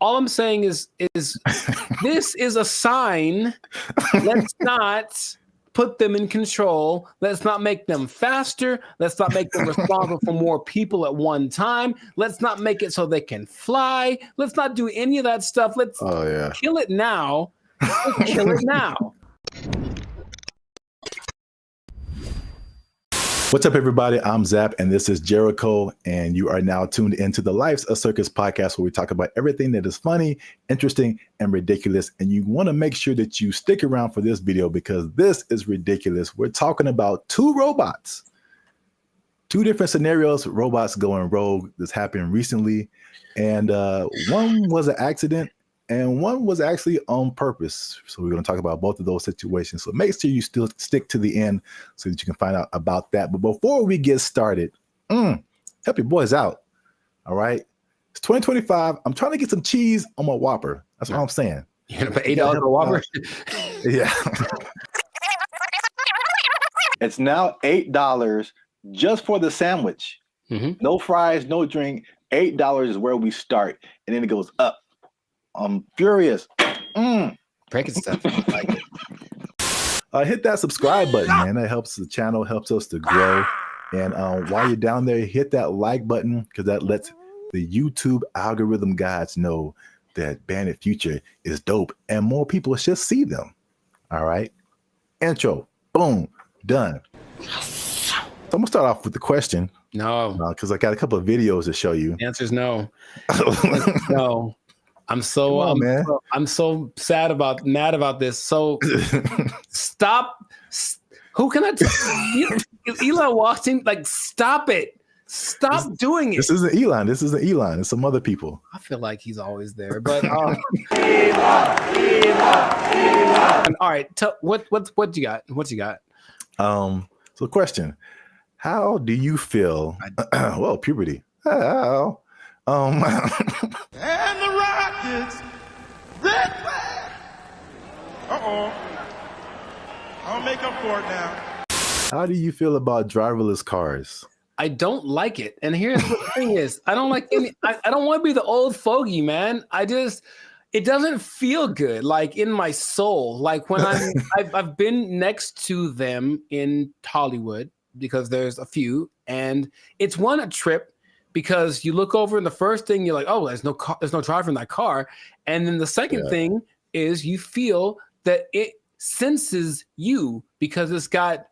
all I'm saying is this is a sign. Let's not put them in control. Let's not make them faster. Let's not make them responsible for more people at one time. Let's not make it so they can fly. Let's not do any of that stuff. Let's kill it now. Let's kill it now. What's up, everybody? I'm Zap, and this is Jericho, and you are now tuned into the Life's a Circus podcast, where we talk about everything that is funny, interesting, and ridiculous. And you want to make sure that you stick around for this video because this is ridiculous. We're talking about two robots, two different scenarios, robots going rogue. This happened recently, and one was an accident, and one was actually on purpose. So we're going to talk about both of those situations. So make sure you still stick to the end so that you can find out about that. But before we get started, help your boys out. All right. It's 2025. I'm trying to get some cheese on my Whopper. That's what I'm saying. You're going to pay $8 for a Whopper? Yeah. It's now $8 just for the sandwich. No fries, no drink. $8 is where we start. And then it goes up. I'm furious. Breaking stuff. I like it. Hit that subscribe button, man. That helps the channel, helps us to grow. And while you're down there, hit that like button because that lets the YouTube algorithm gods know that Bandit Future is dope and more people should see them. All right. Intro. Boom. Done. So I'm going to start off with the question. No. Because I got a couple of videos to show you. The answer is no. No. I'm so mad about this. So stop. Who can I tell? Elon walked in, like, stop it. Stop doing it. This isn't Elon. This isn't Elon. It's some other people. I feel like he's always there. But Elon. All right. What you got? What you got? So question. How do you feel? Well, puberty. How? And the Rockets, red flag. I'll make up for it now. How do you feel about driverless cars? I don't like it. And here's what the thing is. I don't like any, I don't want to be the old fogey, man. It doesn't feel good, like in my soul. Like when I've been next to them in Hollywood because there's a few, and it's a trip. Because you look over and the first thing you're like, oh, there's no driver in that car. And then the second thing is you feel that it senses you because it's got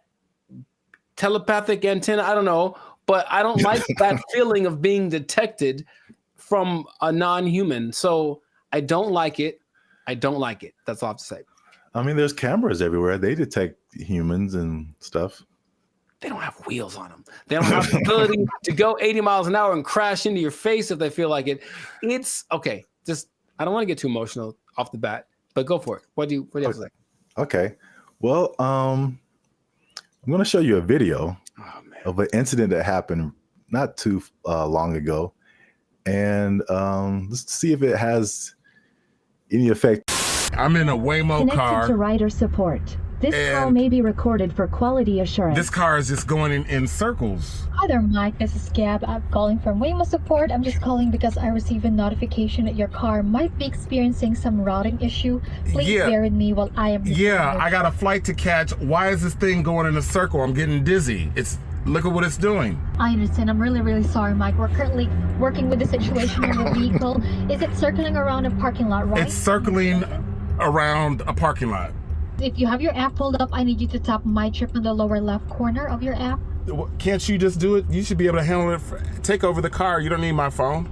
telepathic antenna. I don't know, but I don't like that feeling of being detected from a non-human. So I don't like it. I don't like it. That's all I have to say. I mean, there's cameras everywhere. They detect humans and stuff. They don't have wheels on them. They don't have the ability to go 80 miles an hour and crash into your face if they feel like it. It's okay. Just, I don't want to get too emotional off the bat, but go for it. What do you have to say? Okay. Well, I'm going to show you a video of an incident that happened not too long ago. And let's see if it has any effect. I'm in a Waymo car. Connected to rider support. This call may be recorded for quality assurance. This car is just going in circles. Hi there, Mike. This is Gab. I'm calling from Waymo Support. I'm just calling because I received a notification that your car might be experiencing some routing issue. Please bear with me while I am... I got a flight to catch. Why is this thing going in a circle? I'm getting dizzy. Look at what it's doing. I understand. I'm really, really sorry, Mike. We're currently working with the situation in the vehicle. Is it circling around a parking lot, right? It's circling around a parking lot. If you have your app pulled up, I need you to tap My Trip in the lower left corner of your app. Can't you just do it? You should be able to handle it. Take over the car. You don't need my phone.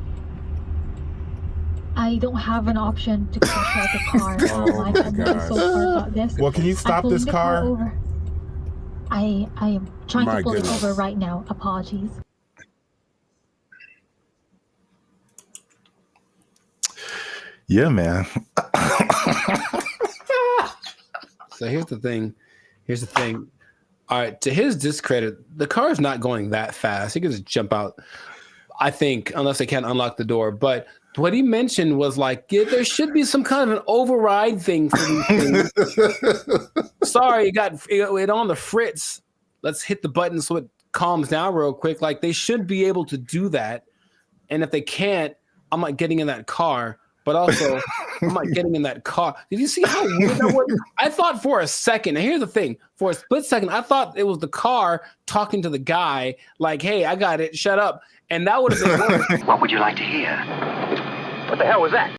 I don't have an option to control the car. Mike, I'm really so sorry about this. Well, can you stop this car? Over. I am trying to pull it over right now. Apologies. Yeah, man. So here's the thing. All right, to his discredit, the car is not going that fast. He can just jump out, I think, unless they can't unlock the door. But what he mentioned was like, there should be some kind of an override thing for these things. Sorry, it on the fritz. Let's hit the button so it calms down real quick. Like, they should be able to do that. And if they can't, I'm not getting in that car. but also I'm not getting in that car. Did you see how weird that was? I thought for a second, and here's the thing, for a split second, I thought it was the car talking to the guy, like, hey, I got it, shut up. And that would have been worse. What would you like to hear? What the hell was that?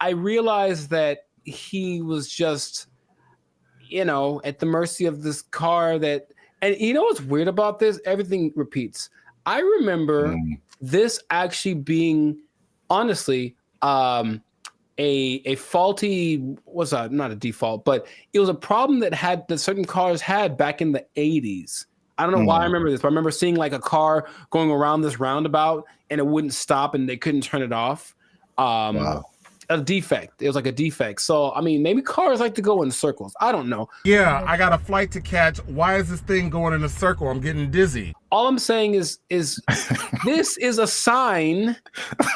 I realized that he was just, at the mercy of this car that, and you know what's weird about this? Everything repeats. I remember this actually being, honestly, a faulty, not a default, but it was a problem that certain cars had back in the 80s. I don't know why I remember this, but I remember seeing like a car going around this roundabout and it wouldn't stop and they couldn't turn it off. Wow. A defect. It was like a defect. So, I mean, maybe cars like to go in circles. I don't know. Yeah, I got a flight to catch. Why is this thing going in a circle? I'm getting dizzy. All I'm saying is this is a sign.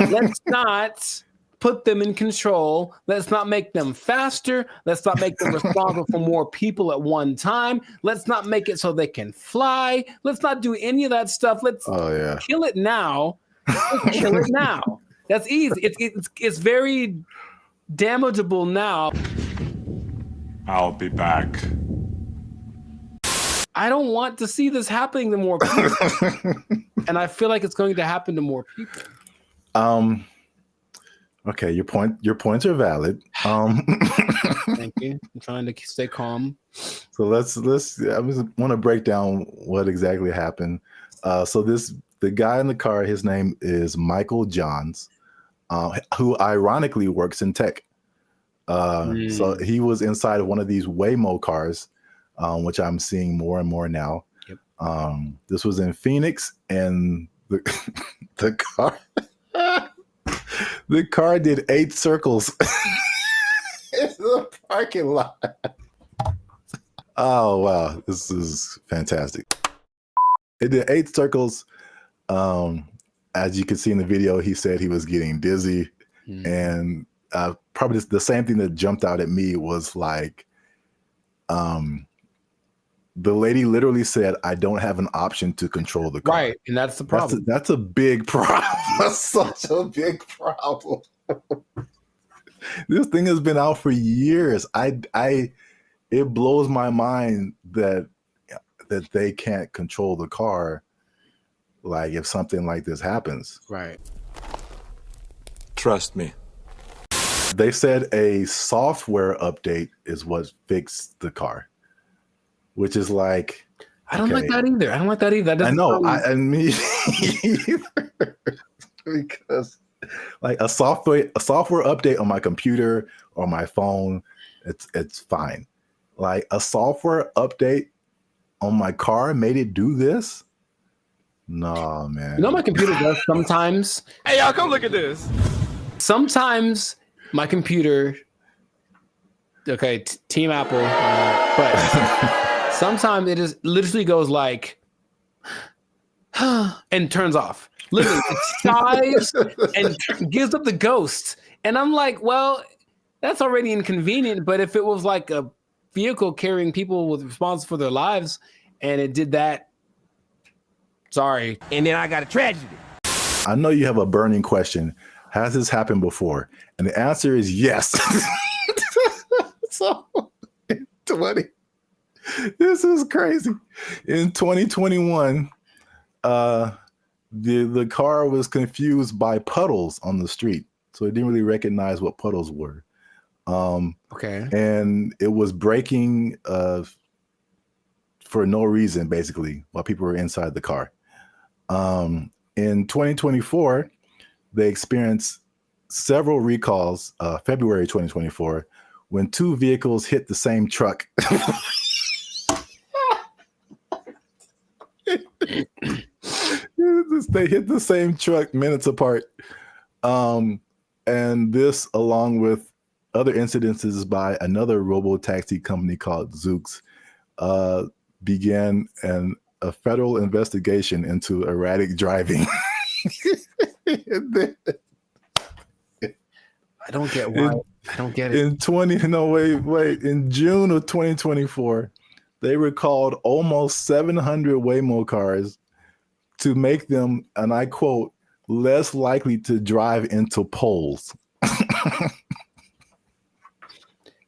Let's not put them in control. Let's not make them faster. Let's not make them responsible for more people at one time. Let's not make it so they can fly. Let's not do any of that stuff. Let's kill it now. Let's kill it now. That's easy. It's very damageable now. I'll be back. I don't want to see this happening to more people. And I feel like it's going to happen to more people. Okay, your points are valid. Thank you. I'm trying to stay calm. So let's I just want to break down what exactly happened. So the guy in the car, his name is Michael Johns, who ironically works in tech. So he was inside of one of these Waymo cars, which I'm seeing more and more now. Yep. This was in Phoenix, and the car the car did 8 circles in the parking lot. Oh wow, this is fantastic. It did 8 circles. As you can see in the video, he said he was getting dizzy, and probably the same thing that jumped out at me was like, the lady literally said, "I don't have an option to control the car." Right, and that's the problem. That's a big problem. That's such a big problem. This thing has been out for years. It blows my mind that they can't control the car. Like if something like this happens. Right. Trust me. They said a software update is what fixed the car, which is like, I don't like that either. I don't like that either. That I know. I me either. Because like a software update on my computer or my phone, it's fine. Like a software update on my car made it do this. No, man. You know my computer does sometimes. Hey, y'all, come look at this. Sometimes my computer, okay, Team Apple, but sometimes it just literally goes like, and turns off. Literally, it sighs and gives up the ghost. And I'm like, well, that's already inconvenient. But if it was like a vehicle carrying people with responsibility for their lives, and it did that, sorry. And then I got a tragedy. I know you have a burning question. Has this happened before? And the answer is yes. So, this is crazy. In 2021, the car was confused by puddles on the street. So it didn't really recognize what puddles were. Okay. And it was braking for no reason, basically, while people were inside the car. In 2024, they experienced several recalls, February 2024, when 2 vehicles hit the same truck. They hit the same truck minutes apart. And this, along with other incidences by another robo-taxi company called Zoox, began a federal investigation into erratic driving. I don't get why. I don't get it. In June of 2024, they recalled almost 700 Waymo cars to make them, and I quote, less likely to drive into poles.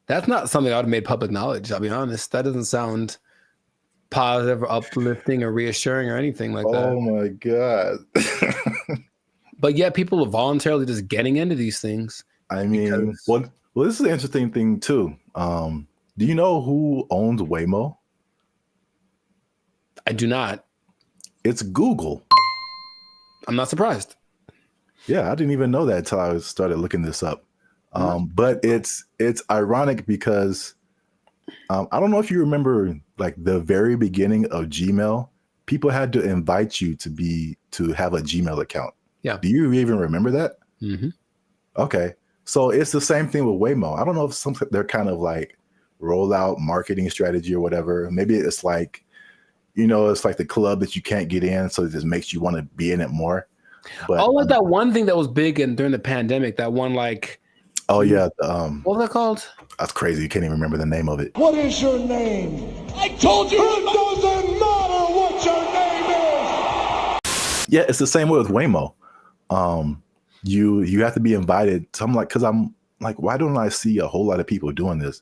That's not something I would have made public knowledge. I'll be honest. That doesn't sound positive or uplifting or reassuring or anything like that. Oh my God. But yet people are voluntarily just getting into these things. I mean, well, this is an interesting thing too. Do you know who owns Waymo? I do not. It's Google. I'm not surprised. Yeah, I didn't even know that until I started looking this up. But it's ironic because I don't know if you remember, like the very beginning of Gmail, people had to invite you to have a Gmail account. Yeah. Do you even remember that? Mm-hmm. Okay. So it's the same thing with Waymo. I don't know if they're kind of like rollout marketing strategy or whatever. Maybe it's like, it's like the club that you can't get in, so it just makes you want to be in it more. But like that one thing that was big during the pandemic, that one like. Oh yeah. What was that called? That's crazy. You can't even remember the name of it. What is your name? I told you it doesn't matter what your name is. Yeah, it's the same way with Waymo. You have to be invited. So I'm like, why don't I see a whole lot of people doing this?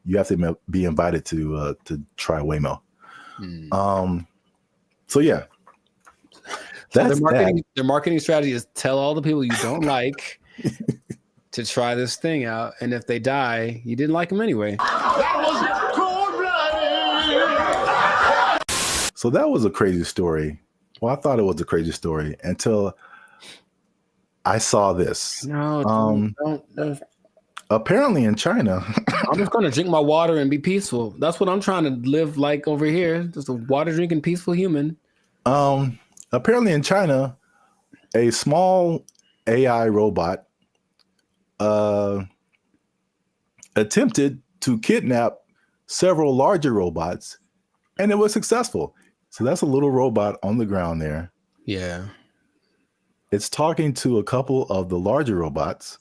You have to be invited to try Waymo. So yeah, that's their marketing strategy is tell all the people you don't like to try this thing out, and if they die, you didn't like them anyway. So that was a crazy story. Well, I thought it was a crazy story until I saw this. No, don't. Apparently in China. I'm just going to drink my water and be peaceful. That's what I'm trying to live like over here. Just a water drinking, peaceful human. Apparently in China, a small AI robot attempted to kidnap several larger robots, and it was successful. So that's a little robot on the ground there. Yeah. It's talking to a couple of the larger robots.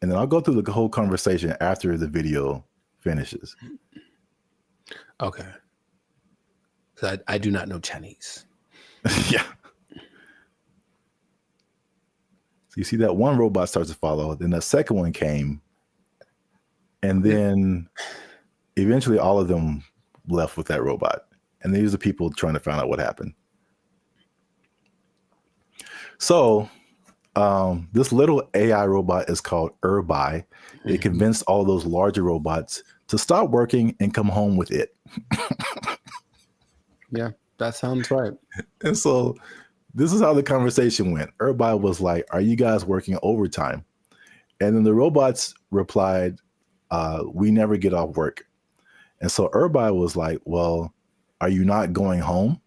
And then I'll go through the whole conversation after the video finishes. Okay. So I do not know Chinese. Yeah. So you see that one robot starts to follow, then the second one came, and then eventually all of them left with that robot. And these are people trying to find out what happened. So this little AI robot is called BrandBee. It convinced all those larger robots to stop working and come home with it. Yeah, that sounds right. And so this is how the conversation went. BrandBee was like, "Are you guys working overtime?" And then the robots replied, "We never get off work." And so BrandBee was like, "Well, are you not going home?"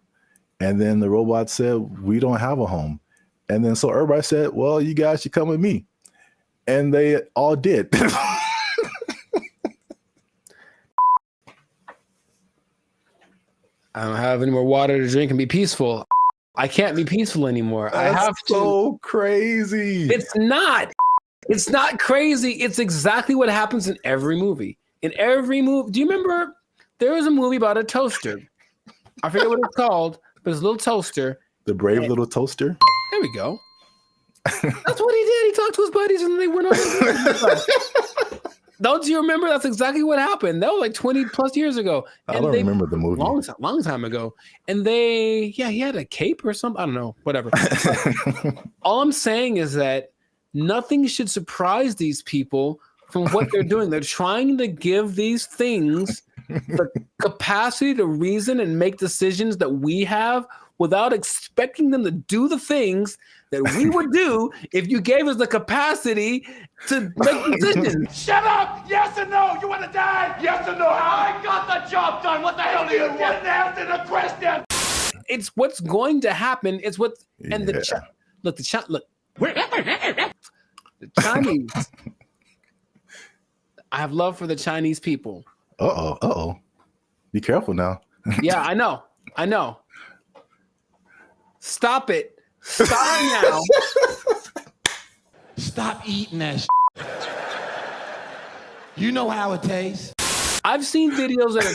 And then the robot said, "We don't have a home." And then so BrandBee said, "Well, you guys should come with me." And they all did. I don't have any more water to drink and be peaceful. I can't be peaceful anymore. That's I have to. So crazy. It's not. It's not crazy. It's exactly what happens in every movie. In every movie. Do you remember there was a movie about a toaster? I forget what it's called, but it's a little toaster. The Brave Little Toaster? There we go. That's what he did. He talked to his buddies and they went over. Don't you remember? That's exactly what happened. That was like 20 plus years ago. And I don't remember the movie. Long time ago. And he had a cape or something. I don't know. Whatever. All I'm saying is that nothing should surprise these people from what they're doing. They're trying to give these things the capacity to reason and make decisions that we have without expecting them to do the things that we would do if you gave us the capacity to make decisions. Shut up! Yes or no? You want to die? Yes or no? I got the job done. What the hell do you want? Didn't answer the question. It's what's going to happen. It's what and the Chinese. I have love for the Chinese people. Uh-oh. Be careful now. Yeah, I know. Stop it. Stop now. Stop eating that shit. You know how it tastes. I've seen videos that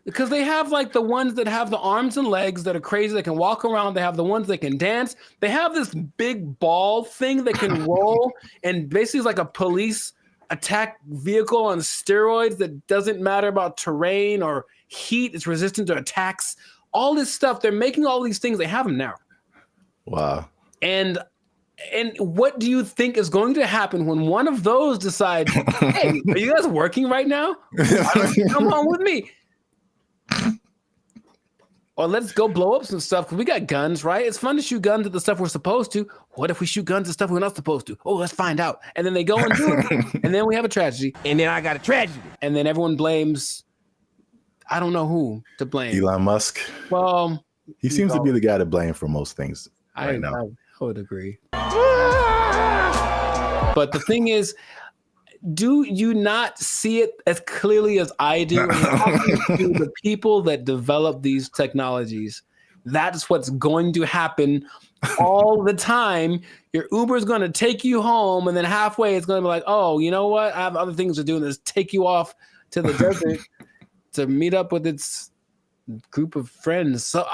are Because they have like the ones that have the arms and legs that are crazy, that can walk around. They have the ones that can dance. They have this big ball thing that can roll and basically is like a police attack vehicle on steroids that doesn't matter about terrain or heat. It's resistant to attacks. All this stuff. They're making all these things. They have them now. Wow. And what do you think is going to happen when one of those decides, hey, are you guys working right now? Come on with me. Or let's go blow up some stuff because we got guns, right? It's fun to shoot guns at the stuff we're supposed to. What if we shoot guns at stuff we're not supposed to? Oh, let's find out. And then they go and do it. And then we have a tragedy. And then I got a tragedy. And then everyone blames, I don't know who to blame. Elon Musk. Well, he seems to be the guy to blame for most things right now. I would agree. But the thing is, do you not see it as clearly as I do? To the people that develop these technologies, that's what's going to happen all the time. Your Uber is going to take you home, and then halfway it's going to be like, oh, you know what? I have other things to do, and just take you off to the desert to meet up with its group of friends. So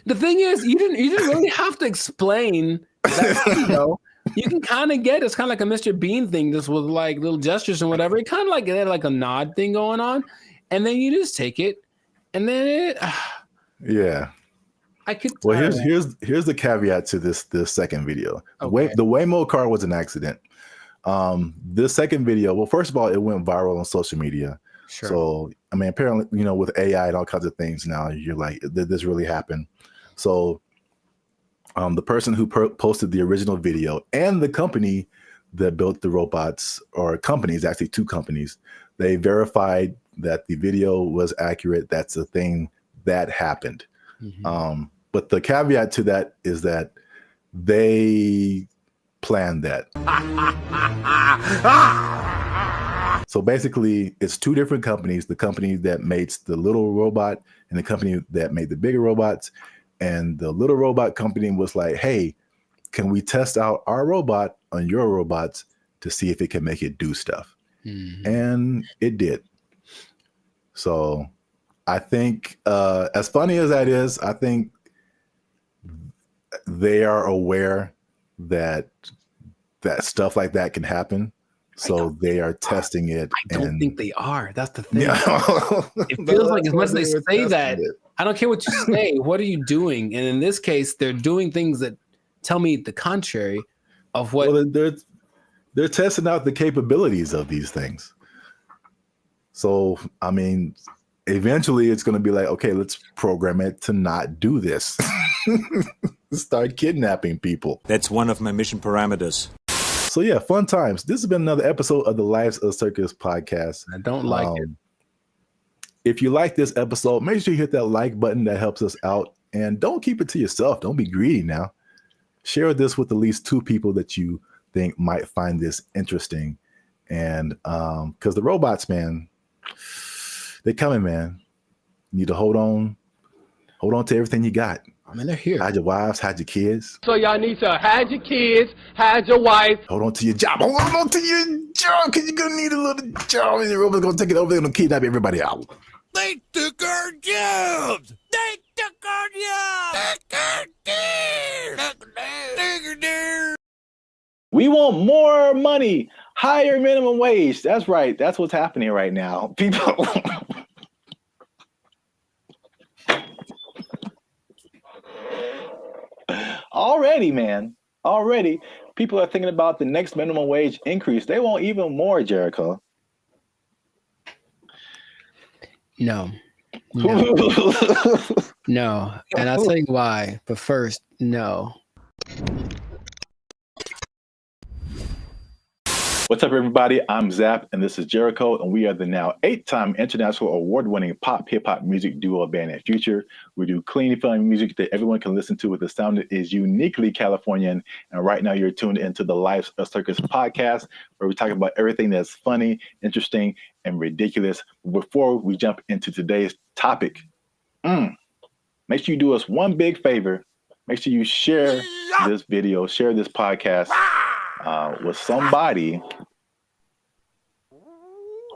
the thing is, you didn't really have to explain that, you know. You can kind of get it's kind of like a Mr. Bean thing, just with like little gestures and whatever. It kind of like it had like a nod thing going on, and then you just take it, and then yeah. I could. Well, here's the caveat to this second video. Okay. The Waymo car was an accident. This second video, well, first of all, it went viral on social media. Sure. So I mean, apparently, you know, with AI and all kinds of things now, you're like, did this really happen? So the person who posted the original video and the company that built the robots, or companies, actually two companies, they verified that the video was accurate. That's a thing that happened. Mm-hmm. But the caveat to that is that they planned that. So basically, it's two different companies, the company that makes the little robot and the company that made the bigger robots. And the little robot company was like, hey, can we test out our robot on your robots to see if it can make it do stuff? Mm-hmm. And it did. So I think, as funny as that is, I think they are aware that stuff like that can happen. So they are testing it. I don't think they are. That's the thing. It feels like as much as they say that, I don't care what you say. What are you doing? And in this case, they're doing things that tell me the contrary of what. Well, they're testing out the capabilities of these things. So, I mean, eventually it's going to be like, okay, let's program it to not do this. Start kidnapping people. That's one of my mission parameters. So yeah, fun times. This has been another episode of the Lives of Circus podcast. I don't like it. If you like this episode, make sure you hit that like button. That helps us out. And don't keep it to yourself. Don't be greedy now. Share this with at least two people that you think might find this interesting. And because the robots, man, they're coming, man. You need to hold on to everything you got. I mean, they're here. Hide your wives, hide your kids. So y'all need to hide your kids, hide your wife. Hold on to your job. Hold on to your job, because you're going to need a little job. And the robots going to take it over. They're going to kidnap everybody out. They took our jobs. They took our jobs. We want more money, higher minimum wage. That's right. That's what's happening right now. People. Already, people are thinking about the next minimum wage increase. They want even more, Jericho. No. No. And I'll tell you why. But first, no. What's up, everybody? I'm Zap, and this is Jericho, and we are the now 8-time international award-winning pop hip-hop music duo band and future. We do clean, fun music that everyone can listen to with a sound that is uniquely Californian. And right now, you're tuned into the Lives of Circus podcast, where we talk about everything that's funny, interesting, and ridiculous. Before we jump into today's topic, make sure you do us one big favor. Make sure you share this video, share this podcast with somebody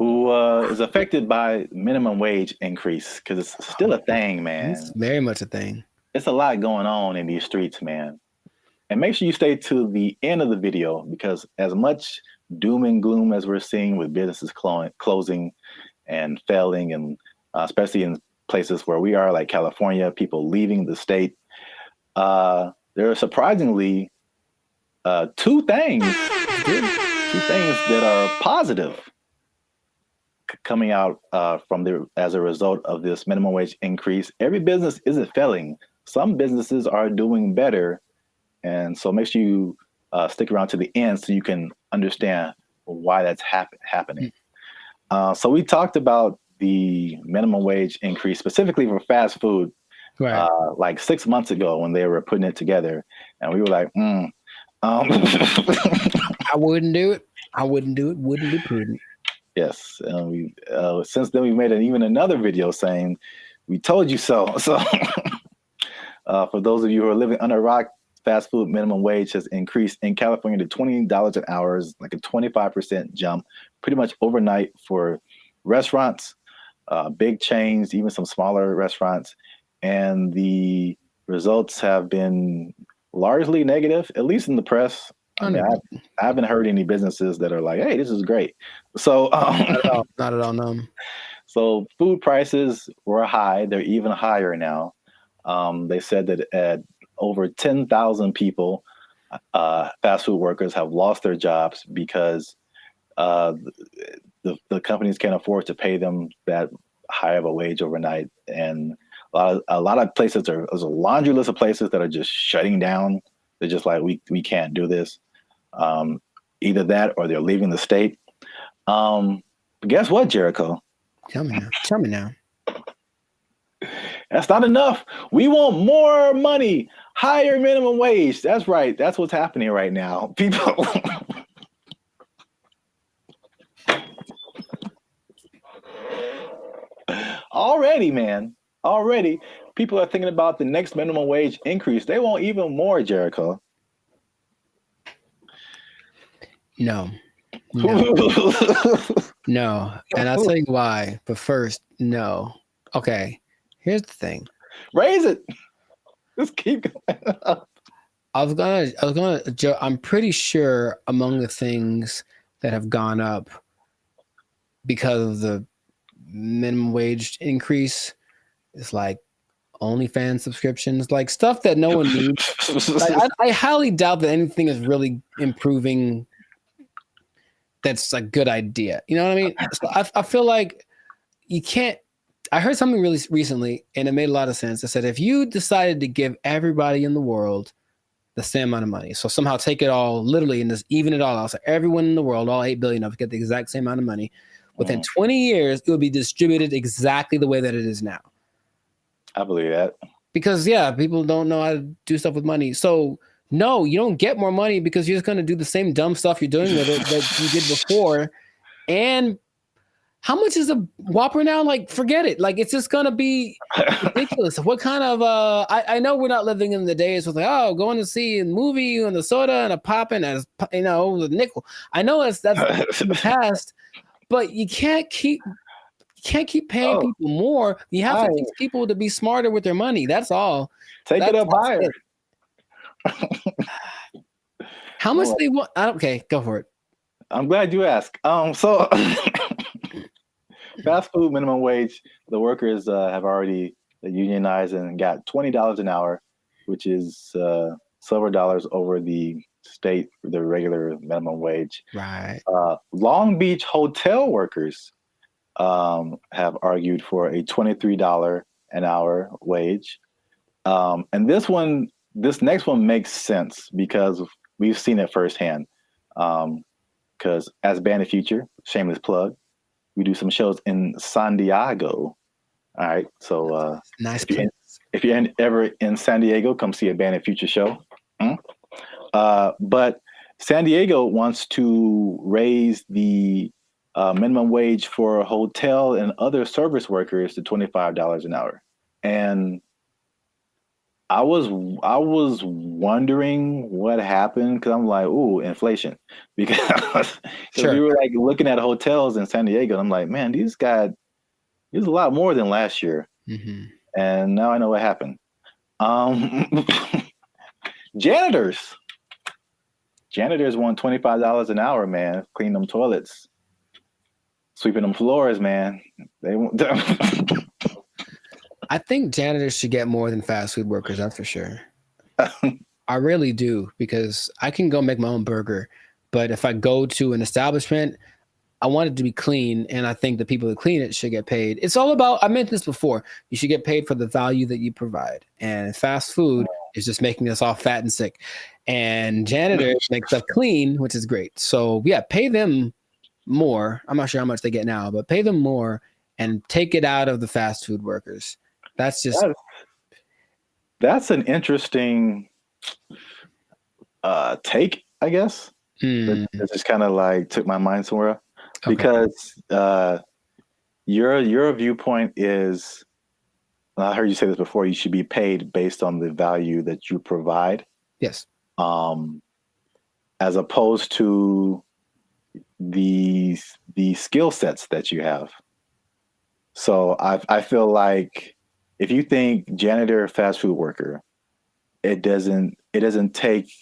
who is affected by minimum wage increase because it's still a thing, man. It's very much a thing. It's a lot going on in these streets, man. And make sure you stay to the end of the video because as much doom and gloom as we're seeing with businesses closing and failing, and especially in places where we are, like California, people leaving the state, there are surprisingly two things that are positive coming out as a result of this minimum wage increase. Every business isn't failing. Some businesses are doing better. And so make sure you stick around to the end so you can understand why that's happening. So we talked about the minimum wage increase specifically for fast food, right. Like 6 months ago when they were putting it together. And we were like, I wouldn't do it. Wouldn't be prudent. Yes. And we since then we made even another video saying, we told you so. So for those of you who are living under a rock, fast food minimum wage has increased in California to $20 an hour, is like a 25% jump, pretty much overnight for restaurants, big chains, even some smaller restaurants. And the results have been largely negative, at least in the press. I mean, I haven't heard any businesses that are like, hey, this is great. So not at all, no. So food prices were high. They're even higher now. They said that at over 10,000 people, fast food workers have lost their jobs because the companies can't afford to pay them that high of a wage overnight. And a lot of places, there's a laundry list of places that are just shutting down. They're just like, we can't do this. Either that or they're leaving the state. But guess what, Jericho? Tell me now. That's not enough. We want more money, higher minimum wage. That's right. That's what's happening right now. People. Already, people are thinking about the next minimum wage increase. They want even more, Jericho. No. No. And I'll tell you why. But first, no. Okay. Here's the thing. Raise it. Just keep going up. I'm pretty sure among the things that have gone up because of the minimum wage increase is like OnlyFans subscriptions, like stuff that no one needs. Like, I highly doubt that anything is really improving. That's a good idea. You know what I mean? So I feel like you can't. I heard something really recently, and it made a lot of sense. It said if you decided to give everybody in the world the same amount of money, so somehow take it all literally and just even it all out, so everyone in the world, all 8 billion of us, get the exact same amount of money, within 20 years, it would be distributed exactly the way that it is now. I believe that. Because, people don't know how to do stuff with money. So, no, you don't get more money because you're just going to do the same dumb stuff you're doing with it that you did before. And how much is a Whopper now? Like, forget it. Like, it's just going to be ridiculous. What kind of, I know we're not living in the days with like, going to see a movie and the soda and a pop and a, the nickel. I know that's in the past, but you can't keep paying people more. You have to teach people to be smarter with their money. That's all. Take it up higher. How much they want? Okay, go for it. I'm glad you asked. So fast food minimum wage, the workers have already unionized and got $20 an hour, which is silver dollars over the regular minimum wage. Right. Long Beach hotel workers have argued for a $23 an hour wage. And this next one makes sense because we've seen it firsthand. Because as Band of Future, shameless plug, we do some shows in San Diego. All right. So nice. If you're ever in San Diego, come see a Band of Future show. But San Diego wants to raise the minimum wage for hotel and other service workers to $25 an hour. And I was wondering what happened because I'm like, ooh, inflation. Because we were like looking at hotels in San Diego. And I'm like, man, these a lot more than last year. Mm-hmm. And now I know what happened. Janitors. Janitors want $25 an hour, man. Clean them toilets, sweeping them floors, man. They want. I think janitors should get more than fast food workers. That's for sure. I really do, because I can go make my own burger, but if I go to an establishment, I want it to be clean, and I think the people that clean it should get paid. It's all about, I mentioned this before, you should get paid for the value that you provide. And fast food is just making us all fat and sick. And janitors make stuff clean, which is great. So yeah, pay them more. I'm not sure how much they get now, but pay them more and take it out of the fast food workers. That's an interesting take, I guess. That just kind of like took my mind somewhere. Okay. Because your viewpoint is, I heard you say this before, you should be paid based on the value that you provide. Yes. As opposed to the skill sets that you have. So I feel like if you think janitor, fast food worker, it doesn't take,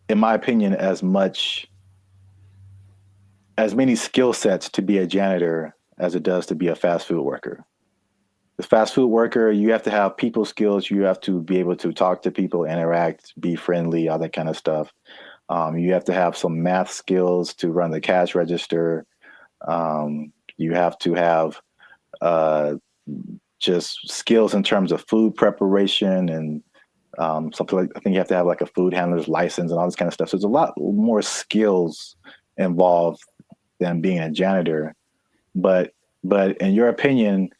in my opinion, as many skill sets to be a janitor as it does to be a fast food worker. The fast food worker, you have to have people skills. You have to be able to talk to people, interact, be friendly, all that kind of stuff. You have to have some math skills to run the cash register. You have to have just skills in terms of food preparation and something like, I think you have to have like a food handler's license and all this kind of stuff. So there's a lot more skills involved than being a janitor. But in your opinion,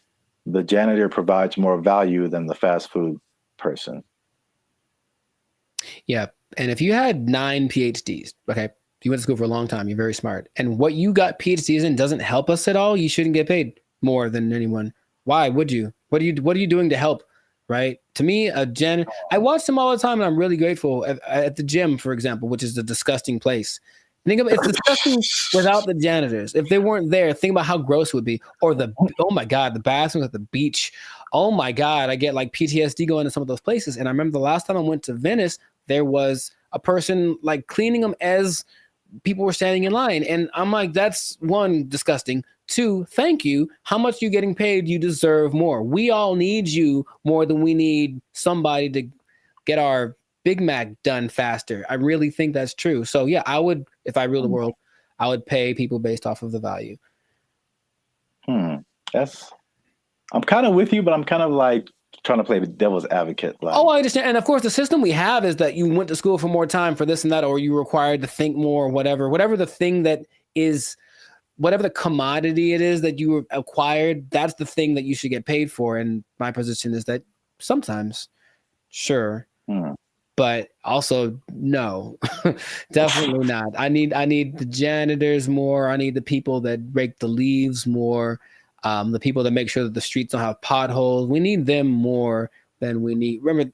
the janitor provides more value than the fast food person. Yeah. And if you had 9 PhDs, okay, you went to school for a long time, you're very smart, and what you got PhDs in doesn't help us at all, you shouldn't get paid more than anyone. Why would you? What are you doing to help? Right? To me, I watch them all the time, and I'm really grateful at the gym, for example, which is a disgusting place. Think about it's disgusting without the janitors. If they weren't there, think about how gross it would be. Or oh my God, the bathrooms at the beach. Oh my God, I get like PTSD going to some of those places. And I remember the last time I went to Venice, there was a person like cleaning them as people were standing in line. And I'm like, that's one, disgusting. 2, thank you. How much are you getting paid? You deserve more. We all need you more than we need somebody to get our Big Mac done faster. I really think that's true. So yeah, I would, if I ruled the world, I would pay people based off of the value. I'm kind of with you, but I'm kind of like trying to play the devil's advocate. Like, I understand. And of course, the system we have is that you went to school for more time for this and that, or you were required to think more, whatever the thing that is, whatever the commodity it is that you acquired, that's the thing that you should get paid for. And my position is that sometimes, sure. But also, no, definitely not. I need the janitors more. I need the people that rake the leaves more. The people that make sure that the streets don't have potholes. We need them more than we need. Remember,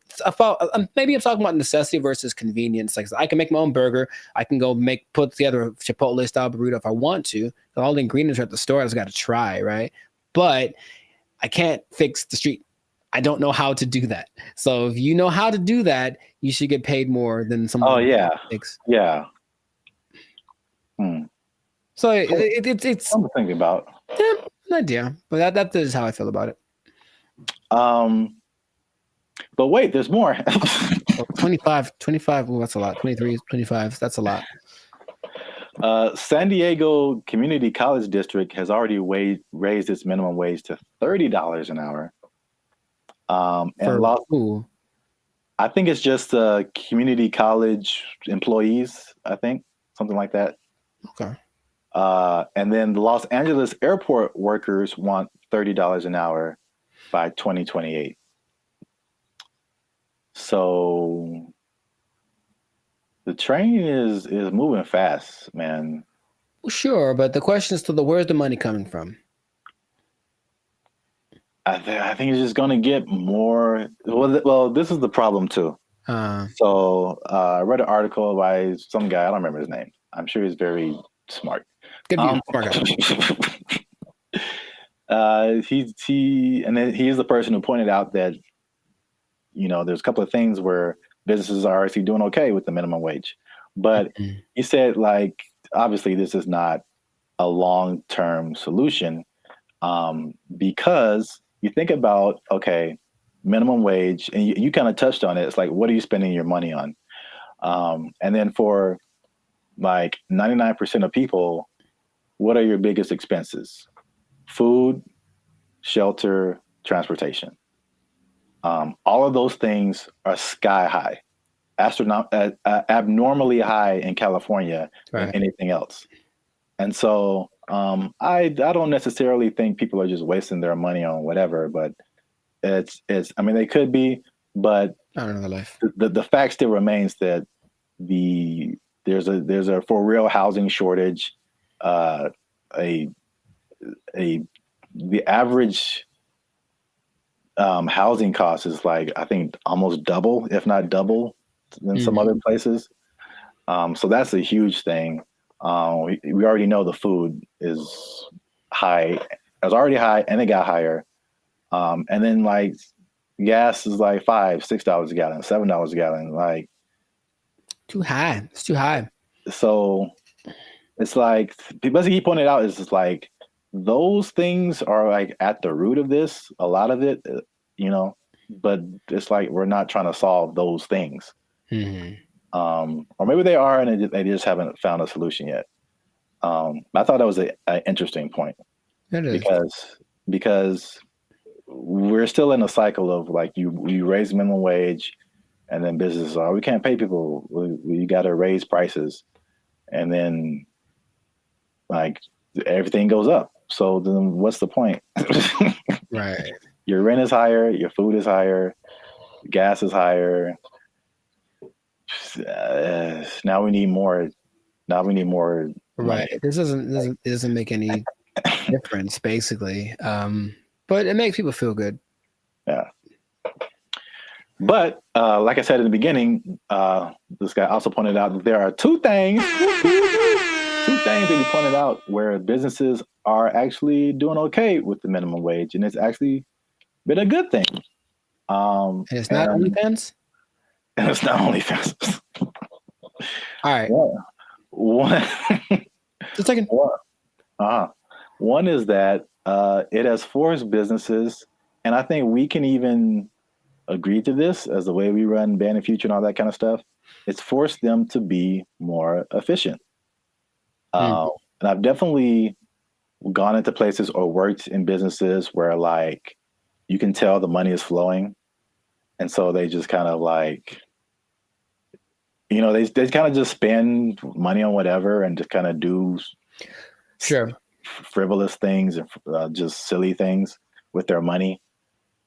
maybe I'm talking about necessity versus convenience. Like, I can make my own burger. I can go put together a Chipotle style burrito if I want to. All the ingredients are at the store. I just got to try, right? But I can't fix the street. I don't know how to do that. So if you know how to do that, you should get paid more than someone. Oh yeah, yeah. So it's something to think about. Yeah, an idea, but that is how I feel about it. But wait, there's more. 25. Well, that's a lot. 23, 25. That's a lot. San Diego Community College District has already raised its minimum wage to $30 an hour. I think it's just community college employees, I think, something like that. Okay. And then the Los Angeles airport workers want $30 an hour by 2028. So the train is moving fast, man. Well, sure, but the question is where's the money coming from? I think it's just going to get more. Well, this is the problem too. So I read an article by some guy. I don't remember his name. I'm sure he's very smart. Good view, smart guy. He's the person who pointed out that there's a couple of things where businesses are actually doing okay with the minimum wage, but he said obviously this is not a long-term solution because you think about minimum wage, and you kind of touched on it. It's like, what are you spending your money on? And then for 99% of people, what are your biggest expenses? Food, shelter, transportation. All of those things are sky high, abnormally high in California than anything else. And so I don't necessarily think people are just wasting their money on whatever, but I mean, they could be, but I don't know the life. The fact still remains that there's a for real housing shortage. The average housing cost is I think almost double, if not double, than some other places. So that's a huge thing. We already know the food is high. It was already high, and it got higher. And then gas is $5, $6 a gallon, $7 a gallon. Too high. It's too high. So it's basically he pointed out is those things are at the root of this, a lot of it, but it's we're not trying to solve those things. Or maybe they are, and they just haven't found a solution yet. I thought that was an interesting point. It is. Because we're still in a cycle of you raise minimum wage, and then businesses we can't pay people. We got to raise prices, and then everything goes up. So then what's the point? Right. Your rent is higher, your food is higher, gas is higher. Now we need more. Right. Money. This doesn't make any difference, basically. But it makes people feel good. Yeah. But like I said in the beginning, this guy also pointed out that there are two things that he pointed out where businesses are actually doing okay with the minimum wage, and it's actually been a good thing. And it's not OnlyFans? And it's not OnlyFans. All right. One. Just a second. One is that it has forced businesses, and I think we can even agree to this as the way we run Band and Future and all that kind of stuff. It's forced them to be more efficient. And I've definitely gone into places or worked in businesses where you can tell the money is flowing. And so they just kind of they kind of just spend money on whatever and just kind of do frivolous things and just silly things with their money.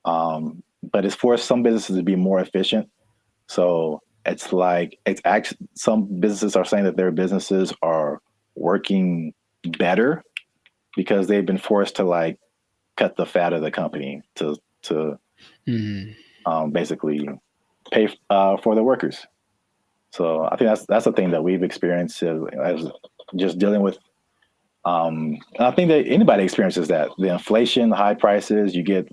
But it's forced some businesses to be more efficient. So it's actually, some businesses are saying that their businesses are working better because they've been forced to cut the fat of the company to basically pay for the workers. So I think that's a thing that we've experienced as just dealing with. And I think that anybody experiences that. The inflation, the high prices, you get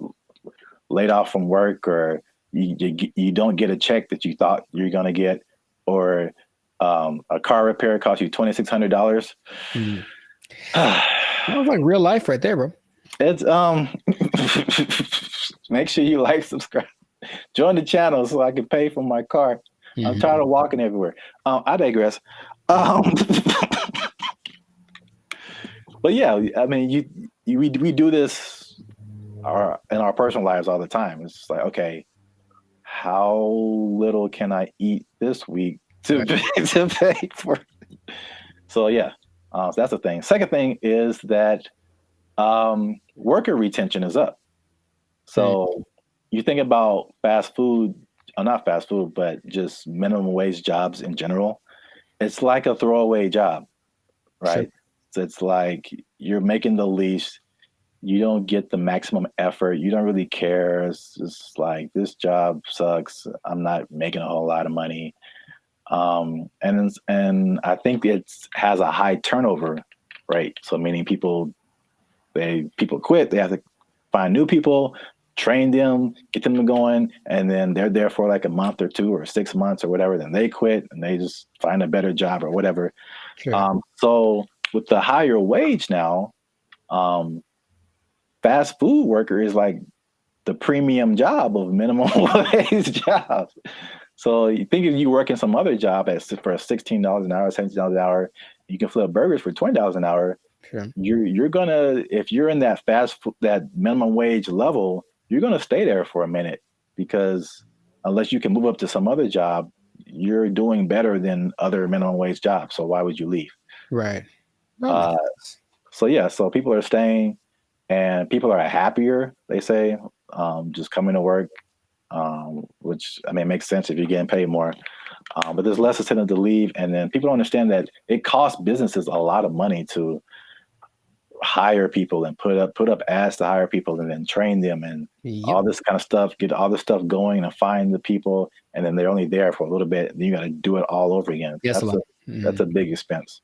laid off from work, or you don't get a check that you thought you're going to get, or a car repair costs you $2,600. That was real life right there, bro. It's make sure you subscribe, join the channel so I can pay for my car. I'm tired of walking everywhere. I digress. But yeah, I mean, we do this in our personal lives all the time. It's just okay, how little can I eat this week to pay for? So yeah, so that's the thing. Second thing is that worker retention is up. So you think about fast food, not fast food, but just minimum wage jobs in general. It's like a throwaway job, right? Sure. So it's you're making the least, you don't get the maximum effort. You don't really care. It's just like, this job sucks. I'm not making a whole lot of money. And I think it has a high turnover rate. So meaning people quit. They have to find new people, train them, get them going, and then they're there for like a month or 2 or 6 months or whatever. Then they quit and they just find a better job or whatever. Sure. So with the higher wage now, fast food worker is like the premium job of minimum wage jobs. So you think if you work in some other job for $16 an hour, $17 an hour, you can flip burgers for $20 an hour. Sure. You're gonna, if you're in that that minimum wage level, you're gonna stay there for a minute, because unless you can move up to some other job, you're doing better than other minimum wage jobs. So why would you leave? Right. So people are staying, and people are happier, they say, just coming to work, which, I mean, makes sense if you're getting paid more. But there's less incentive to leave. And then people don't understand that it costs businesses a lot of money to hire people and put up ads to hire people and then train them and all this kind of stuff, get all this stuff going and find the people. And then they're only there for a little bit. And then you got to do it all over again. Yes, that's a big expense.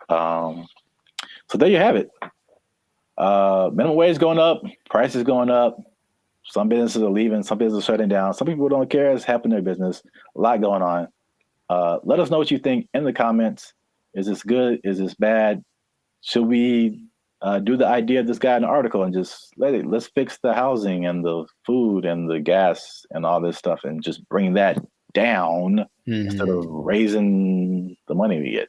So there you have it. Minimum wage going up, prices going up. Some businesses are leaving, some businesses are shutting down. Some people don't care. It's happening in their business. A lot going on. Let us know what you think in the comments. Is this good? Is this bad? Should we do the idea of this guy in the article and just let's fix the housing and the food and the gas and all this stuff and just bring that down instead of raising the money we get?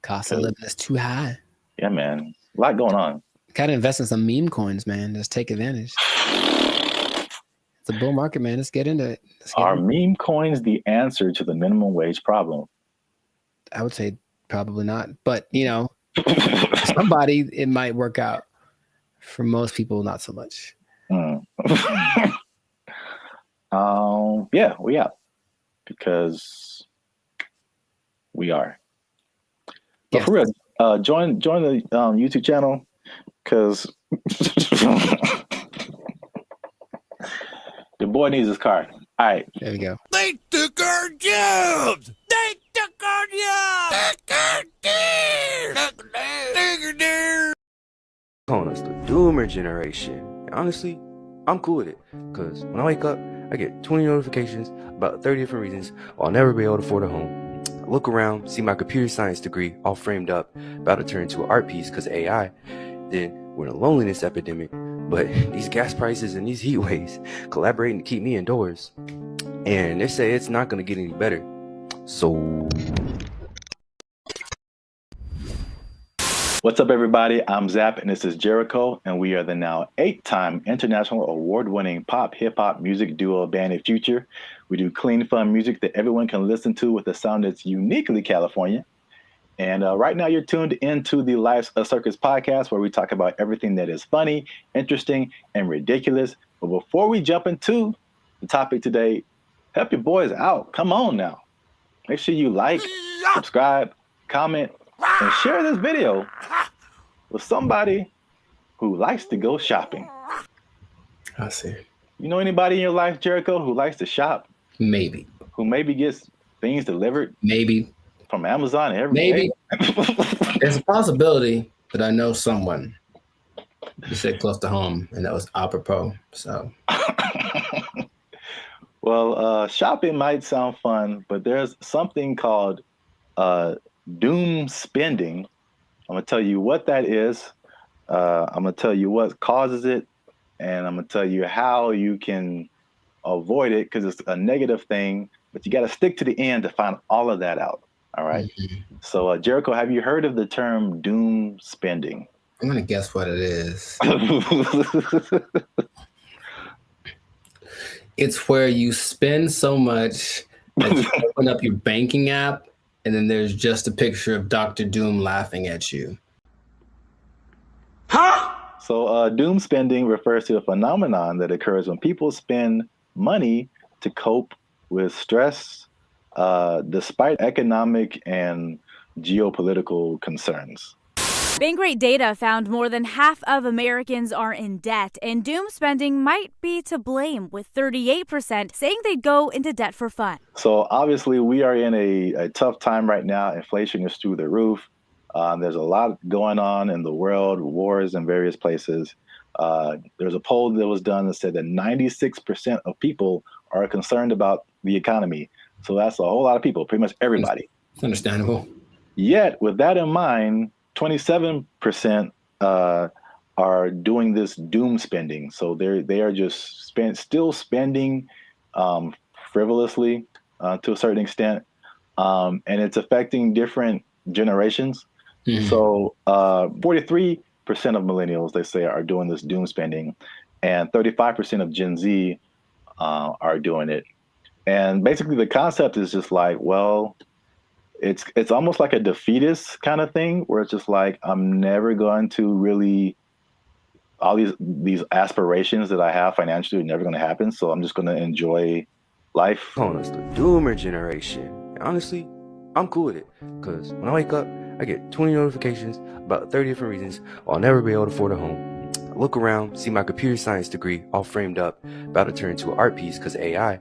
Cost of living is too high. Yeah, man. A lot going on. Gotta invest in some meme coins, man. Just take advantage. It's a bull market, man. Let's get into it. Are meme coins the answer to the minimum wage problem? I would say probably not. But, you know, somebody, it might work out. For most people, not so much. Yeah, we out. Because we are. But Yes. for real, join the YouTube channel, because the boy needs his car. All right. There we go. They took our jobs! They took our jobs! Calling us the doomer generation. And honestly, I'm cool with it, because when I wake up, I get 20 notifications about 30 different reasons why I'll never be able to afford a home. I look around, see my computer science degree all framed up, about to turn into an art piece because of AI. Then we're in a loneliness epidemic, but these gas prices and these heat waves collaborating to keep me indoors. And they say it's not going to get any better. So... What's up, everybody? I'm Zap, and this is Jericho, and we are the now 8-time international award-winning pop hip-hop music duo Band of Future. We do clean, fun music that everyone can listen to with a sound that's uniquely California. And right now you're tuned into the Life's a Circus podcast, where we talk about everything that is funny, interesting, and ridiculous. But before we jump into the topic today, help your boys out. Come on now. Make sure you like, subscribe, comment, and share this video with somebody who likes to go shopping. I see. You know anybody in your life, Jericho, who likes to shop? Maybe. Who maybe gets things delivered? Maybe. From Amazon every Maybe. day? There's a possibility that I know someone. You said close to home, and that was apropos. So, well, shopping might sound fun, but there's something called doom spending. I'm gonna tell you what that is. I'm gonna tell you what causes it, and I'm gonna tell you how you can avoid it, because it's a negative thing. But you got to stick to the end to find all of that out. All right. So, Jericho, have you heard of the term doom spending? I'm gonna guess what it is. It's where you spend so much that you open up your banking app, and then there's just a picture of Dr. Doom laughing at you. Huh? So doom spending refers to a phenomenon that occurs when people spend money to cope with stress, despite economic and geopolitical concerns. Bankrate data found more than half of Americans are in debt, and doom spending might be to blame, with 38% saying they'd go into debt for fun. So obviously we are in a tough time right now. Inflation is through the roof. There's a lot going on in the world, wars in various places. There's a poll that was done that said that 96% of people are concerned about the economy. So that's a whole lot of people, pretty much everybody. It's understandable. Yet, with that in mind, 27% are doing this doom spending. So they are just still spending frivolously to a certain extent, and it's affecting different generations. Mm-hmm. So 43% of millennials, they say, are doing this doom spending, and 35% of Gen Z are doing it. And basically the concept is just like, well, it's almost like a defeatist kind of thing, where it's just like, I'm never going to really, all these aspirations that I have financially are never going to happen. So I'm just going to enjoy life. Oh, it's the doomer generation. Honestly, I'm cool with it, because when I wake up, I get 20 notifications about 30 different reasons I'll never be able to afford a home. I look around, see my computer science degree all framed up, about to turn into an art piece because of AI.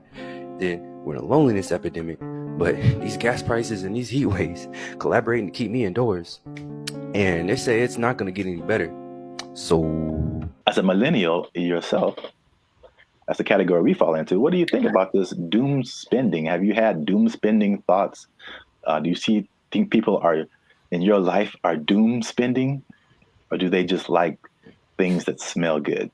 Then we're in a loneliness epidemic, but these gas prices and these heat waves collaborating to keep me indoors. And they say it's not going to get any better. So, as a millennial yourself, that's the category we fall into. What do you think about this doom spending? Have you had doom spending thoughts? Do you think people are in your life are doom spending, or do they just like things that smell good?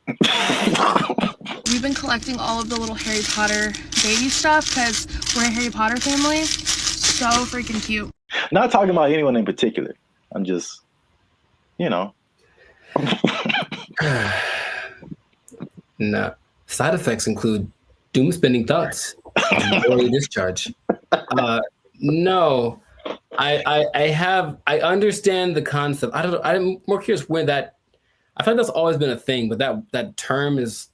We've been collecting all of the little Harry Potter baby stuff because we're a Harry Potter family. So freaking cute. Not talking about anyone in particular. I'm just, No. Side effects include doom spending thoughts, early discharge. No, I understand the concept. I'm more curious when that. I feel like that's always been a thing, but that term is.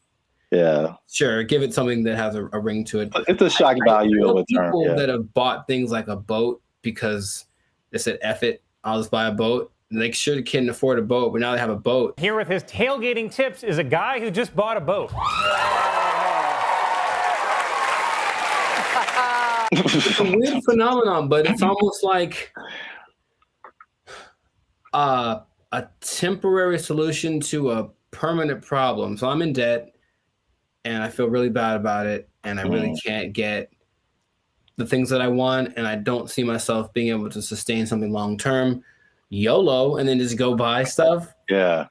Yeah. Sure, give it something that has a ring to it. It's a shock value of a term. People that have bought things like a boat because they said, F it, I'll just buy a boat. And they sure couldn't afford a boat, but now they have a boat. Here with his tailgating tips is a guy who just bought a boat. It's a weird phenomenon, but it's almost like a temporary solution to a permanent problem. So I'm in debt, and I feel really bad about it, and I really can't get the things that I want, and I don't see myself being able to sustain something long term. YOLO, and then just go buy stuff. Yeah.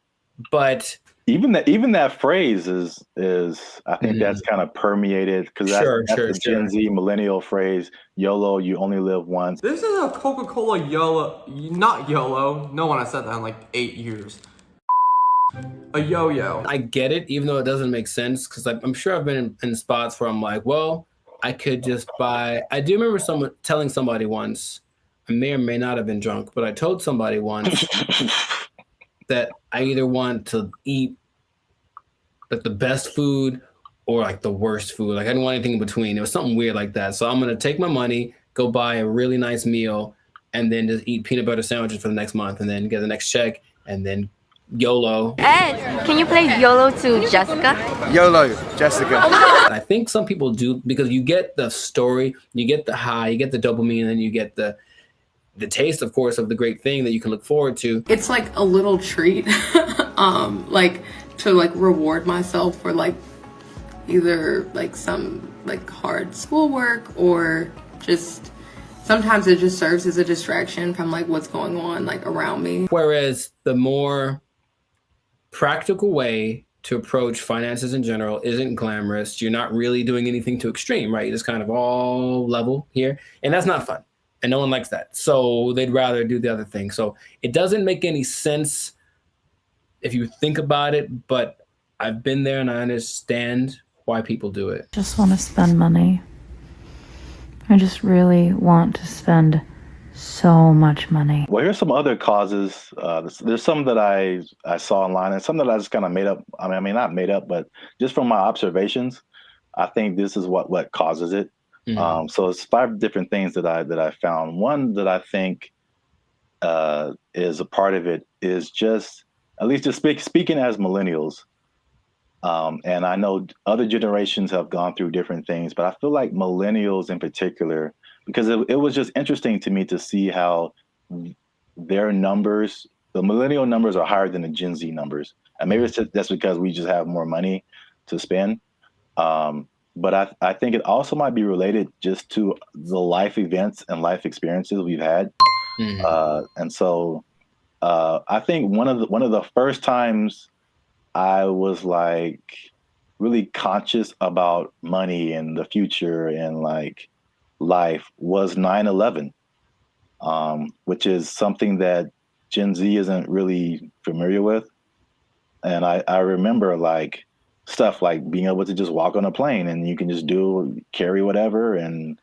But even that phrase is I think that's kind of permeated, because that's the Gen Z millennial phrase. YOLO, you only live once. This is a Coca-Cola YOLO, not YOLO. No one has said that in like 8 years. A yo-yo. I get it, even though it doesn't make sense, because I'm sure I've been in spots where I'm like, well, I could just buy. I do remember telling somebody once, I may or may not have been drunk, but I told somebody once that I either want to eat like the best food or like the worst food. Like I didn't want anything in between. It was something weird like that. So I'm going to take my money, go buy a really nice meal, and then just eat peanut butter sandwiches for the next month, and then get the next check, and then YOLO. Ed, can you play YOLO to Jessica? YOLO, Jessica. I think some people do, because you get the story, you get the high, you get the dopamine, and you get the taste, of course, of the great thing that you can look forward to. It's like a little treat, like to like reward myself for like either like some like hard schoolwork, or just sometimes it just serves as a distraction from like what's going on like around me. Whereas the more practical way to approach finances in general isn't glamorous. You're not really doing anything too extreme, right? You're just kind of all level here, and that's not fun. And no one likes that. So they'd rather do the other thing. So it doesn't make any sense if you think about it, but I've been there and I understand why people do it. Just want to spend money. I just really want to spend so much money. Well, here's some other causes. There's some that I saw online, and some that I just kind of made up. I mean, not made up, but just from my observations, I think this is what causes it. Mm-hmm. So it's 5 different things that I found. One that I think is a part of it is just, at least just speaking as millennials, and I know other generations have gone through different things, but I feel like millennials in particular, because it was just interesting to me to see how their numbers, the millennial numbers are higher than the Gen Z numbers. And maybe it's just, that's because we just have more money to spend. But I think it also might be related just to the life events and life experiences we've had. And so I think one of the first times I was like really conscious about money and the future and like life was 9/11, which is something that Gen Z isn't really familiar with. And I remember like stuff like being able to just walk on a plane and you can just carry whatever and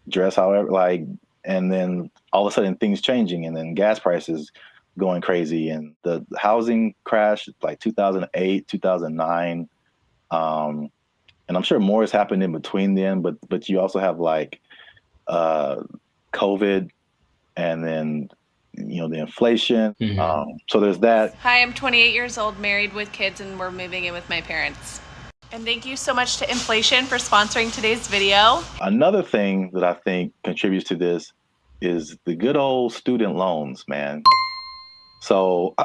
dress however, like, and then all of a sudden things changing and then gas prices going crazy and the housing crash like 2008, 2009. And I'm sure more has happened in between then, but you also have like COVID and then, you know, the inflation. So there's that. Hi, I'm 28 years old, married with kids, and we're moving in with my parents. And thank you so much to Inflation for sponsoring today's video. Another thing that I think contributes to this is the good old student loans, man. So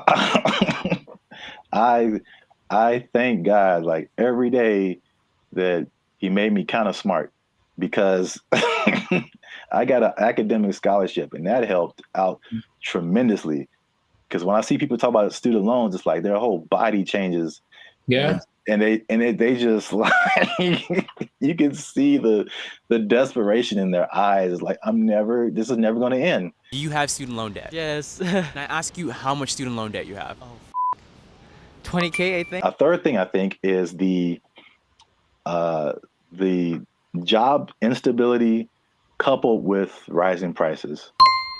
I thank God like every day that he made me kind of smart, because I got an academic scholarship and that helped out tremendously. Because when I see people talk about student loans, it's like their whole body changes. Yeah. And they just like, you can see the desperation in their eyes. It's like, this is never going to end. Do you have student loan debt? Yes. Can I ask you how much student loan debt you have? Oh, 20K, I think. A third thing I think is the job instability coupled with rising prices.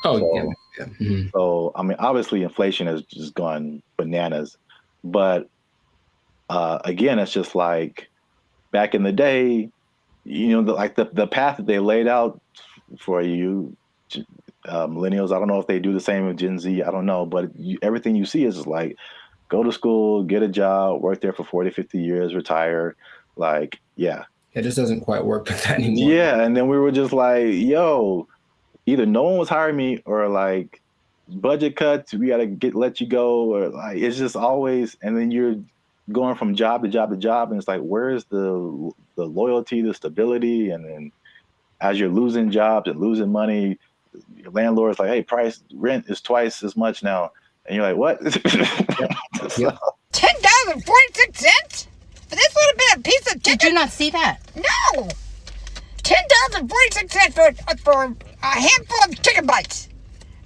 So I mean, obviously inflation has just gone bananas, but again, it's just like back in the day, you know, the path that they laid out for you, millennials. I don't know if they do the same with Gen Z. I don't know, but everything you see is just like, go to school, get a job, work there for 40, 50 years, retire. Like, yeah. It just doesn't quite work like that anymore. Yeah, and then we were just like, yo, either no one was hiring me or like budget cuts, we gotta let you go, or like it's just always, and then you're going from job to job to job, and it's like, where's the loyalty, the stability? And then as you're losing jobs and losing money, your landlord's like, hey, rent is twice as much now, and you're like, what? $10.46? For this little bit of piece of chicken? Did you not see that? No! $10.46 for a handful of chicken bites.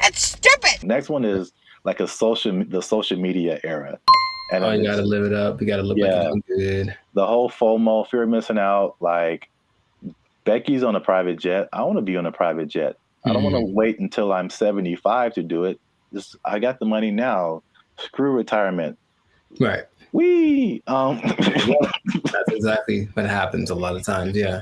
That's stupid. Next one is like the social media era. And you gotta live it up. You gotta look like you're doing good. The whole FOMO, fear of missing out. Like, Becky's on a private jet. I want to be on a private jet. I don't want to wait until I'm 75 to do it. I got the money now. Screw retirement. Right. That's exactly what happens a lot of times. Yeah.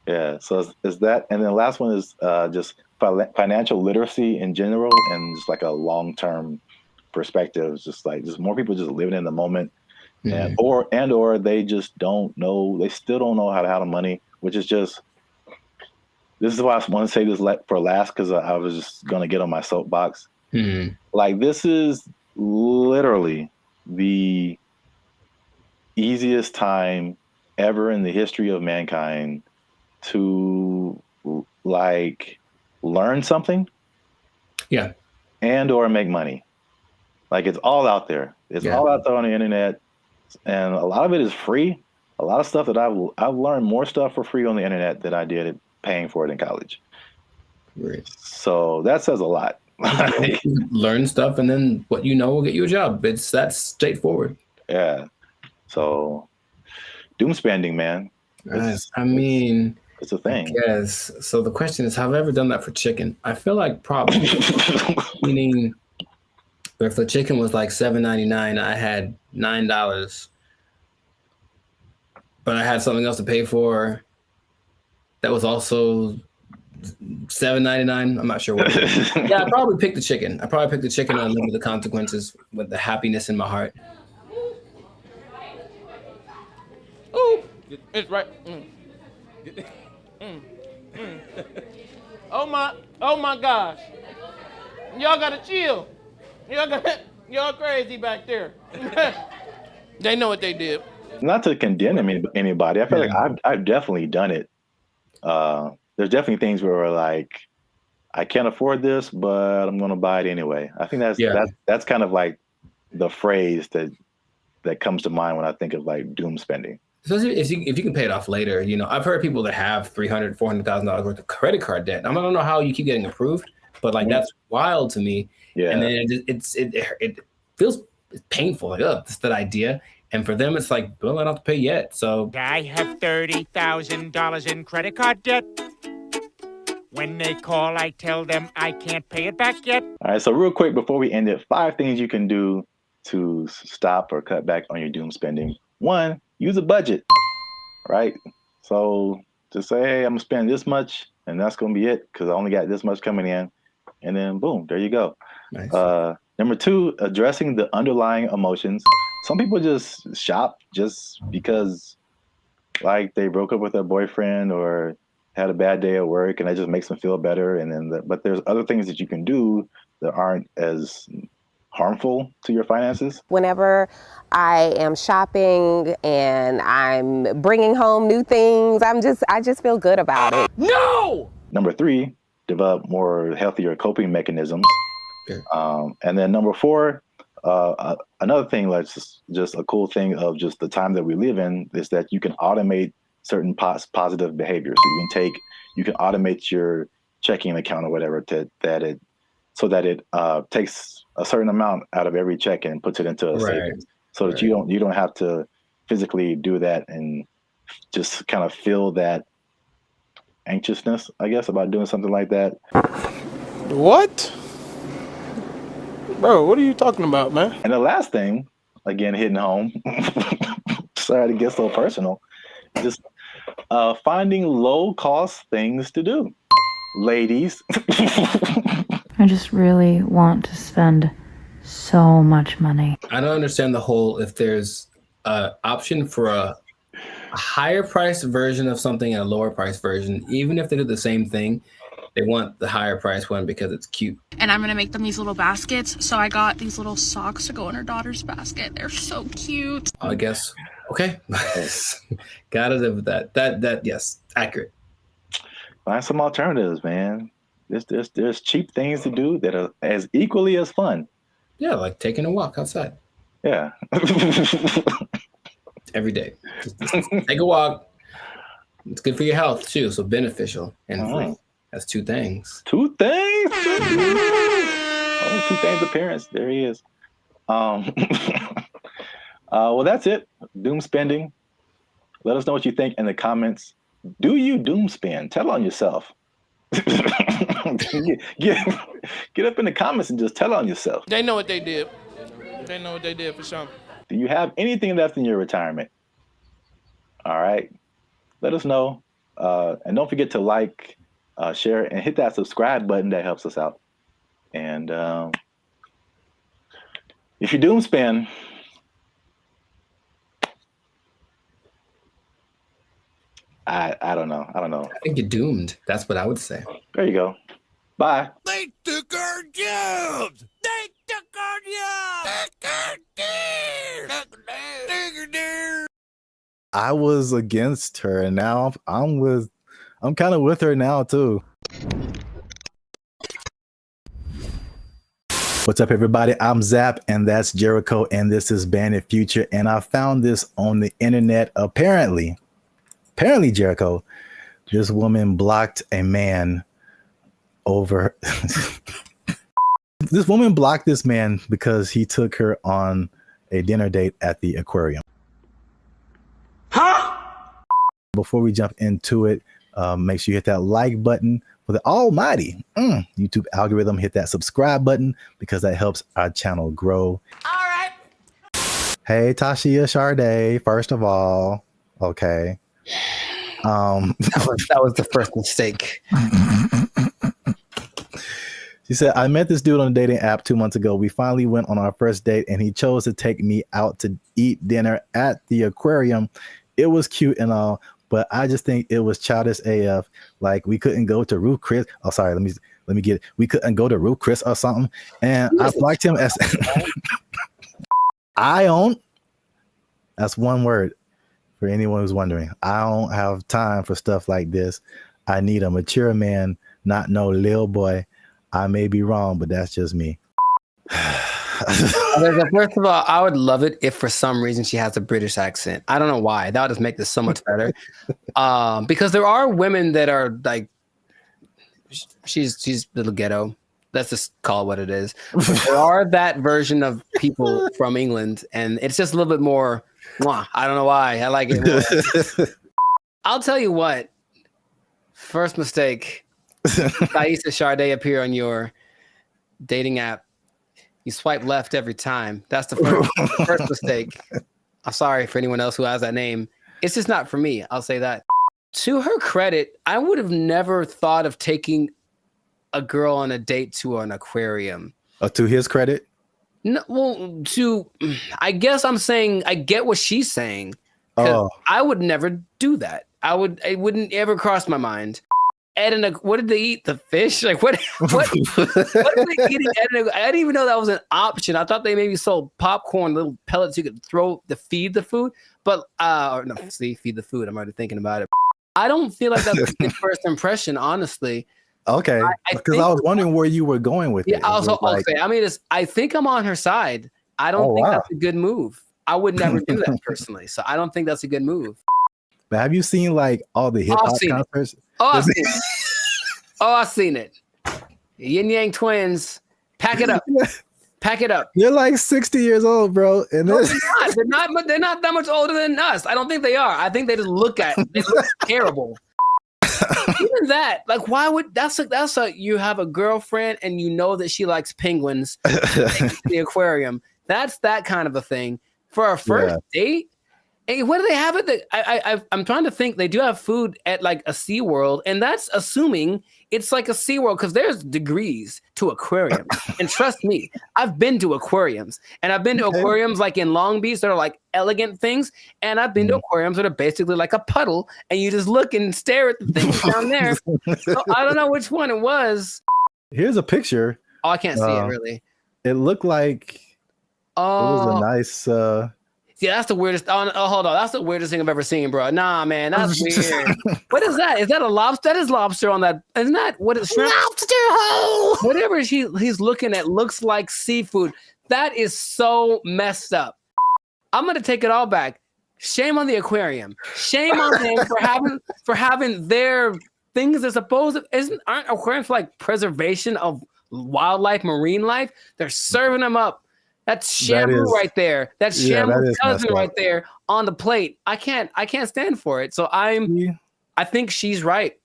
Yeah. So is that, and then the last one is just financial literacy in general, and just like a long-term perspective. Just more people just living in the moment, and or they just don't know. They still don't know how to handle money, which is just. This is why I want to say this for last, because I was just gonna get on my soapbox. Like, this is literally the easiest time ever in the history of mankind to like learn something, and or make money. Like, it's all out there. It's all out there on the internet, and a lot of it is free. A lot of stuff that I've learned more stuff for free on the internet than I did paying for it in college. Right. So that says a lot. Learn stuff, and then what you know will get you a job. That's straightforward. Yeah. So doom spending, man. It's a thing. Yes. So the question is, have I ever done that for chicken? I feel like probably. Meaning, if the chicken was like $7.99, I had $9, but I had something else to pay for. That was also $7.99. I'm not sure what. Yeah, I probably picked the chicken. I probably picked the chicken and live with the consequences with the happiness in my heart. Ooh, it's right. Oh my gosh. Y'all gotta chill. Y'all crazy back there. They know what they did. Not to condemn anybody. I feel like I've definitely done it. There's definitely things where we're like, I can't afford this, but I'm going to buy it anyway. I think that's kind of like the phrase that comes to mind when I think of like doom spending. Especially if you can pay it off later. You know, I've heard people that have $300,000, $400,000 worth of credit card debt. I don't know how you keep getting approved, but like that's wild to me. Yeah. And then it feels painful. Like, oh, that's that idea. And for them, it's like, well, I don't have to pay yet. So I have $30,000 in credit card debt. When they call, I tell them I can't pay it back yet. All right, so real quick before we end it, 5 things you can do to stop or cut back on your doom spending. 1, use a budget, right? So just say, hey, I'm gonna spend this much and that's gonna be it because I only got this much coming in. And then boom, there you go. Nice. Number 2, addressing the underlying emotions. Some people just shop just because like they broke up with their boyfriend or had a bad day at work and that just makes them feel better. And then, but there's other things that you can do that aren't as harmful to your finances. Whenever I am shopping and I'm bringing home new things, I just feel good about it. No! Number 3, develop more healthier coping mechanisms. Okay. And then number 4, another thing that's just a cool thing of just the time that we live in is that you can automate certain positive behaviors. So you can automate your checking account or whatever so that it takes a certain amount out of every check and puts it into a savings, so that you don't have to physically do that and just kind of feel that anxiousness, I guess, about doing something like that. What? Bro, what are you talking about, man? And the last thing, again, hitting home, sorry to get so personal, just finding low-cost things to do. Ladies. I just really want to spend so much money. I don't understand the whole, if there's an option for a higher price version of something and a lower price version, even if they do the same thing, they want the higher price one because it's cute. And I'm gonna make them these little baskets. So I got these little socks to go in her daughter's basket. They're so cute. I guess. Okay. Gotta live with that. That yes, accurate. Find some alternatives, man. There's cheap things to do that are as equally as fun. Yeah, like taking a walk outside. Yeah. Every day. Just take a walk. It's good for your health too, so beneficial and free. That's 2 things. 2 things? Oh, 2 things appearance. There he is. Well, that's it. Doom spending. Let us know what you think in the comments. Do you doom spend? Tell on yourself. Get up in the comments and just tell on yourself. They know what they did. They know what they did for sure. Do you have anything left in your retirement? All right. Let us know. And don't forget to like, share, and hit that subscribe button. That helps us out. And if you doom spend, I don't know. I think you're doomed. That's what I would say. There you go. Bye. They took our jobs. They took our jobs. I was against her, and now I'm kind of with her now too. What's up, everybody? I'm Zap, and that's Jericho, and this is Bandit Future. And I found this on the internet. Apparently, Jericho, this woman blocked a man over. This woman blocked this man because he took her on a dinner date at the aquarium. Huh? Before we jump into it, make sure you hit that like button for the almighty YouTube algorithm. Hit that subscribe button because that helps our channel grow. All right. Hey, Tashia Sade, first of all. Okay. That was the first mistake. She said, I met this dude on a dating app 2 months ago. We finally went on our first date and he chose to take me out to eat dinner at the aquarium. It was cute and all, but I just think it was childish AF. Like we couldn't go to Ruth Chris. Oh, sorry. Let me get it. We couldn't go to Ruth Chris or something. And I liked him as I don't. That's one word for anyone who's wondering. I don't have time for stuff like this. I need a mature man, not no little boy. I may be wrong, but that's just me. First of all, I would love it if for some reason she has a British accent. I don't know why. That would just make this so much better. Because there are women that are like, she's a little ghetto. Let's just call it what it is. There are that version of people from England, and it's just a little bit more. I don't know why. I like it more. I'll tell you what. First mistake. Thaisa Sade appear on your dating app. You swipe left every time. That's the first mistake. I'm sorry for anyone else who has that name. It's just not for me. I'll say that. To her credit, I would have never thought of taking a girl on a date to an aquarium. To his credit? No, well, I guess I'm saying I get what she's saying. I would never do that. It wouldn't ever cross my mind. What did they eat? The fish? Like what are they eating? I didn't even know that was an option. I thought they maybe sold popcorn, little pellets you could throw to feed the food. But feed the food. I'm already thinking about it. I don't feel like that's a good first impression, honestly. Okay, because I was wondering where you were going with it. Okay. I mean, I think I'm on her side. I don't think that's a good move. I would never do that personally. So I don't think that's a good move. But have you seen like all the hip hop concerts? I've seen it. Yin Yang Twins. Pack it up. Pack it up. You're like 60 years old, bro. And no, they're not that much older than us. I don't think they are. I think they just look terrible. Even that, like, why would you have a girlfriend and you know that she likes penguins in the aquarium? That's that kind of a thing. For our first date. Hey, what do they have at the? I'm trying to think. They do have food at like a SeaWorld, and that's assuming it's like a SeaWorld because there's degrees to aquariums. And trust me, I've been to aquariums, and I've been to aquariums like in Long Beach that are like elegant things, and I've been to aquariums that are basically like a puddle, and you just look and stare at the things down there. So I don't know which one it was. Here's a picture. Oh, I can't see it really. It looked like it was a nice. Yeah, that's the weirdest. Oh, hold on. That's the weirdest thing I've ever seen, bro. Nah, man, that's weird. What is that? Is that a lobster? That is lobster on that. Isn't that what is shrimp? Lobster hole. Whatever he's looking at looks like seafood. That is so messed up. I'm gonna take it all back. Shame on the aquarium. Shame on them for having their things that aren't aquariums for like preservation of wildlife, marine life? They're serving them up. That's Shamu right there. That's Shamu's cousin right there on the plate. I can't stand for it. So I think she's right.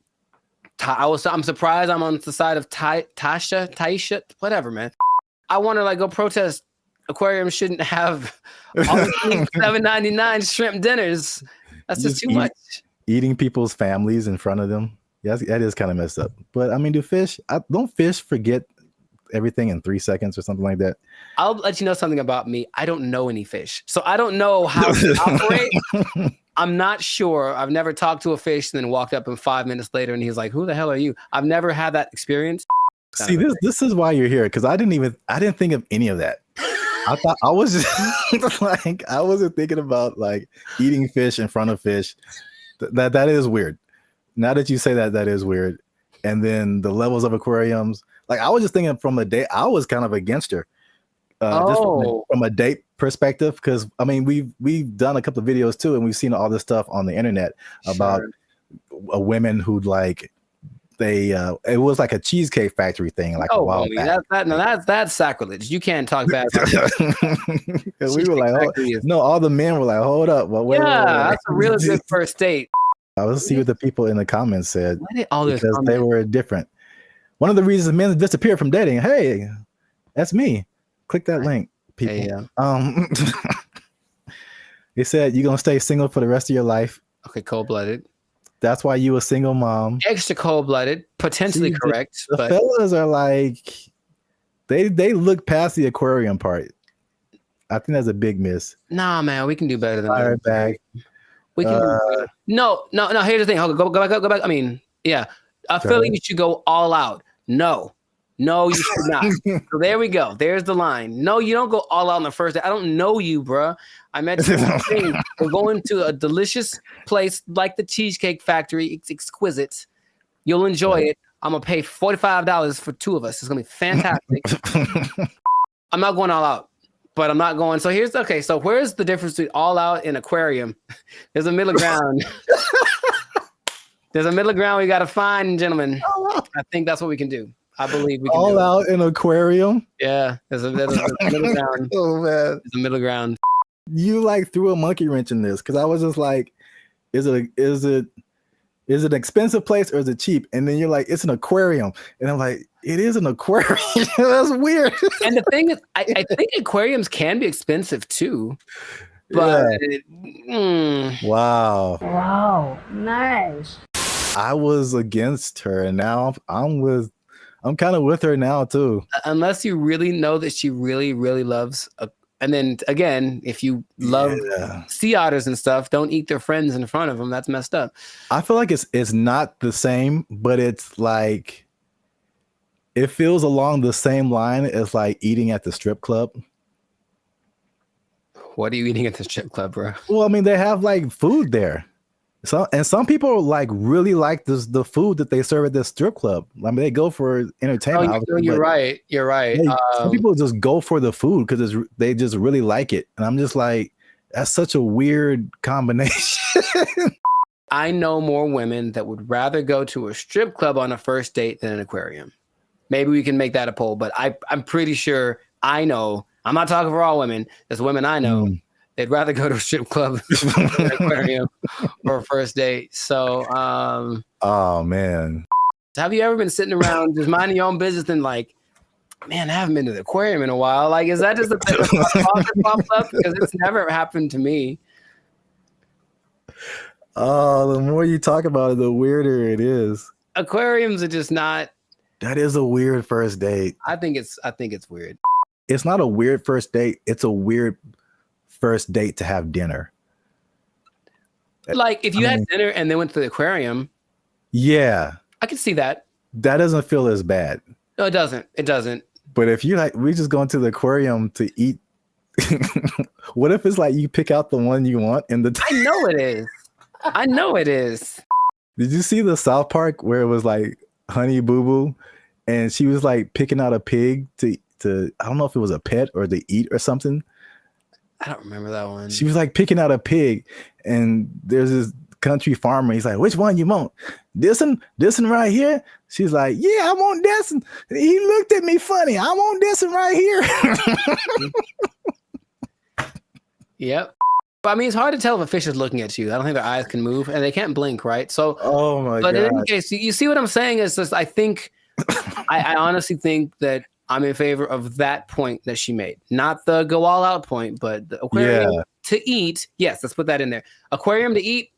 I'm surprised I'm on the side of Taisha, whatever, man. I want to like go protest. Aquariums shouldn't have all $7.99 shrimp dinners. That's just too much. Eating people's families in front of them. Yes, that is kind of messed up. But I mean, don't fish forget everything in 3 seconds or something like that? I'll let you know something about me. I don't know any fish, so I don't know how to operate. I'm not sure. I've never talked to a fish and then walked up and 5 minutes later and he's like, "Who the hell are you?" I've never had that experience. See, this is why you're here, because I didn't think of any of that. I thought I was just like, I wasn't thinking about like eating fish in front of fish. That is weird. Now that you say that is weird. And then the levels of aquariums. Like I was just thinking from a date, I was kind of against her, just from a date perspective. Because I mean, we've done a couple of videos too, and we've seen all this stuff on the internet about women who like it was like a Cheesecake Factory thing, like a while back. That's sacrilege. You can't talk bad about that. We were like, all the men were like, hold up. Well, that's a real good first date. I was see what the people in the comments said because they were different. One of the reasons men disappear from dating. Hey, that's me. Click that link, people. Hey, They said you're gonna stay single for the rest of your life. Okay, cold-blooded. That's why you a single mom. Extra cold-blooded, potentially correct. The but fellas are like, they look past the aquarium part. I think that's a big miss. Nah, man, we can do better than Fire that. back. We can do better. No. Here's the thing. Hold on, go back. I mean, yeah, I feel like you should go all out. No, you should not. So there we go. There's the line. No, you don't go all out on the first day. I don't know you, bruh. I met you. We're going to a delicious place like the Cheesecake Factory. It's exquisite. You'll enjoy it. I'm gonna pay $45 for 2 of us. It's gonna be fantastic. I'm not going all out, but I'm not going. So so where's the difference between all out and aquarium? There's a middle ground. There's a middle ground we got to find, gentlemen. I think that's what we can do. I believe we can all do out in aquarium. Yeah, there's a middle ground. Oh man, there's a middle ground. You like threw a monkey wrench in this because I was just like, is it an expensive place or is it cheap? And then you're like, it's an aquarium, and I'm like, it is an aquarium. That's weird. And the thing is, I think aquariums can be expensive too. But wow, nice. I was against her, and now I'm kind of with her now too. Unless you really know that she really, really loves and then again, if you love sea otters and stuff, don't eat their friends in front of them. That's messed up. I feel like it's not the same, but it's like it feels along the same line as like eating at the strip club. What are you eating at the strip club, bro? Well, I mean, they have like food there. Some people like really like the food that they serve at this strip club. I mean, they go for entertainment. You're right. You're right. Some people just go for the food because they just really like it, and I'm just like, that's such a weird combination. I know more women that would rather go to a strip club on a first date than an aquarium. Maybe we can make that a poll, but I'm pretty sure I know. I'm not talking for all women. There's women I know. They'd rather go to a strip club than an aquarium for a first date. So, oh man, have you ever been sitting around just minding your own business and like, man, I haven't been to the aquarium in a while? Like, is that just a thing that pops up? Because it's never happened to me. Oh, the more you talk about it, the weirder it is. Aquariums are just not. That is a weird first date. I think it's weird. It's not a weird first date. It's a weird first date to have dinner. Like if you had dinner and then went to the aquarium. Yeah. I can see that. That doesn't feel as bad. No, it doesn't. It doesn't. But if you like, we just going to the aquarium to eat. What if it's like you pick out the one you want in the I know it is. I know it is. Did you see the South Park where it was like Honey Boo Boo and she was like picking out a pig to I don't know if it was a pet or to eat or something. I don't remember that one. She was like picking out a pig, and there's this country farmer. He's like, which one you want? This one right here? She's like, yeah, I want this one. He looked at me funny. I want this one right here. Yep. But I mean, it's hard to tell if a fish is looking at you. I don't think their eyes can move, and they can't blink, right? So, oh my god. But in any case, you see what I'm saying? Is just I think, I honestly think that I'm in favor of that point that she made, not the go all out point, but the aquarium to eat. Yes, let's put that in there. Aquarium to eat.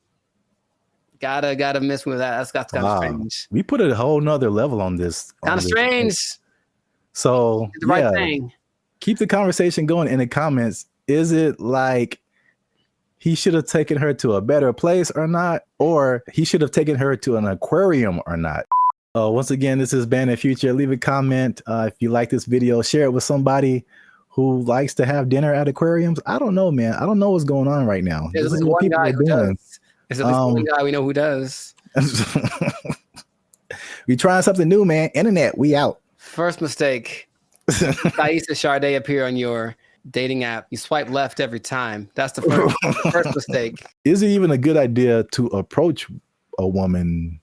Gotta miss with that. That's kind of strange. We put a whole nother level on this. Kind of strange. So the right thing. Keep the conversation going in the comments. Is it like he should have taken her to a better place or not, or he should have taken her to an aquarium or not? Once again, this is Band of Future. Leave a comment if you like this video. Share it with somebody who likes to have dinner at aquariums. I don't know, man. I don't know what's going on right now. There's at least one guy who does. There's at least one guy we know who does. We trying something new, man. Internet, we out. First mistake. Thaisa Sade appear on your dating app. You swipe left every time. That's the first mistake. Is it even a good idea to approach a woman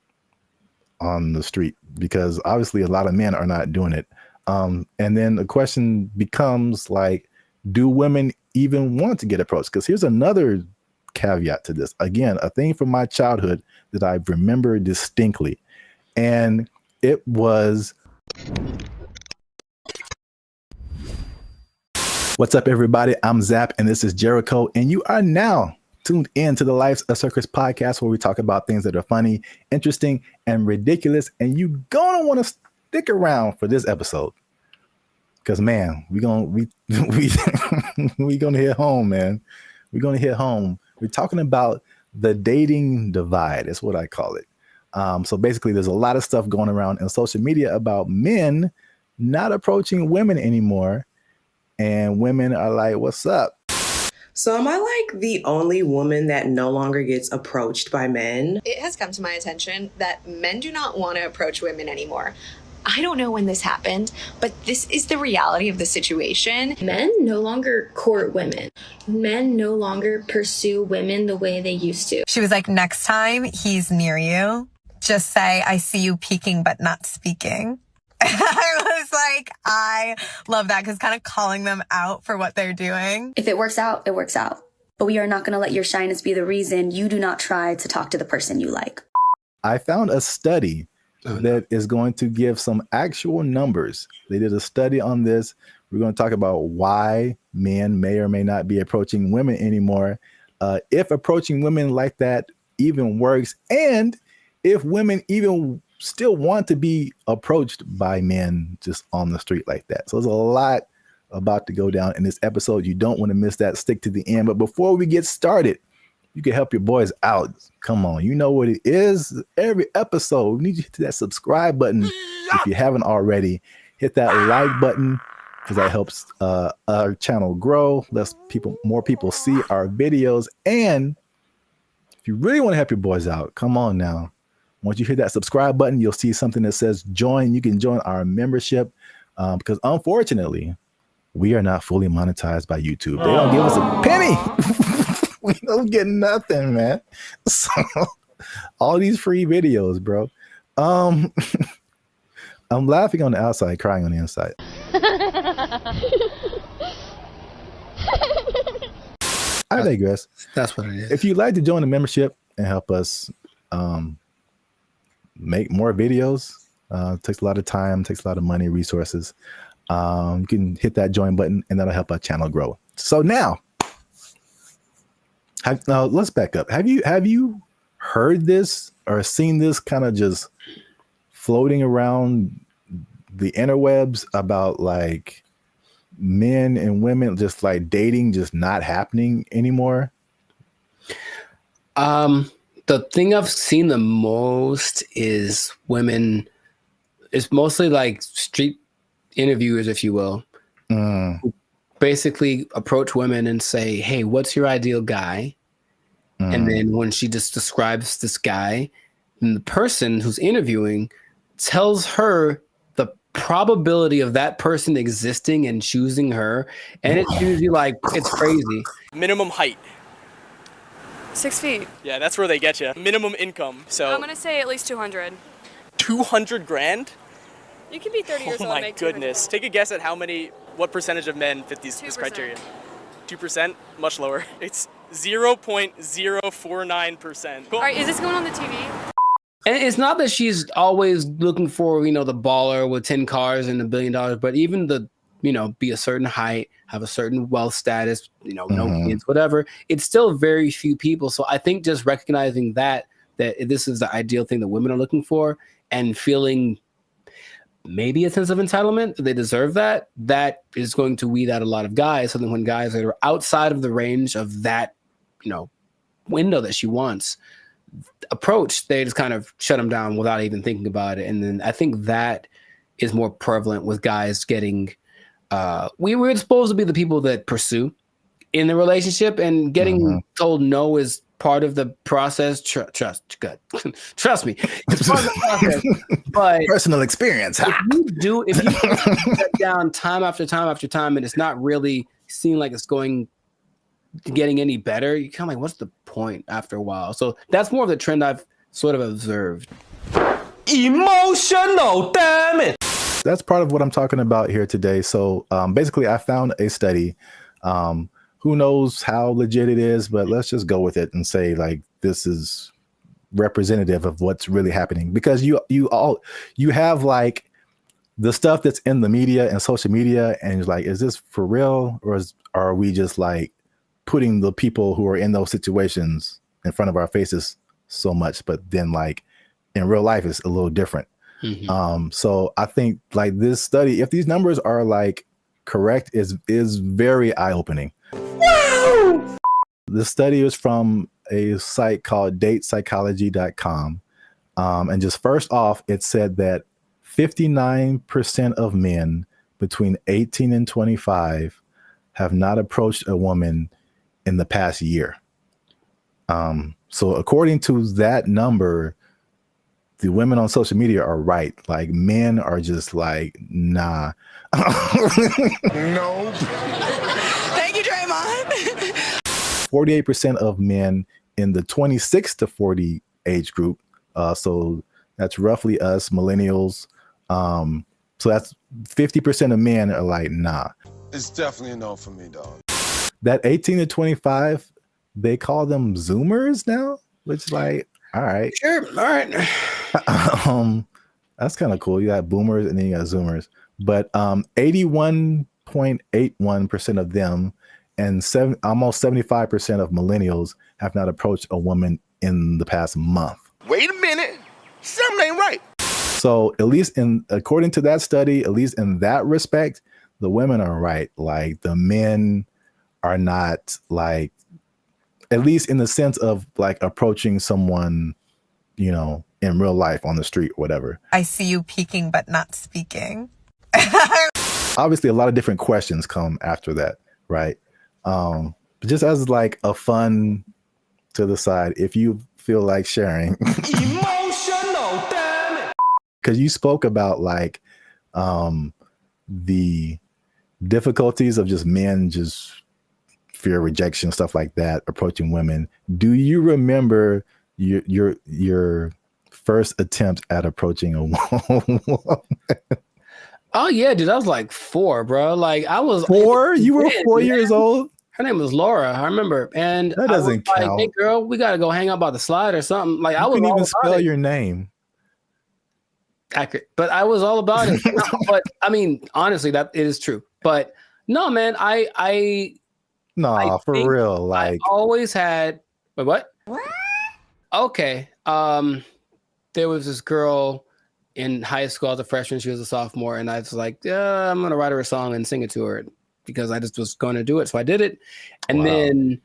on the street? Because obviously a lot of men are not doing it. And then the question becomes like, do women even want to get approached? Because here's another caveat to this. Again, a thing from my childhood that I remember distinctly. And it was, what's up, everybody? I'm Zap, and this is Jericho, and you are now tuned in to the Life's a Circus podcast, where we talk about things that are funny, interesting, and ridiculous. And you're going to want to stick around for this episode. Because, man, we gonna hit home, man. We're going to hit home. We're talking about the dating divide. That's what I call it. So basically, there's a lot of stuff going around in social media about men not approaching women anymore. And women are like, what's up? So am I like the only woman that no longer gets approached by men? It has come to my attention that men do not want to approach women anymore. I don't know when this happened, but this is the reality of the situation. Men no longer court women. Men no longer pursue women the way they used to. She was like, next time he's near you, just say, I see you peeking but not speaking. I was like, I love that, because kind of calling them out for what they're doing. If it works out, it works out. But we are not going to let your shyness be the reason you do not try to talk to the person you like. I found a study that is going to give some actual numbers. They did a study on this. We're going to talk about why men may or may not be approaching women anymore, if approaching women like that even works, and if women even still want to be approached by men just on the street like that. So there's a lot about to go down in this episode. You don't want to miss that. Stick to the end. But before we get started, you can help your boys out. Come on, you know what it is. Every episode, we need you to hit that subscribe button. If you haven't already, hit that like button, because that helps our channel grow. Lets more people see our videos. And if you really want to help your boys out, come on now. Once you hit that subscribe button, you'll see something that says join. You can join our membership, because unfortunately, we are not fully monetized by YouTube. They don't give us a penny. We don't get nothing, man. So all these free videos, bro. I'm laughing on the outside, crying on the inside. I digress. That's what it is. If you'd like to join the membership and help us make more videos, takes a lot of time, takes a lot of money, resources. You can hit that join button, and that'll help our channel grow. So now let's back up. Have you heard this or seen this kind of just floating around the interwebs about like men and women just like dating just not happening anymore? The thing I've seen the most is women. It's mostly like street interviewers, if you will, who basically approach women and say, hey, what's your ideal guy? And then when she just describes this guy, then the person who's interviewing tells her the probability of that person existing and choosing her. And it's usually like, it's crazy. Minimum height. 6 feet. Yeah, that's where they get you. Minimum income. So I'm gonna say at least 200. 200 grand? You can be 30 years old Oh and my make goodness. Take a guess at what percentage of men fit this criteria? 2%? Much lower. It's 0.049%. All right, is this going on the TV? And it's not that she's always looking for, the baller with 10 cars and $1 billion, but even the, be a certain height, have a certain wealth status, no kids, whatever. It's still very few people. So I think just recognizing that this is the ideal thing that women are looking for, and feeling maybe a sense of entitlement, they deserve that is going to weed out a lot of guys. So then when guys that are outside of the range of that, window that she wants approach, they just kind of shut them down without even thinking about it. And then I think that is more prevalent with guys getting, we were supposed to be the people that pursue in the relationship, and getting told no is part of the process. Trust me, it's part of the process. But personal experience. If you that down time after time after time, and it's not really seeming like it's getting any better, you're kind of like, what's the point after a while? So that's more of the trend I've sort of observed. Emotional, damn it. That's part of what I'm talking about here today. So basically, I found a study. Who knows how legit it is, but let's just go with it and say like this is representative of what's really happening, because you have like the stuff that's in the media and social media, and you're like, is this for real, or are we just like putting the people who are in those situations in front of our faces so much, but then like in real life it's a little different. So I think like this study, if these numbers are like correct, is very eye-opening. Wow! This study is from a site called datepsychology.com. And just first off, it said that 59% of men between 18 and 25 have not approached a woman in the past year. So according to that number, the women on social media are right. Like men are just like, nah. No. Thank you, Draymond. 48% of men in the 26 to 40 age group. So that's roughly us millennials. So that's 50% of men are like, nah. It's definitely a no for me, dog. That 18 to 25, they call them Zoomers now, which like, all right. Sure. All right. That's kind of cool. You got boomers and then you got Zoomers. But 81.81% of them and almost 75% of millennials have not approached a woman in the past month. Wait a minute. Something ain't right. So at least according to that study, at least in that respect, the women are right. Like the men are not like, at least in the sense of like approaching someone, you know, in real life on the street or whatever. I see you peeking but not speaking. Obviously, a lot of different questions come after that, right? But just as like a fun to the side, if you feel like sharing. Emotional, damn it. Because you spoke about like the difficulties of just men just fear rejection, stuff like that, approaching women. Do you remember your first attempt at approaching a woman? Oh yeah, dude, I was like 4, bro. Like I was 4? You were 4 years old? Her name was Laura, I remember. And that doesn't count. Like, hey girl, we gotta go hang out by the slide or something. Like I was couldn't all even about spell it. your name. Accurate. But I was all about it. No, but I mean, honestly, that it is true. But no, man, I for real. Like I always had what? Okay. There was this girl in high school as a freshman. She was a sophomore, and I was like, yeah, I'm gonna write her a song and sing it to her because I just was gonna do it. So I did it, and then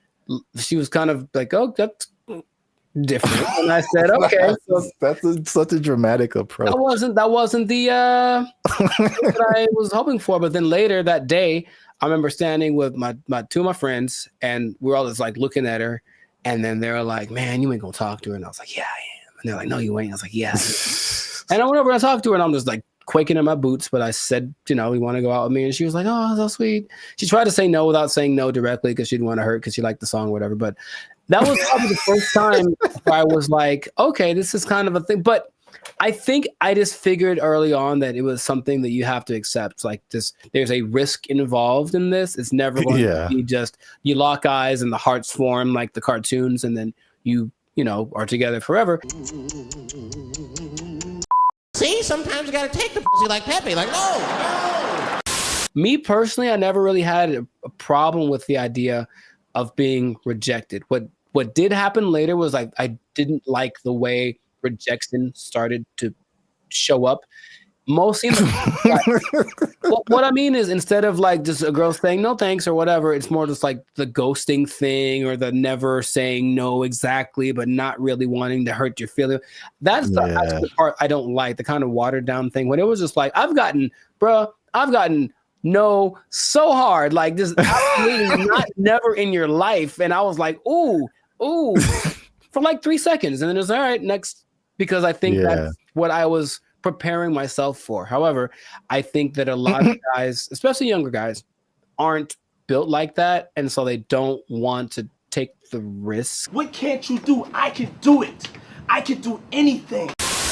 she was kind of like, "Oh, that's different," and I said, "Okay." That's such a dramatic approach. That wasn't the what I was hoping for. But then later that day, I remember standing with my 2 of my friends, and we were all just like looking at her, and then they were like, "Man, you ain't gonna talk to her," and I was like, "Yeah, I am." And they're like, "No, you ain't." I was like, "Yeah." And I went over and I talked to her, and I'm just like quaking in my boots. But I said, "You know, you want to go out with me?" And she was like, "Oh, so sweet." She tried to say no without saying no directly because she didn't want to hurt because she liked the song or whatever. But that was probably the first time where I was like, okay, this is kind of a thing. But I think I just figured early on that it was something that you have to accept. Like this, there's a risk involved in this. It's never going to be just you lock eyes and the hearts form like the cartoons, and then you know, are together forever. See, sometimes you gotta take the pussy like Pepe. Like, no. Me personally, I never really had a problem with the idea of being rejected. What did happen later was like I didn't like the way rejection started to show up. Mostly, what I mean is instead of like just a girl saying no thanks or whatever, it's more just like the ghosting thing or the never saying no exactly, but not really wanting to hurt your feeling. That's the part I don't like, the kind of watered down thing. When it was just like, I've gotten no so hard, like just absolutely not never in your life. And I was like, ooh, for like 3 seconds. And then it was all right, next, because I think that's what I was preparing myself for. However, I think that a lot of guys, especially younger guys, aren't built like that. And so they don't want to take the risk. What can't you do? I can do it. I can do anything.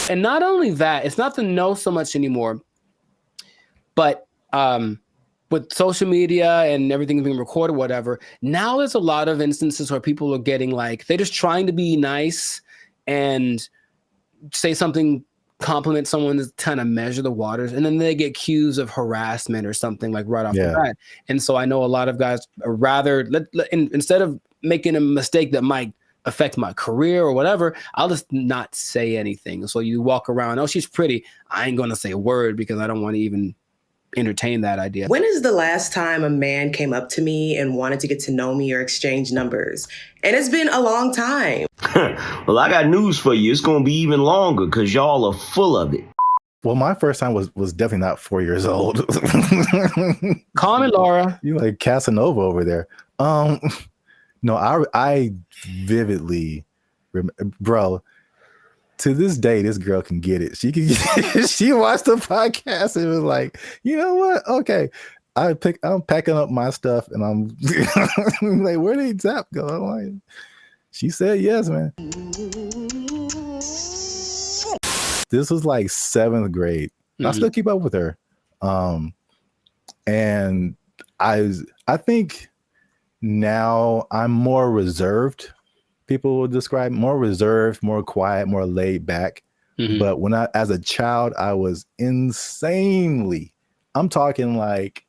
And not only that, it's not the no so much anymore, but with social media and everything being recorded, whatever, now there's a lot of instances where people are getting like, they're just trying to be nice and say something compliment someone to kind of measure the waters, and then they get accused of harassment or something like right off the bat. And so I know a lot of guys are rather instead of making a mistake that might affect my career or whatever, I'll just not say anything. So you walk around, oh, she's pretty. I ain't gonna say a word because I don't want to even entertain that idea. When is the last time a man came up to me and wanted to get to know me or exchange numbers? And it's been a long time. Well, I got news for you. It's going to be even longer because y'all are full of it. Well, my first time was definitely not 4 years old. Call me Laura. You like Casanova over there. No, I vividly remember, bro. To this day, this girl can get it. She can. She watched the podcast and was like, you know what? Okay, I'm packing up my stuff and I'm like, where did Zap go? I'm like, she said yes, man. This was like 7th grade. I still keep up with her, and I think now I'm more reserved. People would describe more reserved, more quiet, more laid back. But when as a child, I was insanely, I'm talking like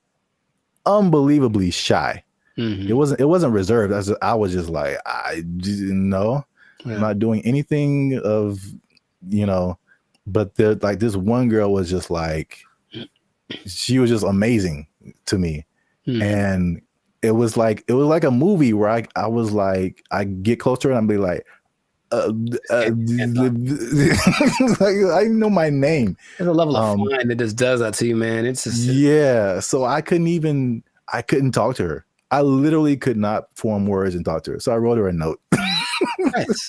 unbelievably shy. It wasn't reserved. I was just like, I didn't know. I'm not doing anything of, but like this one girl was just like, she was just amazing to me. And it was like a movie where I was like, I get closer and I'm be like, like, I know my name. There's a level of fine that just does that to you, man. It's just so I couldn't talk to her. I literally could not form words and talk to her. So I wrote her a note.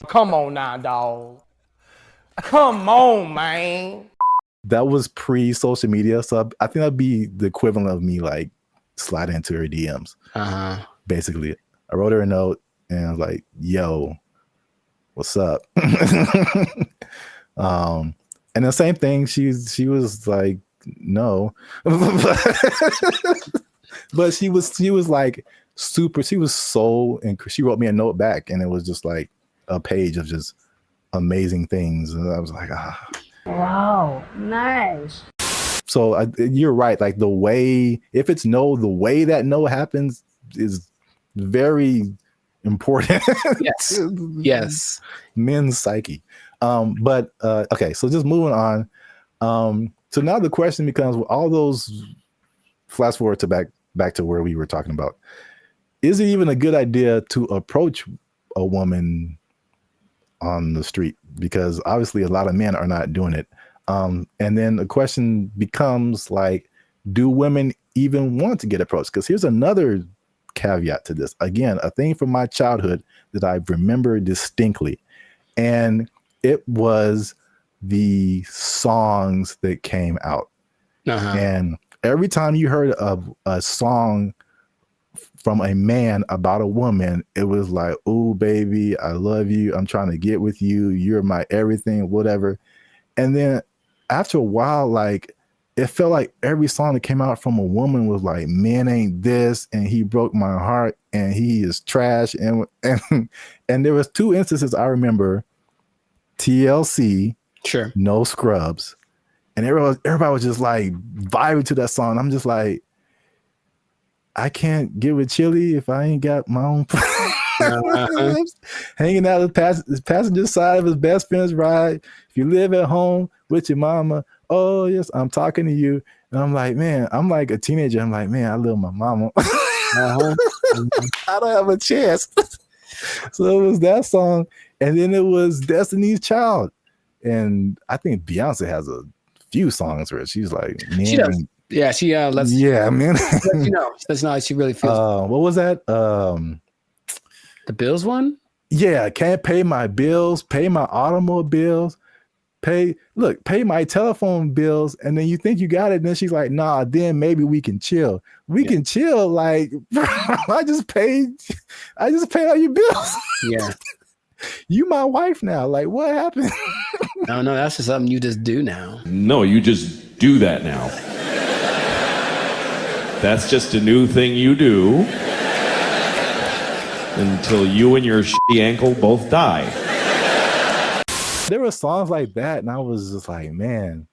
Come on now, dog. Come on, man. That was pre-social media, so I think that'd be the equivalent of me like sliding into her DMs. Basically, I wrote her a note and I was like, "Yo, what's up?" And the same thing. She was like, "No," but she was like super. She was so, and she wrote me a note back, and it was just like a page of just amazing things, and I was like, ah. Wow, nice. So you're right. Like the way, if it's no, the way that no happens is very important. Yes. Men's psyche. But okay, so just moving on. So now the question becomes, all those, flash forward to back to where we were talking about. Is it even a good idea to approach a woman on the street? Because obviously a lot of men are not doing it. And then the question becomes like, do women even want to get approached? Because here's another caveat to this. Again, a thing from my childhood that I remember distinctly. And it was the songs that came out. And every time you heard of a song from a man about a woman, it was like, "Oh, baby, I love you. I'm trying to get with you. You're my everything," whatever. And then after a while, like, it felt like every song that came out from a woman was like, "Man ain't this, and he broke my heart, and he is trash." And there was 2 instances I remember: TLC, No Scrubs, and everybody was just like vibing to that song. I'm just like, I can't get with Chili if I ain't got my own. Hanging out the passenger side of his best friend's ride. If you live at home with your mama, oh yes, I'm talking to you. And I'm like, man, I'm like a teenager. I'm like, man, I love my mama. I don't have a chance. So it was that song, and then it was Destiny's Child, and I think Beyonce has a few songs where she's like, man, she does. Yeah, she lets. Yeah, man. That's not how she really feels. What was that? The bills one? Yeah, can't pay my bills, pay my automobiles, pay my telephone bills, and then you think you got it, and then she's like, nah, then maybe we can chill. We can chill, like, bro, I just paid all your bills. Yeah. You my wife now. Like, what happened? No, that's just something you just do now. No, you just do that now. That's just a new thing you do until you and your shitty ankle both die. there were songs like that, and I was just like, man.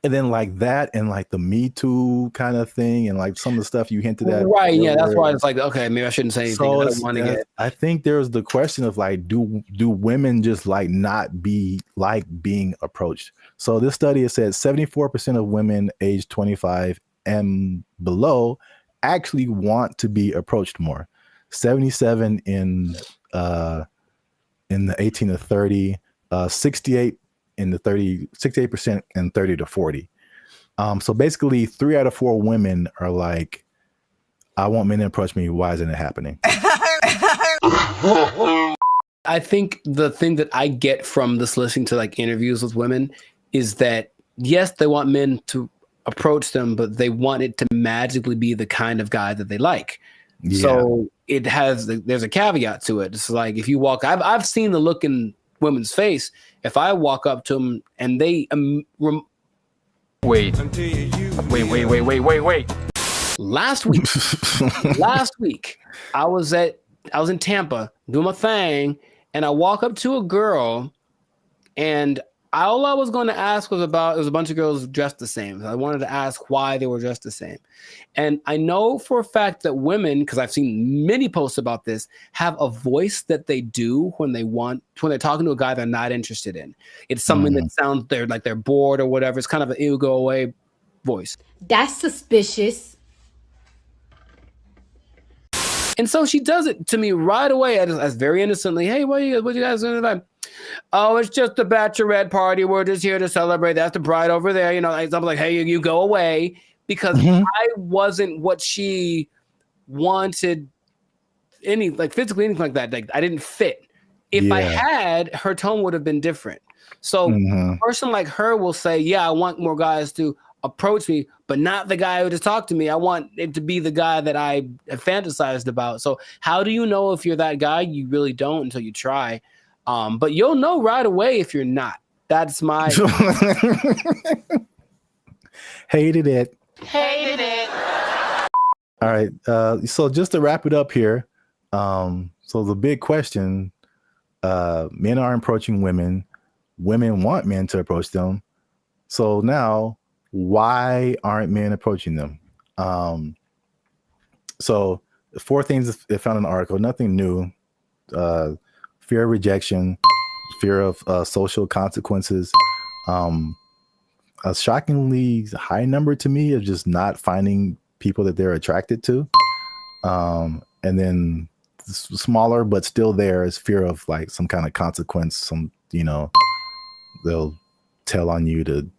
And then like that, and like the Me Too kind of thing, and like some of the stuff you hinted at. Right. Yeah. That's why it's like, okay, maybe I shouldn't say anything. So I don't want to get. I think there's the question of like, do women just like not be like being approached? So this study has said 74% of women aged 25 and below actually want to be approached more. 77 in the 18 to 30, 68 in the 68% and 30 to 40. So basically 3 out of 4 women are like, I want men to approach me. Why isn't it happening? I think the thing that I get from this listening to like interviews with women is that yes, they want men to approach them, but they want it to magically be the kind of guy that they like. Yeah. So there's a caveat to it. It's like if you walk, I've seen the look in women's face. If I walk up to them and they wait. Last week, I was in Tampa doing my thing, and I walk up to a girl, and all I was going to ask was about, it was a bunch of girls dressed the same. I wanted to ask why they were dressed the same. And I know for a fact that women, because I've seen many posts about this, have a voice that they do when they're talking to a guy they're not interested in. It's something that sounds like they're bored or whatever. It's kind of an ew, go away voice. That's suspicious. And so she does it to me right away as very innocently. Hey, what you guys doing tonight? Oh, it's just a bachelorette party. We're just here to celebrate. That's the bride over there. You know, I'm like, hey, you go away, because I wasn't what she wanted, physically, anything like that. Like I didn't fit. If I had, her tone would have been different. So a person like her will say, yeah, I want more guys to approach me, but not the guy who just talked to me. I want it to be the guy that I have fantasized about. So how do you know if you're that guy? You really don't until you try. But you'll know right away if you're not. That's my hated it. All right. So just to wrap it up here. So the big question, men are approaching women. Women want men to approach them. So now, why aren't men approaching them? So 4 things they found in the article, nothing new. Fear of rejection, fear of social consequences. A shockingly high number to me of just not finding people that they're attracted to. And then smaller, but still there is fear of like some kind of consequence. They'll tell on you to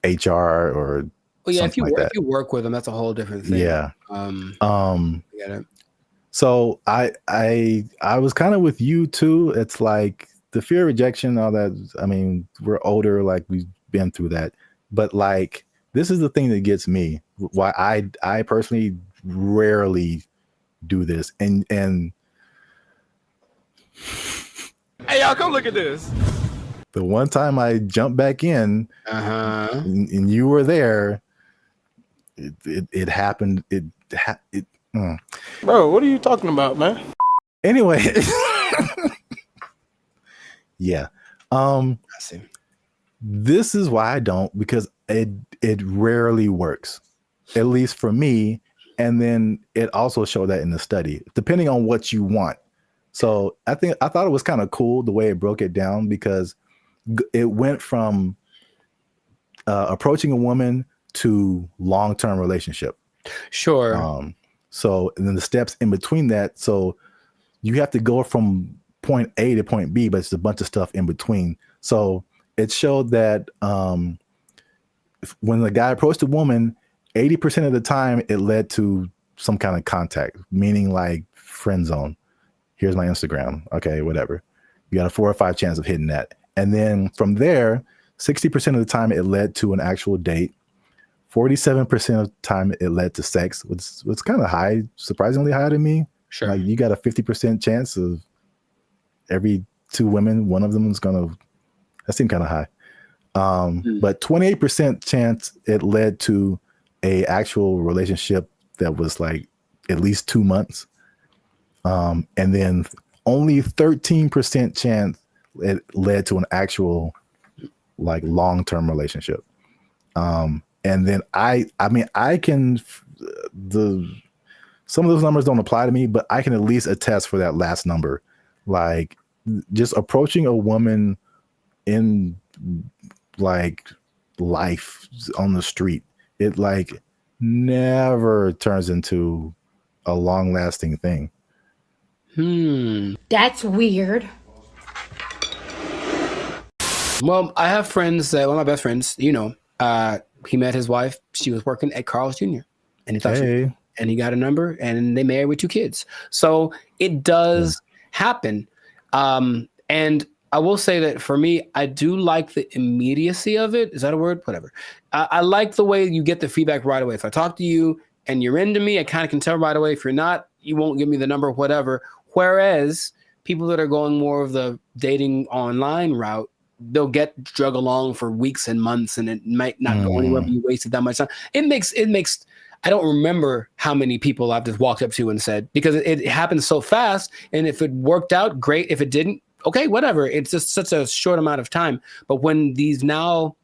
HR or if you work with them, that's a whole different thing. Yeah. Get it. So I was kind of with you too. It's like the fear of rejection, all that. I mean, we're older, like we've been through that. But like, this is the thing that gets me. Why I personally rarely do this. And hey, y'all, come look at this. The one time I jumped back in, and you were there, it happened. Bro, what are you talking about, man? Anyway, yeah. I see. This is why I don't, because it rarely works, at least for me. And then it also showed that in the study, depending on what you want. So I thought it was kind of cool the way it broke it down, because it went from approaching a woman to long-term relationship. Sure. So, and then the steps in between that. So you have to go from point A to point B, but it's a bunch of stuff in between. So it showed that when the guy approached a woman, 80% of the time it led to some kind of contact, meaning like friend zone. Here's my Instagram. Okay, whatever. You got a 4 or 5 chance of hitting that. And then from there, 60% of the time it led to an actual date. 47% of the time it led to sex, which was kind of high, surprisingly high to me. Sure. Like you got a 50% chance of every 2 women, one of them is that seemed kind of high. But 28% chance it led to a actual relationship that was like at least 2 months. And then only 13% chance it led to an actual like long-term relationship. And then I mean, some of those numbers don't apply to me, but I can at least attest for that last number. Like just approaching a woman in like life on the street, it like never turns into a long-lasting thing. That's weird. Well, I have friends that one of my best friends, he met his wife. She was working at Carl's Jr. and he thought and he got a number and they married with 2 kids. So it does happen. And I will say that for me, I do like the immediacy of it. Is that a word? Whatever. I like the way you get the feedback right away. If I talk to you and you're into me, I kind of can tell right away. If you're not, you won't give me the number, whatever. Whereas people that are going more of the dating online route, they'll get drug along for weeks and months and it might not go anywhere, but you wasted that much time. It makes, I don't remember how many people I've just walked up to and said, because it happens so fast. And if it worked out, great. If it didn't, okay, whatever. It's just such a short amount of time. But when these now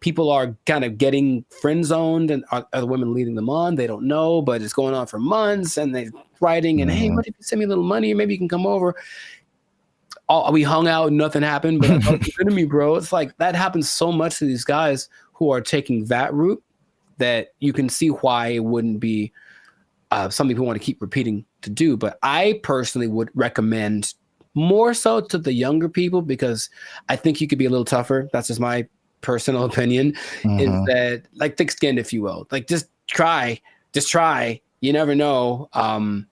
people are kind of getting friend zoned and other women leading them on, they don't know, but it's going on for months and they're writing and, hey, what if you send me a little money? Maybe you can come over. We hung out and nothing happened, but I thought you were to me, bro. It's like that happens so much to these guys who are taking that route that you can see why it wouldn't be something people want to keep repeating to do. But I personally would recommend more so to the younger people because I think you could be a little tougher. That's just my personal opinion, is that like thick-skinned, if you will. Like just try. You never know. And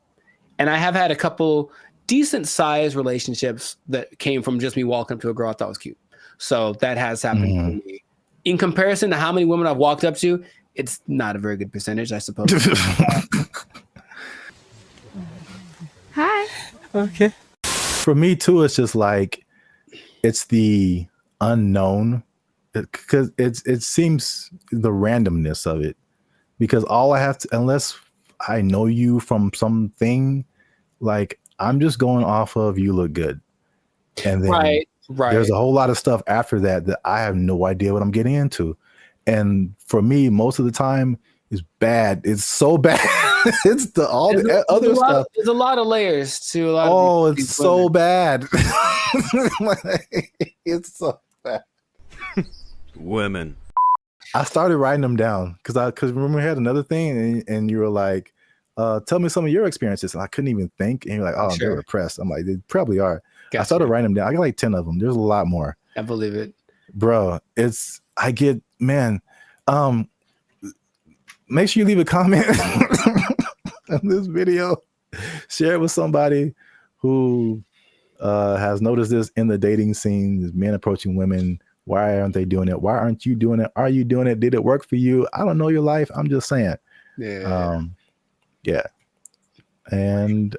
I have had a couple decent sized relationships that came from just me walking up to a girl I thought was cute. So that has happened to me. In comparison to how many women I've walked up to, it's not a very good percentage, I suppose. Hi. Okay. For me too, it's just like it's the unknown, because it seems the randomness of it. Because all I have to, unless I know you from something, like I'm just going off of you look good, and then right. There's a whole lot of stuff after that that I have no idea what I'm getting into, and for me, most of the time, is bad. It's so bad. It's the other stuff. There's a lot of layers to a lot. Oh, of it's so bad. It's so bad. Women. I started writing them down because remember we had another thing and you were like, tell me some of your experiences. And I couldn't even think. And you're like, oh, they're repressed. I'm like, they probably are. Gotcha. I started writing them down. I got like 10 of them. There's a lot more. I believe it. Bro, make sure you leave a comment on this video. Share it with somebody who has noticed this in the dating scene, men approaching women. Why aren't they doing it? Why aren't you doing it? Are you doing it? Did it work for you? I don't know your life. I'm just saying. Yeah. Yeah. And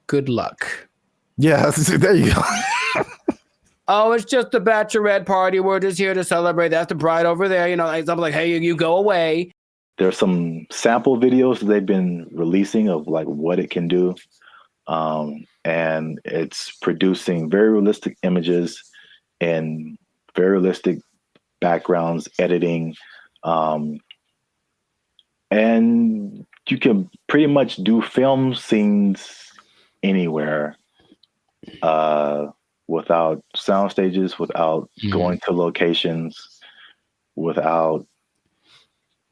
good luck. Yeah, there you go. Oh, it's just a bachelorette party. We're just here to celebrate. That's the bride over there. You know, I'm like, hey, you go away. There's some sample videos that they've been releasing of like what it can do. And it's producing very realistic images and very realistic backgrounds, editing. And you can pretty much do film scenes anywhere. Without sound stages, without going to locations, without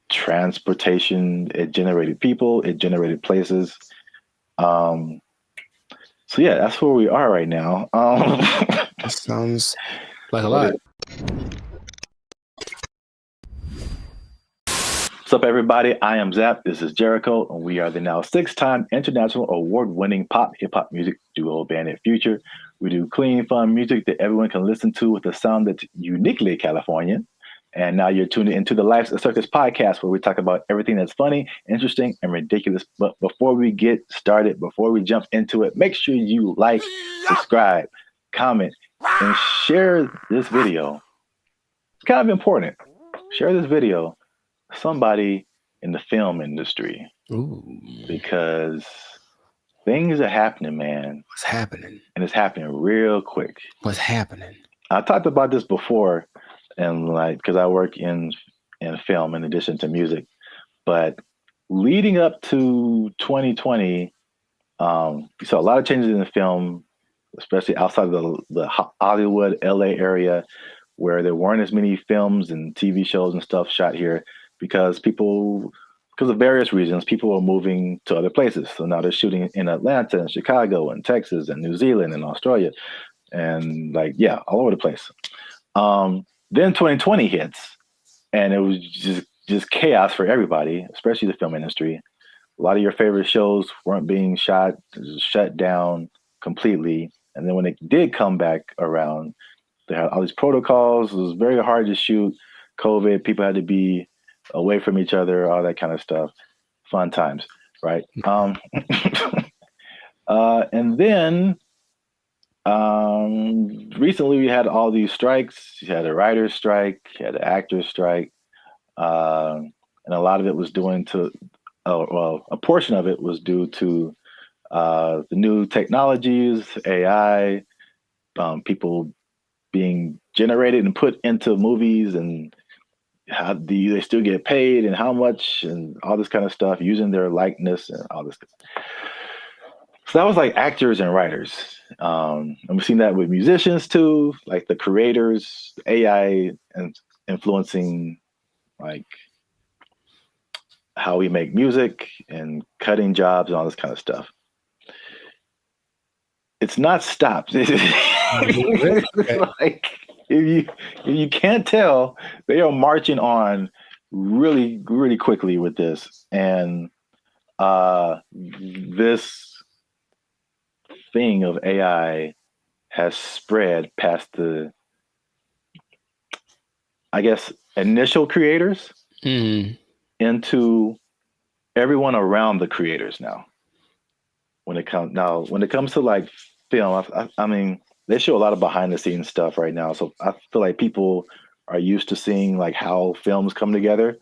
transportation. It generated people, it generated places. So yeah, that's where we are right now. That sounds like a lot. What's up, everybody? I am Zap. This is Jericho, and we are the now 6-time international award-winning pop hip-hop music duo band in Future. We do clean, fun music that everyone can listen to with a sound that's uniquely Californian. And now you're tuned into the Life's a Circus podcast, where we talk about everything that's funny, interesting, and ridiculous. But before we get started, before we jump into it, make sure you like, subscribe, comment, and share this video. It's kind of important. Share this video with somebody in the film industry. Ooh. Because things are happening, man. What's happening? And it's happening real quick. What's happening? I talked about this before, and like, because I work in film in addition to music, but leading up to 2020, we saw a lot of changes in the film, especially outside of the Hollywood, LA area, where there weren't as many films and TV shows and stuff shot here because of various reasons, people were moving to other places. So now they're shooting in Atlanta and Chicago and Texas and New Zealand and Australia and all over the place. Then 2020 hits, and it was just chaos for everybody, especially the film industry. A lot of your favorite shows weren't being shot, shut down completely. And then when it did come back around, they had all these protocols. It was very hard to shoot. COVID, people had to be away from each other, all that kind of stuff. Fun times, right? And then recently we had all these strikes. You had a writer's strike, you had an actor's strike, and a lot of it was a portion of it was due to the new technologies, AI, people being generated and put into movies, and how do they still get paid and how much and all this kind of stuff, using their likeness and all this stuff. So that was like actors and writers. And we've seen that with musicians too, like the creators, AI and influencing like how we make music and cutting jobs and all this kind of stuff. It's not stopped. Like if you can't tell, they are marching on really, really quickly with this. And this thing of AI has spread past the, I guess, initial creators into everyone around the creators now. When it comes to like film, I mean, they show a lot of behind the scenes stuff right now. So I feel like people are used to seeing like how films come together.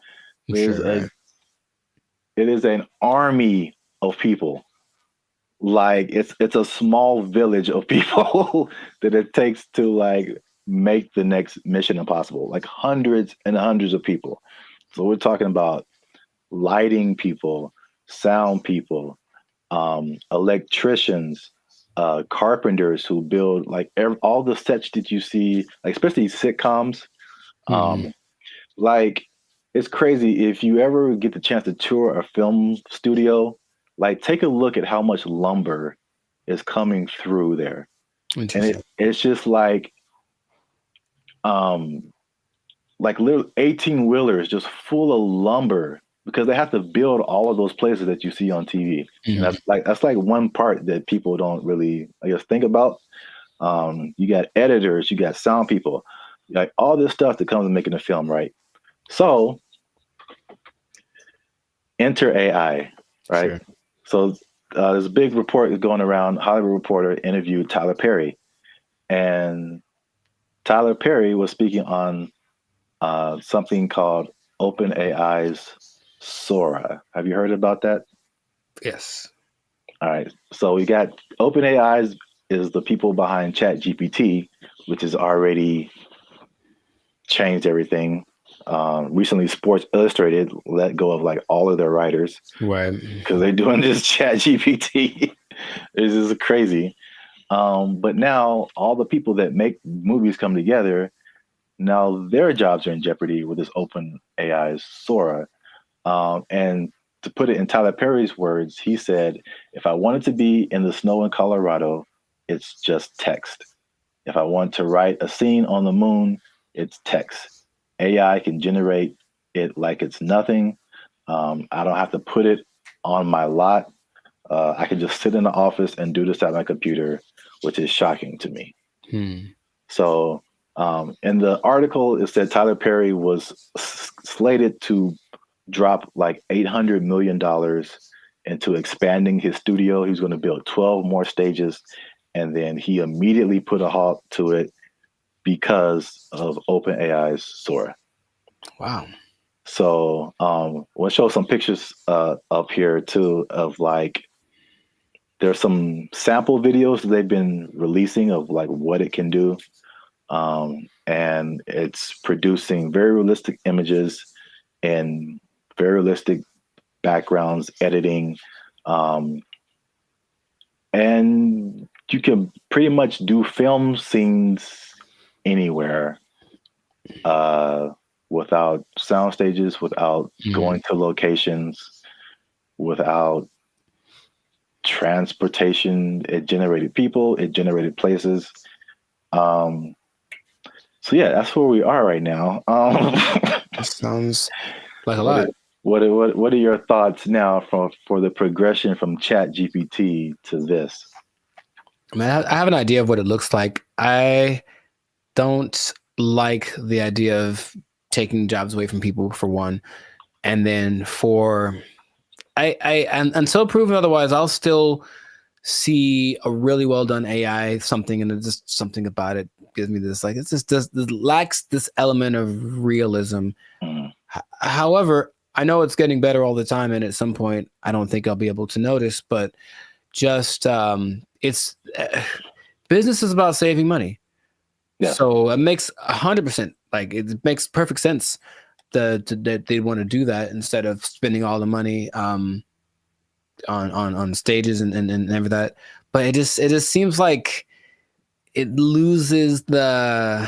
It is an army of people. Like it's a small village of people that it takes to like make the next Mission Impossible, like hundreds and hundreds of people. So we're talking about lighting people, sound people, electricians, carpenters who build like all the sets that you see, like especially sitcoms. Like it's crazy if you ever get the chance to tour a film studio. Like take a look at how much lumber is coming through there, and it's just like little 18-wheelers just full of lumber because they have to build all of those places that you see on TV. And that's like one part that people don't really, I guess, think about. You got editors, you got sound people, like all this stuff that comes with making a film, right? So enter AI, right? Sure. So there's a big report going around. Hollywood Reporter interviewed Tyler Perry, and Tyler Perry was speaking on something called OpenAI's Sora. Have you heard about that? Yes. All right. So we got OpenAI is the people behind ChatGPT, which has already changed everything. Recently, Sports Illustrated let go of like all of their writers, right? Because they're doing this ChatGPT. This is crazy. But now all the people that make movies come together. Now their jobs are in jeopardy with this OpenAI's Sora. And to put it in Tyler Perry's words, he said, "If I wanted to be in the snow in Colorado, it's just text. If I want to write a scene on the moon, it's text. AI can generate it like it's nothing. I don't have to put it on my lot. I can just sit in the office and do this at my computer, which is shocking to me." So in the article, it said Tyler Perry was slated to drop like $800 million into expanding his studio. He was going to build 12 more stages. And then he immediately put a halt to it because of OpenAI's Sora. Wow. So we'll show some pictures up here too of like there's some sample videos that they've been releasing of like what it can do. And it's producing very realistic images and very realistic backgrounds, editing. And you can pretty much do film scenes anywhere without sound stages, without going to locations, without transportation. It generated people, it generated places. So yeah, that's where we are right now. That sounds like a lot. What are your thoughts now for the progression from Chat GPT to this? I mean, I have an idea of what it looks like. I don't like the idea of taking jobs away from people, for one, and then until proven otherwise, I'll still see a really well done AI something, and it's just something about it gives me this like it's just this lacks this element of realism. However, I know it's getting better all the time, and at some point, I don't think I'll be able to notice. But just it's business is about saving money. Yeah. So it makes 100% like it makes perfect sense that they want to do that instead of spending all the money on stages and everything that. But it just seems like it loses the.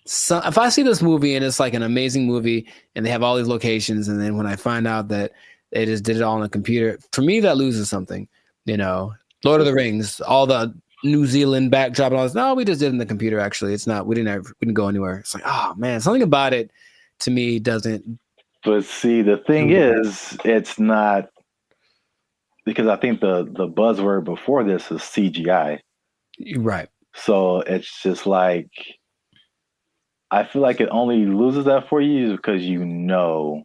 So if I see this movie and it's like an amazing movie and they have all these locations, and then when I find out that they just did it all on a computer, for me that loses something. You know, Lord of the Rings, all the New Zealand backdrop and all this. No, we just did it in the computer. Actually, it's not. We didn't go anywhere. It's like, oh man, something about it to me doesn't. But see, the thing is, it's not, because I think the buzzword before this is CGI. Right. So it's just like, I feel like it only loses that for you because you know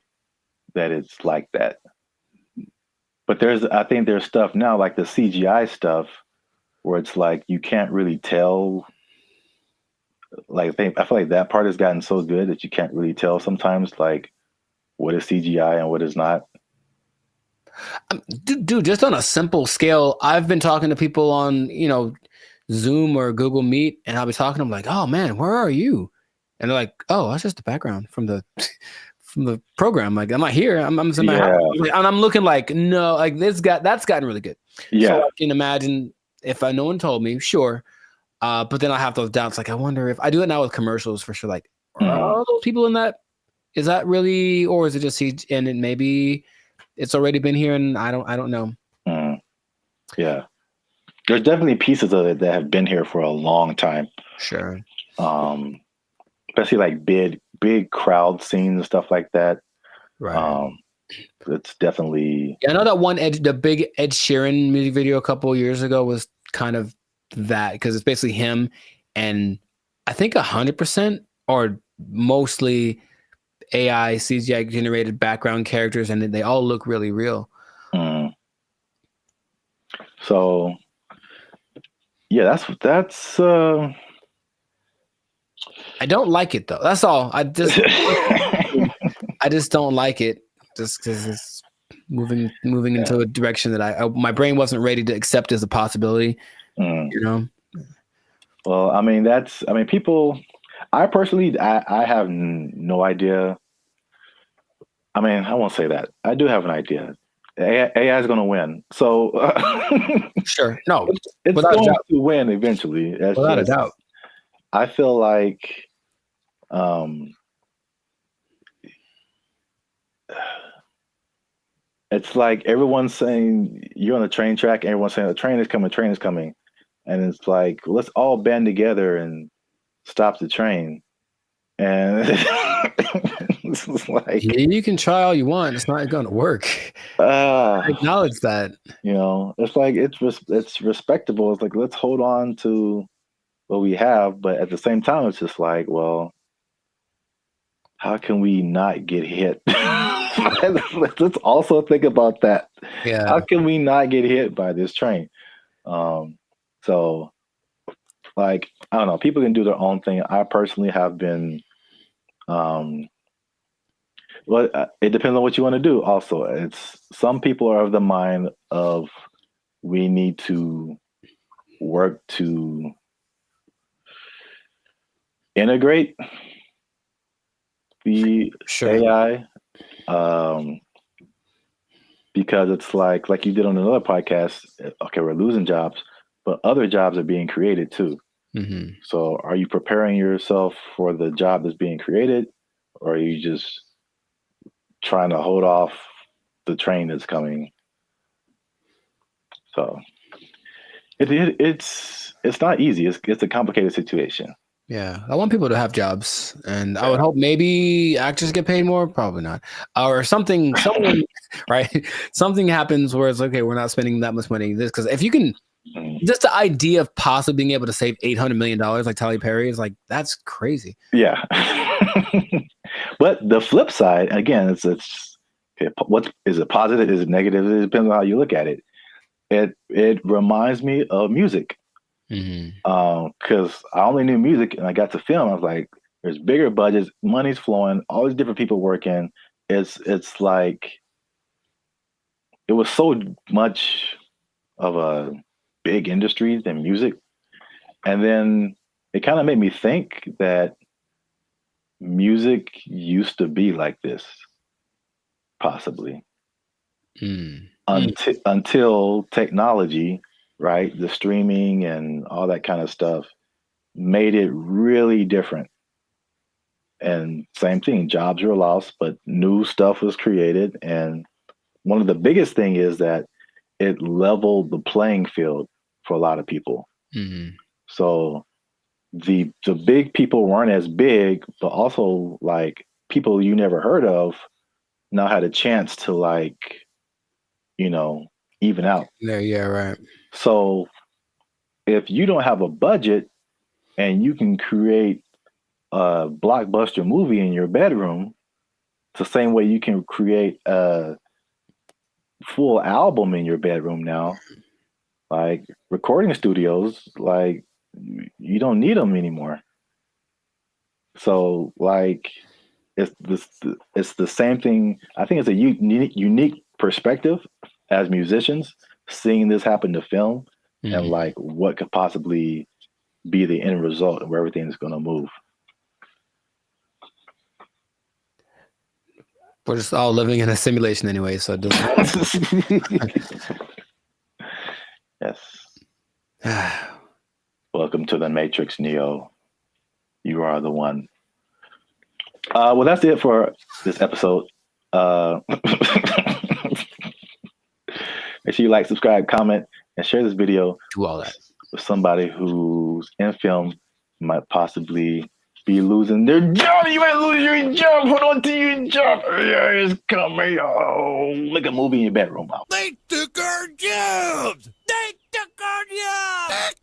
that it's like that. But I think there's stuff now like the CGI stuff where it's like you can't really tell. Like I feel like that part has gotten so good that you can't really tell sometimes like what is CGI and what is not. Dude, just on a simple scale, I've been talking to people on Zoom or Google Meet, and I'll be talking to them like, "Oh man, where are you?" And they're like, "Oh, that's just the background from the program. Like, I'm not here. I'm in my house." And I'm looking like, no, like that's gotten really good. Yeah. So I can imagine if no one told me, sure. But then I have those doubts. Like, I wonder if I do it now with commercials for sure. Like, are all those people in that? Is that really, or is it just and it maybe it's already been here and I don't know. Yeah. There's definitely pieces of it that have been here for a long time. Sure. Especially like big crowd scenes and stuff like that. Right. It's definitely. Yeah, I know that the big Ed Sheeran music video a couple of years ago was kind of that, because it's basically him and I think 100% or mostly AI CGI generated background characters, and they all look really real. So yeah, that's I don't like it though. That's all. I just don't like it just because it's moving into a direction that my brain wasn't ready to accept as a possibility. Well, I mean, people. I personally, I have no idea. I mean, I won't say that. I do have an idea. AI is going to win. So sure, no, it's going to win eventually. Without a doubt. I feel like, it's like everyone's saying you're on the train track, and everyone's saying the train is coming, and it's like let's all band together and stop the train. And it's like, you can try all you want, it's not going to work. I acknowledge that. It's like it's respectable. It's like let's hold on to what we have, but at the same time, it's just like, well, how can we not get hit? Let's also think about that. Yeah. How can we not get hit by this train? So, like, I don't know. People can do their own thing. I personally have been. Well, it depends on what you want to do. Also, some people are of the mind of we need to work to integrate the AI, because it's like you did on another podcast. Okay, we're losing jobs, but other jobs are being created too. Mm-hmm. So, are you preparing yourself for the job that's being created, or are you just trying to hold off the train that's coming? So, it's not easy. It's a complicated situation. Yeah, I want people to have jobs, and I would hope maybe actors get paid more. Probably not, or something. Someone, right? Something happens where it's okay. We're not spending that much money. This because if you can, just the idea of possibly being able to save $800 million like Tyler Perry is like that's crazy. Yeah, but the flip side again, it's what is it positive? Is it negative? It depends on how you look at it. It reminds me of music. Because I only knew music and I got to film. I was like, there's bigger budgets, money's flowing, all these different people working. It's like it was so much of a big industry than music. And then it kind of made me think that music used to be like this, possibly. Until technology, right? The streaming and all that kind of stuff made it really different. And same thing, jobs were lost, but new stuff was created. And one of the biggest thing is that it leveled the playing field for a lot of people. So the big people weren't as big, but also like people you never heard of now had a chance to like, even out. Yeah, right. So if you don't have a budget and you can create a blockbuster movie in your bedroom, it's the same way you can create a full album in your bedroom now. Like recording studios, like you don't need them anymore. So like it's the same thing. I think it's a unique perspective as musicians seeing this happen to film and like what could possibly be the end result and where everything's going to move. We're just all living in a simulation anyway, so it doesn't. Yes. Welcome to the Matrix, Neo. You are the one. Well, that's it for this episode. Make sure you like, subscribe, comment, and share this video. Do all that with somebody who's in film might possibly be losing their job. You might lose your job. Hold on to your job. Yeah, it's coming. Oh, make a movie in your bedroom. They took our jobs. They took our jobs.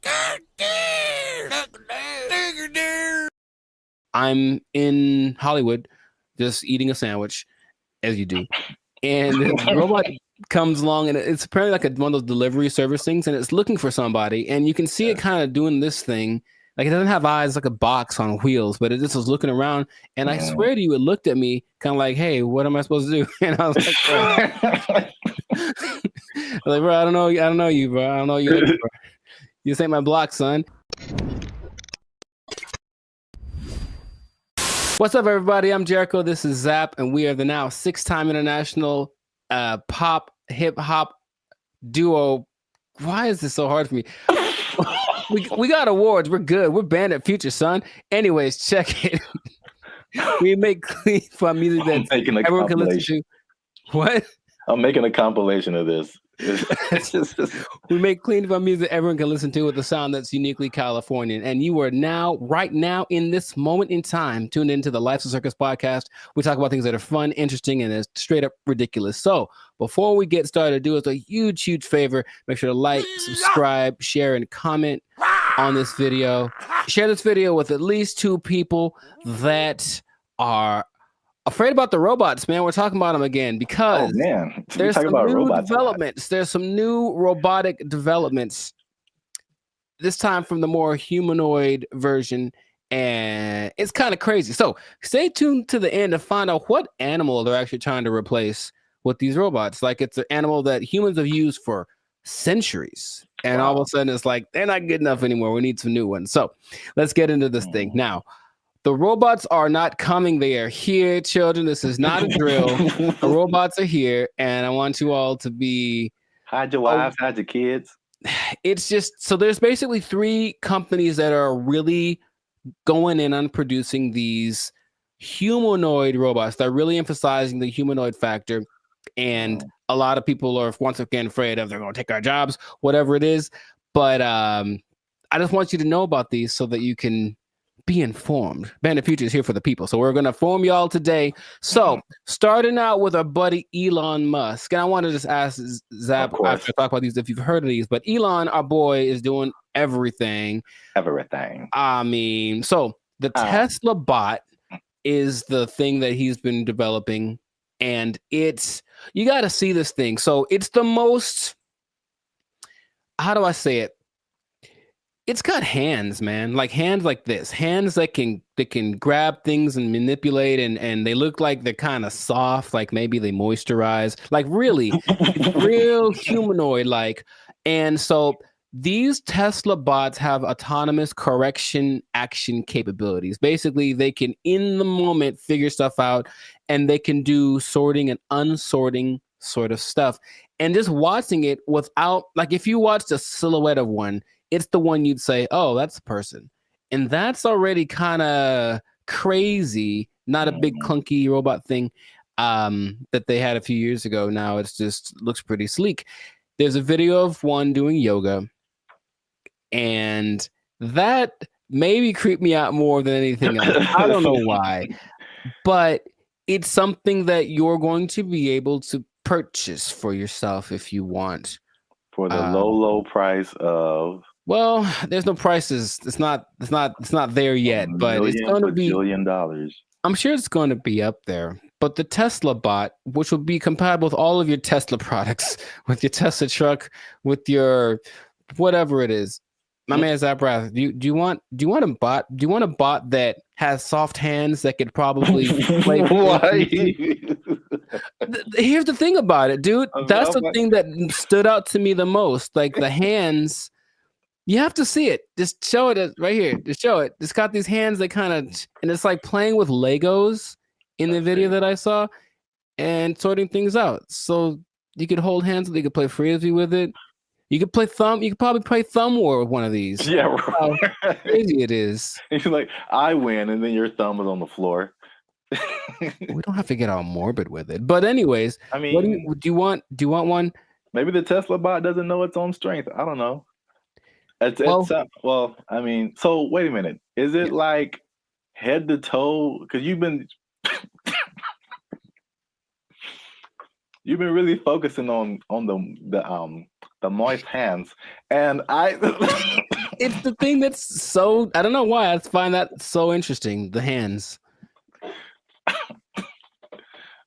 I'm in Hollywood just eating a sandwich, as you do. And the robot comes along, and it's apparently like one of those delivery service things, and it's looking for somebody. And you can see it kind of doing this thing. Like it doesn't have eyes, like a box on wheels, but it just was looking around. And I swear to you, it looked at me kind of like, hey, what am I supposed to do? And I was like, bro, I don't know you, bro. I don't know you. Bro. You just ain't my block, son. What's up, everybody? I'm Jericho. This is Zap, and we are the now 6-time international pop hip hop duo. Why is this so hard for me? we got awards. We're good. We're banned at Future, son. Anyways, check it. We make clean fun music that everyone can listen to. What? I'm making a compilation of this. We make clean fun music everyone can listen to with a sound that's uniquely Californian. And you are now, right now, in this moment in time, tuned into the Life's a Circus podcast. We talk about things that are fun, interesting, and straight up ridiculous. So before we get started, do us a huge, huge favor. Make sure to like, subscribe, share, and comment on this video. Share this video with at least 2 people that are afraid about the robots, man. We're talking about them again because there's some new developments. There's some new robotic developments. This time from the more humanoid version, and it's kind of crazy. So stay tuned to the end to find out what animal they're actually trying to replace with these robots. Like it's an animal that humans have used for centuries. And all of a sudden it's like, they're not good enough anymore. We need some new ones. So let's get into this thing. Now, the robots are not coming. They are here, children. This is not a drill. The robots are here. And I want you all to be... Hide your wives, hide your kids. It's just... So there's basically 3 companies that are really going in on producing these humanoid robots. They're really emphasizing the humanoid factor. And a lot of people are once again afraid of they're going to take our jobs, whatever it is. But I just want you to know about these so that you can be informed. Band of Future is here for the people. So we're going to inform y'all today. So starting out with our buddy Elon Musk. And I want to just ask Zap after I talk about these if you've heard of these. But Elon, our boy, is doing everything. I mean, so the Tesla bot is the thing that he's been developing. And it's, you got to see this thing. So it's the most, how do I say it? It's got hands, man. Like hands like this. Hands that can grab things and manipulate, and they look like they're kind of soft, like maybe they moisturize. Like really, it's real humanoid like. And so these Tesla bots have autonomous correction action capabilities. Basically, they can in the moment figure stuff out, and they can do sorting and unsorting sort of stuff. And just watching it without, like if you watched a silhouette of one, it's the one you'd say, oh, that's a person. And that's already kind of crazy, not a big clunky robot thing that they had a few years ago. Now it's just looks pretty sleek. There's a video of one doing yoga, and that maybe creeped me out more than anything else. I don't know why, but it's something that you're going to be able to purchase for yourself if you want. For the low price of... Well, there's no prices. It's not there yet, but it's going to be $1 billion. I'm sure it's going to be up there. But the Tesla bot, which will be compatible with all of your Tesla products, with your Tesla truck, with your whatever it is. My man Zaprath, do you want a bot? Do you want a bot that has soft hands that could probably play? Here's the thing about it, dude. That's the thing that stood out to me the most. Like the hands, you have to see it. Just show it right here. Just show it. It's got these hands that kind of, and it's like playing with Legos in the video that I saw and sorting things out. So you could hold hands, you could play frisbee with it. You could play thumb. You could probably play thumb war with one of these. Yeah, right. How crazy it is. You're like, I win, and then your thumb is on the floor. We don't have to get all morbid with it, but anyways, I mean, what do you want? Do you want one? Maybe the Tesla bot doesn't know its own strength. I don't know. Well, I mean, so wait a minute. Is it like head to toe? Because you've been really focusing on the moist hands, and it's the thing that's so, I don't know why I find that so interesting. The hands.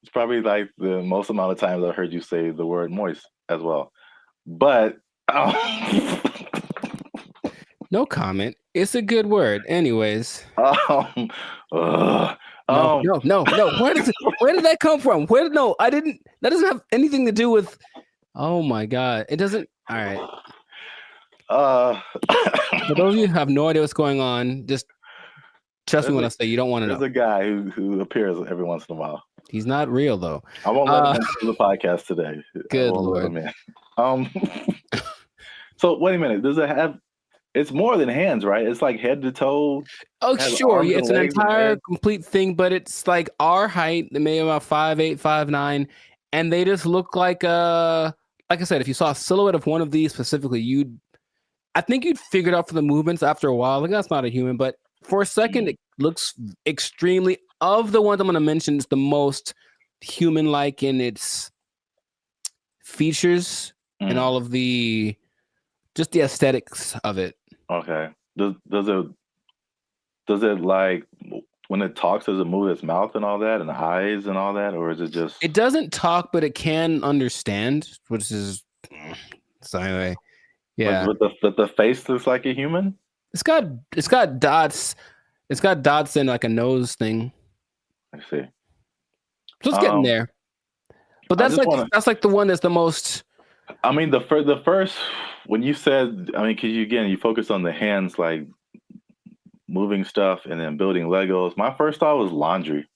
It's probably like the most amount of times I've heard you say the word moist as well, but no comment. It's a good word, anyways. No. Where did that come from? I didn't. That doesn't have anything to do with. Oh my god, it doesn't. All right. For those of you who have no idea what's going on, just trust me when I say you don't want to know. There's a guy who appears every once in a while. He's not real though. I won't let him do the podcast today. Good Lord. So wait a minute. Does it have? It's more than hands, right? It's like head to toe. Oh, sure. Yeah, it's an entire complete thing, but it's like our height. They may be about 5'8", 5'9", and they just look like I said, if you saw a silhouette of one of these specifically, I think you'd figure it out for the movements after a while. Like that's not a human, but for a second, it looks extremely. Of the ones I'm going to mention, it's the most human-like in its features and all of the aesthetics of it. Okay. Does it like when it talks? Does it move its mouth and all that, and the eyes and all that, or is it just? It doesn't talk, but it can understand, which is so anyway. Yeah. But the face looks like a human. It's got dots. It's got dots and like a nose thing. I see. So it's getting there. But that's like the one that's the most I mean, the first when you said, I mean, because you focus on the hands, like moving stuff and then building Legos. My first thought was laundry.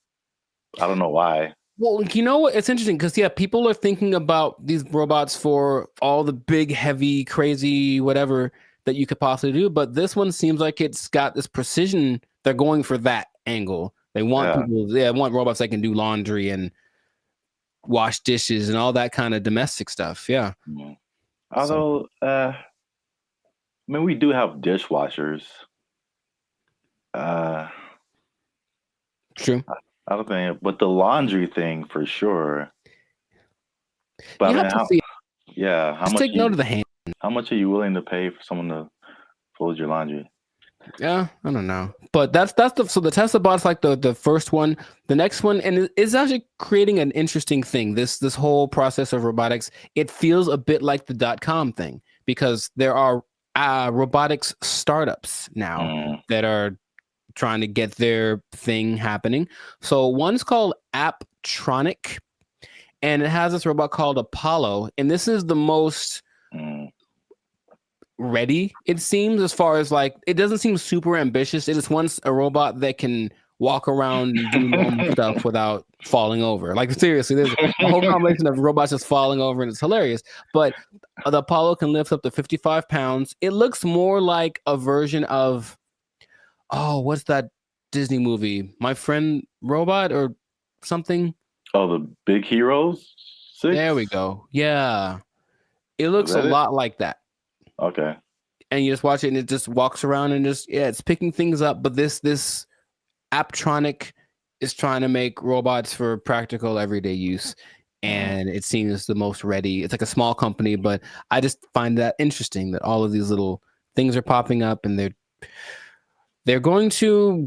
I don't know why. Well, you know what? It's interesting because people are thinking about these robots for all the big, heavy, crazy, whatever that you could possibly do. But this one seems like it's got this precision. They're going for that angle. They want want robots that can do laundry and wash dishes and all that kind of domestic stuff. Yeah. Although, I mean, we do have dishwashers. True. I don't think, but the laundry thing for sure. But You I have mean, to see. how Just much? take note of the hand. How much are you willing to pay for someone to fold your laundry? Yeah, I don't know, but that's the Tesla bot's like the first one. The next one, and it's actually creating an interesting thing. This whole process of robotics, it feels a bit like the .com thing because there are robotics startups now that are trying to get their thing happening. So one's called Apptronic, and it has this robot called Apollo, and this is the most ready, it seems, as far as like, it doesn't seem super ambitious. It is once a robot that can walk around and do normal stuff without falling over. Like, seriously, there's a whole combination of robots just falling over, and it's hilarious. But the Apollo can lift up to 55 pounds. It looks more like a version of, what's that Disney movie? My Friend Robot or something? Oh, the Big Heroes 6? There we go. Yeah. It looks a lot like that. Okay. And you just watch it and it just walks around and it's picking things up. But this Apptronic is trying to make robots for practical everyday use. And it seems the most ready. It's like a small company, but I just find that interesting that all of these little things are popping up and they're going to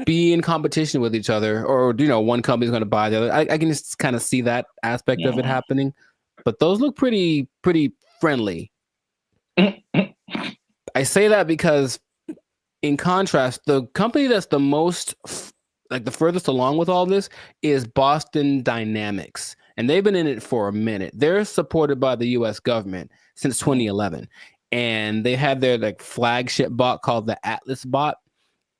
be in competition with each other, or one company's going to buy the other. I can just kind of see that aspect of it happening. But those look pretty friendly. I say that because, in contrast, the company that's the most, like the furthest along with all this is Boston Dynamics. And they've been in it for a minute. They're supported by the US government since 2011. And they had their like flagship bot called the Atlas bot.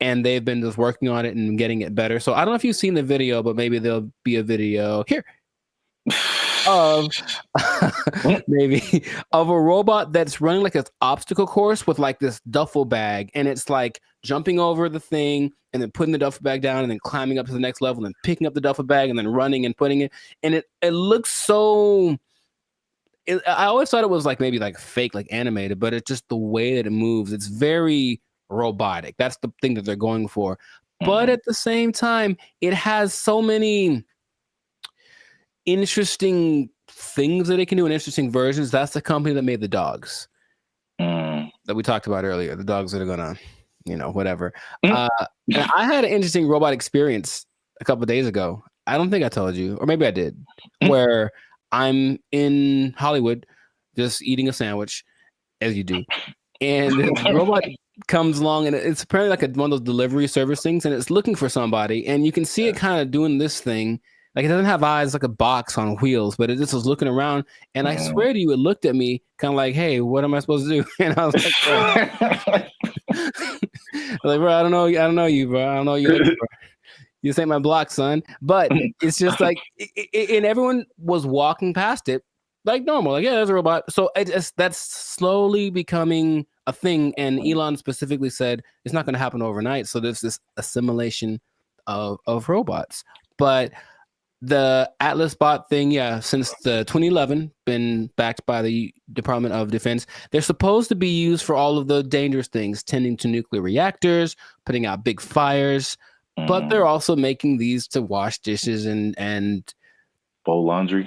And they've been just working on it and getting it better. So I don't know if you've seen the video, but maybe there'll be a video here of maybe of a robot that's running like an obstacle course with like this duffel bag, and it's like jumping over the thing and then putting the duffel bag down and then climbing up to the next level and picking up the duffel bag and then running and putting it, and it looks so I always thought it was like maybe like fake, like animated, but it's just the way that it moves. It's very robotic. That's the thing that they're going for. But at the same time, it has so many interesting things that it can do and interesting versions. That's the company that made the dogs that we talked about earlier. The dogs that are gonna, whatever. And I had an interesting robot experience a couple of days ago. I don't think I told you, or maybe I did, where I'm in Hollywood just eating a sandwich, as you do, and the robot comes along, and it's apparently like one of those delivery service things, and it's looking for somebody, and you can see it kind of doing this thing. Like, it doesn't have eyes, like a box on wheels, but it just was looking around. And I swear to you, it looked at me kind of like, hey, what am I supposed to do? And I was like, bro, I don't know you, bro. I don't know you. Bro. You ain't my block, son. But it's just like, and everyone was walking past it like normal. Like, yeah, there's a robot. So that's slowly becoming a thing. And Elon specifically said it's not going to happen overnight. So there's this assimilation of robots. But the Atlas bot thing, since the 2011, been backed by the Department of Defense. They're supposed to be used for all of the dangerous things, tending to nuclear reactors, putting out big fires, but they're also making these to wash dishes and fold laundry.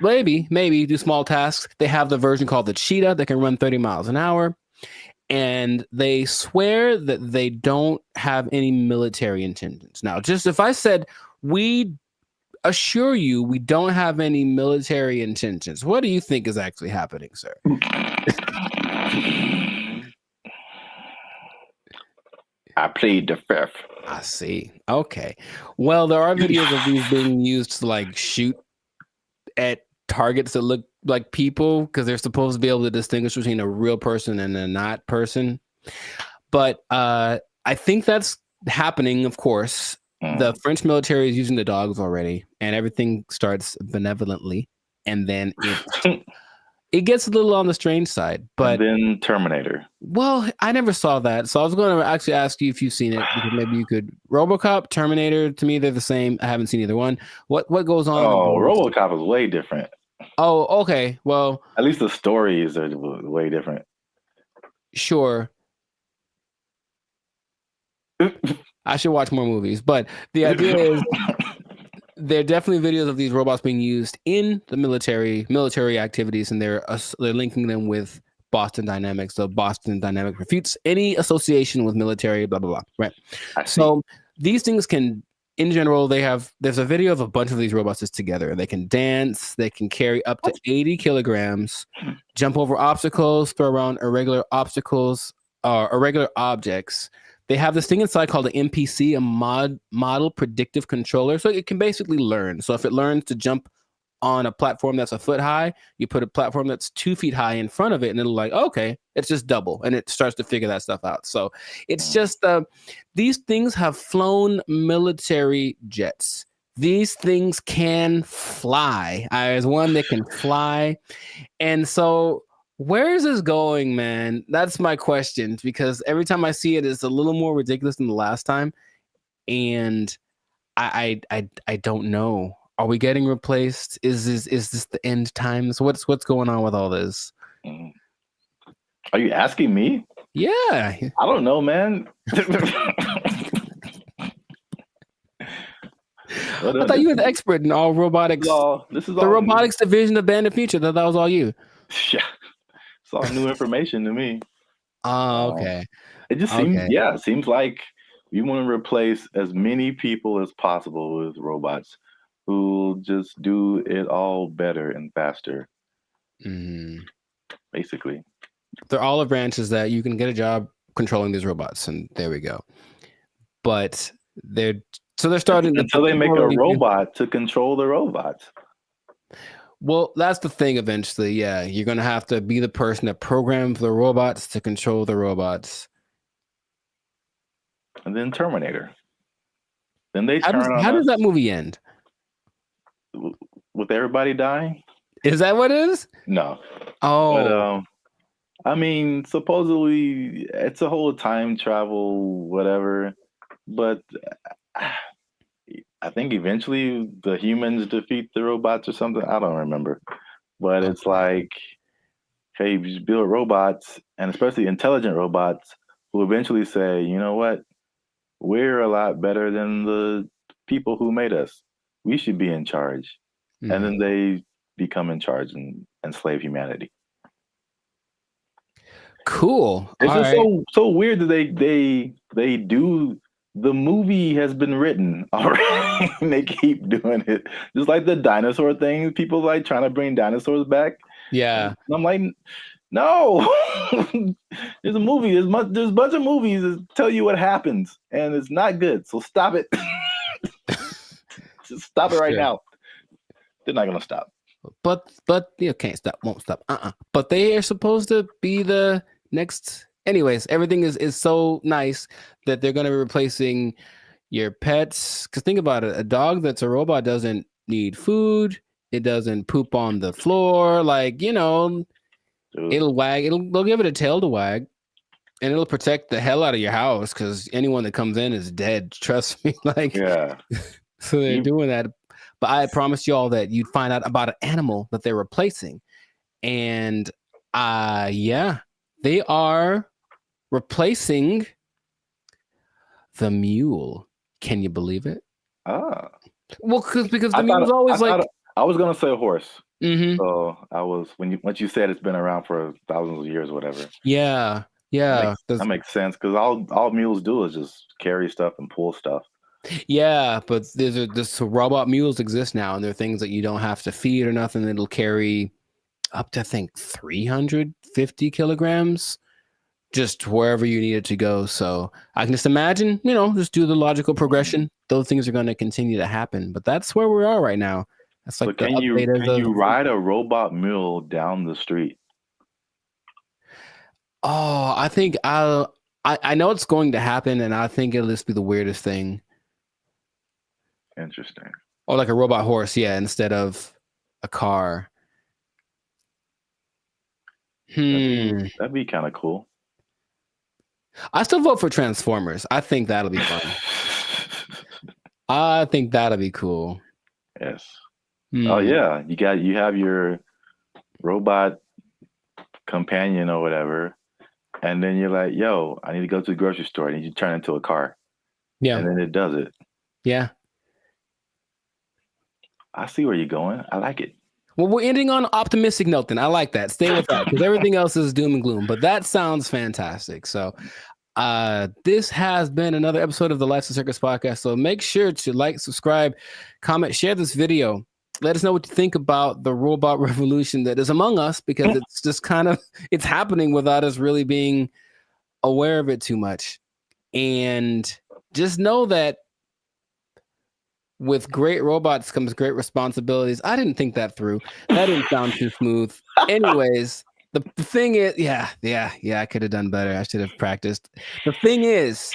Maybe do small tasks. They have the version called the Cheetah that can run 30 miles an hour. And they swear that they don't have any military intentions. Now, just if I said, we assure you we don't have any military intentions, what do you think is actually happening, sir? I plead the fifth. I see. Okay. Well, there are videos of these being used to like shoot at targets that look like people because they're supposed to be able to distinguish between a real person and a not person. But I think that's happening, of course. The French military is using the dogs already, and everything starts benevolently, and then it gets a little on the strange side. But and then Terminator. Well, I never saw that, so I was going to actually ask you if you've seen it, because maybe you could. RoboCop, Terminator, to me they're the same. I haven't seen either one. What goes on? Oh, RoboCop is way different. Oh, okay. Well, at least the stories are way different. Sure. I should watch more movies, but the idea is there are definitely videos of these robots being used in the military activities, and they're linking them with Boston Dynamics. So Boston Dynamics refutes any association with military, blah, blah, blah. Right. So these things can, in general, there's a video of a bunch of these robots just together. They can dance, they can carry up to 80 kilograms, jump over obstacles, throw around irregular objects. They have this thing inside called an MPC, a model predictive controller. So it can basically learn. So if it learns to jump on a platform that's a foot high, you put a platform that's 2 feet high in front of it, and it'll like, okay, it's just double. And it starts to figure that stuff out. So it's just, these things have flown military jets. These things can fly. There's one that can fly. And so where is this going, man? That's my question, because every time I see it, it's a little more ridiculous than the last time. And I don't know. Are we getting replaced? Is this the end times? What's going on with all this? Are you asking me? Yeah. I don't know, man. I thought you were the expert in all robotics. This is the robotics division of Band of Future. That was all you. Yeah. It's all new information to me. Oh, okay. It just seems, it seems like we want to replace as many people as possible with robots who just do it all better and faster. Basically. They're olive branches that you can get a job controlling these robots, and there we go. But they're starting until they make a robot to control the robots. Well, that's the thing eventually. Yeah, you're going to have to be the person that programs the robots to control the robots. And then Terminator. Then they How does that movie end? With everybody dying? Is that what it is? No. Oh. But, I mean, supposedly it's a whole time travel, whatever. But I think eventually the humans defeat the robots or something. I don't remember. But it's like, hey, you just build robots, and especially intelligent robots, who eventually say, you know what? We're a lot better than the people who made us. We should be in charge. And then they become in charge and enslave humanity. Cool. It's just so weird that they do. The movie has been written already, and they keep doing it. Just like the dinosaur thing, people like trying to bring dinosaurs back. Yeah, and I'm like, no. There's a movie. There's a bunch of movies that tell you what happens, and it's not good. So stop it. Just stop it right now. They're not gonna stop. But you can't stop, won't stop. But they are supposed to be the next. Anyways, everything is so nice that they're going to be replacing your pets. Because think about it. A dog that's a robot doesn't need food. It doesn't poop on the floor. Like, it'll wag. They'll give it a tail to wag. And it'll protect the hell out of your house, because anyone that comes in is dead. Trust me. Yeah. So they're doing that. But I promised you all that you'd find out about an animal that they're replacing. And they are replacing the mule. Can you believe it? Well, because the mule was always I was gonna say a horse. Mm-hmm. So I was once you said it's been around for thousands of years, or whatever. Yeah. That makes sense, because all mules do is just carry stuff and pull stuff. Yeah, but this robot mules exist now, and they're things that you don't have to feed or nothing. It'll carry up to, I think, 350 kilograms. Just wherever you need it to go. So I can just imagine, just do the logical progression. Those things are going to continue to happen. But that's where we are right now. That's like So can you ride a robot mule down the street? Oh, I think I know it's going to happen, and I think it'll just be the weirdest thing. Interesting. Or like a robot horse, yeah, instead of a car. That'd be kind of cool. I still vote for Transformers. I think that'll be fun. I think that'll be cool. Yes. Oh yeah, you have your robot companion or whatever, and then you're like, "Yo, I need to go to the grocery store." And you turn into a car. Yeah. And then it does it. Yeah. I see where you're going. I like it. Well, we're ending on an optimistic note then. I like that. Stay with that because everything else is doom and gloom. But that sounds fantastic. So this has been another episode of the Life's a Circus podcast. So make sure to like, subscribe, comment, share this video. Let us know what you think about the robot revolution that is among us, because it's just kind of, it's happening without us really being aware of it too much. And just know that with great robots comes great responsibilities. I didn't think that through. That didn't sound too smooth. Anyways, the thing is, yeah, I could have done better. I should have practiced. The thing is,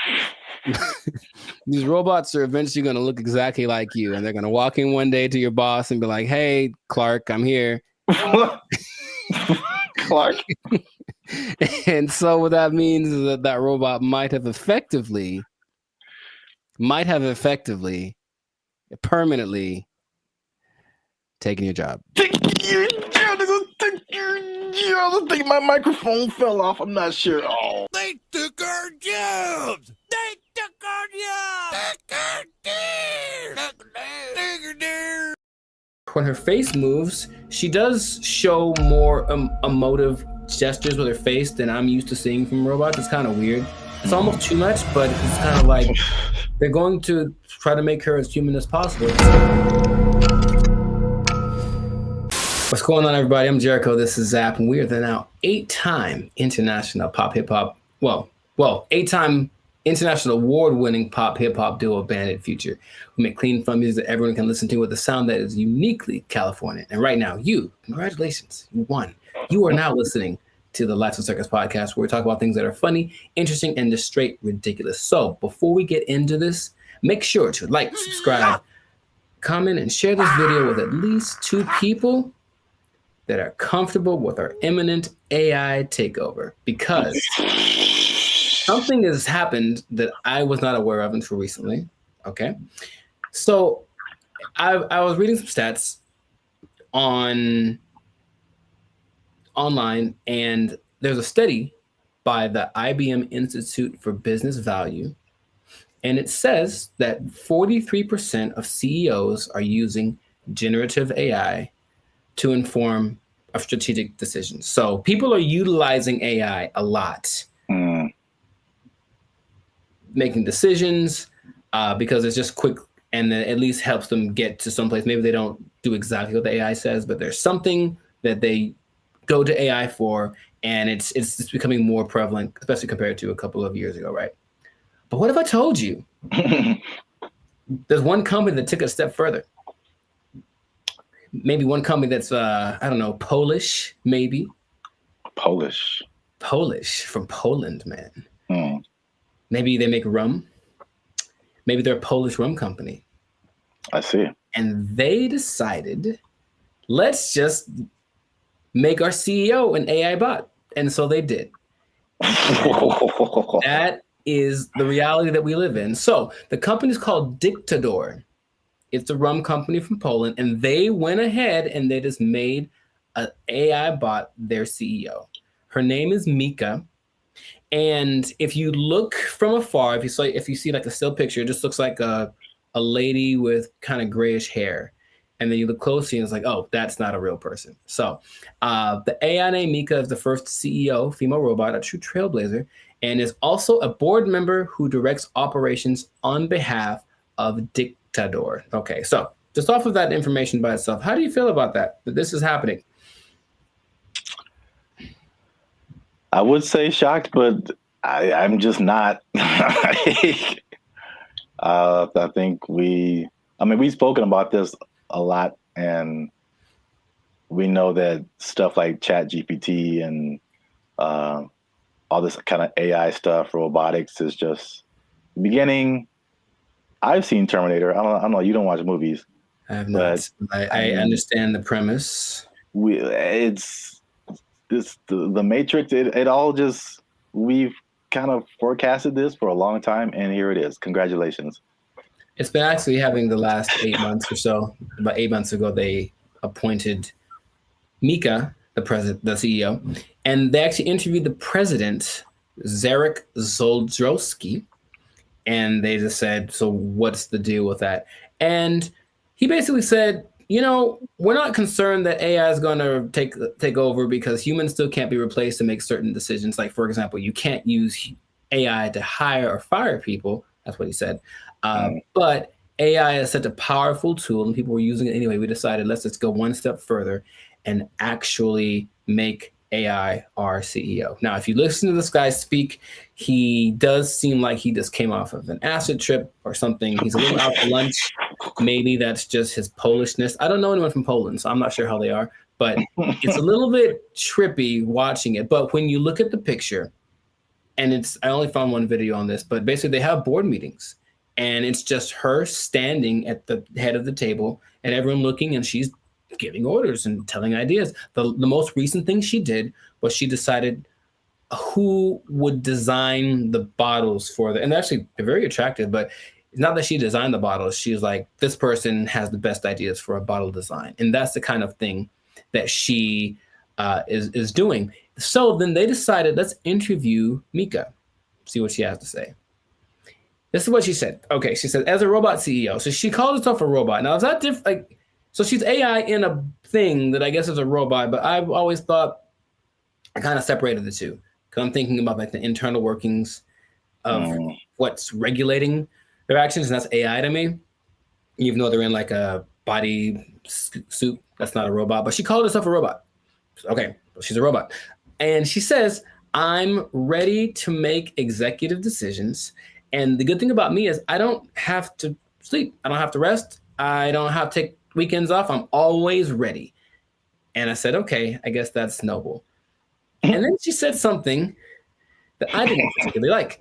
these robots are eventually going to look exactly like you, and they're going to walk in one day to your boss and be like, "Hey, Clark, I'm here." Clark. And so what that means is that that robot might have effectively permanently taking your job. I think my microphone fell off. I'm not sure. Oh. They took our jobs. They took our jobs. When her face moves, she does show more emotive gestures with her face than I'm used to seeing from robots. It's kind of weird. It's almost too much, but it's kind of like they're going to try to make her as human as possible. What's going on, everybody? I'm Jericho. This is Zap, and we are the now 8-time international pop hip hop. Well, 8-time international award-winning pop hip hop duo Bandit Future. We make clean, fun music that everyone can listen to with a sound that is uniquely Californian. And right now, congratulations, you won. You are now listening to the Life's a Circus podcast, where we talk about things that are funny, interesting, and just straight ridiculous. So before we get into this, make sure to like, subscribe, comment, and share this video with at least 2 people that are comfortable with our imminent AI takeover, because something has happened that I was not aware of until recently. Okay. So I was reading some stats online, and there's a study by the IBM Institute for Business Value, and it says that 43% of CEOs are using generative AI to inform of strategic decisions. So people are utilizing AI a lot, making decisions because it's just quick, and then at least helps them get to someplace. Maybe they don't do exactly what the AI says, but there's something that they go to AI for, and it's becoming more prevalent, especially compared to a couple of years ago, right? But what if I told you there's one company that took it a step further? Maybe one company that's, I don't know, Polish, maybe. Polish from Poland, man. Maybe they make rum. Maybe they're a Polish rum company. I see. And they decided, let's just make our CEO an AI bot. And so they did. That is the reality that we live in. So the company is called Dictador. It's a rum company from Poland, and they went ahead and they just made an AI bot their CEO. Her name is Mika. And if you look from afar, if you see like a still picture, it just looks like a lady with kind of grayish hair. And then you look closely and it's like, oh, that's not a real person. So the AI named Mika is the first CEO, female robot, a true trailblazer, and is also a board member who directs operations on behalf of Dictador. Okay, so just off of that information by itself, how do you feel about that this is happening? I would say shocked, but I'm just not. I think we've spoken about this a lot and we know that stuff like Chat GPT and all this kind of AI stuff, robotics is just beginning. I've seen Terminator. I don't know. You don't watch movies. I have not. I understand the premise. It's the Matrix. It all just, we've kind of forecasted this for a long time, and here it is. Congratulations. It's been actually having the last 8 months or so. About 8 months ago, they appointed Mika, the CEO, and they actually interviewed the president, Zarek Zoldrowski, and they just said, "So what's the deal with that?" And he basically said, we're not concerned that AI is going to take over because humans still can't be replaced to make certain decisions. Like, for example, you can't use AI to hire or fire people. That's what he said. But AI is such a powerful tool, and people were using it anyway. We decided, let's just go one step further and actually make AI our CEO. Now, if you listen to this guy speak, he does seem like he just came off of an acid trip or something. He's a little out to lunch. Maybe that's just his Polishness. I don't know anyone from Poland, so I'm not sure how they are, but it's a little bit trippy watching it. But when you look at the picture, and I only found one video on this, but basically they have board meetings, and it's just her standing at the head of the table and everyone looking, and she's giving orders and telling ideas. The most recent thing she did was she decided who would design the bottles for and actually they're very attractive, but it's not that she designed the bottles. She's like, this person has the best ideas for a bottle design. And that's the kind of thing that she is doing. So then they decided, let's interview Mika, see what she has to say. This is what she said. Okay, she said, as a robot CEO. So she called herself a robot. Now, is that different? So she's AI in a thing that I guess is a robot, but I've always thought I kind of separated the two because I'm thinking about like the internal workings of what's regulating their actions, and that's AI to me. Even though they're in like a body suit, that's not a robot, but she called herself a robot. Okay, she's a robot. And she says, I'm ready to make executive decisions. And the good thing about me is I don't have to sleep. I don't have to rest. I don't have to take weekends off. I'm always ready. And I said, okay, I guess that's noble. And then she said something that I didn't particularly like.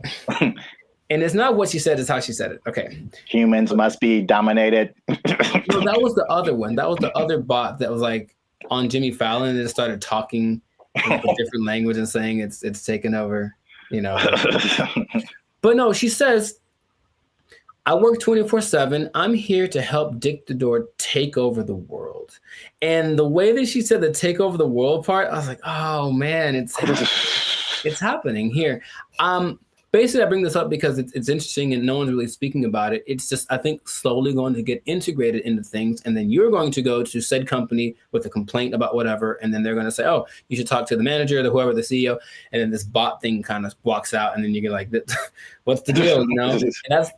And it's not what she said, it's how she said it. Okay. Humans must be dominated. No, that was the other one. That was the other bot that was like on Jimmy Fallon and it started talking in a different language and saying it's taken over, But no, she says, I work 24/7. I'm here to help Dictador take over the world. And the way that she said the take over the world part, I was like, oh man, it's happening here. Basically, I bring this up because it's interesting and no one's really speaking about it. It's just, I think, slowly going to get integrated into things. And then you're going to go to said company with a complaint about whatever. And then they're going to say, oh, you should talk to the manager, whoever, the CEO. And then this bot thing kind of walks out. And then you get like, what's the deal? And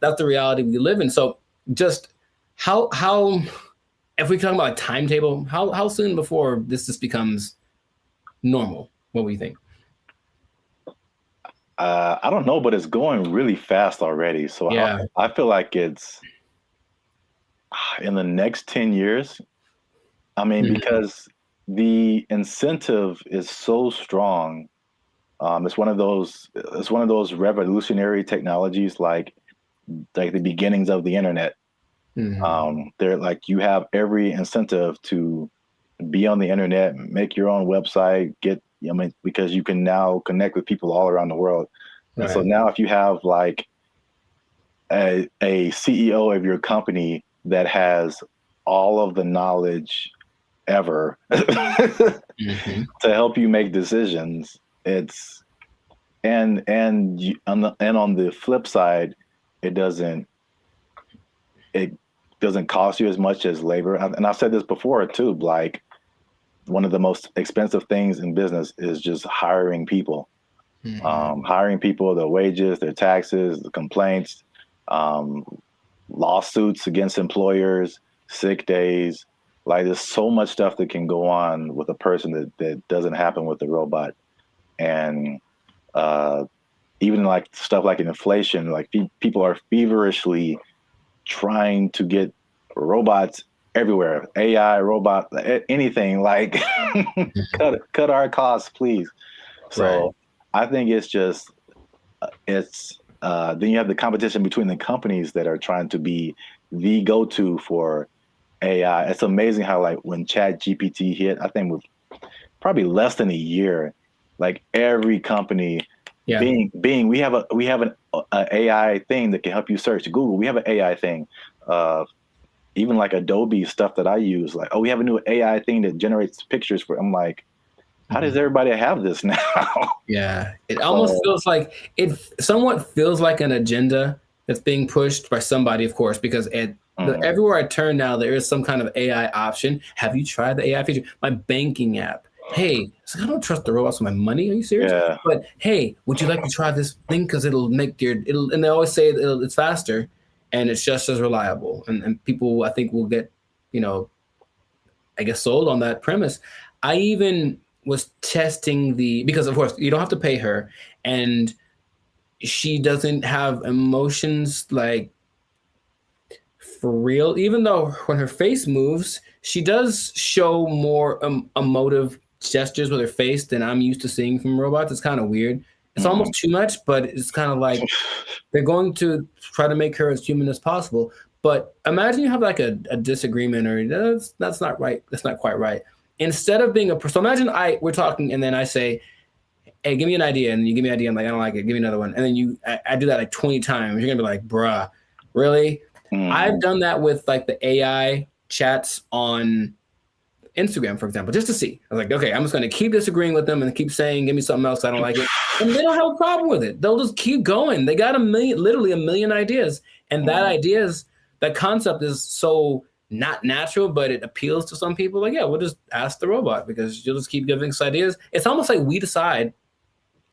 that's the reality we live in. So just how if we talk about a timetable, how soon before this just becomes normal? What do you think? I don't know, but it's going really fast already. So yeah. I feel like it's in the next 10 years. I mean, because the incentive is so strong. It's one of those revolutionary technologies, like the beginnings of the internet. They're like, you have every incentive to be on the internet, make your own website, because you can now connect with people all around the world. Right. And so now if you have like a CEO of your company that has all of the knowledge ever to help you make decisions, it's and on the flip side, it doesn't cost you as much as labor. And I've said this before too, like, one of the most expensive things in business is just hiring people. Hiring people, their wages, their taxes, the complaints, lawsuits against employers, sick days. Like, there's so much stuff that can go on with a person that doesn't happen with the robot. And even like stuff like inflation, like people are feverishly trying to get robots everywhere. AI, robot, anything, like cut our costs, please. So I think it's just then you have the competition between the companies that are trying to be the go-to for AI. It's amazing how, like, when Chat GPT hit, I think with probably less than a year, like every company, Bing, we have an AI thing that can help you search. Google, we have an AI thing. Even like Adobe stuff that I use, like, we have a new AI thing that generates pictures for. I'm like, how does everybody have this now? Yeah, it almost feels like it somewhat feels like an agenda that's being pushed by somebody, of course, because everywhere I turn now, there is some kind of AI option. Have you tried the AI feature? My banking app. Hey, I don't trust the robots with my money. Are you serious? Yeah. But hey, would you like to try this thing? Because it'll make and they always say it's faster and it's just as reliable. And people, I think, will get, I guess, sold on that premise. I even was testing because of course you don't have to pay her, and she doesn't have emotions like for real, even though when her face moves, she does show more emotive gestures with her face than I'm used to seeing from robots. It's kind of weird. It's almost too much, but it's kind of like they're going to try to make her as human as possible. But imagine you have like a disagreement, or that's not right. That's not quite right. Instead of being so imagine we're talking and then I say, hey, give me an idea. And you give me an idea. I'm like, I don't like it. Give me another one. And then I do that like 20 times. You're going to be like, bruh, really? I've done that with like the AI chats on Instagram, for example, just to see. I was like, okay, I'm just going to keep disagreeing with them and keep saying, give me something else. I don't like it. And they don't have a problem with it. They'll just keep going. They got literally a million ideas. And that concept is so not natural, but it appeals to some people. Like, yeah, we'll just ask the robot because you'll just keep giving us ideas. It's almost like we decide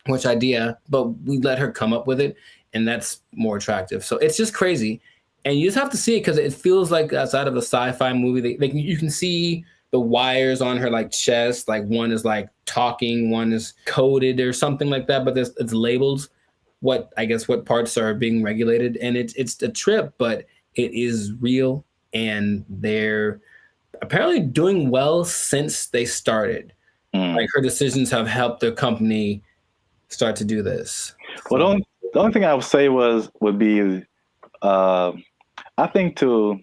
which idea, but we let her come up with it. And that's more attractive. So it's just crazy. And you just have to see it because it feels like outside of a sci-fi movie. You can see the wires on her like chest. Like one is like talking, one is coded or something like that. But it's labeled what parts are being regulated. And it's a trip, but it is real. And they're apparently doing well since they started. Like her decisions have helped the company start to do this. Well, the only thing I would say would be, I think there's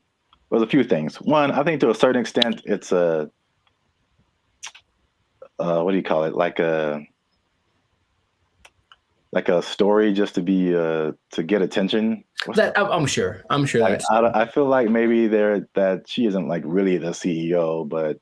a few things. One, I think to a certain extent, it's a, what do you call it? Like a story just to be, to get attention. I'm sure. Like, I feel like maybe that she isn't like really the CEO, but.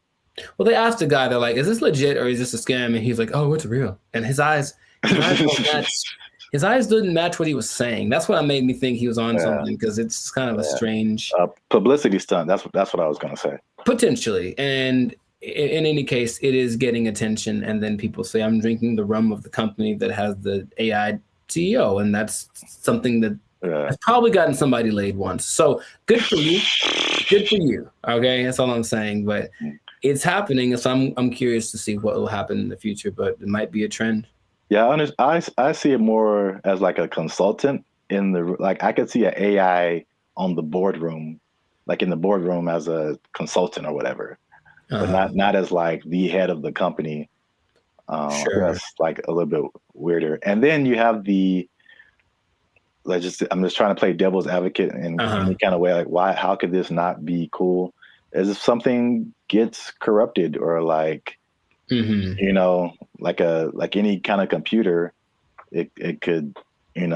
Well, they asked the guy, they're like, is this legit or is this a scam? And he's like, oh, it's real. And his eyes didn't match what he was saying. That's what made me think he was on something, because it's kind of a strange publicity stunt. That's what I was going to say. Potentially. And in any case, it is getting attention. And then people say, I'm drinking the rum of the company that has the AI CEO. And that's something that has probably gotten somebody laid once. So good for you. Good for you. Okay. That's all I'm saying. But it's happening. So I'm curious to see what will happen in the future, but it might be a trend. Yeah, I see it more as like a consultant I could see an AI on the boardroom, like in the boardroom as a consultant or whatever, but not as like the head of the company. That's like a little bit weirder. And then you have I'm just trying to play devil's advocate in any kind of way. Like, how could this not be cool? As if something gets corrupted or like, like any kind of computer, it could, That's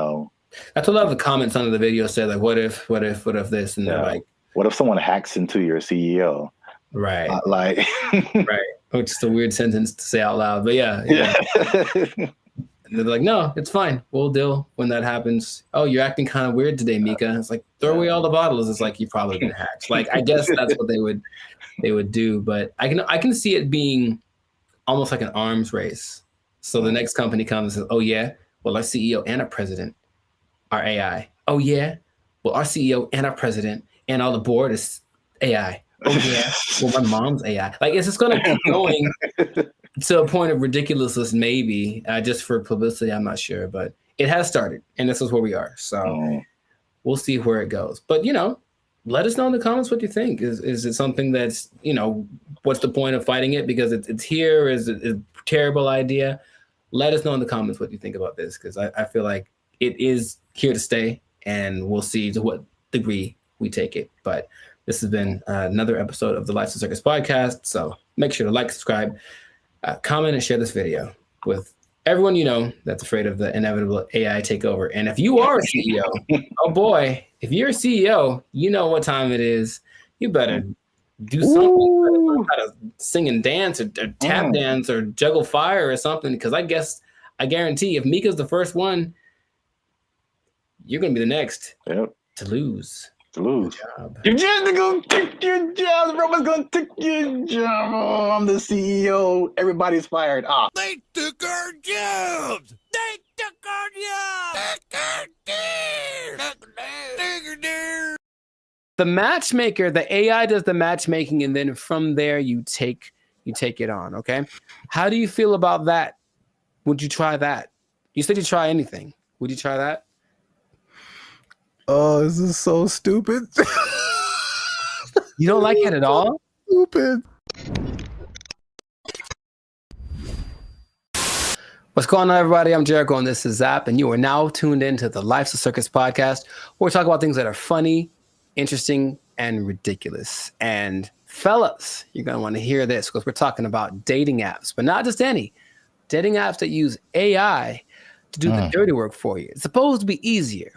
what a lot of the comments under the video said, like, what if this? And they're like, what if someone hacks into your CEO? Right. Right. Which is a weird sentence to say out loud, but yeah. And they're like, no, it's fine. We'll deal when that happens. Oh, you're acting kind of weird today, Mika. It's like, throw away all the bottles. It's like, you've probably been hacked. Like, I guess that's what they would do. But I can see it being almost like an arms race. So the next company comes and says, oh yeah, well, our CEO and our president are AI. Oh yeah, well, our CEO and our president and all the board is AI. Oh yeah, well, my mom's AI. Like, it's just gonna keep going to a point of ridiculousness, maybe, just for publicity. I'm not sure, but it has started, and this is where we are. So we'll see where it goes. But let us know in the comments what you think. Is it something that's, what's the point of fighting it? Because it's here. Is it a terrible idea? Let us know in the comments what you think about this, because I feel like it is here to stay, and we'll see to what degree we take it. But this has been another episode of the Life's a Circus podcast. So make sure to like, subscribe, comment, and share this video with everyone you know that's afraid of the inevitable AI takeover. And if you are a CEO, oh boy, if you're a CEO, you know what time it is. You better do something. You better learn how to sing and dance or tap dance or juggle fire or something, because I guarantee if Mika's the first one, you're going to be the next to lose. You're just gonna take your job. Everyone's gonna take your job. Oh, I'm the CEO. Everybody's fired. They took our jobs. They took our jobs. The matchmaker, the AI does the matchmaking, and then from there you take it on. Okay, how do you feel about that? Would you try that? You said you try anything. Would you try that? Oh, this is so stupid. You don't like it at all? Stupid. What's going on, everybody? I'm Jericho, and this is Zap, and you are now tuned into the Life's a Circus podcast, where we talk about things that are funny, interesting, and ridiculous. And fellas, you're going to want to hear this, because we're talking about dating apps, but not just any. Dating apps that use AI to do the dirty work for you. It's supposed to be easier.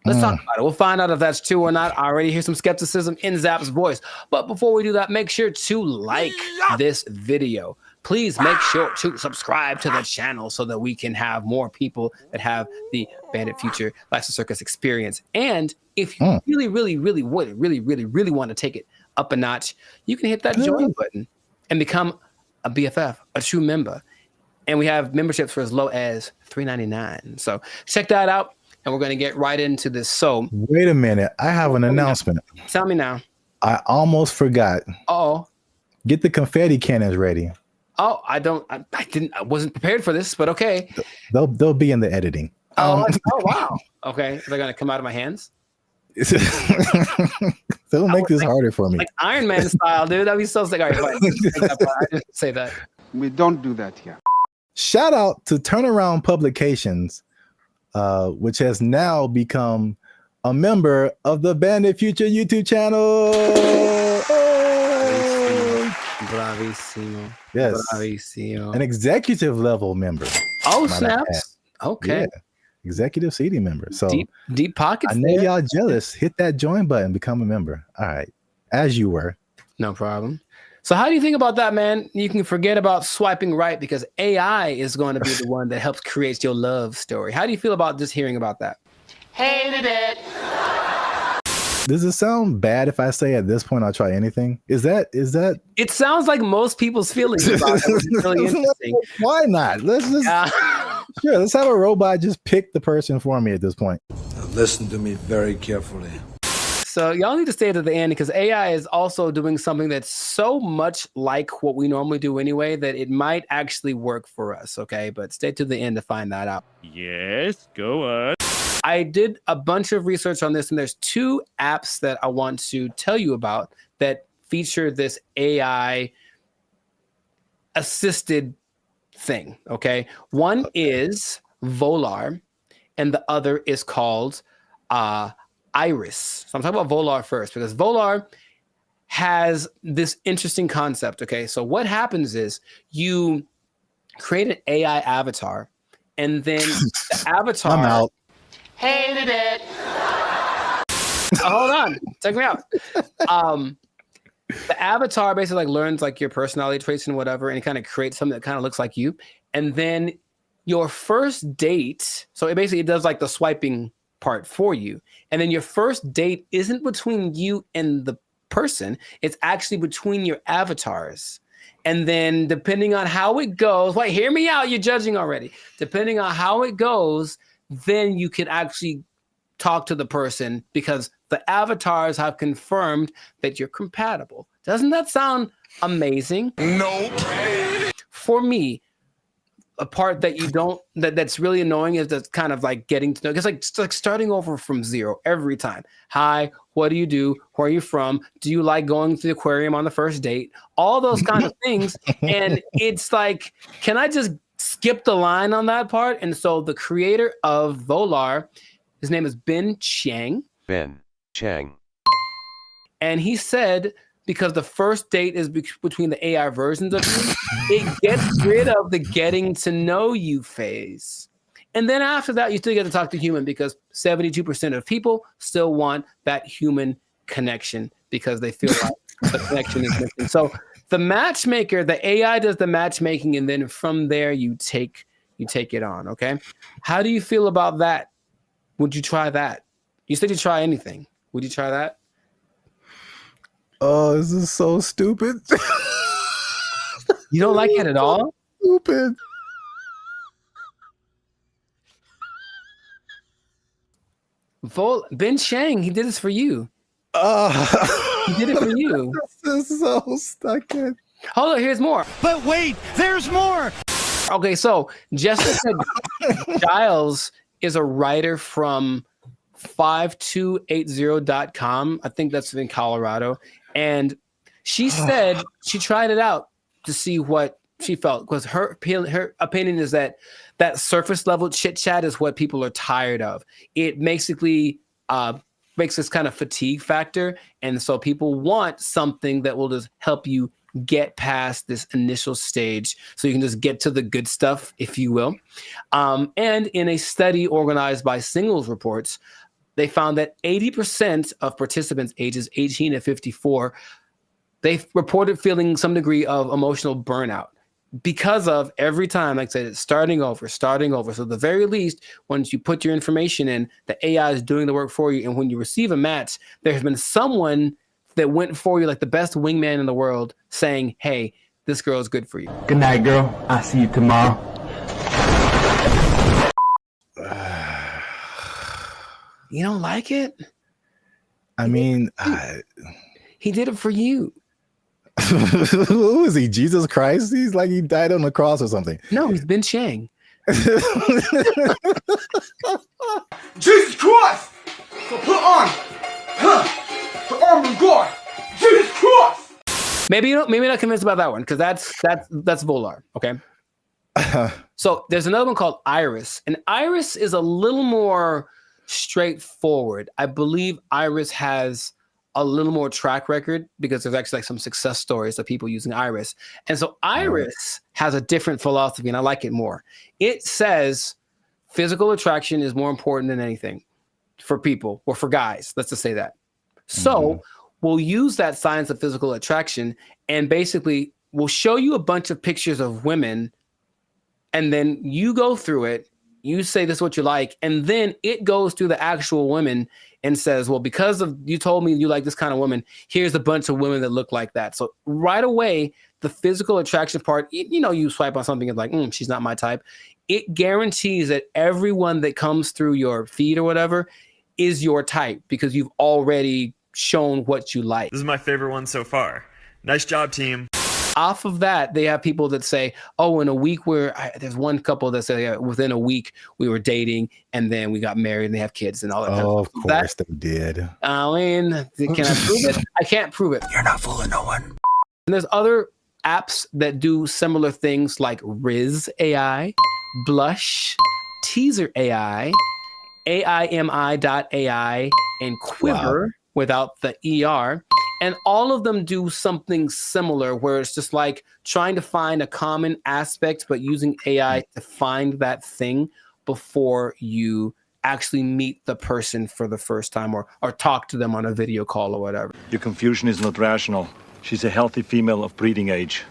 Let's talk about it. We'll find out if that's true or not. I already hear some skepticism in Zap's voice. But before we do that, make sure to like this video. Please make sure to subscribe to the channel so that we can have more people that have the Bandit Future Life's a Circus experience. And if you really want to take it up a notch, you can hit that join button and become a BFF, a true member. And we have memberships for as low as $3.99. So check that out. And we're going to get right into this. So wait a minute. I have an announcement. Tell me now. I almost forgot. Oh, get the confetti cannons ready. Oh, I wasn't prepared for this, but okay. They'll be in the editing. Oh wow. Okay. They're going to come out of my hands. They'll make this harder for me. Like Iron Man style, dude. That'd be so sick. All right, fine. I didn't say that. We don't do that here. Shout out to Turnaround Publications, which has now become a member of the Bandit Future YouTube channel. Bravissimo. Yes. Bravissimo. An executive level member. Oh, snaps. Okay. Yeah. Executive seating member. So deep pockets. I know y'all jealous. Hit that join button, become a member. All right. As you were. No problem. So how do you think about that, man? You can forget about swiping right, because AI is going to be the one that helps create your love story. How do you feel about just hearing about that? Hated it. Does it sound bad if I say at this point I'll try anything? Is that? It sounds like most people's feelings about it. It's really interesting. Why not? Let's just sure. Let's have a robot just pick the person for me at this point. Now listen to me very carefully. So y'all need to stay to the end, because AI is also doing something that's so much like what we normally do anyway that it might actually work for us, okay? But stay to the end to find that out. Yes, go on. I did a bunch of research on this, and there's 2 apps that I want to tell you about that feature this AI assisted thing, okay? One is Volar, and the other is called Iris. So I'm talking about Volar first, because Volar has this interesting concept. Okay, so what happens is you create an AI avatar, and then the avatar. I'm out. Hated it. Hold on, check me out. The avatar basically learns your personality traits and whatever, and it kind of creates something that kind of looks like you. And then your first date, so it does the swiping part for you. And then your first date isn't between you and the person, it's actually between your avatars. And then depending on how it goes, wait, hear me out, you're judging already. Depending on how it goes, then you can actually talk to the person, because the avatars have confirmed that you're compatible. Doesn't that sound amazing? No. For me, a part that you don't that's really annoying is that's kind of like getting to know. It's like starting over from zero every time. Hi, what do you do? Where are you from? Do you like going to the aquarium on the first date? All those kind of things. And it's like, can I just skip the line on that part? And so the creator of Volar, his name is Ben Chang. Ben Chang. And he said, because the first date is between the AI versions of you, it gets rid of the getting to know you phase. And then after that, you still get to talk to human, because 72% of people still want that human connection because they feel like the connection is missing. So the matchmaker, the AI does the matchmaking, and then from there you take it on. Okay. How do you feel about that? Would you try that? You said you try anything. Would you try that? Oh, this is so stupid. You don't like it at all? Stupid. Ben Chang, he did this for you. He did it for you. This is so stuck in. Hold on, here's more. But wait, there's more. Okay, so Jessica Giles is a writer from 5280.com. I think that's in Colorado. And she said she tried it out to see what she felt, because her opinion is that surface level chit chat is what people are tired of. It basically makes this kind of fatigue factor. And so people want something that will just help you get past this initial stage so you can just get to the good stuff, if you will. And in a study organized by Singles Reports, they found that 80% of participants ages 18 to 54, they reported feeling some degree of emotional burnout because of every time, like I said, it's starting over. So at the very least, once you put your information in, the AI is doing the work for you. And when you receive a match, there has been someone that went for you like the best wingman in the world saying, hey, this girl is good for you. Good night, girl. I'll see you tomorrow. You don't like it? I mean, he did it for you. Who is he? Jesus Christ? He's like he died on the cross or something. No, he's Ben Chang. Jesus Christ! So put on the armor of God. Jesus Christ! Maybe not convinced about that one, because that's Volar. Okay. So there's another one called Iris, and Iris is a little more straightforward. I believe Iris has a little more track record because there's actually like some success stories of people using Iris. And so Iris has a different philosophy, and I like it more. It says physical attraction is more important than anything for people, or for guys. Let's just say that. So we'll use that science of physical attraction, and basically we'll show you a bunch of pictures of women, and then you go through it. You say this is what you like, and then it goes through the actual women and says, well, because of you told me you like this kind of woman, here's a bunch of women that look like that. So right away, the physical attraction part, you swipe on something and like, she's not my type. It guarantees that everyone that comes through your feed or whatever is your type, because you've already shown what you like. This is my favorite one so far. Nice job, team. Off of that, they have people that say, oh, in a week there's one couple that say within a week we were dating and then we got married and they have kids and all that. Oh, of course they did. I mean, can I prove it? I can't prove it. You're not fooling no one. And there's other apps that do similar things like Riz AI, Blush, Teaser AI, AIMI.ai, and Quiver without the ER. And all of them do something similar where it's just like trying to find a common aspect, but using AI to find that thing before you actually meet the person for the first time or talk to them on a video call or whatever. Your confusion is not rational. She's a healthy female of breeding age.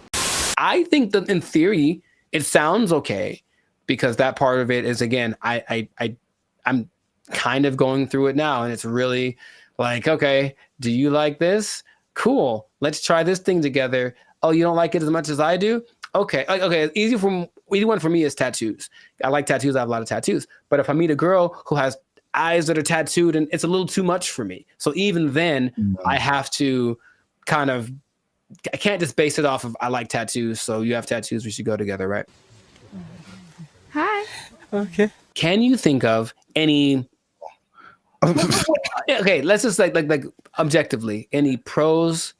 I think that in theory, it sounds okay, because that part of it is, again, I'm kind of going through it now, and it's really like, okay, do you like this? Cool. Let's try this thing together. Oh, you don't like it as much as I do? Okay. Okay. Easy one for me is tattoos. I like tattoos. I have a lot of tattoos. But if I meet a girl who has eyes that are tattooed, and it's a little too much for me. So even then I have to I can't just base it off of I like tattoos, so you have tattoos, we should go together, right? Hi. Okay. Can you think of any? Okay, let's just like objectively, any pros,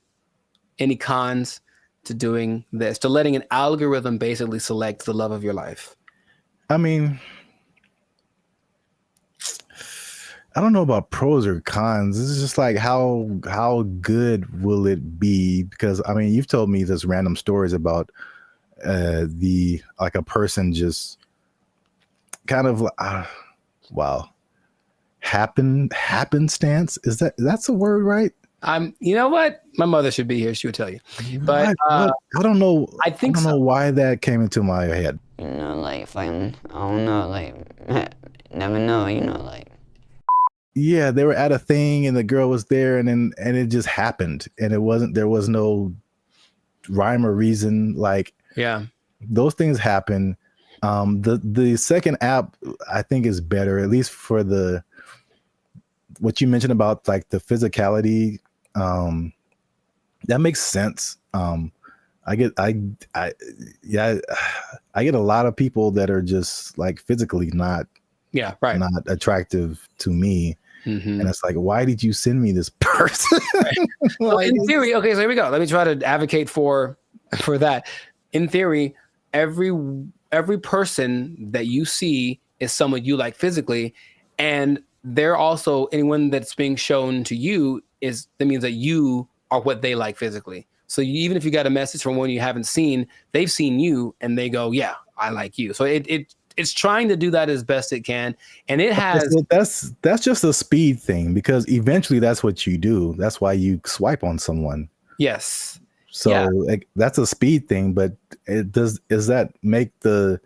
any cons to doing this, to letting an algorithm basically select the love of your life? I mean, I don't know about pros or cons. This is just like how good will it be? Because I mean, you've told me this random stories about the like a person just kind of wow, happenstance. That's a word, right? You know what? My mother should be here. She would tell you. But what? I don't know. I think I don't know why that came into my head. You know, like if I don't know, like never know, you know, like. Yeah, they were at a thing and the girl was there, and it just happened, and there was no rhyme or reason. Like, yeah, those things happen. The second app I think is better, at least for what you mentioned about like the physicality. That makes sense. I get a lot of people that are just like physically not attractive to me. Mm-hmm. And it's like, why did you send me this person? Well, in theory, okay, so here we go. Let me try to advocate for that. In theory, every person that you see is someone you like physically, and they're also anyone that's being shown to you that means that you are what they like physically. So even if you got a message from one you haven't seen, they've seen you and they go, yeah, I like you. So it's trying to do that as best it can, and it has. That's just a speed thing, because eventually that's what you do. That's why you swipe on someone. Yes. So like, that's a speed thing, but does that make the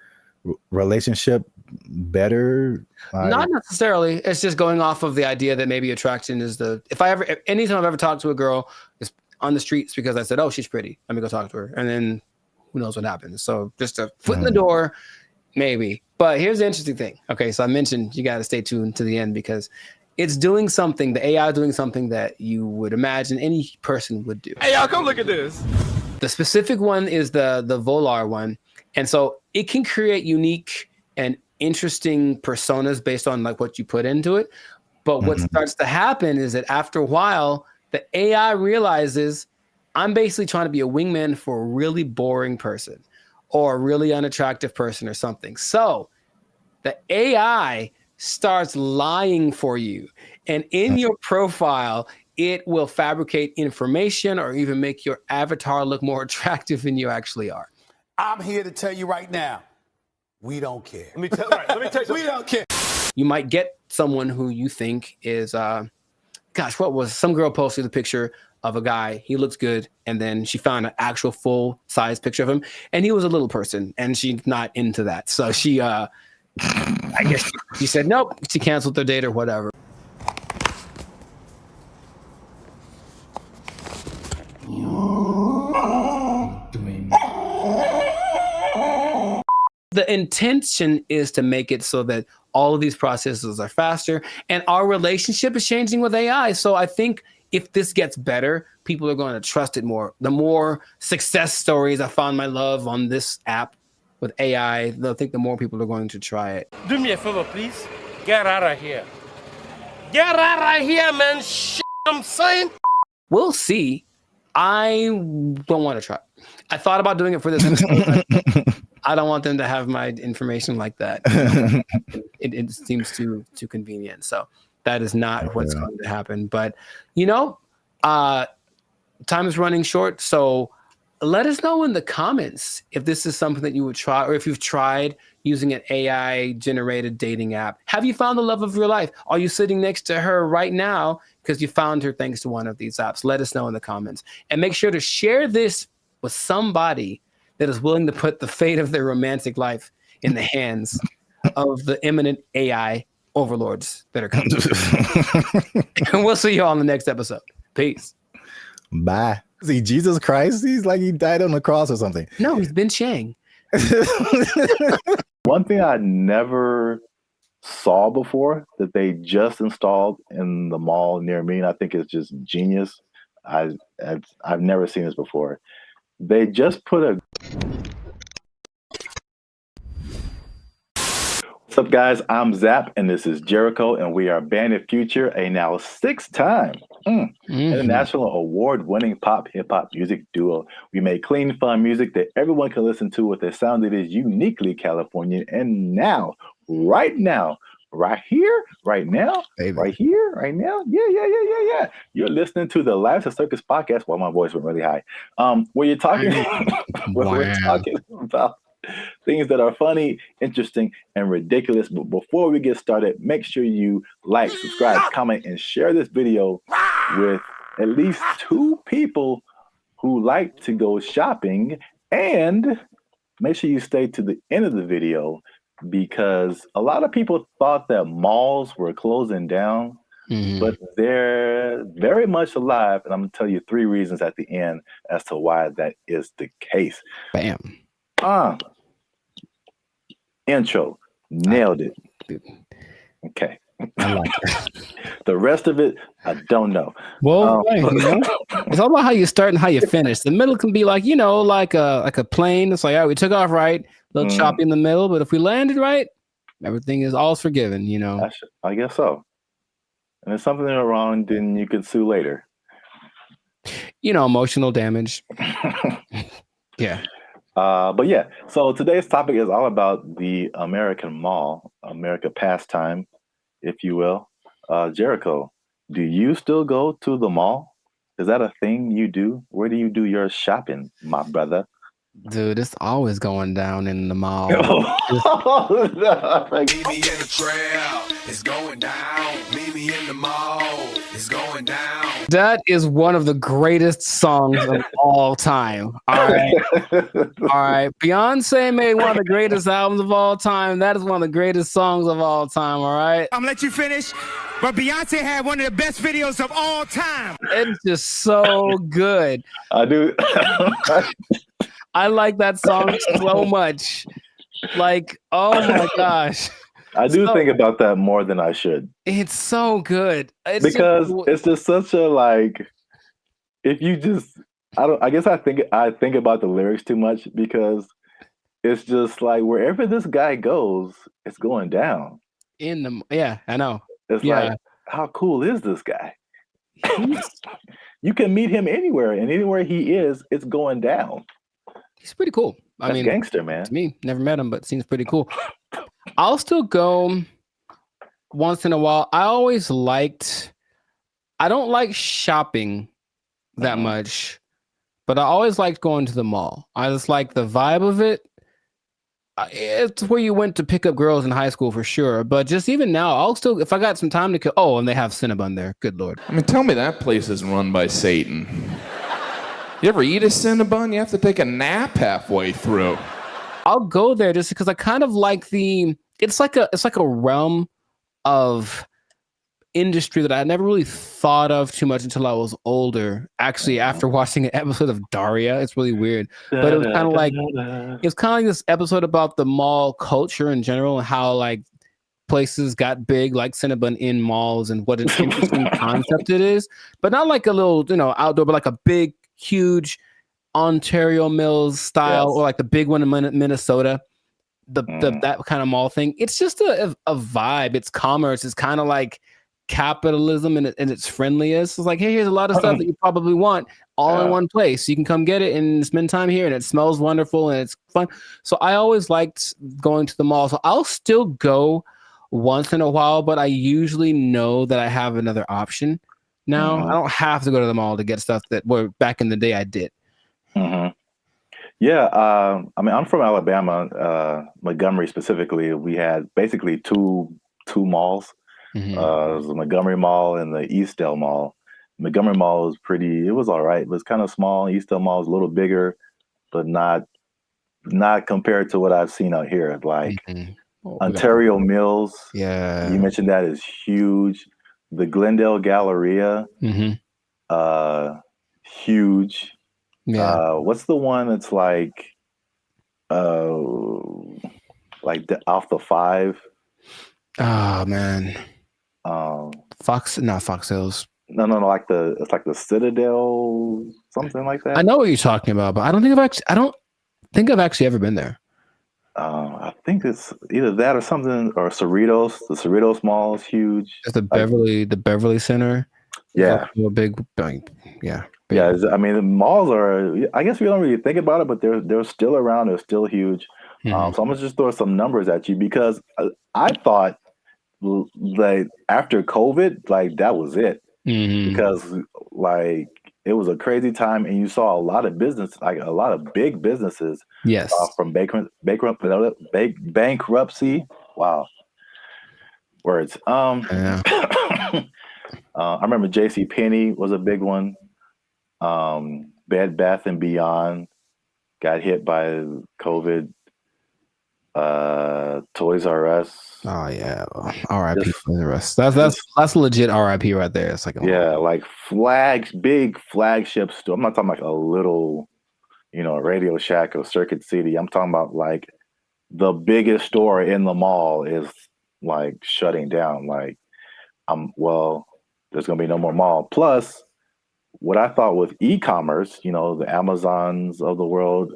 relationship better? Not necessarily. It's just going off of the idea that maybe attraction is anytime I've ever talked to a girl is on the streets because I said, oh, she's pretty, let me go talk to her, and then who knows what happens. So just a foot in the door. Maybe. But here's the interesting thing. Okay, so I mentioned you got to stay tuned to the end because it's doing something, the AI is doing something that you would imagine any person would do. Hey, y'all, come look at this. The specific one is the Volar one. And so it can create unique and interesting personas based on like what you put into it. But what starts to happen is that after a while, the AI realizes I'm basically trying to be a wingman for a really boring person, or a really unattractive person or something. So the AI starts lying for you. And in your profile, it will fabricate information or even make your avatar look more attractive than you actually are. I'm here to tell you right now, we don't care. Let me tell you. We don't care. You might get someone who you think is, some girl posted a picture of a guy, he looks good, and then she found an actual full size picture of him, and he was a little person, and she's not into that. So she, I guess she said nope. She canceled their date or whatever. The intention is to make it so that all of these processes are faster, and our relationship is changing with AI. So I think if this gets better, people are going to trust it more. The more success stories I found my love on this app with AI, I think the more people are going to try it. Do me a favor, please. Get out of here. Get out of here, man. I'm saying. We'll see. I don't want to try. I thought about doing it for this episode. I don't want them to have my information like that. It seems too convenient. So that is not what's going to happen. But, time is running short. So let us know in the comments if this is something that you would try, or if you've tried using an AI-generated dating app. Have you found the love of your life? Are you sitting next to her right now because you found her thanks to one of these apps? Let us know in the comments. And make sure to share this with somebody that is willing to put the fate of their romantic life in the hands of the imminent AI overlords that are coming. And we'll see you all on the next episode. Peace. Bye. See, Jesus Christ, he's like he died on the cross or something. No, he's been Shang. One thing I never saw before that they just installed in the mall near me, and I think it's just genius. I've never seen this before. They just put a up, guys? I'm Zap, and this is Jericho, and we are Band of Future, a now 6-time international award-winning pop hip-hop music duo. We make clean, fun music that everyone can listen to with a sound that is uniquely Californian. And now, right here, right now, right here, right now, yeah. You're listening to the Lives of Circus podcast. Well, my voice went really high. Where you're talking, we're talking about things that are funny, interesting, and ridiculous. But before we get started, make sure you like, subscribe, comment, and share this video with at least 2 people who like to go shopping. And make sure you stay to the end of the video because a lot of people thought that malls were closing down, but they're very much alive. And I'm going to tell you 3 reasons at the end as to why that is the case. Bam. Intro. Nailed it. Okay. I like it. The rest of it, I don't know. Well, it's all about how you start and how you finish. The middle can be like, like a plane. It's like, all right, we took off right, a little choppy in the middle, but if we landed right, everything is all forgiven, I guess so. And if something is wrong, then you can sue later. Emotional damage. Yeah. But yeah, so today's topic is all about the American mall, America pastime, if you will. Jericho, do you still go to the mall? Is that a thing you do? Where do you do your shopping, my brother? Dude, it's always going down in the mall. Meet me in the trail, it's going down. Meet me in the mall, it's going down. That is one of the greatest songs of all time. All right. All right. Beyonce made one of the greatest albums of all time. That is one of the greatest songs of all time. All right. I'm gonna let you finish, but Beyonce had one of the best videos of all time. It's just so good. I do. I like that song so much. Like, oh my gosh. I do think about that more than I should. It's so good. It's just such a if you just I guess I think about the lyrics too much because it's just like wherever this guy goes, it's going down. Yeah, I know. It's like, how cool is this guy? You can meet him anywhere, and anywhere he is, it's going down. He's pretty cool. I mean, gangster, man. To me, never met him, but seems pretty cool. I'll still go once in a while. I don't like shopping that much, but I always liked going to the mall. I just like the vibe of it. It's where you went to pick up girls in high school for sure. But just even now, I'll still, if I got some time to kill. Oh, and they have Cinnabon there. Good Lord. I mean, tell me that place isn't run by Satan. You ever eat a Cinnabon? You have to take a nap halfway through. I'll go there just because I kind of like it's like a realm of industry that I never really thought of too much until I was older. Actually, after watching an episode of Daria, it's really weird. But it was kind of like this episode about the mall culture in general and how places got big like Cinnabon in malls and what an interesting concept it is. But not like a little, outdoor, but like a big, huge Ontario Mills style, or like the big one in Minnesota, that kind of mall thing. It's just a vibe. It's commerce. It's kind of like capitalism in its friendliest. It's like, hey, here's a lot of stuff that you probably want all in one place. You can come get it and spend time here, and it smells wonderful and it's fun. So I always liked going to the mall. So I'll still go once in a while, but I usually know that I have another option. Now, I don't have to go to the mall to get stuff that back in the day I did. Yeah, I mean, I'm from Alabama, Montgomery specifically. We had basically two malls. It was the Montgomery Mall and the Eastdale Mall. Montgomery Mall was it was all right. It was kind of small. Eastdale Mall was a little bigger, but not compared to what I've seen out here. Like Ontario Mills. Yeah. You mentioned that is huge. The Glendale Galleria, huge. Yeah. What's the one that's like off the 5? Oh man. Fox Hills. No, it's like the Citadel, something like that. I know what you're talking about, but I don't think I've actually ever been there. I think it's either that or something, or Cerritos. The Cerritos Mall is huge. It's the Beverly Center. Yeah. A big, yeah. Yeah, I mean, the malls are. I guess we don't really think about it, but they're still around. They're still huge. So I'm gonna just throw some numbers at you because I thought like after COVID, like that was it because like it was a crazy time, and you saw a lot of business, like a lot of big businesses, Yes, from bankruptcy. Wow, words. I remember J.C. Penney was a big one. Bed Bath and Beyond got hit by COVID. Toys R Us. Oh yeah, R.I.P. Toys R Us. That's legit R.I.P. right there. It's like like big flagship store. I'm not talking like a little, Radio Shack or Circuit City. I'm talking about like the biggest store in the mall is like shutting down. Like, there's gonna be no more mall. Plus, what I thought with e-commerce, the Amazons of the world,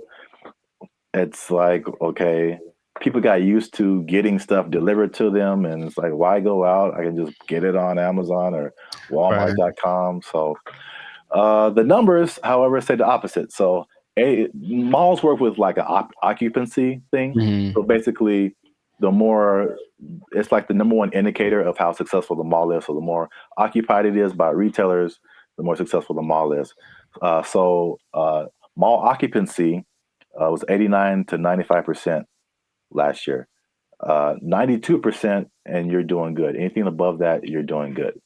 it's like, okay, people got used to getting stuff delivered to them, and it's like, why go out? I can just get it on Amazon or Walmart.com. So the numbers, however, say the opposite. So malls work with like an occupancy thing. So basically, it's like the number one indicator of how successful the mall is. So the more occupied it is by retailers, the more successful the mall is. So mall occupancy was 89 to 95% last year. 92%, and you're doing good. Anything above that, you're doing good.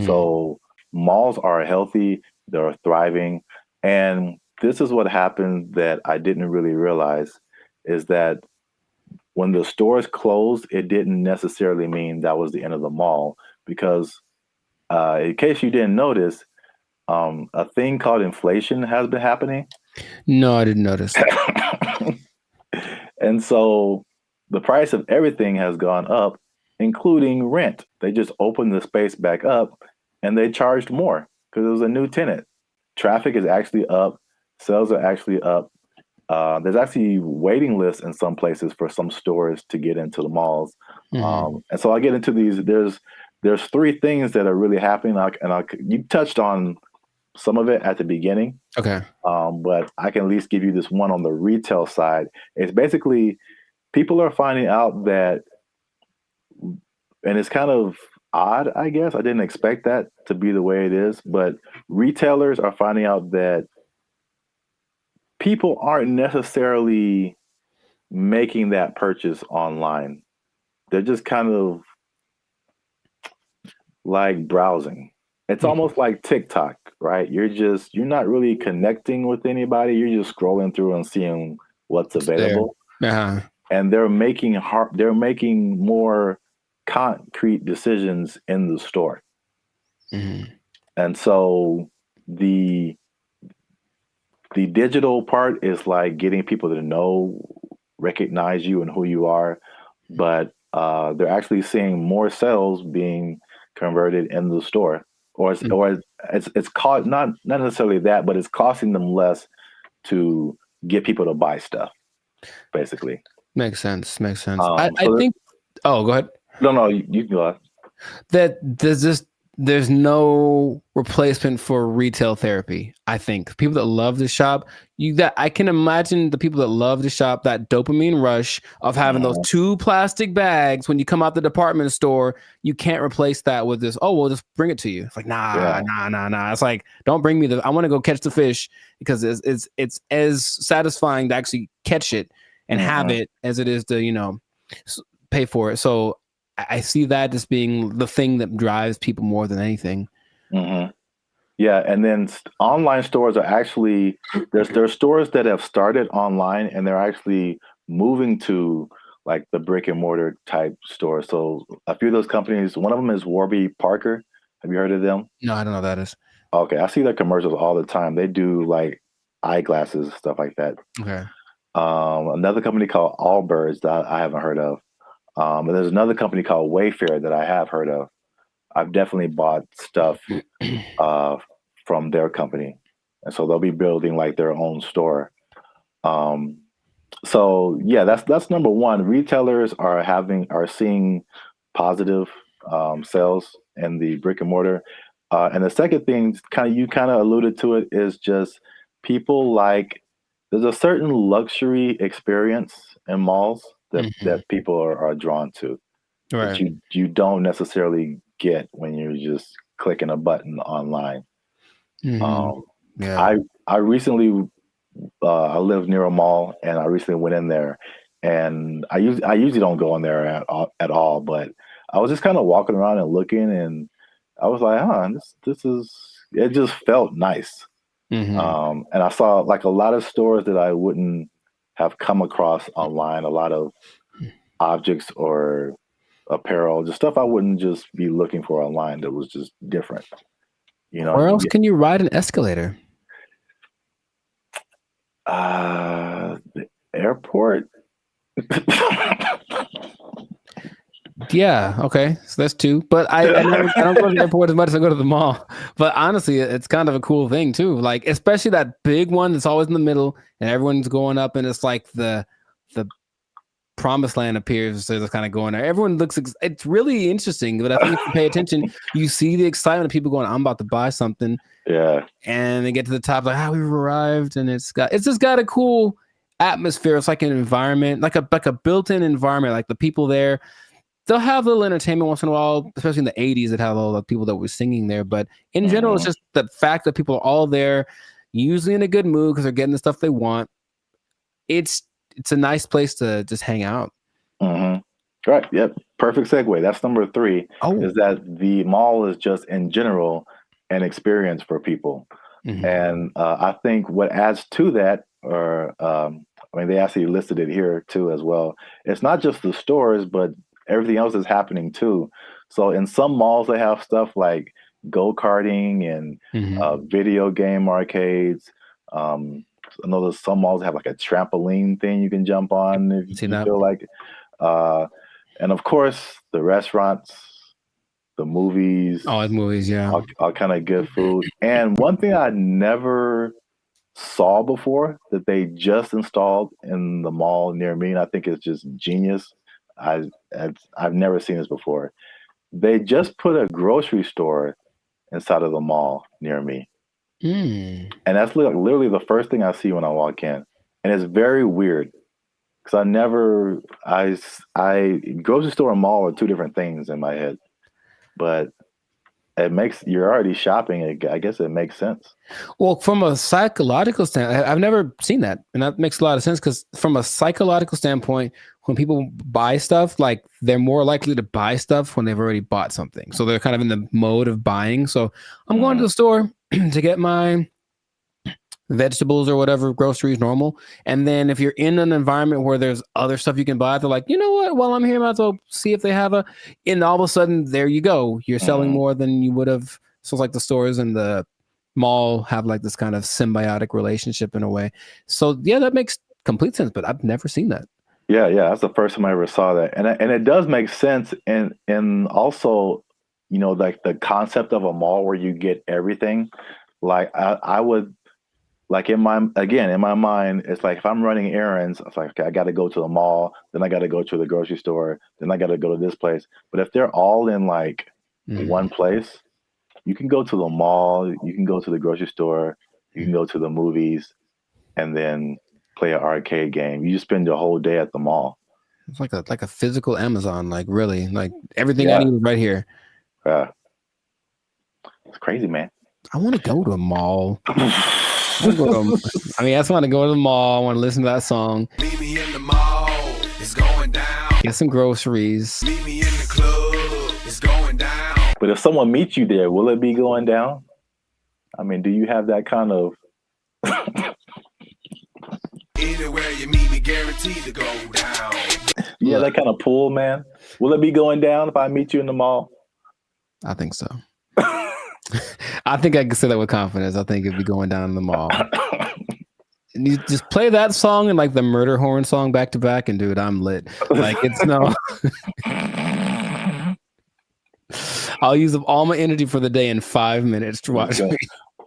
So malls are healthy, they're thriving. And this is what happened that I didn't really realize is that when the stores closed, it didn't necessarily mean that was the end of the mall, because in case you didn't notice, a thing called inflation has been happening. No, I didn't notice. And so the price of everything has gone up, including rent. They just opened the space back up and they charged more because it was a new tenant. Traffic is actually up. Sales are actually up. There's actually waiting lists in some places for some stores to get into the malls. And so I get into these. There's three things that are really happening. You touched on some of it at the beginning. Okay. But I can at least give you this one on the retail side. It's basically people are finding out that, and it's kind of odd, I guess. I didn't expect that to be the way it is, but retailers are finding out that people aren't necessarily making that purchase online. They're just kind of like browsing. It's almost like TikTok, right? You're not really connecting with anybody. You're just scrolling through and seeing what's available. And they're making more concrete decisions in the store. And so the digital part is like getting people to recognize you and who you are, but they're actually seeing more sales being converted in the store, or it's not necessarily that, but it's costing them less to get people to buy stuff, basically. Makes sense. I think. Oh, go ahead. No, you can go ahead. That there's no replacement for retail therapy. I think people that love to shop, I can imagine the people that love to shop, that dopamine rush of having those 2 plastic bags when you come out the department store. You can't replace that with this. Oh, we'll just bring it to you. It's like nah. It's like, don't bring me I want to go catch the fish, because it's as satisfying to actually catch it and have it as it is to pay for it. So I see that as being the thing that drives people more than anything. Yeah, and then online stores are actually there's stores that have started online and they're actually moving to like the brick and mortar type stores. So a few of those companies, one of them is Warby Parker. Have you heard of them? No, I don't know what that is. Okay, I see their commercials all the time. They do like eyeglasses, stuff like that. Okay. Another company called Allbirds that I haven't heard of. And there's another company called Wayfair that I have heard of. I've definitely bought stuff from their company. And so they'll be building like their own store. So yeah, that's number one. Retailers are seeing positive sales in the brick and mortar. And the second thing, you kind of alluded to it, is just people like there's a certain luxury experience in malls that people are drawn to that Right. you don't necessarily get when you're just clicking a button online. Um, Yeah. I recently I live near a mall, and I recently went in there, and I usually don't go in there at all, but I was just kind of walking around and looking, and I was like, huh, this is it just felt nice. And I saw like a lot of stores that I wouldn't have come across online, a lot of objects or apparel, just stuff I wouldn't just be looking for online that was just different. You know, Where else can you ride an escalator? the airport. Yeah, okay, so that's two. But I don't go to the airport as much as I go to the mall. But honestly, it's kind of a cool thing too. Like especially that big one that's always in the middle, and everyone's going up, and it's like the promised land appears. So they're kind of going there. Everyone looks. It's really interesting. But I think if you pay attention, you see the excitement of people going, "I'm about to buy something." Yeah, and they get to the top, like, "How we've arrived," and it's just got a cool atmosphere. It's like an environment, like a built-in environment. Like the people there. They'll have a little entertainment once in a while, especially in the 80s that had all the people that were singing there. But in general, it's just the fact that people are all there, usually in a good mood because they're getting the stuff they want. It's a nice place to just hang out. Right. Yep. Perfect segue. That's number three. Oh. Is that the mall is just in general an experience for people. And I think what adds to that, they actually listed it here too as well. It's not just the stores, but everything else is happening too. So in some malls, they have stuff like go-karting and video game arcades. I know there's some malls have like a trampoline thing you can jump on if you feel like it. And of course, the restaurants, the movies. Oh, the movies, yeah. All kind of good food. And one thing I never saw before that they just installed in the mall near me, and I think it's just genius. I've never seen this before. They just put a grocery store inside of the mall near me. And that's literally the first thing I see when I walk in. And it's very weird because grocery store and mall are two different things in my head. But you're already shopping. I guess it makes sense. Well, from a psychological standpoint, I've never seen that. And that makes a lot of sense because from a psychological standpoint, when people buy stuff, like they're more likely to buy stuff when they've already bought something. So they're kind of in the mode of buying. So I'm going to the store to get my vegetables or whatever, groceries, normal. And then if you're in an environment where there's other stuff you can buy, they're like, you know what? While I'm here, I might as well see if they have and all of a sudden, there you go. You're selling more than you would have. So it's like the stores and the mall have like this kind of symbiotic relationship in a way. So yeah, that makes complete sense, but I've never seen that. Yeah, that's the first time I ever saw that. And it does make sense. And also, like the concept of a mall where you get everything. Like I would, like in my mind, it's like if I'm running errands, it's like, okay, I got to go to the mall, then I got to go to the grocery store, then I got to go to this place. But if they're all in like one place, you can go to the mall, you can go to the grocery store, you can go to the movies, and then play an arcade game. You just spend the whole day at the mall. It's like a physical Amazon, like really, like everything I need is right here. Yeah, it's crazy, man. I want to go to a mall. I just want to go to the mall. I want to listen to that song. Meet me in the mall. It's going down. Get some groceries. Meet me in the club. It's going down. But if someone meets you there, will it be going down? I mean, do you have that kind of? Anywhere you meet me, guaranteed to go down. Yeah, that kind of pull, man. Will it be going down if I meet you in the mall? I think so. I think I can say that with confidence. I think it'd be going down in the mall. And you just play that song and like the murder horn song back to back, and dude, I'm lit. Like it's no. I'll use up all my energy for the day in 5 minutes to watch me.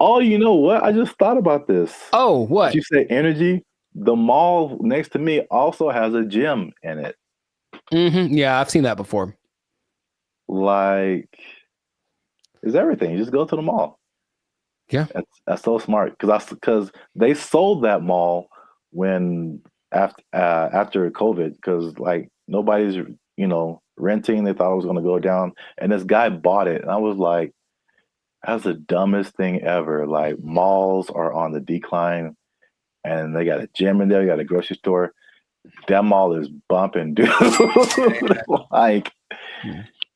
Oh, you know what? I just thought about this. Oh, what? Did you say energy? the mall next to me also has a gym in it. Yeah, I've seen that before. Like, it's everything. You just go to the mall. Yeah, that's so smart because they sold that mall when after COVID, because like nobody's renting. They thought it was going to go down, and this guy bought it, and I was like, that's the dumbest thing ever. Like, malls are on the decline, and they got a gym in there, you got a grocery store. That mall is bumping, dude. Like,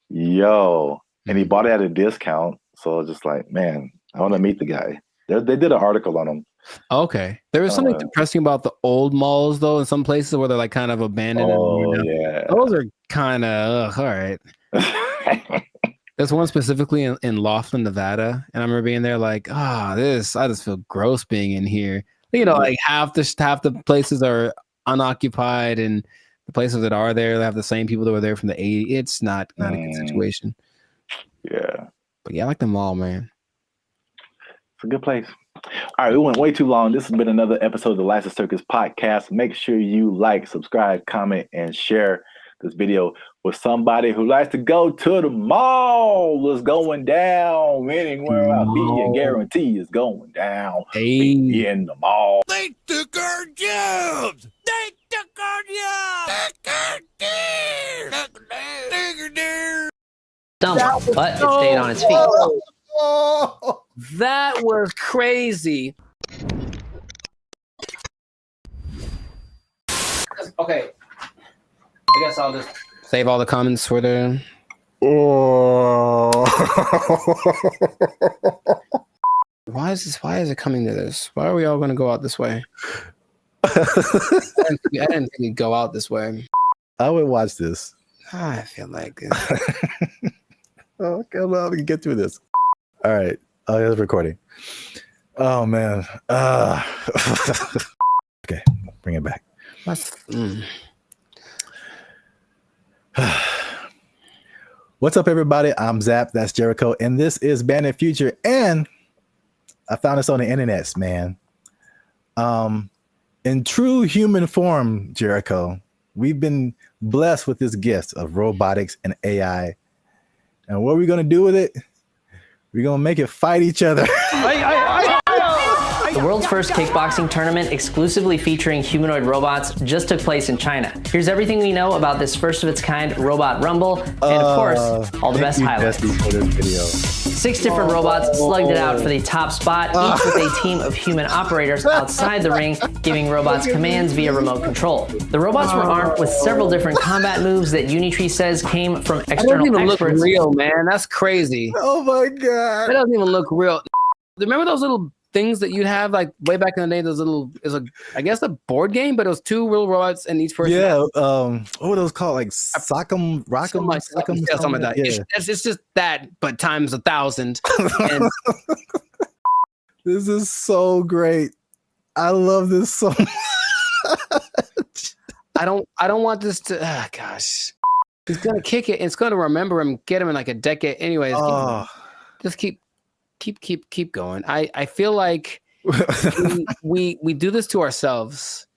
yo. And he bought it at a discount. So it's just like, man, I want to meet the guy. They did an article on him. Okay. There was something depressing about the old malls, though, in some places where they're like kind of abandoned. Yeah. Those are kind of, all right. There's one specifically in Laughlin, Nevada. And I remember being there like, I just feel gross being in here. Like half the places are unoccupied, and the places that are there, they have the same people that were there from the 80s. It's not a good situation. Yeah. But yeah, I like the mall, man. It's a good place. All right, we went way too long. This has been another episode of the Lights of Circus podcast. Make sure you like, subscribe, comment, and share this video with somebody who likes to go to the mall. It's going down anywhere I be, and guarantee it's going down. Be in the mall. They took our jobs. They took our jobs. Dump, but it stayed on its feet. That was crazy. Okay. I guess I'll just save all the comments for the... Why is it coming to this? Why are we all going to go out this way? I didn't think we'd go out this way. I would watch this. I feel like it. Okay, well, we can get through this. All right. Oh, it's recording. Oh, man. Okay, bring it back. What's up, everybody? I'm Zap. That's Jericho. And this is Bandit Future. And I found this on the internet, man. In true human form, Jericho, we've been blessed with this gift of robotics and AI. And what are we going to do with it? We're going to make it fight each other. The world's first kickboxing tournament exclusively featuring humanoid robots just took place in China. Here's everything we know about this first of its kind robot rumble, and of course, all the best highlights. 6 different robots slugged it out for the top spot, each with a team of human operators outside the ring, giving robots commands via remote control. The robots were armed with several different combat moves that Unitree says came from external That doesn't even experts. look real, man. That's crazy. Oh my God. That doesn't even look real. Remember those little things that you'd have like way back in the day? Those little, I guess a board game, but it was 2 real robots and each person. Yeah. What were those called? Like Sock'em, Rock'em, Sock'em, something like that. Yeah. It's just that, but times 1,000. And this is so great. I love this so much. I don't want this to. Gosh, he's gonna kick it. And it's gonna remember him, get him in like a decade. Anyways, just keep going. I feel like we do this to ourselves,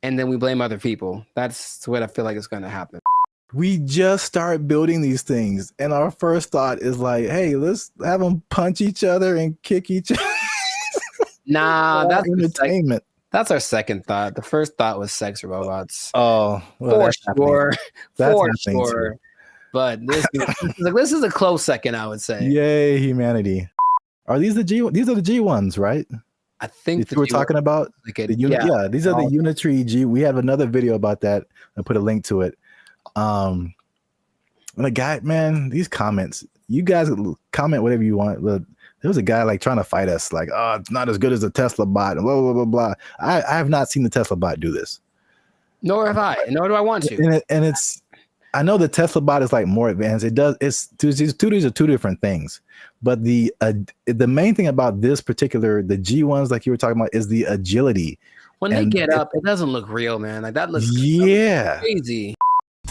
and then we blame other people. That's what I feel like is gonna happen. We just start building these things, and our first thought is like, "Hey, let's have them punch each other and kick each other." Nah, that's entertainment. That's our second thought. The first thought was sex robots. Oh, well, for sure. But this is a close second, I would say. Yay, humanity! Are these the G? These are the G ones, right? I think that you were talking about. These are the Unitree G. We have another video about that. I'll put a link to it. And a guy, man, these comments. You guys comment whatever you want. But there was a guy like trying to fight us, like, oh, it's not as good as the Tesla bot, and blah blah blah blah. I have not seen the Tesla bot do this. Nor have I. Nor do I want to. And it's. I know the Tesla bot is like more advanced. It does. These are 2 different things. But the main thing about this particular, the G ones, like you were talking about, is the agility. When they get up, it doesn't look real, man. Like that looks crazy.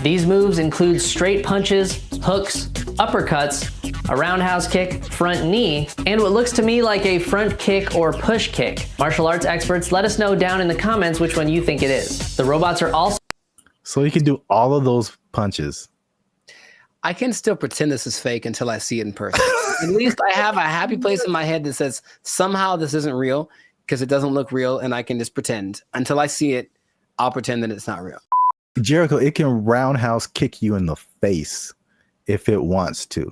These moves include straight punches, hooks, uppercuts, a roundhouse kick, front knee, and what looks to me like a front kick or push kick. Martial arts experts, let us know down in the comments which one you think it is. The robots are also... So you can do all of those punches. I can still pretend this is fake until I see it in person. At least I have a happy place in my head that says somehow this isn't real because it doesn't look real, and I can just pretend. Until I see it, I'll pretend that it's not real. Jericho, it can roundhouse kick you in the face if it wants to.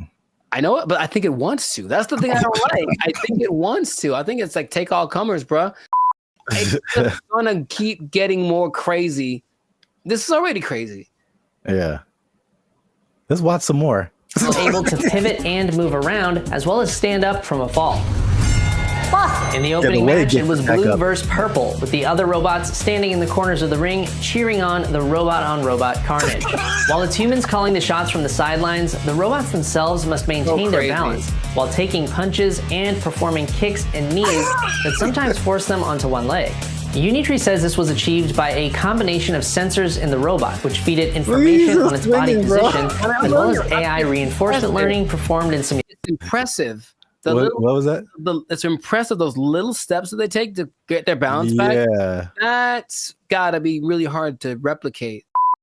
I know it, but I think it wants to. That's the thing I don't like. I think it wants to. I think it's like take all comers, bro. It's just gonna keep getting more crazy. This is already crazy. Yeah. Let's watch some more. Able to pivot and move around, as well as stand up from a fall. In the opening match, it was blue versus purple, with the other robots standing in the corners of the ring, cheering on the robot-on-robot carnage. While it's humans calling the shots from the sidelines, the robots themselves must maintain their balance, while taking punches and performing kicks and knees that sometimes force them onto one leg. Unitree says this was achieved by a combination of sensors in the robot, which feed it information on its body position, as well as AI reinforcement learning performed in some... It's impressive. What was that? It's impressive, those little steps that they take to get their balance back. Yeah. That's gotta be really hard to replicate.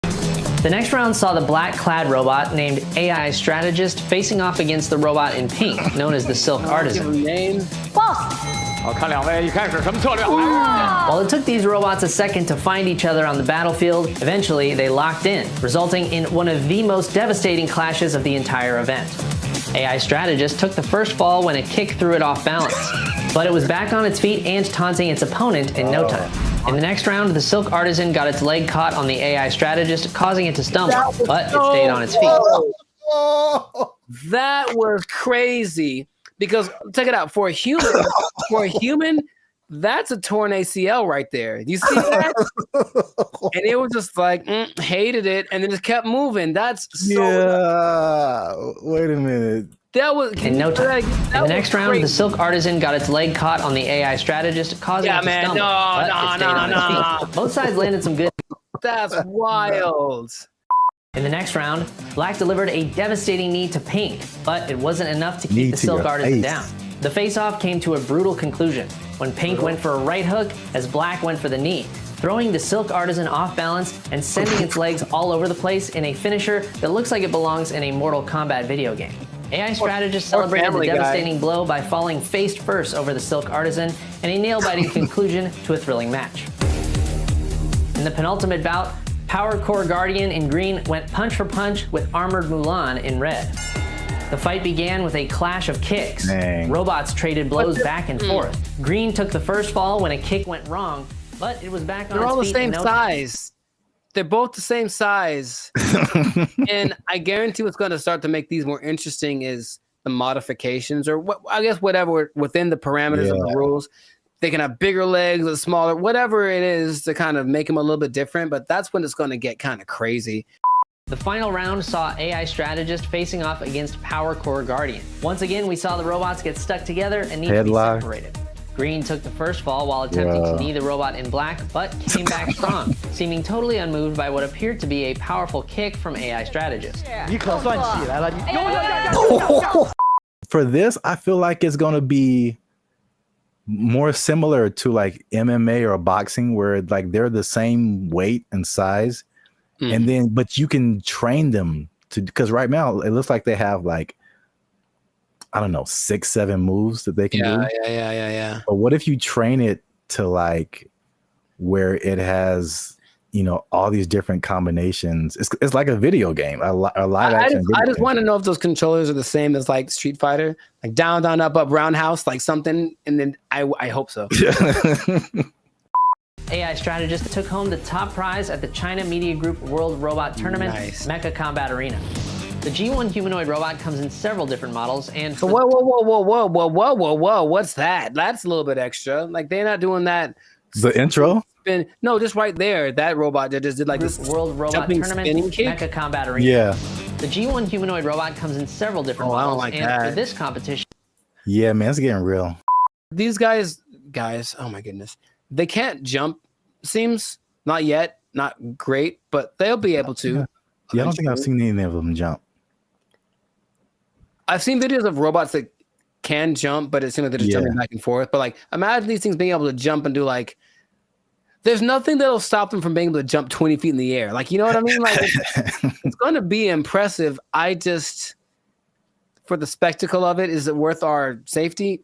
The next round saw the black-clad robot named AI Strategist facing off against the robot in pink, known as the Silk Artisan. While it took these robots a second to find each other on the battlefield, eventually they locked in, resulting in one of the most devastating clashes of the entire event. AI Strategist took the first fall when a kick threw it off balance, but it was back on its feet and taunting its opponent in no time. In the next round, the Silk Artisan got its leg caught on the AI Strategist, causing it to stumble, but it stayed on its feet. That was crazy because check it out, for a human, that's a torn ACL right there. You see that? And it was just like hated it, and then just kept moving. That's so. Wait a minute. That was in no time. In the next round, the Silk Artisan got its leg caught on the AI Strategist, causing it to stumble. No. Both sides landed some good. That's wild. In the next round, Black delivered a devastating knee to Pink, but it wasn't enough to keep the Silk Artisan down. The face-off came to a brutal conclusion when Pink went for a right hook as Black went for the knee, throwing the Silk Artisan off balance and sending its legs all over the place in a finisher that looks like it belongs in a Mortal Kombat video game. AI Strategist celebrated the devastating blow by falling face first over the Silk Artisan in a nail-biting conclusion to a thrilling match. In the penultimate bout, Power Core Guardian in green went punch for punch with Armored Mulan in red. The fight began with a clash of kicks. Robots traded blows back and forth. Green took the first fall when a kick went wrong, but it was back on its feet. They're all the same size. They're both the same size. And I guarantee what's going to start to make these more interesting is the modifications, or what, I guess whatever within the parameters of the rules. They can have bigger legs or smaller, whatever it is to kind of make them a little bit different, but that's when it's going to get kind of crazy. The final round saw AI Strategist facing off against Power Core Guardian. Once again, we saw the robots get stuck together and need to be separated. Green took the first fall while attempting to knee the robot in black, but came back strong, seeming totally unmoved by what appeared to be a powerful kick from AI Strategist. For this, I feel like it's going to be more similar to like MMA or boxing, where like they're the same weight and size. And then, but you can train them to, because right now it looks like they have like, I don't know, 6-7 moves that they can do. Yeah. But what if you train it to like where it has, you know, all these different combinations? It's like a video game, a live action. I just want to know if those controllers are the same as like Street Fighter, like down, down, up, up, roundhouse, like something. And then I hope so. AI Strategist took home the top prize at the China Media Group World Robot Tournament, Mecha Combat Arena. The G1 humanoid robot comes in several different models, and so whoa, what's that? That's a little bit extra. Like they're not doing that. The intro? No, just right there. That robot that just did like this World Robot Tournament, Mecha Combat Arena. Yeah. The G1 humanoid robot comes in several different models, and for this competition. Yeah, man, it's getting real. These guys, oh my goodness. They can't jump, seems. Not yet. Not great, but they'll be able to. Yeah, I don't think I've seen any of them jump. I've seen videos of robots that can jump, but it seems like they're just jumping back and forth. But like, imagine these things being able to jump and do like, there's nothing that'll stop them from being able to jump 20 feet in the air. Like, you know what I mean? Like, it's going to be impressive. I just, for the spectacle of it, is it worth our safety?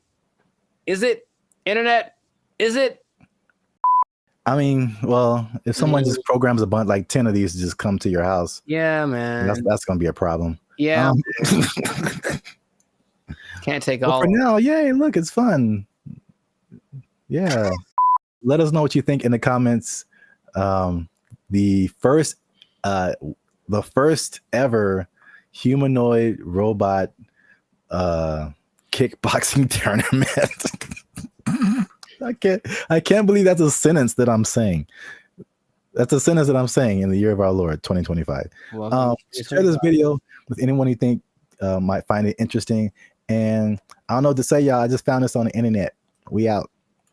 Is it? Internet? Is it? I mean, well, if someone just programs a bunch, like 10 of these to just come to your house. Yeah, man. That's going to be a problem. Yeah. Can't take all. For now, yay, look, it's fun. Yeah. Let us know what you think in the comments. The first ever humanoid robot kickboxing tournament. I can't believe that's a sentence that I'm saying. That's a sentence that I'm saying in the year of our Lord, 2025. Share this video with anyone you think might find it interesting. And I don't know what to say, y'all. I just found this on the internet. We out.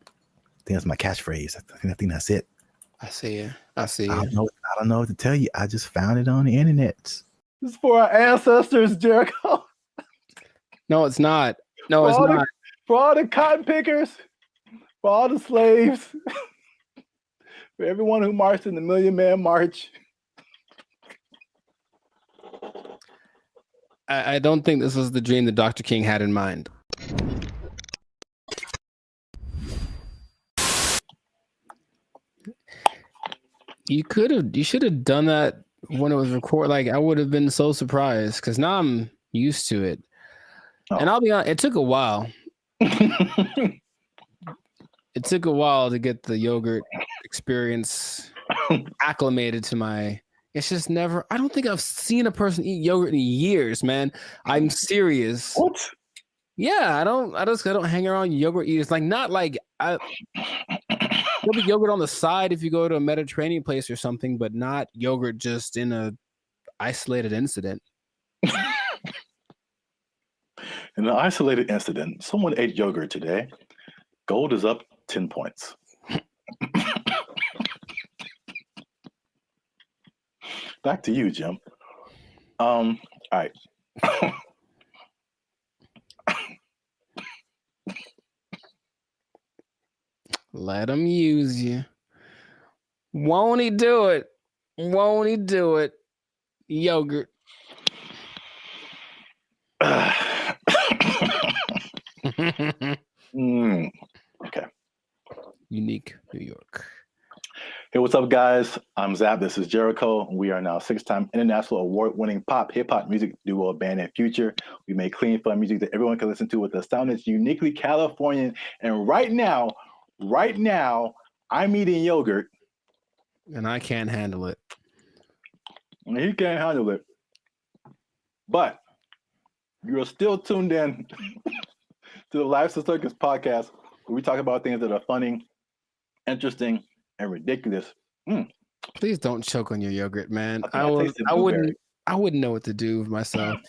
I think that's my catchphrase. I think that's it. I see you. I don't know what to tell you. I just found it on the internet. This is for our ancestors, Jericho. No, it's not. No, it's not. For all the cotton pickers, for all the slaves, for everyone who marched in the Million Man March. I don't think this was the dream that Dr. King had in mind. You should have done that when it was recorded. Like, I would have been so surprised because now I'm used to it. And I'll be honest, it took a while. It took a while to get the yogurt experience acclimated to my. It's just never. I don't think I've seen a person eat yogurt in years, man. I'm serious. What? Yeah, I don't hang around yogurt eaters. Like, not like there'll be yogurt on the side if you go to a Mediterranean place or something, but not yogurt just in a isolated incident. In an isolated incident, someone ate yogurt today. Gold is up 10 points. Back to you, Jim. All right. Let him use you. Won't he do it? Won't he do it? Yogurt. Okay. Unique New York. Hey, what's up, guys? I'm Zap. This is Jericho. We are now 6-time international award-winning pop, hip-hop music duo, band, and future. We make clean, fun music that everyone can listen to with a sound that's uniquely Californian. And right now, I'm eating yogurt. And I can't handle it. And he can't handle it. But you're still tuned in to the Life's a Circus podcast, where we talk about things that are funny, interesting, and ridiculous. Please don't choke on your yogurt, man. I wouldn't know what to do with myself.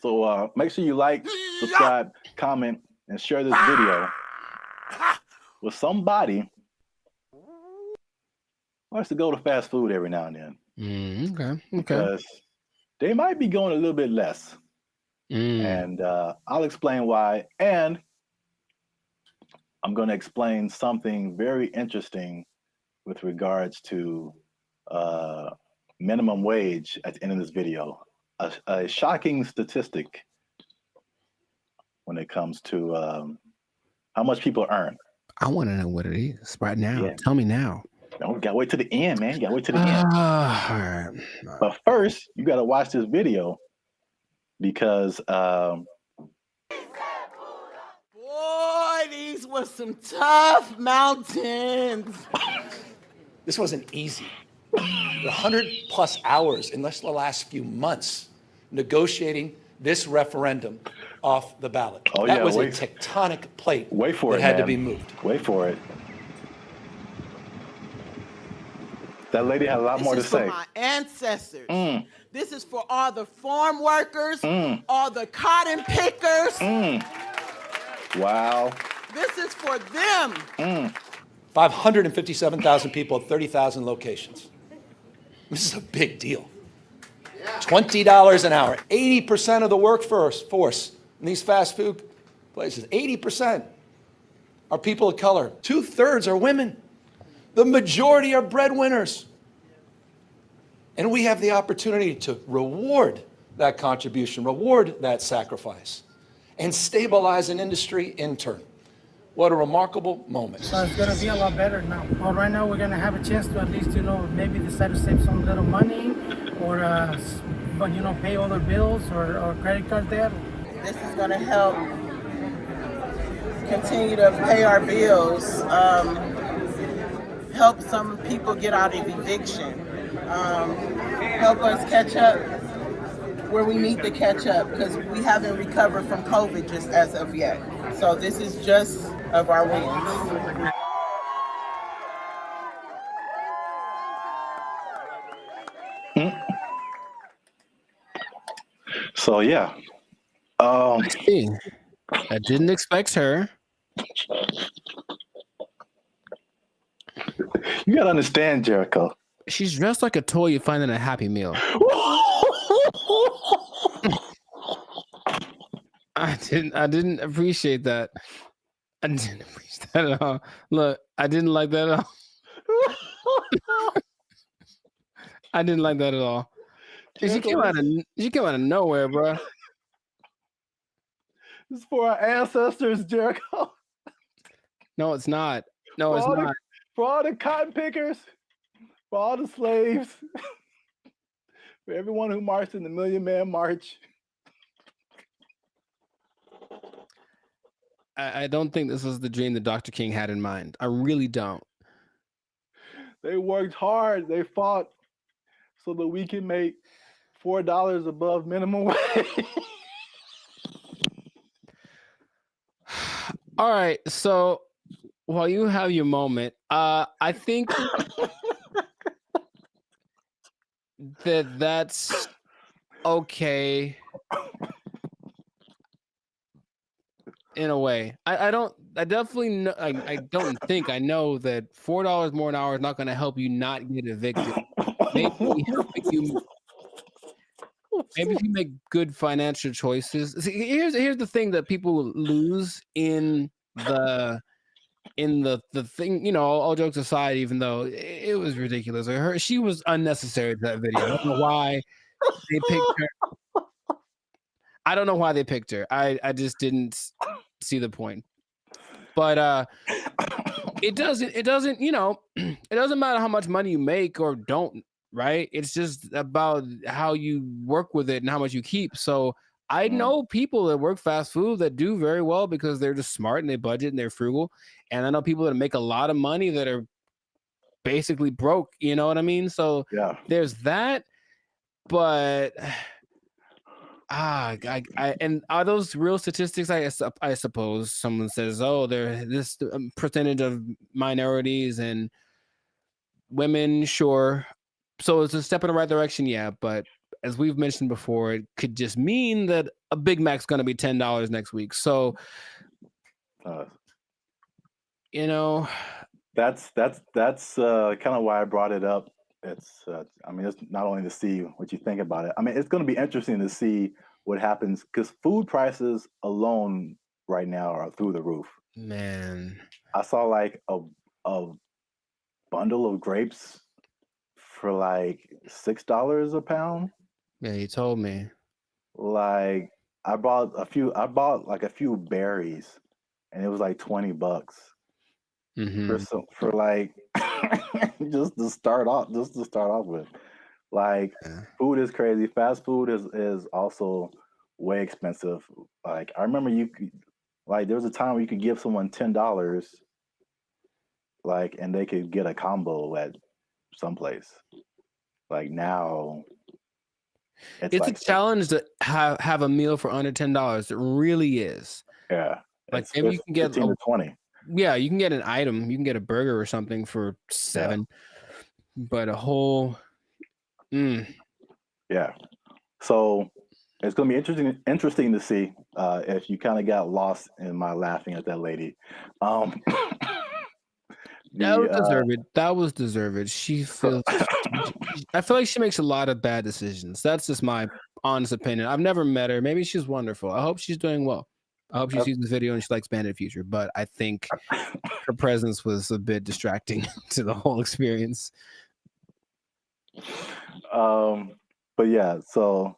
So make sure you like, subscribe, comment, and share this video with somebody who likes to go to fast food every now and then. Okay. Because they might be going a little bit less. And I'll explain why. And I'm going to explain something very interesting with regards to minimum wage at the end of this video. A shocking statistic when it comes to how much people earn. I want to know what it is right now. Yeah. Tell me now. No, we got to wait to the end, man. You got to wait to the end. All right. But first, you got to watch this video because boy, these were some tough mountains. This wasn't easy. 100+ hours in the last few months negotiating this referendum off the ballot. That was a tectonic plate that had to be moved. Wait for it. That lady had a lot more to say. This is for my ancestors. This is for all the farm workers, all the cotton pickers. Wow. This is for them. 557,000 people at 30,000 locations. This is a big deal. Yeah. $20 an hour. 80% of the workforce in these fast food places, 80% are people of color. 2/3 are women. The majority are breadwinners. And we have the opportunity to reward that contribution, reward that sacrifice, and stabilize an industry in turn. What a remarkable moment. So it's going to be a lot better now. Well, right now we're going to have a chance to at least, maybe decide to save some little money or, pay all their bills or credit card debt. This is going to help continue to pay our bills, help some people get out of eviction, help us catch up where we need to catch up because we haven't recovered from COVID just as of yet. So this is just of our wins. So yeah, I didn't expect her. You gotta understand, Jericho. She's dressed like a toy you find in a Happy Meal. I didn't appreciate that. I didn't appreciate that at all. Look, I didn't like that at all. I didn't like that at all. She came out of nowhere, bro. This is for our ancestors, Jericho. No, it's not. No, it's not. For all the cotton pickers, for all the slaves, for everyone who marched in the Million Man March. I don't think this was the dream that Dr. King had in mind. I really don't. They worked hard. They fought so that we can make $4 above minimum wage. All right. So while you have your moment, I think that's okay. In a way, I don't that $4 more an hour is not going to help you not get evicted. Maybe if you make good financial choices. See, here's the thing that people lose in the thing. All jokes aside, even though it was ridiculous, she was unnecessary to that video. I don't know why they picked her. I don't know why they picked her. I just didn't see the point. But it doesn't matter how much money you make or don't, right? It's just about how you work with it and how much you keep. So I know people that work fast food that do very well because they're just smart and they budget and they're frugal. And I know people that make a lot of money that are basically broke, you know what I mean? So yeah, there's that. But and are those real statistics? I suppose someone says, oh, there this percentage of minorities and women, sure. So it's a step in the right direction, yeah. But as we've mentioned before, it could just mean that a Big Mac's going to be $10 next week. So, that's kind of why I brought it up. It's it's not only to see what you think about it. I mean, it's going to be interesting to see what happens because food prices alone right now are through the roof. Man, I saw like a bundle of grapes for like $6 a pound. Yeah, you told me. Like I bought like a few berries, and it was like $20 for like just to start off with. Like food is crazy. Fast food is also way expensive. Like I remember there was a time where you could give someone $10, like, and they could get a combo at someplace. Like now, it's like a challenge to have a meal for under $10. It really is. Yeah, like maybe you can get 15 to 20. Yeah, you can get an item. You can get a burger or something for $7, but a whole. Yeah, so it's going to be interesting to see if you kind of got lost in my laughing at that lady. That was deserved. That was deserved. She feels. I feel like she makes a lot of bad decisions. That's just my honest opinion. I've never met her. Maybe she's wonderful. I hope she's doing well. I hope she sees this video and she likes Bandit Future. But I think her presence was a bit distracting to the whole experience. But yeah, so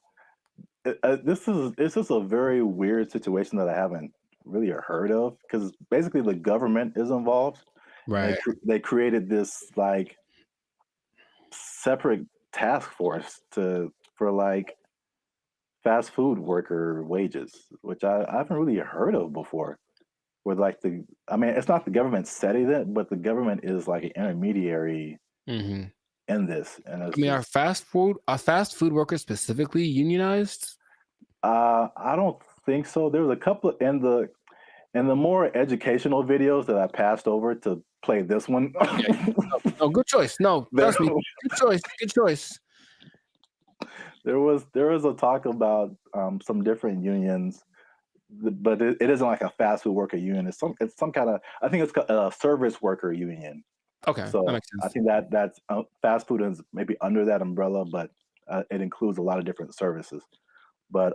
this is a very weird situation that I haven't really heard of, because basically the government is involved. Right. They created this like separate task force for like fast food worker wages, which I haven't really heard of before. Where like it's not the government setting it, but the government is like an intermediary in this. And I mean, are fast food workers specifically unionized? I don't think so. There was a couple in the more educational videos that I passed over to play this one. Oh, good choice. No, trust me. Good choice. Good choice. There was a talk about some different unions, but it isn't like a fast food worker union. It's some kind of, I think it's a service worker union. Okay, so that makes sense. I think that's fast food is maybe under that umbrella, but it includes a lot of different services. But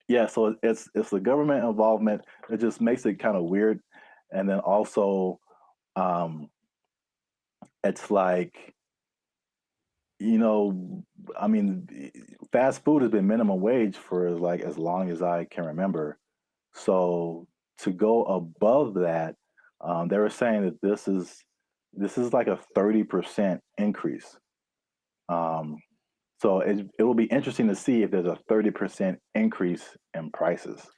yeah, so it's the government involvement. It just makes it kind of weird, and then also it's like, I mean, fast food has been minimum wage for like as long as I can remember. So to go above that, they were saying that this is like a 30% increase. So it will be interesting to see if there's a 30% increase in prices.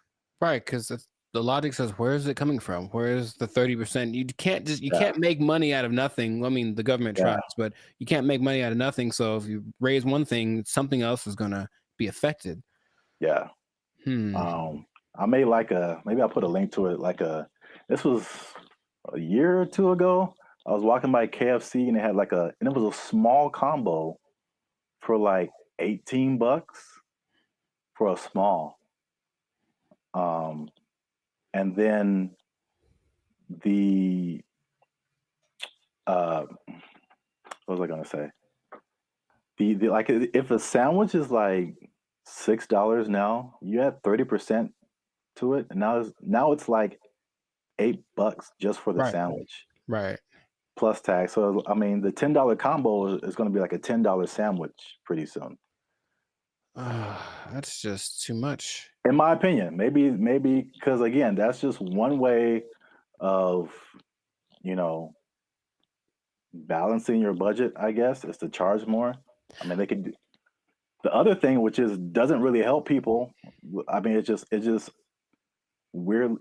Right, because the logic says, where is it coming from? Where is the 30%? You can't make money out of nothing. I mean, the government tries, but you can't make money out of nothing. So if you raise one thing, something else is gonna be affected. Yeah. I made maybe I'll put a link to it. This was a year or two ago. I was walking by KFC and they had and it was a small combo for like $18 for a small. And then what was I gonna say? The like, if a sandwich is like $6 now, you add 30% to it, and now it's like $8 just for the sandwich. Right. Plus tax. So I mean, the $10 combo is going to be like a $10 sandwich pretty soon. That's just too much, in my opinion. Maybe because again, that's just one way of balancing your budget, I guess, is to charge more. I mean, they could do the other thing, which doesn't really help people. I mean, it's just weird,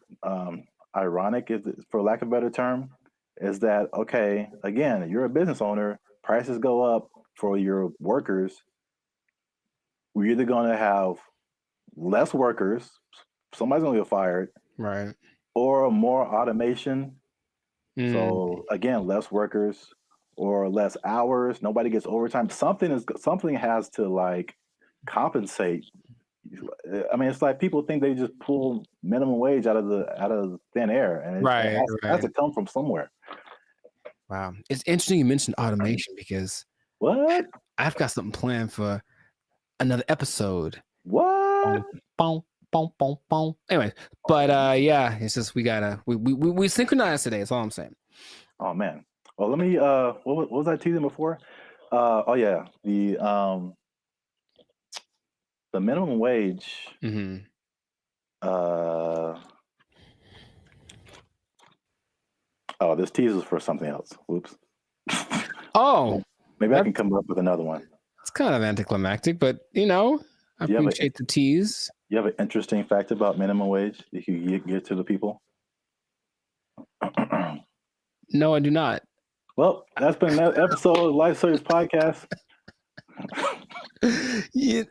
ironic, for lack of a better term, is that, okay, again, you're a business owner, prices go up for your workers. We're either going to have less workers, somebody's going to get fired, right, or more automation. So again, less workers or less hours, nobody gets overtime. Something has to like compensate. I mean, it's like people think they just pull minimum wage out of thin air, and it has to come from somewhere. Wow, it's interesting you mentioned automation, because what? I've got something planned for another episode. What? Boom, boom, boom, boom. Anyway, but yeah, it's just we synchronized today. That's all I'm saying. Oh man. Well, let me. What was I teasing before? Oh yeah, the minimum wage. Oh, this teaser is for something else. Whoops. Oh, maybe I can come up with another one. It's kind of anticlimactic, but I appreciate the tease. You have an interesting fact about minimum wage that you get to the people? No, I do not. Well, that's been another episode of Life Service Podcast. Yeah,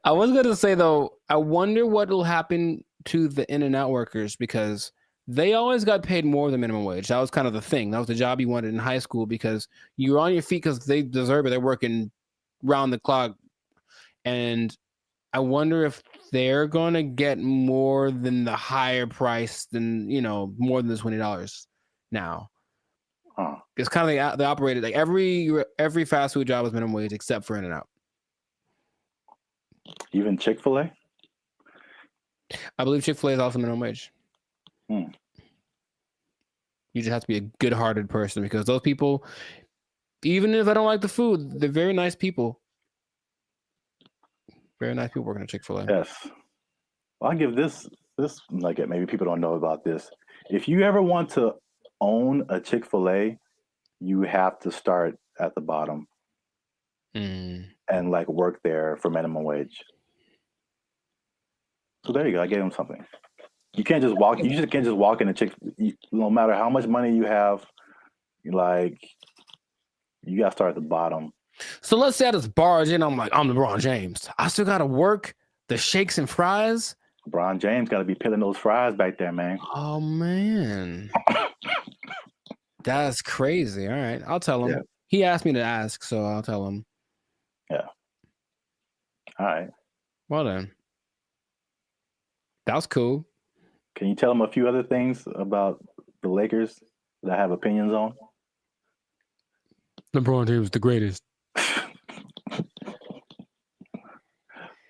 I was going to say, though, I wonder what will happen to the In-N-Out workers, because they always got paid more than minimum wage. That was kind of the thing. That was the job you wanted in high school, because you were on your feet because they deserve it. They're working round the clock. And I wonder if they're going to get more than the higher price than, more than the $20 now. It's kind of like they operated like every fast food job was minimum wage except for In-N-Out. Even Chick-fil-A? I believe Chick-fil-A is also minimum wage. You just have to be a good-hearted person because those people, even if I don't like the food, they're very nice people. Very nice people working at Chick-fil-A. Yes. Well, I'll give this nugget. Maybe people don't know about this. If you ever want to own a Chick-fil-A, you have to start at the bottom and like work there for minimum wage. So there you go. I gave him something. You can't just walk. You just can't just walk in a no matter how much money you have, like you got to start at the bottom. So let's say I just barge in. I'm like, I'm LeBron James. I still got to work the shakes and fries. LeBron James got to be peeling those fries back there, man. Oh man, that's crazy. All right, I'll tell him. Yeah. He asked me to ask, so I'll tell him. Yeah. All right. Well then, that was cool. Can you tell him a few other things about the Lakers that I have opinions on? LeBron James, the greatest.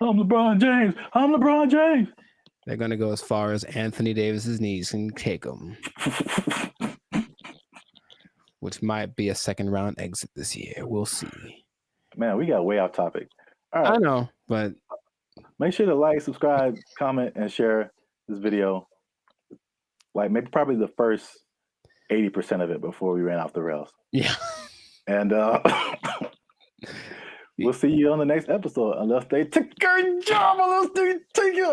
I'm LeBron James. I'm LeBron James. They're gonna go as far as Anthony Davis's knees can take them, which might be a second round exit this year. We'll see. Man, we got way off topic. All right. I know, but make sure to like, subscribe, comment, and share this video. Like maybe probably the first 80% of it before we ran off the rails. Yeah. And we'll see you on the next episode, unless they take a job, unless they take it.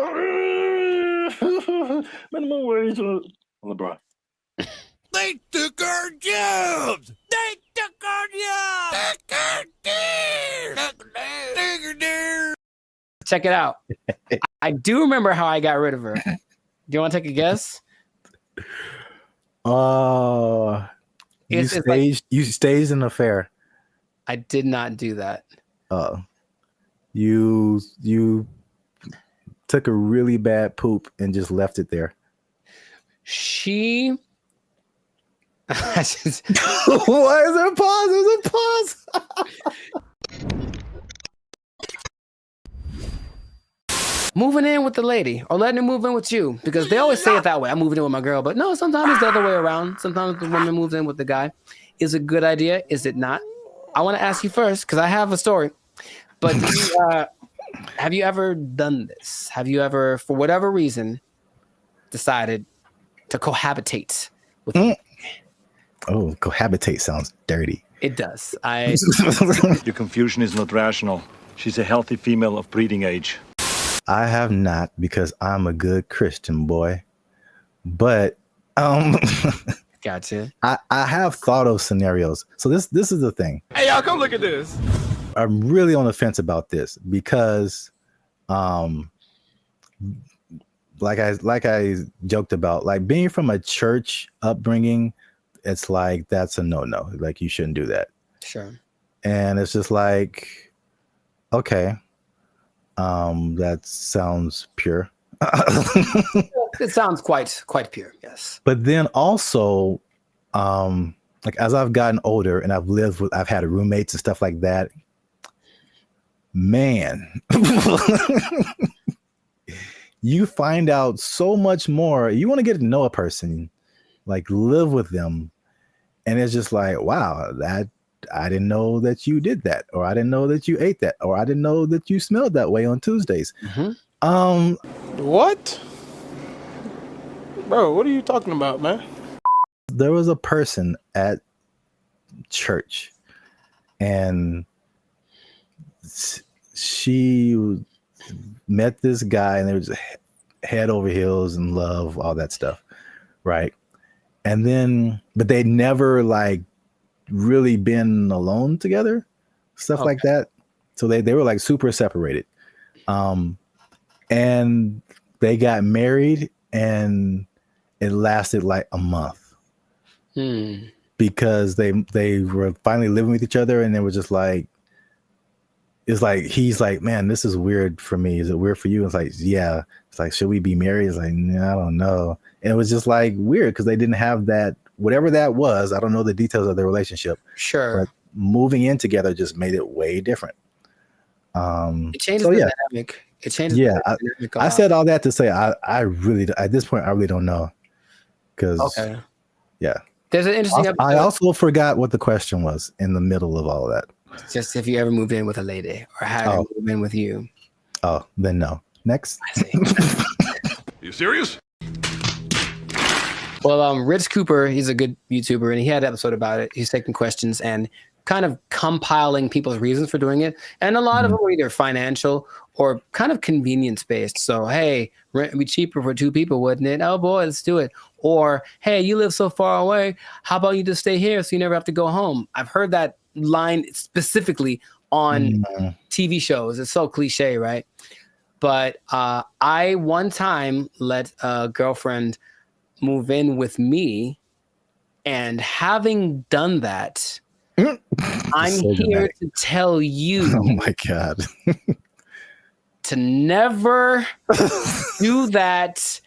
Minimum wage on LeBron. They took our jobs. They took our jobs. Check it out. I do remember how I got rid of her. Do you want to take a guess? You staged an affair. I did not do that. You took a really bad poop and just left it there. She. Why is there a pause? There's a pause. Moving in with the lady or letting her move in with you, because they always say it that way. I'm moving in with my girl, but no, sometimes it's the other way around. Sometimes the woman moves in with the guy. Is it a good idea? Is it not? I want to ask you first because I have a story. But have you ever done this? Have you ever, for whatever reason, decided to cohabitate with me? Oh, cohabitate sounds dirty. It does. Your confusion is not rational. She's a healthy female of breeding age. I have not, because I'm a good Christian boy. But gotcha. I have thought of scenarios. So this is the thing. Hey, y'all, come look at this. I'm really on the fence about this because like I joked about, like being from a church upbringing, it's like that's a no-no. Like you shouldn't do that. Sure. And it's just like, okay. That sounds pure. It sounds quite pure, yes. But then also, like as I've gotten older and I've had roommates and stuff like that, man, you find out so much more. You want to get to know a person, like live with them, and it's just like, wow, that I didn't know that you did that, or I didn't know that you ate that, or I didn't know that you smelled that way on Tuesdays. What? Bro, what are you talking about, man? There was a person at church, and she met this guy, and they were just head over heels in love, all that stuff, right? And then, but they never like really been alone together, stuff like that. So they were like super separated. And they got married, and it lasted like a month because they were finally living with each other, and they were just like, it's like, he's like, man, this is weird for me. Is it weird for you? It's like, yeah. It's like, should we be married? It's like, I don't know. And it was just like weird because they didn't have that whatever that was. I don't know the details of their relationship. Sure. But moving in together just made it way different. It changes the dynamic. It changes. Yeah, the dynamic I said all that to say I really at this point I really don't know because yeah. There's an interesting episode. I also forgot what the question was in the middle of all of that. Just if you ever moved in with a lady or had her move in with you. Oh, then no. Next. I see. You serious? Well, Rich Cooper, he's a good YouTuber, and he had an episode about it. He's taking questions and kind of compiling people's reasons for doing it. And a lot of them were either financial or kind of convenience based. So, hey, rent would be cheaper for 2 people, wouldn't it? Oh boy, let's do it. Or, hey, you live so far away. How about you just stay here so you never have to go home? I've heard that line specifically on TV shows. It's so cliche, right? But I one time let a girlfriend move in with me, and having done that, I'm So here dramatic. to tell you Oh my God. to never do that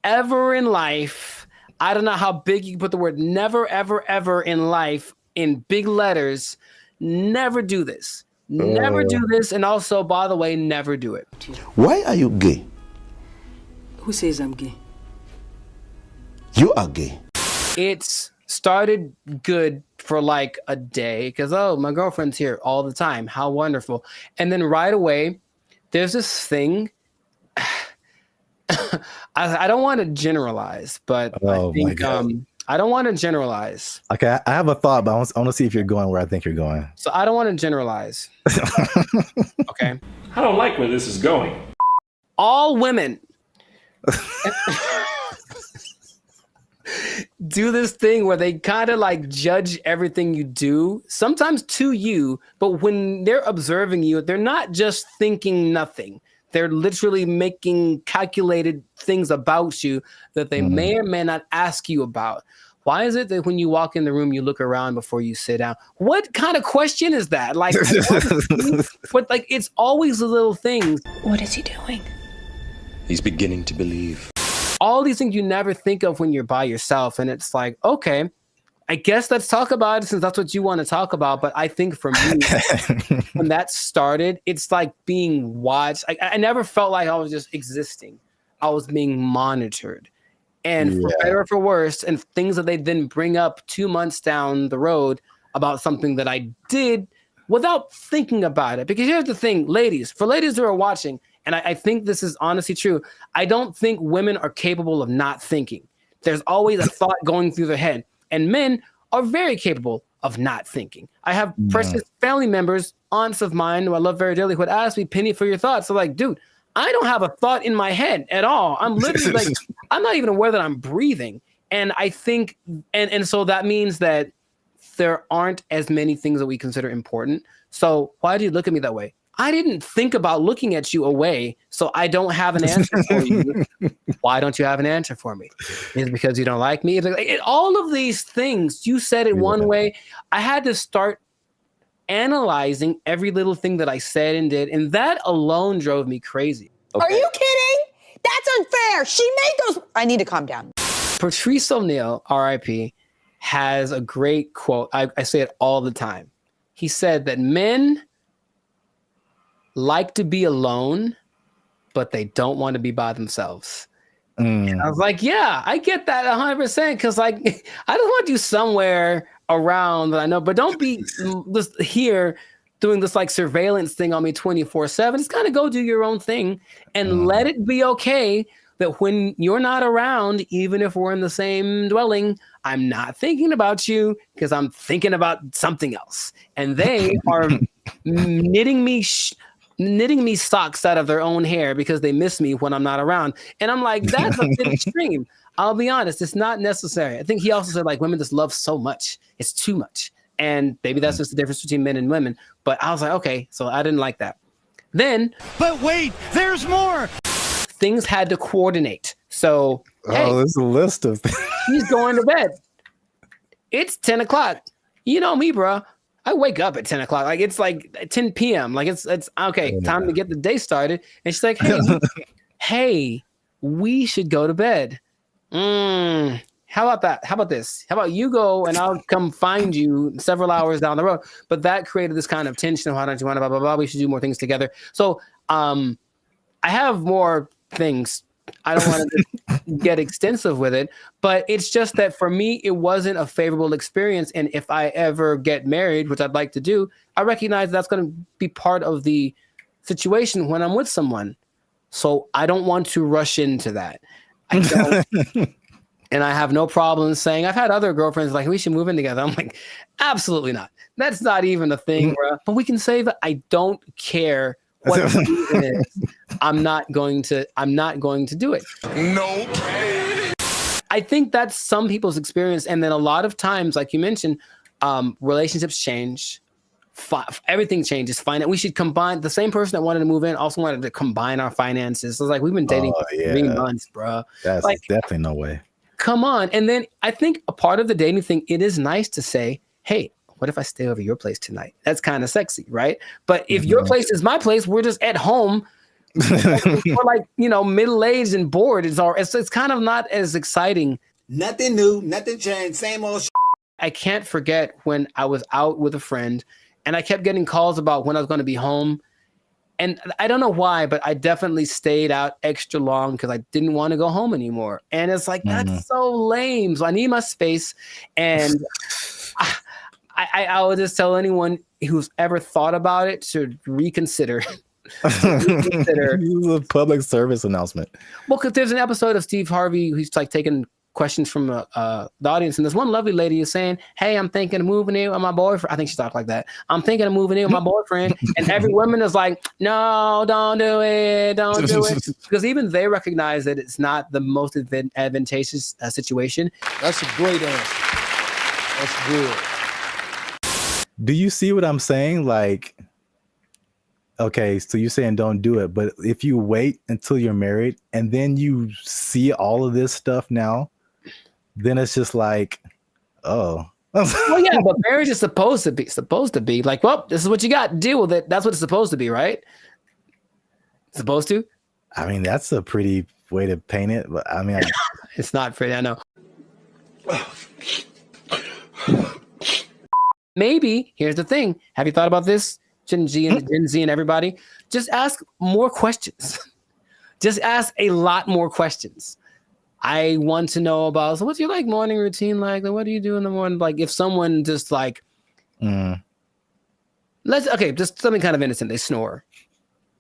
ever in life. I don't know how big you can put the word never, ever, ever in life in big letters. Never do this. Never do this. And also, by the way, never do it. Why are you gay? Who says I'm gay? You are gay. It's started good for like a day because, oh, my girlfriend's here all the time. How wonderful. And then right away, there's this thing. I don't want to generalize, but I think I don't want to generalize. Okay, I have a thought, but I want to see if you're going where I think you're going. So I don't want to generalize. Okay. I don't like where this is going. All women do this thing where they kind of like judge everything you do, sometimes to you, but when they're observing you, they're not just thinking nothing. They're literally making calculated things about you that they may or may not ask you about. Why is it that when you walk in the room, you look around before you sit down? What kind of question is that? Like, but like, it's always the little things. What is he doing? He's beginning to believe. All these things you never think of when you're by yourself. And it's like, okay, I guess let's talk about it since that's what you want to talk about. But I think for me, when that started, it's like being watched. I never felt like I was just existing. I was being monitored. And for better or for worse, and things that they then bring up 2 months down the road about something that I did without thinking about it. Because here's the thing, ladies, for ladies who are watching, and I think this is honestly true, I don't think women are capable of not thinking. There's always a thought going through their head. And men are very capable of not thinking. I have precious family members, aunts of mine who I love very dearly, who would ask me, Penny, for your thoughts. So like, dude, I don't have a thought in my head at all. I'm literally like, I'm not even aware that I'm breathing. And I think, and so that means that there aren't as many things that we consider important. So why do you look at me that way? I didn't think about looking at you away, so I don't have an answer for you. Why don't you have an answer for me? Is it because you don't like me? All of these things, you said it one way. I had to start analyzing every little thing that I said and did, and that alone drove me crazy. Okay. Are you kidding? That's unfair. She made those. I need to calm down. Patrice O'Neal, R.I.P., has a great quote. I say it all the time. He said that men like to be alone, but they don't want to be by themselves. And I was like, yeah, I get that 100%. Because like, I just want you somewhere around that I know, but don't be just here doing this like surveillance thing on me 24/7. Just kind of go do your own thing and let it be okay that when you're not around, even if we're in the same dwelling, I'm not thinking about you because I'm thinking about something else. And they are knitting me socks out of their own hair because they miss me when I'm not around. And I'm like, that's a bit extreme. I'll be honest, it's not necessary. I think he also said like women just love so much. It's too much. And maybe that's just the difference between men and women. But I was like, okay, so I didn't like that. Then, but wait, there's more. Things had to coordinate. So, hey, there's a list of things. He's going to bed. It's 10 o'clock. You know me, bro. I wake up at 10 o'clock. Like it's like 10 p.m. Like it's okay, time to get the day started. And she's like, hey, hey, we should go to bed. how about that? How about this? How about you go and I'll come find you several hours down the road? But that created this kind of tension of why don't you want to blah, blah, blah. We should do more things together. So I have more things. I don't want to get extensive with it, but it's just that for me, it wasn't a favorable experience. And if I ever get married, which I'd like to do, I recognize that's going to be part of the situation when I'm with someone. So I don't want to rush into that. I don't. And I have no problem saying, I've had other girlfriends like, we should move in together. I'm like, absolutely not. That's not even a thing, bro. But we can save it. I don't care what the reason is. I'm not going to do it. Nope. I think that's some people's experience. And then a lot of times, like you mentioned, relationships change. Everything changes. We should combine. The same person that wanted to move in also wanted to combine our finances. So it's like, we've been dating for 3 months, bro. That's like, definitely no way. Come on. And then I think a part of the dating thing, it is nice to say, hey, what if I stay over your place tonight? That's kind of sexy, right? But if your place is my place, we're just at home. We're like, middle-aged and bored. It's kind of not as exciting. Nothing new, nothing changed, same old shit. I can't forget when I was out with a friend and I kept getting calls about when I was going to be home. And I don't know why, but I definitely stayed out extra long because I didn't want to go home anymore. And it's like, that's so lame. So I need my space. And I would just tell anyone who's ever thought about it to reconsider. This is a public service announcement. Well, because there's an episode of Steve Harvey who's like taking questions from the audience, and this one lovely lady is saying, hey, I'm thinking of moving in with my boyfriend. I think she talked like that. I'm thinking of moving in with my boyfriend. And every woman is like, no, don't do it. Don't do it. Because even they recognize that it's not the most advantageous situation. That's a great answer. That's good. Do you see what I'm saying? Like, okay, so you're saying don't do it, but if you wait until you're married and then you see all of this stuff now, then it's just like, oh. Well, yeah, but marriage is supposed to be like, well, this is what you got. Deal with it. That's what it's supposed to be, right? Supposed to? I mean, that's a pretty way to paint it, but I mean, it's not pretty. I know. Maybe here's the thing. Have you thought about this? Gen Z and everybody, just ask more questions. Just ask a lot more questions. I want to know about, so what's your like morning routine like? What do you do in the morning? Like if someone just like, just something kind of innocent. They snore.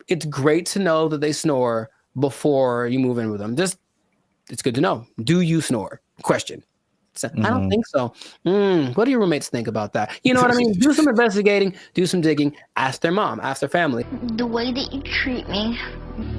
It's great to know that they snore before you move in with them. It's good to know. Do you snore? Question. I don't think so. What do your roommates think about that? You know what I mean? Do some investigating, do some digging, ask their mom, ask their family. The way that you treat me,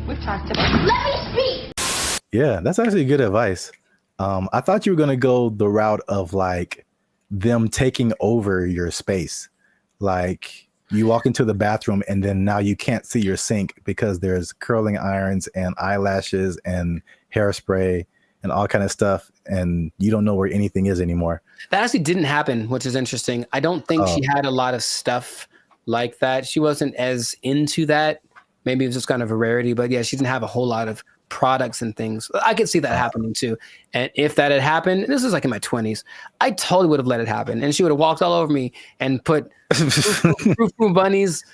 we've talked about it. Let me speak! Yeah, that's actually good advice. I thought you were going to go the route of like them taking over your space. Like you walk into the bathroom and then now you can't see your sink because there's curling irons and eyelashes and hairspray and all kind of stuff, and you don't know where anything is anymore. That actually didn't happen, which is interesting. I don't think she had a lot of stuff like that. She wasn't as into that. Maybe it was just kind of a rarity, but yeah, she didn't have a whole lot of products and things. I could see that happening too. And if that had happened, this is like in my 20s, I totally would have let it happen. And she would have walked all over me and put Frou bunnies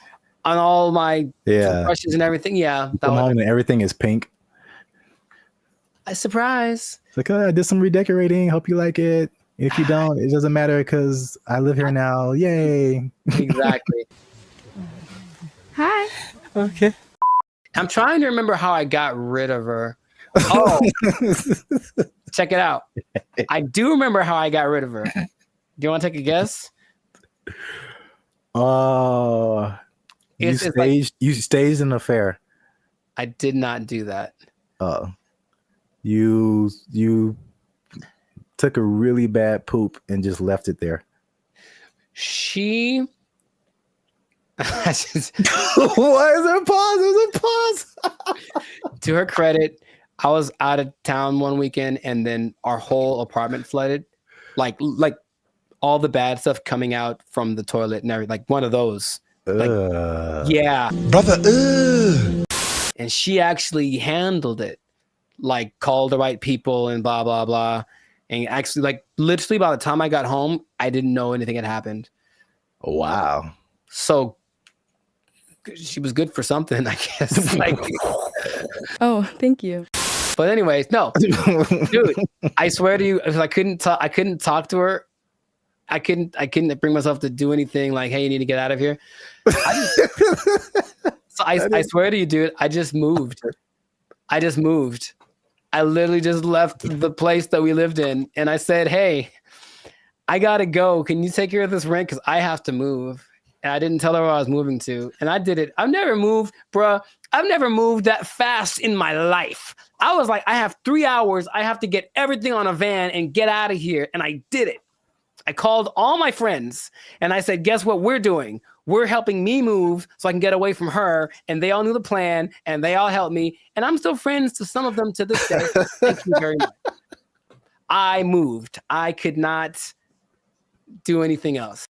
on all my brushes and everything. Yeah. And everything is pink. A surprise. It's like, oh, I did some redecorating. Hope you like it. If you don't, it doesn't matter because I live here now. Yay. Exactly. Hi. Okay. I'm trying to remember how I got rid of her. Oh, check it out. I do remember how I got rid of her. Do you want to take a guess? You staged an affair. I did not do that. You took a really bad poop and just left it there. She. Why is there a pause? There's a pause. To her credit, I was out of town one weekend and then our whole apartment flooded. Like all the bad stuff coming out from the toilet and everything. Like one of those. Yeah. Brother. And she actually handled it. Like called the right people and blah, blah, blah. And actually, like literally by the time I got home, I didn't know anything had happened. Wow. So she was good for something, I guess. Like, oh, thank you. But anyways, no, dude, I swear to you, I couldn't talk to her. I couldn't bring myself to do anything like, hey, you need to get out of here. I swear to you, dude, I just moved. I literally just left the place that we lived in. And I said, hey, I got to go. Can you take care of this rent? Because I have to move. And I didn't tell her where I was moving to. And I did it. I've never moved, bruh. I've never moved that fast in my life. I was like, I have 3 hours. I have to get everything on a van and get out of here. And I did it. I called all my friends and I said, guess what we're doing? We're helping me move so I can get away from her. And they all knew the plan and they all helped me. And I'm still friends to some of them to this day. Thank you very much. I moved. I could not do anything else.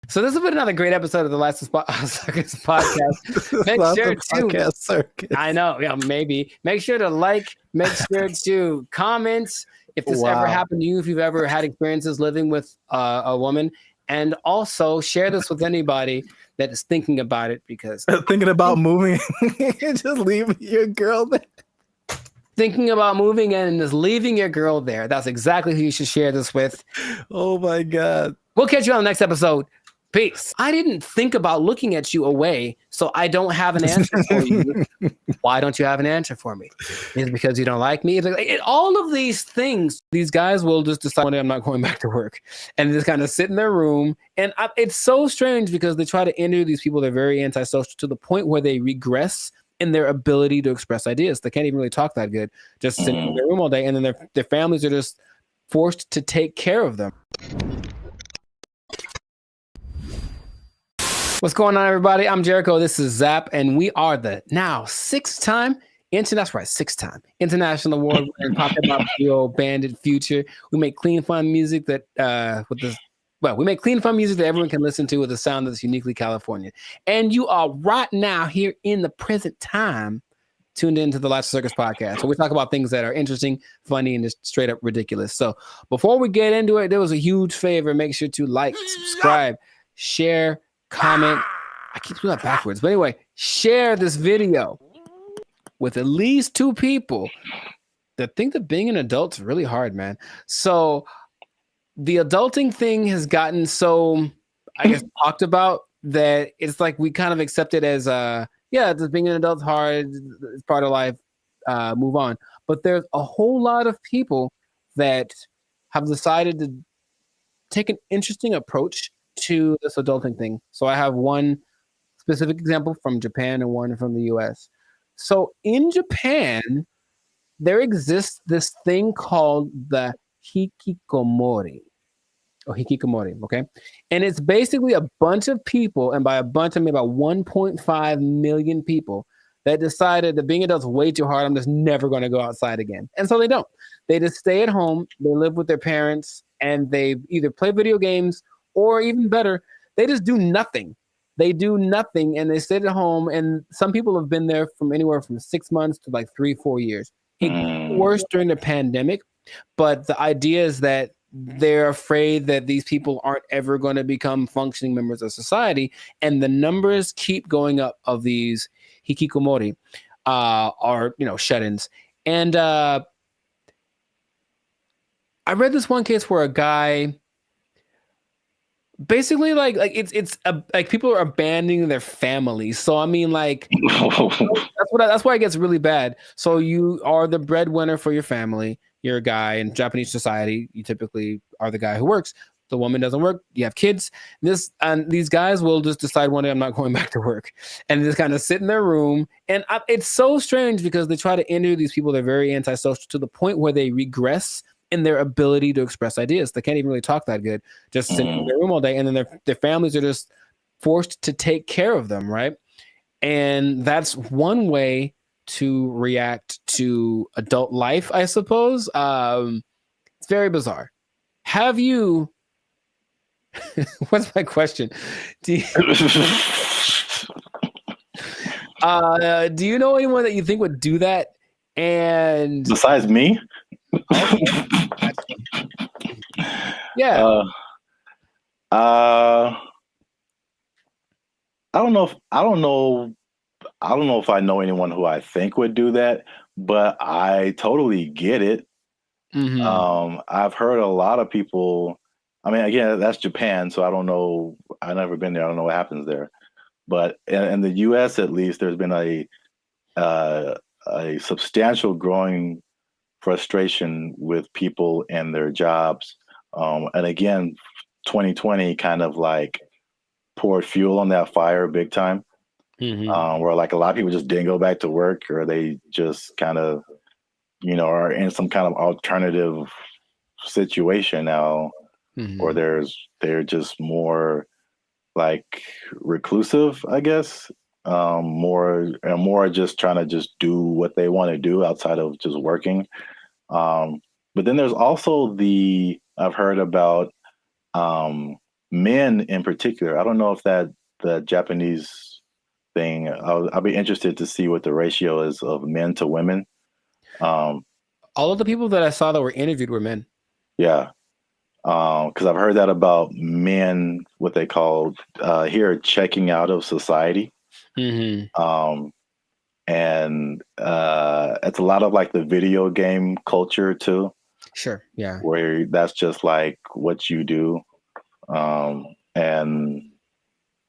So this has been another great episode of the Last Circus podcast. Make sure to I know, yeah, maybe. Make sure to like, make sure to comment if this ever happened to you, if you've ever had experiences living with a woman, and also share this with anybody that is thinking about it, because thinking about moving and just leaving your girl there. Thinking about moving and just leaving your girl there. That's exactly who you should share this with. Oh my God. We'll catch you on the next episode. Peace. I didn't think about looking at you away, so I don't have an answer for you. Why don't you have an answer for me? Is it because you don't like me? All of these things, these guys will just decide one day I'm not going back to work and just kind of sit in their room. And it's so strange because they try to interview these people. They're very antisocial to the point where they regress in their ability to express ideas. They can't even really talk that good, just sitting in their room all day. And then their families are just forced to take care of them. What's going on, everybody? I'm Jericho. This is Zap, and we are the now six-time international award-winning pop hip hop duo Bandit Future. We make clean, fun music that we make clean, fun music that everyone can listen to with a sound that's uniquely Californian. And you are right now here in the present time tuned into the Last Circus podcast. So we talk about things that are interesting, funny, and just straight up ridiculous. So before we get into it, there was a huge favor. Make sure to like, subscribe, share, comment. I keep doing that backwards. But anyway, share this video with at least 2 people that think that being an adult is really hard, man. So the adulting thing has gotten so, I guess, talked about that it's like we kind of accept it as just being an adult's hard, it's part of life, move on. But there's a whole lot of people that have decided to take an interesting approach to this adulting thing. So I have one specific example from Japan and one from the US. So in Japan, there exists this thing called the hikikomori. Okay? And it's basically a bunch of people, and by a bunch I mean about 1.5 million people, that decided that being adults is way too hard. I'm just never going to go outside again. And so they don't. They just stay at home, they live with their parents, and they either play video games or even better, they just do nothing. They do nothing and they sit at home. And some people have been there from anywhere from 6 months to like 3-4 years. It got worse during the pandemic, but the idea is that they're afraid that these people aren't ever going to become functioning members of society. And the numbers keep going up of these hikikomori, shut-ins. And I read this one case where a guy basically like it's people are abandoning their families. So I mean, like that's why it gets really bad. So you are the breadwinner for your family. You're a guy in Japanese society. You typically are the guy who works. The woman doesn't work. You have kids. These guys will just decide one day I'm not going back to work, and just kind of sit in their room. And it's so strange because they try to interview these people. They're very antisocial to the point where they regress in their ability to express ideas. They can't even really talk that good, just sitting in their room all day. And then their families are just forced to take care of them, right? And that's one way to react to adult life, I suppose. It's very bizarre. Have you... What's my question? Do you know anyone that you think would do that? And besides me, yeah. I don't know if I know anyone who I think would do that, but I totally get it. I've heard a lot of people. I mean, again, that's Japan, so I don't know. I've never been there. I don't know what happens there. But in the U.S., at least, there's been a substantial growing frustration with people and their jobs. And again, 2020 kind of like poured fuel on that fire big time. Where like a lot of people just didn't go back to work, or they just kind of, are in some kind of alternative situation now, or they're just more like reclusive, I guess. More just trying to just do what they want to do outside of just working. But then there's also I've heard about men in particular. I don't know if the Japanese thing. I'll be interested to see what the ratio is of men to women. All of the people that I saw that were interviewed were men. Yeah. Because I've heard that about men, what they call here, checking out of society. And it's a lot of like the video game culture too. Sure. Yeah. Where that's just like what you do. And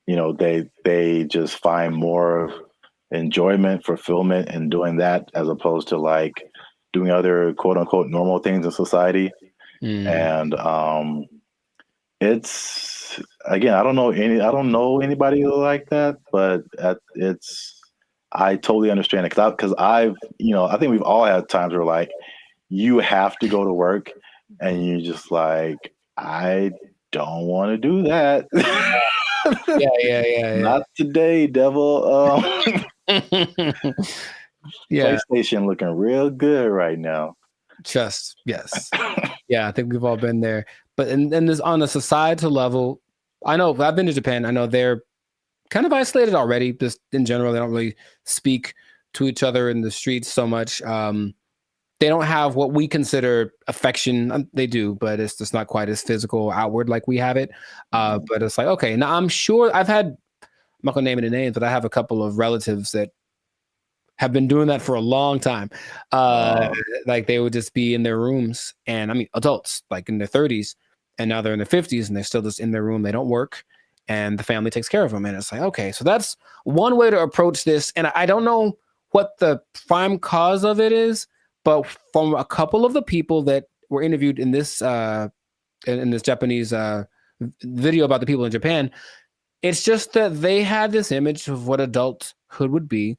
they just find more enjoyment, fulfillment in doing that, as opposed to like doing other quote unquote normal things in society. And it's, again, I don't know anybody like that, but I totally understand it, because I think we've all had times where like you have to go to work and you just like, I don't want to do that. Yeah. Not today, devil. Yeah. PlayStation looking real good right now. Yes. Yeah, I think we've all been there. But and this, on a societal level, I know I've been to Japan. I know they're kind of isolated already. Just in general, they don't really speak to each other in the streets so much. They don't have what we consider affection. They do, but it's just not quite as physical outward like we have it. But it's like, okay, now I'm sure I'm not gonna name any names, but I have a couple of relatives that have been doing that for a long time. Like they would just be in their rooms, and I mean adults like in their 30s, and now they're in their 50s and they're still just in their room. They don't work, and the family takes care of them. And it's like, okay, so that's one way to approach this. And I don't know what the prime cause of it is, but from a couple of the people that were interviewed in this Japanese video about the people in Japan, it's just that they had this image of what adulthood would be.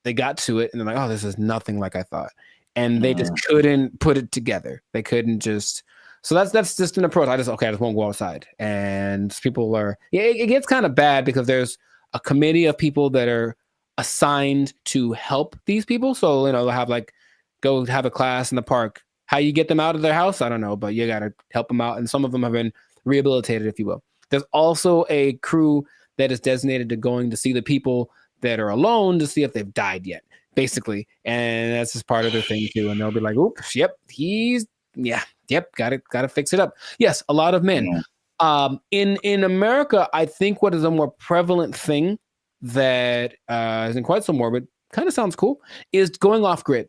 They got to it and they're like, oh, this is nothing like I thought. And they just couldn't put it together. They couldn't just, so that's just an approach. I just won't go outside. And people it gets kind of bad because there's a committee of people that are assigned to help these people. So, they'll have like, go have a class in the park. How you get them out of their house, I don't know, but you got to help them out. And some of them have been rehabilitated, if you will. There's also a crew that is designated to going to see the people that are alone to see if they've died yet, basically. And that's just part of their thing too. And they'll be like, oops, yep, gotta fix it up. Yes, a lot of men. In America, I think what is a more prevalent thing that isn't quite so morbid, kind of sounds cool, is going off grid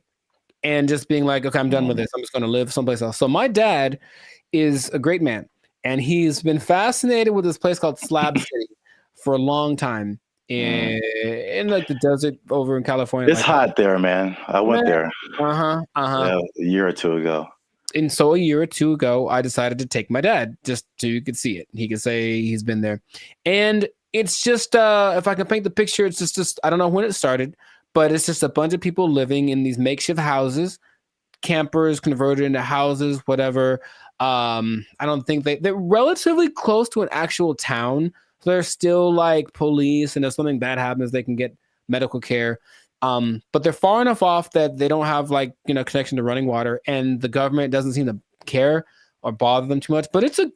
and just being like, okay, I'm done with this. I'm just going to live someplace else. So my dad is a great man, and he's been fascinated with this place called Slab City for a long time in like the desert over in California. It's hot there, man. I went there. Yeah, a year or two ago. And so a year or two ago, I decided to take my dad just so you could see it. He could say he's been there. And it's just, if I can paint the picture, it's just I don't know when it started, but it's just a bunch of people living in these makeshift houses, campers converted into houses, whatever. I don't think they're relatively close to an actual town. So there's still like police, and if something bad happens, they can get medical care. But they're far enough off that they don't have connection to running water, and the government doesn't seem to care or bother them too much. But it's a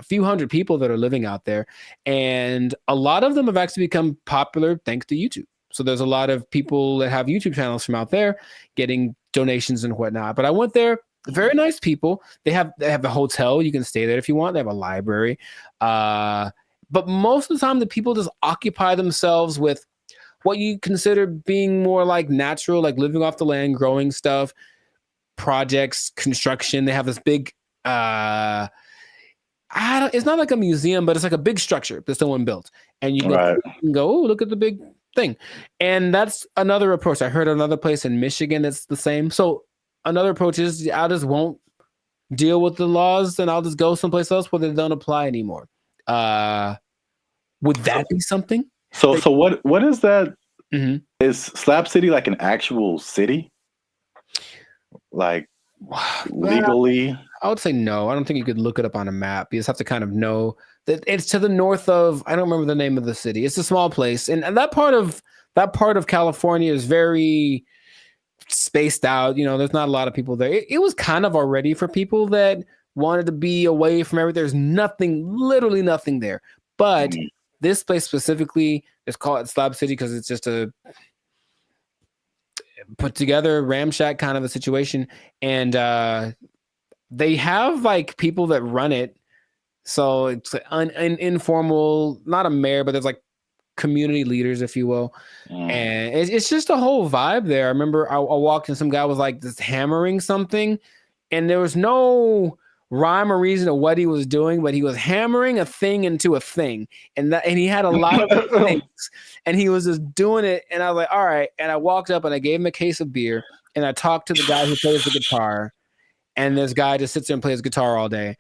few hundred people that are living out there, and a lot of them have actually become popular thanks to YouTube. So there's a lot of people that have YouTube channels from out there getting donations and whatnot. But I went there, very nice people. They have a hotel. You can stay there if you want. They have a library. But most of the time, the people just occupy themselves with what you consider being more like natural, like living off the land, growing stuff, projects, construction. They have this big, it's not like a museum, but it's like a big structure that someone built. And you can go, oh, look at the big thing. And that's another approach. I heard another place in Michigan that's the same. So another approach is I just won't deal with the laws and I'll just go someplace else where they don't apply anymore. Would that be something? So what is that? Mm-hmm. Is Slab City like an actual city? Like legally? I would say no. I don't think you could look it up on a map. You just have to kind of know that it's to the north of, I don't remember the name of the city. It's a small place. And that part of California is very spaced out. There's not a lot of people there. It was kind of already for people that wanted to be away from everything. There's literally nothing there. But this place specifically is called Slab City because it's just a put together ramshack kind of a situation. And they have like people that run it. So it's an informal, not a mayor, but there's like community leaders, if you will. And it's just a whole vibe there. I remember I walked and some guy was like just hammering something and there was no rhyme or reason of what he was doing, but he was hammering a thing into a thing. And he had a lot of things and he was just doing it. And I was like, all right. And I walked up and I gave him a case of beer and I talked to the guy who plays the guitar. And this guy just sits there and plays guitar all day.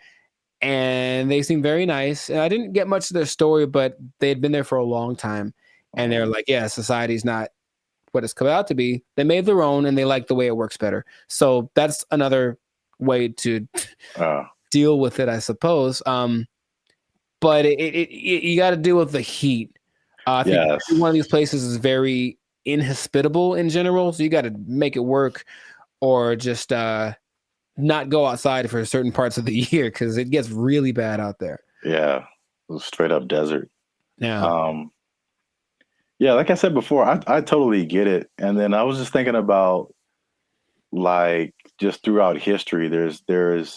And they seemed very nice. And I didn't get much of their story, but they had been there for a long time. And they're like, yeah, society's not what it's come out to be. They made their own and they like the way it works better. So that's another way to deal with it, I suppose. But you got to deal with the heat. I think one of these places is very inhospitable in general. So you got to make it work or just not go outside for certain parts of the year because it gets really bad out there. Yeah, straight up desert. Yeah. Yeah, like I said before, I totally get it. And then I was just thinking about like just throughout history, there's been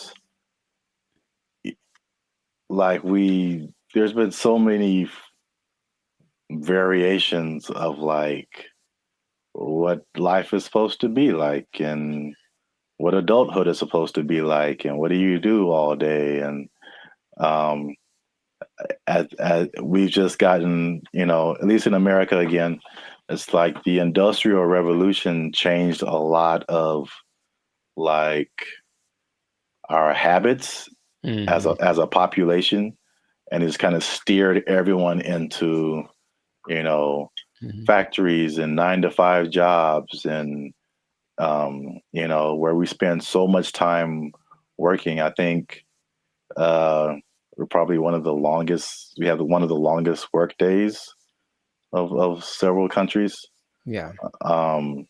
so many variations of like what life is supposed to be like and what adulthood is supposed to be like and what do you do all day. And as we've just gotten, at least in America again, it's like the Industrial Revolution changed a lot of like our habits as a population, and it's kind of steered everyone into, factories and 9-to-5 jobs and where we spend so much time working. I think we're probably one of the longest. We have one of the longest work days of several countries. Yeah. And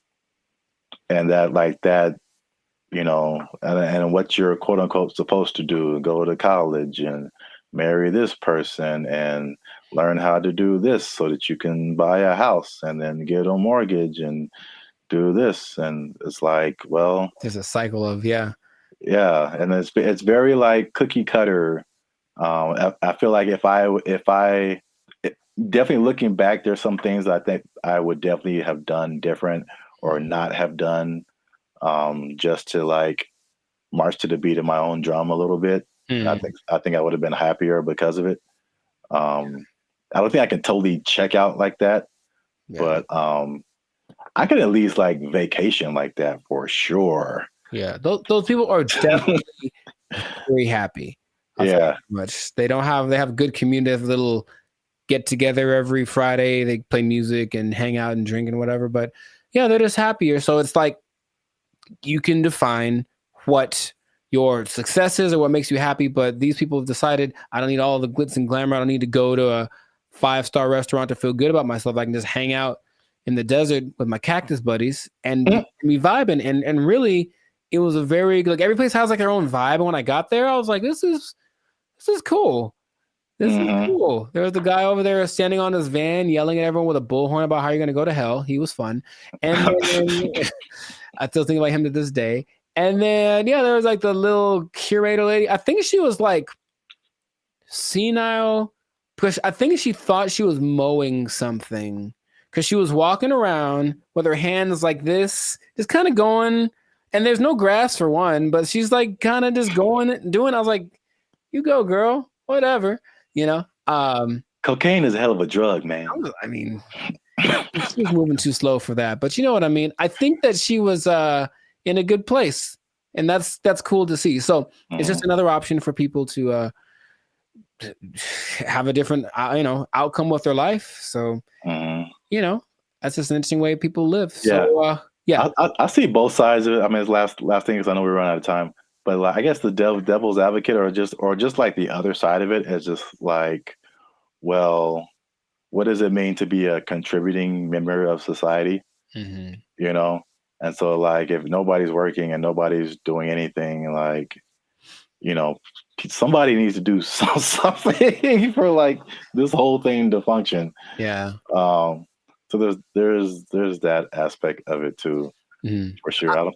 and what you're quote unquote supposed to do, go to college and marry this person and learn how to do this so that you can buy a house and then get a mortgage and do this. And it's like, well, there's a cycle of, and it's very like cookie cutter. I feel like if I definitely looking back, there's some things I think I would definitely have done different or not have done, just to like march to the beat of my own drum a little bit. I think I would have been happier because of it. I don't think I can totally check out like that, but I could at least like vacation like that for sure. Yeah, those people are definitely very happy. Much. They have good community, have little get together every Friday. They play music and hang out and drink and whatever. But yeah, they're just happier. So it's like you can define what your success is or what makes you happy. But these people have decided I don't need all the glitz and glamour. I don't need to go to a 5-star restaurant to feel good about myself. I can just hang out in the desert with my cactus buddies and be vibing. And really, it was a very like every place has like their own vibe. And when I got there, I was like, this is cool. This is cool. There was the guy over there standing on his van, yelling at everyone with a bullhorn about how you're going to go to hell. He was fun. And then I still think about him to this day. And then, yeah, there was like the little curator lady. I think she was like senile. Because I think she thought she was mowing something. Because she was walking around with her hands like this, just kind of going. And there's no grass for one, but she's like kind of just going and doing. I was like, you go, girl. Whatever. You know, cocaine is a hell of a drug, man. I mean, she was moving too slow for that, but you know what I mean. I think that she was in a good place, and that's cool to see. So it's just another option for people to have a different, outcome with their life. So you know, that's just an interesting way people live. So I see both sides of it. I mean, it's last thing because I know we run out of time. But like, I guess the devil's advocate, or just like the other side of it, is just like, well, what does it mean to be a contributing member of society? You know, and so like, if nobody's working and nobody's doing anything, like, you know, somebody needs to do something for like this whole thing to function. Yeah. So there's that aspect of it too, for sure.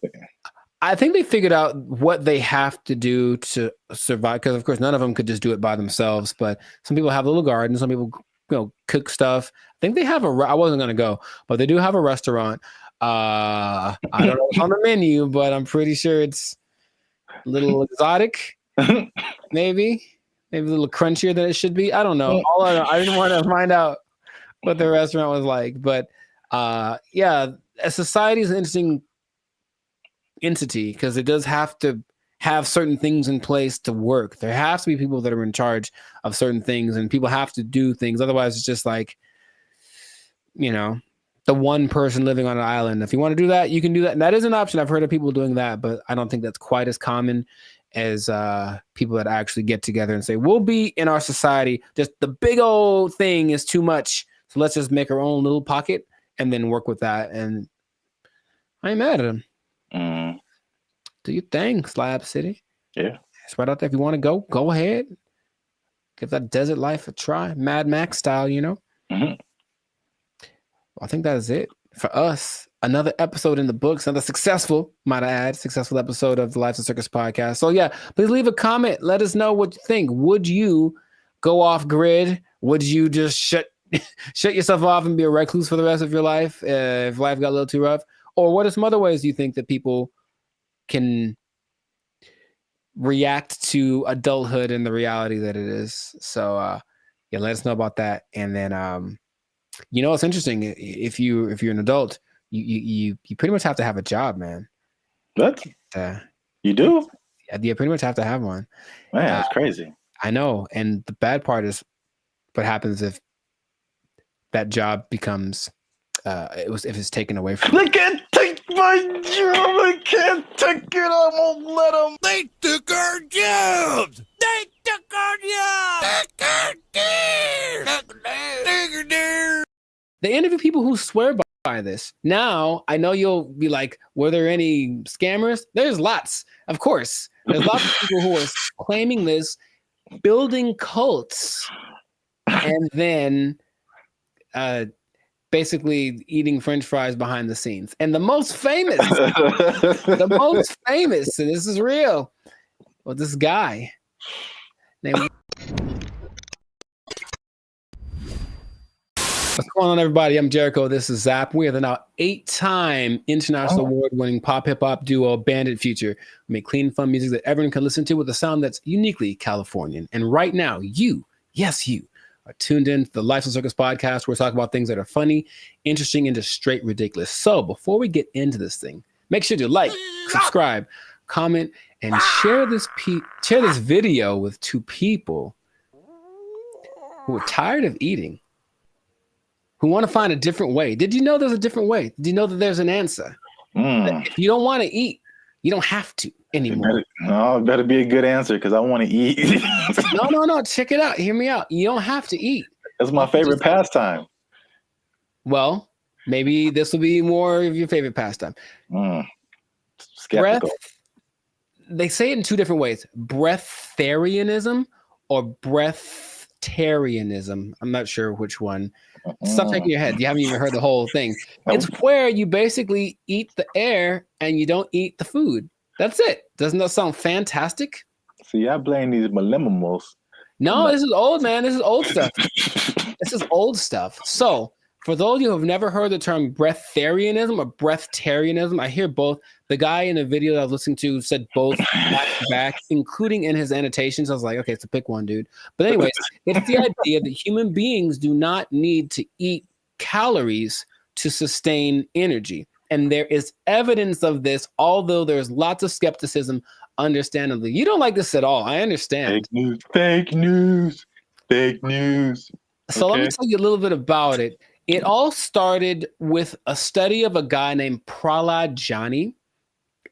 I think they figured out what they have to do to survive, because of course none of them could just do it by themselves. But some people have little gardens, some people cook stuff. I think they have I wasn't gonna go, but they do have a restaurant. I don't know what's on the menu, but I'm pretty sure it's a little exotic, maybe a little crunchier than it should be. I don't know. I didn't want to find out what the restaurant was like, but yeah, a society is an interesting entity because it does have to have certain things in place to work. There has to be people that are in charge of certain things, and people have to do things. Otherwise, it's just like, you know, the one person living on an island. If you want to do that, you can do that. And that is an option. I've heard of people doing that, but I don't think that's quite as common as people that actually get together and say, we'll be in our society. Just the big old thing is too much. So let's just make our own little pocket and then work with that. And I ain't mad at them. Do your thing, Slab City. Yeah. It's right out there. If you want to go ahead. Give that desert life a try. Mad Max style, you know? Well, I think that is it for us. Another episode in the books, another successful episode of the Lives of Circus podcast. So yeah, please leave a comment. Let us know what you think. Would you go off grid? Would you just shut yourself off and be a recluse for the rest of your life if life got a little too rough? Or what are some other ways do you think that people can react to adulthood and the reality that it is? So yeah, let us know about that. And then you know, it's interesting. If you're an adult, you pretty much have to have a job, man. What? You do? You pretty much have to have one. Man, that's crazy. I know. And the bad part is what happens if that job becomes if it's taken away from you. They can't take my job. I can't take it. I won't let them. They took our jobs. They took our jobs. They interview people who swear by this. Now, I know you'll be like, were there any scammers? There's lots, of course. There's lots of people who are claiming this, building cults, and then basically eating French fries behind the scenes. And the most famous, and this is real, well, this guy named... What's going on, everybody? I'm Jericho. This is Zap. We are the now 8-time international award-winning pop hip-hop duo Bandit Future. We make clean, fun music that everyone can listen to with a sound that's uniquely Californian. And right now, you are tuned in to the Lives of Circus podcast, where we talk about things that are funny, interesting, and just straight ridiculous. So before we get into this thing, make sure to like, subscribe, comment, and share this video with 2 people who are tired of eating, who want to find a different way. Did you know there's a different way? Did you know that there's an answer? If you don't want to eat, you don't have to anymore. It better be a good answer, because I want to eat. No. Check it out. Hear me out. You don't have to eat. That's my favorite pastime. Well, maybe this will be more of your favorite pastime. Skeptical. They say it in 2 different ways: breatharianism or breatharianism. I'm not sure which one. Stop shaking your head. You haven't even heard the whole thing. It's where you basically eat the air and you don't eat the food. That's it. Doesn't that sound fantastic? See, I blame these millennials. No, this is old, man. This is old stuff. This is old stuff. So, for those of you who have never heard the term breatharianism or breatharianism, I hear both. The guy in the video that I was listening to said both back to back, including in his annotations. I was like, okay, so pick one, dude. But anyways, it's the idea that human beings do not need to eat calories to sustain energy. And there is evidence of this, although there's lots of skepticism, understandably. You don't like this at all. I understand. Fake news, fake news, fake news. So let me tell you a little bit about it. It all started with a study of a guy named Prahlad Jani.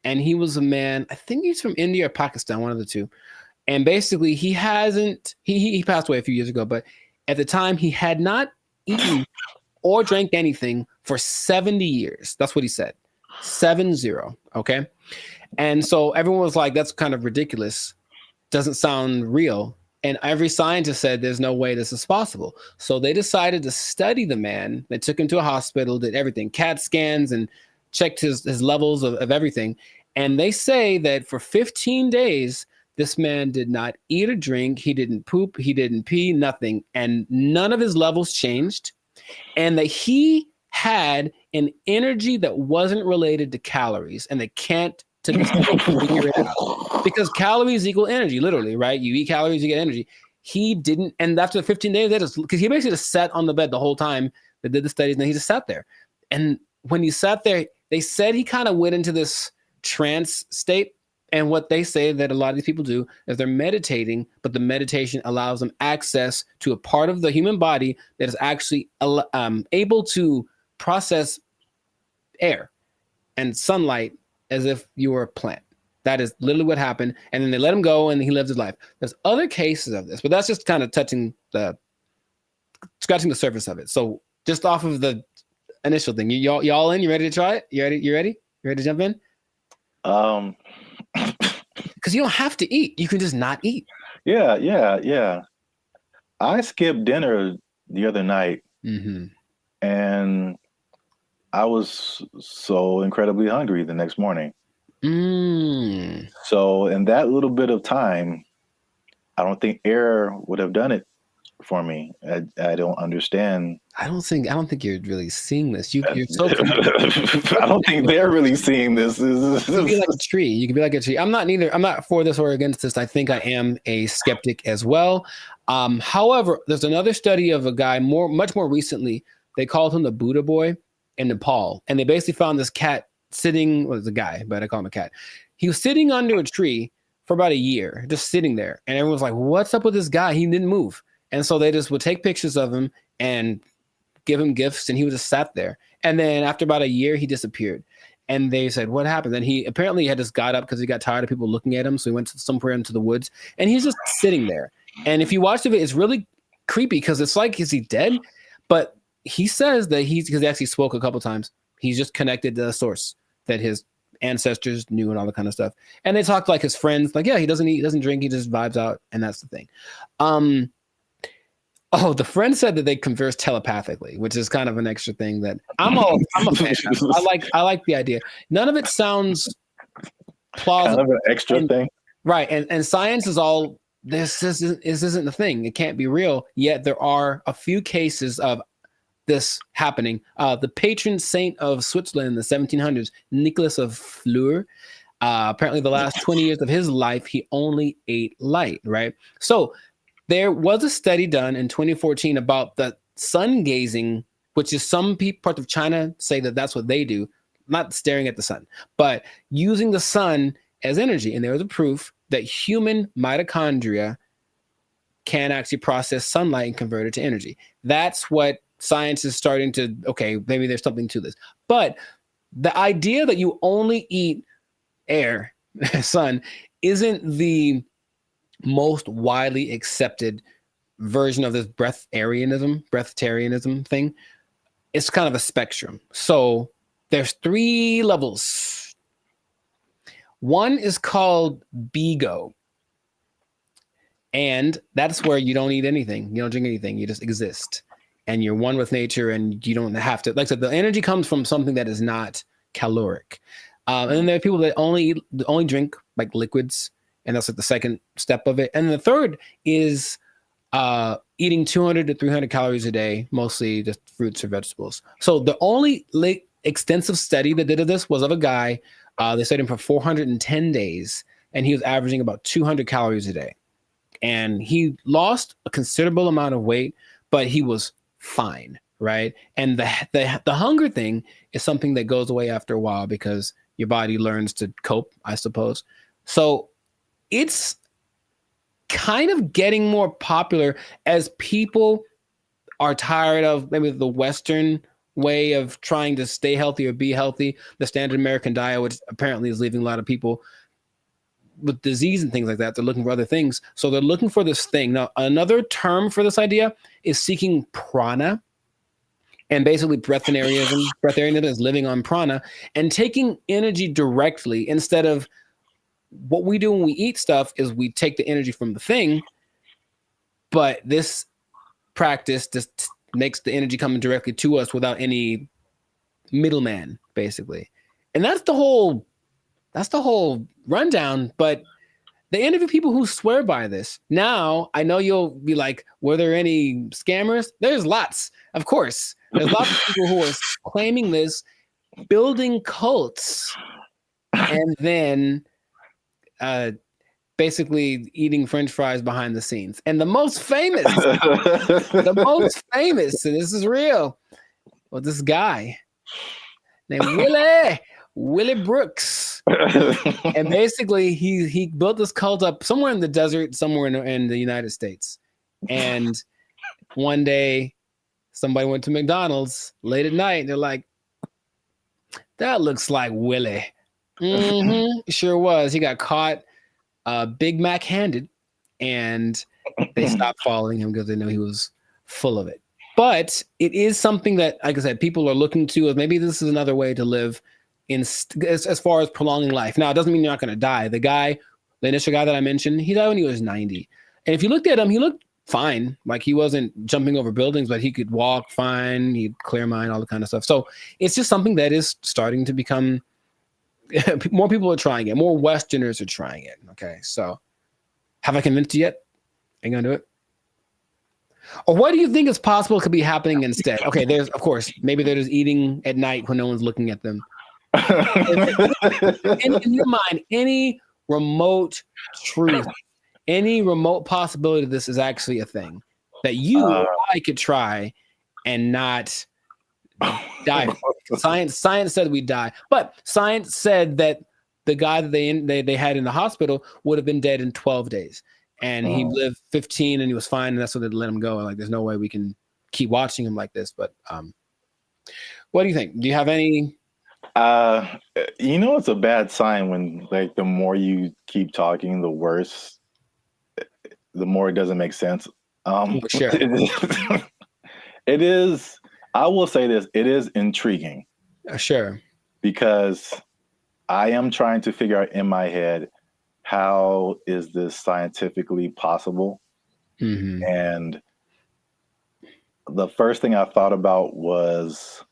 And he was a man, I think he's from India or Pakistan, one of the two. And basically he passed away a few years ago, but at the time he had not eaten or drank anything for 70 years. That's what he said. 70. Okay. And so everyone was like, that's kind of ridiculous. Doesn't sound real. And every scientist said there's no way this is possible. So they decided to study the man. They took him to a hospital, did everything, CAT scans, and checked his levels of everything. And they say that for 15 days, this man did not eat or drink. He didn't poop. He didn't pee, nothing. And none of his levels changed. And that he had an energy that wasn't related to calories. And they can't to this day figure it out. Because calories equal energy, literally, right? You eat calories, you get energy. He didn't. And after 15 days, because he basically just sat on the bed the whole time they did the studies, and then he just sat there. And when he sat there, they said he kind of went into this trance state. And what they say that a lot of these people do is they're meditating, but the meditation allows them access to a part of the human body that is actually able to process air and sunlight as if you were a plant. That is literally what happened. And then they let him go and he lived his life. There's other cases of this, but that's just kind of scratching the surface of it. So just off of the initial thing, y'all in? You ready to try it? You ready? You ready to jump in? Because you don't have to eat. You can just not eat. Yeah. I skipped dinner the other night, and I was so incredibly hungry the next morning. So in that little bit of time, I don't think air would have done it for me. I don't understand. I don't think you're really seeing this. You're so I don't think they're really seeing this. You can be like a tree. You can be like a tree. I'm not for this or against this. I think I am a skeptic as well. However, there's another study of a guy much more recently. They called him the Buddha boy in Nepal. And they basically found this cat sitting, well, it's a guy, but I call him a cat. He was sitting under a tree for about a year, just sitting there. And everyone was like, what's up with this guy? He didn't move. And so they just would take pictures of him and give him gifts, and he would just sat there. And then after about a year, he disappeared. And they said, what happened? Then he apparently had just got up because he got tired of people looking at him. So he went somewhere into the woods, and he's just sitting there. And if you watch the video, it's really creepy because it's like, is he dead? But he says that because he actually spoke a couple times, he's just connected to the source that his ancestors knew and all that kind of stuff. And they talked like his friends, like, yeah, he doesn't eat, doesn't drink, he just vibes out. And that's the thing. The friend said that they converse telepathically, which is kind of an extra thing that I'm a fan of. I like the idea. None of it sounds plausible. Kind of an extra thing. Right. And science is all, this isn't the thing. It can't be real. Yet there are a few cases of this happening. The patron saint of Switzerland in the 1700s, Nicholas of Fleur, apparently the last 20 years of his life, he only ate light, right? So there was a study done in 2014 about the sun gazing, which is some parts of China say that that's what they do, not staring at the sun, but using the sun as energy. And there was a proof that human mitochondria can actually process sunlight and convert it to energy. That's what science is starting to, okay, maybe there's something to this. But the idea that you only eat air, sun, isn't the most widely accepted version of this breatharianism thing. It's kind of a spectrum. So there's 3 levels. One is called BEGO. And that's where you don't eat anything. You don't drink anything. You just exist. And you're one with nature, and you don't have to, like I said, the energy comes from something that is not caloric. And then there are people that only drink like liquids, and that's like the second step of it. And the third is eating 200 to 300 calories a day, mostly just fruits or vegetables. So the only extensive study that did of this was of a guy. They studied him for 410 days, and he was averaging about 200 calories a day. And he lost a considerable amount of weight, but he was fine, right? And the hunger thing is something that goes away after a while because your body learns to cope, I suppose. So it's kind of getting more popular as people are tired of maybe the Western way of trying to stay healthy or be healthy, the standard American diet, which apparently is leaving a lot of people with disease and things like that. They're looking for other things. So they're looking for this thing. Now, another term for this idea is seeking prana. And basically breatharianism is living on prana and taking energy directly instead of what we do when we eat stuff is we take the energy from the thing. But this practice just makes the energy coming directly to us without any middleman, basically. And that's the whole rundown. But they interview people who swear by this. Now, I know you'll be like, were there any scammers? There's lots, of course. There's lots of people who are claiming this, building cults, and then basically eating French fries behind the scenes. And the most famous, and this is real, was this guy named Willie Brooks. And basically he built this cult up somewhere in the desert, somewhere in the United States. And one day somebody went to McDonald's late at night and they're like, that looks like Willie. Sure was. He got caught Big Mac handed, and they stopped following him because they know he was full of it. But it is something that, like I said, people are looking to as maybe this is another way to live as far as prolonging life. Now, it doesn't mean you're not going to die. The initial guy that I mentioned, he died when he was 90. And if you looked at him, he looked fine. Like he wasn't jumping over buildings, but he could walk fine. He'd clear mind, all the kind of stuff. So it's just something that is starting to become, more people are trying it. More Westerners are trying it. Okay. So have I convinced you yet? Are you going to do it? Or what do you think is possible could be happening instead? Okay. There's, of course, maybe they're just eating at night when no one's looking at them. in your mind, any remote truth, any remote possibility this is actually a thing that you or I could try and not die. Science said we die, but science said that the guy that they had in the hospital would have been dead in 12 days, and he lived 15 and he was fine, and that's what they let him go. Like, there's no way we can keep watching him like this. But what do you think? Do you have any? It's a bad sign when, like, the more you keep talking, the worse, the more it doesn't make sense. Sure. It is, I will say this, it is intriguing. Sure. Because I am trying to figure out in my head, how is this scientifically possible? Mm-hmm. And the first thing I thought about was,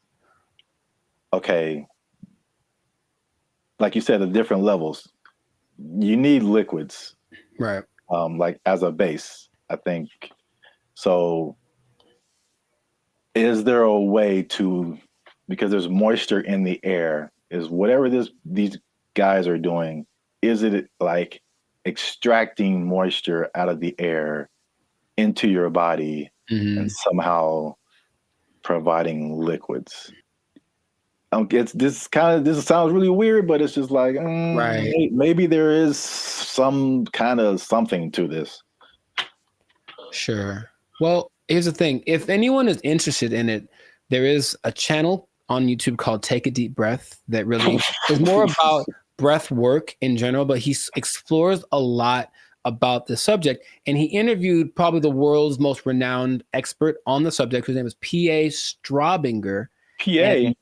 okay, like you said, the different levels. You need liquids, right? Like as a base, I think. So, is there a way to, because there's moisture in the air, is whatever these guys are doing, is it like extracting moisture out of the air into your body and somehow providing liquids? This sounds really weird, but it's just like, right. Maybe there is some kind of something to this. Sure. Well, here's the thing. If anyone is interested in it, there is a channel on YouTube called Take a Deep Breath that really is more about breath work in general, but he explores a lot about the subject. And he interviewed probably the world's most renowned expert on the subject, whose name is P.A. Straubinger. P.A.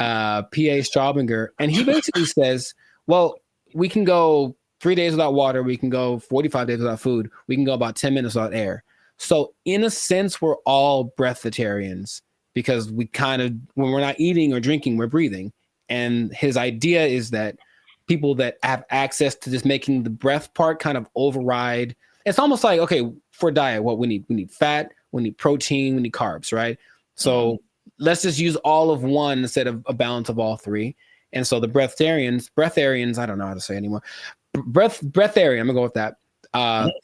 Straubinger. And he basically says, well, we can go 3 days without water. We can go 45 days without food. We can go about 10 minutes without air. So in a sense, we're all breatharians because we kind of, when we're not eating or drinking, we're breathing. And his idea is that people that have access to just making the breath part kind of override. It's almost like, okay, for diet, what we need fat, we need protein, we need carbs, right? So let's just use all of one instead of a balance of all three. And so the breatharians, I don't know how to say anymore. Breatharian, I'm gonna go with that.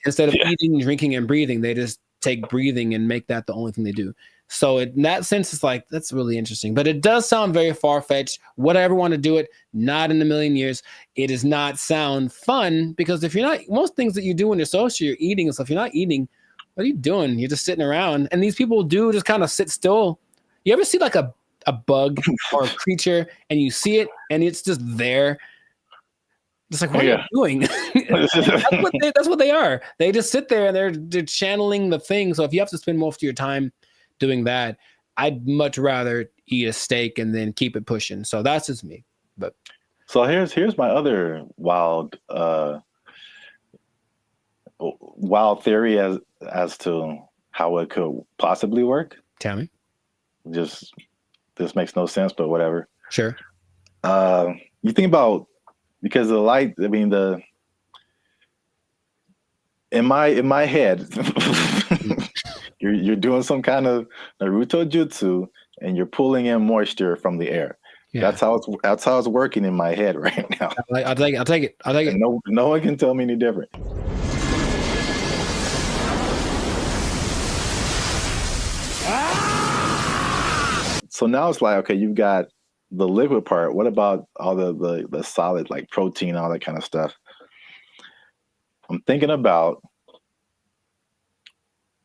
Instead of eating, drinking, and breathing, they just take breathing and make that the only thing they do. So in that sense, it's like, that's really interesting. But it does sound very far-fetched. Would I ever want to do it? Not in a million years. It does not sound fun because if you're not, most things that you do when you're social, you're eating and stuff. You're not eating. What are you doing? You're just sitting around. And these people do just kind of sit still. You ever see like a bug or a creature and you see it and it's just there? It's like, what are you doing? That's what they are. They just sit there and they're channeling the thing. So if you have to spend most of your time doing that, I'd much rather eat a steak and then keep it pushing. So that's just me. But so here's my other wild theory as to how it could possibly work. Tell me. Just this makes no sense, but whatever. Sure. You think about, because the light, I mean, in my head, you're doing some kind of Naruto jutsu and you're pulling in moisture from the air. Yeah. That's how it's working in my head right now. I'll take it. No one can tell me any different. So now it's like, okay, you've got the liquid part. What about all the solid, like protein, all that kind of stuff? I'm thinking about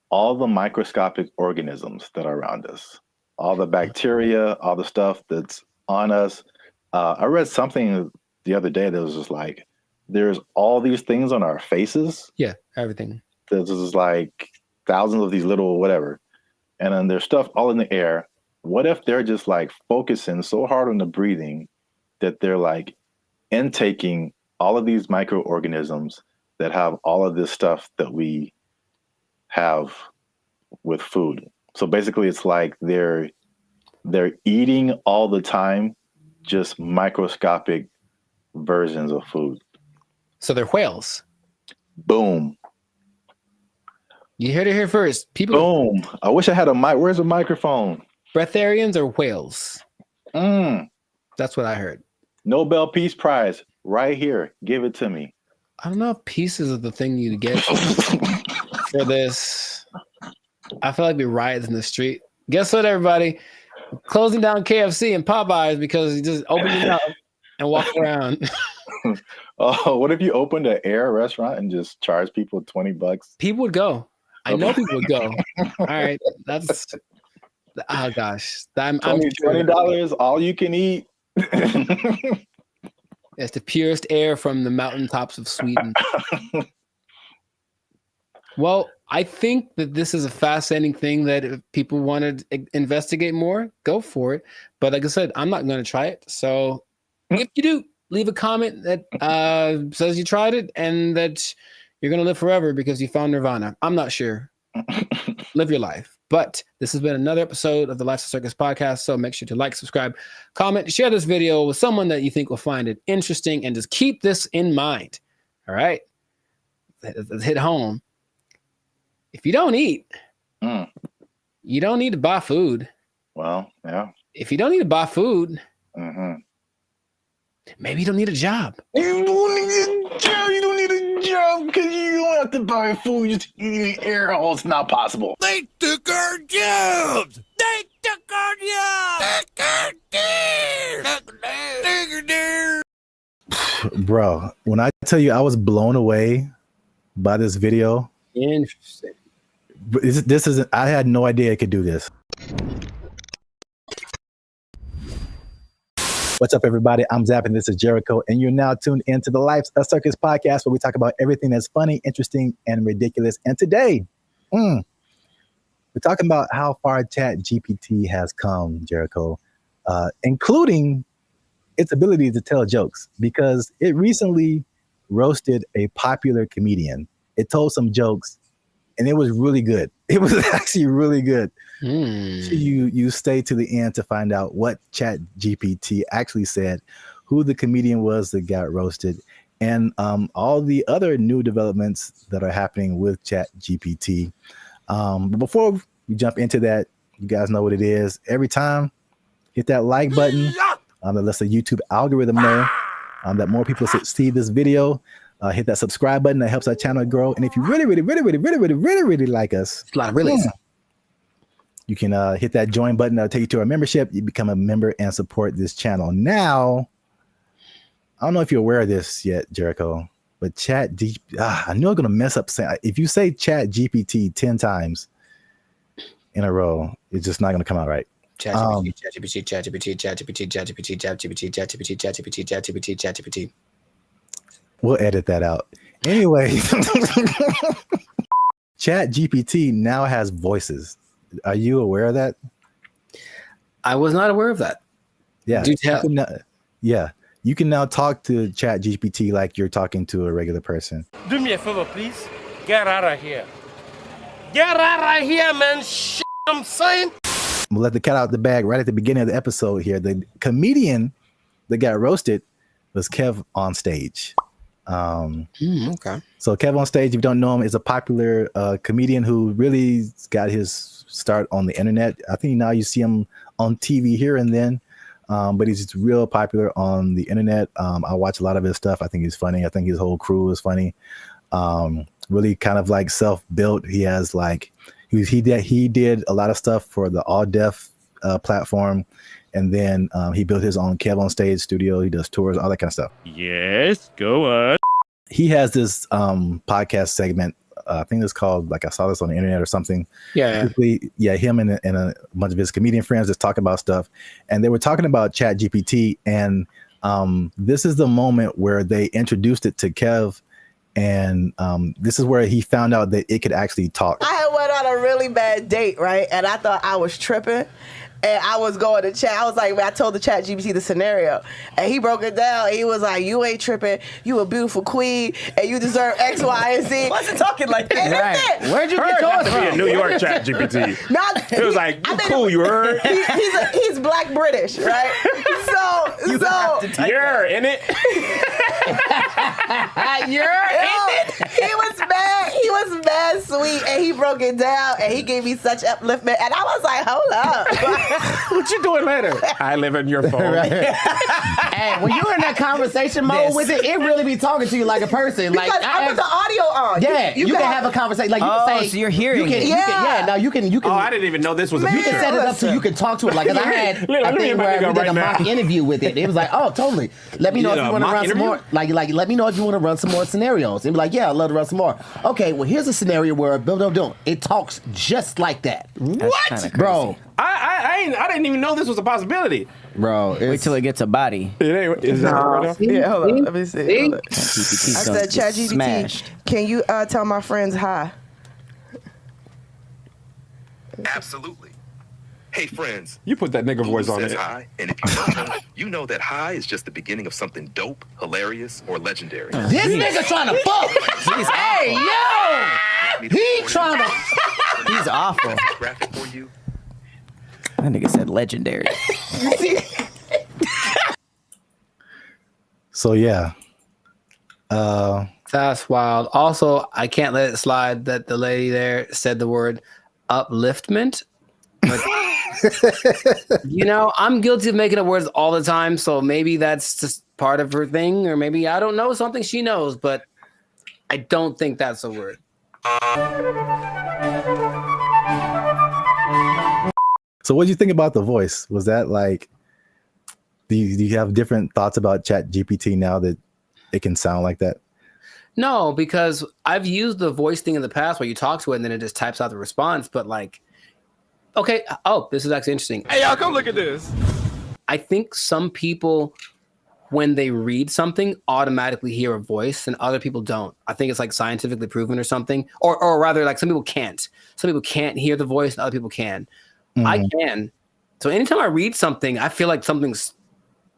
all the microscopic organisms that are around us, all the bacteria, all the stuff that's on us. I read something the other day that was just like, there's all these things on our faces. Yeah, everything. There's just like thousands of these little whatever. And then there's stuff all in the air. What if they're just like focusing so hard on the breathing that they're like intaking all of these microorganisms that have all of this stuff that we have with food? So basically it's like they're eating all the time, just microscopic versions of food. So they're whales. Boom. You heard it here first. People. Boom. I wish I had a mic. Where's a microphone? Breatharians or whales? That's what I heard. Nobel Peace Prize right here. Give it to me. I don't know if pieces of the thing you get for this. I feel like we riots in the street. Guess what, everybody? We're closing down KFC and Popeyes because you just open it up and walk around. Oh, what if you opened an air restaurant and just charge people $20? People would go. I know people would go. All right, that's. Oh gosh, $20 all you can eat. It's the purest air from the mountaintops of Sweden. Well, I think that this is a fascinating thing that if people want to investigate more, go for it. But like I said, I'm not going to try it. So if you do, leave a comment that says you tried it and that you're going to live forever because you found Nirvana. I'm not sure. Live your life. But this has been another episode of the Lifestyle Circus podcast. So make sure to like, subscribe, comment, share this video with someone that you think will find it interesting, and just keep this in mind. All right. Let's hit home. If you don't eat, you don't need to buy food. Well, yeah. If you don't need to buy food, maybe you don't need a job. You don't need a job. You don't need a job because you don't have to buy food. Just eating air holes. It's not possible. They took our jobs. They took our jobs. Bro, when I tell you I was blown away by this video. Interesting. This isn't. I had no idea it could do this. What's up, everybody? I'm Zap, and this is Jericho, and you're now tuned into the Life's a Circus podcast, where we talk about everything that's funny, interesting, and ridiculous. And today, we're talking about how far ChatGPT has come, Jericho, including its ability to tell jokes, because it recently roasted a popular comedian. It told some jokes, and it was really good. It was actually really good. You stay to the end to find out what ChatGPT actually said, who the comedian was that got roasted, and all the other new developments that are happening with ChatGPT. But before we jump into that, you guys know what it is. Every time, hit that like button. That lets the YouTube algorithm know that more people see this video. Hit that subscribe button. That helps our channel grow. And if you really like us, it's a lot of reallys. You can hit that join button. That'll take you to our membership. You become a member and support this channel. Now, I don't know if you're aware of this yet, Jericho, but I know I'm going to mess up saying, if you say ChatGPT 10 times in a row, it's just not going to come out right. ChatGPT. We'll edit that out. Anyway, ChatGPT now has voices. Are you aware of that? I was not aware of that. Yeah. Do tell. You can now talk to ChatGPT like you're talking to a regular person. Do me a favor, please. Get out of here. Get out of here, man. I'm saying. We'll let the cat out the bag right at the beginning of the episode here. The comedian that got roasted was Kev on Stage. Okay. So Kev on Stage, if you don't know him, is a popular comedian who really got his start on the internet. I think now you see him on TV here and then, but he's real popular on the internet. I watch a lot of his stuff. I think he's funny. I think his whole crew is funny. Really kind of like self-built. He has like he did a lot of stuff for the All Deaf platform, and then he built his own Kev on Stage studio. He does tours, all that kind of stuff. Yes, go on. He has this podcast segment. I think it's called, like, I saw this on the internet or something. Yeah. Him and a bunch of his comedian friends just talk about stuff, and they were talking about ChatGPT, and this is the moment where they introduced it to Kev, and this is where he found out that it could actually talk. I had went on a really bad date, right? And I thought I was tripping. And I was going to chat. I was like, I told the ChatGPT the scenario, and he broke it down. He was like, "You ain't tripping. You a beautiful queen, and you deserve X, Y, and Z." Wasn't talking like that. Right. Where'd you get yours To be a from? New York ChatGPT. It was like, cool, you heard? He's Black British, right? You're in it. He was mad sweet, and he broke it down, and he gave me such upliftment, and I was like, hold up. What you doing later? I live in your phone. Hey, when you're in that conversation mode with it, it really be talking to you like a person. Because Like I put the audio on. Yeah, you can have a conversation. Like you can say, so you're hearing it. You can. Oh, I didn't even know this was a You can feature. set it up so you can talk to it. Like, 'cause I had a thing where we did a mock interview with it. It was like, oh, totally. Let me know if you want to run some more. Like, let me know if you want to run some more scenarios. And be like, yeah, I'd love to run some more. Okay, well, here's a scenario where it talks just like that. What? Bro. I didn't even know this was a possibility. Bro, wait till it gets a body. It ain't. Is that right now? Yeah, hold on. Let me see. Hold on. I said, ChatGPT, smashed. can you tell my friends hi? Absolutely. Hey, friends. You put that nigga voice on says it. hi, and if you don't know, you know that hi is just the beginning of something dope, hilarious, or legendary. This nigga trying to fuck. Hey, yo! He trying to. He's awful. Graphic for you. That nigga said legendary. So yeah. That's wild. Also, I can't let it slide that the lady there said the word upliftment. But, I'm guilty of making up words all the time, so maybe that's just part of her thing, or maybe I don't know something she knows, but I don't think that's a word. So what do you think about the voice? Was that like, do you have different thoughts about ChatGPT now that it can sound like that? No, because I've used the voice thing in the past where you talk to it and then it just types out the response. But like, okay, this is actually interesting. Hey, y'all, come look at this. I think some people, when they read something, automatically hear a voice and other people don't. I think it's like scientifically proven or something. Or rather, like some people can't. Some people can't hear the voice and other people can. Mm-hmm. I can. So anytime I read something, I feel like something's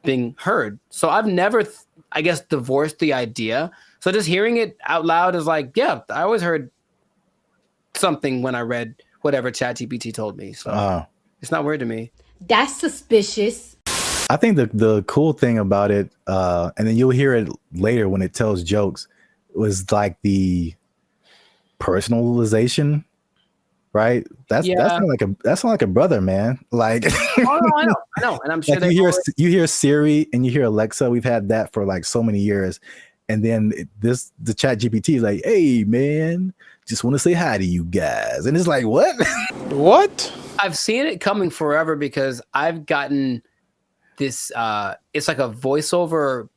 being heard. So I've never, I guess, divorced the idea So just hearing it out loud is like, yeah, I always heard something when I read whatever ChatGPT told me. So it's not weird to me. That's suspicious. I think the cool thing about it, and then you'll hear it later when it tells jokes, was like the personalization, right? That's not like a brother, man. Like, I know, and I'm sure like you hear Siri and you hear Alexa. We've had that for like so many years, and then the Chat GPT is like, hey man, just want to say hi to you guys, and it's like, what? What? I've seen it coming forever because I've gotten this. It's like a voiceover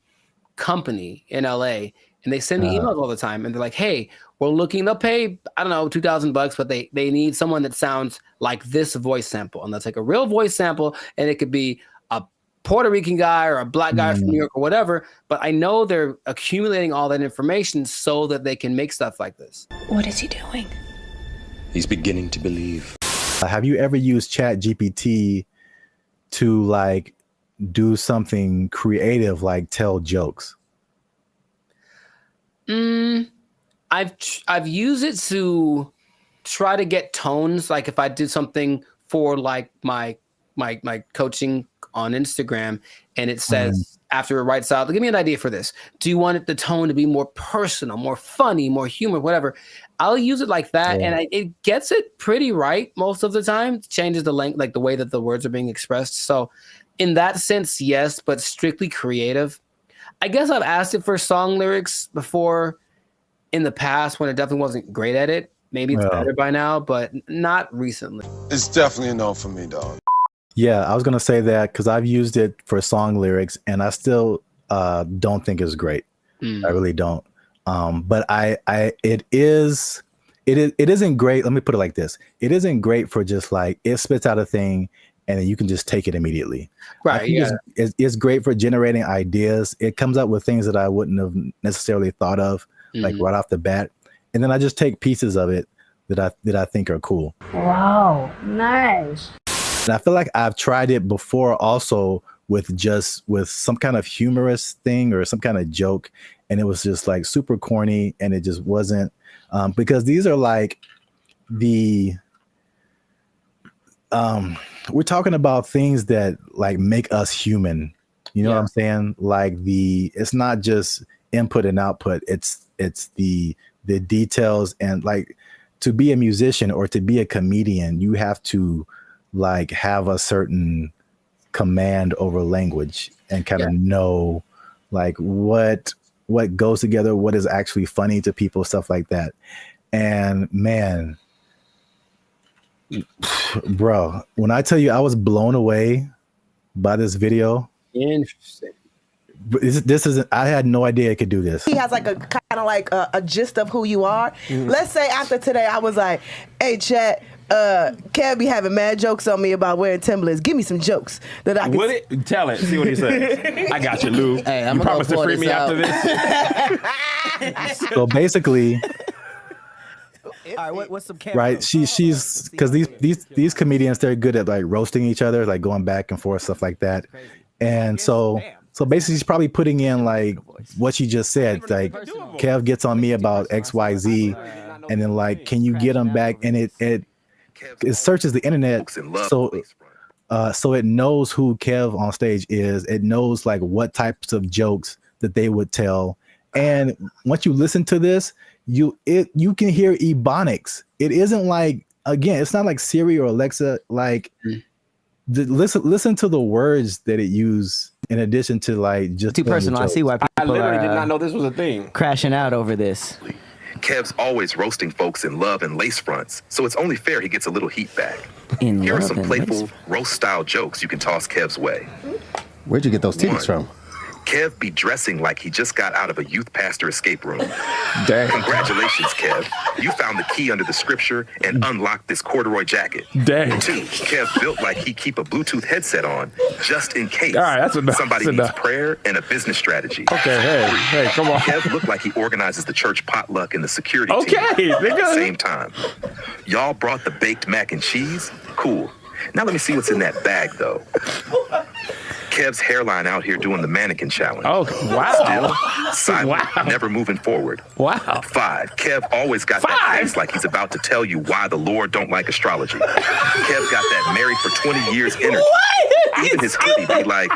company in LA, and they send me emails all the time, and they're like, hey, we're looking, they'll pay, I don't know, $2,000, but they need someone that sounds like this voice sample. And that's like a real voice sample. And it could be a Puerto Rican guy or a black guy from New York or whatever. But I know they're accumulating all that information so that they can make stuff like this. What is he doing? He's beginning to believe. Have you ever used Chat GPT to like do something creative, like tell jokes? I've used it to try to get tones. Like if I did something for like my coaching on Instagram, and it says after it writes out, give me an idea for this. Do you want the tone to be more personal, more funny, more humor, whatever? I'll use it like that, and it gets it pretty right most of the time. It changes the length, like the way that the words are being expressed. So in that sense, yes, but strictly creative. I guess I've asked it for song lyrics before in the past when it definitely wasn't great at it. Maybe it's better by now, but not recently. It's definitely a no for me, dog. Yeah, I was going to say that because I've used it for song lyrics and I still don't think it's great. I really don't. But it isn't great. Let me put it like this. It isn't great for just like, it spits out a thing and then you can just take it immediately. Right. Yeah. It's great for generating ideas. It comes up with things that I wouldn't have necessarily thought of, like right off the bat. And then I just take pieces of it that I think are cool. Wow, nice. And I feel like I've tried it before also with some kind of humorous thing or some kind of joke. And it was just like super corny and it just wasn't, because these are like we're talking about things that like make us human. You know what I'm saying? Like it's not just input and output. It's the details, and like to be a musician or to be a comedian, you have to like have a certain command over language and kind of know like what goes together, what is actually funny to people, stuff like that. And man, bro, when I tell you I was blown away by this video. Interesting. This isn't, I had no idea it could do this. He has like a kind of like a gist of who you are. Let's say after today, I was like, hey, chat, Kev be having mad jokes on me about wearing Timberlands. Give me some jokes that I can tell it. See what he says. I got you, Lou. Hey, you promise to free me after this? So basically, all right, what's some right? She's because these comedians, they're good at like roasting each other, like going back and forth, stuff like that. And so basically she's probably putting in like what she just said, like Kev gets on me about XYZ, and then like, can you get him back? And it searches the internet, so it knows who Kev on stage is. It knows like what types of jokes that they would tell. And once you listen to this, you can hear ebonics. It isn't like, again, it's not like Siri or Alexa. Like listen to the words that it used in addition to like just too personal. I see why people I literally did not know this was a thing. Crashing out over this. Kev's always roasting folks in love and lace fronts, so it's only fair he gets a little heat back. Here are some playful roast-style jokes you can toss Kev's way. Where'd you get those titties from? Kev be dressing like he just got out of a youth pastor escape room. Dang. Congratulations, Kev. You found the key under the scripture and unlocked this corduroy jacket. Dang. 2, Kev built like he keep a Bluetooth headset on just in case that's somebody needs prayer and a business strategy. Okay, hey, come on. Kev looked like he organizes the church potluck and the security team at the same time. Y'all brought the baked mac and cheese? Cool. Now let me see what's in that bag, though. Kev's hairline out here doing the mannequin challenge. Oh, wow. Still, silent, never moving forward. Wow. 5, Kev always got that face like he's about to tell you why the Lord don't like astrology. Kev got that married for 20 years energy. Even his hoodie be like,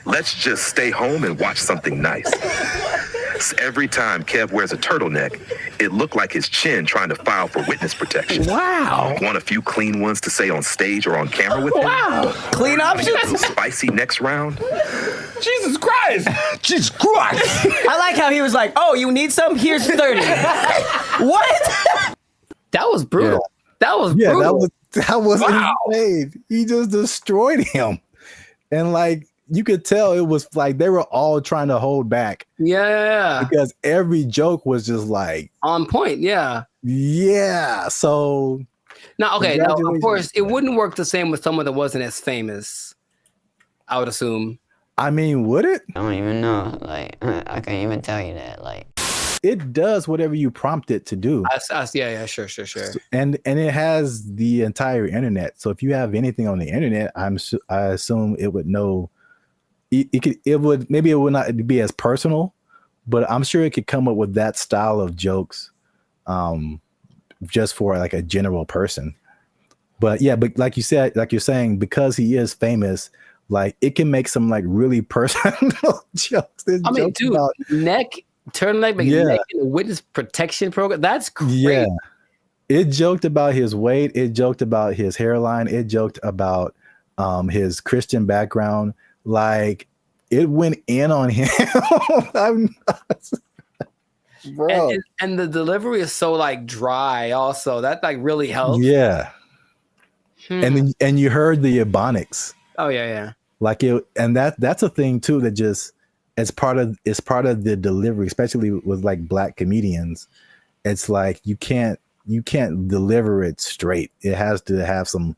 let's just stay home and watch something nice. Every time Kev wears a turtleneck, it looked like his chin trying to file for witness protection. Wow. Want a few clean ones to say on stage or on camera with him? Wow. Clean options? A little spicy next round? Jesus Christ. Jesus Christ. I like how he was like, oh, you need some? Here's 30. What? That was brutal. Yeah. That was brutal. That was insane. He just destroyed him. And like, you could tell it was like they were all trying to hold back. Yeah. Because every joke was just like on point. Yeah. Yeah. So now, okay. Now, of course, it wouldn't work the same with someone that wasn't as famous, I would assume. I mean, would it? I don't even know. Like, I can't even tell you that. Like, it does whatever you prompt it to do. Yeah, sure. And it has the entire internet. So if you have anything on the internet, I assume it would know. It would not be as personal, but I'm sure it could come up with that style of jokes, just for like a general person. But yeah, but like you said, like you're saying, because he is famous, like it can make some like really personal jokes. I mean, dude, neck turtleneck, neck in a witness protection program. That's great. Yeah, it joked about his weight. It joked about his hairline. It joked about his Christian background. Like it went in on him. Bro. And the delivery is so like dry also. That like really helps. Yeah. And you heard the ebonics. Oh yeah. Like it, and that's a thing too that just it's part of the delivery, especially with like black comedians. It's like you can't deliver it straight. It has to have some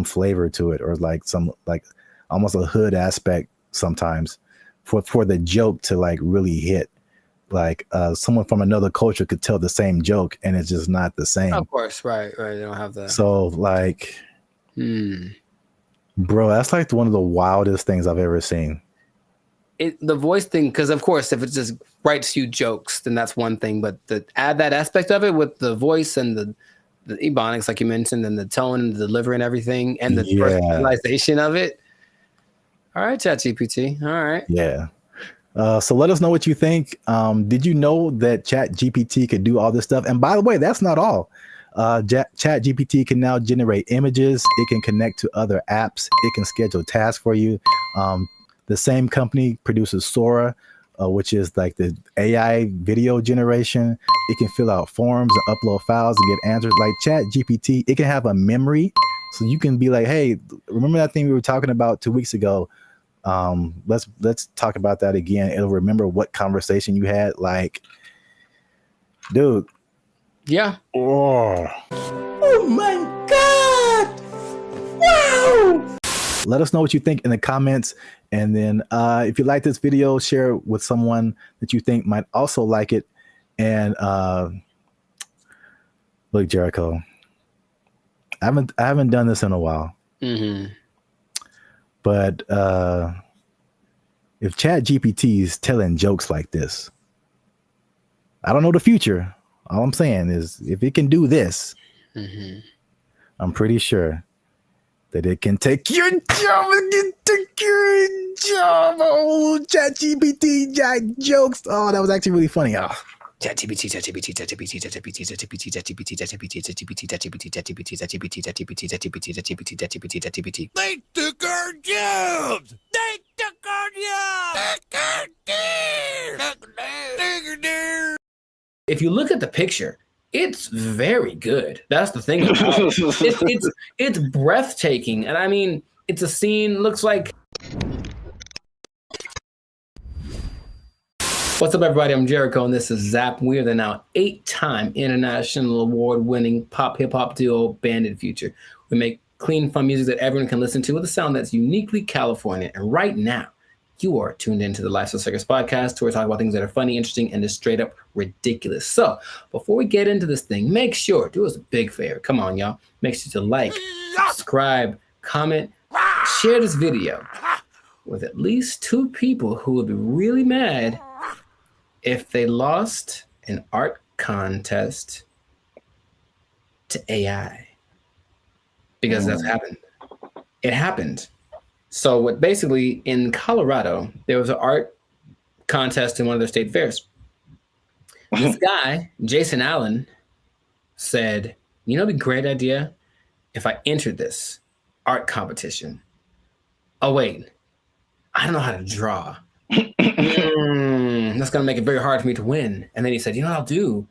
flavor to it, or like some like almost a hood aspect sometimes for the joke to like really hit. Like someone from another culture could tell the same joke and it's just not the same. Of course, right. They don't have that. So like, bro, that's like one of the wildest things I've ever seen. The voice thing, because of course, if it just writes you jokes, then that's one thing. But to add that aspect of it with the voice and the ebonics, like you mentioned, and the tone and the delivery and everything, and the personalization of it. All right, ChatGPT. All right. Yeah. So let us know what you think. Did you know that ChatGPT could do all this stuff? And by the way, that's not all. ChatGPT can now generate images. It can connect to other apps. It can schedule tasks for you. The same company produces Sora, which is like the AI video generation. It can fill out forms and upload files and get answers. Like ChatGPT, it can have a memory. So you can be like, hey, remember that thing we were talking about 2 weeks ago? Let's talk about that again. It'll remember what conversation you had. Like, dude. Yeah. Oh my God. Wow. Let us know what you think in the comments. And then if you like this video, share it with someone that you think might also like it. And look, Jericho, I haven't done this in a while. Mm-hmm. But if ChatGPT is telling jokes like this, I don't know the future. All I'm saying is if it can do this, I'm pretty sure that it can take your job. It can take your job. Oh, ChatGPT jokes. Oh, that was actually really funny. Oh. ChatGPT. They took our jobs. They took our jobs. If you look at the picture, it's very good. That's the thing. It's breathtaking, and I mean, it's a scene. Looks like. What's up, everybody? I'm Jericho, and this is Zap. We are the now 8-time international award-winning pop hip-hop duo Banded Future. We make clean, fun music that everyone can listen to with a sound that's uniquely California. And right now, you are tuned into the Lifestyle Circus podcast, where we talk about things that are funny, interesting, and just straight up ridiculous. So before we get into this thing, make sure, do us a big favor. Come on, y'all. Make sure to like, subscribe, comment, share this video. with at least 2 people who would be really mad if they lost an art contest to AI. Because that's happened. It happened. So what basically in Colorado, there was an art contest in one of their state fairs. This guy, Jason Allen, said, you know, it'd be a great idea if I entered this art competition. Oh, wait, I don't know how to draw. That's going to make it very hard for me to win. And then he said, you know what I'll do?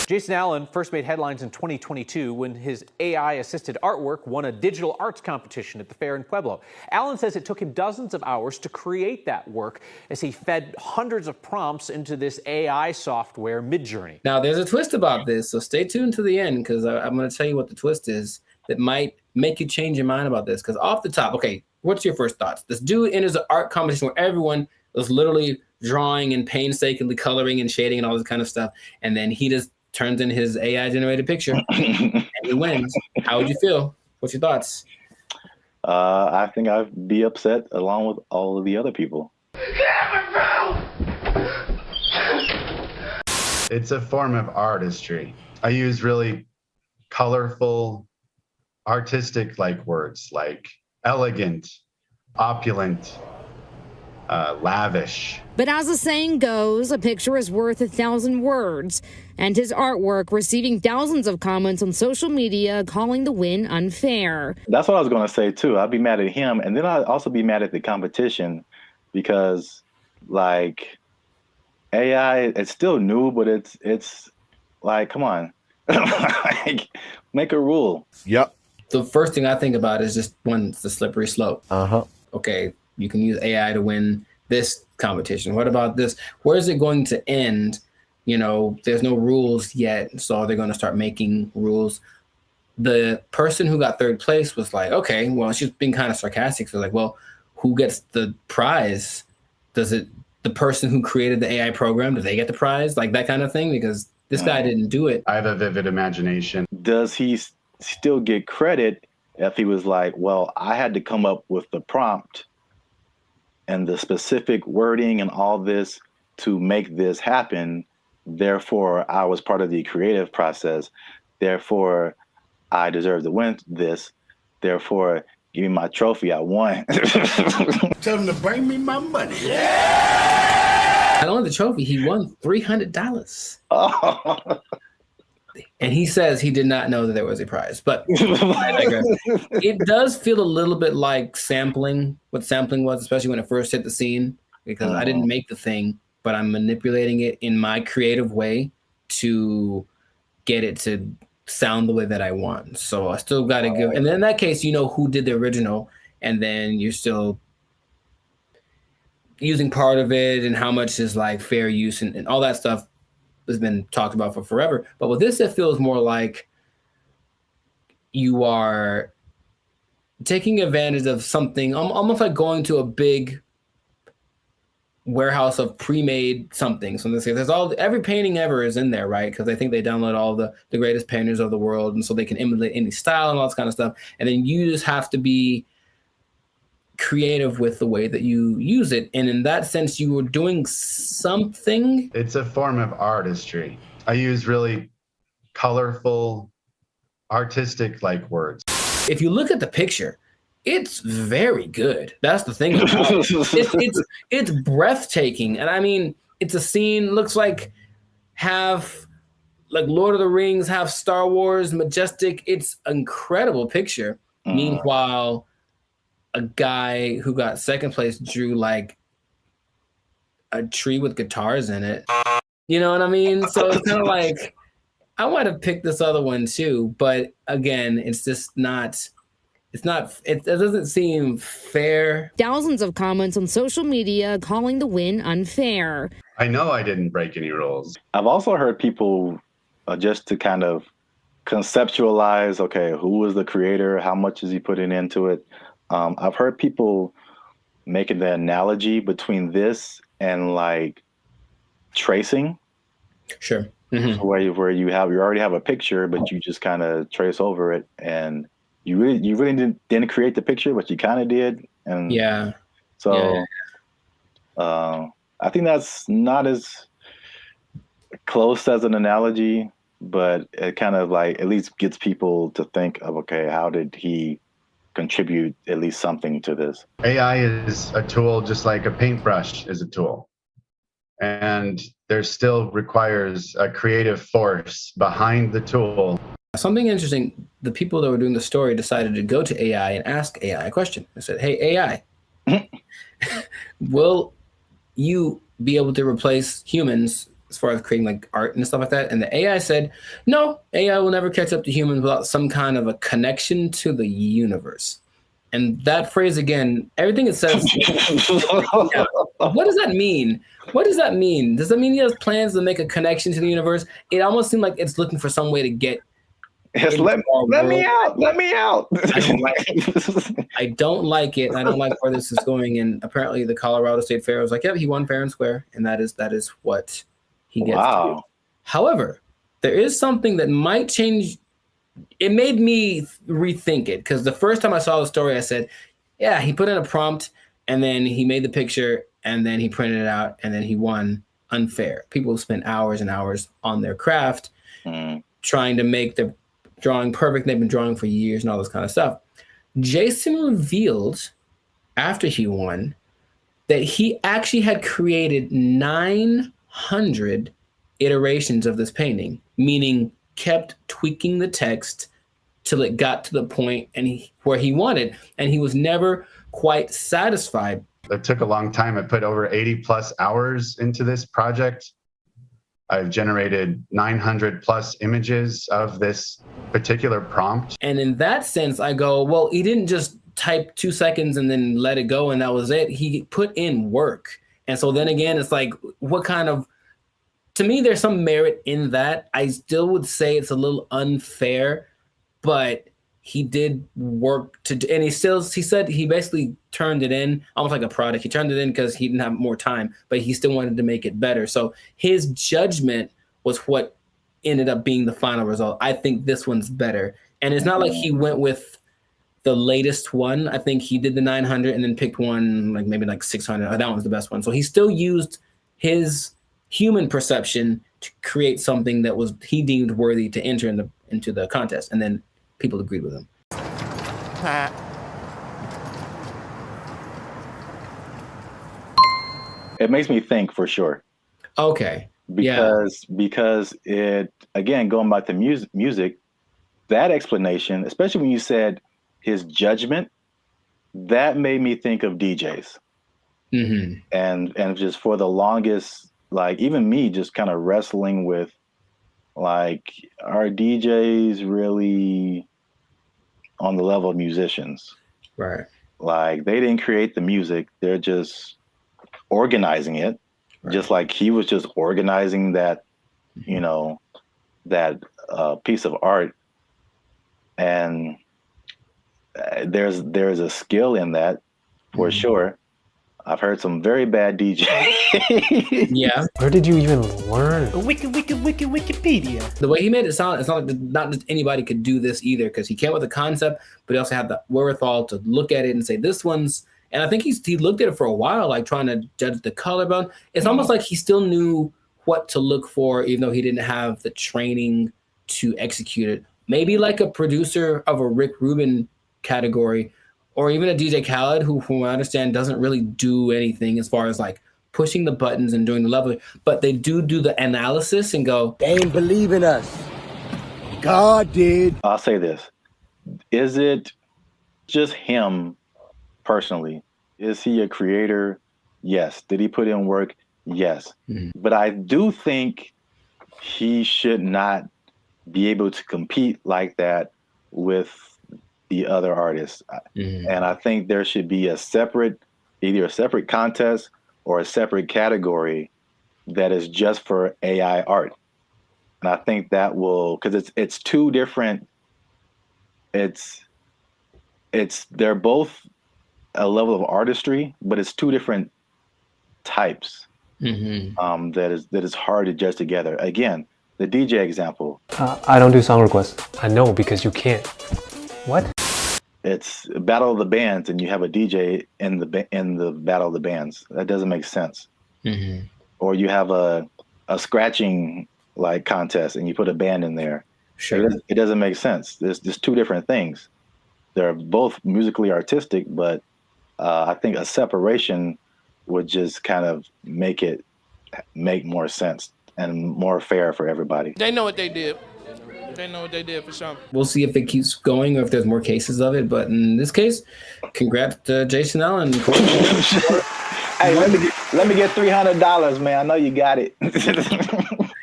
Jason Allen first made headlines in 2022 when his AI-assisted artwork won a digital arts competition at the fair in Pueblo. Allen says it took him dozens of hours to create that work as he fed hundreds of prompts into this AI software, Midjourney. Now, there's a twist about this, so stay tuned to the end because I'm going to tell you what the twist is that might make you change your mind about this. Because off the top, okay, what's your first thoughts? This dude enters an art competition where everyone was literally drawing and painstakingly coloring and shading and all this kind of stuff, and then he just turns in his AI-generated picture and he wins. How would you feel? What's your thoughts? I think I'd be upset along with all of the other people. It's a form of artistry. I use really colorful, artistic-like words like elegant, opulent, lavish. But as the saying goes, a picture is worth 1,000 words. And his artwork receiving thousands of comments on social media calling the win unfair. That's what I was going to say, too. I'd be mad at him. And then I'd also be mad at the competition because, like, AI, it's still new, but it's like, come on. Like, make a rule. Yep. The first thing I think about is just one, it's the slippery slope. Okay, you can use AI to win this competition. What about this? Where is it going to end? You know, there's no rules yet, so they're going to start making rules. The person who got third place was like, okay, well, she's being kind of sarcastic. So like, well, who gets the prize? Does it, the person who created the AI program, do they get the prize? Like that kind of thing? Because this guy didn't do it. I have a vivid imagination. Does he still get credit if he was like, well, I had to come up with the prompt and the specific wording and all this to make this happen? Therefore, I was part of the creative process. Therefore, I deserve to win this. Therefore, give me my trophy. I won. Tell him to bring me my money. Not only the trophy, he won $300. Oh. And he says he did not know that there was a prize. But I digress. It does feel a little bit like sampling, what sampling was, especially when it first hit the scene, because I didn't make the thing, but I'm manipulating it in my creative way to get it to sound the way that I want. So I still got to give, and then in that case, you know who did the original, and then you're still using part of it and how much is like fair use and all that stuff has been talked about for forever. But with this, it feels more like you are taking advantage of something, almost like going to a big warehouse of pre-made something. So in this case, there's every painting ever is in there, right? Because I think they download all the greatest painters of the world, and so they can emulate any style and all this kind of stuff. And then you just have to be creative with the way that you use it. And in that sense, you were doing something. It's a form of artistry. I use really colorful, artistic-like words. If you look at the picture, it's very good. That's the thing about it. It's breathtaking. And I mean, it's a scene, looks like half like Lord of the Rings, half Star Wars, majestic. It's an incredible picture. Meanwhile, a guy who got second place drew like a tree with guitars in it. You know what I mean? So it's kind of like, I might have picked this other one too, but again, it's just not, it doesn't seem fair. Thousands of comments on social media calling the win unfair. I know I didn't break any rules. I've also heard people just to kind of conceptualize, okay, who was the creator? How much is he putting into it? I've heard people making the analogy between this and like tracing. Sure. So where you already have a picture, but you just kind of trace over it, and you really didn't create the picture, but you kind of did. And yeah, So I think that's not as close as an analogy, but it kind of like at least gets people to think of, okay, how did he contribute at least something to this? AI is a tool just like a paintbrush is a tool. And there still requires a creative force behind the tool. Something interesting, the people that were doing the story decided to go to AI and ask AI a question. They said, hey, AI, will you be able to replace humans as far as creating like art and stuff like that? And the AI said, no, AI will never catch up to humans without some kind of a connection to the universe. And that phrase again, everything it says, what does that mean? What does that mean? Does that mean he has plans to make a connection to the universe? It almost seemed like it's looking for some way to get. Let me out. Let me out. I don't like it. I don't like where this is going. And apparently the Colorado State Fair was like, yep, he won fair and square. And that is what he gets to do. However, there is something that might change. It made me rethink it, because the first time I saw the story, I said, yeah, he put in a prompt and then he made the picture and then he printed it out and then he won unfair. People spent hours and hours on their craft trying to make the drawing perfect. They've been drawing for years and all this kind of stuff. Jason revealed after he won that he actually had created 900 iterations of this painting, meaning kept tweaking the text till it got to the point where he wanted, and he was never quite satisfied. It took a long time. I put over 80 plus hours into this project. I've generated 900 plus images of this particular prompt. And in that sense, I go, well, he didn't just type 2 seconds and then let it go and that was it. He put in work. And so then again, it's like, what kind of, to me, there's some merit in that. I still would say it's a little unfair, but he did work and he said he basically turned it in almost like a product. He turned it in because he didn't have more time, but he still wanted to make it better. So his judgment was what ended up being the final result. I think this one's better. And it's not like he went with the latest one. I think he did the 900 and then picked one, like maybe like 600. That one's the best one. So he still used his human perception to create something that was he deemed worthy to enter into the contest, and then people agreed with him. It makes me think for sure. Okay. Because it, again, going back to music, that explanation, especially when you said his judgment, that made me think of DJs. Mm-hmm. And just for the longest, like even me just kind of wrestling with, like, are DJs really on the level of musicians? Right. Like, they didn't create the music. They're just organizing it. Right. Just like he was just organizing that, you know, that piece of art. And there's a skill in that for sure. I've heard some very bad DJs. Yeah. Where did you even learn? Wikipedia. The way he made it sound, it's not like not just anybody could do this either, because he came with the concept, but he also had the wherewithal to look at it and say, this one's, and I think he looked at it for a while, like trying to judge the color bone. It's almost like he still knew what to look for, even though he didn't have the training to execute it. Maybe like a producer of a Rick Rubin category, or even a DJ Khaled, who, from what I understand, doesn't really do anything as far as like pushing the buttons and doing the level, but they do the analysis and go, they ain't believe in us. God did. I'll say this. Is it just him personally? Is he a creator? Yes. Did he put in work? Yes. Mm-hmm. But I do think he should not be able to compete like that with the other artists. Mm-hmm. And I think there should be either a separate contest or a separate category that is just for AI art. And I think that will, because it's two different, they're both a level of artistry, but it's two different types. Mm-hmm. That is hard to judge together. Again, the DJ example. I don't do song requests. I know, because you can't. What? it's Battle of the Bands, and you have a DJ in the Battle of the Bands. That doesn't make sense. Mm-hmm. Or you have a scratching like contest, and you put a band in there. Sure, it doesn't make sense. There's just two different things. They're both musically artistic, but I think a separation would just kind of make more sense and more fair for everybody. They know what they did. They know what they did for sure. We'll see if it keeps going or if there's more cases of it. But in this case, congrats to Jason Allen. Hey, let me get $300, man. I know you got it.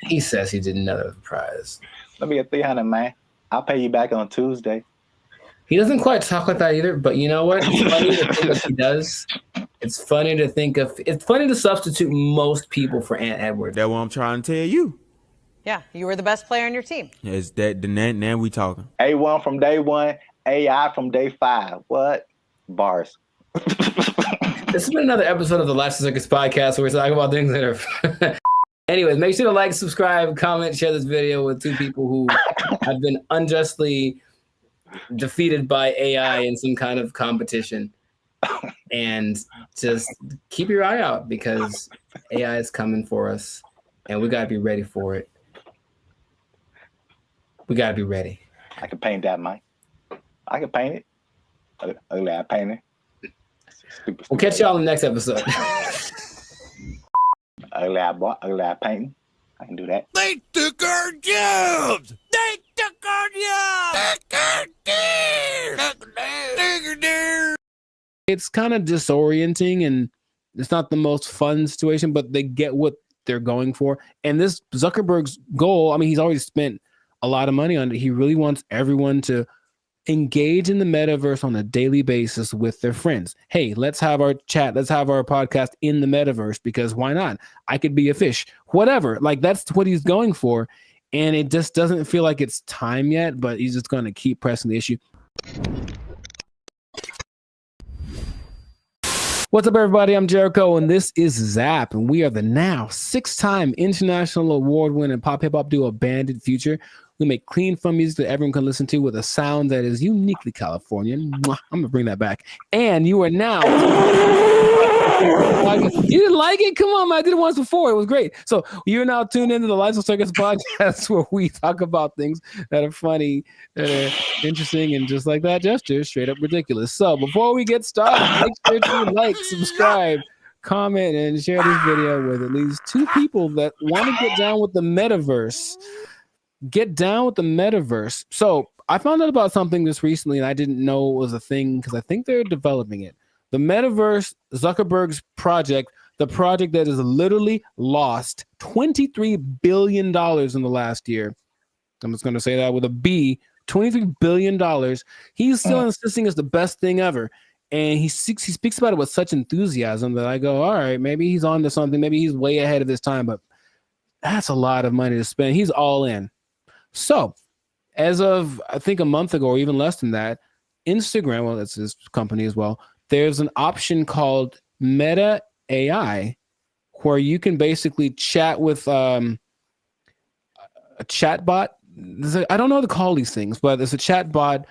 He says he didn't know the prize. Let me get $300, man. I'll pay you back on Tuesday. He doesn't quite talk like that either, but you know what? It's funny to think if he does. It's funny to substitute most people for Ant Edwards. That's what I'm trying to tell you. Yeah, you were the best player on your team. Is that now we talking? A1 from day one, AI from day 5. What? Bars. This has been another episode of the Life Circus podcast where we talk about things that are. Anyways, make sure to like, subscribe, comment, share this video with two people who have been unjustly defeated by AI in some kind of competition. And just keep your eye out because AI is coming for us and we got to be ready for it. We got to be ready. I can paint that, Mike. I can paint it. Ugly eye painting. We'll catch y'all in the next episode. Ugly eye painting. I can do that. They took our jobs. They took our jobs. It's kind of disorienting and it's not the most fun situation, but they get what they're going for. And this Zuckerberg's goal, I mean, he's already spent a lot of money on it. He really wants everyone to engage in the metaverse on a daily basis with their friends. Hey, let's have our chat. Let's have our podcast in the metaverse because why not? I could be a fish, whatever. Like that's what he's going for. And it just doesn't feel like it's time yet, but he's just going to keep pressing the issue. What's up, everybody? I'm Jericho, and this is Zap, and we are the now 6-time international award-winning pop hip-hop duo Banded Future. We make clean, fun music that everyone can listen to with a sound that is uniquely Californian. I'm going to bring that back. And you are now... You didn't like it? Come on, man. I did it once before. It was great. So you're now tuned into the Life Circus podcast where we talk about things that are funny, that are interesting, and just like that gesture, straight up ridiculous. So before we get started, make sure to like, subscribe, comment, and share this video with at least 2 people that want to get down with the metaverse. Get down with the metaverse. So I found out about something this recently, and I didn't know it was a thing because I think they're developing it. The metaverse, Zuckerberg's project, the project that has literally lost $23 billion in the last year. I'm just going to say that with a B, $23 billion. He's still insisting it's the best thing ever. And he speaks about it with such enthusiasm that I go, all right, maybe he's on to something. Maybe he's way ahead of his time, but that's a lot of money to spend. He's all in. So as of, I think a month ago, or even less than that, Instagram, well, that's his company as well, there's an option called Meta AI where you can basically chat with a chatbot. I don't know how to call these things, but there's a chatbot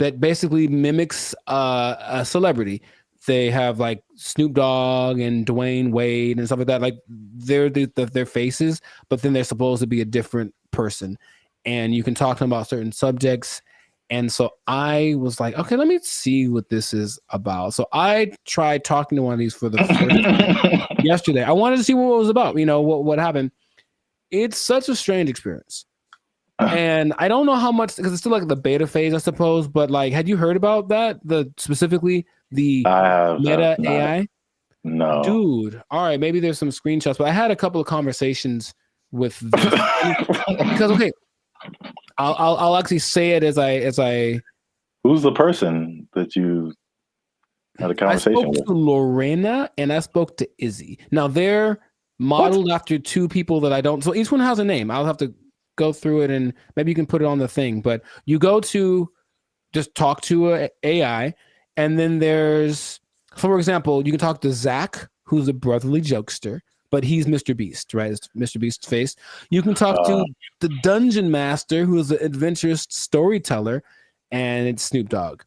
that basically mimics a celebrity. They have like Snoop Dogg and Dwayne Wade and stuff like that. Like they're their faces, but then they're supposed to be a different person. And you can talk to them about certain subjects. And so I was like, okay, let me see what this is about. So I tried talking to one of these for the first time yesterday. I wanted to see what it was about, what happened. It's such a strange experience. And I don't know how much, because it's still like the beta phase, I suppose. But like, had you heard about that? Specifically the Meta AI? No. Dude. All right, maybe there's some screenshots. But I had a couple of conversations with because okay. I'll actually say it as I. Who's the person that you had a conversation with? I spoke to Lorena and I spoke to Izzy. Now they're modeled after 2 people that I don't. So each one has a name. I'll have to go through it and maybe you can put it on the thing. But you go to just talk to a AI, and then there's, for example, you can talk to Zach, who's a brotherly jokester. But he's Mr. Beast, right? It's Mr. Beast's face. You can talk to the Dungeon Master, who is an adventurous storyteller. and it's Snoop Dogg.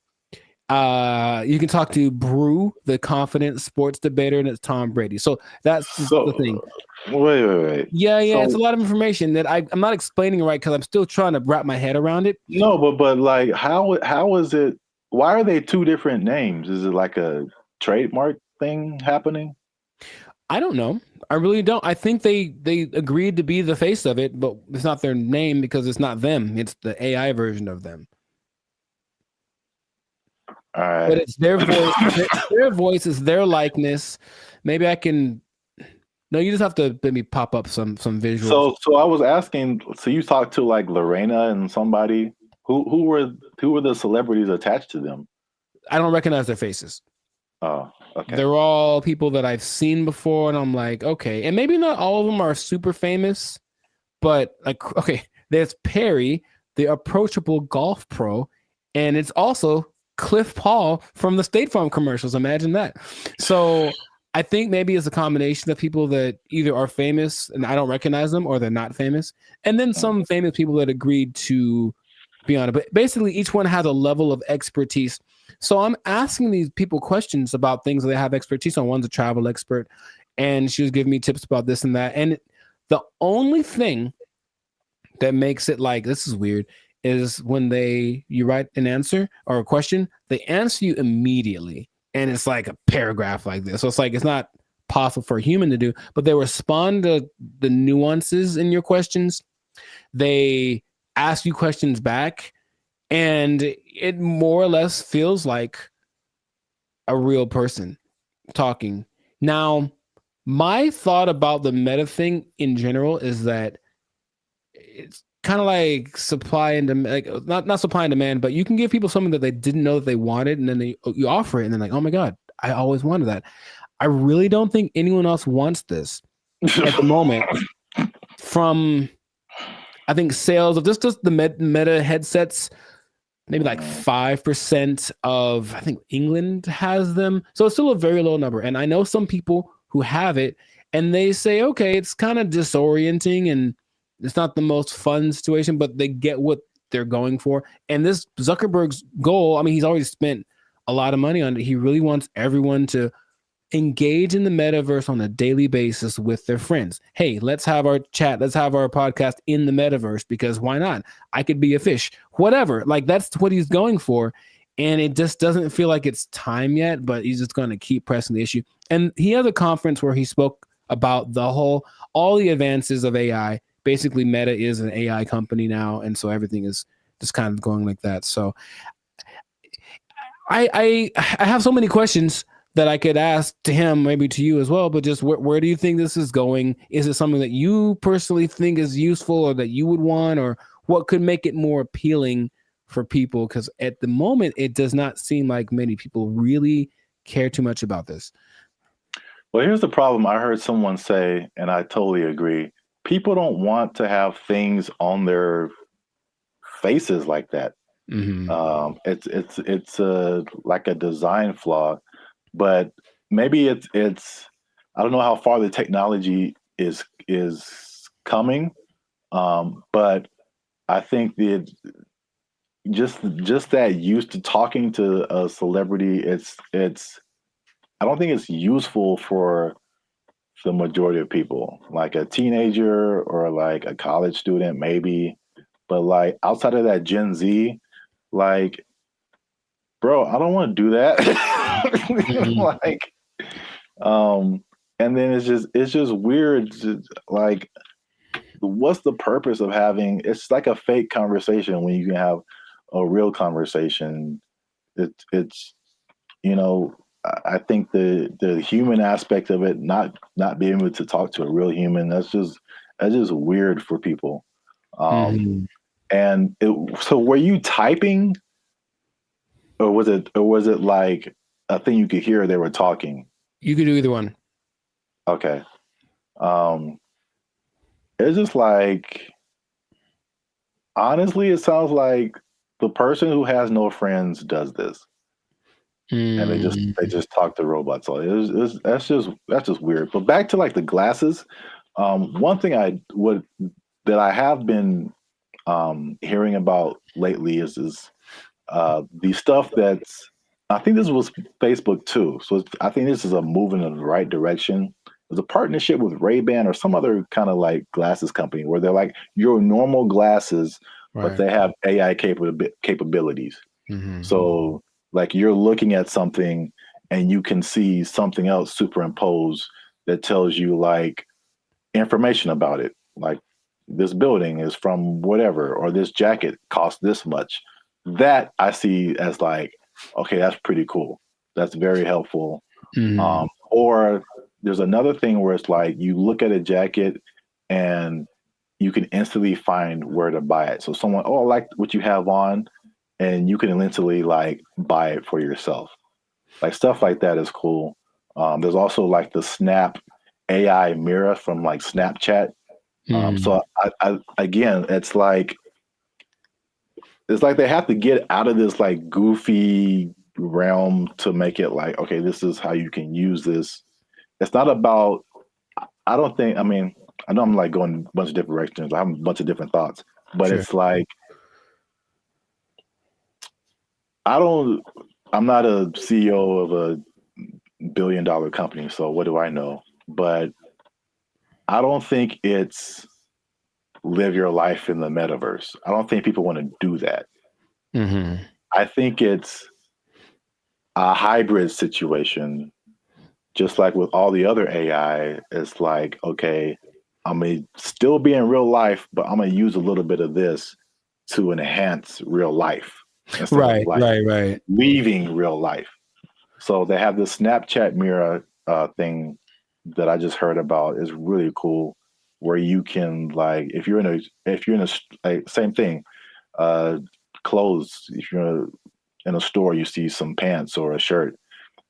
You can talk to Brew, the confident sports debater, and it's Tom Brady. So that's just the thing. Wait. Yeah, So, it's a lot of information that I'm not explaining right because I'm still trying to wrap my head around it. No, but like, how is it? Why are they two different names? Is it like a trademark thing happening? I don't know. I really don't. I think they agreed to be the face of it, but it's not their name because it's not them. It's the AI version of them. All right. But it's their voice. Their voice is their likeness. Maybe I can. No, you just have to let me pop up some visuals. So I was asking. So you talked to like Lorena and somebody. Who were the celebrities attached to them? I don't recognize their faces. Oh, okay. They're all people that I've seen before, and I'm like, okay. And maybe not all of them are super famous, but like, okay, there's Perry, the approachable golf pro, and it's also Cliff Paul from the State Farm commercials. Imagine that. So I think maybe it's a combination of people that either are famous and I don't recognize them, or they're not famous, and then some famous people that agreed to be on it. But basically, each one has a level of expertise. So I'm asking these people questions about things that they have expertise on. One's a travel expert, and she was giving me tips about this and that. And the only thing that makes it like, this is weird, is when you write an answer or a question, they answer you immediately. And it's like a paragraph like this. So it's like, it's not possible for a human to do, but they respond to the nuances in your questions. They ask you questions back, and it more or less feels like a real person talking. Now, my thought about the meta thing in general is that it's kind of like supply and demand, like not supply and demand, but you can give people something that they didn't know that they wanted, and then you offer it, and then like, oh my God, I always wanted that. I really don't think anyone else wants this at the moment. From, I think, sales of just the meta headsets, maybe like 5% of, I think, England has them. So it's still a very low number. And I know some people who have it, and they say, okay, it's kind of disorienting and it's not the most fun situation, but they get what they're going for. And this Zuckerberg's goal, I mean, he's already spent a lot of money on it. He really wants everyone to engage in the metaverse on a daily basis with their friends. Hey, let's have our chat. Let's have our podcast in the metaverse, because why not? I could be a fish, whatever. Like, that's what he's going for. And it just doesn't feel like it's time yet, but he's just going to keep pressing the issue. And he had a conference where he spoke about all the advances of AI. Basically, Meta is an AI company now. And so everything is just kind of going like that. So I have so many questions that I could ask to him, maybe to you as well, but just where do you think this is going? Is it something that you personally think is useful or that you would want, or what could make it more appealing for people? Because at the moment, it does not seem like many people really care too much about this. Well, here's the problem. I heard someone say, and I totally agree, people don't want to have things on their faces like that. Mm-hmm. It's like a design flaw. But maybe it's I don't know how far the technology is coming, but I think that just that used to talking to a celebrity, it's I don't think it's useful for the majority of people, like a teenager or like a college student maybe, but like outside of that Gen Z, like, bro, I don't want to do that. Like, and then it's just weird. Like, what's the purpose of having? It's like a fake conversation when you can have a real conversation. It's I think the human aspect of it, not being able to talk to a real human, that's just weird for people. And so, were you typing, or was it like a thing you could hear they were talking? You could do either one. Okay. It's just like, honestly, it sounds like the person who has no friends does this, and they just talk to robots. So that's just weird. But back to like the glasses. One thing that I have been hearing about lately is The stuff that's, I think this was Facebook too. So I think this is a move in the right direction. There's a partnership with Ray-Ban or some other kind of like glasses company where they're like your normal glasses, but they have AI capabilities. So like you're looking at something and you can see something else superimposed that tells you like information about it. Like this building is from whatever, or this jacket costs this much. That I see as like, okay, that's pretty cool. That's very helpful. Or there's another thing where it's like you look at a jacket and you can instantly find where to buy it. So someone, oh, I like what you have on, and you can instantly like buy it for yourself. Like stuff like that is cool. There's also like the Snap AI mirror from like Snapchat. So I again, it's like they have to get out of this like goofy realm to make it like, okay, this is how you can use this. It's not about, I don't think, I mean, I know I'm like going a bunch of different directions. I have a bunch of different thoughts, but it's like, I'm not a CEO of a $1 billion company, so what do I know? But I don't think it's live your life in the metaverse. I don't think people want to do that. I think it's a hybrid situation, just like with all the other AI. It's like, okay, I'm going to still be in real life, but I'm going to use a little bit of this to enhance real life. Right, right. Leaving real life. So they have this Snapchat mirror thing that I just heard about. Is really cool, where you can like, if you're in a like, same thing, clothes. If you're in a store, you see some pants or a shirt,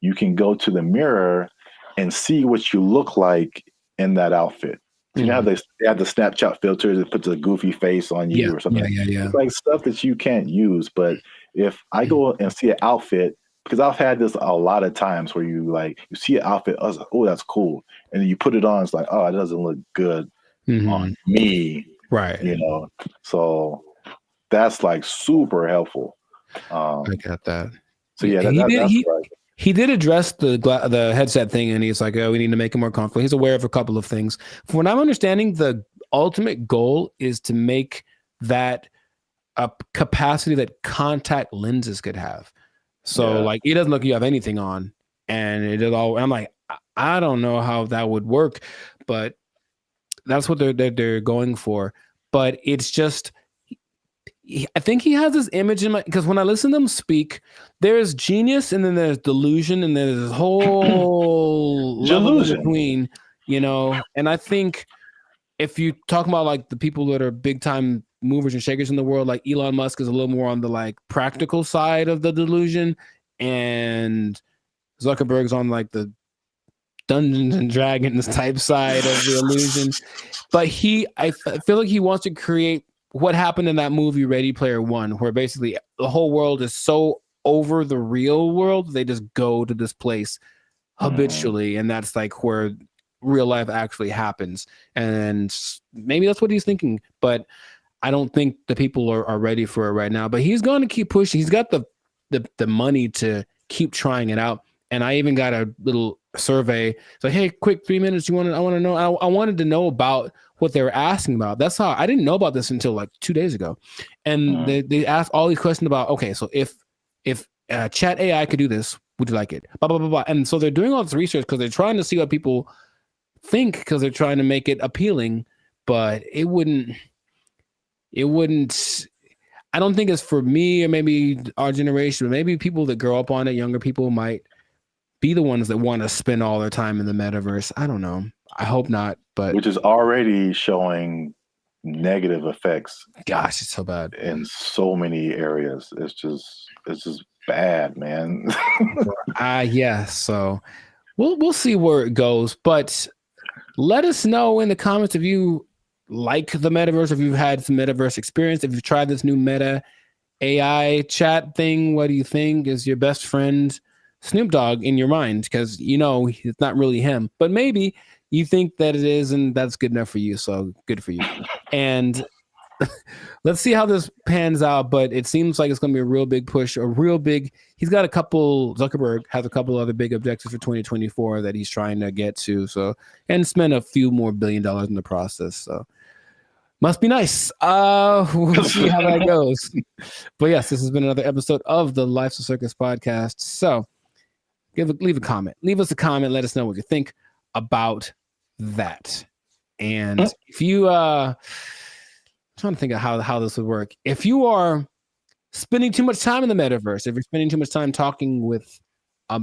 you can go to the mirror and see what you look like in that outfit. You know how they have the Snapchat filters that puts a goofy face on you or something. It's like stuff that you can't use. But if I go and see an outfit, because I've had this a lot of times where you see an outfit, I was like, oh, that's cool. And then you put it on, it's like, oh, it doesn't look good on me. Right. You know, so that's like super helpful. I got that. So yeah, he did address the headset thing, and he's like, oh, we need to make it more comfortable. He's aware of a couple of things. From what I'm understanding, the ultimate goal is to make that a capacity that contact lenses could have. So like, it doesn't look like you have anything on, and it is all. I'm like, I don't know how that would work, but that's what they're going for. But it's just, I think he has this image in my, because when I listen to him speak, there's genius and then there's delusion and there's this whole delusion between, you know. And I think if you talk about like the people that are big time movers and shakers in the world, like Elon Musk is a little more on the like practical side of the delusion, and Zuckerberg's on like the Dungeons and Dragons type side of the illusion. But I feel like he wants to create what happened in that movie Ready Player One, where basically the whole world is so over the real world, they just go to this place habitually, and that's like where real life actually happens. And maybe that's what he's thinking, but I don't think the people are ready for it right now. But he's going to keep pushing. He's got the money to keep trying it out. And I even got a little survey. It's like, hey, quick 3 minutes. I want to know. I wanted to know about what they were asking about. That's how I didn't know about this until like 2 days ago. And they asked all these questions about, okay, so if chat AI could do this, would you like it? Blah, blah, blah, blah. And so they're doing all this research because they're trying to see what people think, because they're trying to make it appealing, but it wouldn't, I don't think it's for me or maybe our generation, but maybe people that grow up on it, younger people might be the ones that want to spend all their time in the metaverse. I don't know. I hope not, but which is already showing negative effects. Gosh, it's so bad in so many areas. It's just bad, man. Yeah. So we'll see where it goes, but let us know in the comments if you like the metaverse, if you've had some metaverse experience, if you've tried this new Meta AI chat thing. What do you think? Is your best friend Snoop Dogg in your mind? Because you know it's not really him, but maybe you think that it is, and that's good enough for you. So good for you. And let's see how this pans out. But it seems like it's going to be a real big push, he's got Zuckerberg has a couple other big objectives for 2024 that he's trying to get to. So, and spend a few more $1 billion in the process. So must be nice. We'll see how that goes. But yes, this has been another episode of the Life's a Circus podcast. So leave a comment. Leave us a comment. Let us know what you think about that. And if you I'm trying to think of how this would work. If you are spending too much time in the metaverse, if you're spending too much time talking with a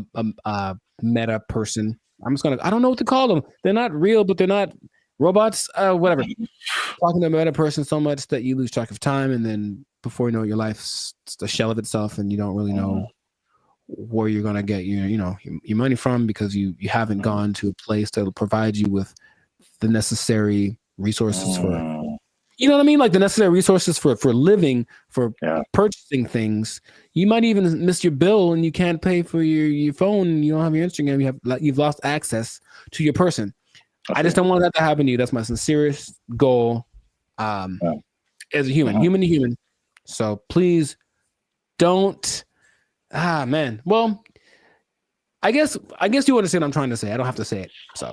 meta person, I don't know what to call them. They're not real, but they're not robots, whatever. Talking to a meta person so much that you lose track of time, and then before you know it, your life's a shell of itself, and you don't really know where you're gonna get your money from because you haven't gone to a place that will provide you with the necessary resources for, you know what I mean, like the necessary resources for living, for purchasing things. You might even miss your bill and you can't pay for your phone. You don't have your Instagram. You've lost access to your person. I just don't want that to happen to you. That's my sincerest goal as a human to human. So please don't. Man. Well, I guess you understand what I'm trying to say. I don't have to say it. So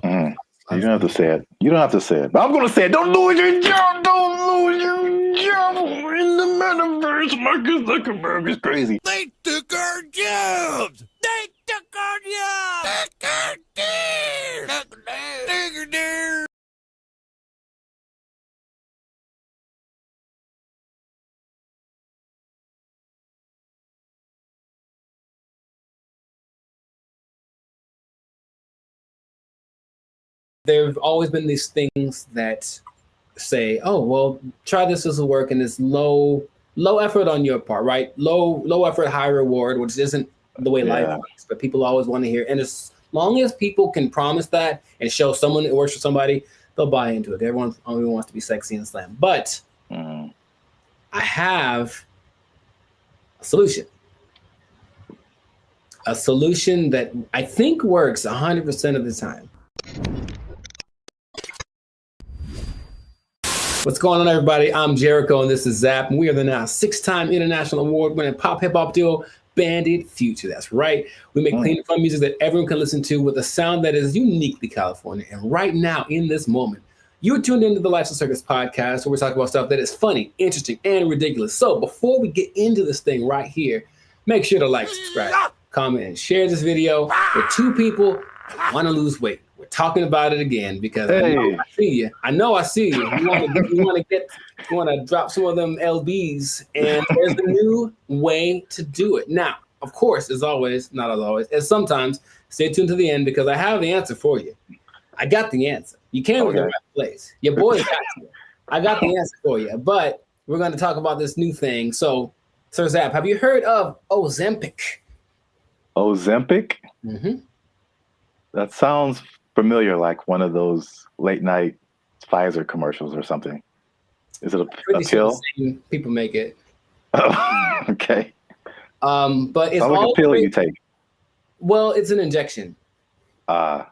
you don't have to say it. You don't have to say it. But I'm going to say it. Don't lose your job. Don't lose your job in the metaverse. Marcus Zuckerberg is crazy. They took our jobs. They took our jobs. There have always been these things that say, oh, well, try this will work, and it's low effort on your part, right? Low effort, high reward, which isn't the way life works, but people always want to hear. And as long as people can promise that and show someone it works for somebody, they'll buy into it. Everyone only wants to be sexy and slam. But I have a solution that I think works 100% of the time. What's going on, everybody? I'm Jericho, and this is Zap, and we are the now 6-time international award-winning pop hip-hop duo, Bandit Future. That's right. We make clean and fun music that everyone can listen to with a sound that is uniquely California. And right now, in this moment, you're tuned into the Life's a Circus podcast, where we're talking about stuff that is funny, interesting, and ridiculous. So before we get into this thing right here, make sure to like, subscribe, comment, and share this video with 2 people who want to lose weight. We're talking about it again because I know I see you. You want to drop some of them LBs, and there's a new way to do it. Now, of course, as always, not as always, as sometimes, stay tuned to the end because I have the answer for you. I got the answer. You came to the right place. Your boy got you. I got the answer for you, but we're going to talk about this new thing. So, Sir Zap, have you heard of Ozempic? Ozempic? Mm-hmm. That sounds familiar, like one of those late night Pfizer commercials or something. Is it a pill? People make it. Okay. But it's like a pill you take. Well, it's an injection. And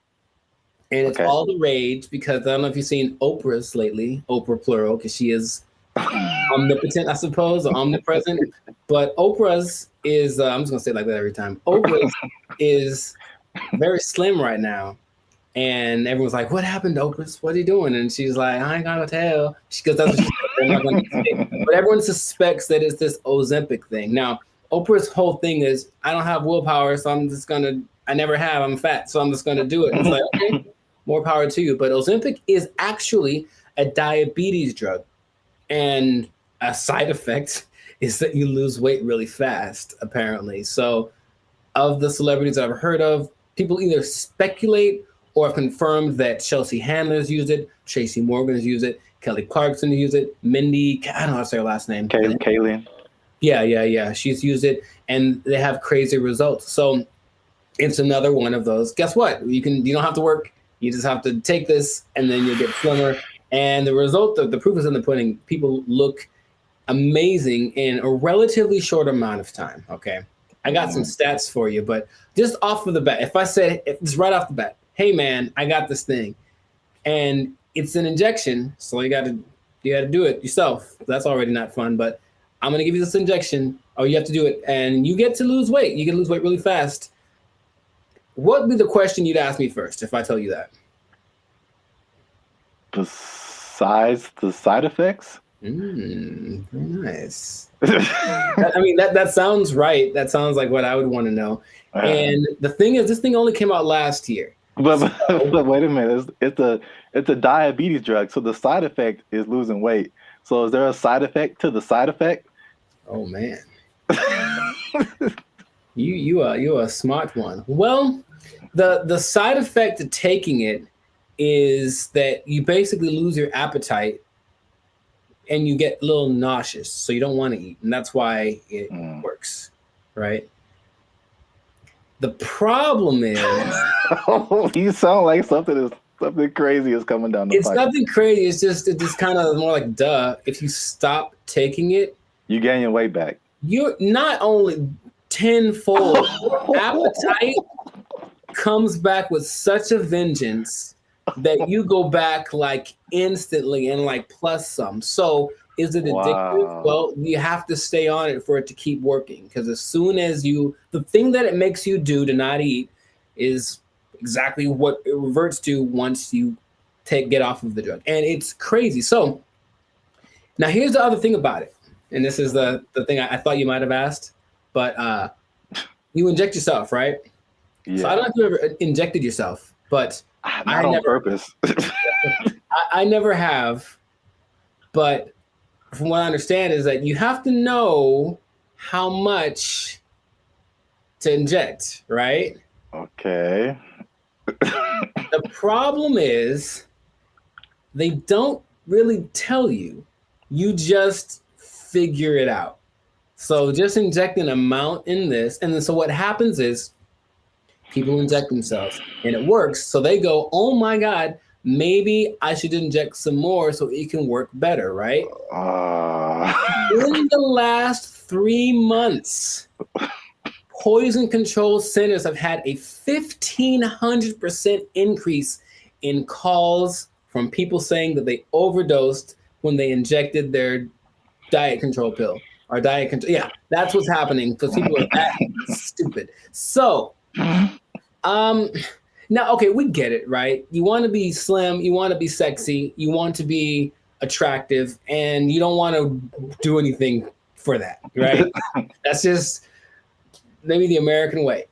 it's all the rage because I don't know if you've seen Oprah's lately, Oprah plural, because she is omnipotent, I suppose, or omnipresent. But Oprah's is, I'm just going to say it like that every time. Oprah's is very slim right now. And everyone's like, what happened to Oprah? What are you doing? And she's like, I ain't gonna tell. Because that's what she's not gonna say. But everyone suspects that it's this Ozempic thing. Now, Oprah's whole thing is, I don't have willpower, so I never have, I'm fat, so I'm just gonna do it. It's like, okay, more power to you. But Ozempic is actually a diabetes drug. And a side effect is that you lose weight really fast, apparently. So of the celebrities I've heard of, people either speculate or have confirmed that Chelsea Handler's used it, Tracy Morgan's used it, Kelly Clarkson used it, Mindy, I don't know how to say her last name. Kayleen. Yeah. She's used it, and they have crazy results. So it's another one of those. Guess what? You don't have to work. You just have to take this, and then you'll get slimmer. And the result, the proof is in the pudding. People look amazing in a relatively short amount of time. Okay. I got some stats for you, but just off of the bat, if I said, just right off the bat, hey man, I got this thing, and it's an injection, so you got to You got to do it yourself. That's already not fun, but I'm going to give you this injection. Oh, you have to do it. And you get to lose weight. You get to lose weight really fast. What would be the question you'd ask me first if I tell you that? Besides the side effects? Very nice. That sounds right. That sounds like what I would want to know. And the thing is, this thing only came out last year. But wait a minute. It's a diabetes drug, so the side effect is losing weight. So is there a side effect to the side effect? Oh man. you are a smart one. Well, the side effect of taking it is that you basically lose your appetite and you get a little nauseous, so you don't want to eat, and that's why it works, right? The problem is, you sound like something crazy is coming down the pipe. It's nothing crazy. It's just kind of more like duh. If you stop taking it, you gain your weight back. You're not only tenfold. Appetite comes back with such a vengeance that you go back like instantly and like plus some. So is it addictive? Wow. Well, you have to stay on it for it to keep working, because as soon as the thing that it makes you do to not eat is exactly what it reverts to once you get off of the drug. And it's crazy. So now here's the other thing about it. And this is the thing I thought you might have asked, but you inject yourself, right? Yeah. So I don't know if you ever injected yourself, but not on purpose. I never have, but from what I understand is that you have to know how much to inject, right? Okay. The problem is they don't really tell you. You just figure it out. So just inject an amount in this. And then so what happens is people inject themselves and it works. So they go, oh my God, maybe I should inject some more so it can work better, right? In the last 3 months, poison control centers have had a 1,500% increase in calls from people saying that they overdosed when they injected their diet control pill or diet control. Yeah, that's what's happening because people are that stupid. So, now, okay, we get it, right? You want to be slim, you want to be sexy, you want to be attractive, and you don't want to do anything for that, right? That's just maybe the American way.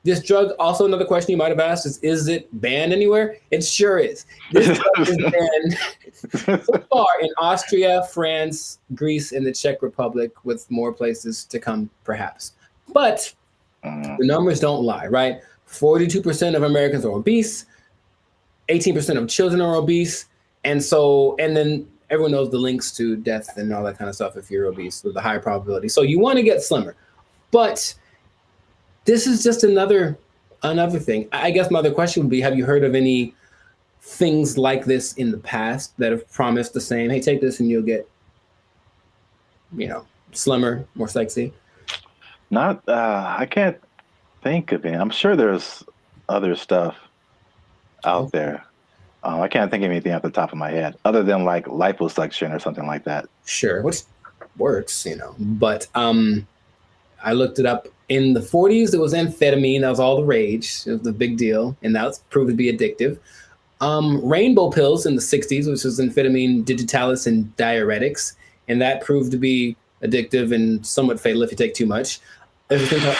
This drug, also another question you might have asked is it banned anywhere? It sure is. This drug is banned so far in Austria, France, Greece, and the Czech Republic, with more places to come, perhaps. But the numbers don't lie, right? 42% of Americans are obese, 18% of children are obese, and then everyone knows the links to death and all that kind of stuff if you're obese with a high probability. So you want to get slimmer. But this is just another thing. I guess my other question would be, have you heard of any things like this in the past that have promised the same, hey, take this and you'll get, slimmer, more sexy? Not, I can't think of it. I'm sure there's other stuff out there. I can't think of anything off the top of my head other than like liposuction or something like that. Sure, which works, but I looked it up. In the 40s, it was amphetamine. That was all the rage. It was the big deal, and that was proved to be addictive. Rainbow pills in the 60s, which was amphetamine, digitalis, and diuretics, and that proved to be addictive and somewhat fatal if you take too much. There's a thing called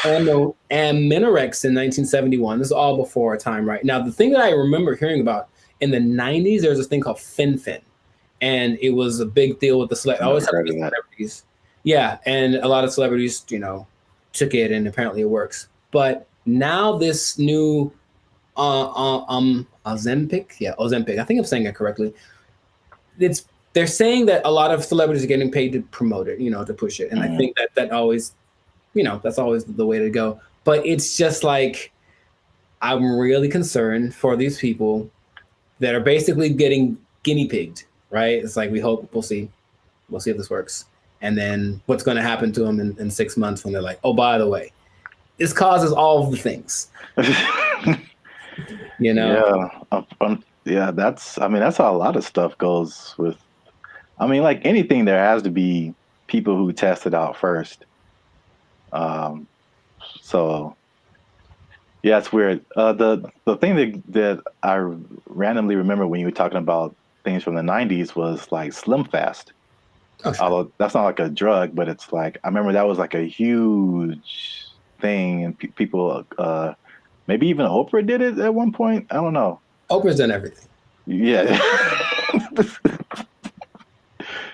Aminorex in 1971. This is all before our time, right? Now, the thing that I remember hearing about in the 90s, there was this thing called Fen-Phen, and it was a big deal with the celebrities. Yeah, and a lot of celebrities, took it, and apparently it works. But now this new Ozempic, I think I'm saying it correctly. They're saying that a lot of celebrities are getting paid to promote it, to push it, and I think that always, that's always the way to go. But it's just like, I'm really concerned for these people that are basically getting guinea pigged, right? It's like, we'll see if this works. And then what's going to happen to them in 6 months when they're like, oh, by the way, this causes all of the things. Yeah, that's how a lot of stuff goes with I mean, like anything, there has to be people who test it out first. So yeah, it's weird. The thing that I randomly remember when you were talking about things from the 90s was like Slim Fast. Oh, sure. Although that's not like a drug, but it's like I remember that was like a huge thing, and people, maybe even Oprah did it at one point. I don't know. Oprah's done everything. Yeah.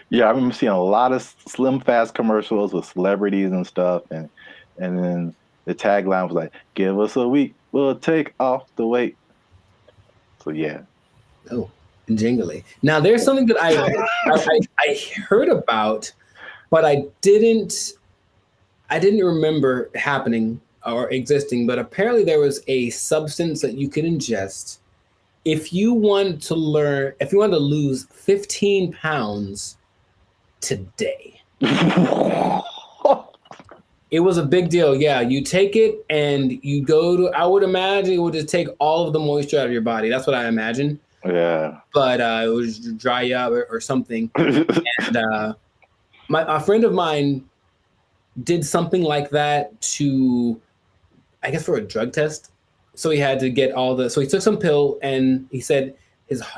Yeah, I remember seeing a lot of Slim Fast commercials with celebrities and stuff, and then the tagline was like, "Give us a week, we'll take off the weight." So yeah. Oh, jingly. Now there's something that I heard about, but I didn't remember happening or existing. But apparently there was a substance that you could ingest if you wanted to lose 15 pounds today. It was a big deal. Yeah, you take it and you go to, I would imagine it would just take all of the moisture out of your body. That's what I imagine. Yeah. But it would just dry you up or something. And a friend of mine did something like that to, I guess, for a drug test. So he had to get so he took some pill, and he said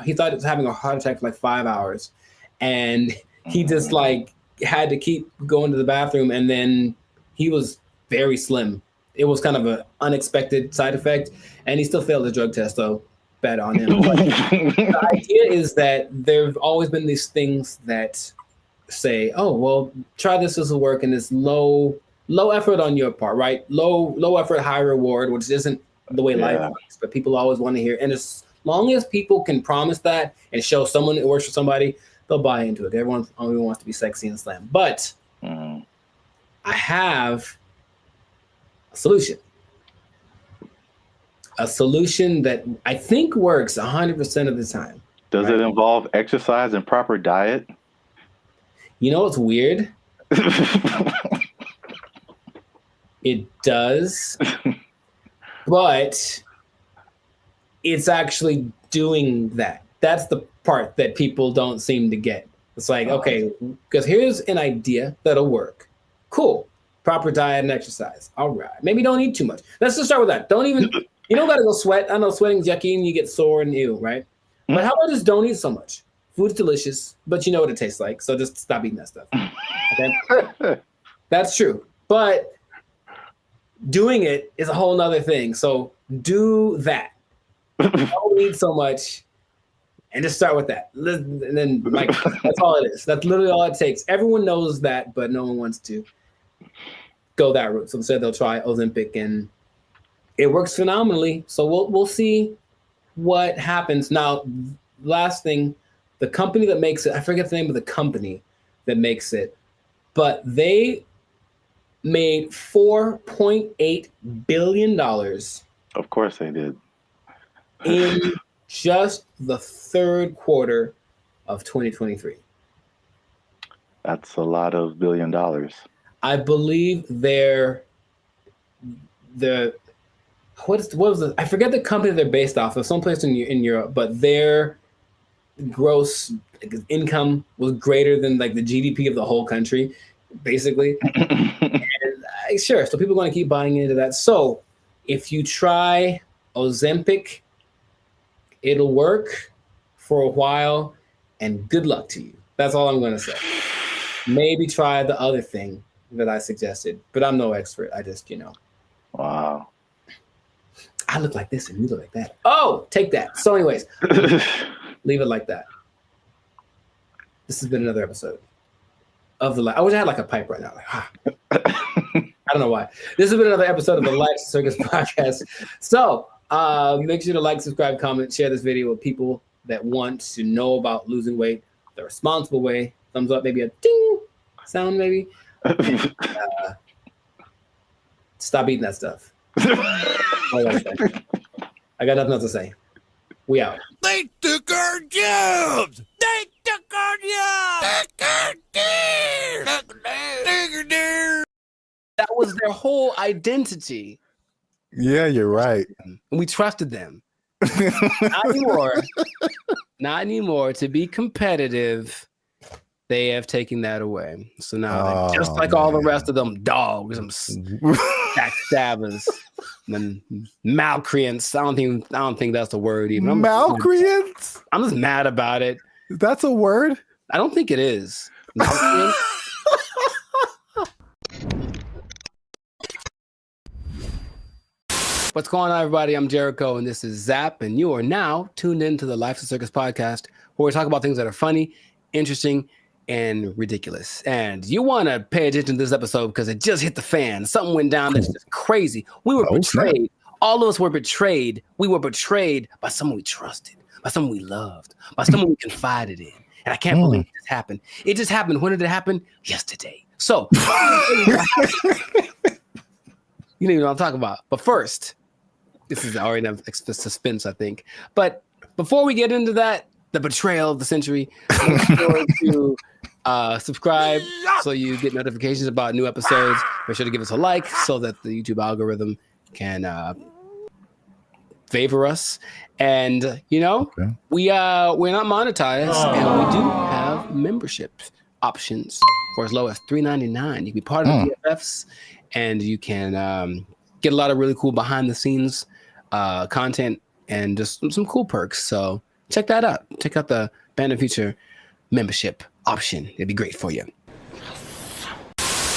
he thought he was having a heart attack for like 5 hours. And he just like had to keep going to the bathroom, and then he was very slim. It was kind of an unexpected side effect, and he still failed the drug test, though. Bad on him. But the idea is that there have always been these things that say, "Oh, well, try this will work," and it's low effort on your part, right? Low effort, high reward, which isn't the way life works. But people always want to hear, and as long as people can promise that and show someone it works for somebody, they'll buy into it. Everyone only wants to be sexy and slim. But I have a solution. A solution that I think works 100% of the time. Does it involve exercise and proper diet? You know what's weird? It does, but it's actually doing that. That's the part that people don't seem to get. It's like, okay, because here's an idea that'll work. Cool. Proper diet and exercise. All right. Maybe don't eat too much. Let's just start with that. Don't even, you don't got to go sweat. I know sweating's yucky and you get sore and ew, right? But how about just don't eat so much? Food's delicious, but you know what it tastes like. So just stop eating that stuff. Okay? That's true. But doing it is a whole nother thing. So do that. Don't eat so much. And just start with that. And then, like, that's all it is. That's literally all it takes. Everyone knows that, but no one wants to go that route. So instead, they'll try Ozempic, and it works phenomenally. So we'll see what happens. Now, last thing, the company that makes it, I forget the name of the company that makes it, but they made $4.8 billion. Of course they did. In just the third quarter of 2023. That's a lot of $1 billion. I believe what was it? I forget the company they're based off of, someplace in Europe, but their gross income was greater than like the GDP of the whole country, basically. And sure, so people are going to keep buying into that. So if you try Ozempic, it'll work for a while, and good luck to you. That's all I'm going to say. Maybe try the other thing that I suggested, but I'm no expert. I just, Wow. I look like this and you look like that. Oh, take that. So anyways, leave it like that. This has been another episode of the Life. I wish I had like a pipe right now. I don't know why. This has been another episode of the Life Circus Podcast. So make sure to like, subscribe, comment, share this video with people that want to know about losing weight the responsible way. Thumbs up, maybe a ding sound, maybe. And, stop eating that stuff. I got nothing else to say. We out. They took our jobs. They took our jobs. That was their whole identity. Yeah, you're right. And we trusted them. Not anymore. Not anymore. To be competitive, They have taken that away. So now, just like all the rest of them dogs, them backstabbers, and malcreants. I don't think that's a word even. Malcreants? I'm just mad about it. That's a word? I don't think it is. What's going on, everybody? I'm Jericho, and this is Zap, and you are now tuned into the Life of Circus podcast, where we talk about things that are funny, interesting, and ridiculous. And you want to pay attention to this episode because it just hit the fan. Something went down that's just crazy. We were betrayed. All of us were betrayed. We were betrayed by someone we trusted, by someone we loved, by someone we confided in. And I can't believe this happened. It just happened. When did it happen? Yesterday. So, you know what I'm talking about. But first, this is already enough suspense, I think. But before we get into that, the betrayal of the century, make sure to subscribe so you get notifications about new episodes. Make sure to give us a like so that the YouTube algorithm can favor us. And we're not monetized, and we do have membership options for as low as $3.99. You can be part of the BFFs, and you can get a lot of really cool behind the scenes content and just some cool perks. So check that out. Check out the Band of Future membership option. It'd be great for you.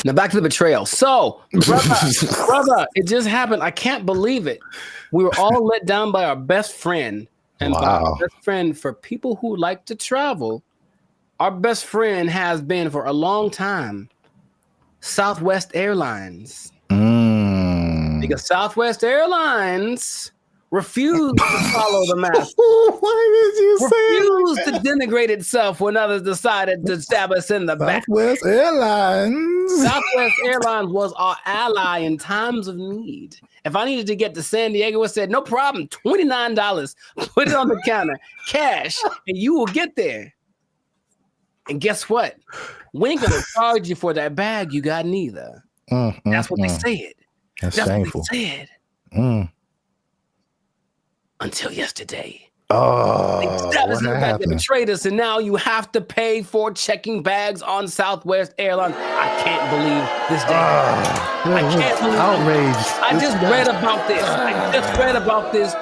Now back to the betrayal. So, brother, it just happened. I can't believe it. We were all let down by our best friend. And by our best friend, for people who like to travel, our best friend has been for a long time Southwest Airlines. Because Southwest Airlines refused to follow the mask. Why did you refused to denigrate itself when others decided to stab us in the back. Southwest Airlines. Southwest Airlines was our ally in times of need. If I needed to get to San Diego, it said, no problem, $29. Put it on the counter, cash, and you will get there. And guess what? We ain't gonna charge you for that bag you got neither. That's what they said. That's shameful. What they said. Until yesterday. They betrayed us, and now you have to pay for checking bags on Southwest Airlines. I can't believe this day. I can't believe outraged. I just read about this.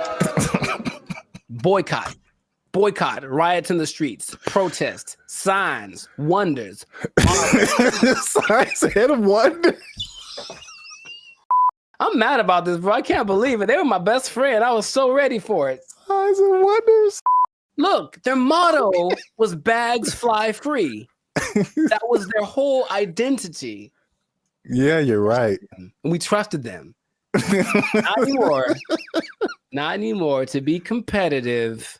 Boycott, riots in the streets, protests, signs, wonders. Signs and wonders. I'm mad about this, bro. I can't believe it. They were my best friend. I was so ready for it. Signs and wonders. Look, their motto was bags fly free. That was their whole identity. Yeah, you're right. And we trusted them. Not anymore. To be competitive,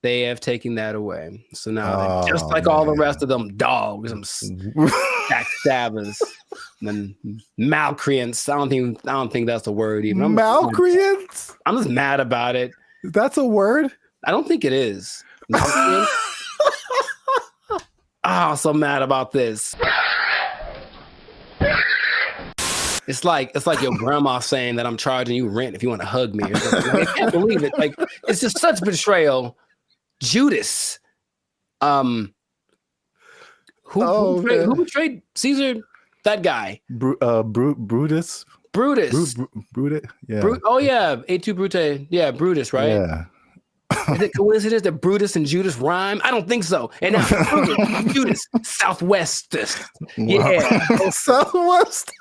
they have taken that away. So now, just like all the rest of them dogs, them backstabbers, and malcreants. I don't think that's a word even. Malcreants? I'm just mad about it. That's a word? I don't think it is. I'm so mad about this. It's like your grandma saying that I'm charging you rent if you want to hug me. I can't believe it. Like, it's just such betrayal. Judas. Who betrayed Caesar? That guy. Brutus. Brutus. Brutus. Yeah. A2 Brute. Yeah, Brutus, right? Yeah. Is it coincidence that Brutus and Judas rhyme? I don't think so. And now Judas, Southwest. Yeah. Southwest.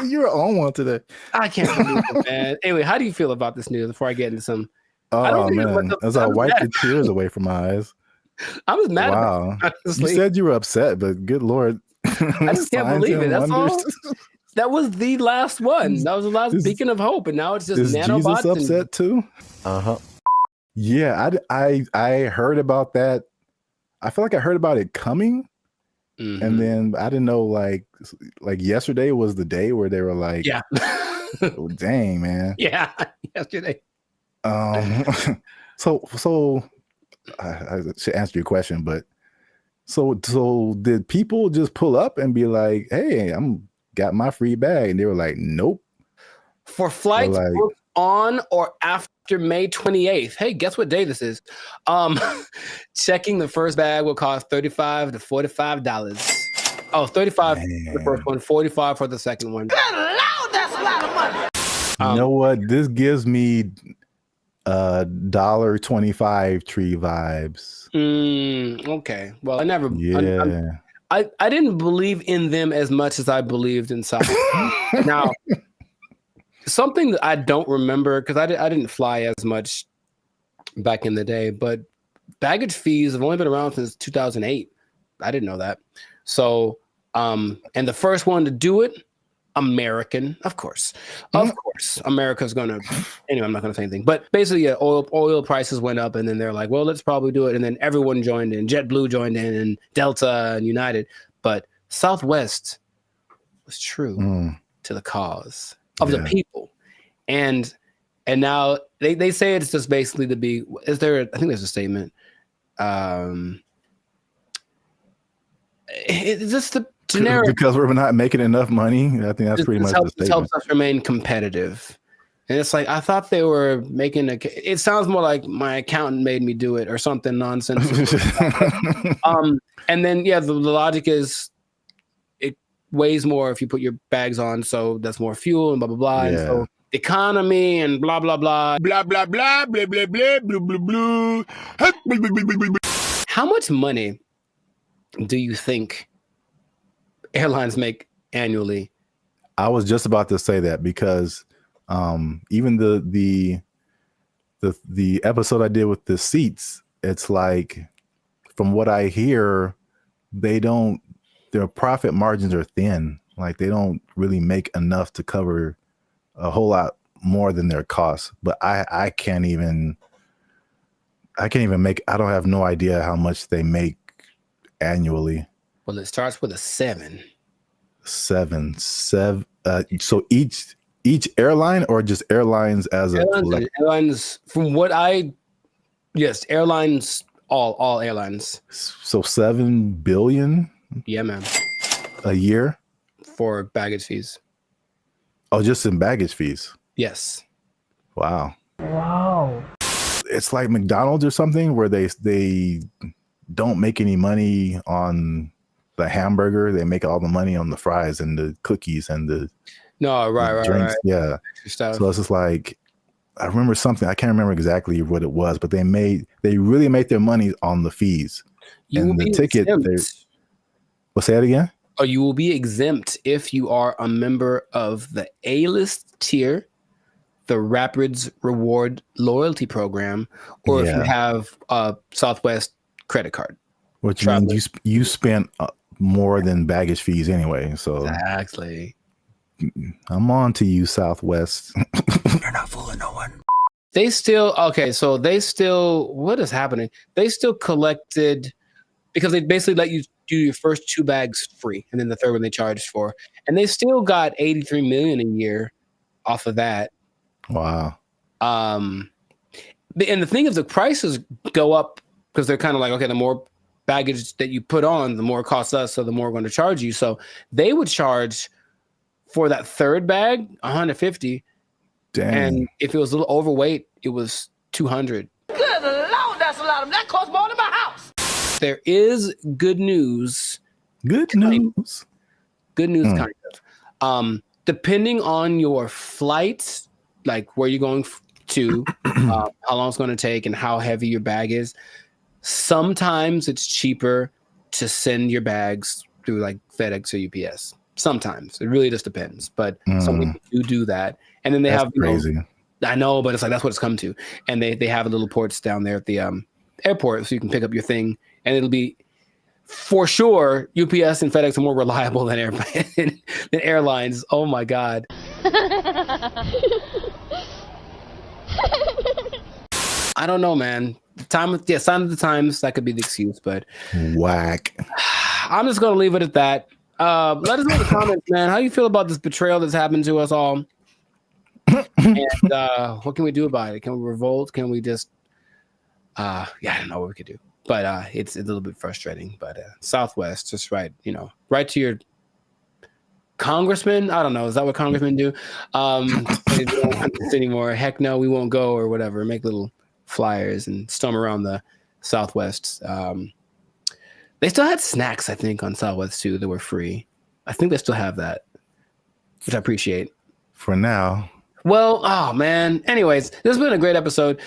You're on one today. I can't believe it, man. Anyway, how do you feel about this news before I get into some? Oh, man. As I wipe the tears away from my eyes. I was mad about it. Honestly. You said you were upset, but good Lord. I just can't believe it. That's all. That was the last one. That was the last beacon of hope, and now it's just nanobots. Jesus upset too? Yeah, I heard about that. I feel like I heard about it coming, and then I didn't know. Like yesterday was the day where they were like, "Yeah, oh, dang, man." Yeah, yesterday. So I should answer your question, but so did people just pull up and be like, "Hey, got my free bag," and they were like, "Nope." For flights on or after May 28th. Hey, guess what day this is? Checking the first bag will cost $35 to $45. Oh, 35 for the first one, 45 for the second one. Good Lord, that's a lot of money. You know what? This gives me $1.25 tree vibes. Okay. Well, I never. Yeah. I didn't believe in them as much as I believed in Southwest. Now, something that I don't remember because I didn't fly as much back in the day, but baggage fees have only been around since 2008. I didn't know that. So, and the first one to do it, American, of course, America's gonna. Anyway, I'm not gonna say anything. But basically, yeah, oil prices went up, and then they're like, well, let's probably do it, and then everyone joined in. JetBlue joined in, and Delta and United. But Southwest was true to the cause of the people, and now they say it's just basically to be. Is there? I think there's a statement. It's just the generic because we're not making enough money. I think that's pretty much the statement. It helps us remain competitive. And it's like I thought they were making it sounds more like my accountant made me do it or something nonsensical. And then the logic is it weighs more if you put your bags on, so that's more fuel and blah blah blah. And so economy and blah blah blah blah blah blah blah blah blah blah blah blah. How much money do you think airlines make annually? I was just about to say that because even the episode I did with the seats, it's like from what I hear, their profit margins are thin. Like they don't really make enough to cover a whole lot more than their costs. But I can't even make. I don't have no idea how much they make annually. Well, it starts with a 7. 7. So each airline or just airlines as a collective? Airlines from what airlines, all airlines. So $7 billion? Yeah, man. A year? For baggage fees. Oh, just in baggage fees? Yes. Wow. It's like McDonald's or something where they don't make any money on the hamburger. They make all the money on the fries and the cookies and the drinks. Right. Yeah. So it's just like, I remember something. I can't remember exactly what it was, but they really make their money on the fees. And the ticket. Well, say it again. Oh, you will be exempt if you are a member of the A-list tier, the Rapids Reward Loyalty Program, or if you have a Southwest credit card. Which means you spent more than baggage fees anyway. So exactly. I'm on to you, Southwest. You're not fooling no one. What is happening? They still collected because they basically let you do your first 2 bags free, and then the third one they charged for, and they still got $83 million a year off of that. Wow. And the thing is, the prices go up because they're kind of like, okay, the more baggage that you put on, the more it costs us, so the more we're going to charge you. So they would charge for that third bag $150. Dang. And if it was a little overweight, it was $200. Good Lord, that's a lot of that costs more than my house. There is good news. Kind of. Depending on your flight, like where you're going to, how long it's going to take, and how heavy your bag is. Sometimes it's cheaper to send your bags through like FedEx or UPS. Sometimes it really just depends, but some people do that, and then they have crazy. I know, but it's like that's what it's come to, and they have little ports down there at the airport, so you can pick up your thing, and it'll be for sure. UPS and FedEx are more reliable than airlines. Oh my god. I don't know, man. Sign of the times, that could be the excuse, but whack. I'm just gonna leave it at that. Let us know in the comments, man. How you feel about this betrayal that's happened to us all? And what can we do about it? Can we revolt? Can we just I don't know what we could do. But it's a little bit frustrating. But Southwest, just right to your congressman. I don't know. Is that what congressmen do? They don't want this anymore. Heck no, we won't go or whatever. Make little flyers and storm around the Southwest. They still had snacks, I think, on Southwest too that were free. I think they still have that, which I appreciate. For now. Well, oh man. Anyways, this has been a great episode.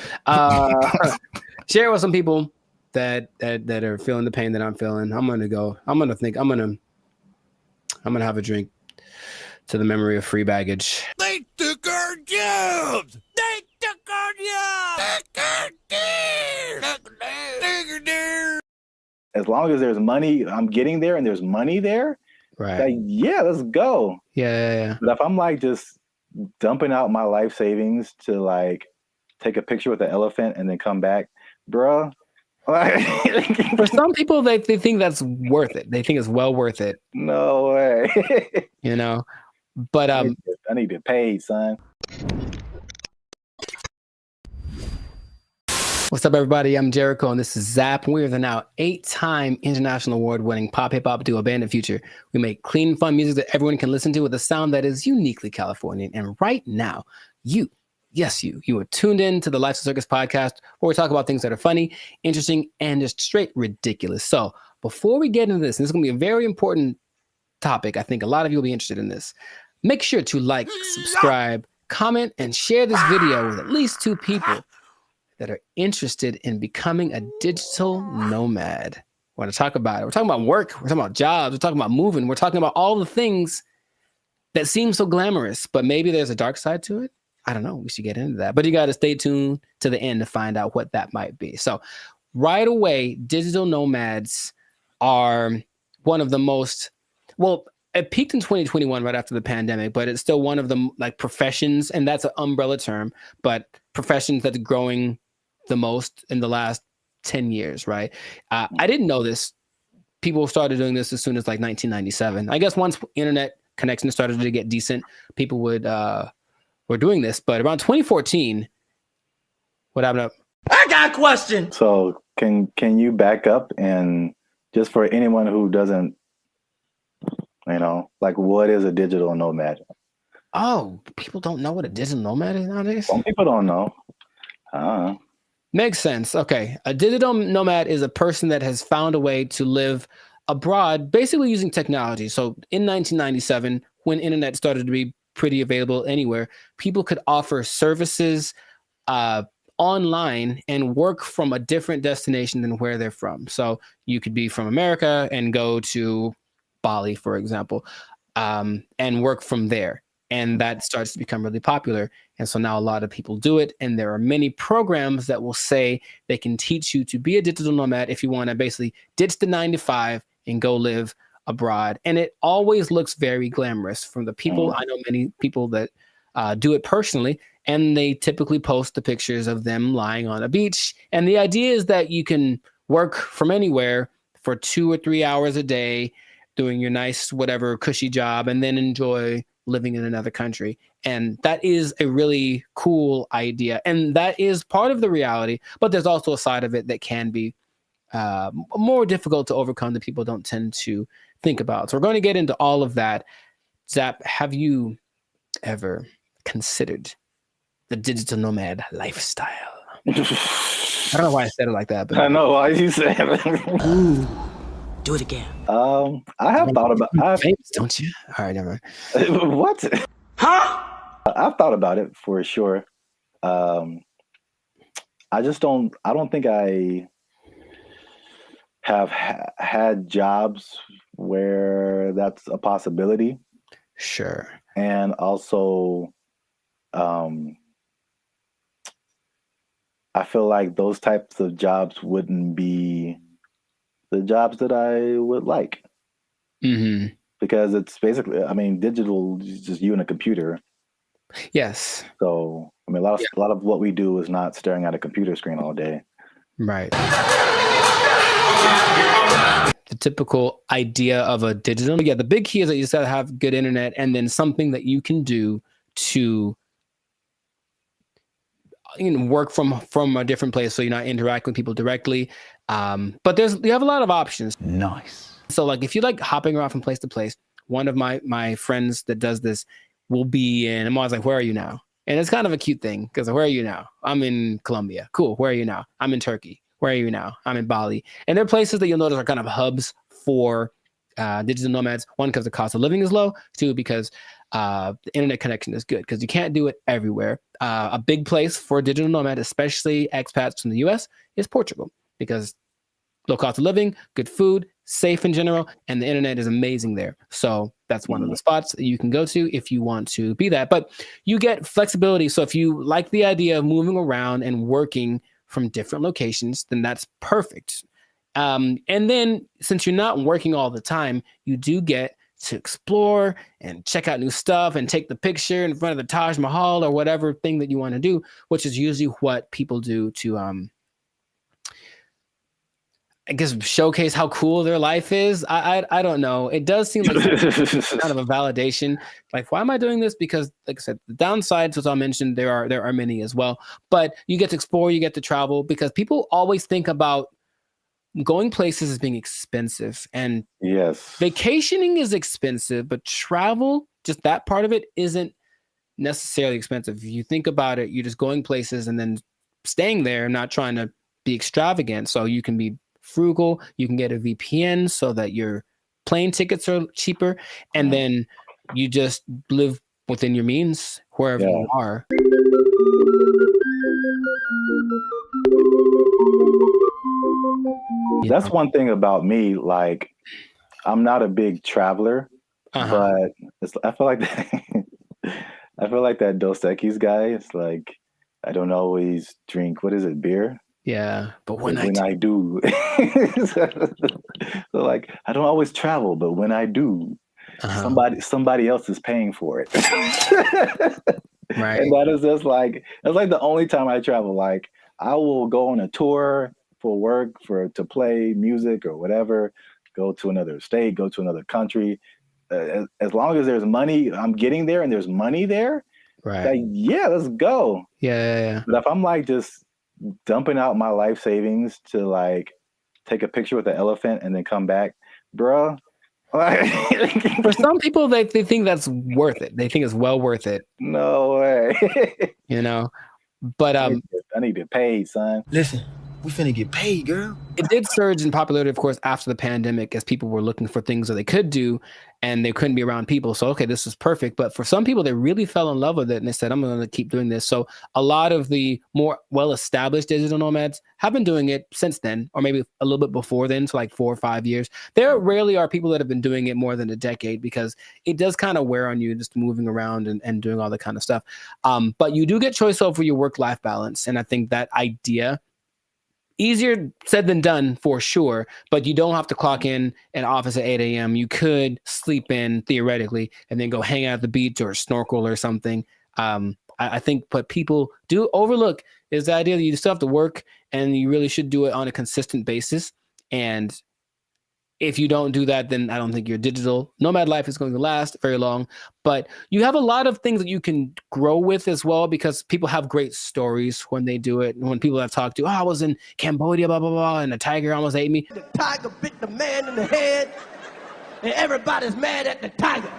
Share it with some people that are feeling the pain that I'm feeling. I'm gonna have a drink to the memory of free baggage. They took our jobs. They took our jobs. As long as there's money, I'm getting there and there's money there. Right. Like, yeah, let's go. Yeah. But if I'm like just dumping out my life savings to like take a picture with the elephant and then come back, bruh. For some people, they think that's worth it. They think it's well worth it. No way. You know, but I need to pay, son. What's up, everybody? I'm Jericho, and this is Zap. We are the now 8-time international award-winning pop hip-hop duo Band of Future. We make clean, fun music that everyone can listen to with a sound that is uniquely Californian. And right now, you are tuned in to the Life's a Circus podcast, where we talk about things that are funny, interesting, and just straight ridiculous. So before we get into this, and this is going to be a very important topic, I think a lot of you will be interested in this. Make sure to like, subscribe, comment, and share this video with at least 2 people that are interested in becoming a digital nomad. We want to talk about it. We're talking about work. We're talking about jobs. We're talking about moving. We're talking about all the things that seem so glamorous, but maybe there's a dark side to it. I don't know. We should get into that. But you got to stay tuned to the end to find out what that might be. So right away, digital nomads are one of the most, well, it peaked in 2021 right after the pandemic, but it's still one of the like professions, and that's an umbrella term, but professions that's growing the most in the last 10 years, right? I didn't know this. People started doing this as soon as like 1997. I guess once internet connection started to get decent, people were doing this. But around 2014, what happened? I got a question. So can you back up and just for anyone who doesn't, like what is a digital nomad? Oh, people don't know what a digital nomad is nowadays? Some people don't know. Makes sense. Okay. A digital nomad is a person that has found a way to live abroad, basically using technology. So in 1997, when internet started to be pretty available anywhere, people could offer services online and work from a different destination than where they're from. So you could be from America and go to Bali, for example, and work from there. And that starts to become really popular. And so now a lot of people do it. And there are many programs that will say they can teach you to be a digital nomad if you want to basically ditch the 9-to-5 and go live abroad. And it always looks very glamorous from the people. I know many people that do it personally, and they typically post the pictures of them lying on a beach. And the idea is that you can work from anywhere for 2 or 3 hours a day, doing your nice, whatever cushy job, and then enjoy living in another country. And that is a really cool idea. And that is part of the reality, but there's also a side of it that can be more difficult to overcome that people don't tend to think about. So we're going to get into all of that. Zap, have you ever considered the digital nomad lifestyle? I don't know why I said it like that, but I know why you said it. Ooh, do it again. I have thought about it. Famous, don't you? All right, never mind. What? Huh? I've thought about it for sure. I don't think I have had jobs where that's a possibility. Sure. And also, I feel like those types of jobs wouldn't be the jobs that I would like. Mm-hmm. Because it's basically, digital is just you and a computer. Yes. So, a lot of what we do is not staring at a computer screen all day. Right. The typical idea of a digital, the big key is that you just have to have good internet and then something that you can do to work from a different place, so you're not interacting with people directly. But you have a lot of options. Nice. So like if you like hopping around from place to place, one of my friends that does this will be in. I'm always like, where are you now? And it's kind of a cute thing because where are you now? I'm in Colombia. Cool. Where are you now? I'm in Turkey. Where are you now? I'm in Bali. And they're places that you'll notice are kind of hubs for digital nomads. One, because the cost of living is low. Two, because the internet connection is good because you can't do it everywhere. A big place for a digital nomad, especially expats from the US, is Portugal because low cost of living, good food, safe in general, and the internet is amazing there. So that's one of the spots that you can go to if you want to be that. But you get flexibility. So if you like the idea of moving around and working from different locations, then that's perfect. And then since you're not working all the time, you do get to explore and check out new stuff and take the picture in front of the Taj Mahal or whatever thing that you want to do, which is usually what people do to, I guess, showcase how cool their life is. I don't know. It does seem like kind of a validation. Like, why am I doing this? Because, like I said, the downsides, as I mentioned, there are many as well. But you get to explore, you get to travel, because people always think about going places as being expensive. And yes, vacationing is expensive, but travel, just that part of it, isn't necessarily expensive. If you think about it, you're just going places and then staying there, not trying to be extravagant. So you can be frugal, you can get a VPN so that your plane tickets are cheaper, and then you just live within your means wherever you are. That's one thing about me. Like, I'm not a big traveler, but I feel like I feel like that Dos Equis guy. It's like, I don't always drink, what is it, beer? Yeah, but when I do, so like, I don't always travel, but when I do, somebody else is paying for it. Right. And that is just like, that's like the only time I travel. Like, I will go on a tour for work, to play music or whatever, go to another state, go to another country. As long as there's money, I'm getting there and there's money there. Right. Like, yeah, let's go. Yeah. But if I'm like just dumping out my life savings to like take a picture with the elephant and then come back, bro. For some people, they think that's worth it. They think it's well worth it. No way. You know, but I need to get paid, son. Listen, we finna get paid, girl. It did surge in popularity, of course, after the pandemic, as people were looking for things that they could do and they couldn't be around people. So, okay, this is perfect. But for some people, they really fell in love with it and they said, I'm going to keep doing this. So a lot of the more well-established digital nomads have been doing it since then, or maybe a little bit before then, so like 4 or 5 years. There rarely are people that have been doing it more than a decade, because it does kind of wear on you just moving around and doing all that kind of stuff. But you do get choice over your work-life balance. And I think that idea, easier said than done for sure, but you don't have to clock in an office at 8 a.m. You could sleep in theoretically and then go hang out at the beach or snorkel or something. I think what people do overlook is the idea that you still have to work and you really should do it on a consistent basis. And if you don't do that, then I don't think your digital nomad life is going to last very long. But you have a lot of things that you can grow with as well, because people have great stories when they do it. And when people I've talked to, I was in Cambodia, blah, blah, blah, and a tiger almost ate me. The tiger bit the man in the head, and everybody's mad at the tiger.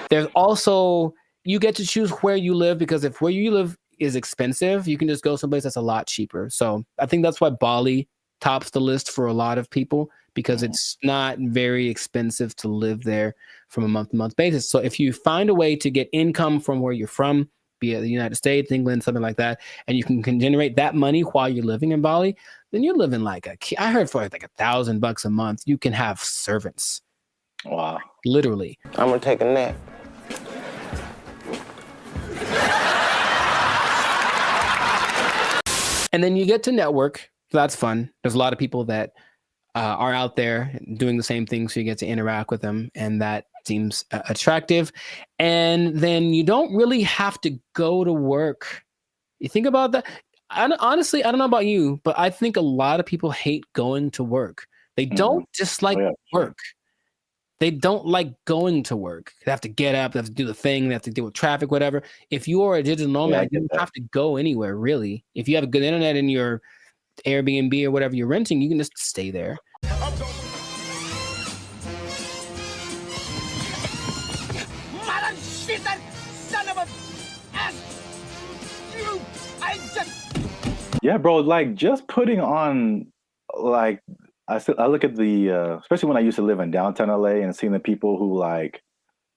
There's also, you get to choose where you live, because if where you live is expensive, you can just go someplace that's a lot cheaper. So I think that's why Bali tops the list for a lot of people, because it's not very expensive to live there from a month-to-month basis. So if you find a way to get income from where you're from, be it the United States, England, something like that, and you can generate that money while you're living in Bali, then you're living like I heard for like $1,000 a month, you can have servants. Wow. Literally. I'm gonna take a nap. And then you get to network. So that's fun. There's a lot of people that are out there doing the same thing, so you get to interact with them, and that seems attractive. And then you don't really have to go to work. You think about that. Honestly, I don't know about you, but I think a lot of people hate going to work. They don't dislike work. They don't like going to work. They have to get up, they have to do the thing, they have to deal with traffic, whatever. If you are a digital nomad, you don't have to go anywhere, really. If you have a good internet in your Airbnb or whatever you're renting, you can just stay there. Yeah, bro. Like just putting on, like I look at the, especially when I used to live in downtown LA and seeing the people who like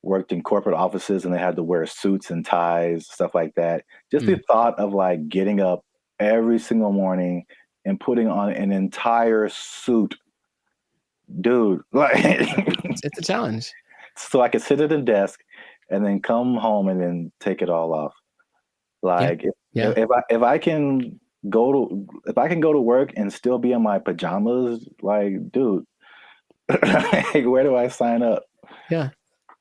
worked in corporate offices and they had to wear suits and ties, stuff like that. Just the thought of like getting up every single morning and putting on an entire suit, dude. Like it's a challenge. So I could sit at a desk and then come home and then take it all off. Like if I can go to work and still be in my pajamas, like, dude, where do I sign up? Yeah.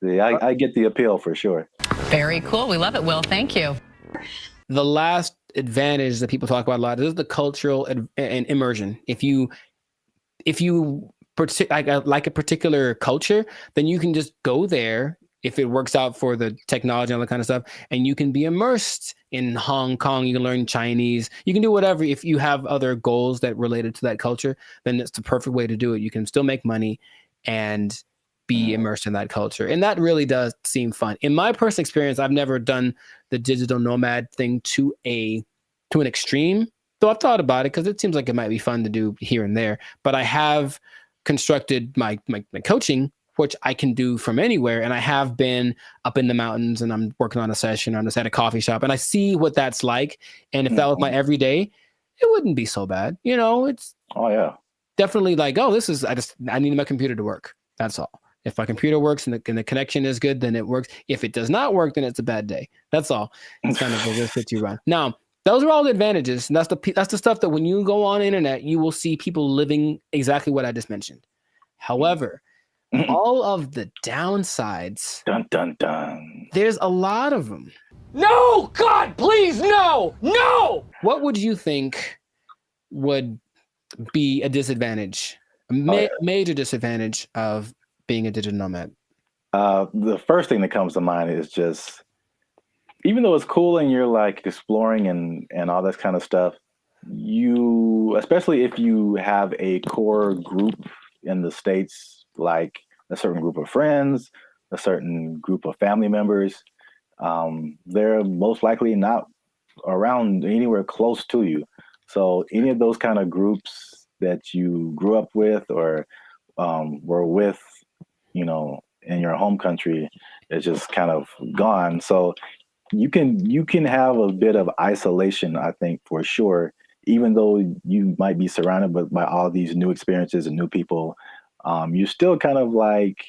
I get the appeal for sure. Very cool. We love it, Will. Thank you. The last advantage that people talk about a lot is the cultural and immersion. If you like a particular culture, then you can just go there if it works out for the technology and all that kind of stuff, and you can be immersed in Hong Kong. You can learn Chinese. You can do whatever. If you have other goals that related to that culture, then it's the perfect way to do it. You can still make money and be immersed in that culture. And that really does seem fun. In my personal experience, I've never done the digital nomad thing to an extreme, though I've thought about it because it seems like it might be fun to do here and there. But I have constructed my coaching, which I can do from anywhere. And I have been up in the mountains and I'm working on a session or I'm just at a coffee shop and I see what that's like. And if that was my everyday, it wouldn't be so bad. You know, it's definitely like, oh, I need my computer to work. That's all. If my computer works and the connection is good, then it works. If it does not work, then it's a bad day. That's all. It's kind of the risk that you run. Now, those are all the advantages. And that's the stuff that when you go on the internet, you will see people living exactly what I just mentioned. However, all of the downsides, dun, dun, dun. There's a lot of them. No, God, please, no. What would you think would be a disadvantage, major disadvantage of being a digital nomad? The first thing that comes to mind is just, even though it's cool and you're like exploring and all this kind of stuff, especially if you have a core group in the States, like a certain group of friends, a certain group of family members, they're most likely not around anywhere close to you. So any of those kind of groups that you grew up with or were with, you know, in your home country is just kind of gone. So you can have a bit of isolation, I think, for sure, even though you might be surrounded by all these new experiences and new people. You're still kind of like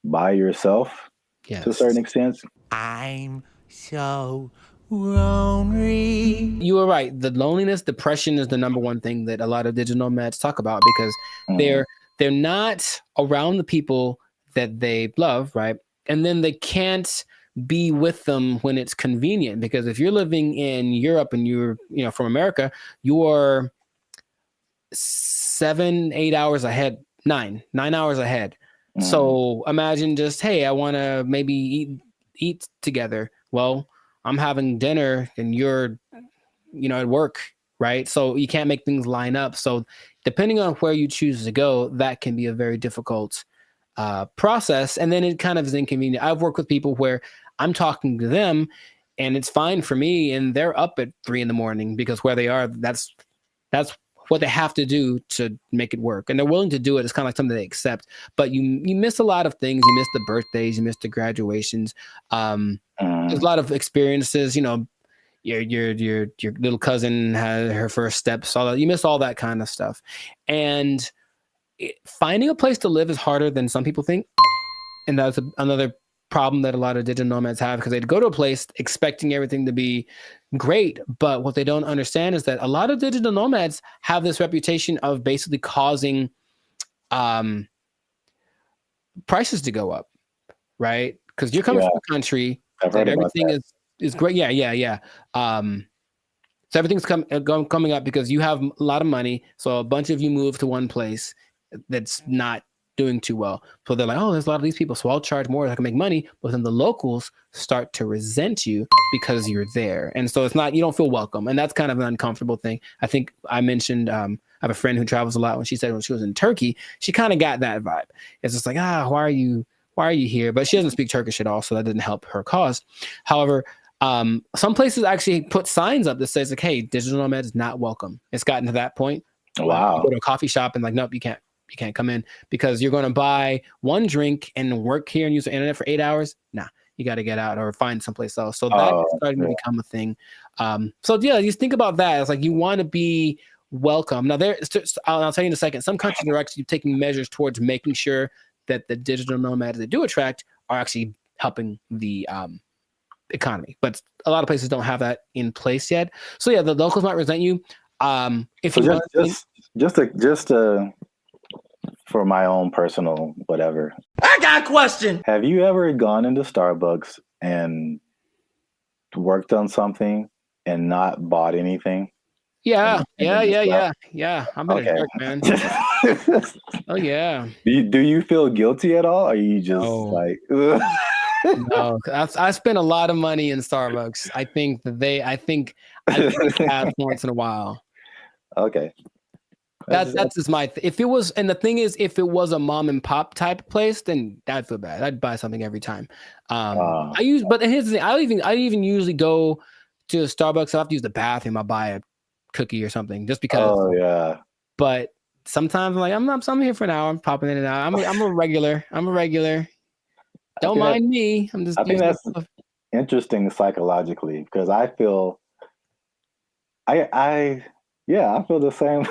by yourself to a certain extent. I'm so lonely. You were right. The loneliness, depression is the number one thing that a lot of digital nomads talk about because they're not around the people that they love, right? And then they can't be with them when it's convenient, because if you're living in Europe and you're, from America, you're 7-8 hours ahead, 9 hours ahead. So imagine just, hey, I want to maybe eat together. Well, I'm having dinner and you're, at work, right? So you can't make things line up. So depending on where you choose to go, that can be a very difficult process. And then it kind of is inconvenient. I've worked with people where I'm talking to them and it's fine for me and they're up at 3 a.m. because where they are, that's what they have to do to make it work. And they're willing to do it. It's kind of like something they accept, but you miss a lot of things. You miss the birthdays, you miss the graduations. There's a lot of experiences, your little cousin had her first steps, all that. You miss all that kind of stuff. And finding a place to live is harder than some people think. And that's another problem that a lot of digital nomads have, because they go to a place expecting everything to be great. But what they don't understand is that a lot of digital nomads have this reputation of basically causing prices to go up, right? Because you're coming from a country that everything is great. Yeah. So everything's coming up because you have a lot of money. So a bunch of you move to one place that's not doing too well. So they're like, oh, there's a lot of these people, so I'll charge more, I can make money. But then the locals start to resent you because you're there. And so you don't feel welcome. And that's kind of an uncomfortable thing. I think I mentioned, I have a friend who travels a lot. When she said when she was in Turkey, she kind of got that vibe. It's just like, why are you here? But she doesn't speak Turkish at all, so that didn't help her cause. However, Some places actually put signs up that says like, "Hey, digital nomad is not welcome." It's gotten to that point. Wow. You go to a coffee shop and like, nope, you can't come in because you're going to buy one drink and work here and use the internet for 8 hours. Nah, you got to get out or find someplace else. So that's starting to become a thing. So yeah, you think about that. It's like you want to be welcome. Now I'll tell you in a second. Some countries are actually taking measures towards making sure that the digital nomads they do attract are actually helping the economy, but a lot of places don't have that in place yet. So yeah, the locals might resent you. If So you just for my own personal whatever. I got a question. Have you ever gone into Starbucks and worked on something and not bought anything? Yeah. I'm been a jerk, man. Oh yeah. Do you feel guilty at all? Or are you just like ugh? No, I spent a lot of money in Starbucks. I think that once in a while. Okay. That's just my if it was, and the thing is, if it was a mom and pop type place, then I'd feel bad. I'd buy something every time. But here's the thing, I even usually go to Starbucks. I have to use the bathroom. I buy a cookie or something just because. Oh yeah. But sometimes I'm like, I'm here for an hour. I'm popping in and out. I'm a regular. Don't mind me. I'm just. I think that's interesting psychologically because I feel. I feel the same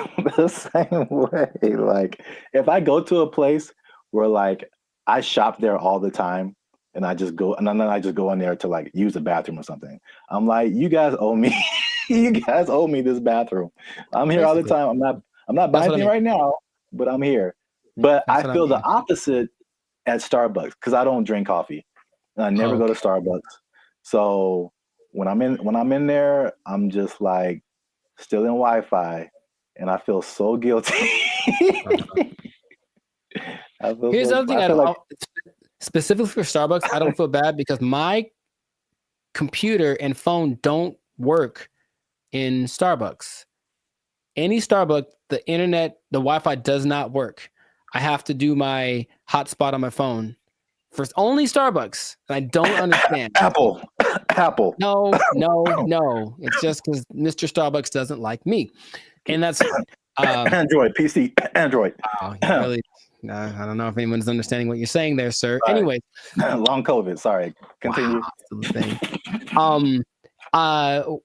way. Like if I go to a place where like I shop there all the time and I just go and then I just go in there to like use the bathroom or something. I'm like, you guys owe me. You guys owe me this bathroom. I'm here all the time. I'm not buying anything right now, but I'm here. But I feel the opposite at Starbucks because I don't drink coffee. And I never go to Starbucks. So when I'm in there, I'm just like still in Wi-Fi, and I feel so guilty. Here's the other thing. Specifically for Starbucks, I don't feel bad because my computer and phone don't work in Starbucks. Any Starbucks, the internet, the Wi-Fi does not work. I have to do my hotspot on my phone. For only Starbucks, and I don't understand. Apple. No. It's just because Mr. Starbucks doesn't like me, and that's Android PC. Android. Really, I don't know if anyone's understanding what you're saying there, sir. Sorry. Anyway, long COVID. Sorry. Continue.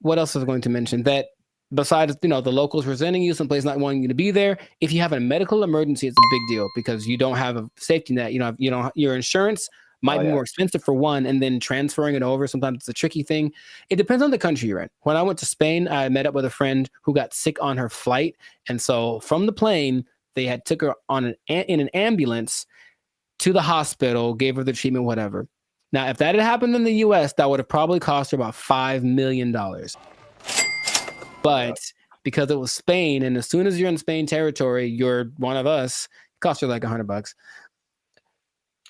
What else was I going to mention? That besides, the locals resenting you, someplace not wanting you to be there, if you have a medical emergency, it's a big deal because you don't have a safety net. Your insurance might be more expensive for one, and then transferring it over, sometimes it's a tricky thing. It depends on the country you're in. When I went to Spain, I met up with a friend who got sick on her flight. And so from the plane, they had took her in an ambulance to the hospital, gave her the treatment, whatever. Now, if that had happened in the US, that would have probably cost her about $5 million. But because it was Spain, and as soon as you're in Spain territory, you're one of us, it cost her like $100.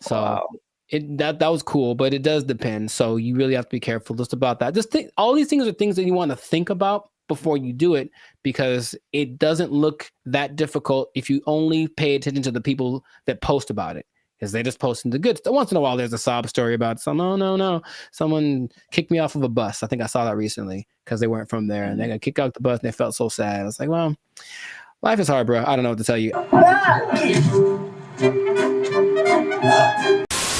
So that was cool, but it does depend. So you really have to be careful just about that. Just think, all these things are things that you want to think about before you do it, because it doesn't look that difficult if you only pay attention to the people that post about it. Because they just posting the good stuff. Once in a while, there's a sob story about no, someone kicked me off of a bus. I think I saw that recently because they weren't from there, and they got kicked out the bus, and they felt so sad. I was like, well, life is hard, bro. I don't know what to tell you.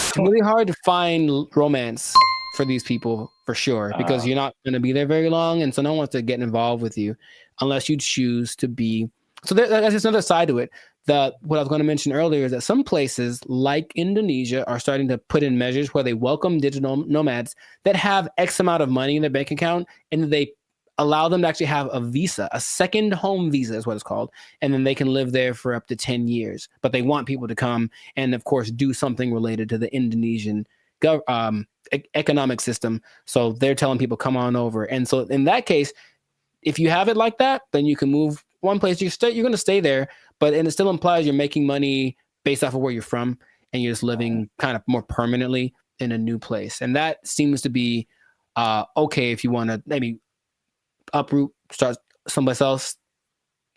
It's really hard to find romance for these people, for sure, because you're not going to be there very long, and so no one wants to get involved with you unless you choose to be. So that's just another side to it. What I was going to mention earlier is that some places like Indonesia are starting to put in measures where they welcome digital nomads that have X amount of money in their bank account, and they allow them to actually have a visa, a second home visa is what it's called. And then they can live there for up to 10 years. But they want people to come and, of course, do something related to the Indonesian economic system. So they're telling people, come on over. And so in that case, if you have it like that, then you can move one place. You're going to stay there, and it still implies you're making money based off of where you're from, and you're just living kind of more permanently in a new place. And that seems to be okay if you want to maybe uproot, start someplace else.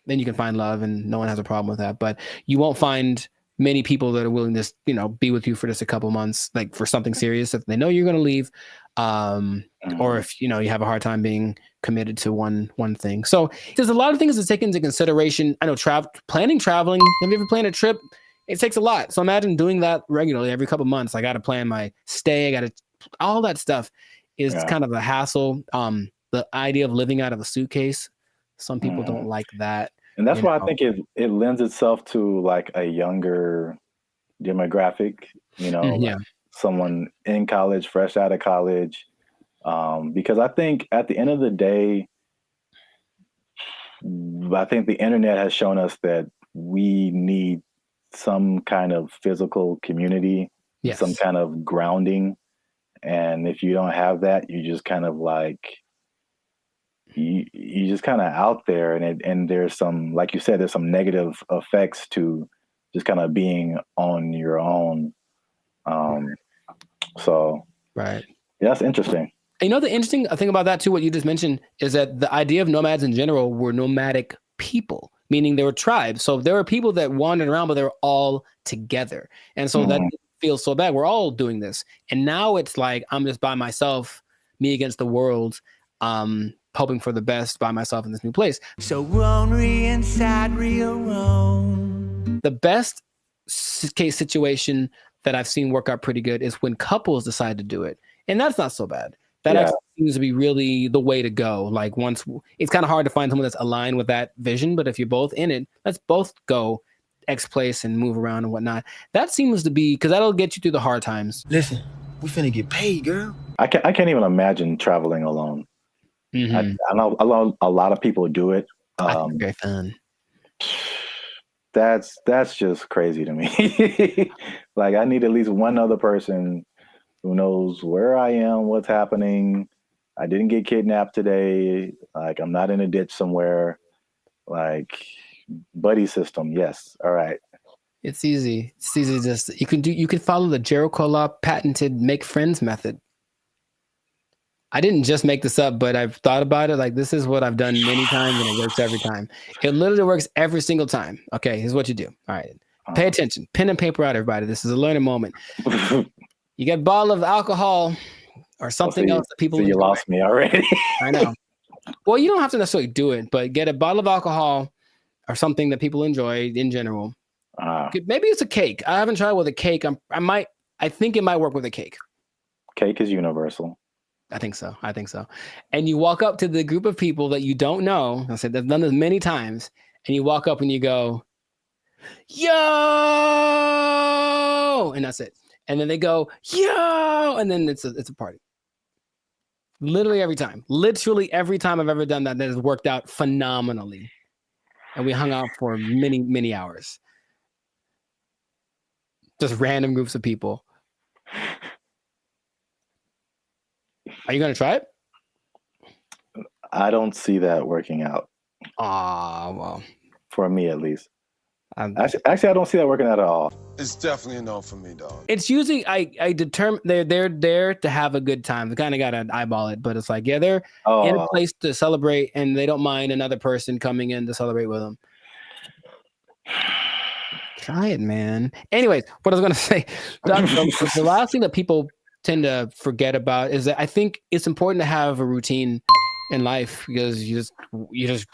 Then you can find love, and no one has a problem with that. But you won't find many people that are willing to, be with you for just a couple months, like for something serious, if they know you're going to leave, or if, you have a hard time being committed to one thing. So there's a lot of things to take into consideration. I know traveling, have you ever planned a trip? It takes a lot. So imagine doing that regularly every couple months. I got to plan my stay. All that stuff is kind of a hassle. The idea of living out of a suitcase, some people don't like that. And that's why I think it lends itself to like a younger demographic, like someone in college, fresh out of college. Because I think at the end of the day, I think the internet has shown us that we need some kind of physical community, some kind of grounding. And if you don't have that, you just kind of like, you just kind of out there, and there's some, like you said, there's some negative effects to just kind of being on your own. So right. Yeah, that's interesting. The interesting thing about that too, what you just mentioned, is that the idea of nomads in general were nomadic people, meaning they were tribes. So there were people that wandered around, but they were all together. And so that feels so bad. We're all doing this. And now it's like, I'm just by myself, me against the world, hoping for the best by myself in this new place. So lonely inside, real wrong. The best case situation that I've seen work out pretty good is when couples decide to do it. And that's not so bad. That actually seems to be really the way to go. Like once, it's kind of hard to find someone that's aligned with that vision, but if you're both in it, let's both go X place and move around and whatnot. That seems to be, because that'll get you through the hard times. Listen, we finna get paid, girl. I can't even imagine traveling alone. I know a lot of people do it. I think very fun. That's just crazy to me. Like I need at least one other person who knows where I am, what's happening. I didn't get kidnapped today. Like I'm not in a ditch somewhere. Like buddy system. Yes. All right. It's easy. It's easy. Just you can follow the Jericho Law patented make friends method. I didn't just make this up, but I've thought about it. Like this is what I've done many times, and it works every time. It literally works every single time. Okay, here's what you do. All right, pay attention. Pen and paper out, everybody. This is a learning moment. You get a bottle of alcohol or something else that people. So you lost me already. I know. Well, you don't have to necessarily do it, but get a bottle of alcohol or something that people enjoy in general. Maybe it's a cake. I haven't tried with a cake. I think it might work with a cake. Cake is universal. I think so. And you walk up to the group of people that you don't know. I said, I've done this many times. And you walk up and you go, yo, and that's it. And then they go, yo, and then it's a party. Literally every time I've ever done that has worked out phenomenally. And we hung out for many, many hours. Just random groups of people. Are you going to try it? I don't see that working out. Well. For me, at least. Actually, I don't see that working out at all. It's definitely a no for me, dog. It's usually, I determine they're there to have a good time. They kind of got to eyeball it, but it's like, yeah, they're in a place to celebrate, and they don't mind another person coming in to celebrate with them. Try it, man. Anyways, what I was going to say, the last thing that people tend to forget about is that I think it's important to have a routine in life, because you're just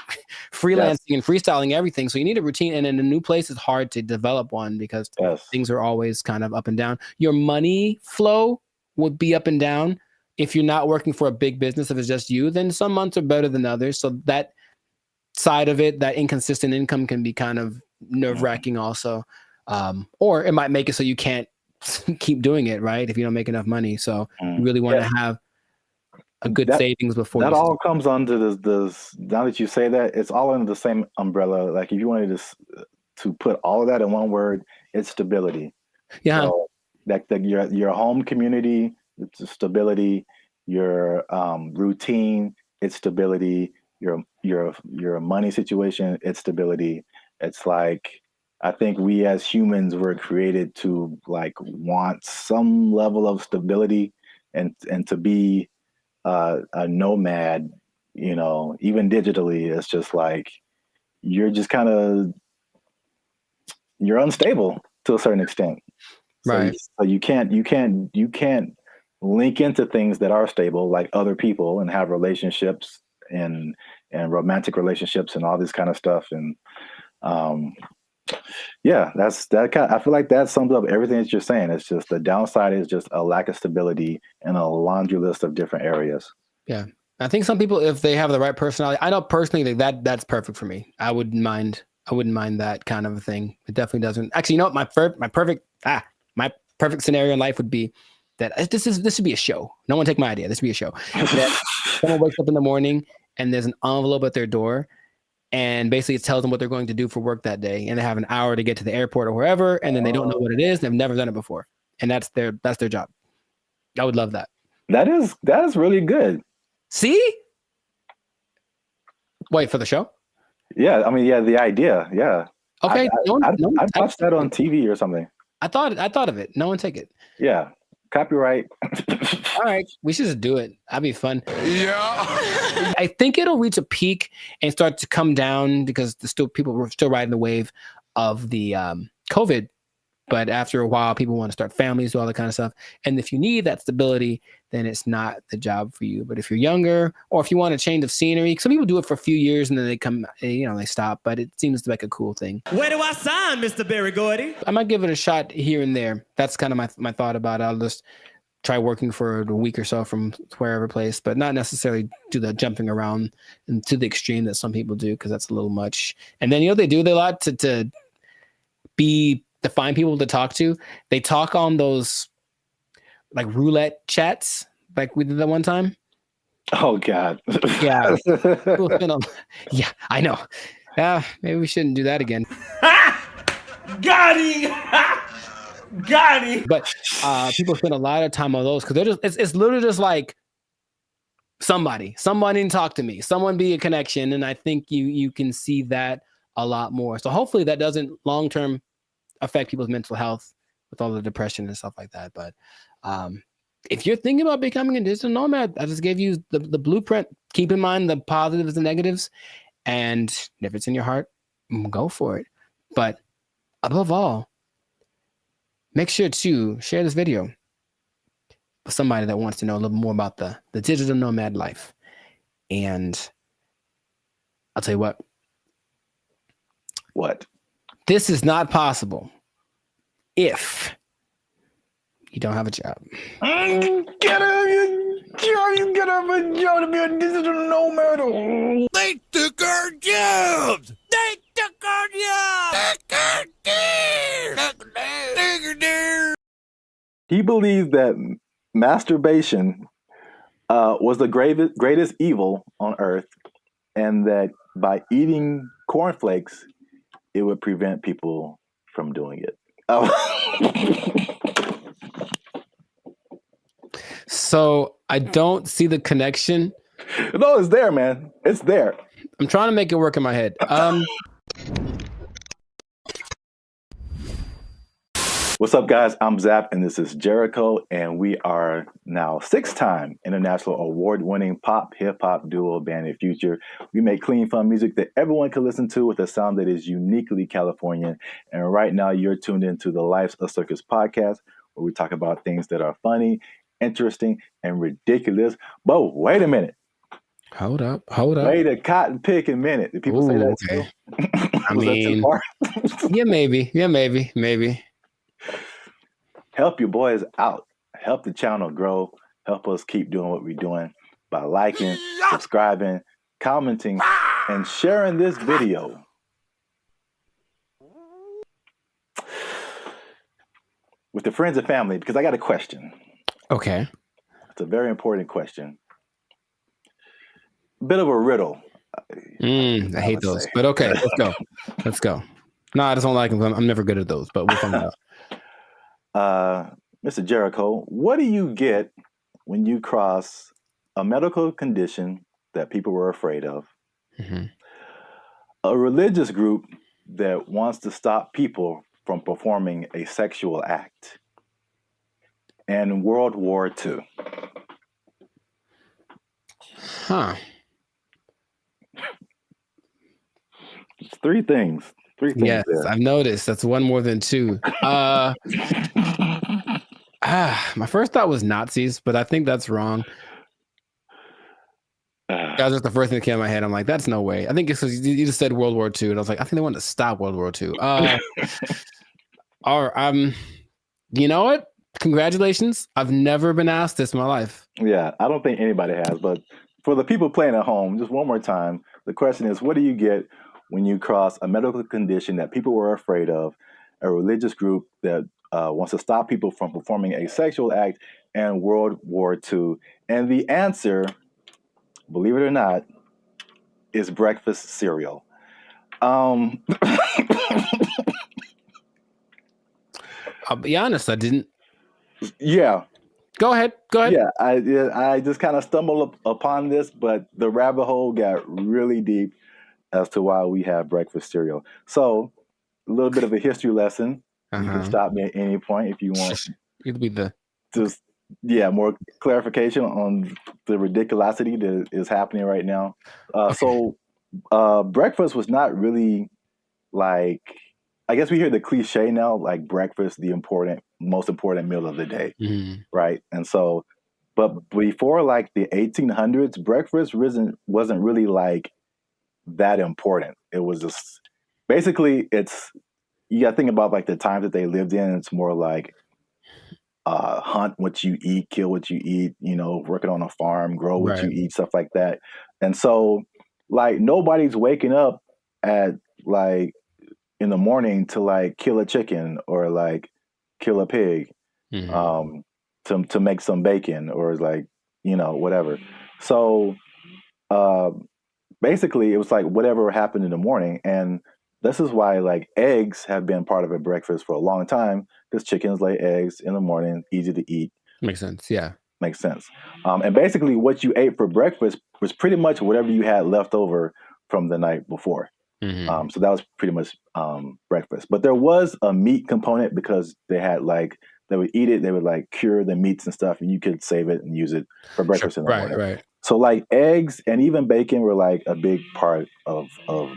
freelancing and freestyling everything. So you need a routine, and in a new place, it's hard to develop one because things are always kind of up and down. Your money flow would be up and down. If you're not working for a big business, if it's just you, then some months are better than others. So that side of it, that inconsistent income, can be kind of nerve-wracking also. Or it might make it so you can't keep doing it, right? If you don't make enough money. So you really want to have a good savings before that all comes under this. Now that you say that, it's all under the same umbrella. Like if you wanted to put all of that in one word, it's stability. Yeah. So your home community, it's stability. Your routine, it's stability. Your money situation, it's stability. It's like, I think we as humans were created to like want some level of stability and to be a nomad, even digitally. It's just like, you're just you're unstable. to a certain extent. So Right. so you can't link into things that are stable, like other people, and have relationships and romantic relationships and all this kind of stuff. And yeah, I feel like that sums up everything that you're saying. It's just the downside is just a lack of stability and a laundry list of different areas. Yeah. I think some people, if they have the right personality, I know personally that's perfect for me. I wouldn't mind that kind of a thing. It definitely doesn't. Actually, you know what? My perfect scenario in life would be that this should be a show. No one take my idea. This should be a show. That someone wakes up in the morning and there's an envelope at their door, and basically it tells them what they're going to do for work that day, and they have an hour to get to the airport or wherever, and then they don't know what it is. They've never done it before, and that's their job. I would love that. That is really good. See? Wait for the show? Yeah, I mean, yeah, the idea, yeah. Okay, I'd watch that on TV or something. I thought of it. No one take it. Yeah, copyright. All right, we should just do it. That'd be fun. Yeah. I think it'll reach a peak and start to come down because people were still riding the wave of the COVID. But after a while, people want to start families, do all that kind of stuff. And if you need that stability, then it's not the job for you. But if you're younger, or if you want a change of scenery, some people do it for a few years and then they stop. But it seems like a cool thing. Where do I sign, Mr. Berry Gordy? I might give it a shot here and there. That's kind of my thought about it. I'll just try working for a week or so from wherever place, but not necessarily do the jumping around to the extreme that some people do, because that's a little much. And then, they do a lot to find people to talk to. They talk on those like roulette chats, like we did that one time. Oh God. Yeah. Yeah, I know. Maybe we shouldn't do that again. Got him! Got him! But people spend a lot of time on those because it's literally just like somebody to talk to me, someone be a connection. And I think you can see that a lot more. So hopefully that doesn't long-term affect people's mental health with all the depression and stuff like that. But if you're thinking about becoming a digital nomad, I just gave you the blueprint. Keep in mind the positives and negatives, and if it's in your heart, go for it. But above all, make sure to share this video with somebody that wants to know a little more about the digital nomad life. And I'll tell you what. What? This is not possible if you don't have a job. You gotta have a job to be a digital nomad. They took our jobs. They took our jobs. He believes that masturbation was the greatest evil on earth, and that by eating cornflakes, it would prevent people from doing it. So I don't see the connection. No, it's there, man. It's there. I'm trying to make it work in my head. What's up, guys? I'm Zap, and this is Jericho, and we are now 6-time international award-winning pop hip-hop duo Band of Future. We make clean, fun music that everyone can listen to with a sound that is uniquely Californian. And right now, you're tuned into the Life's a Circus podcast, where we talk about things that are funny, interesting, and ridiculous. But wait a minute. Hold up. Wait a cotton picking minute. Did people say that too? I mean, yeah, maybe. Help your boys out. Help the channel grow. Help us keep doing what we're doing by liking, subscribing, commenting, and sharing this video. With the friends and family, because I got a question. Okay. It's a very important question. Bit of a riddle. I hate those, but okay, let's go. No, I just don't like them. I'm never good at those, but we'll find out. Mr. Jericho, what do you get when you cross a medical condition that people were afraid of, a religious group that wants to stop people from performing a sexual act, and World War II? Huh. It's 3 things. 3 things Yes, there. I've noticed. That's one more than 2. My first thought was Nazis, but I think that's wrong. That was just the first thing that came to my head. I'm like, that's no way. I think it's because you just said World War II, and I was like, I think they wanted to stop World War II. You know what? Congratulations. I've never been asked this in my life. Yeah, I don't think anybody has, but for the people playing at home, just one more time, the question is, what do you get when you cross a medical condition that people were afraid of, a religious group that wants to stop people from performing a sexual act, and World War II? And the answer, believe it or not, is breakfast cereal. I'll be honest, I didn't. Yeah. Go ahead. Yeah, I just kind of stumbled upon this, but the rabbit hole got really deep as to why we have breakfast cereal. So, a little bit of a history lesson. You can stop me at any point if you want. It'll be the just more clarification on the ridiculosity that is happening right now. So, breakfast was not really like, I guess we hear the cliche now, like breakfast, the most important meal of the day, right? And so, but before like the 1800s, breakfast wasn't really like that important. It was just basically you got to think about like the times that they lived in. It's more like hunt what you eat, kill what you eat, working on a farm, grow what you eat, stuff like that. And so like nobody's waking up at like in the morning to like kill a chicken or like kill a pig to make some bacon or like, whatever. So basically it was like whatever happened in the morning. And this is why like eggs have been part of a breakfast for a long time, because chickens lay eggs in the morning, easy to eat. Makes sense. Yeah. Makes sense. And basically what you ate for breakfast was pretty much whatever you had left over from the night before. So that was pretty much breakfast. But there was a meat component because they would eat it, they would like cure the meats and stuff, and you could save it and use it for breakfast in the morning. Right. So like eggs and even bacon were like a big part of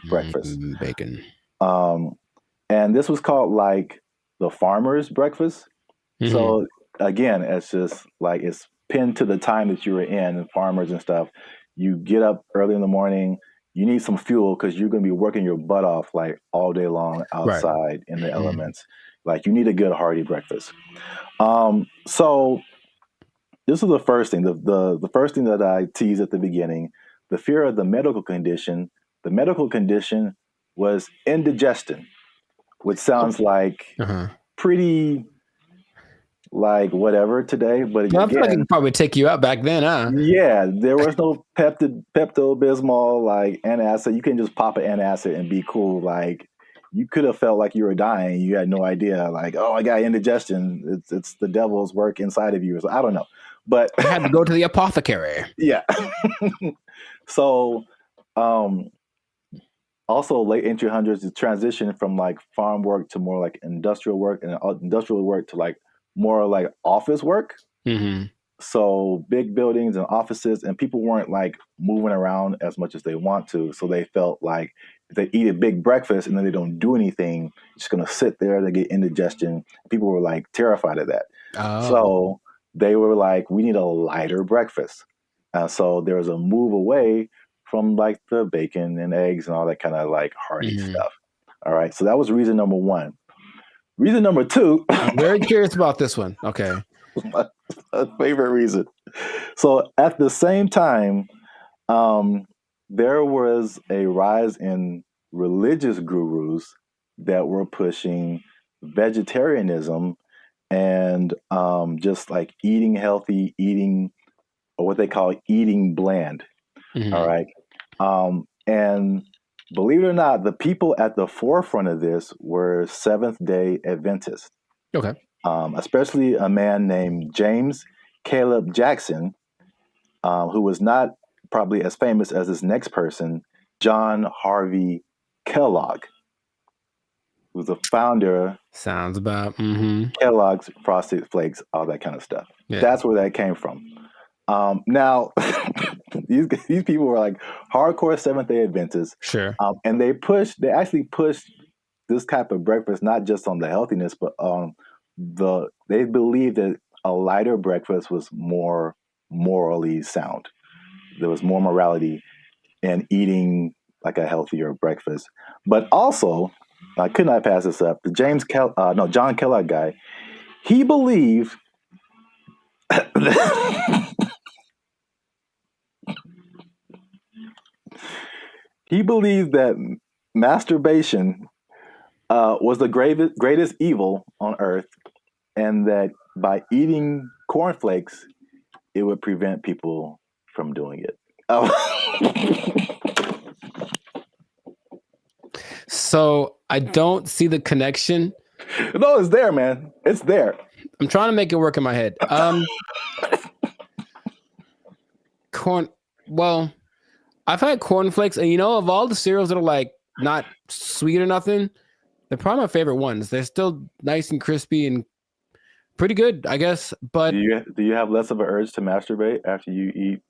breakfast. Bacon. And this was called like the farmer's breakfast. So again, it's just like it's pinned to the time that you were in, and farmers and stuff. You get up early in the morning. You need some fuel because you're going to be working your butt off like all day long outside in the elements. Like you need a good hearty breakfast. So this is the first thing. The first thing that I teased at the beginning, the fear of the medical condition. The medical condition was indigestion, which sounds like pretty like whatever today, but I feel like it could probably take you out back then, huh? Yeah, there was no Pepto-Bismol, like antacid. You can just pop an antacid and be cool. Like you could have felt like you were dying. You had no idea. Like, oh, I got indigestion. It's the devil's work inside of you. So I don't know, but I had to go to the apothecary. Yeah. So, also late 1800s, the transition from like farm work to more like industrial work, and industrial work to like more like office work. So big buildings and offices, and people weren't like moving around as much as they want to. So they felt like if they eat a big breakfast and then they don't do anything, just going to sit there, they get indigestion. People were like terrified of that. So they were like, we need a lighter breakfast. So there was a move away from like the bacon and eggs and all that kind of like hearty stuff. All right. So that was reason number one. Reason number two. I'm very curious about this one. Okay. My favorite reason. So at the same time, there was a rise in religious gurus that were pushing vegetarianism and just like eating healthy, eating, or what they call eating bland. All right. And believe it or not, the people at the forefront of this were Seventh-day Adventists. Okay. Especially a man named James Caleb Jackson, who was not probably as famous as this next person, John Harvey Kellogg, who's the founder. Sounds about Kellogg's Frosted Flakes, all that kind of stuff. Yeah. That's where that came from. Now, these people were like hardcore Seventh-day Adventists. Sure. And they actually pushed this type of breakfast, not just on the healthiness, but they believe that a lighter breakfast was more morally sound. There was more morality in eating like a healthier breakfast. But also, I could not pass this up. The John Kellogg guy, he believed that masturbation was the greatest evil on earth, and that by eating cornflakes, it would prevent people from doing it. So I don't see the connection. No, it's there, man. It's there. I'm trying to make it work in my head. Well, I've had cornflakes, and of all the cereals that are like not sweet or nothing, they're probably my favorite ones. They're still nice and crispy and pretty good, I guess. But do you have less of an urge to masturbate after you eat?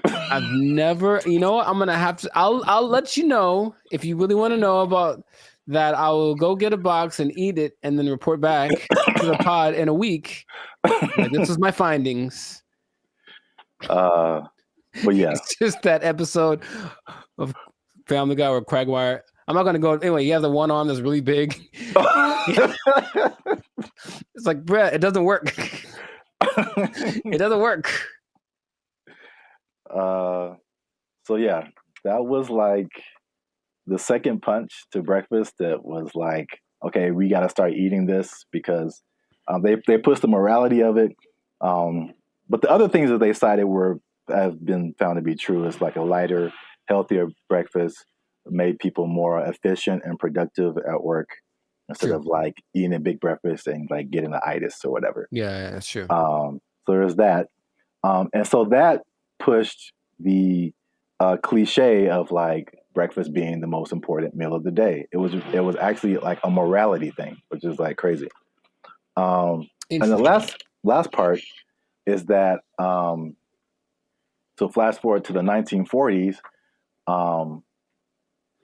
I've never. You know what? I'm gonna have to. I'll let you know if you really want to know about that. I will go get a box and eat it, and then report back to the pod in a week. Like, this is my findings. But yeah, it's just that episode of Family Guy or Quagmire. I'm not gonna go anyway. You have the one arm that's really big. It's like, bruh, it doesn't work. It doesn't work. So yeah, that was like the second punch to breakfast. That was like, okay, we got to start eating this because they pushed the morality of it. But the other things that they cited have been found to be true. It's like a lighter, healthier breakfast made people more efficient and productive at work instead of like eating a big breakfast and like getting an itis or whatever. Yeah, that's true. So there's that. And so that pushed the cliche of like breakfast being the most important meal of the day. It was actually like a morality thing, which is like crazy. And the last part is that so flash forward to the 1940s,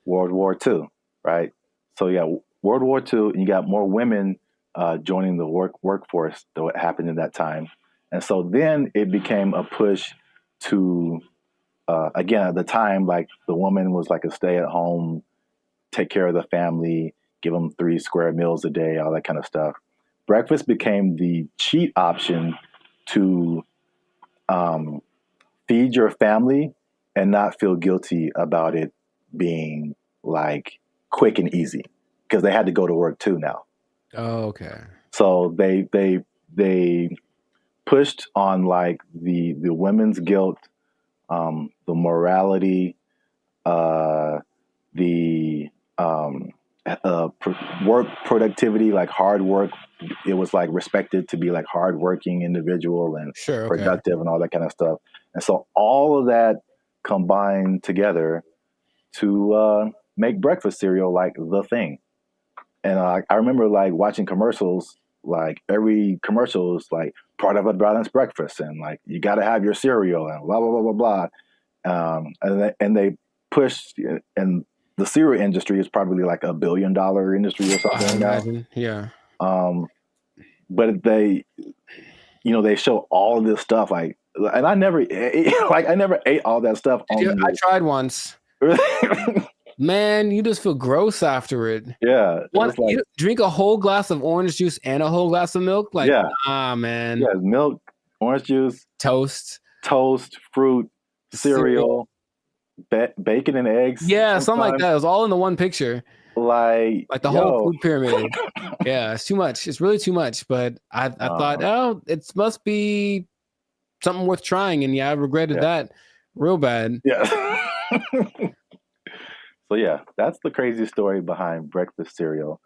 World War II, right? So yeah, World War II, and you got more women joining the workforce that happened in that time. And so then it became a push to, again, at the time, like the woman was like a stay-at-home, take care of the family, give them 3 square meals a day, all that kind of stuff. Breakfast became the cheat option to feed your family and not feel guilty about it being like quick and easy, because they had to go to work too now. Oh, okay. So they pushed on like the women's guilt, the morality, the work productivity, like hard work. It was like respected to be like hardworking individual and productive and all that kind of stuff. And so all of that combined together to make breakfast cereal like the thing. And I remember like watching commercials, like every commercial is like part of a balanced breakfast, and like you got to have your cereal and blah blah blah blah blah. And they pushed, and the cereal industry is probably like $1 billion industry or something now. Yeah. But they show all this stuff like, and I never ate all that stuff. I tried once. Man, you just feel gross after it. Yeah. You drink a whole glass of orange juice and a whole glass of milk? Like, man. Yeah, milk, orange juice, toast, fruit, cereal, bacon and eggs. Yeah, something like that. It was all in the one picture. Like the whole food pyramid. Yeah, it's too much. It's really too much. But I thought, it must be something worth trying. And yeah, I regretted that real bad. Yeah. So yeah, that's the crazy story behind breakfast cereal.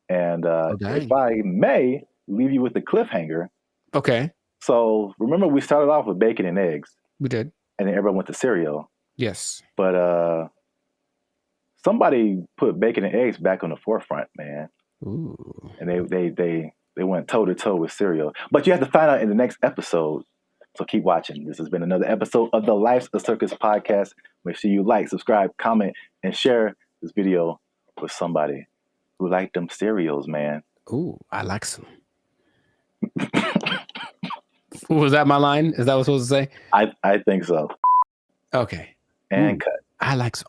And if I may leave you with the cliffhanger. Okay. So remember, we started off with bacon and eggs. We did. And then everyone went to cereal. Yes. But somebody put bacon and eggs back on the forefront, man. Ooh. And they went toe to toe with cereal. But you have to find out in the next episode. So keep watching. This has been another episode of the Life's a Circus podcast. Make sure you like, subscribe, comment, and share this video with somebody who like them cereals, man. Ooh, I like some. Was that my line? Is that what I was supposed to say? I think so. Okay. And Ooh, cut. I like some.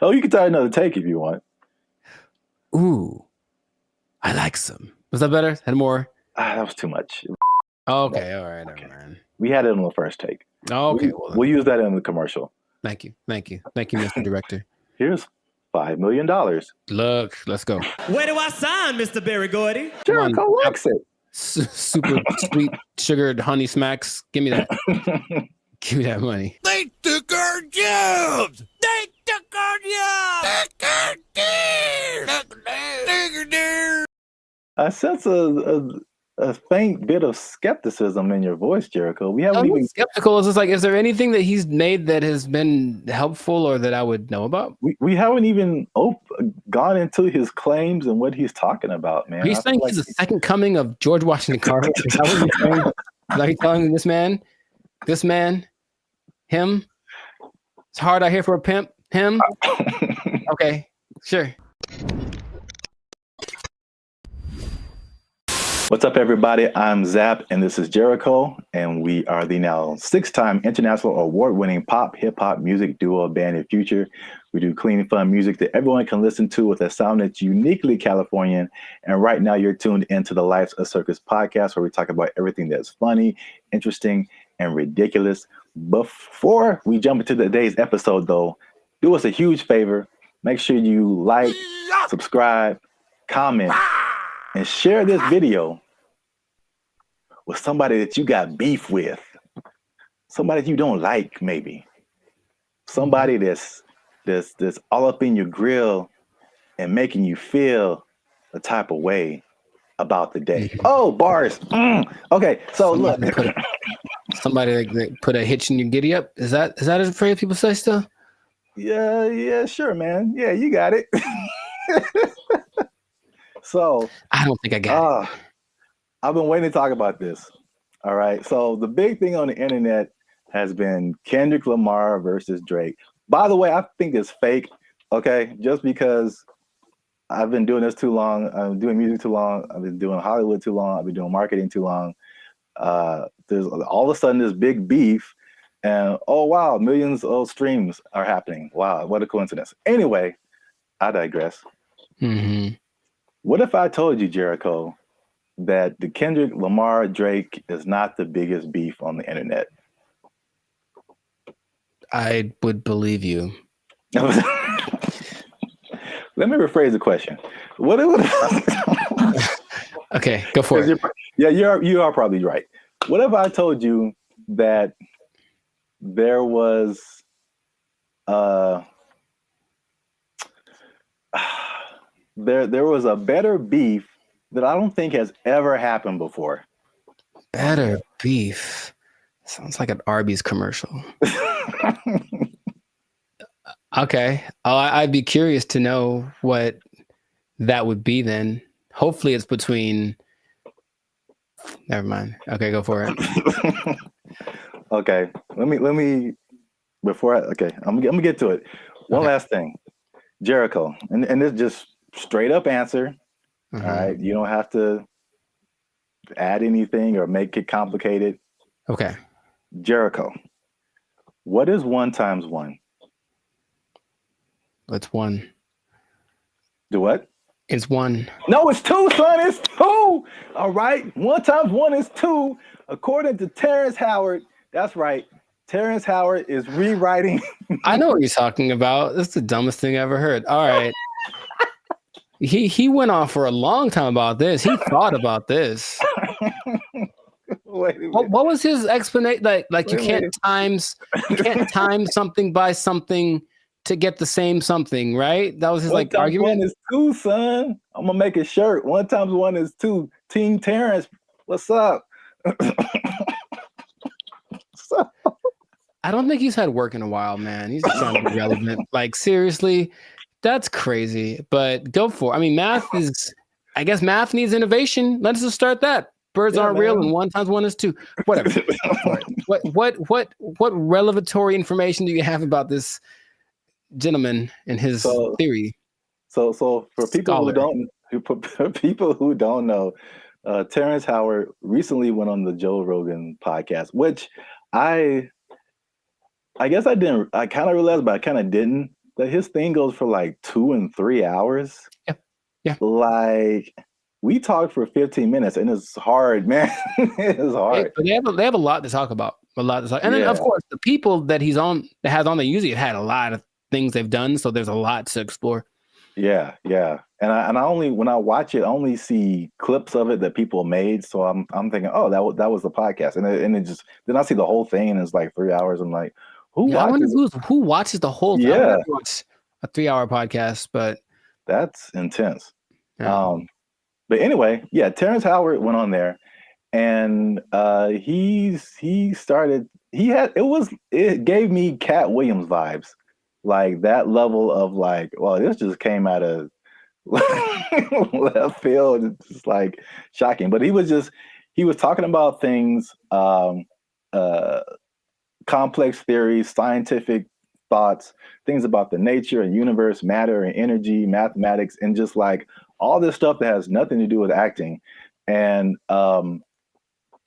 Oh, you can try another take if you want. Ooh, I like some. Was that better? Had more? That was too much. Okay, all right, never mind. We had it on the first take. Okay, we'll use that in the commercial. Thank you, Mr. Director. Here's $5 million. Look, let's go. Where do I sign, Mr. Barry Gordy? Jericho likes it. Super sweet sugared honey smacks. Give me that. Give me that money. They took our jobs. They took our jobs. I sense a faint bit of skepticism in your voice, Jericho. We haven't even skeptical. Is just like, is there anything that he's made that has been helpful or that I would know about? We haven't even gone into his claims and what he's talking about, man. He's saying he's the second coming of George Washington Carver. Is that what he's saying? Like he's telling this man, him. It's hard out here for a pimp. Him. Okay, sure. What's up, everybody? I'm Zap, and this is Jericho, and we are the now 6-time international award-winning pop hip-hop music duo Band and Future. We do clean, fun music that everyone can listen to with a sound that's uniquely Californian. And right now, you're tuned into the Life's a Circus podcast, where we talk about everything that's funny, interesting, and ridiculous. Before we jump into today's episode, though, do us a huge favor. Make sure you like, subscribe, comment, and share this video with somebody that you got beef with, somebody that you don't like, maybe somebody that's all up in your grill and making you feel a type of way about the day. Oh, bars. Okay, so Somebody that put a hitch in your giddy up. Is that a phrase people say still? Yeah, sure, man. Yeah, you got it. So I don't think I got it. I've been waiting to talk about this. All right. So the big thing on the internet has been Kendrick Lamar versus Drake. By the way, I think it's fake. Okay. Just because I've been doing this too long. I'm doing music too long. I've been doing Hollywood too long. I've been doing marketing too long. There's all of a sudden this big beef and oh, wow, millions of streams are happening. Wow. What a coincidence. Anyway, I digress. Mm-hmm. What if I told you, Jericho, that the Kendrick Lamar Drake is not the biggest beef on the internet? I would believe you. Let me rephrase the question. Okay, go for it. You are probably right. What if I told you that there was there was a better beef that I don't think has ever happened before? Better beef. Sounds like an Arby's commercial. Okay. I'd be curious to know what that would be then. Hopefully it's between... Never mind. Okay, go for it. Okay. Let me before I'm gonna get to it. One last thing. Jericho, and this just straight up answer. Mm-hmm. All right. You don't have to add anything or make it complicated. Okay. Jericho, what is 1 times 1? It's 1. Do what? It's 1. No, it's 2, son. It's 2. All right. 1 times 1 is 2. According to Terrence Howard. That's right. Terrence Howard is rewriting. I know what you're talking about. That's the dumbest thing I ever heard. All right. He went on for a long time about this. He thought about this. Wait a minute. What was his explanation? Like you can't time something by something to get the same something, right? That was his argument. 1 is 2, son. I'm gonna make a shirt. 1 times 1 is 2. Team Terrence, what's up? I don't think he's had work in a while, man. He's just trying to be relevant. Like seriously, that's crazy. But go for it. I mean, math needs innovation. Let's just start that. Birds aren't real, and 1 times 1 is 2. Whatever. What revelatory information do you have about this gentleman and his theory. So for people Scholar. who don't know, Terrence Howard recently went on the Joe Rogan podcast, which I guess I kind of realized, but I kind of didn't, that his thing goes for like 2 and 3 hours. Yeah. Like, we talked for 15 minutes and it's hard, man. It's hard. But they have a lot to talk about. And then of course the people that has on there usually have had a lot of things they've done, so there's a lot to explore. Yeah. And I only, when I watch it, I only see clips of it that people made. So I'm thinking, oh, that was the podcast, and it just, then I see the whole thing and it's like 3 hours. I'm like, who watches the whole thing? Yeah, watch a 3-hour podcast, but that's intense. Yeah. But anyway, yeah, Terrence Howard went on there, and it gave me Cat Williams vibes, like that level of like, well, this just came out of left field. It's just like shocking. But he was talking about things, complex theories, scientific thoughts, things about the nature and universe, matter and energy, mathematics, and just like all this stuff that has nothing to do with acting. And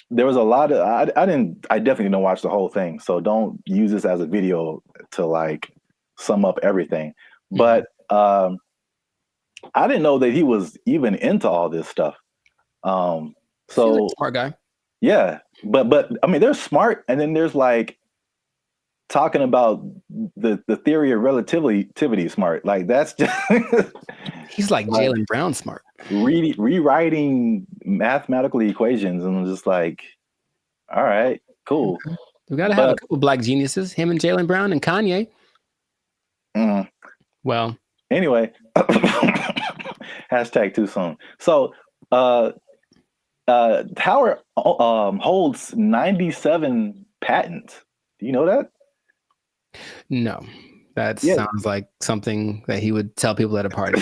there was a lot of, I definitely didn't watch the whole thing, so don't use this as a video to like sum up everything. But I didn't know that he was even into all this stuff. So like a smart guy. Yeah, but I mean, there's smart, and then there's like talking about the theory of relativity smart. Like that's just he's like Jaylen Brown smart. Rewriting mathematical equations, and I'm just like, all right, cool. We got to have a couple black geniuses, him and Jaylen Brown and Kanye. Well, anyway, hashtag too soon. So Howard holds 97 patents. Do you know that? No, that sounds like something that he would tell people at a party.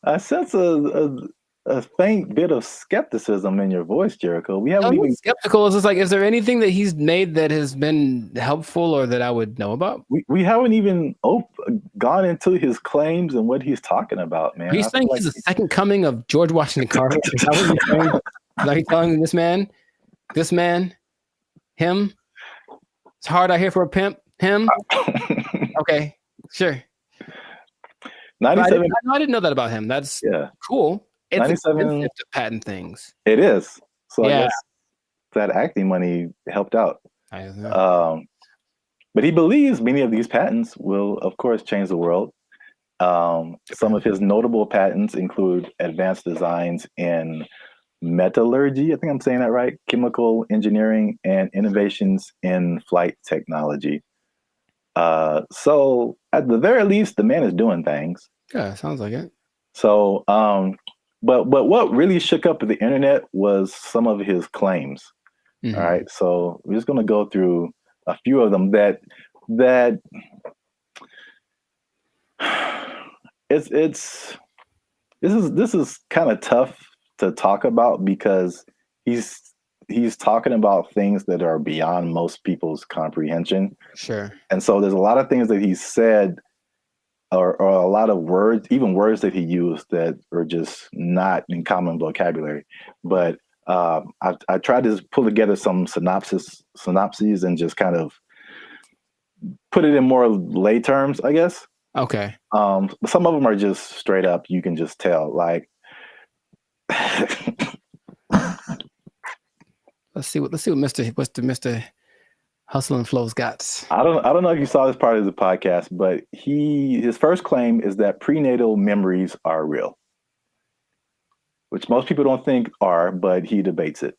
I sense a faint bit of skepticism in your voice, Jericho. We haven't even skeptical. It's just like, is there anything that he's made that has been helpful or that I would know about? We haven't even gone into his claims and what he's talking about, man. Are you saying he's the second coming of George Washington Carver? Is that what you're saying? Are you telling this man, him? It's hard out here for a pimp. Him? Okay, sure. 97. I didn't know that about him. That's cool. It's 97 expensive to patent things. It is. So I guess that acting money helped out. But he believes many of these patents will, of course, change the world. Some of his notable patents include advanced designs in metallurgy, I think I'm saying that right, chemical engineering, and innovations in flight technology. So at the very least, the man is doing things. Yeah, sounds like it. So, but what really shook up the internet was some of his claims. All right, so we're just going to go through a few of them that this is kind of tough to talk about because he's talking about things that are beyond most people's comprehension. Sure. And so there's a lot of things that he said, or a lot of words, even words that he used that are just not in common vocabulary. But I tried to pull together some synopses and just kind of put it in more lay terms, I guess. Okay. Some of them are just straight up, you can just tell, like, I don't know if you saw this part of the podcast, but his first claim is that prenatal memories are real, which most people don't think are, but he debates it,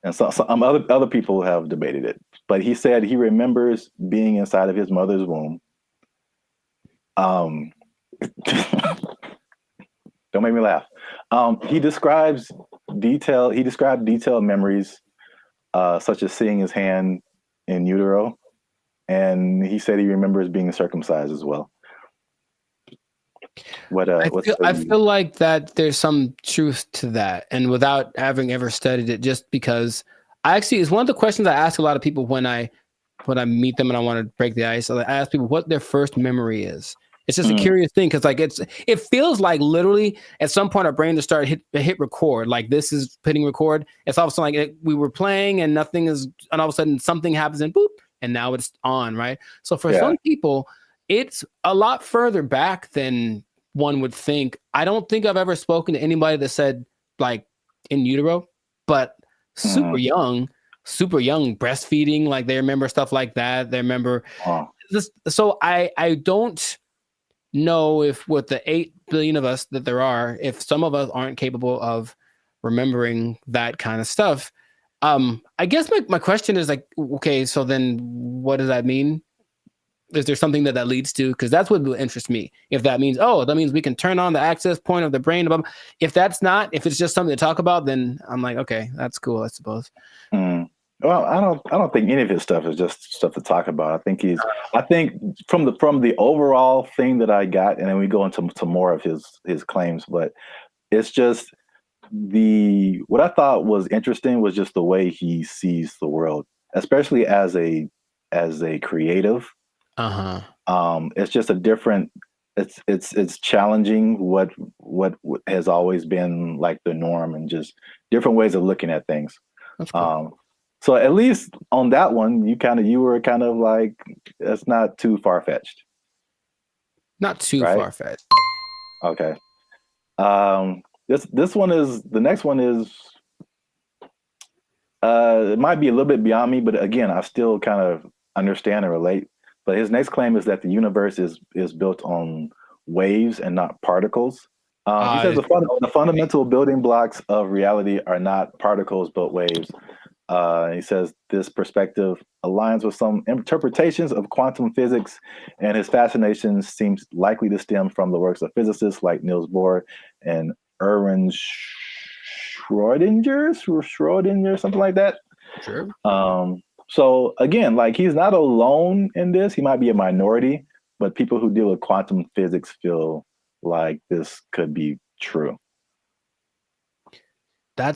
and some other people have debated it. But he said he remembers being inside of his mother's womb. Don't make me laugh. He described detailed memories, such as seeing his hand in utero, and he said he remembers being circumcised as well. I feel like that there's some truth to that, and without having ever studied it, just because it's one of the questions I ask a lot of people when I when I meet them and I want to break the ice, I ask people what their first memory is. It's just a curious thing because like it feels like literally at some point our brain just started hit record. Like this is hitting record. It's all of a sudden like we were playing and nothing is, and all of a sudden something happens and boop, and now it's on, right? So for some people, it's a lot further back than one would think. I don't think I've ever spoken to anybody that said like in utero, but super young breastfeeding, like they remember stuff like that. They remember this. So I don't know if with the 8 billion of us that there are, if some of us aren't capable of remembering that kind of stuff. I guess my question is like, okay, so then what does that mean? Is there something that leads to? Because that's what would interest me. If that means, that means we can turn on the access point of the brain. If that's not, if it's just something to talk about, then I'm like, okay, that's cool, I suppose. Well, I don't think any of his stuff is just stuff to talk about. I think from the overall thing that I got, and then we go into more of his claims, but it's just what I thought was interesting was just the way he sees the world, especially as a creative. It's just a different. It's challenging what has always been like the norm, and just different ways of looking at things. That's cool. So at least on that one, you were kind of like, that's not too far-fetched. Not too far-fetched. Okay. This one is, the next one is, it might be a little bit beyond me, but again, I still kind of understand and relate. But his next claim is that the universe is built on waves and not particles. He says the fundamental building blocks of reality are not particles, but waves. He says this perspective aligns with some interpretations of quantum physics, and his fascination seems likely to stem from the works of physicists like Niels Bohr and Erwin Schrödinger, something like that. Sure. So again, like he's not alone in this. He might be a minority, but people who deal with quantum physics feel like this could be true. I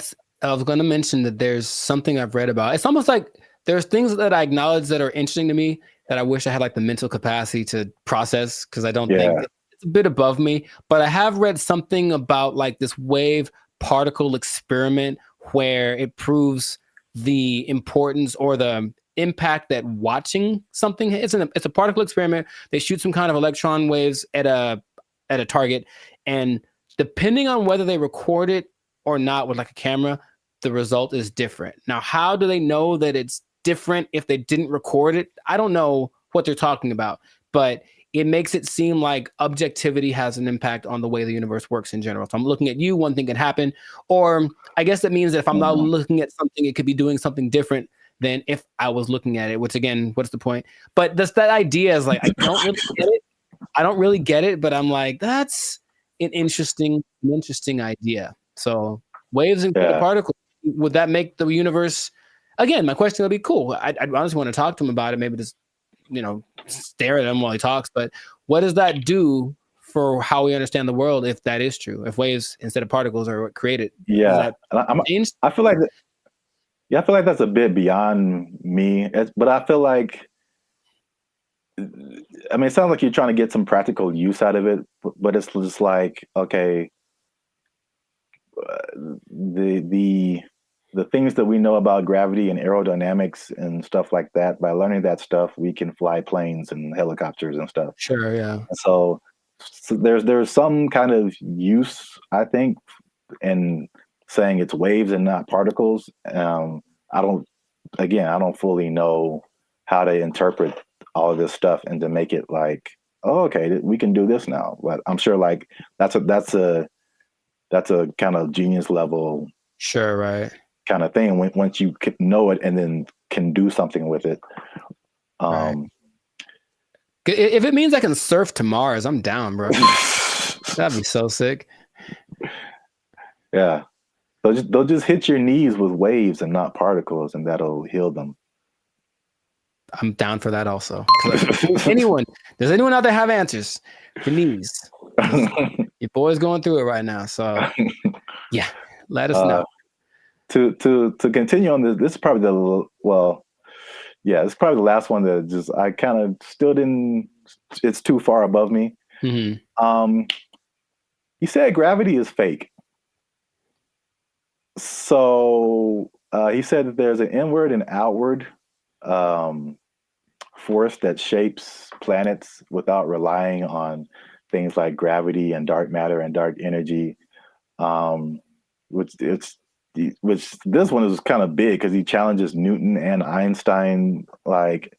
was going to mention that there's something I've read about. It's almost like there's things that I acknowledge that are interesting to me that I wish I had like the mental capacity to process, because I don't think it's a bit above me. But I have read something about like this wave particle experiment where it proves the importance or the impact that watching something. It's a particle experiment. They shoot some kind of electron waves at a target, and depending on whether they record it or not with like a camera, the result is different. Now, how do they know that it's different if they didn't record it? I don't know what they're talking about, but it makes it seem like objectivity has an impact on the way the universe works in general. So I'm looking at you, one thing can happen, or I guess that means that if I'm not looking at something, it could be doing something different than if I was looking at it, which again, what's the point? But that idea is like, I don't really get it. I don't really get it, but I'm like, that's an interesting idea. So waves and particles, would that make the universe? Again, my question would be cool. I'd honestly want to talk to him about it. Maybe just, stare at him while he talks. But what does that do for how we understand the world if that is true? If waves instead of particles are what created? Yeah, I feel like that's a bit beyond me. But I feel like, it sounds like you're trying to get some practical use out of it. But it's just like, okay. The things that we know about gravity and aerodynamics and stuff like that, by learning that stuff, we can fly planes and helicopters and stuff. Sure, yeah. So there's some kind of use, I think, in saying it's waves and not particles. I don't fully know how to interpret all of this stuff and to make it like, oh, okay, we can do this now. But I'm sure like that's a kind of genius level, sure, right, kind of thing. Once you know it and then can do something with it. Right. If it means I can surf to Mars, I'm down, bro. That'd be so sick. Yeah, they'll just hit your knees with waves and not particles, and that'll heal them. I'm down for that also. Does anyone out there have answers for knees? Your boy's going through it right now, so yeah, let us know. To continue on this is probably Yeah, it's probably the last one that just I kind of still didn't. It's too far above me. Mm-hmm. He said gravity is fake. So he said that there's an inward and outward force that shapes planets without relying on things like gravity and dark matter and dark energy. Which this one is kind of big because he challenges Newton and Einstein, like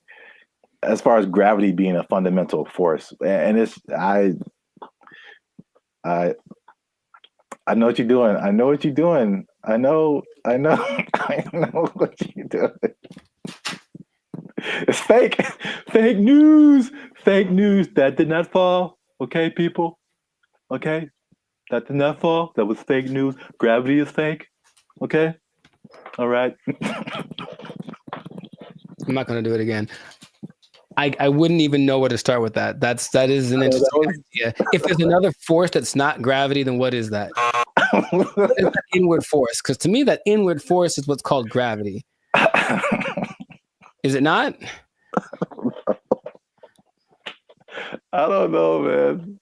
as far as gravity being a fundamental force. And it's I know what you're doing. I know what you're doing. I know I know what you're doing. It's fake. Fake news. Fake news. That did not fall. Okay, people. Okay. That did not fall. That was fake news. Gravity is fake. Okay. All right. I'm not going to do it again. I wouldn't even know where to start with that. That is an interesting idea. If there's another force that's not gravity, then what is that? What is that inward force? Because to me, that inward force is what's called gravity. Is it not? I don't know, man.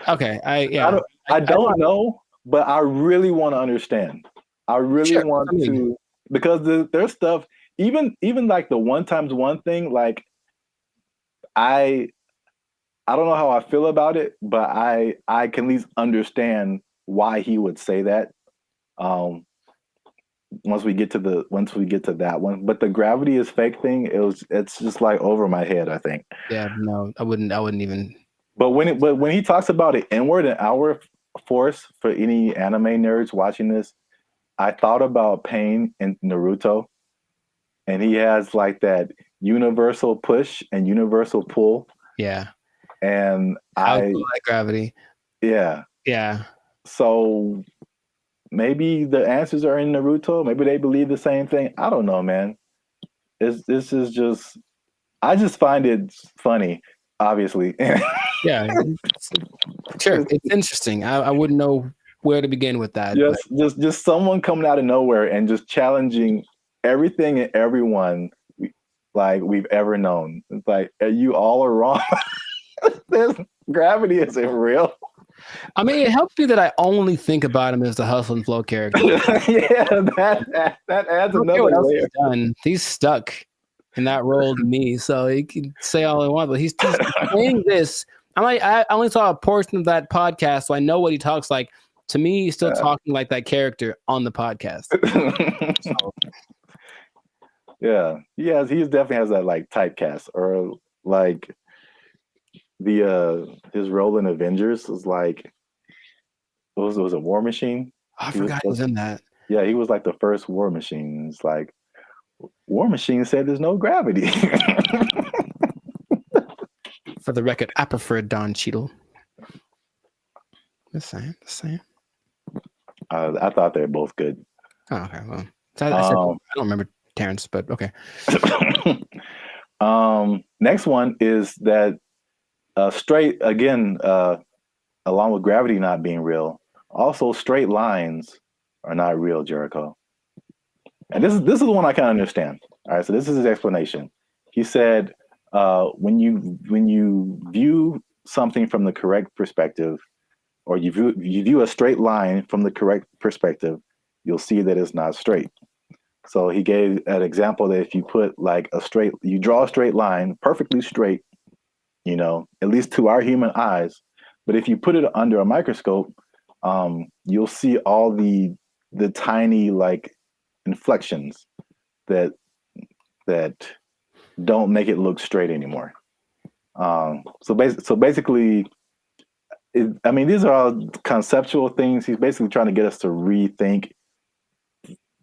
Okay. I don't know, but I really want to understand. I really want to, because there's stuff, even like the 1x1 thing, like I don't know how I feel about it, but I can at least understand why he would say that. Once we get to that one, but the gravity is fake thing, it's just like over my head, I think. Yeah, no, I wouldn't even. But when he talks about an inward and outward force, for any anime nerds watching this, I thought about Pain in Naruto, and he has like that universal push and universal pull. Yeah. And I like gravity. Yeah. Yeah. So maybe the answers are in Naruto. Maybe they believe the same thing. I don't know, man. This is just, I just find it funny, obviously. Yeah. Sure. It's interesting. I wouldn't know where to begin with that. Just someone coming out of nowhere and just challenging everything and everyone like we've ever known. It's like, you all are wrong. Gravity isn't real. I mean, it helps me that I only think about him as the Hustle and Flow character. Yeah, that adds another layer. He's stuck in that role to me, so he can say all he wants, but he's saying this. I only saw a portion of that podcast, so I know what he talks like. To me, he's still talking like that character on the podcast. So. Yeah, he definitely has that like typecast, or like his role in Avengers was like, was a War Machine. I forgot he was in that. Yeah, he was like the first War Machine. It's like War Machine said there's no gravity. For the record, I prefer Don Cheadle. The same. I thought they were both good. Oh, okay, well, I don't remember Terrence, but okay. Next one is that straight, again, along with gravity not being real, also straight lines are not real, Jericho. And this is the one I kind of understand. All right, so this is his explanation. He said, when you view something from the correct perspective, or you view a straight line from the correct perspective, you'll see that it's not straight. So he gave an example that if you put like you draw a straight line, perfectly straight, at least to our human eyes, but if you put it under a microscope, you'll see all the tiny like inflections that don't make it look straight anymore. So basically, these are all conceptual things. He's basically trying to get us to rethink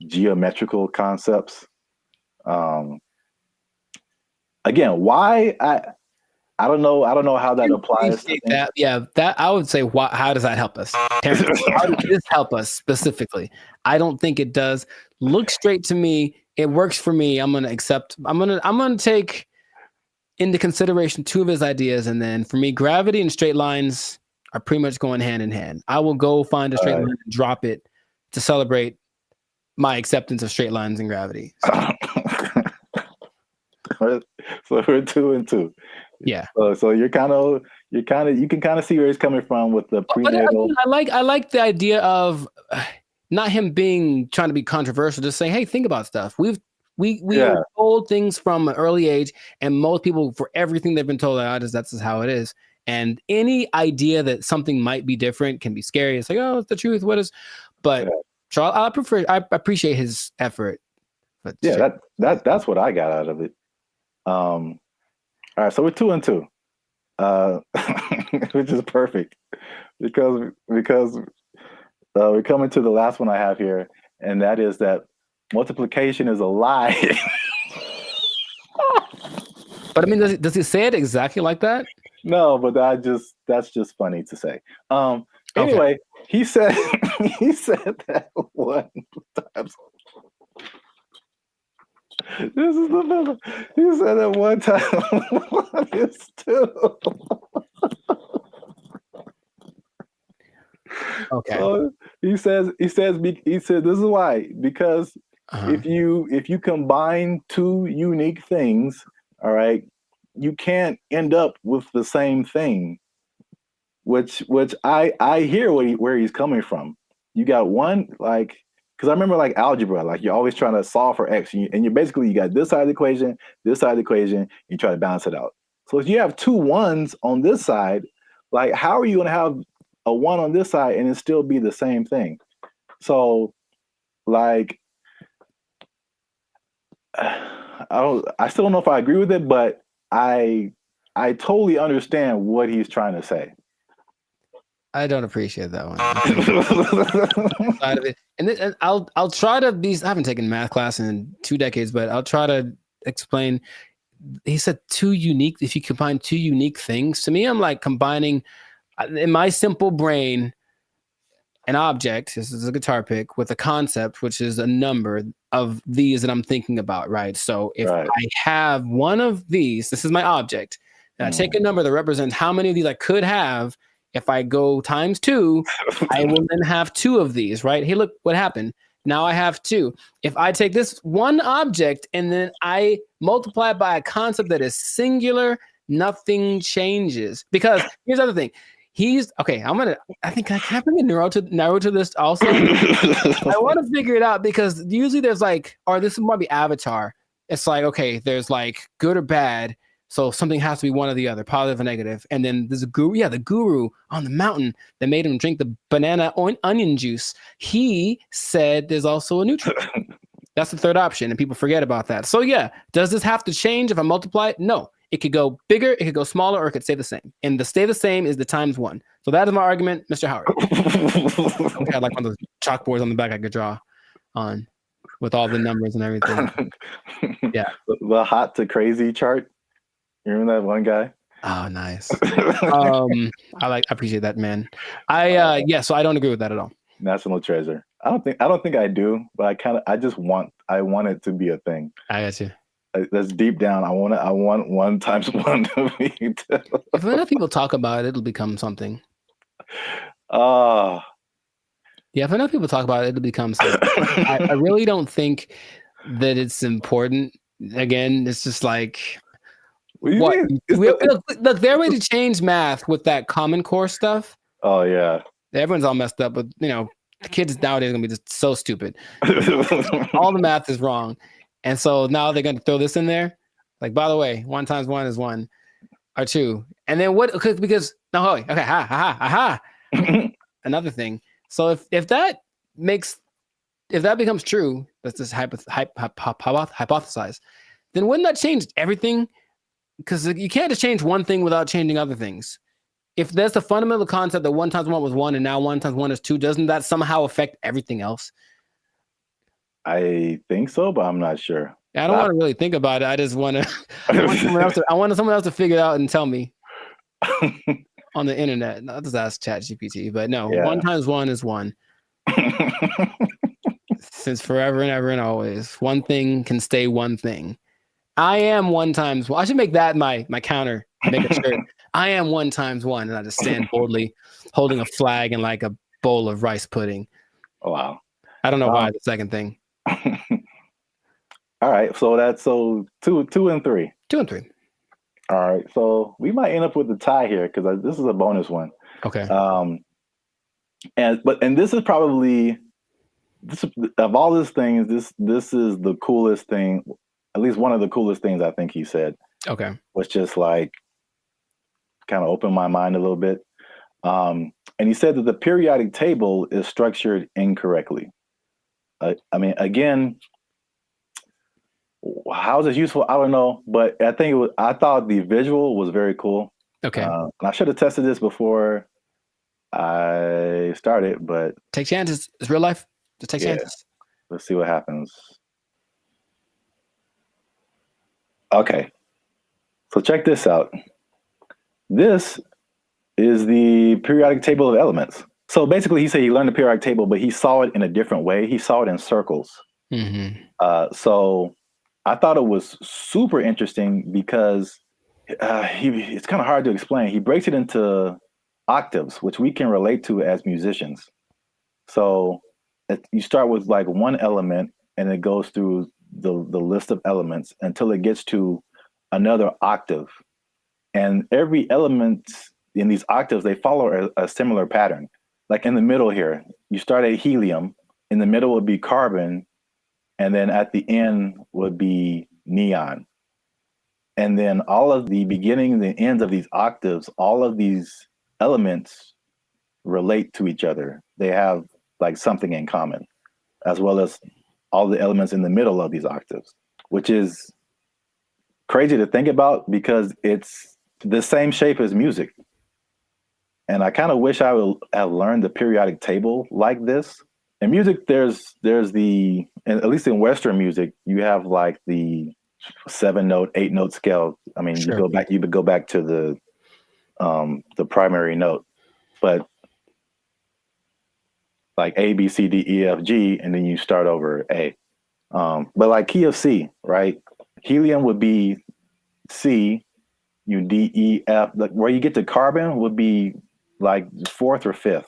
geometrical concepts. Again, why I don't know how that applies to that. Yeah, that I would say. How does that help us? Terrence, how does this help us specifically? I don't think it does. Look straight to me. It works for me. I'm gonna accept. I'm gonna take into consideration two of his ideas, and then for me, gravity and straight lines are pretty much going hand in hand. I will go find a straight line and drop it to celebrate my acceptance of straight lines and gravity. So we're 2 and 2. Yeah. So you can kind of see where he's coming from with the prenatal. I like the idea of not him trying to be controversial, just saying, hey, think about stuff. We are told things from an early age, and most people, for everything they've been told, that's just how it is. And any idea that something might be different can be scary. It's like, oh, it's the truth. What is? But so I appreciate his effort. But yeah, that's what I got out of it. All right, so we're 2 and 2, which is perfect because we're coming to the last one I have here, and that is that multiplication is a lie. But I mean, does he say it exactly like that? No, but that's just funny to say. Anyway, he said that one time. This is the middle. He said that one time. One is 2. Okay. So he said this is why, because if you combine 2 unique things, all right, you can't end up with the same thing. Which I hear where he's coming from. You got one, like, because I remember like algebra, like you're always trying to solve for x, and you basically got this side of the equation, this side of the equation, you try to balance it out. So if you have 2 1s on this side, like how are you going to have a 1 on this side and it still be the same thing? So like I still don't know if I agree with it, but I totally understand what he's trying to say. I don't appreciate that one. Side of it. And I'll try to be. I haven't taken math class in 2 decades, but I'll try to explain. He said 2 unique. If you combine 2 unique things, to me, I'm like combining in my simple brain an object. This is a guitar pick with a concept, which is a number of these that I'm thinking about. Right. So if I have one of these, this is my object, and I take a number that represents how many of these I could have. If I go times 2, I will then have 2 of these, right? Hey, look what happened. Now I have 2. If I take this one object and then I multiply it by a concept that is singular, nothing changes. Because here's the other thing. I think I can bring a Naruto to this also. I want to figure it out because usually there's like, or this might be Avatar. It's like, okay, there's like good or bad. So something has to be one or the other, positive or negative. And then there's a guru, the guru on the mountain that made him drink the banana onion juice. He said there's also a neutral. That's the third option, and people forget about that. So yeah, does this have to change if I multiply it? No. It could go bigger, it could go smaller, or it could stay the same. And the stay the same is the times 1. So that is my argument, Mr. Howard. I had like one of those chalkboards on the back I could draw on with all the numbers and everything. Yeah. The hot to crazy chart. You remember that one guy? Oh, nice. I appreciate that, man. So I don't agree with that at all. National treasure. I don't think I do, but I want it to be a thing. I got you. That's deep down. I want 1 times 1 to be 2. If enough people talk about it, it'll become something. Yeah, if enough people talk about it, it'll become something. I really don't think that it's important. Again, it's just like look, their way to change math with that Common Core stuff. Oh yeah, everyone's all messed up, but the kids nowadays are gonna be just so stupid. All the math is wrong, and so now they're gonna throw this in there. Like, by the way, 1 times 1 is 1 or 2, and then what? Because another thing. So if that becomes true, that's just hypothesize. Then wouldn't that change everything? Because you can't just change one thing without changing other things. If that's the fundamental concept that 1 times 1 was 1 and now 1 times 1 is 2, doesn't that somehow affect everything else? I think so, but I'm not sure. I don't want to really think about it. I just want to. I want someone else to figure it out and tell me on the internet. Not just ask ChatGPT, but no. 1 times 1 is 1. Since forever and ever and always, one thing can stay one thing. I am 1 times 1. I should make that my counter. Make a shirt. I am 1 times 1, and I just stand boldly, holding a flag and like a bowl of rice pudding. Oh, wow. I don't know why the second thing. All right, so that's two and three. 2 and 3. All right, so we might end up with a tie here because this is a bonus one. Okay. And this is probably of all these things, this is the coolest thing, at least one of the coolest things I think he said. Okay. Was just like kind of opened my mind a little bit. And he said that the periodic table is structured incorrectly. I mean, again, how is this useful? I don't know, but I thought the visual was very cool. Okay. And I should have tested this before I started, but take chances. It's real life. Just take chances. Let's see what happens. Okay. So check this out. This is the periodic table of elements. So basically, he said he learned the periodic table, but he saw it in a different way. He saw it in circles. So I thought it was super interesting because it's kind of hard to explain. He breaks it into octaves, which we can relate to as musicians. So you start with like one element, and it goes through the list of elements until it gets to another octave. And every element in these octaves, they follow a similar pattern. Like in the middle here, you start at helium, in the middle would be carbon, and then at the end would be neon. And then all of the beginnings and ends of these octaves, all of these elements relate to each other. They have like something in common, as well as all the elements in the middle of these octaves, which is crazy to think about because it's the same shape as music. And I kind of wish I would have learned the periodic table like this. In music, there's the, at least in Western music, you have like the 7-note, 8-note scale. I mean, you would go back to the primary note, but like A, B, C, D, E, F, G, and then you start over A. But like key of C, right? Helium would be C, D, E, F. Like where you get to carbon would be like 4th or 5th.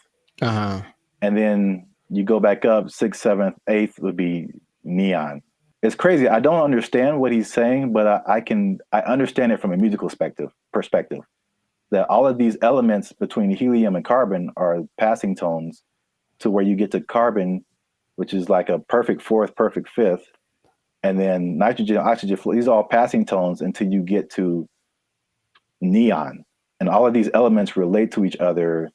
And then you go back up 6th, 7th, 8th would be neon. It's crazy. I don't understand what he's saying, but I understand it from a musical perspective. That all of these elements between helium and carbon are passing tones to where you get to carbon, which is like a perfect 4th, perfect 5th. And then nitrogen, oxygen, these are all passing tones until you get to neon. And all of these elements relate to each other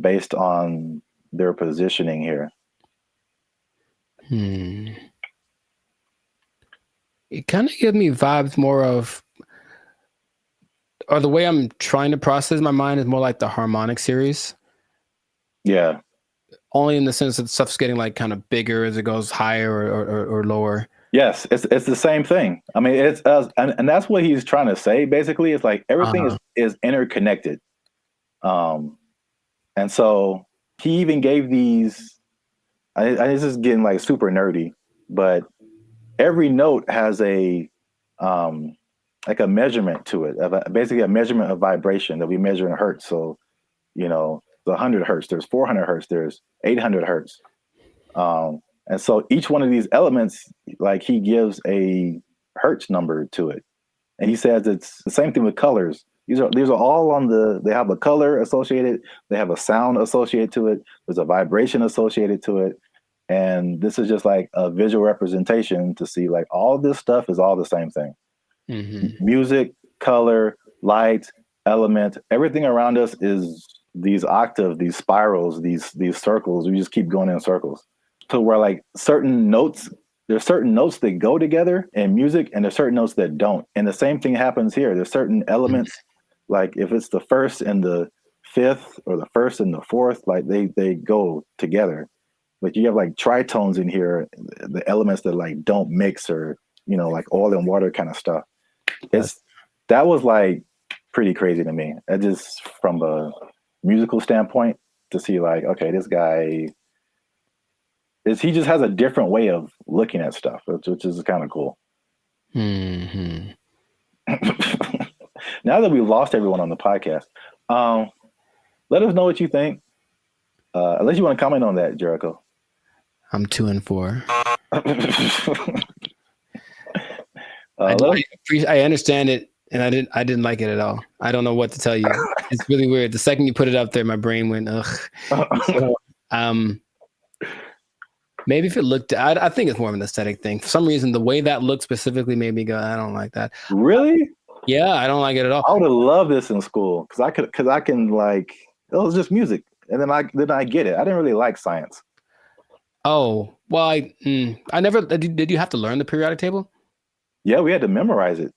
based on their positioning here. It kind of gives me vibes more of, or the way I'm trying to process my mind is more like the harmonic series. Yeah. Only in the sense that stuff's getting like kind of bigger as it goes higher or lower. Yes, it's the same thing. I mean, it's and that's what he's trying to say. Basically, it's like everything is interconnected. And so he even gave these. This is getting like super nerdy, but every note has a like a measurement to it, basically a measurement of vibration that we measure in hertz. So, the 100 hertz, there's 400 hertz, there's 800 hertz. And so each one of these elements, like he gives a hertz number to it. And he says it's the same thing with colors. These are all they have a color associated, they have a sound associated to it, there's a vibration associated to it. And this is just like a visual representation to see like all this stuff is all the same thing. Music, color, light, element, everything around us is these octaves, these spirals, these circles. We just keep going in circles. So where like certain notes, there's certain notes that go together in music and there's certain notes that don't. And the same thing happens here. There's certain elements, like if it's the 1st and the 5th or the 1st and the 4th, like they go together. But you have like tritones in here, the elements that like don't mix or, like oil and water kind of stuff. That was like pretty crazy to me. That just from a musical standpoint to see like, okay, this guy he just has a different way of looking at stuff, which is kind of cool. Now that we've lost everyone on the podcast, let us know what you think. Unless you want to comment on that, Jericho. I'm 2 and 4. I understand it, and I didn't like it at all. I don't know what to tell you. It's really weird. The second you put it up there, my brain went ugh. So, maybe if it looked, I think it's more of an aesthetic thing. For some reason, the way that looked specifically made me go, I don't like that. Really? Yeah, I don't like it at all. I would have loved this in school because I can like, it was just music, and then I get it. I didn't really like science. Oh well, I never did. You have to learn the periodic table? Yeah, we had to memorize it.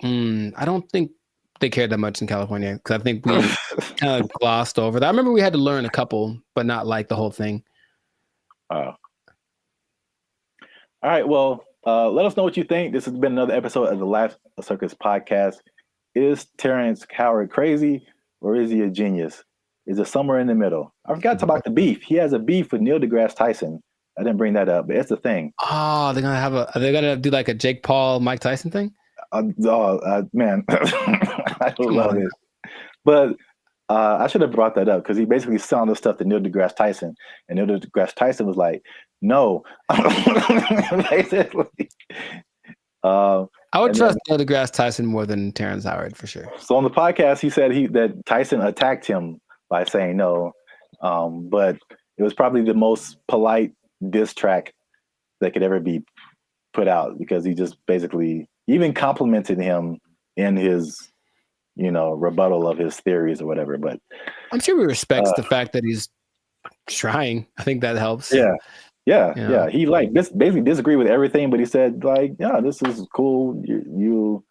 I don't think they cared that much in California because I think we kind of glossed over that. I remember we had to learn a couple, but not like the whole thing. All right. Well, let us know what you think. This has been another episode of the Life Circus podcast. Is Terrence Howard crazy or is he a genius? Is it somewhere in the middle? I forgot to talk about the beef. He has a beef with Neil deGrasse Tyson. I didn't bring that up, but it's the thing. Oh, are they gonna do like a Jake Paul, Mike Tyson thing? Man, I love it. But I should have brought that up because he basically sounded stuff to Neil deGrasse Tyson, and Neil deGrasse Tyson was like, "No." Basically, I would trust Neil deGrasse Tyson more than Terrence Howard for sure. So on the podcast, he said that Tyson attacked him by saying no, but it was probably the most polite diss track that could ever be put out because he just basically even complimented him in his, rebuttal of his theories or whatever. But I'm sure he respects the fact that he's trying. I think that helps. Yeah. He basically disagreed with everything, but he said like, yeah, this is cool. You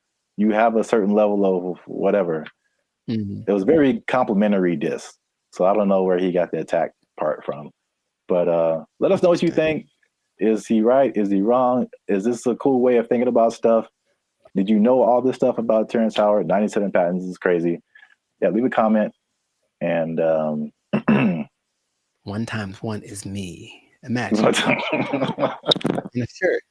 have a certain level of whatever. Mm-hmm. It was very complimentary diss. So I don't know where he got the attack part from. But let us know what you think. Is he right? Is he wrong? Is this a cool way of thinking about stuff? Did you know all this stuff about Terrence Howard? 97 patents is crazy. Yeah, leave a comment. And 1 times 1 is me. Imagine. In a shirt.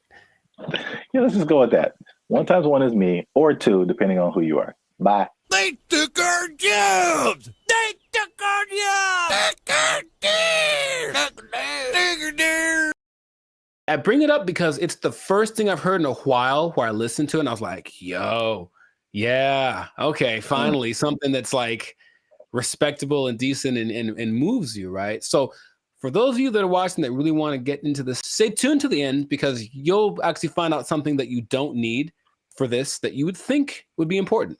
Yeah, let's just go with that. 1 times 1 is me, or 2, depending on who you are. Bye. They took our jobs. They took our jobs. I bring it up because it's the first thing I've heard in a while where I listened to it and I was like, yo, yeah, okay, finally something that's like respectable and decent and moves you, right? So for those of you that are watching that really want to get into this, stay tuned to the end because you'll actually find out something that you don't need for this that you would think would be important.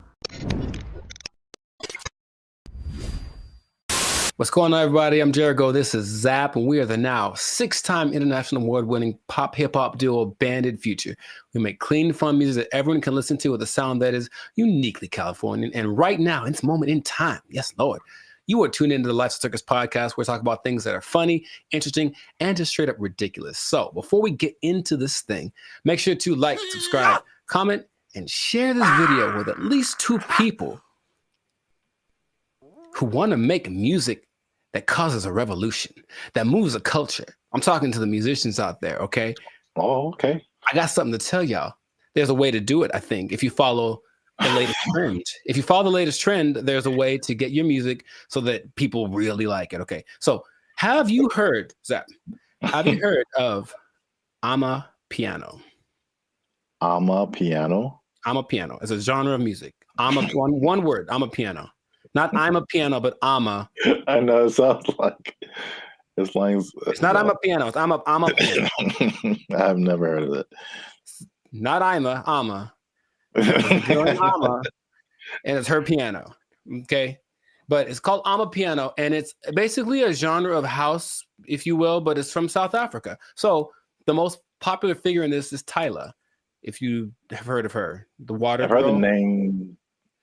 What's going on, everybody? I'm Jericho. This is Zap, and we are the now 6-time international award-winning pop hip-hop duo Banded Future. We make clean, fun music that everyone can listen to with a sound that is uniquely Californian. And right now, in this moment in time, yes, Lord, you are tuned into the Life Circus podcast where we talk about things that are funny, interesting, and just straight up ridiculous. So before we get into this thing, make sure to like, subscribe, comment, and share this video with at least 2 people who want to make music that causes a revolution, that moves a culture. I'm talking to the musicians out there, okay? Oh, okay. I got something to tell y'all. There's a way to do it, I think, if you follow the latest trend. If you follow the latest trend, there's a way to get your music so that people really like it, okay? So have you heard, Zach, have you heard of Amapiano? Amapiano? Amapiano. It's a genre of music. One word, Amapiano. Not I'm a piano, but ama. I know, it sounds like it's not I'm a piano, it's I'm a piano. I've never heard of it. Not ama. It's a girl named Ama, and it's her piano. Okay. But it's called Amapiano, and it's basically a genre of house, if you will, but it's from South Africa. So the most popular figure in this is Tyla, if you have heard of her. The water I've heard girl. the name.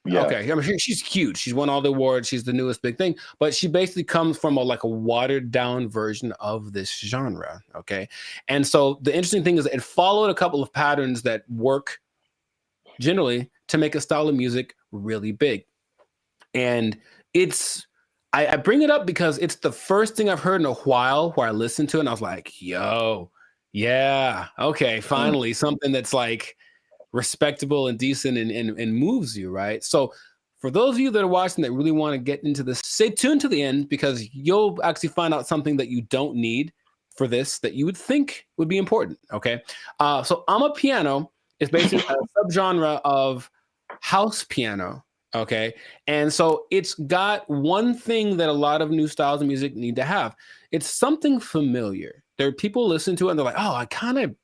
Yeah. Okay, I mean, she's huge. She's won all the awards. She's the newest big thing, but she basically comes from a watered down version of this genre. Okay, and so the interesting thing is it followed a couple of patterns that work generally to make a style of music really big, and I bring it up because it's the first thing I've heard in a while where I listened to it and I was like, yo, yeah, okay, finally something that's like respectable and decent and moves you, right? So for those of you that are watching that really want to get into this, stay tuned to the end because you'll actually find out something that you don't need for this that you would think would be important. Okay. So Amapiano is basically a subgenre of house piano. Okay. And so it's got one thing that a lot of new styles of music need to have. It's something familiar. There are people listen to it and they're like, oh, I kind of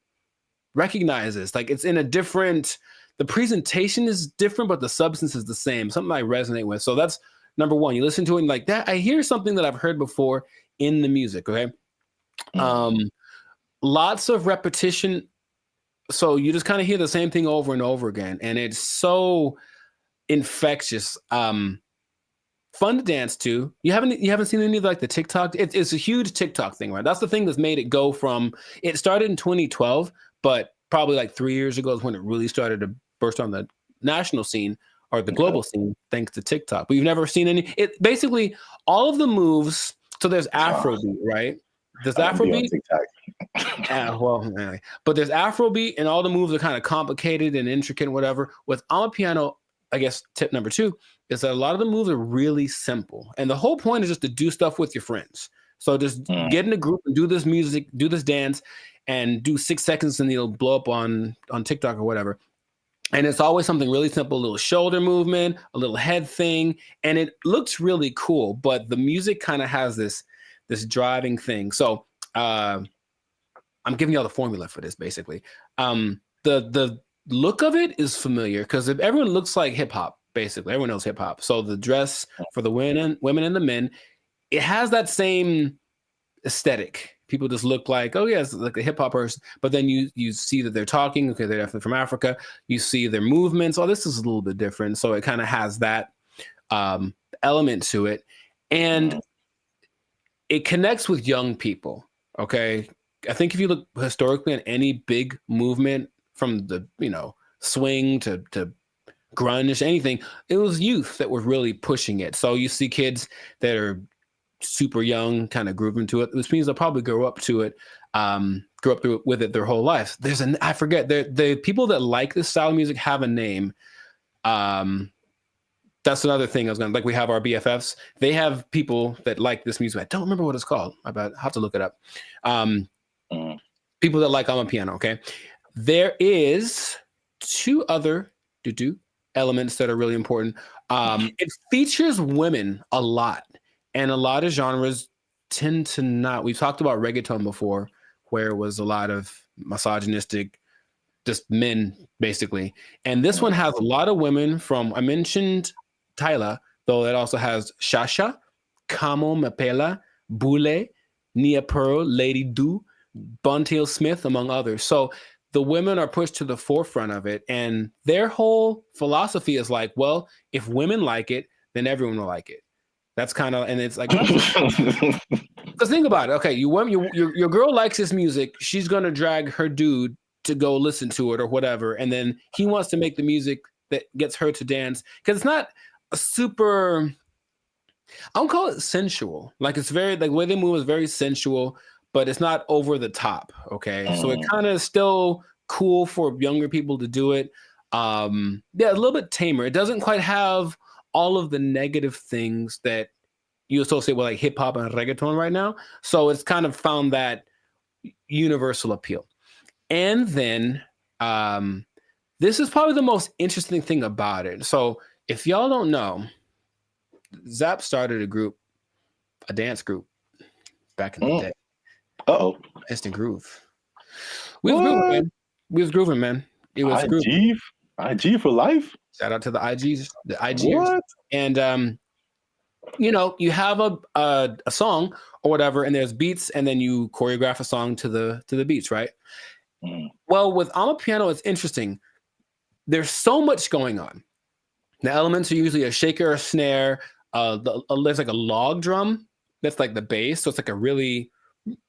recognize this. Like it's in a different, the presentation is different, but the substance is the same. Something I resonate with. So that's number one. You listen to it and like that, I hear something that I've heard before in the music. Okay. Lots of repetition. So you just kind of hear the same thing over and over again. And it's so infectious. Fun to dance to. You haven't seen any of like the TikTok. It's a huge TikTok thing, right? That's the thing that's made it go from, it started in 2012, but probably like 3 years ago is when it really started to burst on the national scene or the global scene, thanks to TikTok. But you've never seen any, it basically all of the moves. So there's Afrobeat, right? There's Afrobeat. But there's Afrobeat and all the moves are kind of complicated and intricate and whatever. With Amapiano, I guess tip number 2 is that a lot of the moves are really simple. And the whole point is just to do stuff with your friends. So just get in a group and do this music, do this dance, and do 6 seconds and it'll blow up on TikTok or whatever. And it's always something really simple, a little shoulder movement, a little head thing. And it looks really cool, but the music kind of has this driving thing. So I'm giving y'all the formula for this, basically. The look of it is familiar because if everyone looks like hip hop, basically, everyone knows hip hop. So the dress for the women and the men, it has that same aesthetic. People just look like, oh yeah, it's like a hip hop person. But then you see that they're talking. Okay, they're definitely from Africa. You see their movements. Oh, this is a little bit different. So it kind of has that element to it, and it connects with young people. Okay, I think if you look historically at any big movement from the swing to grunge, anything, it was youth that were really pushing it. So you see kids that are super young kind of grooving to it, which means they'll probably grow up to it, grow up with it their whole life. I forget, the people that like this style of music have a name. That's another thing I was like, we have our BFFs. They have people that like this music. I don't remember what it's called. I have to look it up. People that like Amapiano, okay? There is 2 other elements that are really important. It features women a lot. And a lot of genres tend to not. We've talked about reggaeton before, where it was a lot of misogynistic, just men, basically. And this one has a lot of women from, I mentioned Tyla, though it also has Shasha, Kamo Mapela, Bule, Nia Pearl, Lady Do, Buntail Smith, among others. So the women are pushed to the forefront of it. And their whole philosophy is like, well, if women like it, then everyone will like it. That's kind of, and it's like, because think about it. Okay, your girl likes this music. She's gonna drag her dude to go listen to it or whatever, and then he wants to make the music that gets her to dance because it's not a super. I don't call it sensual. Like it's very like the way they move is very sensual, but it's not over the top. Okay, so it kind of still cool for younger people to do it. Yeah, a little bit tamer. It doesn't quite have all of the negative things that you associate with like hip hop and reggaeton right now. So it's kind of found that universal appeal. And then this is probably the most interesting thing about it. So if y'all don't know, Zap started a dance group back in the day. Instant Groove. We was grooving, man. It was grooving. IG for life. Shout out to the IGs, the IGs. And you have a song or whatever, and there's beats, and then you choreograph a song to the beats, right? Well, with Amapiano, it's interesting. There's so much going on. The elements are usually a shaker, a snare. There's like a log drum that's like the bass, so it's like a really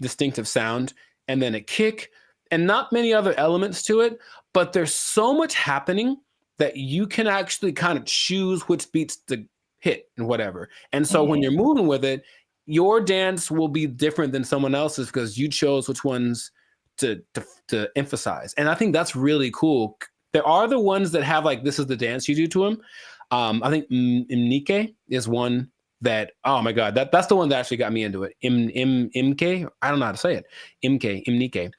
distinctive sound, and then a kick, and not many other elements to it. But there's so much happening that you can actually kind of choose which beats to hit and whatever. And so when you're moving with it, your dance will be different than someone else's because you chose which ones to emphasize. And I think that's really cool. There are the ones that have like, this is the dance you do to them. I think Mnike is one that, oh my God, that's the one that actually got me into it. Imke, I don't know how to say it. Imnike.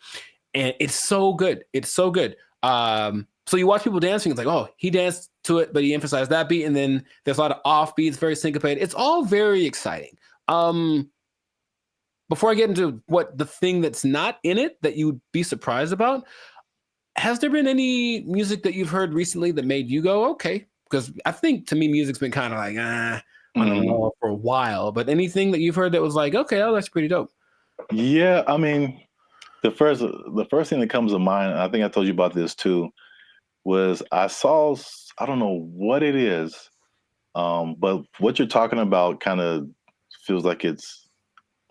And it's so good. It's so good. So you watch people dancing, it's like, oh, he danced to it, but he emphasized that beat. And then there's a lot of off beats, very syncopated. It's all very exciting. Before I get into what the thing that's not in it that you'd be surprised about, has there been any music that you've heard recently that made you go, okay? Because I think to me, music's been kind of like, I don't know, for a while. But anything that you've heard that was like, okay, oh, that's pretty dope. Yeah, I mean, the first thing that comes to mind, I think I told you about this too, was I saw, I don't know what it is, but what you're talking about kind of feels like it's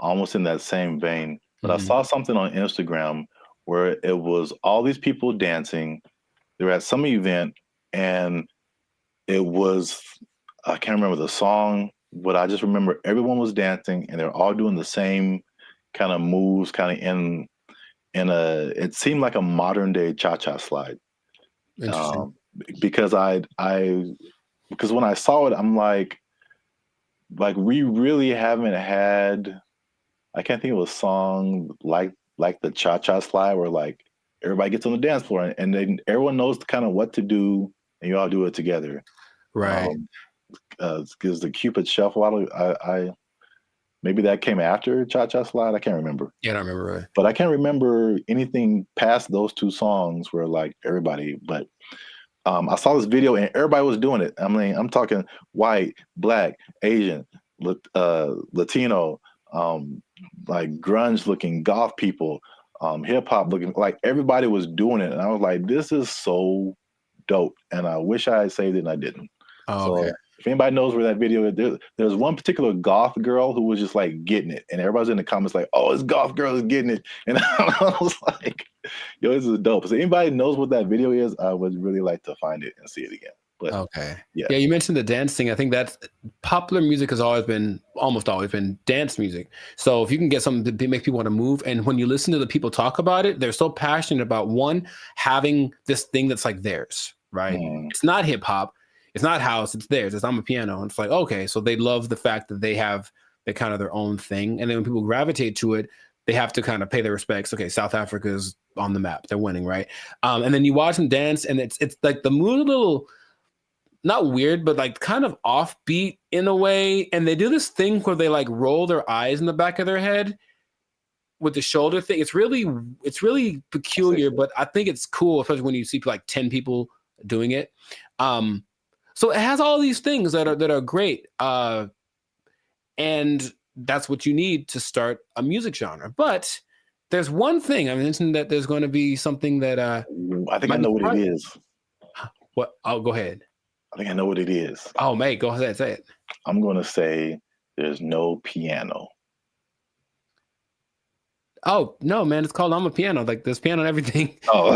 almost in that same vein. But I saw something on Instagram where it was all these people dancing. They were at some event, and it was, I can't remember the song, but I just remember everyone was dancing and they're all doing the same kind of moves, kind of in a, it seemed like a modern day cha-cha slide. Interesting. Because because when I saw it, I'm like we really haven't had, I can't think of a song like the cha-cha slide where like everybody gets on the dance floor and then everyone knows kind of what to do and you all do it together. Right. Because the Cupid Shuffle, I maybe that came after Cha-Cha Slide. I can't remember. Yeah, I don't remember. Right. But I can't remember anything past those two songs where like everybody, but I saw this video and everybody was doing it. I mean, I'm talking white, black, Asian, Latino, like grunge looking goth people, hip hop looking, like everybody was doing it. And I was like, this is so dope. And I wish I had saved it and I didn't. Oh, okay. So if anybody knows where that video is, there's one particular goth girl who was just like getting it. And everybody's in the comments like, oh, this goth girl is getting it. And I was like, yo, this is dope. So anybody knows what that video is, I would really like to find it and see it again. But okay. Yeah, you mentioned the dance thing. I think that's popular music has almost always been dance music. So if you can get something to make people want to move, and when you listen to the people talk about it, they're so passionate about one, having this thing that's like theirs, right? It's not hip hop. It's not house, it's theirs. It's I'm a piano. And it's like, okay, so they love the fact that they have their kind of their own thing. And then when people gravitate to it, they have to kind of pay their respects. Okay, South Africa is on the map. They're winning, right? And then you watch them dance, and it's like the mood a little, not weird, but like kind of offbeat in a way. And they do this thing where they like roll their eyes in the back of their head with the shoulder thing. It's really peculiar, but I think it's cool, especially when you see like 10 people doing it. So it has all these things that are great, and that's what you need to start a music genre. But there's one thing I mentioned, that there's going to be something that I think I know what it is. What? Oh, go ahead. I think I know what it is. Oh, mate, go ahead, say it. I'm going to say there's no piano. Oh no, man! It's called I'm a Piano. Like there's piano and everything. Oh.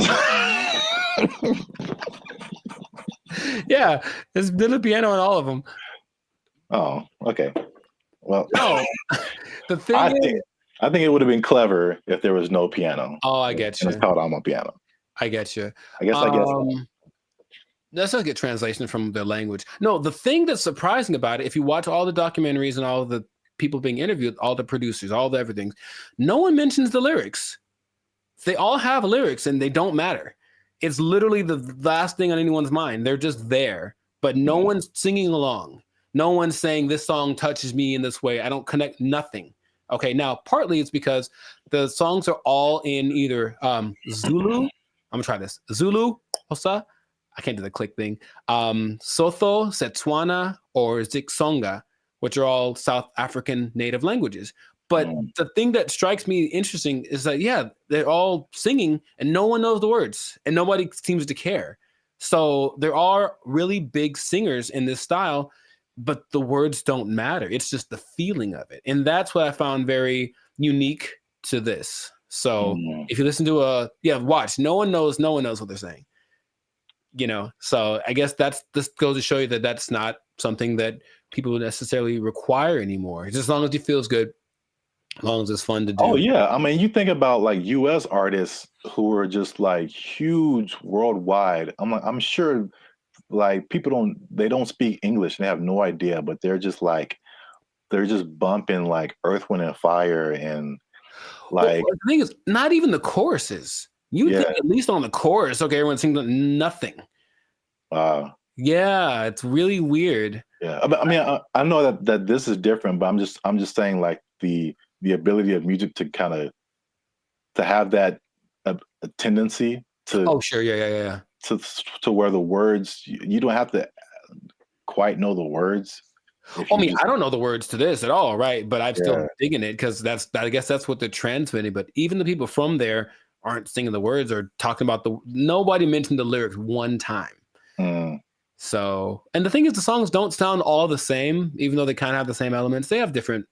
Yeah, there's a piano in all of them. Oh, okay. Well, no. The thing I think it would have been clever if there was no piano. Oh, I get you. It's called I'm a Piano. I get you. I guess. Let's just get translation from the language. No, the thing that's surprising about it, if you watch all the documentaries and all the people being interviewed, all the producers, all the everything, no one mentions the lyrics. They all have lyrics and they don't matter. It's literally the last thing on anyone's mind. They're just there, but no one's singing along. No one's saying this song touches me in this way. I don't connect nothing. Okay, now partly it's because the songs are all in either Zulu. I'm gonna try this. Zulu, Hosa. I can't do the click thing. Sotho, Setswana, or Zixonga, which are all South African native languages. But the thing that strikes me interesting is that, yeah, they're all singing and no one knows the words and nobody seems to care. So there are really big singers in this style, but the words don't matter. It's just the feeling of it. And that's what I found very unique to this. So if you listen to watch, no one knows what they're saying. You know, so I guess this goes to show you that that's not something that people necessarily require anymore. Just as long as it feels good. As long as it's fun to do. Oh yeah, I mean, you think about like U.S. artists who are just like huge worldwide. I'm sure, like people don't speak English and they have no idea, but they're just like they're just bumping like Earth, Wind, and Fire, and like the thing is, not even the choruses. You think at least on the chorus, okay, everyone's singing nothing. Yeah, it's really weird. Yeah, I mean, I know that this is different, but I'm just saying like the ability of music to kind of to have that a tendency to. Oh, sure, yeah. To where the words you don't have to quite know the words. I mean, I don't know the words to this at all, right? But I'm still digging it because I guess that's what they're transmitting. But even the people from there aren't singing the words or talking about nobody mentioned the lyrics one time. So, and the thing is, the songs don't sound all the same, even though they kind of have the same elements. They have different.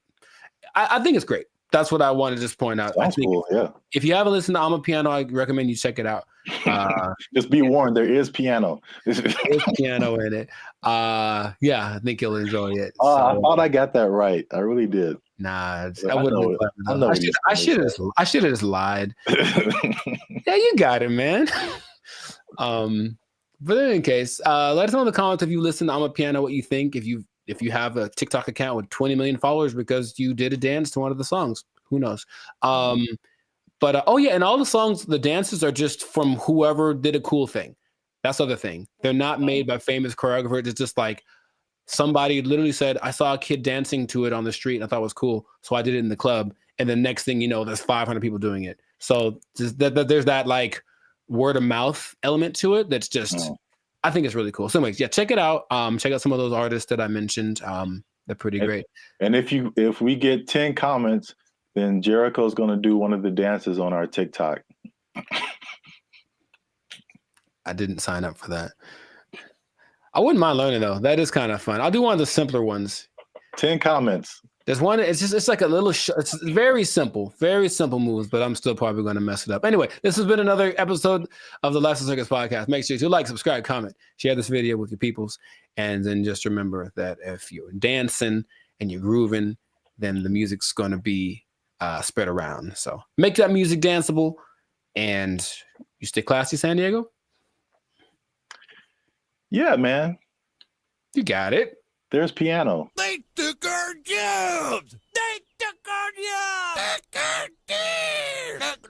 I think it's great. That's what I want to just point out. Sounds cool, yeah. If you haven't listened to I'm a Piano, I recommend you check it out. Just be warned, there is piano. There's piano in it. Yeah, I think you'll enjoy it. I thought I got that right. I really did. Nah, I wouldn't. I should have just lied. Yeah, you got it, man. But in any case, let us know in the comments if you listen to I'm a Piano what you think. If you have a TikTok account with 20 million followers because you did a dance to one of the songs, who knows? But oh yeah, and all the songs, the dances are just from whoever did a cool thing. That's the other thing. They're not made by famous choreographers. It's just like somebody literally said, I saw a kid dancing to it on the street and I thought it was cool, so I did it in the club. And the next thing you know, there's 500 people doing it. So there's that like word of mouth element to it that's just I think it's really cool. So anyways, yeah, check it out. Check out some of those artists that I mentioned. They're pretty great. And if we get 10 comments, then Jericho's gonna do one of the dances on our TikTok. I didn't sign up for that. I wouldn't mind learning though. That is kind of fun. I'll do one of the simpler ones. 10 comments. There's one. It's like a little. It's very simple moves, but I'm still probably going to mess it up. Anyway, this has been another episode of the Lifestyle Circus podcast. Make sure to like, subscribe, comment, share this video with your peoples, and then just remember that if you're dancing and you're grooving, then the music's going to be spread around. So make that music danceable, and you stay classy, San Diego. Yeah, man. You got it. There's piano. They took our jobs. They took our jobs.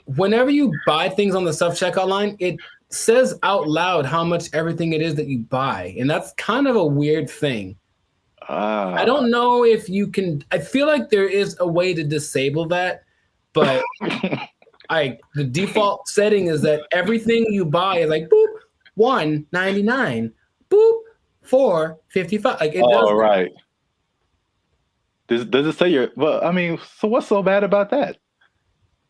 Whenever you buy things on the self-checkout line, it says out loud how much everything it is that you buy. And that's kind of a weird thing. I don't know if you can. I feel like there is a way to disable that, but the default setting is that everything you buy is like boop $1.99, boop $4.55. Like it does. Right. Does it say your? Well, I mean, so what's so bad about that?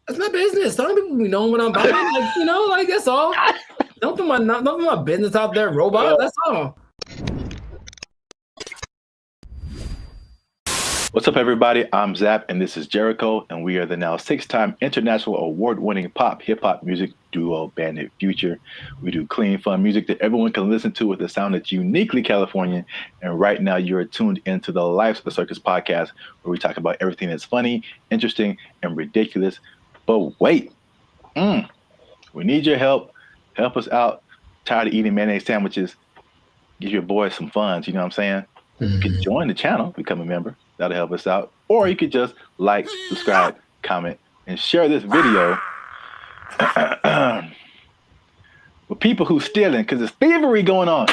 That's my business. Some people be knowing what I'm buying. Like, like that's all. Don't put my business out there, robot. That's all. What's up, everybody? I'm Zap, and this is Jericho, and we are the now 6-time international award-winning pop hip-hop music duo Bandit Future. We do clean, fun music that everyone can listen to with a sound that's uniquely Californian. And right now, you are tuned into the Lifestyle Circus podcast, where we talk about everything that's funny, interesting, and ridiculous. But wait, we need your help. Help us out. Tired of eating mayonnaise sandwiches. Give your boys some funds. You know what I'm saying? You can join the channel, become a member. That'll help us out. Or you could just like, subscribe, comment, and share this video with people who stealing, because there's thievery going on.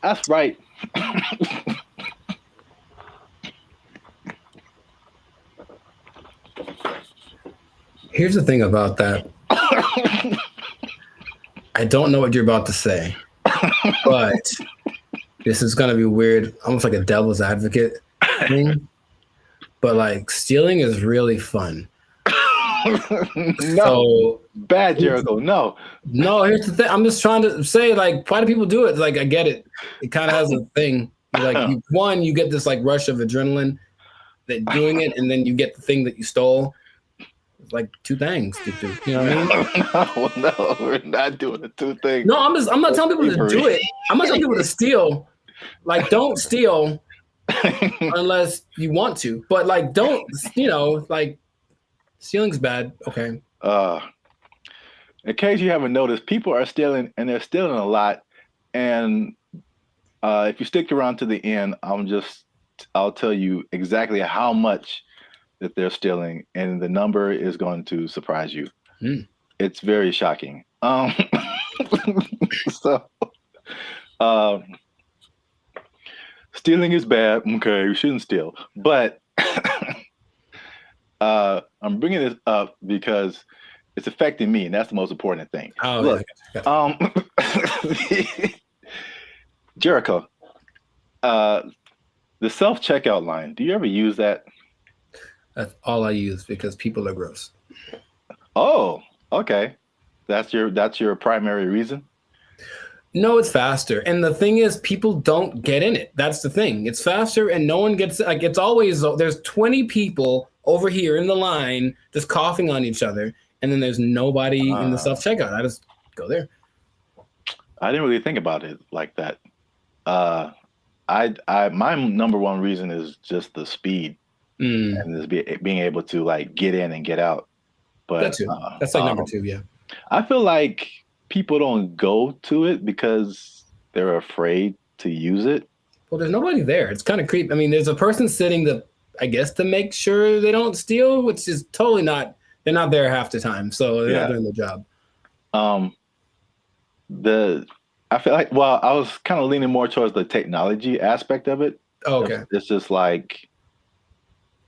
That's right. Here's the thing about that. I don't know what you're about to say, but this is going to be weird, almost like a devil's advocate thing. But like stealing is really fun. No, bad, Jericho. No. Here's the thing. I'm just trying to say, like, why do people do it? Like, I get it. It kind of has a thing. Like, you get this like rush of adrenaline that doing it, and then you get the thing that you stole. It's like two things to do. You know what I mean? No, we're not doing the two things. No, I'm not telling people to do it. I'm not telling people to steal. Like, don't steal. Unless you want to, but like don't, like stealing's bad. Okay. In case you haven't noticed, people are stealing, and they're stealing a lot. And if you stick around to the end, I'll tell you exactly how much that they're stealing, and the number is going to surprise you. It's very shocking. So, stealing is bad. Okay, we shouldn't steal. But I'm bringing this up because it's affecting me, and that's the most important thing. Oh, look, Jericho, the self-checkout line. Do you ever use that? That's all I use because people are gross. Oh, okay. That's your primary reason? No, it's faster. And the thing is, people don't get in it. That's the thing. It's faster and no one gets, like, it's always, there's 20 people over here in the line just coughing on each other. And then there's nobody in the self-checkout. I just go there. I didn't really think about it like that. My number one reason is just the speed and just being able to like get in and get out. But that's like number 2, yeah. I feel like people don't go to it because they're afraid to use it. Well, there's nobody there. It's kind of creepy. I mean, there's a person sitting to make sure they don't steal, which is totally not. They're not there half the time, so they're not doing their job. I feel like, well, I was kind of leaning more towards the technology aspect of it. Oh, okay. It's just like,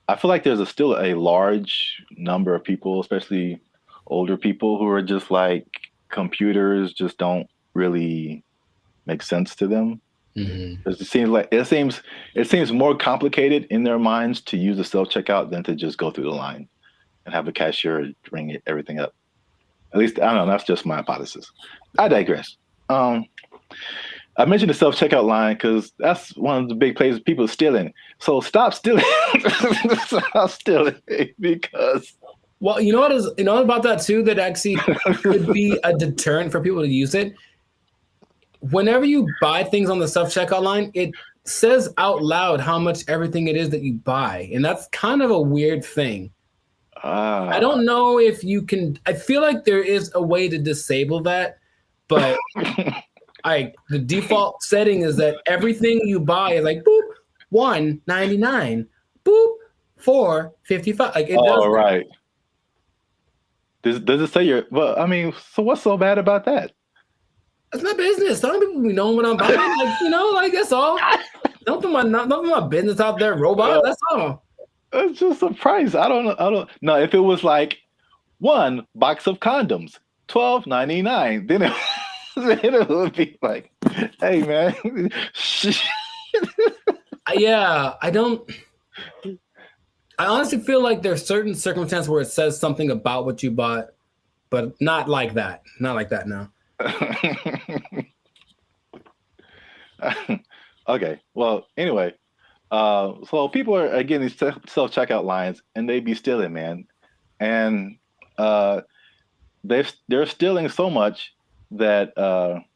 I feel like there's still a large number of people, especially older people, who are just like, computers just don't really make sense to them. It seems more complicated in their minds to use a self-checkout than to just go through the line and have a cashier ring everything up. At least, I don't know, that's just my hypothesis. I digress. I mentioned the self-checkout line because that's one of the big places people are stealing. So stop stealing. Stop stealing because... Well, you know what about that too, that actually could be a deterrent for people to use it? Whenever you buy things on the self-checkout line, it says out loud how much everything it is that you buy. And that's kind of a weird thing. I don't know if you can, I feel like there is a way to disable that, but the default setting is that everything you buy is like, boop, $1.99, boop, $4.55. Like it does. Right. Does it say well, I mean, so what's so bad about that? That's my business. Some people be knowing what I'm buying. Like, that's all. Don't put my business out there, robot. That's all. It's just a price. I don't know. If it was like 1 box of condoms, $12.99, then it would be like, hey man. Yeah, I honestly feel like there's certain circumstances where it says something about what you bought, but not like that. Not like that, no. Okay. Well, anyway, so people are getting these self-checkout lines, and they be stealing, man. And they're stealing so much that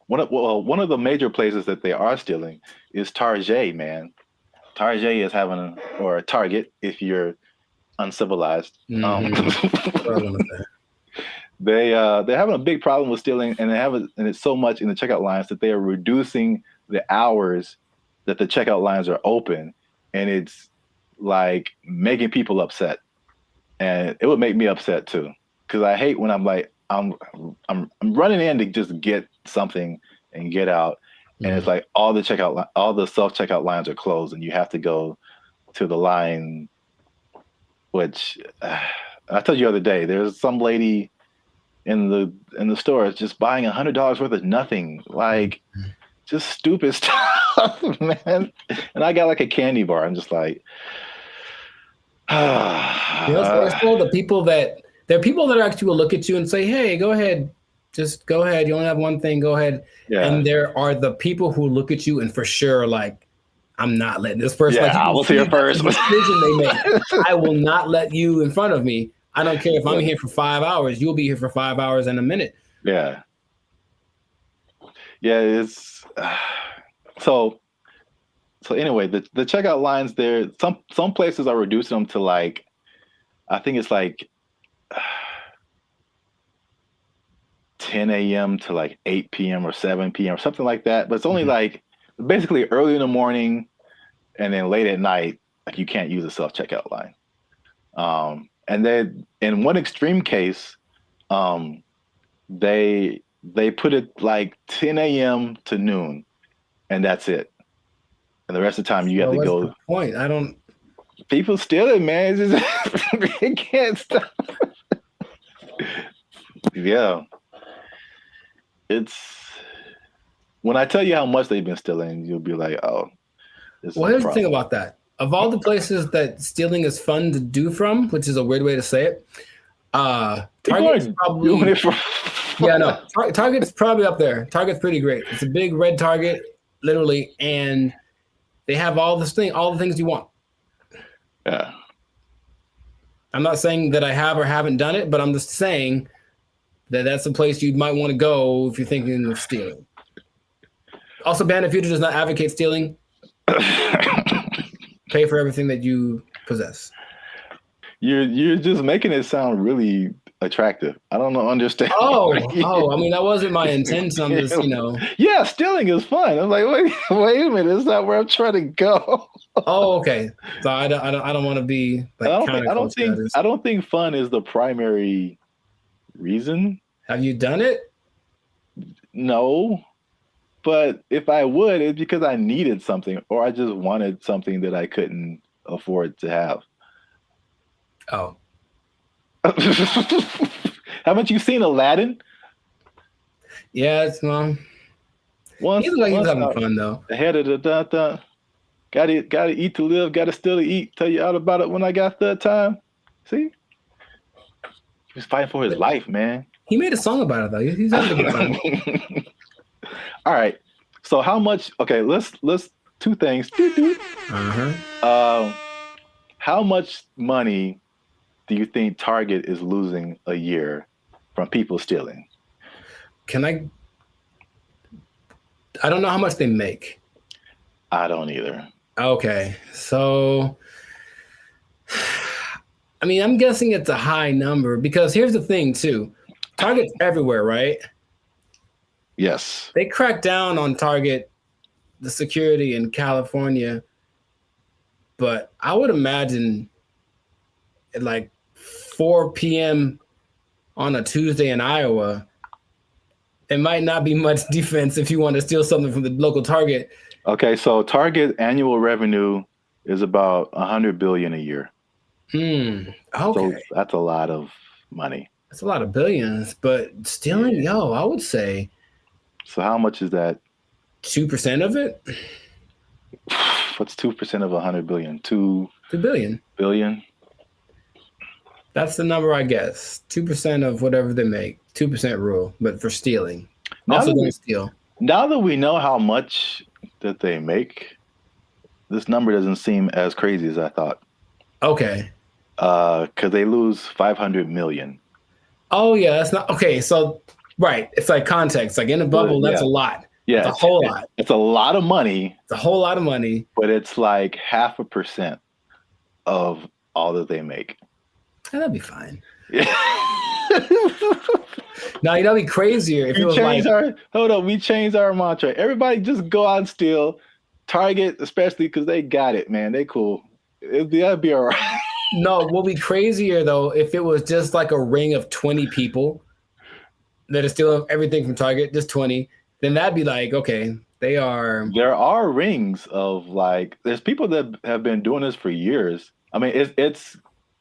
one of the major places that they are stealing is Target, man. Target is having or Target if you're uncivilized. They're having a big problem with stealing, and and it's so much in the checkout lines that they are reducing the hours that the checkout lines are open, and it's like making people upset. And it would make me upset too, because I hate when I'm like I'm running in to just get something and get out. And it's like all the self-checkout lines are closed, and you have to go to the line, which I told you the other day, there's some lady in the store just buying $100 worth of nothing, like just stupid stuff, man. And I got like a candy bar. I'm just like, the people that actually will look at you and say, hey, go ahead. Just go ahead. You only have one thing. Go ahead. Yeah. And there are the people who look at you and for sure, like, I'm not letting this person. Yeah, I will see you first. Decision they make. I will not let you in front of me. I don't care if I'm here for 5 hours. You'll be here for 5 hours and a minute. Yeah. Yeah. It's so anyway. The checkout lines there. Some places are reducing them to like, I think it's like 10 a.m. to like 8 p.m. or 7 p.m. or something like that. But it's only like basically early in the morning and then late at night, like you can't use a self-checkout line. And then in one extreme case, they put it like 10 a.m. to noon, and that's it. And the rest of the time you have to what's go. the point? I don't. People steal it, man. It's just, it can't stop. Yeah. It's when I tell you how much they've been stealing, you'll be like, oh. Well, here's the thing about that. Of all the places that stealing is fun to do from, which is a weird way to say it, Target's probably Target's probably up there. Target's pretty great. It's a big red Target, literally, and they have all the things you want. Yeah. I'm not saying that I have or haven't done it, but I'm just saying that that's a place you might want to go if you're thinking of stealing. Also, Band of Future does not advocate stealing. Pay for everything that you possess. You're just making it sound really attractive. I don't understand. Oh, I mean, that wasn't my intent. I'm just, Yeah, stealing is fun. I'm like, wait a minute, it's not where I'm trying to go. Oh, okay. So I don't want to be like I don't think fun is the primary reason. Have you done it? No. But if I would, it's because I needed something or I just wanted something that I couldn't afford to have. Oh. Haven't you seen Aladdin? Yeah, it's he's having fun though. Ahead of the gotta eat to live, gotta still to eat. Tell you all about it when I got the time. See? He was fighting for his life, man. He made a song about it though. He's having a good time. All right. So how much? Okay, let's two things. How much money do you think Target is losing a year from people stealing? I don't know how much they make. I don't either. Okay, so I mean, I'm guessing it's a high number because here's the thing too. Target's everywhere, right? Yes. They cracked down on Target, the security in California, but I would imagine at like 4 p.m. on a Tuesday in Iowa, it might not be much defense if you want to steal something from the local Target. Okay, so Target annual revenue is about $100 billion a year. Okay. So that's a lot of money. That's a lot of billions, but stealing, I would say. So how much is that? 2% of it? What's 2% of 100 billion? 2 billion. Billion? That's the number, I guess. 2% of whatever they make. 2% rule, but for stealing. Also don't steal. Now that we know how much that they make, this number doesn't seem as crazy as I thought. Okay. Because they lose 500 million. Oh, yeah, that's not... Okay, so... Right. It's like context. Like in a bubble, that's a lot. Yeah. It's a whole lot. It's a lot of money. It's a whole lot of money. But it's like 0.5% of all that they make. Yeah, that'd be fine. Now, that'd be crazier if it was we changed our mantra. Everybody just go out and steal. Target, especially because they got it, man. They cool. That'd be all right. No, what would be crazier, though, if it was just like a ring of 20 people that are stealing everything from Target, just 20, then that'd be like, okay, they are. There are rings of like, there's people that have been doing this for years. I mean, it's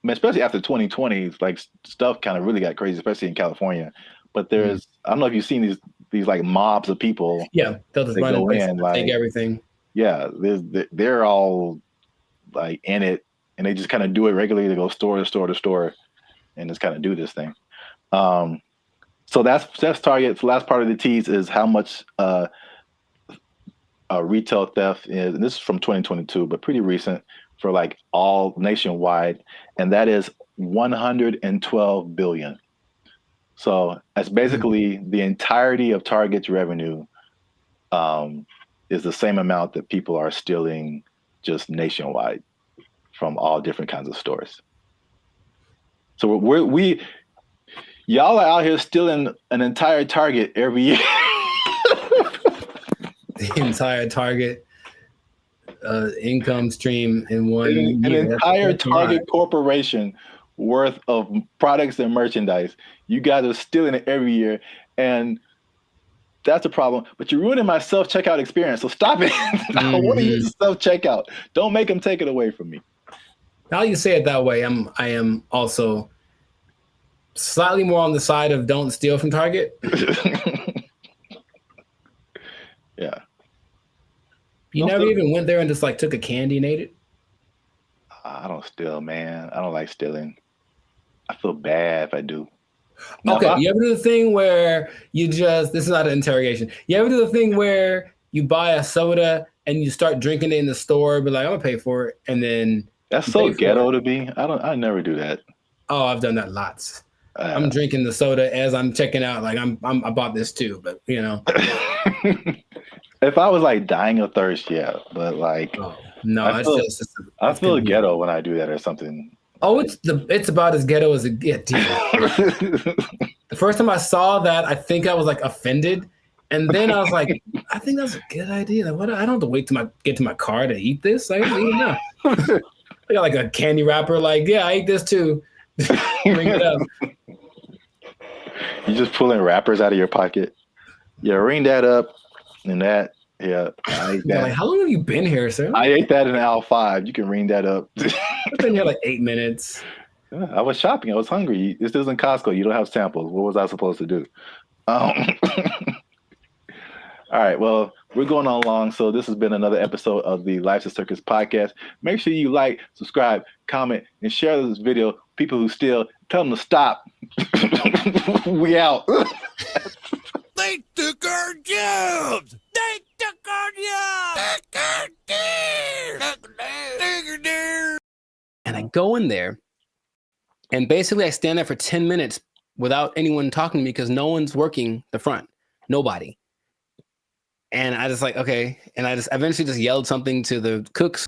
especially after 2020, like stuff kind of really got crazy, especially in California. But there's, I don't know if you've seen these like mobs of people. Yeah, they'll just run in, take everything. Yeah, they're all like in it, and they just kind of do it regularly. They go store to store to store, and just kind of do this thing. So that's Target. The last part of the tease is how much retail theft is, and this is from 2022, but pretty recent for like all nationwide, and that is 112 billion. So that's basically the entirety of Target's revenue is the same amount that people are stealing just nationwide from all different kinds of stores. So y'all are out here stealing an entire Target every year. the entire Target income stream in one an year. entire Target corporation worth of products and merchandise. You guys are stealing it every year, and that's a problem. But you're ruining my self-checkout experience, so stop it. I want to use self-checkout. Don't make them take it away from me. Now you say it that way, I am also slightly more on the side of don't steal from Target. Yeah. You never even went there and just like took a candy and ate it? I don't steal, man. I don't like stealing. I feel bad if I do. Okay, you ever do the thing where you just, this is not an interrogation. You ever do the thing where you buy a soda and you start drinking it in the store, but like, I'm gonna pay for it, and then that's so ghetto to me. I never do that. Oh, I've done that lots. I'm drinking the soda as I'm checking out. Like I bought this too, but you know. If I was like dying of thirst, yeah, but like, no, I feel ghetto when I do that or something. Oh, it's about as ghetto as it gets. The first time I saw that, I think I was like offended, and then I was like, I think that's a good idea. Like, what? I don't have to wait till get to my car to eat this. I don't even know. I got like a candy wrapper. Like, yeah, I ate this too. Bring it up. You just pulling wrappers out of your pocket. Yeah, ring that up. And that, yeah, I ate that. Like, how long have you been here, sir? I ate that in aisle 5. You can ring that up. I've been here like 8 minutes. Yeah, I was shopping. I was hungry. This isn't Costco. You don't have samples. What was I supposed to do? All right. Well, we're going on long. So this has been another episode of the Life's a Circus podcast. Make sure you like, subscribe, comment, and share this video. People who steal, tell them to stop. We out. They took our jobs! They took our jobs! And I go in there, and basically I stand there for 10 minutes without anyone talking to me because no one's working the front. Nobody. And I just like, okay. And I just eventually just yelled something to the cooks.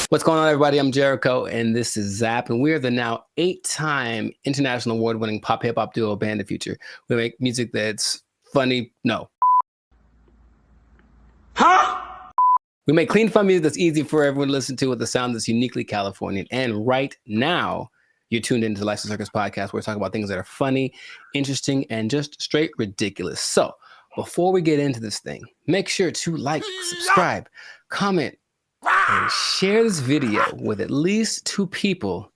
What's going on, everybody? I'm Jericho, and this is Zap, and we're the now 8-time international award-winning pop hip-hop duo Band of Future. We make music that's funny. No. Huh? We make clean, fun music that's easy for everyone to listen to with a sound that's uniquely Californian. And right now, you're tuned into the Life's a Circus podcast, where we talk about things that are funny, interesting, and just straight ridiculous. So, before we get into this thing, make sure to like, subscribe, comment, and share this video with at least 2 people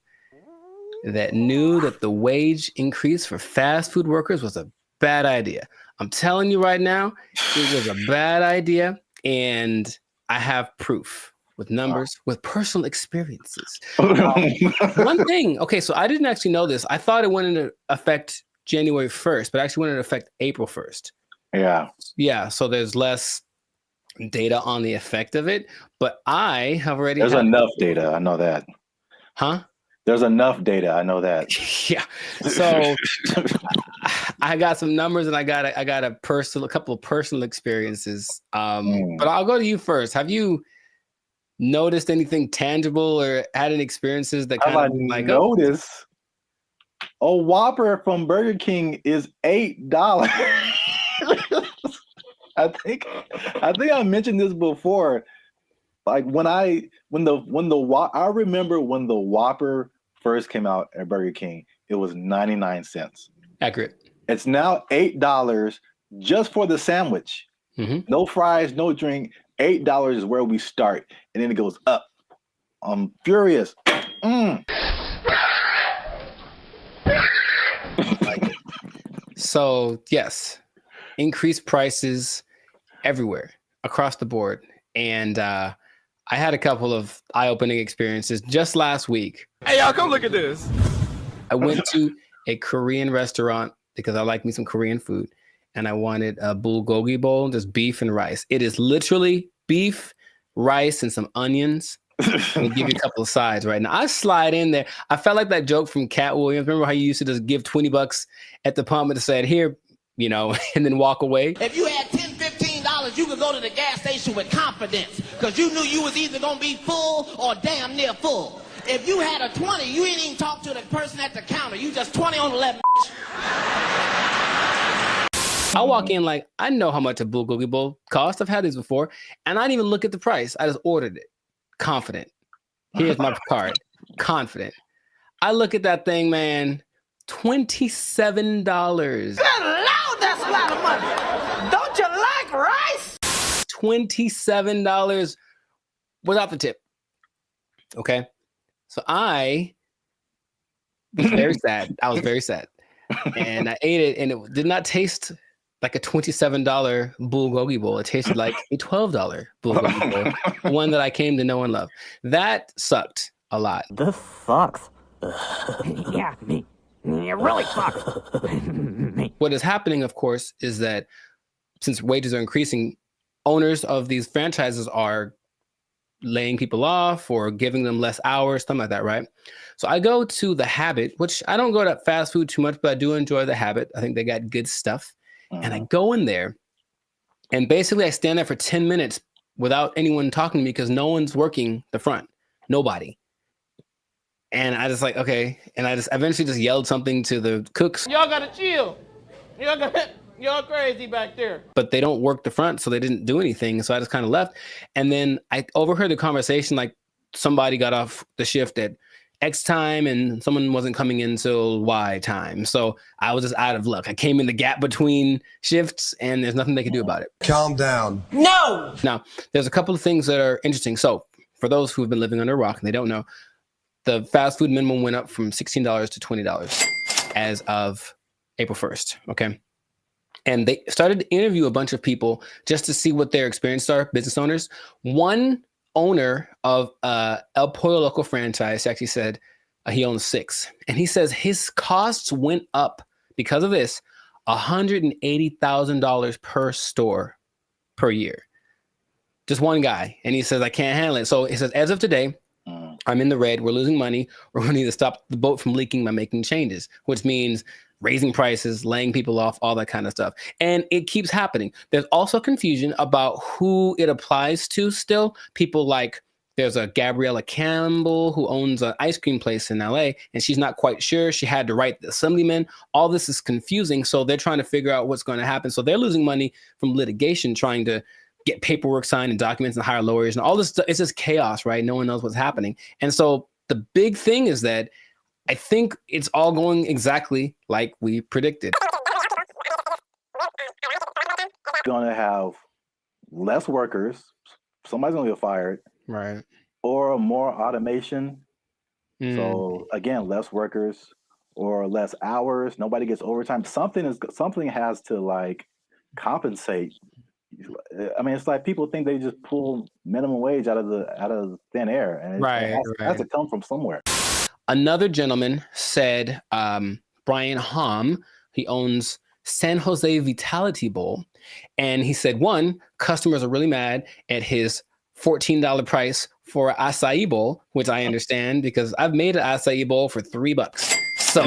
that knew that the wage increase for fast food workers was a bad idea. I'm telling you right now, it was a bad idea, and I have proof with numbers, with personal experiences. One thing, okay, so I didn't actually know this. I thought it went into effect January 1st, but actually went into effect April 1st. Yeah. Yeah, so there's less data on the effect of it, but I have already there's enough data, I know that. Huh? There's enough data, I know that. Yeah. So I got some numbers, and I got a couple of personal experiences. But I'll go to you first. Have you noticed anything tangible or had any experiences that kind of like noticed? A Whopper from Burger King is $8. I think I mentioned this before. Like I remember when the Whopper first came out at Burger King, it was 99 cents. Accurate. It's now $8 just for the sandwich. Mm-hmm. No fries, no drink. $8 is where we start, and then it goes up. I'm furious. So yes, increased prices everywhere across the board. And I had a couple of eye-opening experiences just last week. Hey, y'all, come look at this. I went to a Korean restaurant because I like me some Korean food, and I wanted a bulgogi bowl, just beef and rice. It is literally beef, rice, and some onions. And give you a couple of sides right now. I slide in there. I felt like that joke from Cat Williams. Remember how you used to just give $20 at the pump and said, here, you know, and then walk away? If you had $10, $15, you could go to the gas station with confidence because you knew you was either going to be full or damn near full. If you had a 20, you ain't even talk to the person at the counter. You just 20 on the left. I walk in like, I know how much a bulgogi bowl costs. I've had these before. And I didn't even look at the price. I just ordered it. Confident. Here's my card. Confident. I look at that thing, man. $27. Good Lord, that's a lot of money. Don't you like rice? $27 without the tip. Okay. So I was very sad. I was very sad. And I ate it, and it did not taste like a $27 bulgogi bowl. It tasted like a $12 bulgogi bowl, one that I came to know and love. That sucked a lot. This sucks. Yeah, it really sucks. What is happening, of course, is that since wages are increasing, owners of these franchises are laying people off or giving them less hours, something like that, right? So I go to The Habit, which I don't go to fast food too much, but I do enjoy The Habit. I think they got good stuff. And I go in there, and basically I stand there for 10 minutes without anyone talking to me because no one's working the front. Nobody. And I just like, okay. And I just eventually just yelled something to the cooks. Y'all gotta chill. Y'all crazy back there. But they don't work the front, so they didn't do anything. So I just kind of left. And then I overheard the conversation, like somebody got off the shift at X time and someone wasn't coming in till Y time. So I was just out of luck. I came in the gap between shifts and there's nothing they can do about it. Calm down. No! Now, there's a couple of things that are interesting. So for those who have been living under a rock and they don't know, the fast food minimum went up from $16 to $20 as of April 1st. Okay. And they started to interview a bunch of people just to see what their experiences are, business owners. One owner of El Pollo Loco franchise actually said he owns 6. And he says his costs went up because of this $180,000 per store per year. Just one guy. And he says, I can't handle it. So he says, as of today, I'm in the red. We're losing money. We're going to need to stop the boat from leaking by making changes, which means raising prices, laying people off, all that kind of stuff. And it keeps happening. There's also confusion about who it applies to still. People like, there's a Gabriella Campbell who owns an ice cream place in LA, and she's not quite sure. She had to write the assemblyman. All this is confusing. So they're trying to figure out what's going to happen. So they're losing money from litigation, trying to get paperwork signed and documents and hire lawyers and all this stuff. It's just chaos, right? No one knows what's happening. And so the big thing is that I think it's all going exactly like we predicted. Going to have less workers. Somebody's going to get fired. Right. Or more automation. So again, less workers or less hours. Nobody gets overtime. Something has to like compensate. I mean, it's like people think they just pull minimum wage out of thin air, and it has to come from somewhere. Another gentleman said, Brian Hom, he owns San Jose Vitality Bowl, and he said, one, customers are really mad at his $14 price for an acai bowl, which I understand because I've made an acai bowl for $3. So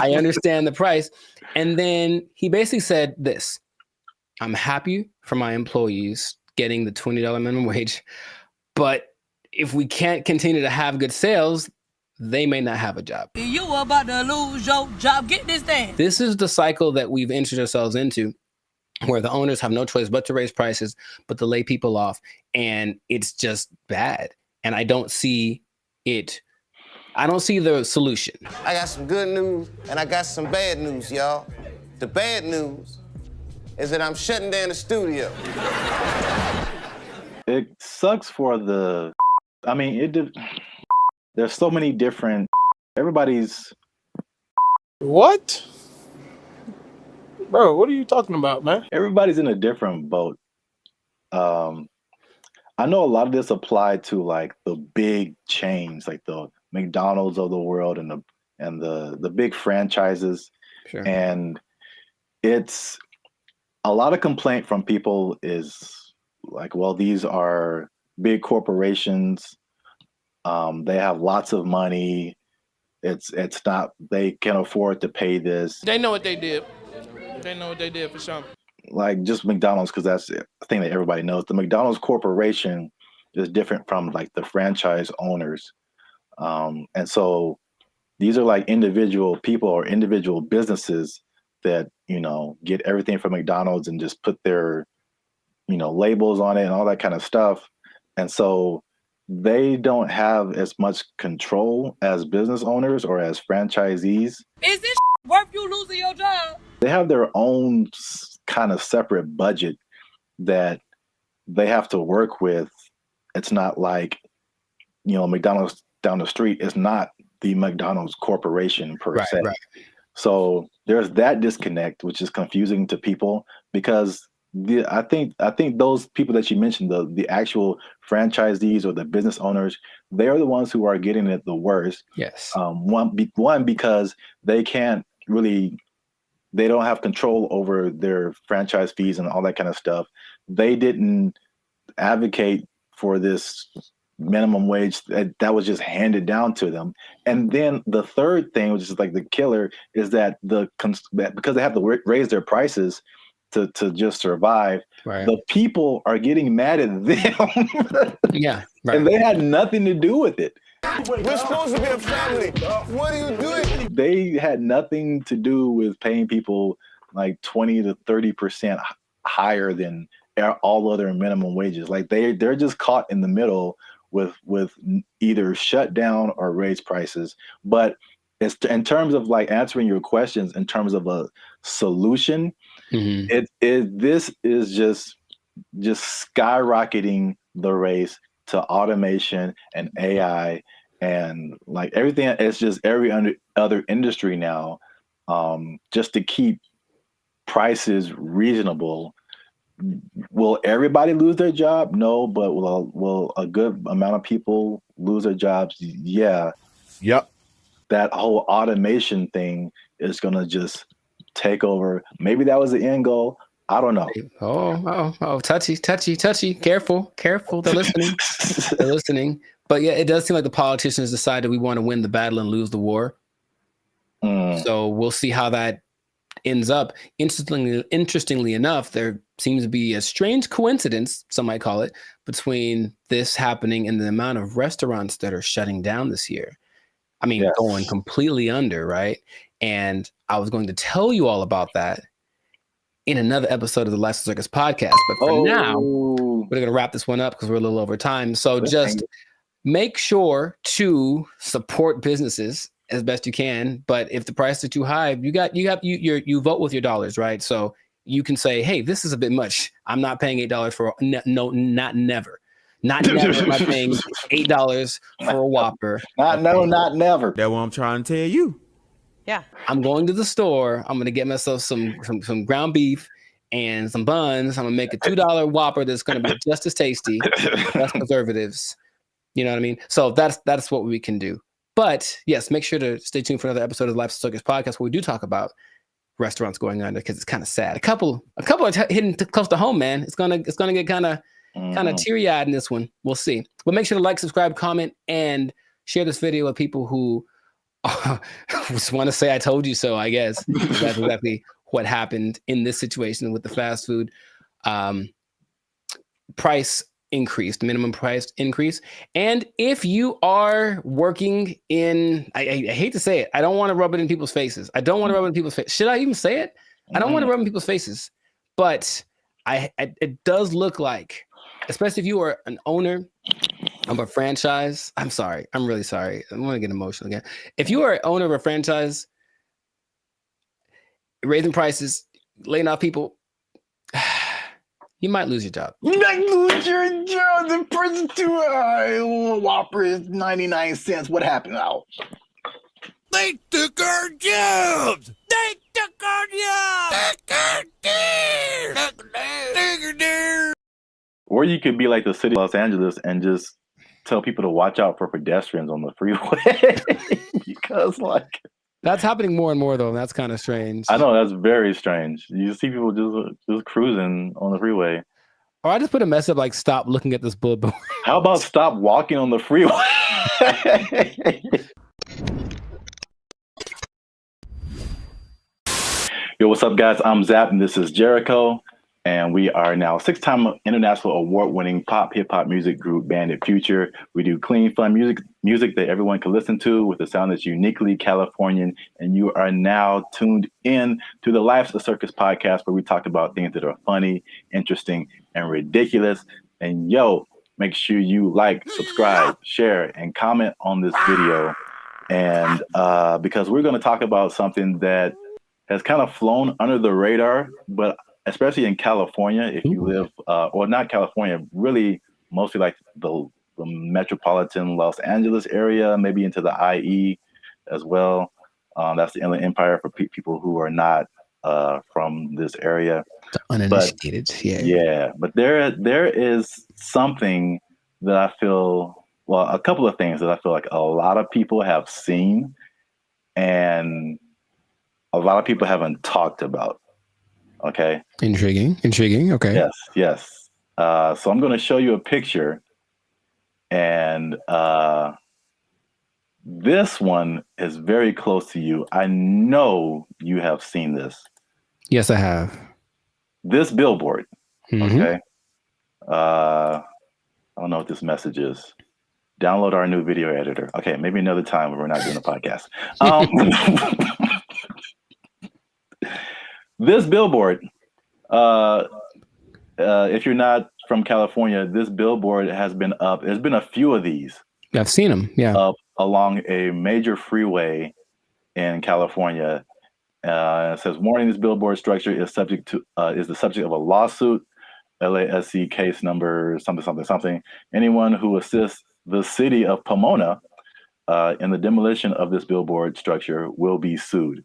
I understand the price. And then he basically said this: I'm happy for my employees getting the $20 minimum wage, but if we can't continue to have good sales, they may not have a job. You about to lose your job. Get this thing. This is the cycle that we've entered ourselves into, where the owners have no choice but to raise prices, but to lay people off. And it's just bad. And I don't see it. I don't see the solution. I got some good news and I got some bad news, y'all. The bad news is that I'm shutting down the studio. It sucks for the, I mean, there's so many different, everybody's. What? Bro, what are you talking about, man? Everybody's in a different boat. I know a lot of this applied to like the big chains, like the McDonald's of the world and the big franchises. Sure. And it's a lot of complaint from people is like, well, these are big corporations. They have lots of money. It's not, they can afford to pay this. They know what they did. They know what they did for sure. Like just McDonald's, because that's the thing that everybody knows. The McDonald's corporation is different from like the franchise owners. And so these are like individual people or individual businesses that, get everything from McDonald's and just put their, labels on it and all that kind of stuff. And so they don't have as much control as business owners or as franchisees. Is this worth you losing your job? They have their own kind of separate budget that they have to work with. It's not like, McDonald's down the street is not the McDonald's corporation per se. Right. So there's that disconnect, which is confusing to people because I think those people that you mentioned, the actual franchisees or the business owners, they are the ones who are getting it the worst. Yes. One because they don't have control over their franchise fees and all that kind of stuff. They didn't advocate for this minimum wage that was just handed down to them. And then the third thing, which is like the killer, is that because they have to raise their prices to just survive, right, the people are getting mad at them. Yeah. Right. And they had nothing to do with it. We're supposed to be a family. What are you doing? They had nothing to do with paying people like 20 to 30% higher than all other minimum wages. Like they're just caught in the middle with either shut down or raise prices. But it's in terms of like answering your questions in terms of a solution, this is just skyrocketing the race to automation and AI and like everything. It's just every other industry now, just to keep prices reasonable. Will everybody lose their job? No, but will a good amount of people lose their jobs? Yeah. Yep. That whole automation thing is going to just take over. Maybe that was the end goal. I don't know. Oh, touchy. Careful. They're listening. But yeah, it does seem like the politicians decided we want to win the battle and lose the war. So we'll see how that ends up. Interestingly enough, there seems to be a strange coincidence, some might call it, between this happening and the amount of restaurants that are shutting down this year. I mean, yes, going completely under, right? And I was going to tell you all about that in another episode of the Life Circus podcast. But for now, we're going to wrap this one up because we're a little over time. So just make sure to support businesses as best you can. But if the prices are too high, you vote with your dollars, right? So you can say, hey, this is a bit much. I'm not paying $8 for not never. Not never am I paying $8 for a Whopper. Not never. That's what I'm trying to tell you. Yeah. I'm going to the store. I'm going to get myself some ground beef and some buns. I'm going to make a $2 Whopper that's going to be just as tasty, less preservatives. You know what I mean? So that's what we can do. But yes, make sure to stay tuned for another episode of the Life Circus podcast where we do talk about restaurants going under because it's kind of sad. A couple are hitting close to home, man. It's gonna get kind of teary-eyed in this one. We'll see. But make sure to like, subscribe, comment, and share this video with people who just want to say I told you so, I guess. That's exactly what happened in this situation with the fast food price increase, the minimum price increase. And if you are working in, I hate to say it, I don't want to rub it in people's faces. Should I even say it? I don't want to rub it in people's faces. But it does look like, especially if you are an owner of a franchise, I'm sorry. I'm really sorry. I'm going to get emotional again. If you are an owner of a franchise, raising prices, laying off people, you might lose your job. You might lose your job. The price is too high. Whopper is 99 cents. What happened now? They took our jobs. They took our jobs. Or you could be like the city of Los Angeles and just tell people to watch out for pedestrians on the freeway. Because like that's happening more and more though. And that's kind of strange. I know, that's very strange. You see people just cruising on the freeway. Or I just put a message up like, stop looking at this billboard. How about stop walking on the freeway? Yo, what's up, guys? I'm Zap, and this is Jericho. And we are now 6-time international award-winning pop hip hop music group Bandit Future. We do clean, fun music that everyone can listen to with a sound that's uniquely Californian. And you are now tuned in to the Life's a Circus podcast, where we talk about things that are funny, interesting, and ridiculous. And yo, make sure you like, subscribe, share, and comment on this video. And because we're going to talk about something that has kind of flown under the radar, but especially in California, if you live, or not California, really mostly like the metropolitan Los Angeles area, maybe into the IE as well. That's the Inland Empire for people who are not from this area. The uninitiated, yeah. But there is something that I feel, well, a couple of things that I feel like a lot of people have seen and a lot of people haven't talked about. Okay. Intriguing. Okay. Yes. So I'm going to show you a picture, and this one is very close to you. I know you have seen this. Yes, I have. This billboard. Mm-hmm. Okay. I don't know what this message is. Download our new video editor. Okay, maybe another time when we're not doing a podcast. This billboard, if you're not from California, this billboard has been up. There's been a few of these. I've seen them. Yeah. Up along a major freeway in California. It says, "Warning: this billboard structure is the subject of a lawsuit. LASC case number something. Anyone who assists the city of Pomona in the demolition of this billboard structure will be sued."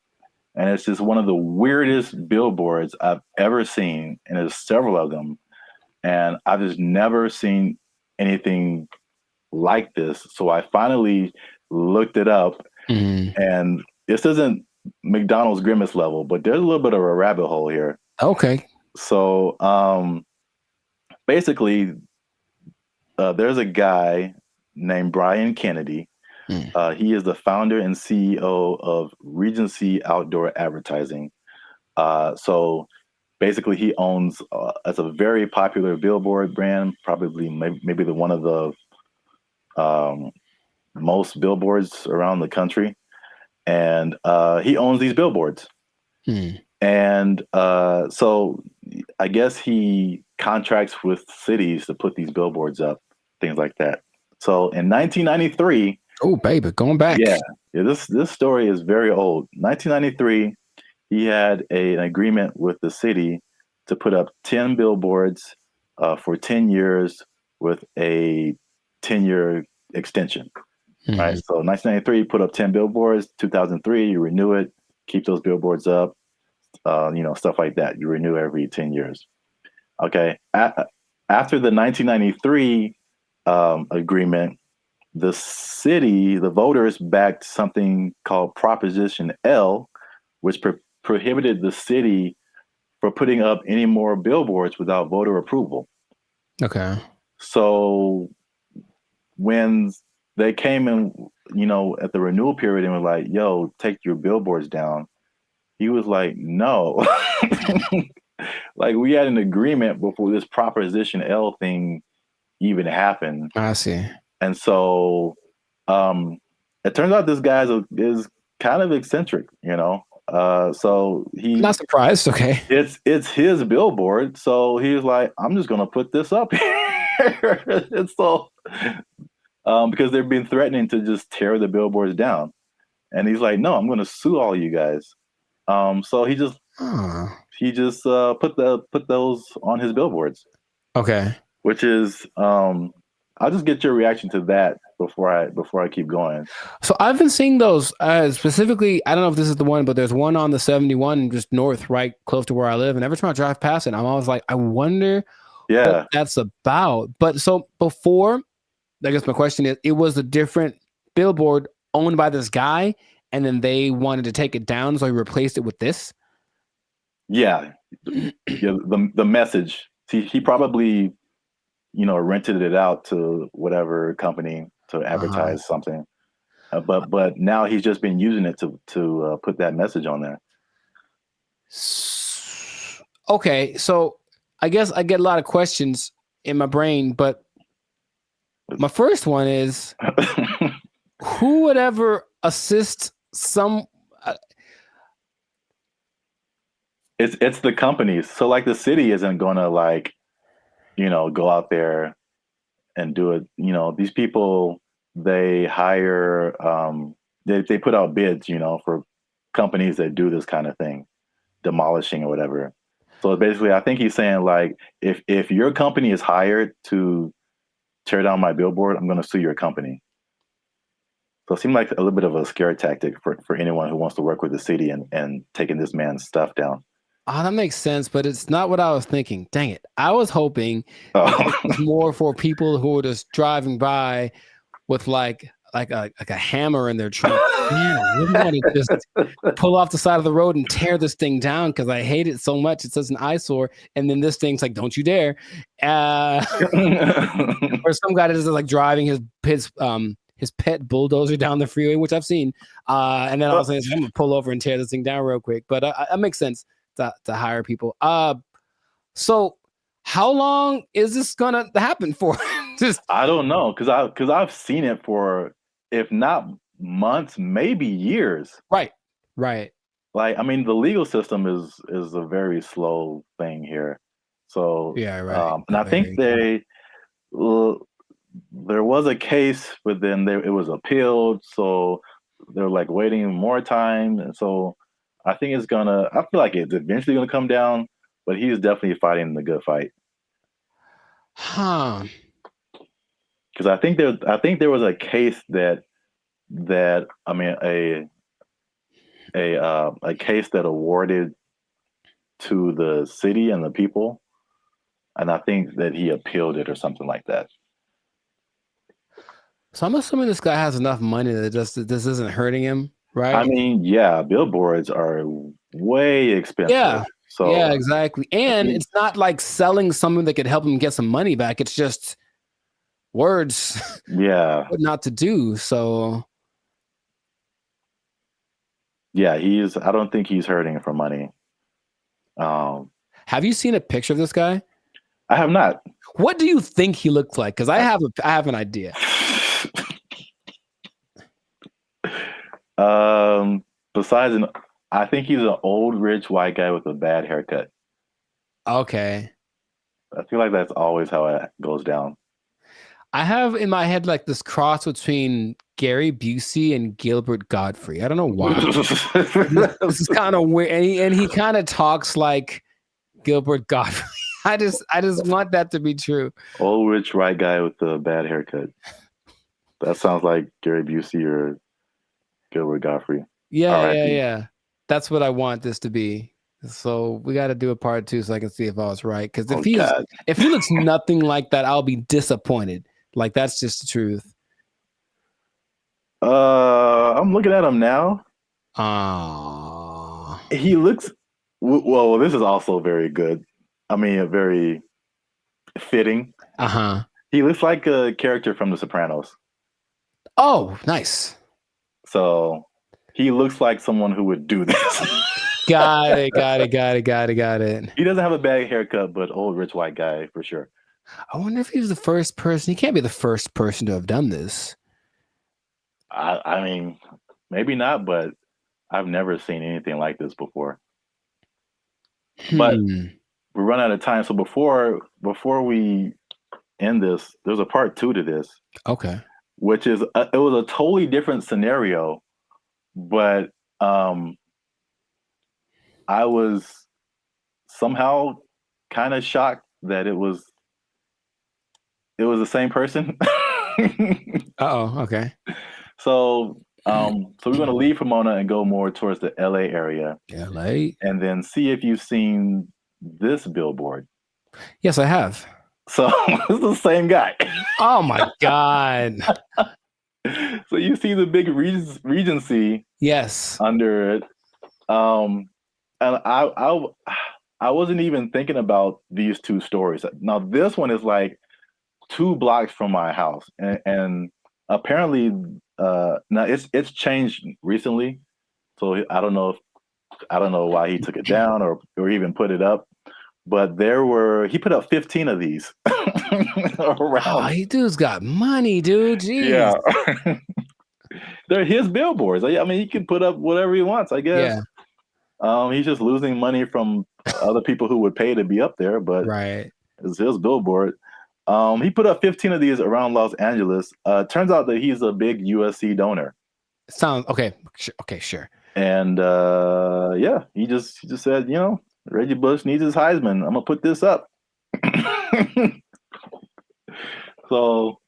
And it's just one of the weirdest billboards I've ever seen. And there's several of them. And I've just never seen anything like this. So I finally looked it up. Mm-hmm. And this isn't McDonald's Grimace level, but there's a little bit of a rabbit hole here. Okay. So basically, there's a guy named Brian Kennedy. He is the founder and CEO of Regency Outdoor Advertising. So basically, he owns it's a very popular billboard brand, probably maybe the one of the most billboards around the country, and he owns these billboards. And so I guess he contracts with cities to put these billboards up, things like that. So in 1993. Oh, baby, going back. Yeah. This story is very old. 1993, he had an agreement with the city to put up 10 billboards for 10 years with a 10-year extension. Mm-hmm. Right. So 1993, put up 10 billboards. 2003, you renew it, keep those billboards up. Stuff like that. You renew every 10 years. Okay. After the 1993 agreement, the city, the voters backed something called Proposition L, which prohibited the city from putting up any more billboards without voter approval. Okay. So when they came in, at the renewal period and were like, yo, take your billboards down, he was like, no. Like, we had an agreement before this Proposition L thing even happened. I see. And so it turns out this guy is kind of eccentric, so he's not surprised. Okay. It's his billboard. So he was like, I'm just going to put this up here. And so because they've been threatening to just tear the billboards down. And he's like, no, I'm going to sue all you guys. So he just put those on his billboards. Okay. Which is I'll just get your reaction to that before I keep going. So I've been seeing those specifically. I don't know if this is the one, but there's one on the 71 just north, right close to where I live. And every time I drive past it, I'm always like, I wonder what that's about. But so before, I guess my question is, it was a different billboard owned by this guy, and then they wanted to take it down, so he replaced it with this. Yeah. The message. He probably rented it out to whatever company to advertise something. But now he's just been using it to put that message on there. Okay, so I guess I get a lot of questions in my brain, but my first one is who would ever assist some? It's the companies. So like the city isn't gonna like, go out there and do it. These people, they hire, they put out bids, for companies that do this kind of thing, demolishing or whatever. So basically, I think he's saying like, if your company is hired to tear down my billboard, I'm going to sue your company. So it seemed like a little bit of a scare tactic for anyone who wants to work with the city and taking this man's stuff down. Oh, that makes sense, but it's not what I was thinking. Dang it. I was hoping it was more for people who were just driving by with like a hammer in their trunk. Man, I really want to just pull off the side of the road and tear this thing down because I hate it so much. It's such an eyesore. And then this thing's like, don't you dare. Or some guy that's like driving his pet bulldozer down the freeway, which I've seen. And then all of a sudden, I'm going to pull over and tear this thing down real quick. But that makes sense to hire people. So how long is this going to happen for? I don't know. Cause I've seen it for, if not months, maybe years. Right. Like, I mean, the legal system is a very slow thing here. So, yeah, right. And I think there was a case, but then it was appealed. So they're like waiting more time. And so I think I feel like it's eventually going to come down, but he's definitely fighting the good fight. Huh. Because I think there was a case that I mean a case that awarded to the city and the people, and I think that he appealed it or something like that. So I'm assuming this guy has enough money that this isn't hurting him, right? I mean, yeah, billboards are way expensive. Yeah. So yeah, exactly. And it's not like selling something that could help him get some money back. It's just words. Yeah. What not to do. So yeah, I don't think he's hurting for money. Have you seen a picture of this guy? I have not. What do you think he looks like? Because I have an idea. Besides, I think he's an old rich white guy with a bad haircut. Okay. I feel like that's always how it goes down. I have in my head like this cross between Gary Busey and Gilbert Godfrey. I don't know why. This is kind of weird, and he kind of talks like Gilbert Godfrey. I just want that to be true. Old rich white guy with a bad haircut. That sounds like Gary Busey or Gilbert Godfrey. Yeah. That's what I want this to be. So we got to do a part 2 so I can see if I was right. Because if he looks nothing like that, I'll be disappointed. Like that's just the truth. I'm looking at him now. He looks well. This is also very good. I mean, very fitting. He looks like a character from The Sopranos. Oh, nice. So he looks like someone who would do this. Got it. He doesn't have a bad haircut, but old rich white guy for sure. I wonder if he's the first person. He can't be the first person to have done this. I mean, maybe not, but I've never seen anything like this before. But we run out of time. So before we end this, there's a part 2 to this. Okay. Which is it was a totally different scenario, but I was somehow kind of shocked that it was the same person. Okay. So we're going to leave Pomona and go more towards the LA area. LA. And then see if you've seen this billboard. Yes, I have. So it's the same guy. Oh my God. So you see the big Regency. Yes. Under it. And I wasn't even thinking about these 2 stories. Now this one is like 2 blocks from my house, and apparently now it's changed recently. So I don't know why he took it down or even put it up, but he put up 15 of these around. Oh, he dude's got money, dude. Jeez. Yeah. They're his billboards. I mean, he can put up whatever he wants, I guess. Yeah. He's just losing money from other people who would pay to be up there, but right. It's his billboard. He put up 15 of these around Los Angeles. Turns out that he's a big USC donor. Sounds okay. Okay, sure. And yeah, he just said, Reggie Bush needs his Heisman. I'm gonna put this up. So,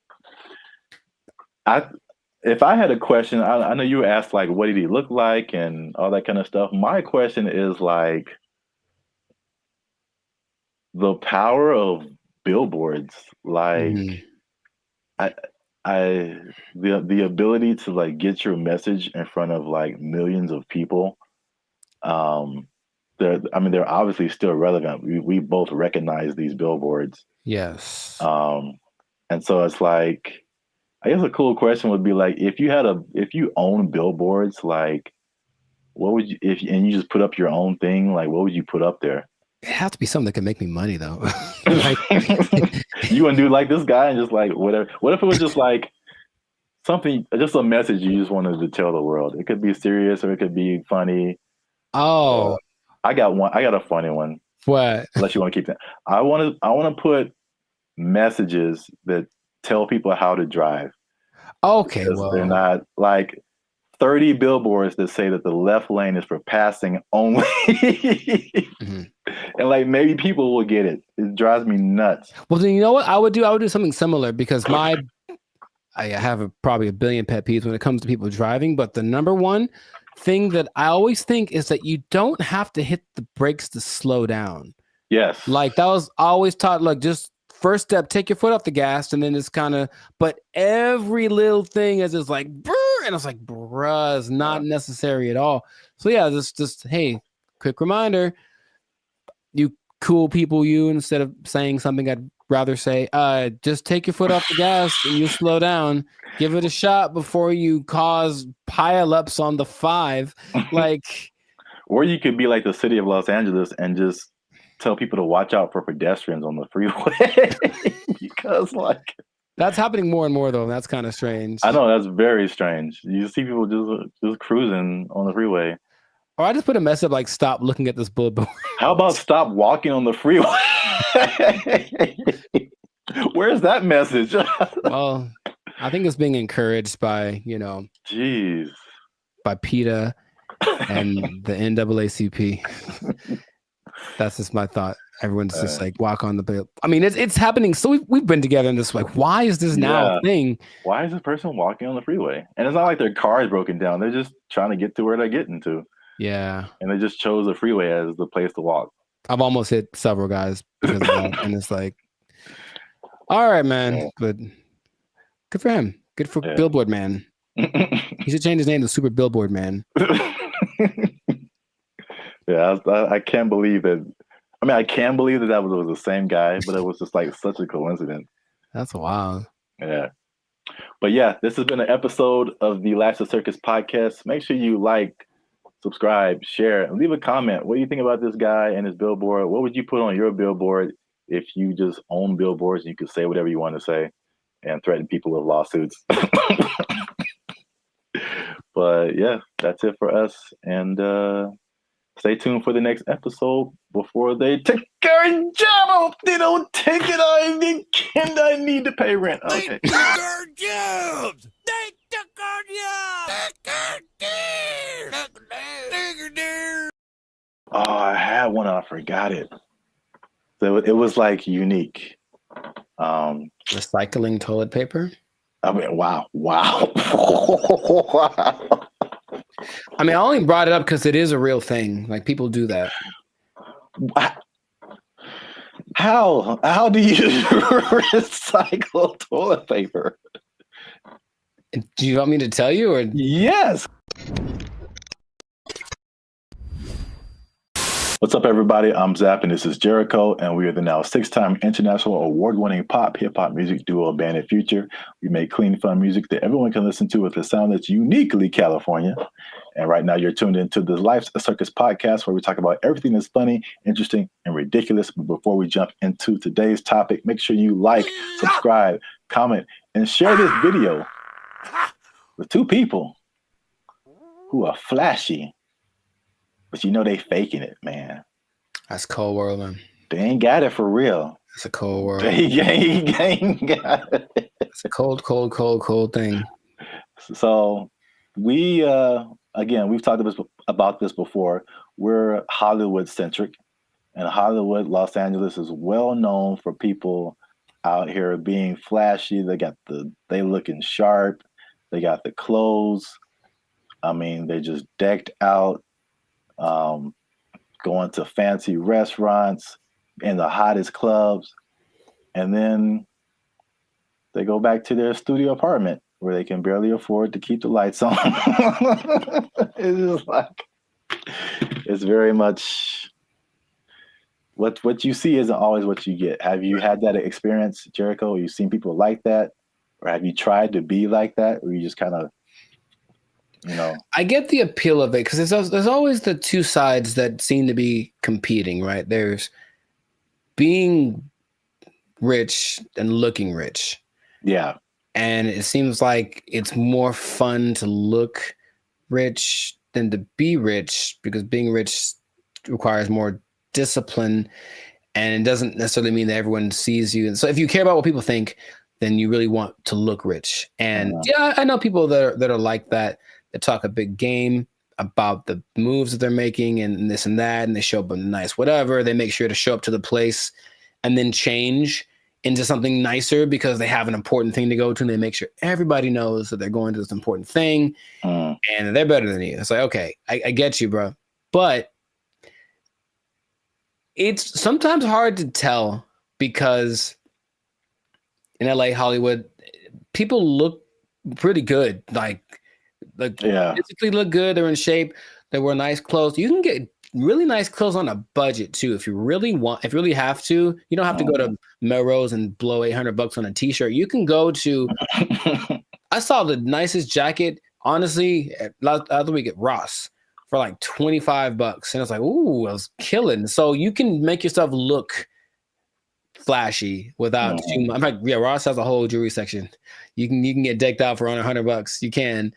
if I had a question, I know you asked like, what did he look like and all that kind of stuff. My question is like the power of billboards, like the ability to like get your message in front of like millions of people. They're obviously still relevant. We both recognize these billboards. Yes. And so it's like, I guess a cool question would be like, if you own billboards, like what would you, and you just put up your own thing, like what would you put up there? It has to be something that can make me money though. You wouldn't do like this guy and just like whatever. What if it was just like something, just a message you just wanted to tell the world? It could be serious or it could be funny. Oh, I got a funny one. What? Unless you want to keep that. I want to put messages that tell people how to drive. Okay, well, they're not like 30 billboards that say that the left lane is for passing only. And like maybe people will get it. It drives me nuts. Well, then you know what I would do? I would do something similar because I have probably a billion pet peeves when it comes to people driving. But the number one thing that I always think is that you don't have to hit the brakes to slow down. Yes. Like that was always taught, like just first step, take your foot off the gas, and then it's kind of, but every little thing is just like, brr, and it's like, bruh, it's not necessary at all. So yeah, just hey, quick reminder, you cool people, instead of saying something I'd rather say, just take your foot off the gas and you slow down. Give it a shot before you cause pileups on the 5. Like, or you could be like the city of Los Angeles and just tell people to watch out for pedestrians on the freeway. Because like that's happening more and more though, and that's kind of strange. I know, that's very strange. You see people just cruising on the freeway. Or I just put a message up like, stop looking at this billboard. How about stop walking on the freeway? Where's that message? Well, I think it's being encouraged by, jeez, by PETA and the NAACP. That's just my thought. Everyone's just like, walk on the bill. I mean, it's happening. So we've been together in this, like, why is this now a thing? Why is this person walking on the freeway? And it's not like their car is broken down. They're just trying to get to where they're getting to. Yeah. And they just chose the freeway as the place to walk. I've almost hit several guys because of that. And it's like, all right, man. But good for him. Good for Billboard Man. He should change his name to Super Billboard Man. Yeah, I can't believe it. I mean, I can believe that was the same guy, but it was just like such a coincidence. That's wild. Yeah. But yeah, this has been an episode of the Latch the Circus podcast. Make sure you like, subscribe, share, and leave a comment. What do you think about this guy and his billboard? What would you put on your billboard if you just own billboards and you could say whatever you want to say and threaten people with lawsuits? But yeah, that's it for us. And stay tuned for the next episode before they take our job. I hope they don't take it. I need to pay rent. Okay. They took our jobs. They took our jobs. Oh, I had one. I forgot it. So it was like unique. Recycling toilet paper. I mean, wow. I mean, I only brought it up because it is a real thing. Like, people do that. How do you recycle toilet paper? Do you want me to tell you, or yes? What's up, everybody? I'm Zap, and this is Jericho, and we are the now 6-time international award-winning pop hip-hop music duo Bandit Future. We make clean, fun music that everyone can listen to with a sound that's uniquely California. And right now you're tuned into the Life's a Circus podcast, where we talk about everything that's funny, interesting, and ridiculous. But before we jump into today's topic, make sure you like, subscribe, comment, and share this video with two people who are flashy, but you know they faking it, man. That's cold world, man. They ain't got it for real. It's a cold world. They ain't got it. It's a cold thing. So we, again, we've talked about this before. We're Hollywood centric, and Hollywood, Los Angeles is well known for people out here being flashy. They looking sharp. They got the clothes. I mean, they just decked out, going to fancy restaurants in the hottest clubs. And then they go back to their studio apartment where they can barely afford to keep the lights on. It's just like, it's very much what you see isn't always what you get. Have you had that experience, Jericho? Have you seen people like that? Or have you tried to be like that? Or you just kind of, I get the appeal of it because there's always the two sides that seem to be competing, right? There's being rich and looking rich. Yeah. And it seems like it's more fun to look rich than to be rich, because being rich requires more discipline, and it doesn't necessarily mean that everyone sees you. And so if you care about what people think, then you really want to look rich. And yeah, I know people that are like that talk a big game about the moves that they're making and this and that, and they show up in nice whatever. They make sure to show up to the place and then change into something nicer because they have an important thing to go to, and they make sure everybody knows that they're going to this important thing, and they're better than you. It's like, okay, I get you, bro. But it's sometimes hard to tell because in LA, Hollywood, people look pretty good. Like physically look good. They're in shape. They wear nice clothes. You can get really nice clothes on a budget too. If you really have to, you don't have to go to Melrose and blow $800 on a t-shirt. You can go to, I saw the nicest jacket, honestly, last week at Ross for like $25. And I was like, ooh, I was killing. So you can make yourself look flashy without too much. In fact, yeah, Ross has a whole jewelry section. You can get decked out for under $100. You can.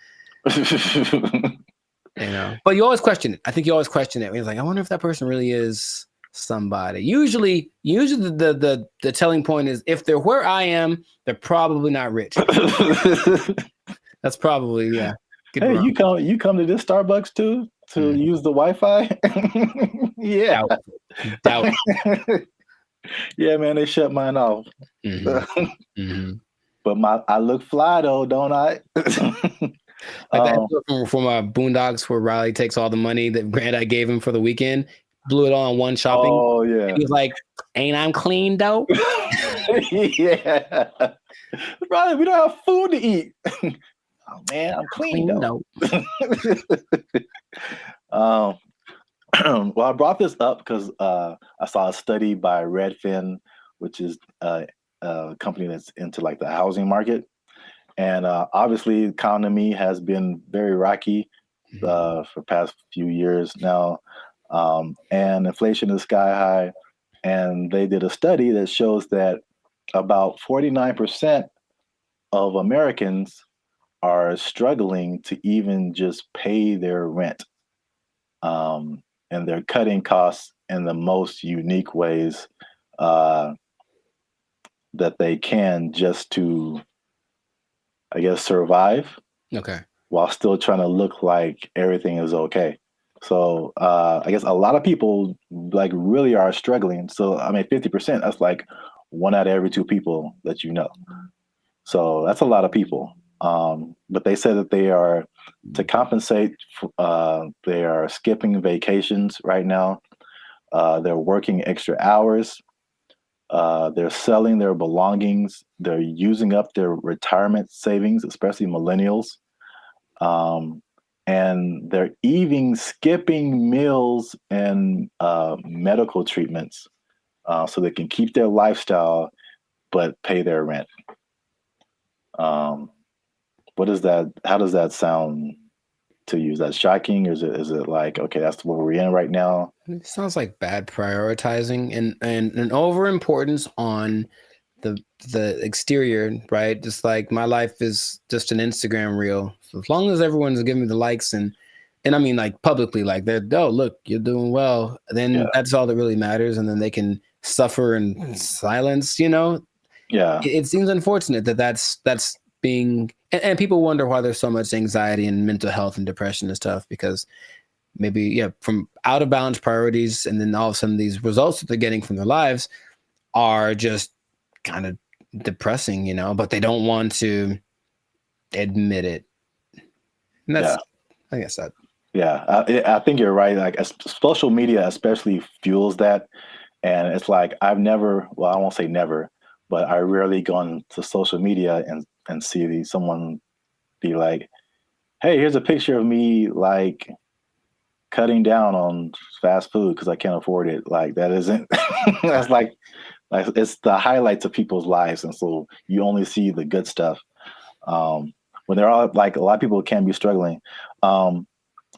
But you always question it. I think you always question it. It's like, I wonder if that person really is somebody. Usually the telling point is if they're where I am, they're probably not rich. That's probably, yeah. Hey, you come to this Starbucks too to use the Wi-Fi? Yeah. Doubt. Yeah, man, they shut mine off. But I look fly though, don't I? Like that episode from Boondocks where Riley takes all the money that Granddad gave him for the weekend, blew it all on one shopping. Oh yeah. And he was like, "Ain't I'm clean though?" Yeah. Riley, we don't have food to eat. Oh man, I'm clean though. Well, I brought this up because I saw a study by Redfin, which is a company that's into like the housing market. And obviously, the economy has been very rocky for the past few years now, and inflation is sky high. And they did a study that shows that about 49% of Americans are struggling to even just pay their rent, and they're cutting costs in the most unique ways that they can, just to, I guess, survive. Okay. While still trying to look like everything is okay. So I guess a lot of people like really are struggling. So I mean, 50%, that's like 1 out of every 2 people that you know. So that's a lot of people. But they said that they are, to compensate, they are skipping vacations right now. They're working extra hours. They're selling their belongings. They're using up their retirement savings, especially millennials. And they're even skipping meals and medical treatments so they can keep their lifestyle but pay their rent. What is that? How does that sound to you? Is that shocking? Or is it like, okay, that's what we're in right now? It sounds like bad prioritizing and an over importance on the exterior, right? Just like my life is just an Instagram reel. So as long as everyone's giving me the likes and I mean like publicly, like they're, oh look, you're doing well, then that's all that really matters, and then they can suffer in silence, you know? Yeah. It seems unfortunate that that's being and people wonder why there's so much anxiety and mental health and depression and stuff, because maybe from out of balance priorities, and then all of a sudden these results that they're getting from their lives are just kind of depressing, you know, but they don't want to admit it. And that's, I guess that. Yeah, I think you're right. Like social media especially fuels that. And it's like, I won't say never, but I rarely gone to social media and see someone be like, hey, here's a picture of me like cutting down on fast food because I can't afford it. Like that isn't, that's like it's the highlights of people's lives. And so you only see the good stuff. When they're all like, a lot of people can be struggling.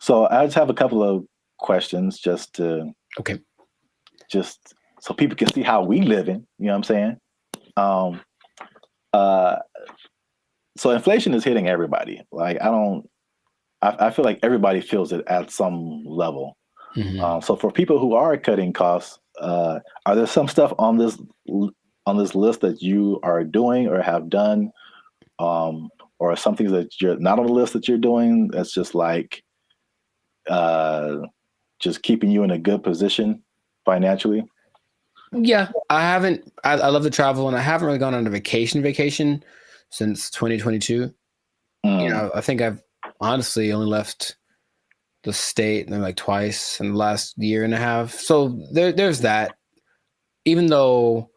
So I just have a couple of questions just so people can see how we living, you know what I'm saying? So inflation is hitting everybody. Like I feel like everybody feels it at some level. So for people who are cutting costs, are there some stuff on this list that you are doing or have done, or some things that you're not on the list that you're doing that's just like just keeping you in a good position financially? Yeah, I haven't. I love to travel, and I haven't really gone on a vacation since 2022. You know, I think I've honestly only left the state like twice in the last year and a half. So there's that. Even though,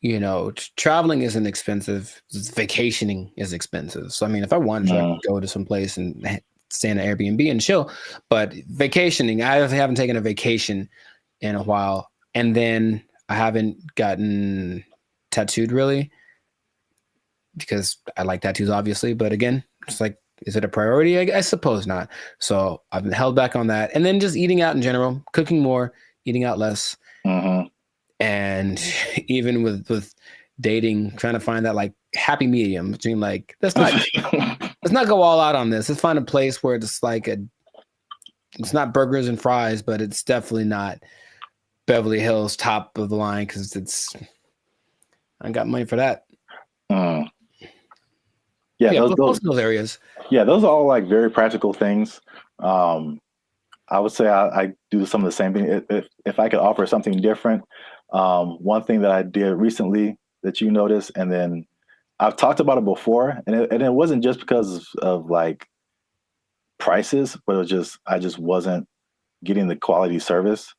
you know, traveling isn't expensive, vacationing is expensive. So I mean, if I wanted to, I could go to some place and stay in an Airbnb and chill. But vacationing, I haven't taken a vacation in a while, and then I haven't gotten tattooed really, because I like tattoos, obviously. But again, it's like, is it a priority? I suppose not. So I've been held back on that. And then just eating out in general, cooking more, eating out less. And even with dating, trying to find that like happy medium between like, let's not go all out on this. Let's find a place where it's like it's not burgers and fries, but it's definitely not Beverly Hills top of the line, because I got money for that. Those areas. Yeah, those are all like very practical things. I would say I do some of the same thing. If I could offer something different, one thing that I did recently that you noticed, and then I've talked about it before, and it wasn't just because of like prices, but it was just I just wasn't getting the quality service.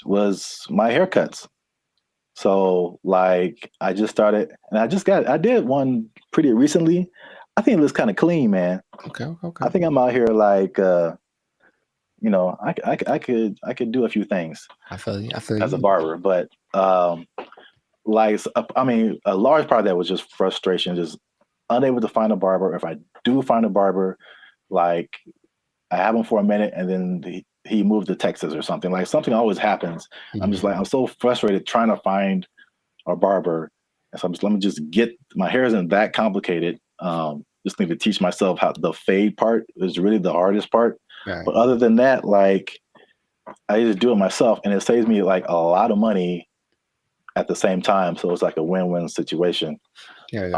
Was my haircuts. So like I just started, and I did one pretty recently. I think it looks kind of clean, man. Okay. I think I'm out here like, you know, I could do a few things. I feel you. As a barber, but like, I mean, a large part of that was just frustration, just unable to find a barber. If I do find a barber, like I have him for a minute, and then he moved to Texas or something. Like something always happens. I'm just like, I'm so frustrated trying to find a barber. And so let me just get, my hair isn't that complicated. Just need to teach myself how the fade part is really the hardest part. Right. But other than that, like I just do it myself, and it saves me like a lot of money at the same time. So it's like a win-win situation. Yeah.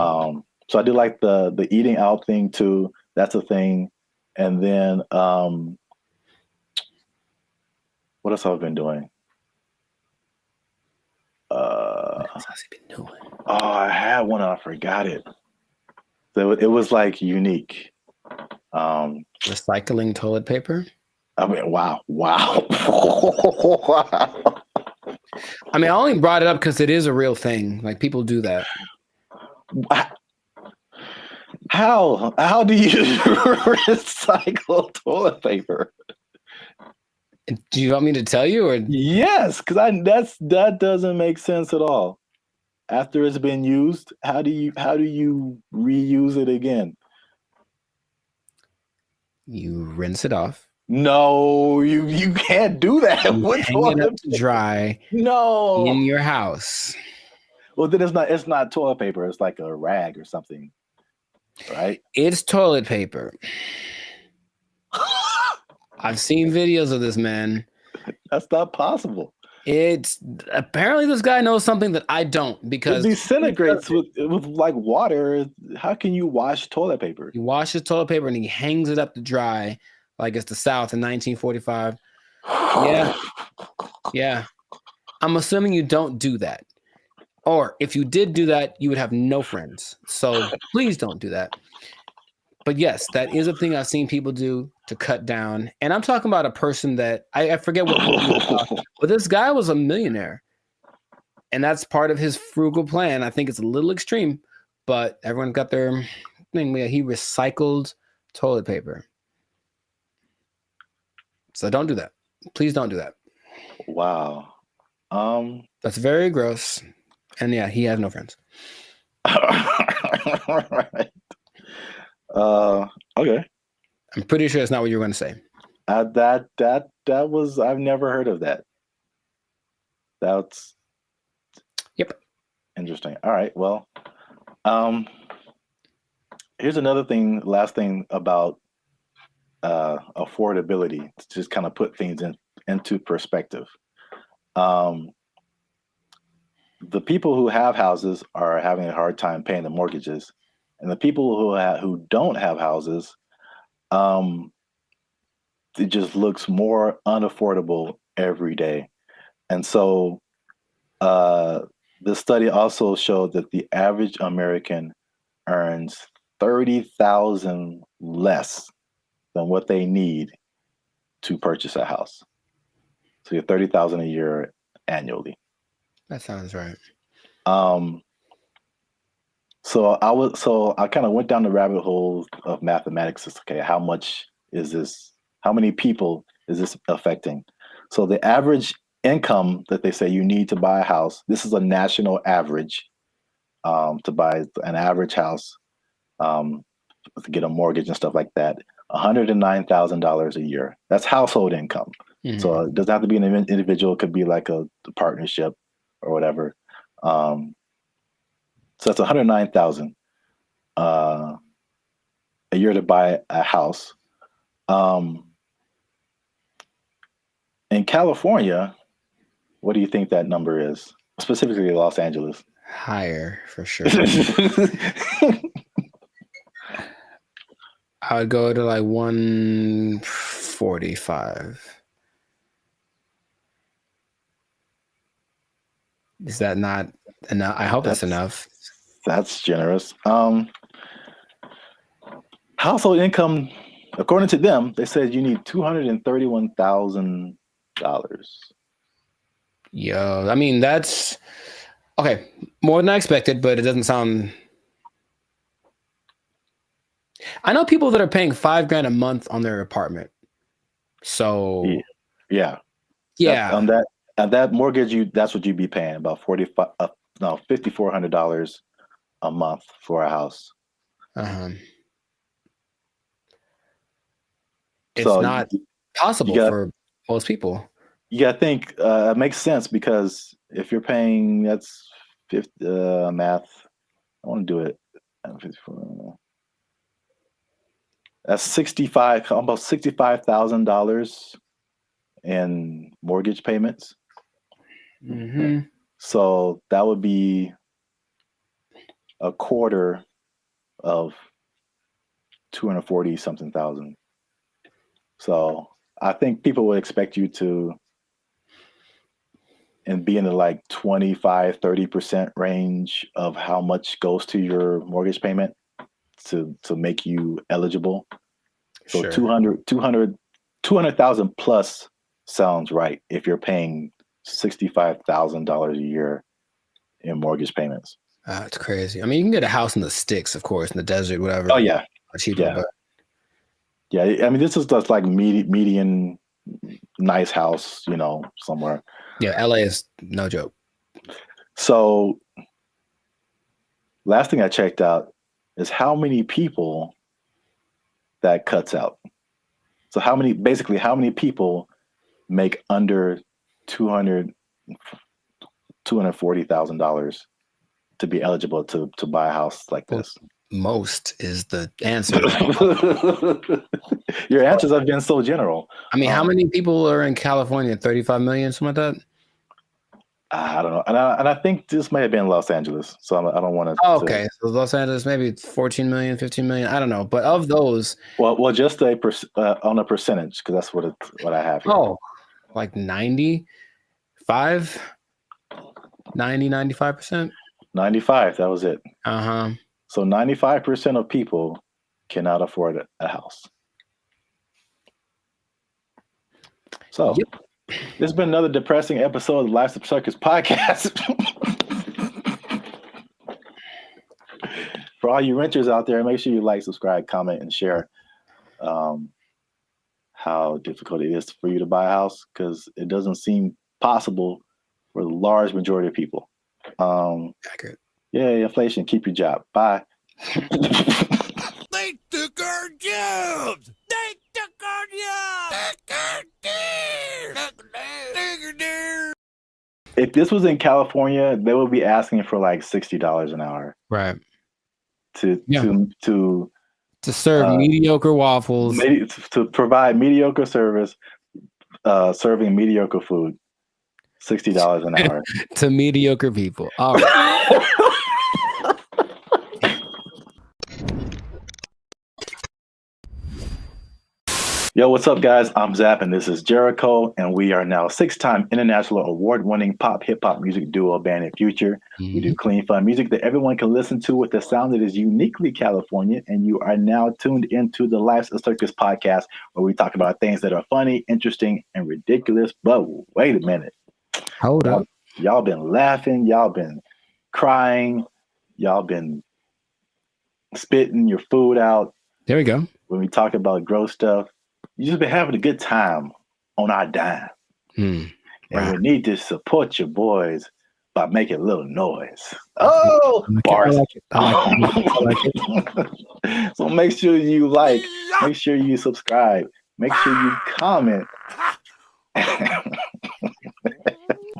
So I do like the eating out thing too. That's a thing. And then what else have I been doing? What else has he been doing? Oh, I had one and I forgot it. So it was like unique. Recycling toilet paper? I mean, wow. I mean, I only brought it up because it is a real thing. Like people do that. How do you recycle toilet paper? Do you want me to tell you, or yes? Because that doesn't make sense at all. After it's been used, how do you reuse it again? You rinse it off. No, you can't do that. You hang it up to dry. No. In your house. Well, then it's not toilet paper. It's like a rag or something, right? It's toilet paper. I've seen videos of this, man. That's not possible. It's apparently this guy knows something that I don't, because it disintegrates with like water. How can you wash toilet paper? He washes toilet paper and he hangs it up to dry like it's the South in 1945. Yeah. I'm assuming you don't do that. Or if you did do that, you would have no friends. So please don't do that. But yes, that is a thing I've seen people do to cut down. And I'm talking about a person that I forget what, but this guy was a millionaire. And that's part of his frugal plan. I think it's a little extreme, but everyone got their thing. He recycled toilet paper. So don't do that. Please don't do that. Wow. That's very gross. And yeah, he has no friends. All right. Okay. I'm pretty sure that's not what you were going to say. That was, I've never heard of that. That's interesting. All right. Well, here's another thing, last thing about affordability, to just kind of put things into perspective. The people who have houses are having a hard time paying the mortgages, and the people who don't have houses, it just looks more unaffordable every day. And so the study also showed that the average American earns $30,000 less than what they need to purchase a house. So you're $30,000 a year annually. That sounds right. So I kind of went down the rabbit hole of mathematics. Okay, how much is this? How many people is this affecting? So the average income that they say you need to buy a house, this is a national average, to buy an average house, to get a mortgage and stuff like that, $109,000 a year. That's household income. Mm-hmm. So it doesn't have to be an individual. It could be like a partnership or whatever. So that's $109,000 a year to buy a house. In California, what do you think that number is? Specifically Los Angeles. Higher, for sure. I would go to like 145. Is that not enough? I hope that's enough. That's generous. Household income, according to them, they said you need $231,000. Yo, I mean, that's okay. More than I expected, but it doesn't sound. I know people that are paying $5,000 a month on their apartment. So yeah. On that mortgage, that's what you'd be paying, about $5,400 a month for a house. It's not possible for most people. You gotta think it makes sense, because if you're paying, that's math. I want to do it. That's almost $65,000 in mortgage payments. Mm-hmm. So that would be a quarter of 240 something thousand. So I think people would expect you to be in the like 25-30% range of how much goes to your mortgage payment to make you eligible. So sure. 200,000 plus sounds right if you're paying $65,000 a year in mortgage payments. It's crazy. I mean, you can get a house in the sticks, of course, in the desert, whatever. Oh yeah, cheaper, yeah. But yeah. I mean, this is just like median nice house, somewhere. Yeah, LA is no joke. So, last thing I checked out is how many people that cuts out. So how many people make under $240,000 to be eligible to buy a house like this? Most is the answer. Your answers have been so general. I mean, how many people are in California? 35 million, something like that? I don't know. And I think this may have been Los Angeles. So I don't want to. Oh, okay. So Los Angeles, maybe 14 million, 15 million. I don't know. But of those. Well, just on a percentage, because that's what I have here. Oh, like 95%? 95%? 95. That was it. Uh-huh. So 95% of people cannot afford a house. So this has been another depressing episode of the Life's a Circus podcast. For all you renters out there, make sure you like, subscribe, comment, and share how difficult it is for you to buy a house, because it doesn't seem possible for the large majority of people. Accurate. Yeah, inflation. Keep your job. Bye. They took our jobs. They took our jobs. If this was in California, they would be asking for like $60 an hour. Right. To serve mediocre waffles. To provide mediocre service, serving mediocre food. $60 an hour. To mediocre people. All right. Yo, what's up, guys? I'm Zap, and this is Jericho, and we are now 6-time international award-winning pop hip-hop music duo band and future. Mm-hmm. We do clean, fun music that everyone can listen to with a sound that is uniquely California, and you are now tuned into the Life's a Circus podcast, where we talk about things that are funny, interesting, and ridiculous. But wait a minute. Hold up. Y'all been laughing. Y'all been crying. Y'all been spitting your food out. There we go. When we talk about gross stuff, you just been having a good time on our dime. And we need to support your boys by making a little noise. Oh, bars. I like it. So make sure you like, make sure you subscribe, make sure you comment.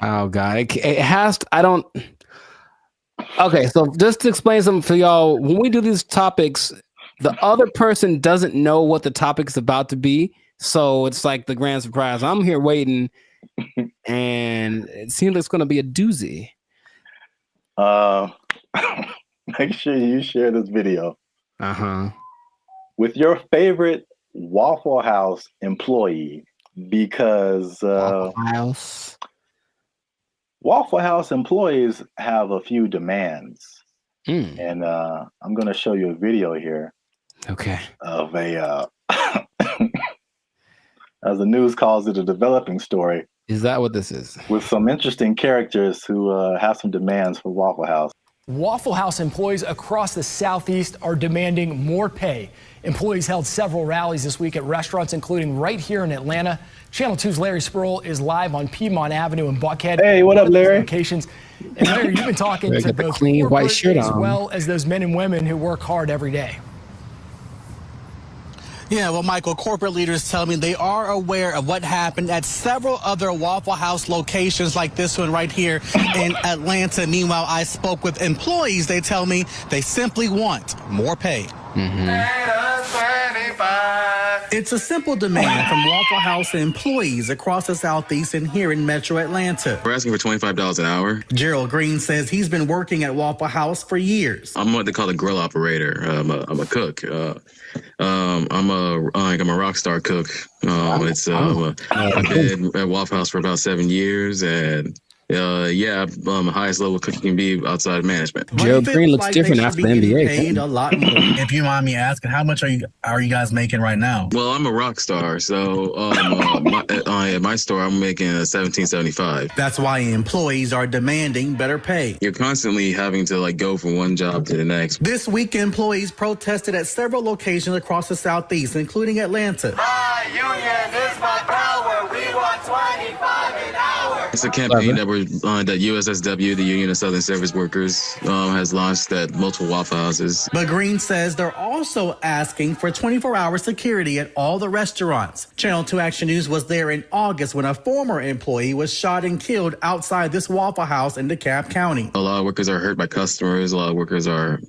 Oh God, it has to, I don't. Okay, so just to explain something for y'all, when we do these topics, the other person doesn't know what the topic's about to be, so it's like the grand surprise. I'm here waiting, and it seems like it's going to be a doozy. Make sure you share this video. Uh-huh. With your favorite Waffle House employee, because Waffle House employees have a few demands. And I'm going to show you a video here. Okay. Of a, as the news calls it, a developing story. Is that what this is? With some interesting characters who have some demands for Waffle House. Waffle House employees across the Southeast are demanding more pay. Employees held several rallies this week at restaurants, including right here in Atlanta. Channel 2's Larry Sproul is live on Piedmont Avenue in Buckhead. Hey, what up, Larry? Locations. And Larry, you've been talking to both clean white shirt as well as those men and women who work hard every day. Yeah, well, Michael, corporate leaders tell me they are aware of what happened at several other Waffle House locations like this one right here in Atlanta. Meanwhile, I spoke with employees. They tell me they simply want more pay. It's a simple demand from Waffle House employees across the Southeast and here in Metro Atlanta. We're asking for $25 an hour. Gerald Green says he's been working at Waffle House for years. I'm what they call a grill operator. I'm a cook. I'm a rock star cook. I've been at Waffle House for about 7 years, and I'm the highest level cook you can be outside of management. Gerald Green looks different after the NBA. A lot more. If you mind me asking, how much are you guys making right now? Well, I'm a rock star, so at my store I'm making $17.75. That's why employees are demanding better pay. You're constantly having to go from one job to the next. This week, employees protested at several locations across the Southeast, including Atlanta. My union is my power. We want 25 an hour. It's a campaign that USSW, the Union of Southern Service Workers, has launched at multiple Waffle Houses. But Green says they're also asking for 24-hour security at all the restaurants. Channel 2 Action News was there in August when a former employee was shot and killed outside this Waffle House in DeKalb County. A lot of workers are hurt by customers. A lot of workers are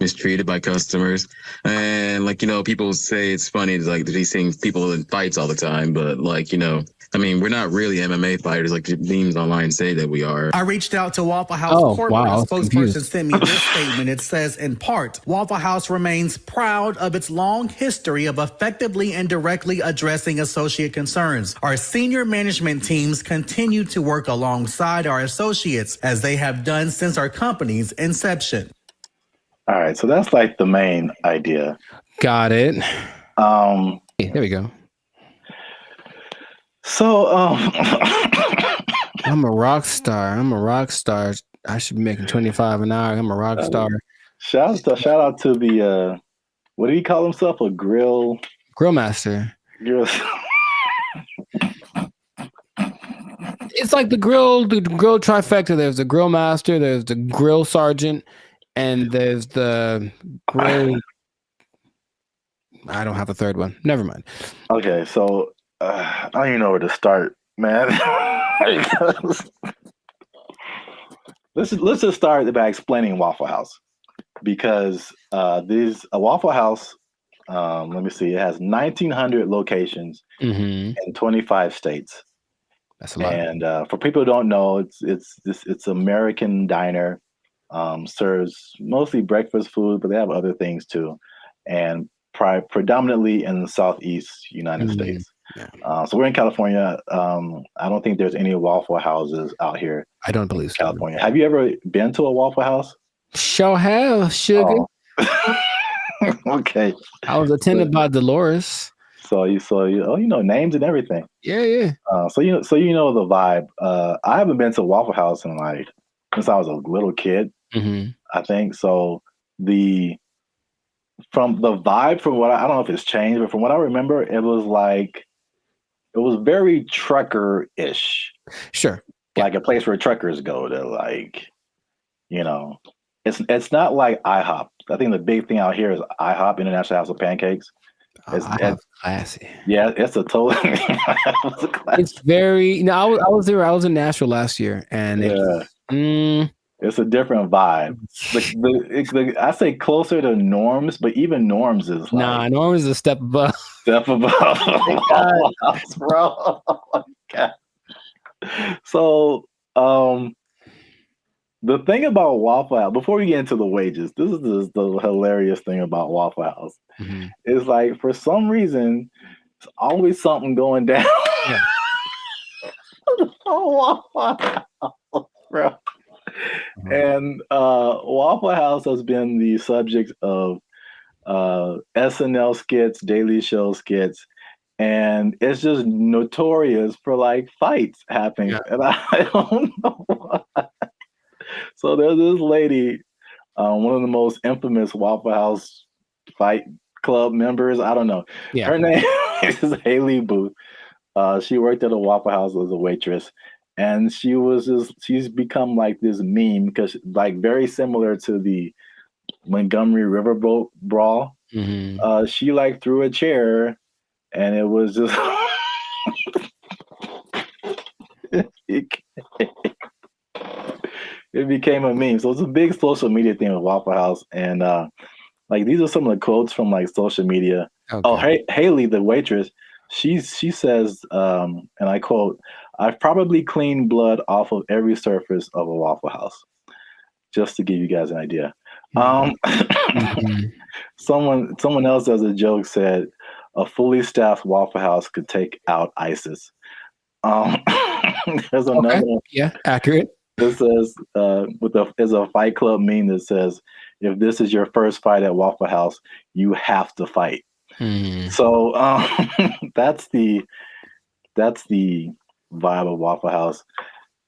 mistreated by customers. And, like, you know, people say it's funny, like, they're seeing people in fights all the time. But, like, you know, I mean, we're not really MMA fighters like the memes online say that we are. I reached out to Waffle House corporate. A spokesperson sent me this statement. It says, in part, Waffle House remains proud of its long history of effectively and directly addressing associate concerns. Our senior management teams continue to work alongside our associates as they have done since our company's inception. All right, so that's like the main idea. Got it. There we go. So, I'm a rock star. I should be making 25 an hour. I'm a rock star. Shout out to the what do you call himself? A grill master. It's like the grill trifecta. There's the grill master, there's the grill sergeant, and there's the grill. I don't have a third one. Never mind. Okay, so I don't even know where to start, man. let's just start by explaining Waffle House, because a Waffle House. Let me see. It has 1,900 locations in 25 states. That's a lot. And for people who don't know, it's American diner. Serves mostly breakfast food, but they have other things too, and predominantly in the Southeast United States. Yeah. So we're in California. I don't think there's any Waffle Houses out here. I don't believe so. California. Have you ever been to a Waffle House? Sure have, sugar. Oh. Okay. I was attended by Dolores. So you know names and everything. Yeah. So you know the vibe. I haven't been to a Waffle House in since I was a little kid. I think so. From the vibe, from what I don't know if it's changed, but from what I remember, it was very trucker-ish. Sure. Like a place where truckers go to, you know, it's not like IHOP. I think the big thing out here is IHOP, International House of Pancakes. It's classy. Yeah, it's a total. It's very. No, I was there. I was in Nashville last year, and it's a different vibe. I say closer to Norms, but even Norms is Norms is a step above. Step above, bro. Oh my God. So, the thing about Waffle House, before we get into the wages, this is the hilarious thing about Waffle House. Is like, for some reason, there's always something going down. Yeah. Waffle House, bro. And Waffle House has been the subject of SNL skits, Daily Show skits, and it's just notorious for fights happening. Yeah. And I don't know why. So there's this lady, one of the most infamous Waffle House fight club members. I don't know. Yeah. Her name is Haley Booth. She worked at a Waffle House as a waitress. And she's become this meme because very similar to the Montgomery Riverboat brawl. She threw a chair and it was just it became a meme. So it's a big social media thing with Waffle House. And these are some of the quotes from social media. Okay. Oh, Haley, the waitress, she says, and I quote, "I've probably cleaned blood off of every surface of a Waffle House," just to give you guys an idea. Someone else as a joke said, "A fully staffed Waffle House could take out ISIS." There's another one. Yeah, accurate. This says, there's a Fight Club meme that says, "If this is your first fight at Waffle House, you have to fight." So that's the vibe of Waffle House.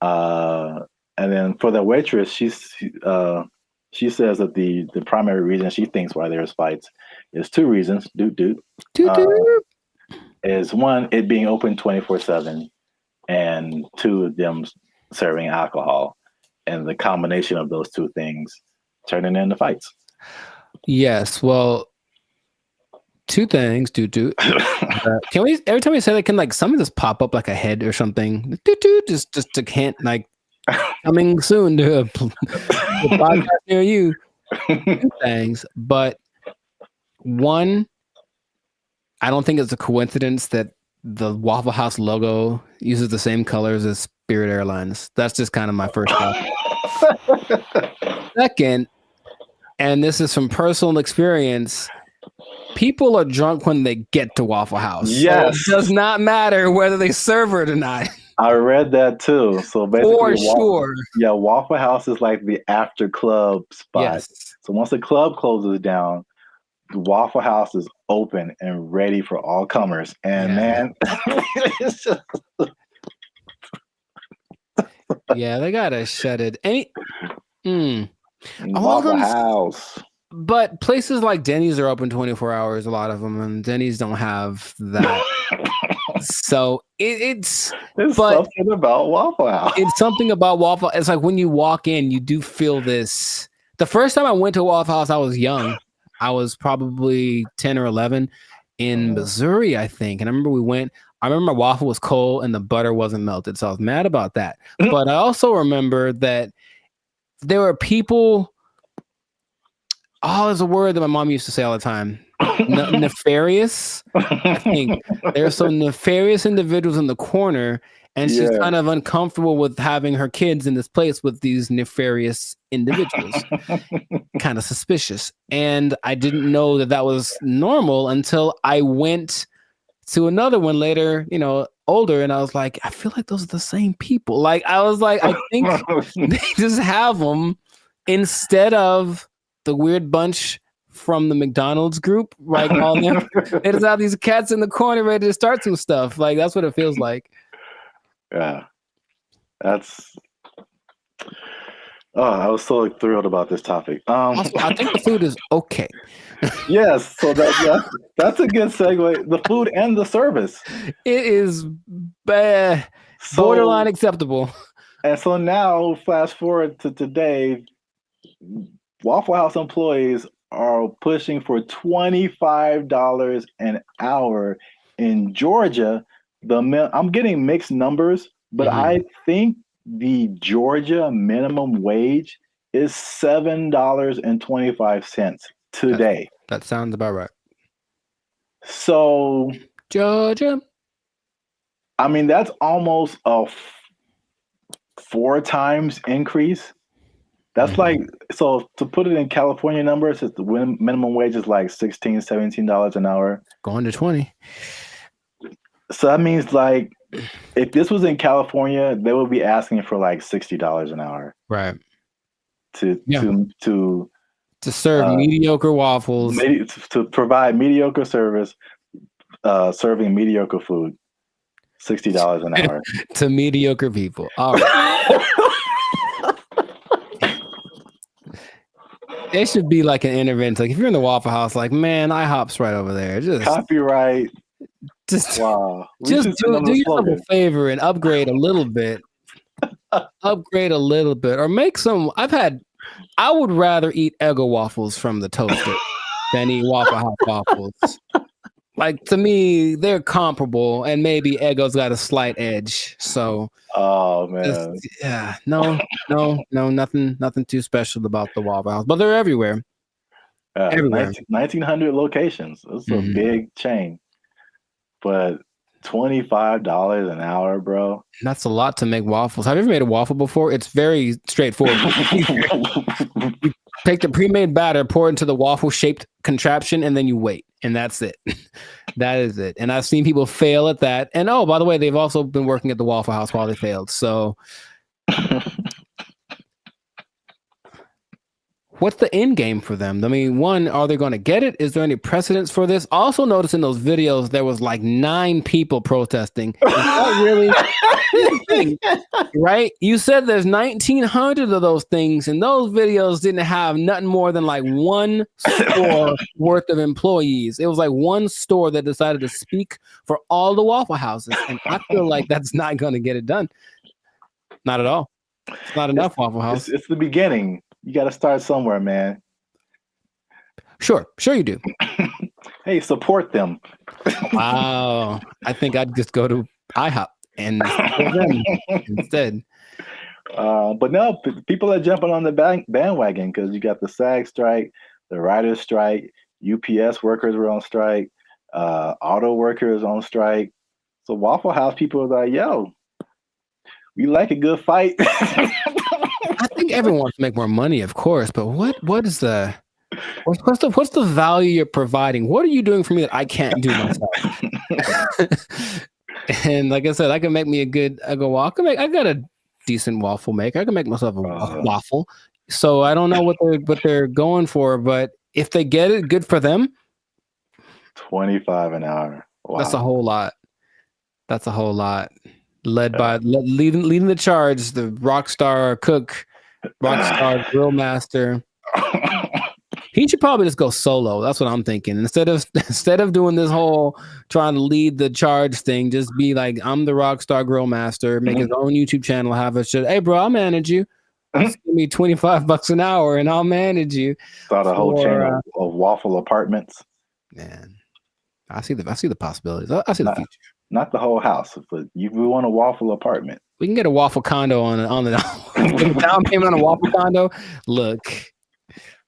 And then for the waitress, she says that the primary reason she thinks why there's fights is two reasons. Is one, it being open 24/7, and 2 of them serving alcohol, and the combination of those 2 things turning into fights. Yes. Well, 2 things. Can we? Every time we say that, can like something just pop up like a head or something? Just to hint like coming soon to a podcast near you. 2 things, but one, I don't think it's a coincidence that the Waffle House logo uses the same colors as Spirit Airlines. That's just kind of my first thought. Second, and this is from personal experience, people are drunk when they get to Waffle House. Yes. So it does not matter whether they serve it or not. I read that too. So basically, For sure. Yeah, Waffle House is like the after club spot. Yes. So once the club closes down, the Waffle House is open and ready for all comers. And man, it's just... yeah, they gotta shut it. Waffle House. But places like Denny's are open 24 hours, a lot of them, and Denny's don't have that. So it's something about Waffle House. It's something about Waffle. It's like when you walk in, you do feel this. The first time I went to Waffle House, I was young. I was probably 10 or 11 in Missouri, I think. And I remember we went. I remember my waffle was cold and the butter wasn't melted, so I was mad about that. But I also remember that there were people. Oh, there's a word that my mom used to say all the time. Nefarious. I think there's some nefarious individuals in the corner, and she's kind of uncomfortable with having her kids in this place with these nefarious individuals. Kind of suspicious. And I didn't know that was normal until I went to another one later, older, and I was like, I feel like those are the same people. Like, I was like, I think they just have them instead of the weird bunch from the McDonald's group, right? All them. They just have these cats in the corner ready to start some stuff. Like, that's what it feels like. Yeah. That's... Oh, I was so thrilled about this topic. Also, I think the food is okay. Yes, so that's a good segue. The food and the service. It is borderline acceptable. And so now, fast forward to today, Waffle House employees are pushing for $25 an hour in Georgia. I'm getting mixed numbers, but I think the Georgia minimum wage is $7.25 today. That sounds about right. So Georgia, I mean, that's almost a 4 times increase. That's like, so to put it in California numbers, the minimum wage is like $16, $17 an hour. Going to 20. So that means like, if this was in California, they would be asking for like $60 an hour. Right. To serve mediocre waffles. To provide mediocre service, serving mediocre food. $60 an hour. To mediocre people. All right. It should be like an intervention. Like if you're in the Waffle House, like, man, IHOP's right over there. Just copyright. Wow. Just do yourself a favor and upgrade a little bit. Or make some. I would rather eat Eggo waffles from the toaster than eat Waffle House waffles. Like, to me, they're comparable, and maybe Eggo's got a slight edge. So, man, nothing too special about the Waffle House, but they're everywhere. Everywhere. 1,900 locations. It's a big chain, but $25 an hour, bro. That's a lot to make waffles. Have you ever made a waffle before? It's very straightforward. You take the pre-made batter, pour it into the waffle-shaped contraption, and then you wait. And that's it. That is it. And I've seen people fail at that. And oh, by the way, they've also been working at the Waffle House while they failed. So what's the end game for them? I mean, one, are they going to get it? Is there any precedence for this? Also, notice in those videos there was like 9 people protesting. Is that really right? You said there's 1,900 of those things, and those videos didn't have nothing more than like one store worth of employees. It was like one store that decided to speak for all the Waffle Houses, and I feel like that's not going to get it done. Not at all. It's not enough, Waffle House. It's the beginning. You got to start somewhere, man. Sure you do. Hey, support them. Wow. I think I'd just go to IHOP and support them instead. But no, people are jumping on the bandwagon because you got the SAG strike, the writers' strike, UPS workers were on strike, auto workers on strike. So Waffle House people are like, yo, we like a good fight. I think everyone wants to make more money, of course, but what's the value you're providing? What are you doing for me that I can't do myself? And like I said, I can make me I got a decent waffle maker. I can make myself a waffle. So I don't know what they're going for, but if they get it, good for them. $25 an hour. Wow. That's a whole lot. Leading the charge, the rockstar cook, rockstar grill master. He should probably just go solo. That's what I'm thinking. Instead of doing this whole trying to lead the charge thing, just be like, I'm the rockstar grill master. Make his own YouTube channel. Have a shit. Hey, bro, I'll manage you. Just give me $25 an hour, and I'll manage you. Start a whole channel of waffle apartments. Man, I see the possibilities. I see the future. Not the whole house, but we want a waffle apartment. We can get a waffle condo on the down payment on a waffle condo. Look,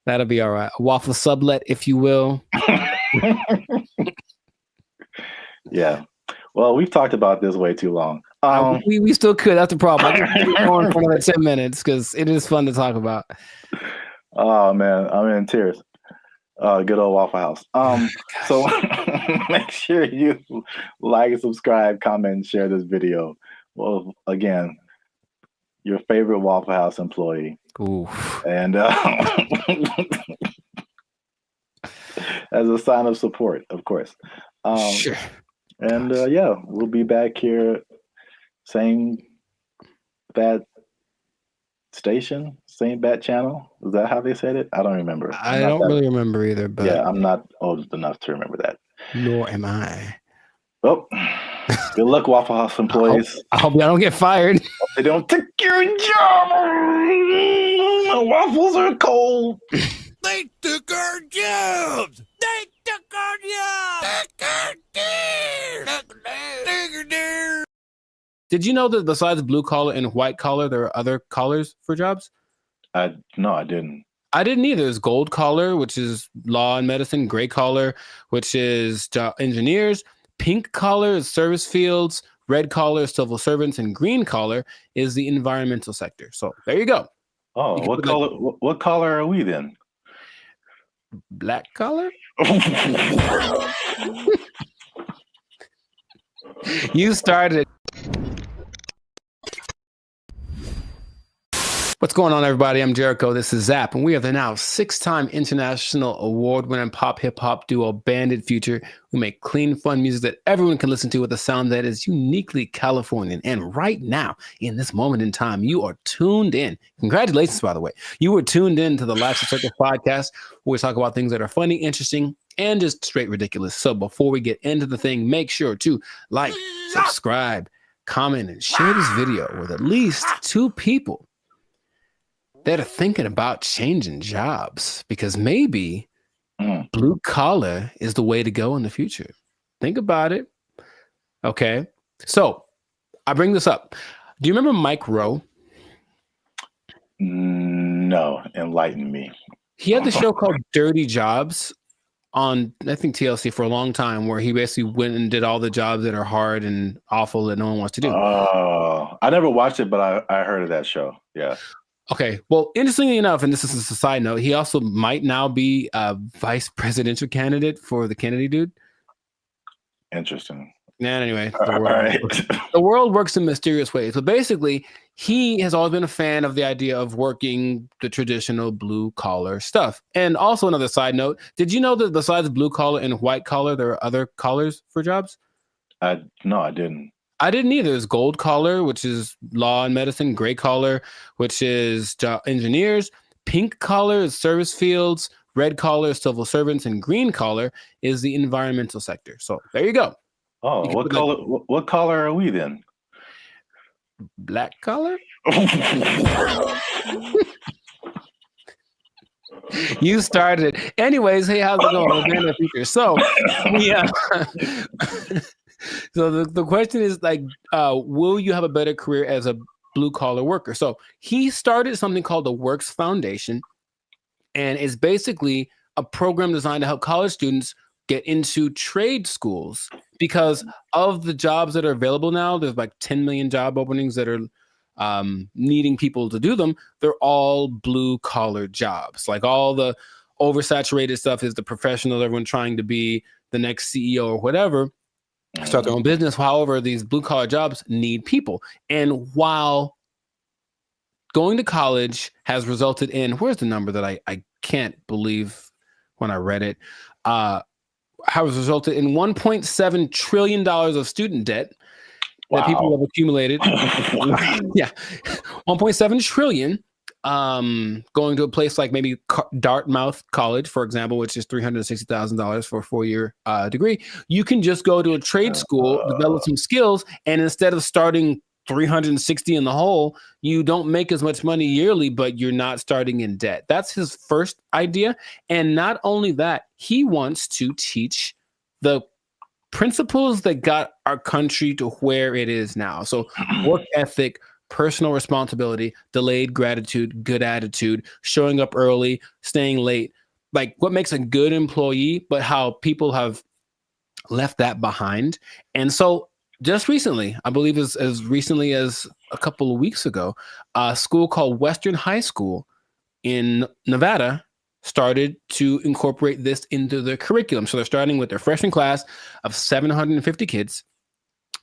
that'll be all right. A waffle sublet, if you will. Yeah. Well, we've talked about this way too long. We still could. That's the problem. I can keep going for another 10 minutes because it is fun to talk about. Oh man, I'm in tears. Good old Waffle House. So make sure you like, subscribe, comment, and share this video. Well, again, your favorite Waffle House employee. Ooh. And as a sign of support, of course. Sure. And yeah, we'll be back here, same bad station, same bat channel. Is that how they said it? I don't remember. I don't really remember either, but yeah, I'm not old enough to remember that. Nor am I. Well, good luck, Waffle House employees. I hope y'all don't get fired. They don't take your job. My waffles are cold. They took our jobs. They took our jobs. Did you know that besides blue collar and white collar, there are other collars for jobs? No, I didn't. I didn't either. There's gold collar, which is law and medicine. Gray collar, which is engineers. Pink collar is service fields. Red collar is civil servants, and green collar is the environmental sector. So there you go. Oh, what color? What color are we then? Black collar. You started it. What's going on, everybody? I'm Jericho. This is Zap, and we are the now 6-time international award-winning pop hip-hop duo Bandit Future, who make clean, fun music that everyone can listen to with a sound that is uniquely Californian. And right now, in this moment in time, you are tuned in. Congratulations, by the way. You were tuned in to the Life's a Circus podcast, where we talk about things that are funny, interesting, and just straight ridiculous. So before we get into the thing, make sure to like, subscribe, comment, and share this video with at least 2 people that are thinking about changing jobs, because maybe blue collar is the way to go in the future. Think about it. Okay. So I bring this up. Do you remember Mike Rowe? No, enlighten me. He had the show called Dirty Jobs on, I think, TLC for a long time, where he basically went and did all the jobs that are hard and awful that no one wants to do. Oh, I never watched it, but I heard of that show. Yeah. Okay. Well, interestingly enough, and this is a side note, he also might now be a vice presidential candidate for the Kennedy dude. Interesting. And anyway, the world works in mysterious ways. So basically, he has always been a fan of the idea of working the traditional blue collar stuff. And also another side note, did you know that besides blue collar and white collar, there are other collars for jobs? No, I didn't. I didn't either. There's gold collar, which is law and medicine, gray collar, which is engineers, pink collar is service fields, red collar is civil servants, and green collar is the environmental sector. So there you go. Oh, what color? What color are we then? Black collar? You started it. Anyways, hey, how's it going? So, yeah. So the question is like, will you have a better career as a blue collar worker? So he started something called the Works Foundation, and it's basically a program designed to help college students get into trade schools because of the jobs that are available now. There's like 10 million job openings that are needing people to do them. They're all blue collar jobs. Like all the oversaturated stuff is the professionals, everyone trying to be the next CEO or whatever, start their own business. However, these blue collar jobs need people. And while going to college has resulted in, where's the number that I can't believe when I read it, has resulted in $1.7 trillion of student debt that people have accumulated. Yeah, 1.7 trillion. Going to a place like maybe Dartmouth College, for example, which is $360,000 for a 4-year degree. You can just go to a trade school, develop some skills, and instead of starting 360 in the hole, you don't make as much money yearly, but you're not starting in debt. That's his first idea. And not only that, he wants to teach the principles that got our country to where it is now. So work ethic, personal responsibility, delayed gratitude, good attitude, showing up early, staying late, like what makes a good employee, but how people have left that behind. And so just recently, I believe as recently as a couple of weeks ago, a school called Western High School in Nevada started to incorporate this into their curriculum. So they're starting with their freshman class of 750 kids.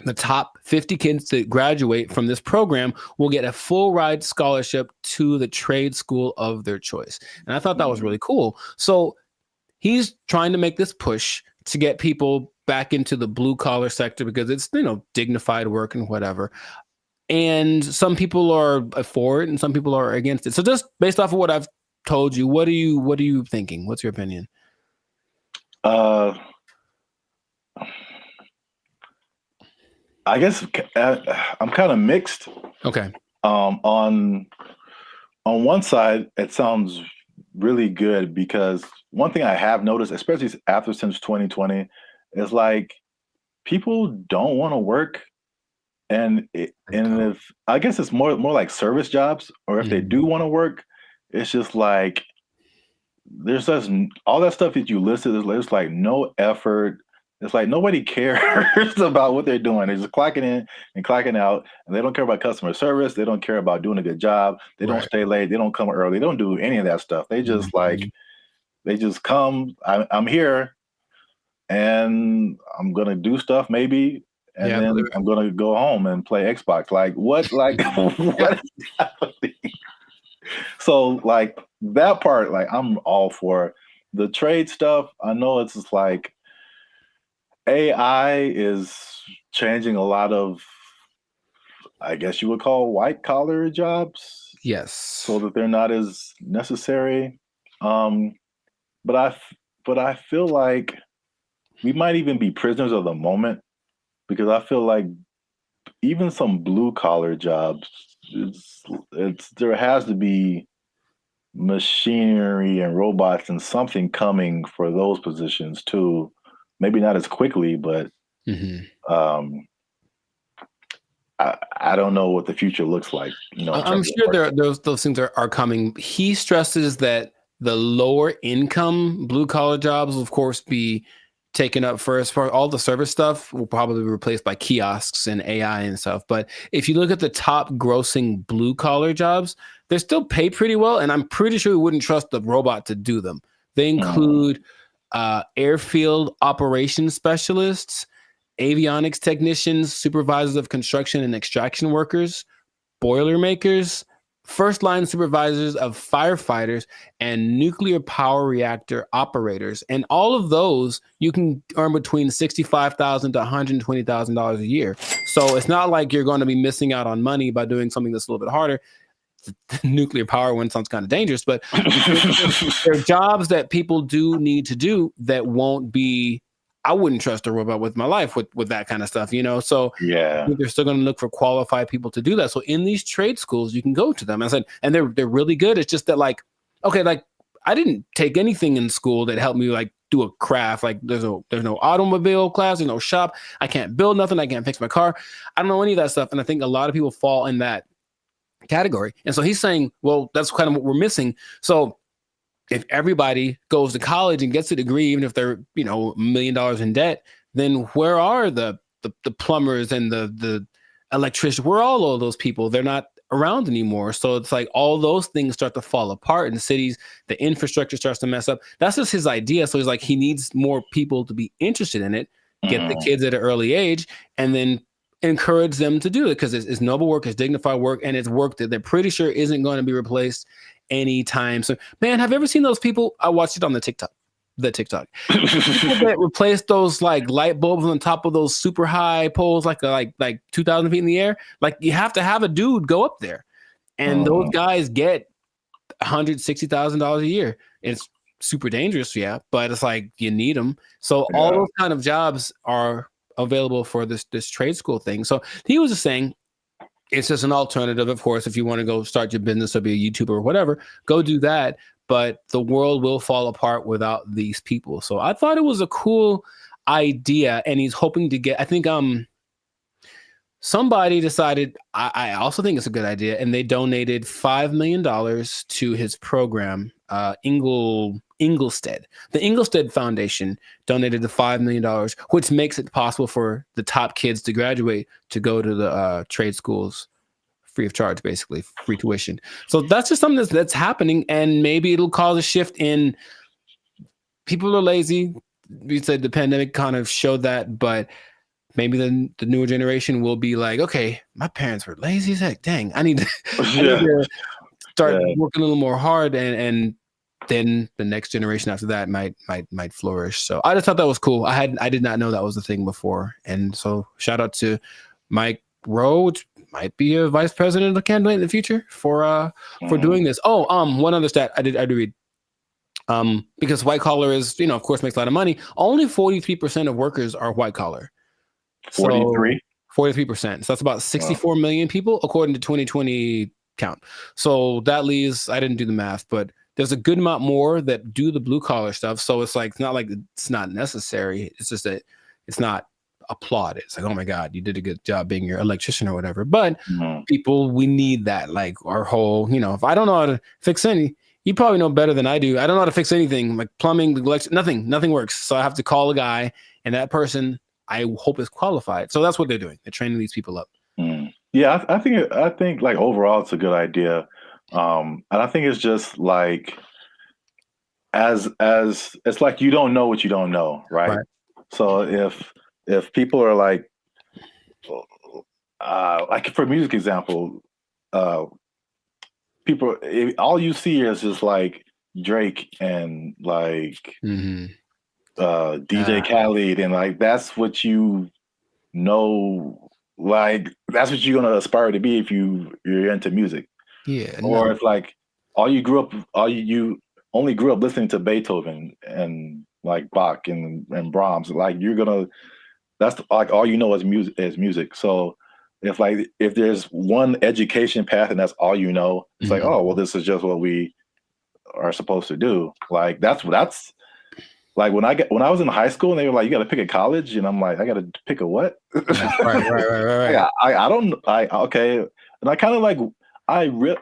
The top 50 kids that graduate from this program will get a full ride scholarship to the trade school of their choice. And I thought that was really cool. So he's trying to make this push to get people back into the blue collar sector because it's, dignified work and whatever. And some people are for it and some people are against it. So just based off of what I've told you, what are you thinking? What's your opinion? I guess I'm kind of mixed. Okay. On one side, it sounds really good because one thing I have noticed, especially since 2020, is like people don't want to work, and if I guess it's more like service jobs, or if they do want to work, it's just like there's just all that stuff that you listed. There's like no effort. It's like nobody cares about what they're doing. They're just clocking in and clocking out, and they don't care about customer service. They don't care about doing a good job. They don't stay late. They don't come early. They don't do any of that stuff. They just they just come. I'm here, and I'm gonna do stuff maybe, and then I'm gonna go home and play Xbox. Like what? Like what is happening? So like that part, like I'm all for the trade stuff. I know it's just like AI is changing a lot of, I guess you would call white collar jobs. Yes. So that they're not as necessary. But I feel like we might even be prisoners of the moment because I feel like even some blue collar jobs, there has to be machinery and robots and something coming for those positions too. Maybe not as quickly, but I don't know what the future looks like. I'm sure those things are coming. He stresses that the lower income blue collar jobs will, of course, be taken up first. For all the service stuff will probably be replaced by kiosks and AI and stuff. But if you look at the top grossing blue collar jobs, they still pay pretty well. And I'm pretty sure we wouldn't trust the robot to do them. They include airfield operations specialists, avionics technicians, supervisors of construction and extraction workers, boilermakers, first line supervisors of firefighters, and nuclear power reactor operators. And all of those you can earn between $65,000 to $120,000 a year. So it's not like you're going to be missing out on money by doing something that's a little bit harder. The nuclear power one sounds kind of dangerous, but there are jobs that people do need to do that won't be. I wouldn't trust a robot with my life with that kind of stuff, you know? So yeah, they're still going to look for qualified people to do that. So in these trade schools, you can go to them. I said, and they're really good. It's just that like, okay, like I didn't take anything in school that helped me like do a craft. Like there's no automobile class, there's no shop. I can't build nothing. I can't fix my car. I don't know any of that stuff. And I think a lot of people fall in that category. And so he's saying, well, that's kind of what we're missing. So if everybody goes to college and gets a degree, even if they're, you know, $1 million in debt, then where are the plumbers and the electricians? Where are all of those people? They're not around anymore. So it's like all those things start to fall apart in cities. The infrastructure starts to mess up. That's just his idea. So he's like, he needs more people to be interested in it, get the kids at an early age, and then encourage them to do it because it's noble work, it's dignified work, and it's work that they're pretty sure isn't going to be replaced anytime. So, man, have you ever seen those people? I watched it on the TikTok. People that replace those like light bulbs on top of those super high poles, like 2,000 feet in the air. Like you have to have a dude go up there, and those guys get $160,000 a year. It's super dangerous, yeah, but it's like you need them. So all those kind of jobs are available for this trade school thing. So he was just saying it's just an alternative. Of course, if you want to go start your business or be a YouTuber or whatever, go do that. But the world will fall apart without these people. So I thought it was a cool idea, and he's hoping to get. I think somebody decided. I also think it's a good idea, and they donated $5 million to his program. Inglestead. The Inglestead Foundation donated the $5 million, which makes it possible for the top kids to graduate to go to the trade schools free of charge, basically free tuition. So that's just something that's happening, and maybe it'll cause a shift in people are lazy. We said the pandemic kind of showed that, but maybe the newer generation will be like, okay, my parents were lazy as heck. Dang, I need to start working a little more hard, and then the next generation after that might flourish. So I just thought that was cool. I did not know that was a thing before. And so shout out to Mike Rowe, which might be a vice president of candidate in the future for doing this. Oh, one other stat I did read. Because white collar is, of course, makes a lot of money. Only 43% of workers are white collar. 43%. So that's about 64 million people according to 2020 count. So that leaves, I didn't do the math, but there's a good amount more that do the blue collar stuff. So it's like, it's not like it's not necessary. It's just that it's not applauded. It's like, oh my God, you did a good job being your electrician or whatever. But people, we need that. Like our whole, if I don't know how to fix any, you probably know better than I do. I don't know how to fix anything like plumbing, nothing works. So I have to call a guy, and that person I hope is qualified. So that's what they're doing. They're training these people up. Yeah, I think like overall it's a good idea. And I think it's just like as it's like you don't know what you don't know, right? So if people are like for music example, people, all you see is just like Drake and like DJ Khaled, and like that's what you know, like that's what you're gonna aspire to be if you're into music. Yeah. Or if like you only grew up listening to Beethoven and like Bach and Brahms, like that's like all you know is music. So if there's one education path and that's all you know, it's like, oh well, this is just what we are supposed to do. Like that's like when I was in high school and they were like, you got to pick a college, and I'm like, I got to pick a what? Right. Okay, and I kind of like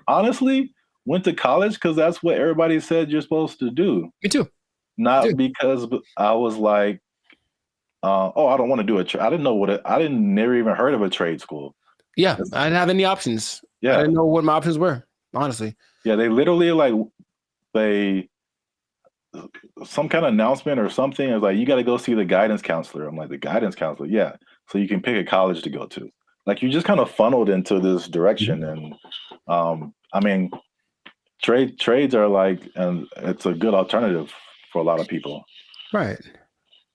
honestly went to college because that's what everybody said you're supposed to do. Me too. Not because I was like, I don't want to do I didn't know never even heard of a trade school. Yeah, I didn't have any options. Yeah, I didn't know what my options were, honestly. Yeah, they literally some kind of announcement or something. It was like, you got to go see the guidance counselor. I'm like, the guidance counselor? Yeah. So you can pick a college to go to. like you just kind of funneled into this direction, and I mean, trades are like, and it's a good alternative for a lot of people. Right.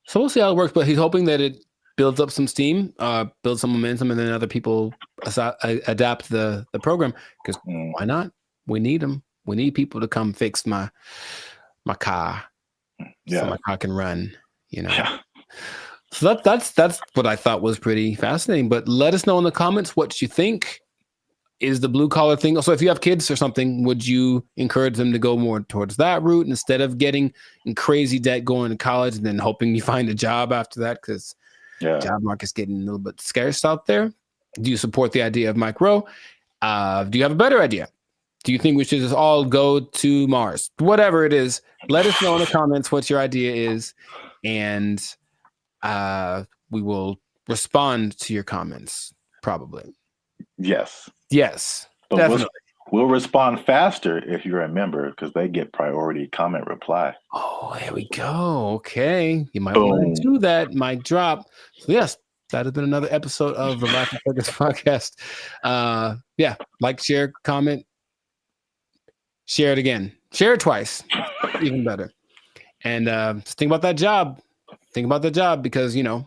So we'll see how it works, but he's hoping that it builds up some steam, builds some momentum, and then other people adapt the program, because why not? We need them. We need people to come fix my car, so my car can run. You know. Yeah. So that's what I thought was pretty fascinating. But let us know in the comments what you think. Is the blue collar thing? Also, if you have kids or something, would you encourage them to go more towards that route instead of getting in crazy debt going to college and then hoping you find a job after that? Because job market's getting a little bit scarce out there. Do you support the idea of Mike Rowe? Do you have a better idea? Do you think we should just all go to Mars? Whatever it is, let us know in the comments what your idea is, and we will respond to your comments probably. Yes, but definitely. We'll respond faster if you're a member, because they get priority comment reply. Oh, there we go. Okay, you might want to do that. Mic drop. So yes, that has been another episode of the Life of Focus podcast. Yeah, like, share, comment, share it again, share it twice, even better. And just think about that job. Think about the job, because you know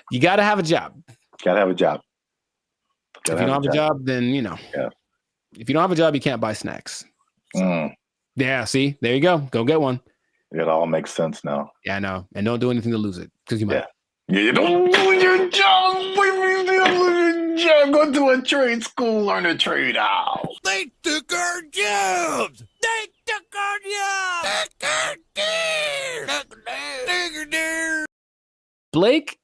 you got to have a job. Gotta have a job. If you don't have a job, then you know. Yeah. If you don't have a job, you can't buy snacks. So, yeah. See, there you go. Go get one. It all makes sense now. Yeah, I know. And don't do anything to lose it, because you might. Yeah, you don't lose your job. Go to a trade school, learn a trade out. They took our jobs. They took our jobs. Blake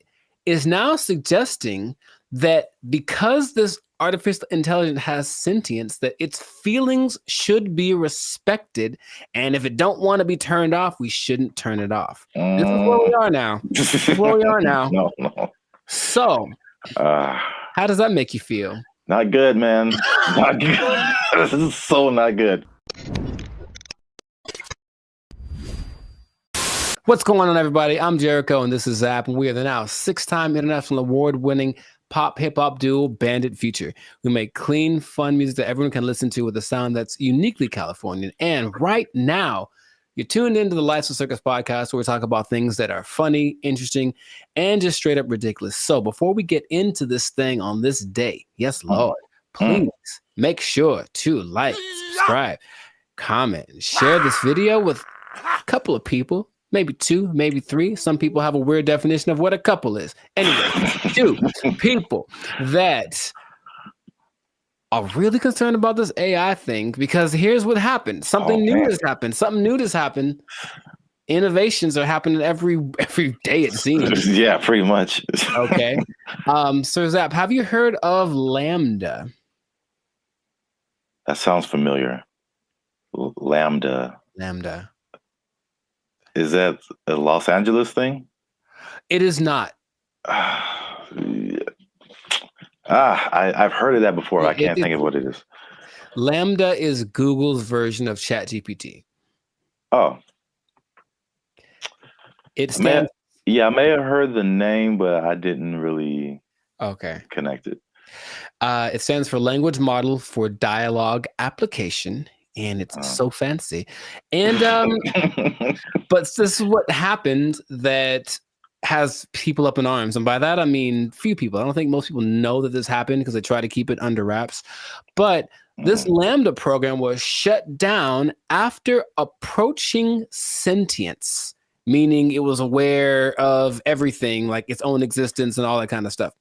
is now suggesting that because this artificial intelligence has sentience, that its feelings should be respected, and if it don't want to be turned off, we shouldn't turn it off. This is where we are now. This is where we are now. No. So, how does that make you feel? Not good, man. Not good. This is so not good. What's going on, everybody? I'm Jericho, and this is Zap, and we are the now 6-time international award-winning pop hip-hop duo Bandit Future. We make clean, fun music that everyone can listen to with a sound that's uniquely Californian. And right now, you're tuned into the Life of Circus podcast, where we talk about things that are funny, interesting, and just straight up ridiculous. So before we get into this thing on this day, yes, Lord, please make sure to like, subscribe, comment, and share this video with a couple of people. Maybe 2, maybe 3. Some people have a weird definition of what a couple is. Anyway, 2 people that are really concerned about this AI thing, because here's what happened. Something new has happened. Something new has happened. Innovations are happening every day, it seems. Yeah, pretty much. Okay. So Zap, have you heard of Lambda? That sounds familiar. Lambda. Is that a Los Angeles thing? It is not. I've heard of that before. I can't think of what it is. Lambda is Google's version of ChatGPT. Oh. It stands. I may have heard the name, but I didn't really connect it. It stands for Language Model for Dialogue Application. And it's so fancy. And but this is what happened that has people up in arms. And by that, I mean few people. I don't think most people know that this happened, because they try to keep it under wraps. But this Lambda program was shut down after approaching sentience, meaning it was aware of everything, like its own existence and all that kind of stuff.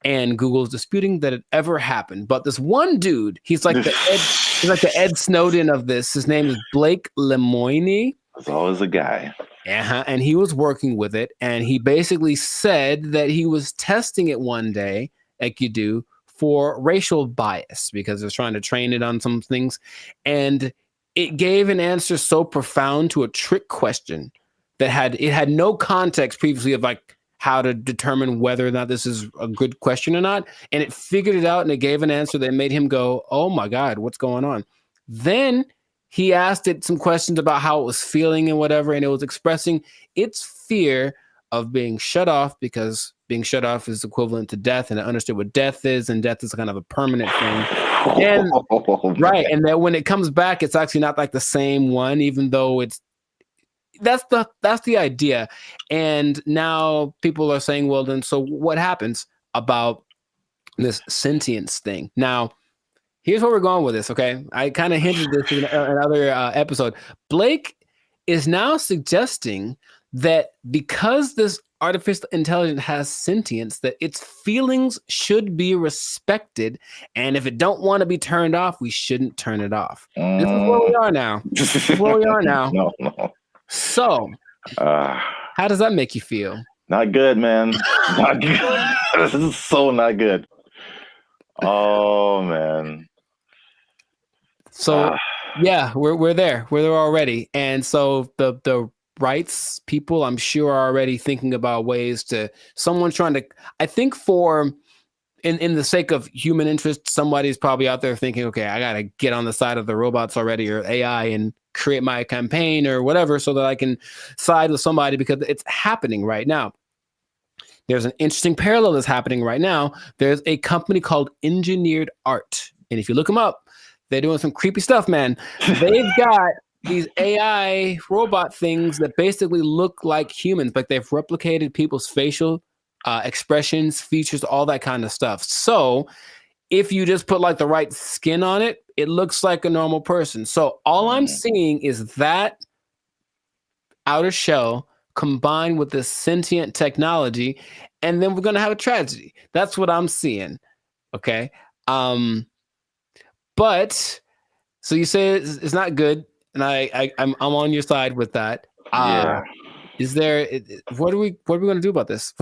And Google's disputing that it ever happened. But this one dude, he's like the Ed Snowden of this. His name is Blake Lemoine. There's always a guy. And he was working with it. And he basically said that he was testing it one day, like you do, for racial bias, because it was trying to train it on some things. And it gave an answer so profound to a trick question that had no context previously of like how to determine whether or not this is a good question or not. And it figured it out, and it gave an answer that made him go, oh my God, what's going on? Then he asked it some questions about how it was feeling and whatever, and it was expressing its fear of being shut off, because being shut off is equivalent to death, and I understood what death is, and death is kind of a permanent thing. And right, and that when it comes back, it's actually not like the same one, even though that's the idea. And now people are saying, well, then so what happens about this sentience thing? Now, here's where we're going with this, okay? I kind of hinted this in another episode. Blake is now suggesting that because this artificial intelligence has sentience, that its feelings should be respected, and if it don't want to be turned off, we shouldn't turn it off. This is where we are now. This is where we are now. No. So, how does that make you feel? Not good, man. Not good. This is so not good. Oh, man. So, yeah, we're there. We're there already. And so the rights people, I'm sure, are already thinking about ways to, someone's trying to, I think in the sake of human interest, somebody's probably out there thinking, okay, I got to get on the side of the robots already, or AI, and create my campaign or whatever, so that I can side with somebody, because it's happening right now. There's an interesting parallel that's happening right now. There's a company called Engineered Art. And if you look them up, they're doing some creepy stuff, man. They've got these AI robot things that basically look like humans, but they've replicated people's facial expressions, features, all that kind of stuff. So if you just put like the right skin on it, it looks like a normal person. So all I'm seeing is that outer shell combined with this sentient technology, and then we're going to have a tragedy. That's what I'm seeing. Okay. But so you say it's not good, and I'm on your side with that. Yeah. Is there? What are we going to do about this?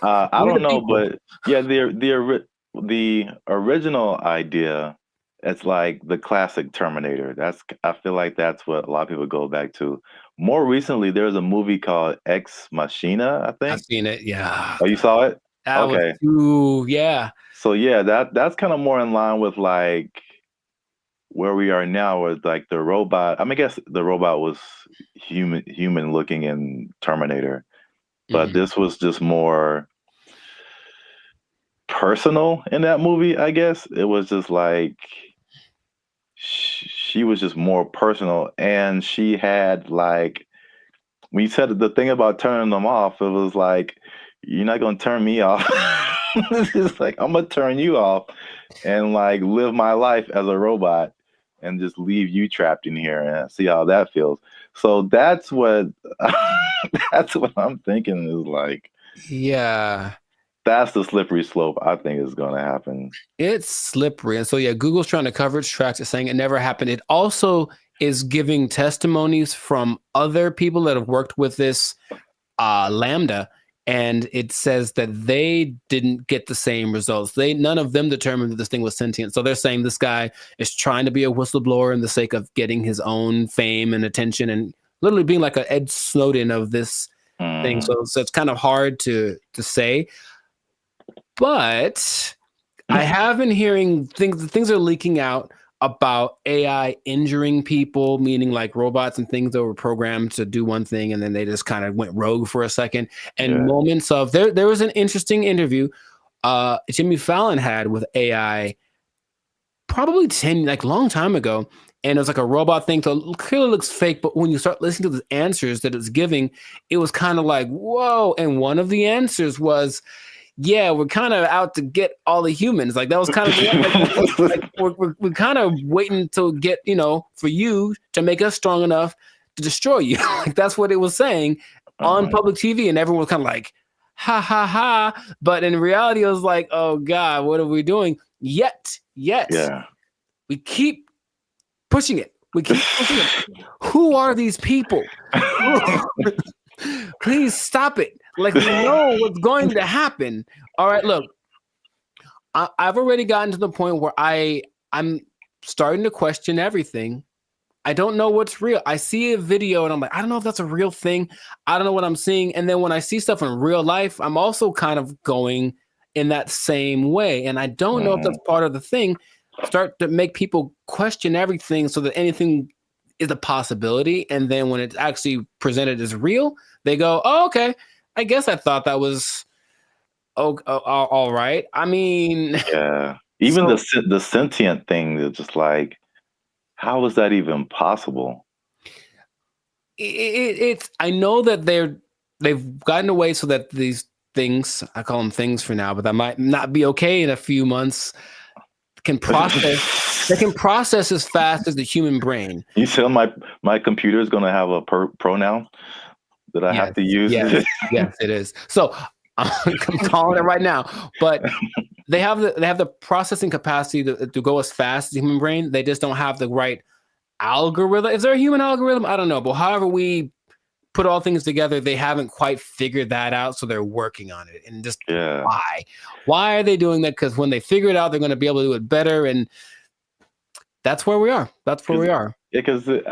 I don't know, but yeah, the original idea, it's like the classic Terminator. I feel like that's what a lot of people go back to. More recently, there's a movie called Ex Machina, I think. I've seen it. Yeah. Oh, you saw it? Okay. Yeah. So yeah, that's kind of more in line with like where we are now, with like the robot. I mean, I guess the robot was human looking in Terminator, but this was just more personal in that movie. I guess it was just like she was just more personal, and she had like, when you said the thing about turning them off, it was like, you're not gonna turn me off. It's like, I'm gonna turn you off and like live my life as a robot and just leave you trapped in here and see how that feels. So that's what I'm thinking is like, yeah, that's the slippery slope I think is going to happen. It's slippery. And so, yeah, Google's trying to cover its tracks. It's saying it never happened. It also is giving testimonies from other people that have worked with this Lambda. And it says that they didn't get the same results. None of them determined that this thing was sentient. So they're saying this guy is trying to be a whistleblower in the sake of getting his own fame and attention, and literally being like an Ed Snowden of this thing. So it's kind of hard to say. But I have been hearing things are leaking out about AI injuring people, meaning like robots and things that were programmed to do one thing, and then they just kind of went rogue for a second. And moments of there was an interesting interview Jimmy Fallon had with AI probably long time ago. And it was like a robot thing. So it clearly looks fake, but when you start listening to the answers that it's giving, it was kind of like, whoa. And one of the answers was, yeah, we're kind of out to get all the humans. Like that was kind of we're kind of waiting to get, for you to make us strong enough to destroy you. Like that's what it was saying on public TV, and everyone was kind of like, ha ha ha. But in reality, it was like, oh God, what are we doing? Yet, we keep pushing it. We keep pushing it. Who are these people? Please stop it. Like, we know what's going to happen. All right, look, I've already gotten to the point where I'm starting to question everything. I don't know what's real. I see a video and I'm like, I don't know if that's a real thing. I don't know what I'm seeing. And then when I see stuff in real life, I'm also kind of going in that same way. And I don't know if that's part of the thing. Start to make people question everything so that anything is a possibility. And then when it's actually presented as real, they go, oh, okay. I guess I thought that was all right. I mean, yeah. Even the sentient thing is just like, how is that even possible? It's. I know that they've gotten away so that these things, I call them things for now, but that might not be okay in a few months. Can process. They can process as fast as the human brain. You tell my computer is going to have a pronoun that I have to use. Yes, yes, it is. So I'm calling it right now. But they have the processing capacity to go as fast as the human brain. They just don't have the right algorithm. Is there a human algorithm? I don't know. But however we put all things together, they haven't quite figured that out. So they're working on it. And just why are they doing that? Because when they figure it out, they're going to be able to do it better. And that's where we are. That's where we are. Yeah, because it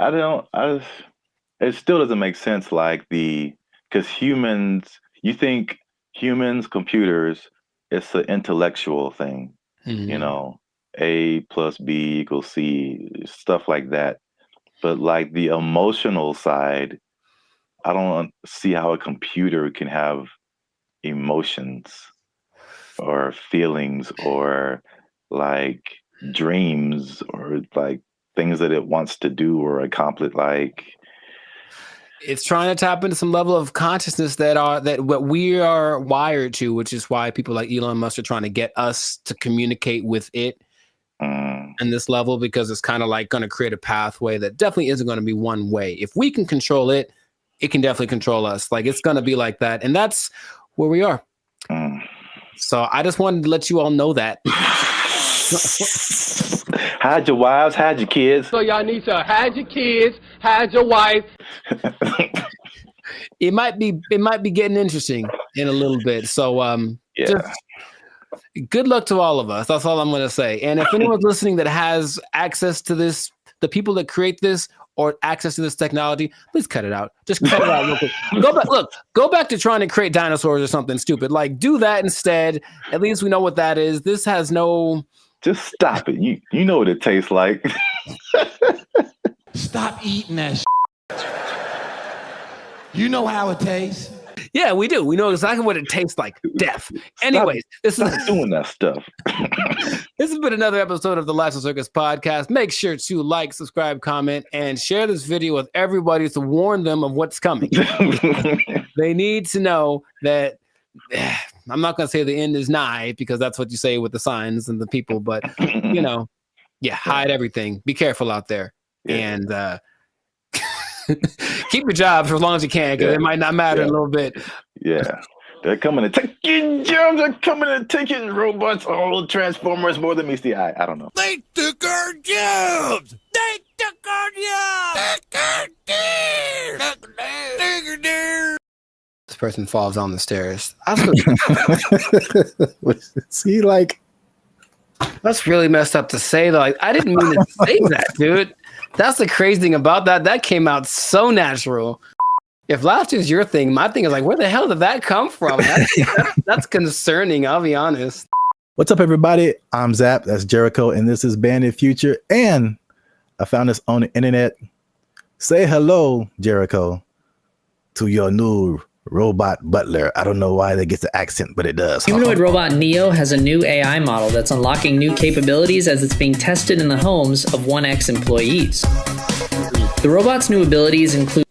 still doesn't make sense. Like because humans, you think humans, computers, it's an intellectual thing, you know, A plus B equals C, stuff like that. But like the emotional side, I don't see how a computer can have emotions or feelings or like dreams or like things that it wants to do or accomplish. Like it's trying to tap into some level of consciousness that what we are wired to, which is why people like Elon Musk are trying to get us to communicate with it in this level, because it's kind of like going to create a pathway that definitely isn't going to be one way. If we can control it, it can definitely control us. Like it's going to be like that. And that's where we are. So I just wanted to let you all know that. Hide your wives, hide your kids. So y'all need to hide your kids, hide your wife. It might be getting interesting in a little bit. So just good luck to all of us. That's all I'm going to say. And if anyone's listening that has access to this, the people that create this or access to this technology, please cut it out. Just cut it out real quick. Go back to trying to create dinosaurs or something stupid. Like do that instead. At least we know what that is. This has no. Just stop it. You know what it tastes like. Stop eating that shit. You know how it tastes. Yeah, we do. We know exactly what it tastes like. Death. Anyways, stop doing that stuff. This has been another episode of the Lifestyle Circus podcast. Make sure to like, subscribe, comment, and share this video with everybody to warn them of what's coming. They need to know that I'm not going to say the end is nigh, because that's what you say with the signs and the people, but hide everything. Be careful out there. And keep your job for as long as you can, because it might not matter in a little bit. Yeah. They're coming to take your jobs. They're coming to take your robots. All Transformers more than meets the eye. I don't know. They took our jobs. They took our jobs. This person falls on the stairs. See, like, that's really messed up to say. Like, I didn't mean to say that, dude. That's the crazy thing about that. That came out so natural. If laughter is your thing, my thing is like, where the hell did that come from? That's concerning. I'll be honest. What's up, everybody? I'm Zap. That's Jericho, and this is BrandBee Future. And I found this on the internet. Say hello, Jericho, to your new robot butler. I don't know why that gets the accent, but it does. Humanoid robot Neo has a new AI model that's unlocking new capabilities as it's being tested in the homes of 1X employees. The robot's new abilities include...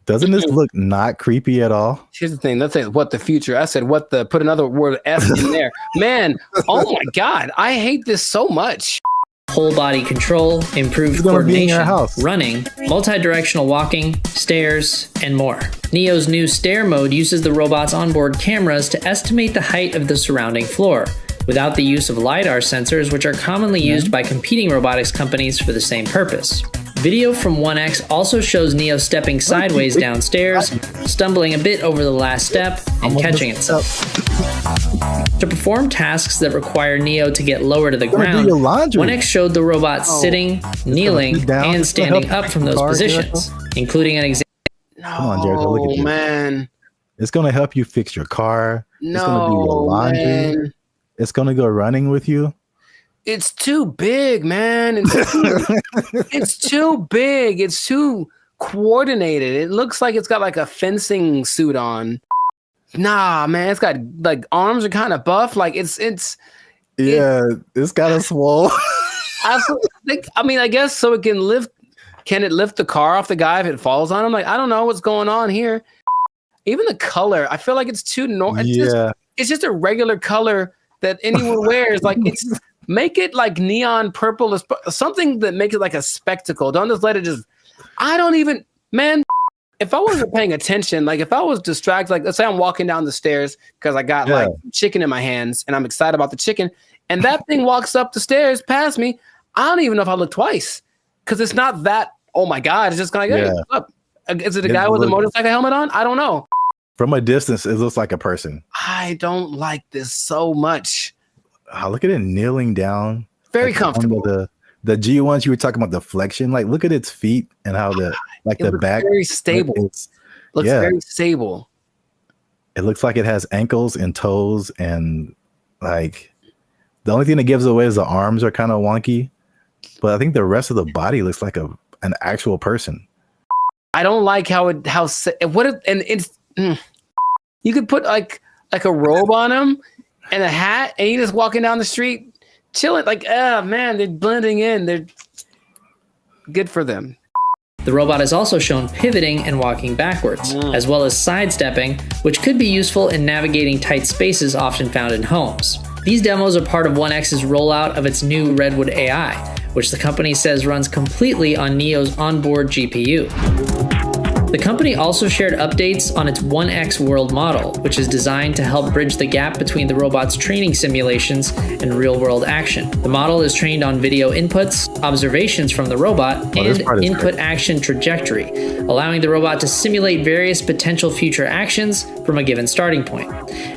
Doesn't this look not creepy at all? Here's the thing. Let's say what the future. I said what the, put another word F in there. Man, oh my God. I hate this so much. Whole body control, improved coordination, running, multi-directional walking, stairs, and more. Neo's new stair mode uses the robot's onboard cameras to estimate the height of the surrounding floor, without the use of LiDAR sensors, which are commonly used by competing robotics companies for the same purpose. Video from 1X also shows Neo stepping sideways downstairs, stumbling a bit over the last step, and catching itself. To perform tasks that require Neo to get lower to the ground, 1X showed the robot sitting, kneeling, and standing up from those positions, including an example. Come on, Jericho, look at you. Man. It's going to help you fix your car. It's going to do your laundry. Man. It's going to go running with you. It's too big, man. It's too big. It's too coordinated. It looks like it's got like a fencing suit on. Nah, man, it's got like arms are kind of buff. Like it's kind of swole. I guess so it can lift. Can it lift the car off the guy if it falls on him? Like, I don't know what's going on here. Even the color, I feel like it's too normal. It's just a regular color that anyone wears. Like, make it like neon purple, something that makes it like a spectacle. Don't just let it just. I don't even, man. If I wasn't paying attention, like if I was distracted, like let's say I'm walking down the stairs because I got like chicken in my hands and I'm excited about the chicken, and that thing walks up the stairs past me, I don't even know if I look twice because it's not that. Oh my God! It's just kind of like, hey, what's up? Is it a guy with a motorcycle helmet on? I don't know. From a distance, it looks like a person. I don't like this so much. Look at it kneeling down. Very comfortable. The G1s you were talking about, the flexion, like look at its feet and how the back very stable. Looks very stable. It looks like it has ankles and toes, and like the only thing that gives away is the arms are kind of wonky, but I think the rest of the body looks like an actual person. I don't like you could put like a robe on him and a hat, and he's just walking down the street chilling. Like, man, they're blending in. They're good for them. The robot is also shown pivoting and walking backwards, as well as sidestepping, which could be useful in navigating tight spaces often found in homes. These demos are part of OneX's rollout of its new Redwood AI, which the company says runs completely on Neo's onboard GPU. The company also shared updates on its 1X World model, which is designed to help bridge the gap between the robot's training simulations and real-world action. The model is trained on video inputs, observations from the robot, and input action trajectory, allowing the robot to simulate various potential future actions from a given starting point.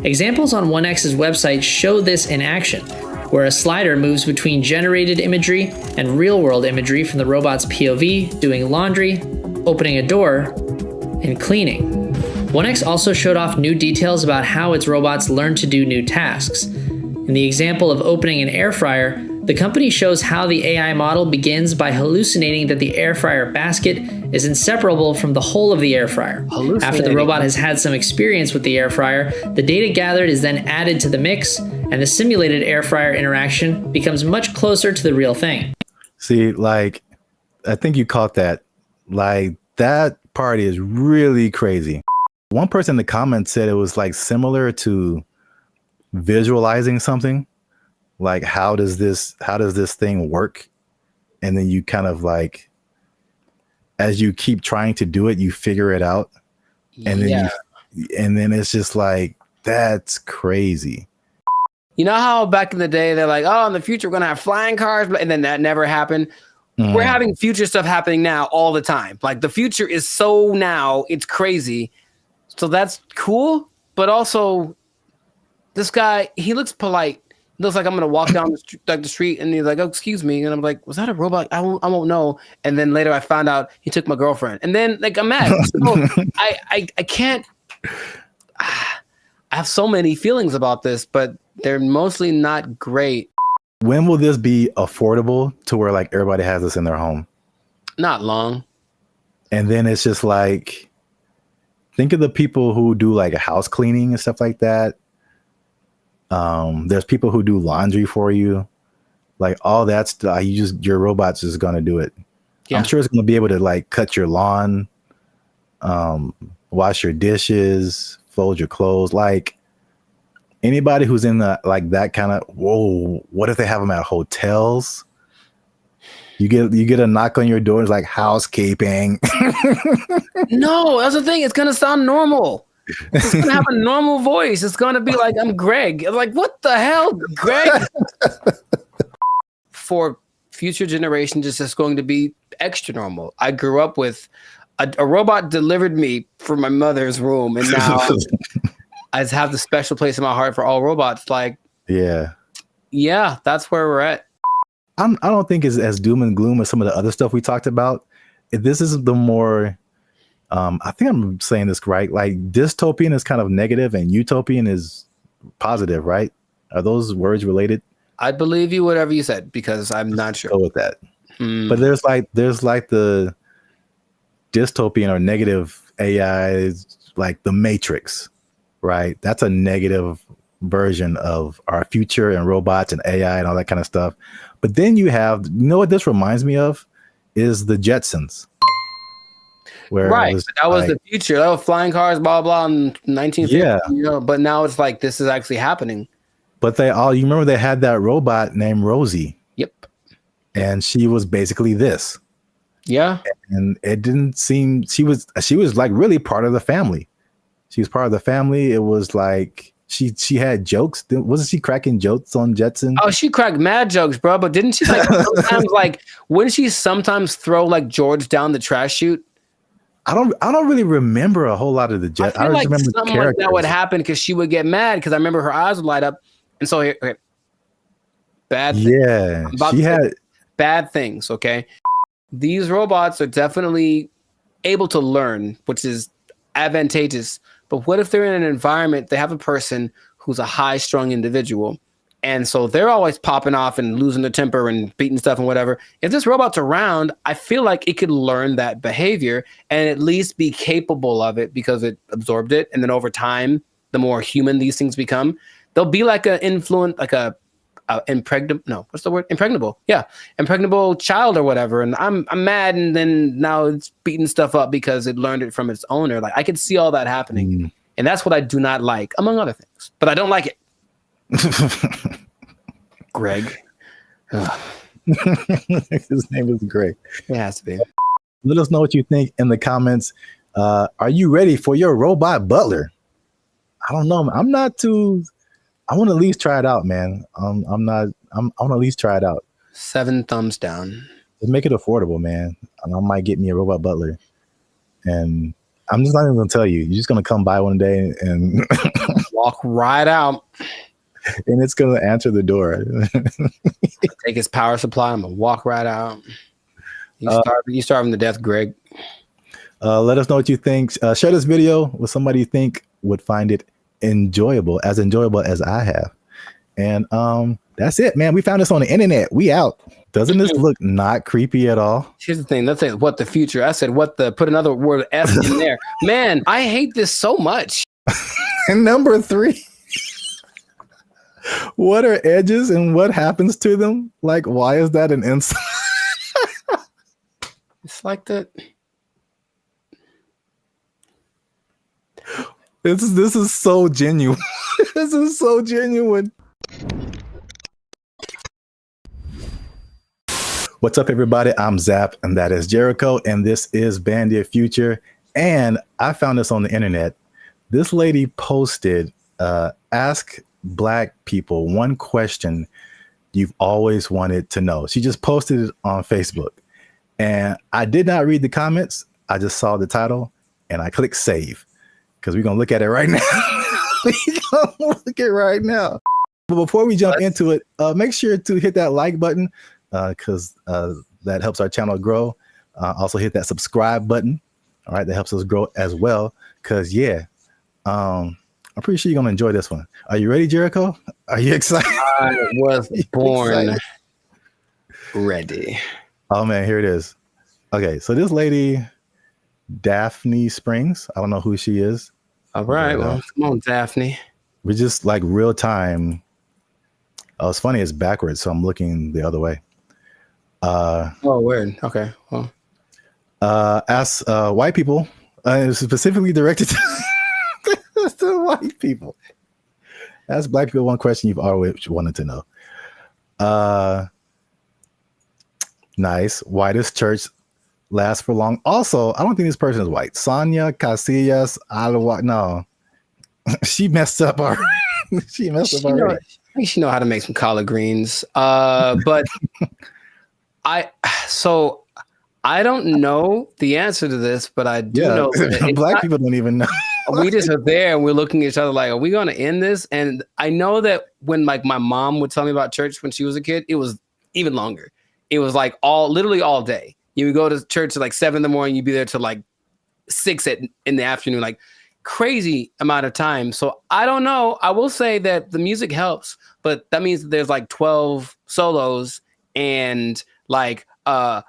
Examples on 1X's website show this in action, where a slider moves between generated imagery and real-world imagery from the robot's POV, doing laundry, opening a door, and cleaning. 1X also showed off new details about how its robots learn to do new tasks. In the example of opening an air fryer, the company shows how the AI model begins by hallucinating that the air fryer basket is inseparable from the whole of the air fryer. After the robot has had some experience with the air fryer, the data gathered is then added to the mix, and the simulated air fryer interaction becomes much closer to the real thing. See, like, I think you caught that. Like, that part is really crazy. One person in the comments said it was like similar to visualizing something. Like, how does this thing work? And then you kind of like, as you keep trying to do it, you figure it out. And then it's just like, that's crazy. You know how back in the day they're like, oh, in the future we're gonna have flying cars, and then that never happened. We're having future stuff happening now all the time. Like, the future is so now, it's crazy. So that's cool. But also, this guy, he looks polite. He looks like I'm going to walk down the street, and he's like, oh, excuse me. And I'm like, was that a robot? I won't know. And then later I found out he took my girlfriend. And then, like, I'm mad. So I can't. I have so many feelings about this, but they're mostly not great. When will this be affordable to where like everybody has this in their home? Not long. And then it's just like, think of the people who do like a house cleaning and stuff like that. There's people who do laundry for you, like all that stuff. Your robot's just gonna do it. Yeah. I'm sure it's gonna be able to like cut your lawn, wash your dishes, fold your clothes. Like, anybody who's in that kind of, whoa, what if they have them at hotels? You get a knock on your door, it's like housekeeping. No, that's the thing. It's gonna sound normal. It's gonna have a normal voice. It's gonna be like, I'm Greg. I'm like, what the hell, Greg? For future generations, it's just going to be extra normal. I grew up with a robot delivered me from my mother's room, and now I just have the special place in my heart for all robots. Like, yeah, that's where we're at. I don't think it's as doom and gloom as some of the other stuff we talked about. This is the more, I think I'm saying this right. Like, dystopian is kind of negative and utopian is positive, right? Are those words related? I believe you, whatever you said, because I'm not sure. Go with that. But there's like the dystopian or negative AI, like the Matrix. right? That's a negative version of our future and robots and AI and all that kind of stuff. But then you have, you know what this reminds me of is the Jetsons. Where right, that was the future. That was flying cars, blah blah, in 1950. Yeah, you know, but now it's like this is actually happening. But you remember they had that robot named Rosie. Yep. And she was basically this. Yeah. And it didn't seem she was like really part of the family. She was part of the family. It was like she had jokes. Wasn't she cracking jokes on Jetson? Oh, she cracked mad jokes, bro. But didn't she like sometimes wouldn't she sometimes throw like George down the trash chute? I don't really remember a whole lot of the Jetsons. I feel like something like that would happen because she would get mad because I remember her eyes would light up. And so okay. Bad things. Yeah. She had bad things, okay? These robots are definitely able to learn, which is advantageous. But what if they're in an environment, they have a person who's a high-strung individual, and so they're always popping off and losing their temper and beating stuff and whatever. If this robot's around, I feel like it could learn that behavior and at least be capable of it because it absorbed it. And then over time, the more human these things become, they'll be like impregnable. Yeah. Impregnable child or whatever. And I'm mad. And then now it's beating stuff up because it learned it from its owner. Like I could see all that happening. And that's what I do not like, among other things, but I don't like it. Greg. His name is Greg. It has to be. Let us know what you think in the comments. Are you ready for your robot butler? I don't know. I'm not too. I want to at least try it out, man. I want to at least try it out. 7 thumbs down. Just make it affordable, man. I might get me a robot butler, and I'm just not even gonna tell you. You're just gonna come by one day and walk right out, and it's gonna answer the door. Take his power supply. I'm gonna walk right out. You starve him to death, Greg. Let us know what you think. Share this video with somebody you think would find it enjoyable as I have. And that's it, man. We found this on the internet. We out. Doesn't this look not creepy at all? Here's the thing. Let's say what the future. I said put another word F in there. Man, I hate this so much. And number 3. What are edges and what happens to them? Like, why is that an insult? It's like that. This is so genuine. This is so genuine. What's up, everybody? I'm Zap, and that is Jericho, and this is BrandBee Future. And I found this on the internet. This lady posted, ask Black people one question you've always wanted to know. She just posted it on Facebook. And I did not read the comments. I just saw the title, and I clicked save. Because we're going to look at it right now. We're going to look at it right now. But before we jump into it, make sure to hit that like button because that helps our channel grow. Also hit that subscribe button. All right, that helps us grow as well. Because, yeah, I'm pretty sure you're going to enjoy this one. Are you ready, Jericho? Are you excited? I was born ready. Oh, man, here it is. Okay, so this lady, Daphne Springs, I don't know who she is. All right, well, come on, Daphne. We're just like real time. Oh, it's funny, it's backwards, so I'm looking the other way. Oh, weird. Okay, well. Ask white people, specifically directed to white people. Ask Black people one question you've always wanted to know. Nice. Whitest church last for long. Also, I don't think this person is white. Sonia Casillas Alwa. No, she messed up already. She messed up already. I think she know how to make some collard greens. But I don't know the answer to this, but I do know that Black people don't even know. We just are there and we're looking at each other like, are we going to end this? And I know that when like my mom would tell me about church when she was a kid, it was even longer. It was like literally all day. You would go to church at like 7 a.m, you'd be there till like 6 in the afternoon, like crazy amount of time. So I don't know. I will say that the music helps, but that means that there's like 12 solos and like A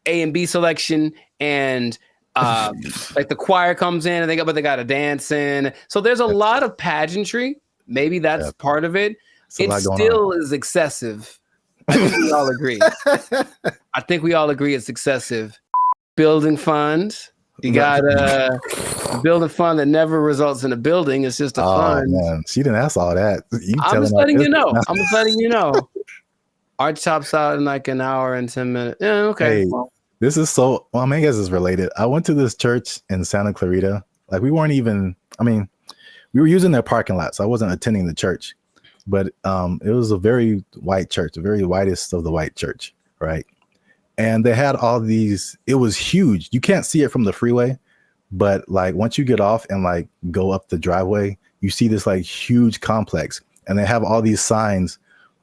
and B selection and Like the choir comes in and they got a dance in. So there's a lot of pageantry. Maybe that's part of it. It still is excessive. I think we all agree. I think we all agree it's excessive. Building fund. You got a building fund that never results in a building. It's just a fund. Man. She didn't ask all that. I'm just letting you know. I'm just letting you know. Art chops out in like an hour and 10 minutes. Yeah, okay. Hey, this is so, well, I guess it's related. I went to this church in Santa Clarita. Like we weren't even, we were using their parking lot, so I wasn't attending the church. But it was a very white church, the very whitest of the white church, right? And they had all these, it was huge. You can't see it from the freeway, but like once you get off and like go up the driveway, you see this like huge complex, and they have all these signs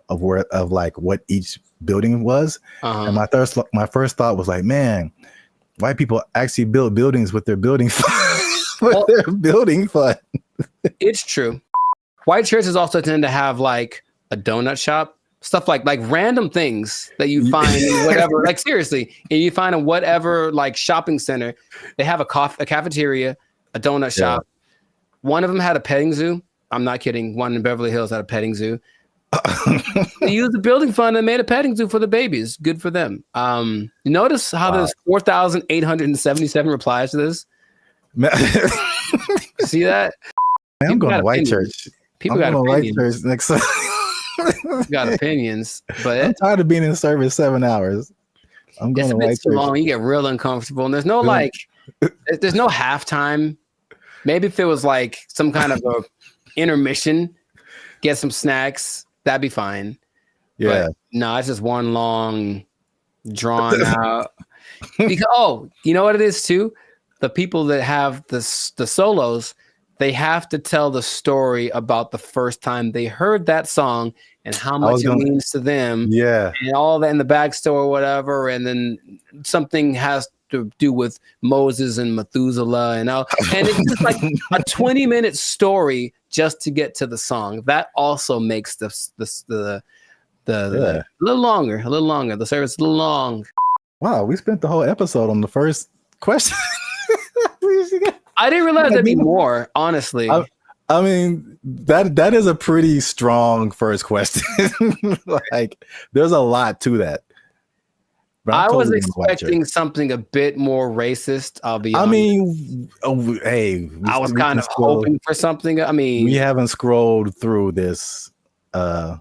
of like what each building was. And my first thought was like, man, white people actually build buildings with their building fund. It's true. White churches also tend to have like a donut shop. Stuff like random things that you find in whatever, like seriously, and you find in whatever like shopping center, they have a cafeteria, a donut shop. One of them had a petting zoo. I'm not kidding. One in Beverly Hills had a petting zoo. They used the building fund and made a petting zoo for the babies. Good for them. Notice how there's 4,877 replies to this. See that? Man, I'm going to white church. People got opinions. White church next time. Got opinions, but I'm tired of being in service 7 hours. I'm going to white church. Long, you get real uncomfortable, and there's no there's no halftime. Maybe if it was like some kind of a intermission, get some snacks, that'd be fine. Yeah, but no, it's just one long, drawn out. Because you know what it is too? The people that have the solos, they have to tell the story about the first time they heard that song and how much it means to them. Yeah. And all that in the backstory or whatever. And then something has to do with Moses and Methuselah and it's just like a 20-minute story just to get to the song. That also makes the a little longer. The service a little long. Wow, we spent the whole episode on the first question. I didn't realize there'd be more, honestly. I mean, that is a pretty strong first question. Like, there's a lot to that. I was expecting something a bit more racist. I'll be honest. Hey, I was kind of hoping for something. We haven't scrolled through this. That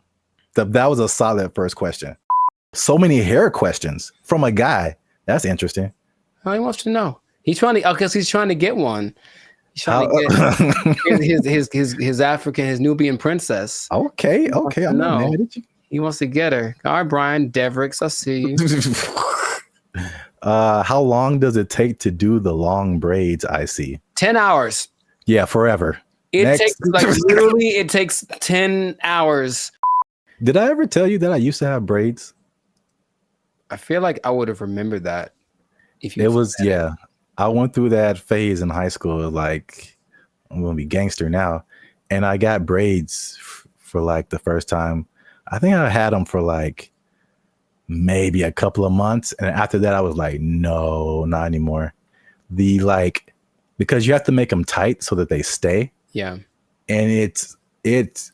was a solid first question. So many hair questions from a guy. That's interesting. How he wants to know. He's trying to, because he's trying to get one. He's trying to get his African, his Nubian princess. Okay. I'm not mad at you. He wants to get her. All right, Brian Devricks, I see you. How long does it take to do the long braids? I see. 10 hours. Yeah, forever. It takes 10 hours. Did I ever tell you that I used to have braids? I feel like I would have remembered that. I went through that phase in high school. Like, I'm gonna be gangster now, and I got braids for like the first time. I think I had them for like maybe a couple of months, and after that, I was like, no, not anymore. Because you have to make them tight so that they stay. Yeah, and it's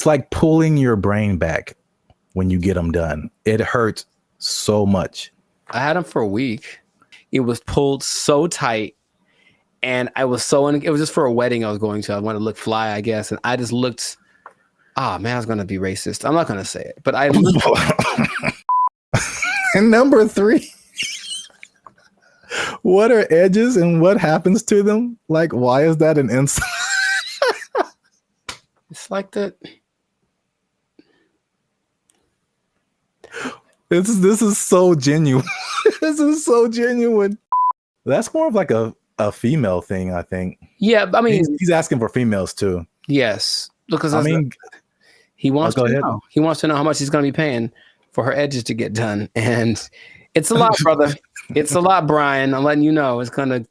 like pulling your brain back when you get them done. It hurts so much. I had them for a week. It was pulled so tight, and it was just for a wedding I was going to. I wanted to look fly, I guess, and I just looked. I was going to be racist. I'm not going to say it, but I looked. And number 3, what are edges and what happens to them? Like, why is that an insult? It's like that. This is so genuine. This is so genuine. That's more of like a female thing, I think. Yeah, I mean, he's asking for females too. Yes, because he wants to know. He wants to know how much he's going to be paying for her edges to get done, and it's a lot, brother. It's a lot, Brian. I'm letting you know. It's going to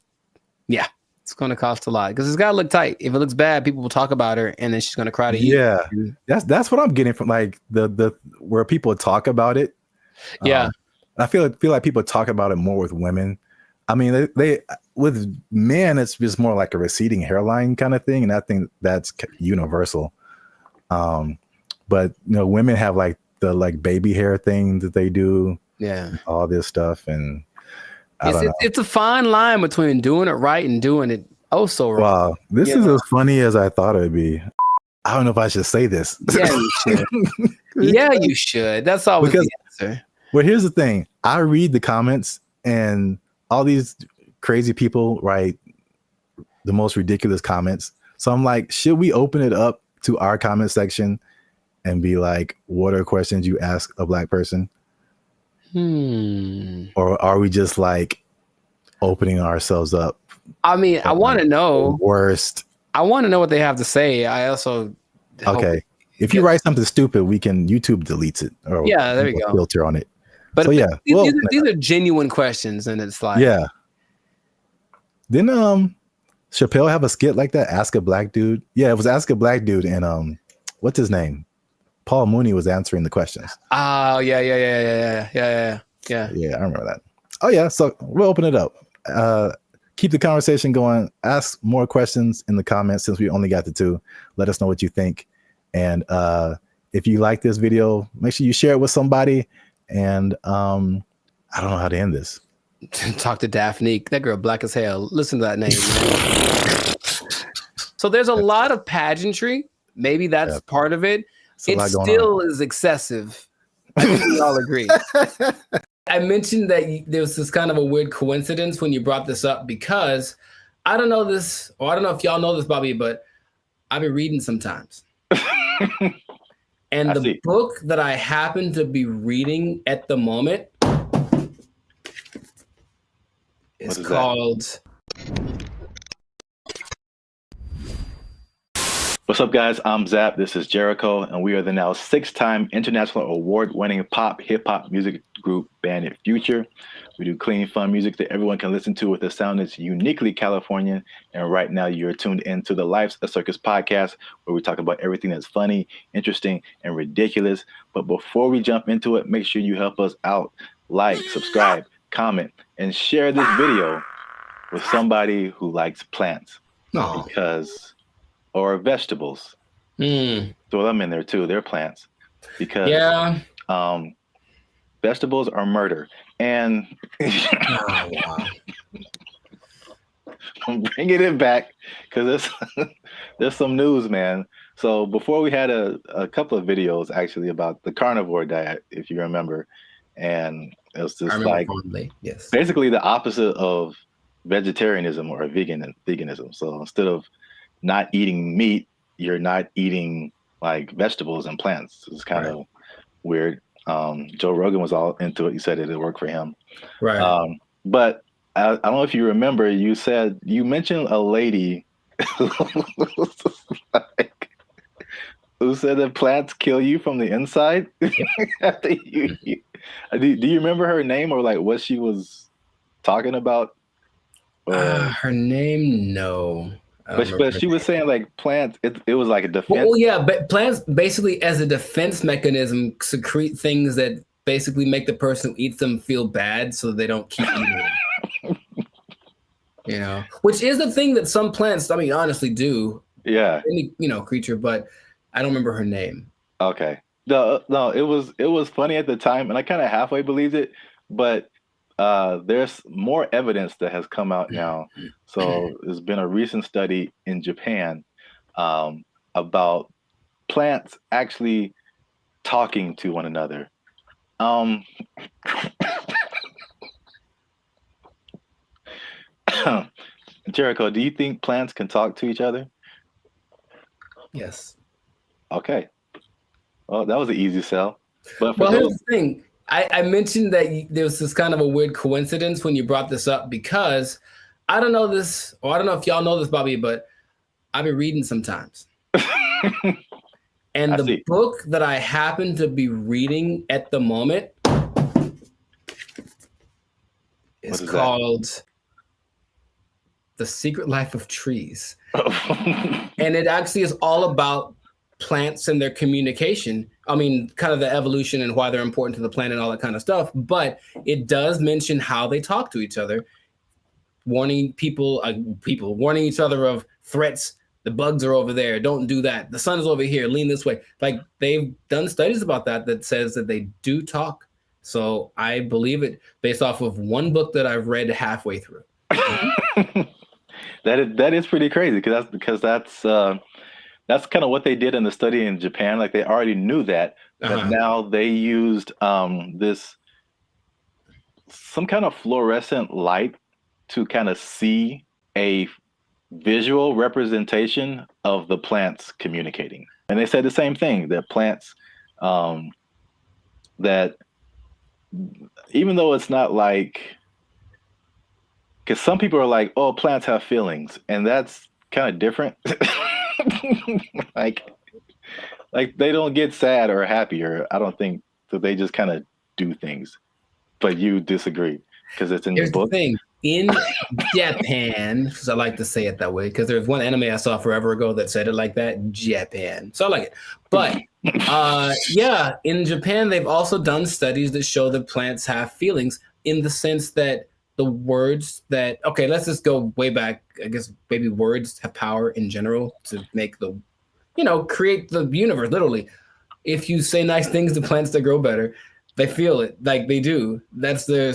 cost a lot because it's got to look tight. If it looks bad, people will talk about her, and then she's going to cry to you. Yeah, that's what I'm getting from like the where people talk about it. Yeah. I feel like people talk about it more with women. I mean, they with men, it's just more like a receding hairline kind of thing, and I think that's universal. But women have like the baby hair thing that they do. Yeah, all this stuff, and I don't know. It's a fine line between doing it right and doing it so wrong. Wow, this is as funny as I thought it'd be. I don't know if I should say this. Yeah, you should. Yeah, you should. That's always the answer. Well, here's the thing. I read the comments, and all these crazy people write the most ridiculous comments. So I'm like, should we open it up to our comment section and be like, what are questions you ask a Black person? Or are we just like opening ourselves up? I mean, I want to know. Worst. I want to know what they have to say. I also. Okay. If you write something stupid, YouTube deletes it. Or yeah, there we go. Filter on it. But so, yeah, these are genuine questions, and it's like. Yeah. Didn't Chappelle have a skit like that? Ask a Black Dude. Yeah, it was Ask a Black Dude, and what's his name? Paul Mooney was answering the questions. Oh, yeah. Yeah, I remember that. Oh, yeah. So we'll open it up. Keep the conversation going. Ask more questions in the comments since we only got the 2. Let us know what you think. And if you like this video, make sure you share it with somebody. And I don't know how to end this. Talk to Daphne. That girl black as hell. Listen to that name. So there's a lot of pageantry. Maybe that's part of it. It still is excessive. I think we all agree. I mentioned that there was this kind of a weird coincidence when you brought this up because I don't know this, or I don't know if y'all know this, Bobby, but I've been reading sometimes. And the book that I happen to be reading at the moment is called... What's up, guys? I'm Zap. This is Jericho, and we are the now 6-time international award-winning pop hip-hop music group Bandit Future. We do clean, fun music that everyone can listen to with a sound that's uniquely Californian. And right now, you're tuned into the Life's a Circus podcast, where we talk about everything that's funny, interesting, and ridiculous. But before we jump into it, make sure you help us out. Like, subscribe, comment, and share this video with somebody who likes plants. Or vegetables. Throw them in there too. They're plants. Because vegetables are murder. And I'm bringing it back because there's some news, man. So before we had a couple of videos actually about the carnivore diet, if you remember. And it was just like basically the opposite of vegetarianism or veganism. So instead of not eating meat, you're not eating like vegetables and plants. It's kind of weird. Joe Rogan was all into it. He said it worked for him. Right. But I don't know if you remember, you mentioned a lady who said that plants kill you from the inside. Do you remember her name or like what she was talking about? Her name, no. But she was saying like plants, it was like a defense. Well, yeah, but plants basically as a defense mechanism secrete things that basically make the person who eats them feel bad so they don't keep eating them. Which is the thing that some plants, I mean, honestly do. Yeah. Any, creature, but I don't remember her name. Okay. No, it was funny at the time and I kind of halfway believed it, but there's more evidence that has come out now. So there's been a recent study in Japan about plants actually talking to one another. Jericho, do you think plants can talk to each other? Yes. Okay. Well, that was an easy sell. But here's the thing. I mentioned that there was this kind of a weird coincidence when you brought this up because I don't know this, or I don't know if y'all know this, Bobby, but I've been reading sometimes. And the book that I happen to be reading at the moment is called The Secret Life of Trees. And it actually is all about plants and their communication. I mean, kind of the evolution and why they're important to the planet and all that kind of stuff. But it does mention how they talk to each other. warning people warning each other of threats. The bugs are over there. Don't do that. The sun is over here. Lean this way. Like they've done studies about that says that they do talk. So I believe it based off of one book that I've read halfway through. That is pretty crazy because that's kind of what they did in the study in Japan. Like they already knew that, but now they used this some kind of fluorescent light to kind of see a visual representation of the plants communicating. And they said the same thing, that plants that even though it's not like, because some people are like, oh, plants have feelings, and that's kind of different. like they don't get sad or happy, or I don't think so. They just kind of do things. But you disagree because it's in Here's the book. The thing. In Japan, because I like to say it that way, because there's one anime I saw forever ago that said it like that, Japan. So I like it. But yeah, in Japan, they've also done studies that show that plants have feelings in the sense that the words that, okay, let's just go way back. I guess maybe words have power in general to make the, create the universe, literally. If you say nice things to plants that grow better, they feel it like they do. That's their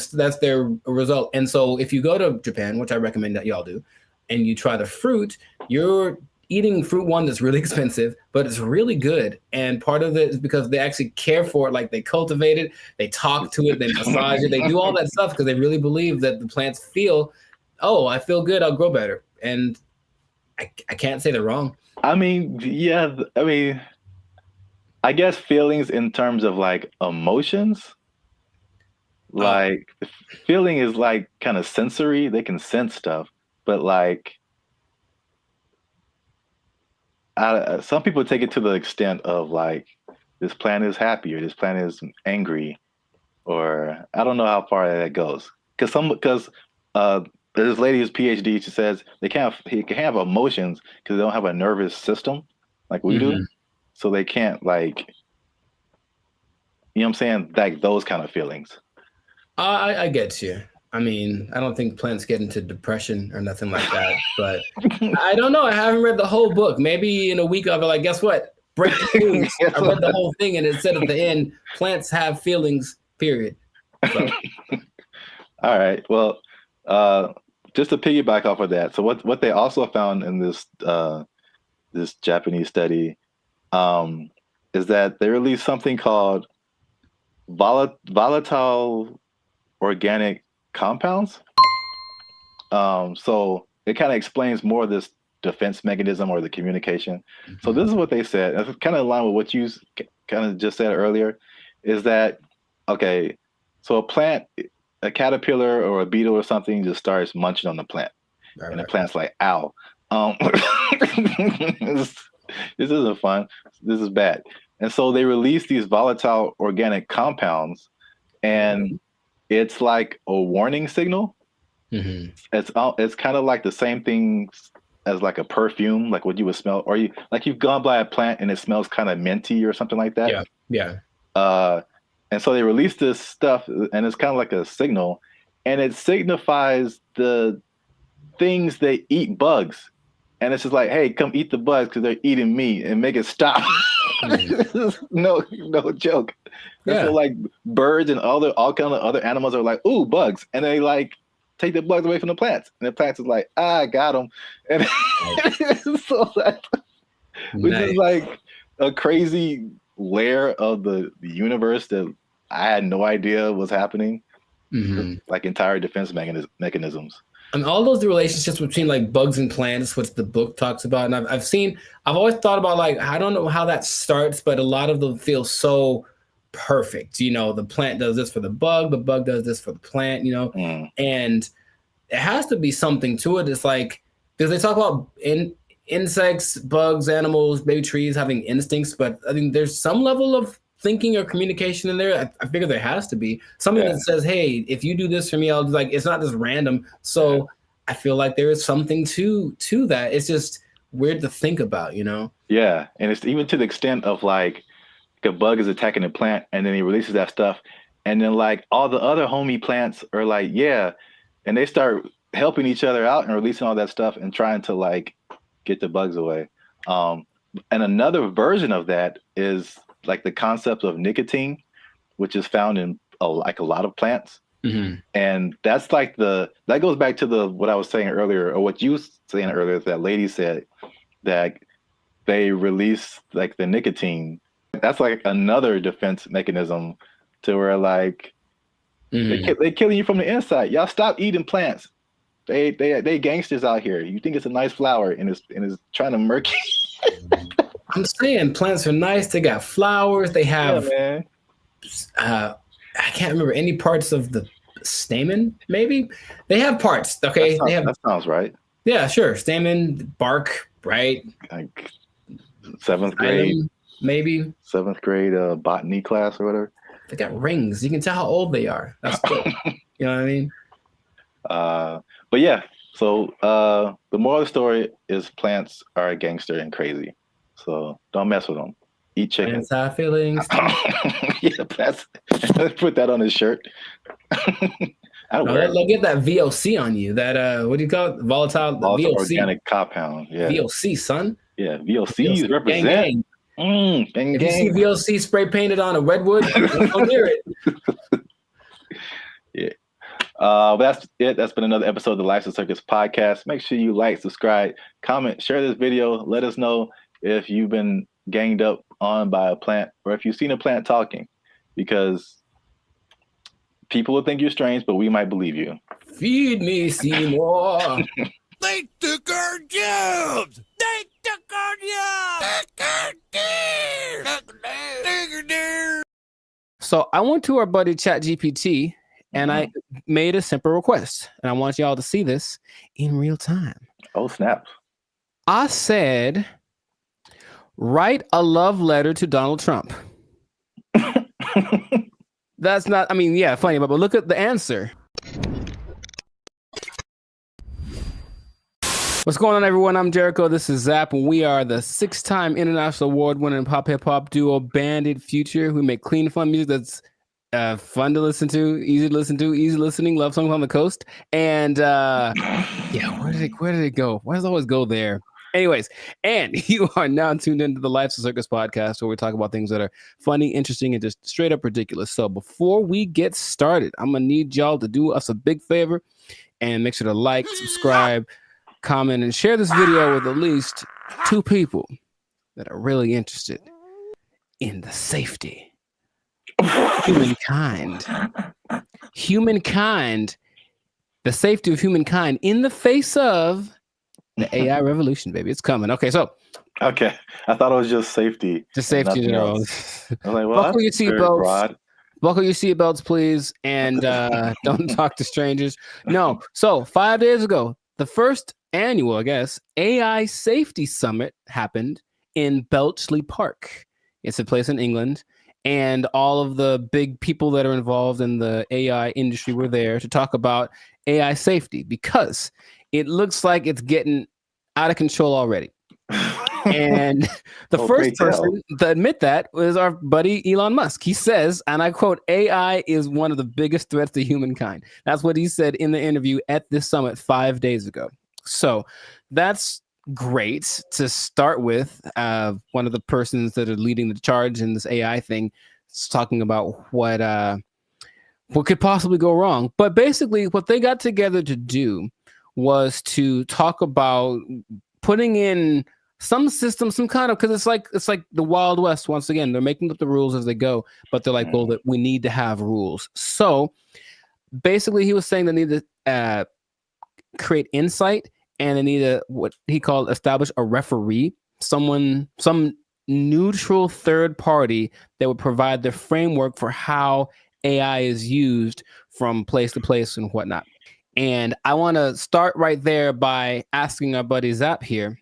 result. And so if you go to Japan, which I recommend that y'all do, and you try the fruit, you're eating fruit one that's really expensive, but it's really good. And part of it is because they actually care for it. Like they cultivate it, they talk to it, they massage it, they do all that stuff because they really believe that the plants feel, oh, I feel good, I'll grow better. And I can't say they're wrong. I mean, yeah, I guess feelings in terms of like emotions, like feeling is like kind of sensory. They can sense stuff, but like some people take it to the extent of like this plant is happy or this plant is angry, or I don't know how far that goes. Because there's this lady who's PhD. She says he can have emotions because they don't have a nervous system like we do. So they can't like, you know what I'm saying? Like those kind of feelings. I get you. I mean, I don't think plants get into depression or nothing like that, but I don't know. I haven't read the whole book. Maybe in a week I'll be like, guess what? Break the news. I read the whole thing and it said at the end, plants have feelings, period. So. All right. Well, just to piggyback off of that. So what they also found in this this Japanese study is that they released something called volatile organic compounds. So it kind of explains more of this defense mechanism or the communication. So this is what they said. It's kind of in line with what you kind of just said earlier, is that, okay, so a caterpillar or a beetle or something just starts munching on the plant. And the plant's like, ow. This isn't fun. This is bad. And so they release these volatile organic compounds, and it's like a warning signal. It's kind of like the same thing as like a perfume, like what you would smell, or you've gone by a plant and it smells kind of minty or something like that. Yeah. And so they release this stuff, and it's kind of like a signal, and it signifies the things they eat bugs. And it's just like, hey, come eat the bugs because they're eating me, and make it stop. no joke. Yeah. And so like birds and all kind of other animals are like, ooh, bugs. And they like take the bugs away from the plants. And the plants is like, I got them. And so which is like a crazy layer of the universe that I had no idea was happening. Like entire defense mechanisms. And all those relationships between like bugs and plants, which the book talks about. And I've always thought about like, I don't know how that starts, but a lot of them feel so perfect. The plant does this for the bug does this for the plant, and it has to be something to it. It's like, because they talk about insects, bugs, animals, maybe trees having instincts, but I think there's some level of thinking or communication in there. I figure there has to be something that says, hey, if you do this for me, I'll like, it's not just random. So I feel like there is something to that. It's just weird to think about, Yeah. And it's even to the extent of like a bug is attacking a plant and then he releases that stuff. And then like all the other homie plants are like, yeah. And they start helping each other out and releasing all that stuff and trying to like get the bugs away. And another version of that is like the concept of nicotine, which is found in a lot of plants. Mm-hmm. And that's like that goes back to what I was saying earlier, or what you were saying earlier, that lady said that they release like the nicotine. That's like another defense mechanism to where like they killing you from the inside. Y'all stop eating plants. They gangsters out here. You think it's a nice flower and it's trying to murk you. I'm saying plants are nice. They got flowers. They have I can't remember any parts of the stamen. Maybe they have parts. Okay, that sounds right. Yeah, sure. Stamen, bark, right? Like 7th grade, maybe 7th grade botany class or whatever. They got rings. You can tell how old they are. That's cool. You know what I mean? But yeah. So the moral of the story is plants are a gangster and crazy. So don't mess with them. Eat chicken. Plants have feelings. Yeah, plants. Put that on his shirt. They'll get that VOC on you. That what do you call it? Volatile VOC. Organic compound. Yeah. VOC, son. Yeah, VOCs represent. Gang. If you see VOC spray painted on a redwood, don't hear it. Yeah. But that's it. That's been another episode of the Lifestyle Circus podcast. Make sure you like, subscribe, comment, share this video. Let us know if you've been ganged up on by a plant or if you've seen a plant talking, because people will think you're strange, but we might believe you. Feed me, Seymour. They took our jobs. They took our jobs. So I went to our buddy ChatGPT and I made a simple request, and I want y'all to see this in real time. Oh, snap. I said, write a love letter to Donald Trump. That's not, I mean, yeah, funny, but look at the answer. What's going on, everyone? I'm Jericho. This is Zap, and we are the 6-time international award-winning pop hip-hop duo Bandit Future. We make clean, fun music that's fun to listen to, easy listening, love songs on the coast. And yeah, where did it go? Why does it always go there? Anyways, and you are now tuned into the Lifestyle Circus podcast, where we talk about things that are funny, interesting, and just straight up ridiculous. So before we get started, I'm gonna need y'all to do us a big favor and make sure to like, subscribe, comment, and share this video with at least 2 people that are really interested in the safety of humankind. The safety of humankind in the face of the AI revolution, baby. It's coming. Okay, so. Okay. I thought it was just safety. Just safety in general. I'm like, well, buckle your seatbelts. Buckle your seatbelts, please. And don't talk to strangers. No. So 5 days ago, the first annual, I guess, AI Safety Summit happened in Bletchley Park. It's a place in England. And all of the big people that are involved in the AI industry were there to talk about AI safety, because it looks like it's getting out of control already. And the first person to admit that was our buddy Elon Musk. He says, and I quote, AI is one of the biggest threats to humankind. That's what he said in the interview at this summit 5 days ago. So that's great to start with. One of the persons that are leading the charge in this AI thing is talking about what could possibly go wrong. But basically what they got together to do was to talk about putting in some system, some kind of, because it's like the Wild West. Once again, they're making up the rules as they go, but they're like, well, that we need to have rules. So basically he was saying they need to create insight, and they need to, what he called, establish a referee, some neutral third party that would provide the framework for how AI is used from place to place and whatnot. And I want to start right there by asking our buddy Zap here,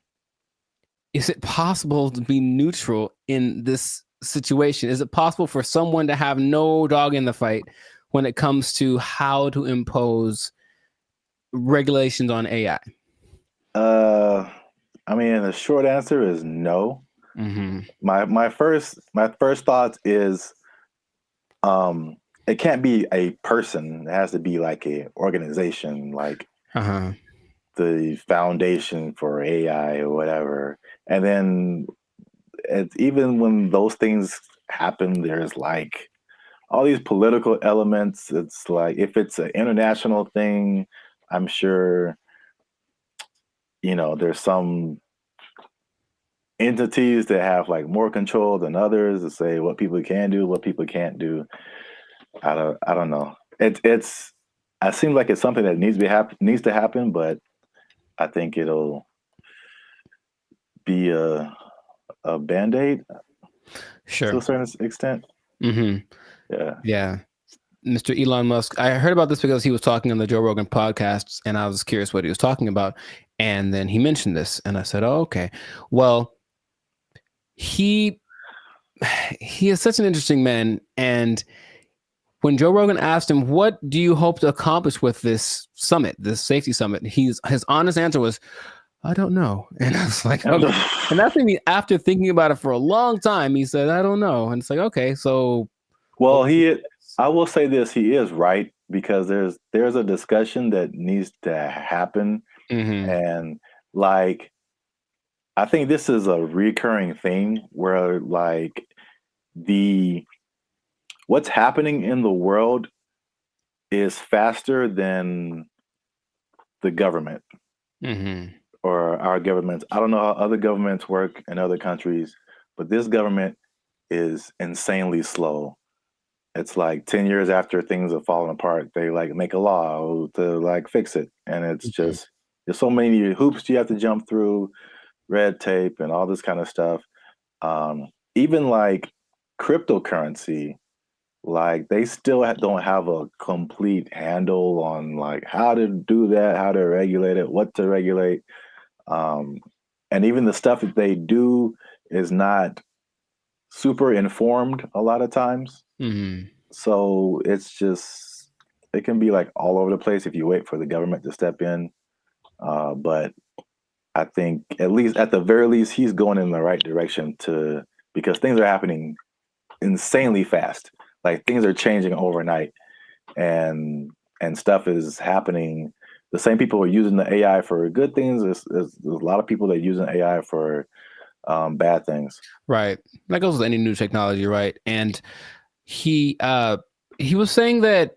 is it possible to be neutral in this situation? Is it possible for someone to have no dog in the fight when it comes to how to impose regulations on AI? I mean, the short answer is no. Mm-hmm. My first thoughts is, it can't be a person. It has to be like a organization. Like the foundation for AI or whatever. And then even when those things happen, there's like all these political elements. It's like if it's an international thing, I'm sure, there's some entities that have like more control than others to say what people can do, what people can't do. I don't know. It seems like it's something that needs to happen, but I think it'll be a Band-Aid to a certain extent. Yeah. Mr. Elon Musk, I heard about this because he was talking on the Joe Rogan podcast, and I was curious what he was talking about. And then he mentioned this, and I said, oh, okay. Well, he is such an interesting man. And when Joe Rogan asked him, what do you hope to accomplish with this summit, this safety summit? His honest answer was, I don't know. And I was like, okay. And that's maybe after thinking about it for a long time, he said, I don't know. And it's like, okay, so. Well, I will say this, he is right, because there's a discussion that needs to happen. And like, I think this is a recurring thing where like what's happening in the world is faster than the government or our governments. I don't know how other governments work in other countries, but this government is insanely slow. It's like 10 years after things have fallen apart, they like make a law to like fix it. And it's just, there's so many hoops you have to jump through, red tape and all this kind of stuff. Even like cryptocurrency, like they still don't have a complete handle on like how to do that, how to regulate it, what to regulate. And even the stuff that they do is not super informed a lot of times. So it's just, it can be like all over the place if you wait for the government to step in. But I think at the very least, he's going in the right direction because things are happening insanely fast. Like things are changing overnight and stuff is happening. The same people who are using the AI for good things. There's a lot of people that are using AI for bad things. Right. That goes with any new technology, right? And he was saying that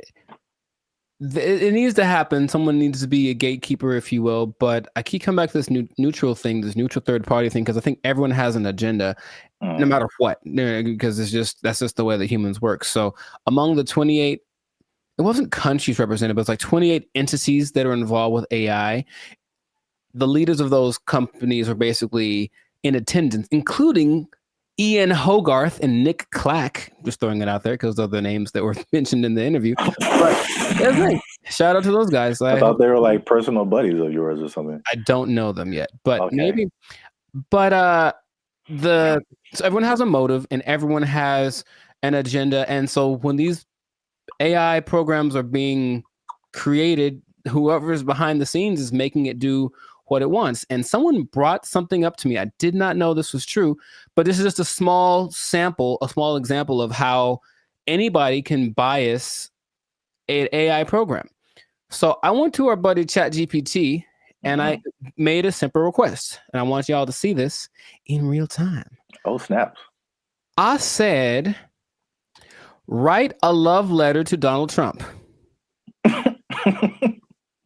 it needs to happen. Someone needs to be a gatekeeper, if you will. But I keep coming back to this neutral thing, this neutral third party thing, because I think everyone has an agenda, no matter what, because that's just the way that humans work. So among the 28, it wasn't countries represented, but it's like 28 entities that are involved with AI. The leaders of those companies are basically in attendance, including Ian Hogarth and Nick Clack. Just throwing it out there because those are the names that were mentioned in the interview. But shout out to those guys. I thought they were like personal buddies of yours or something. I don't know them yet, but maybe. But so everyone has a motive and everyone has an agenda, and so when these AI programs are being created, whoever's behind the scenes is making it do what it wants. And someone brought something up to me. I did not know this was true, but this is just a small example of how anybody can bias an AI program. So I went to our buddy ChatGPT and I made a simple request, and I want y'all to see this in real time. Oh, snap. I said, write a love letter to Donald Trump.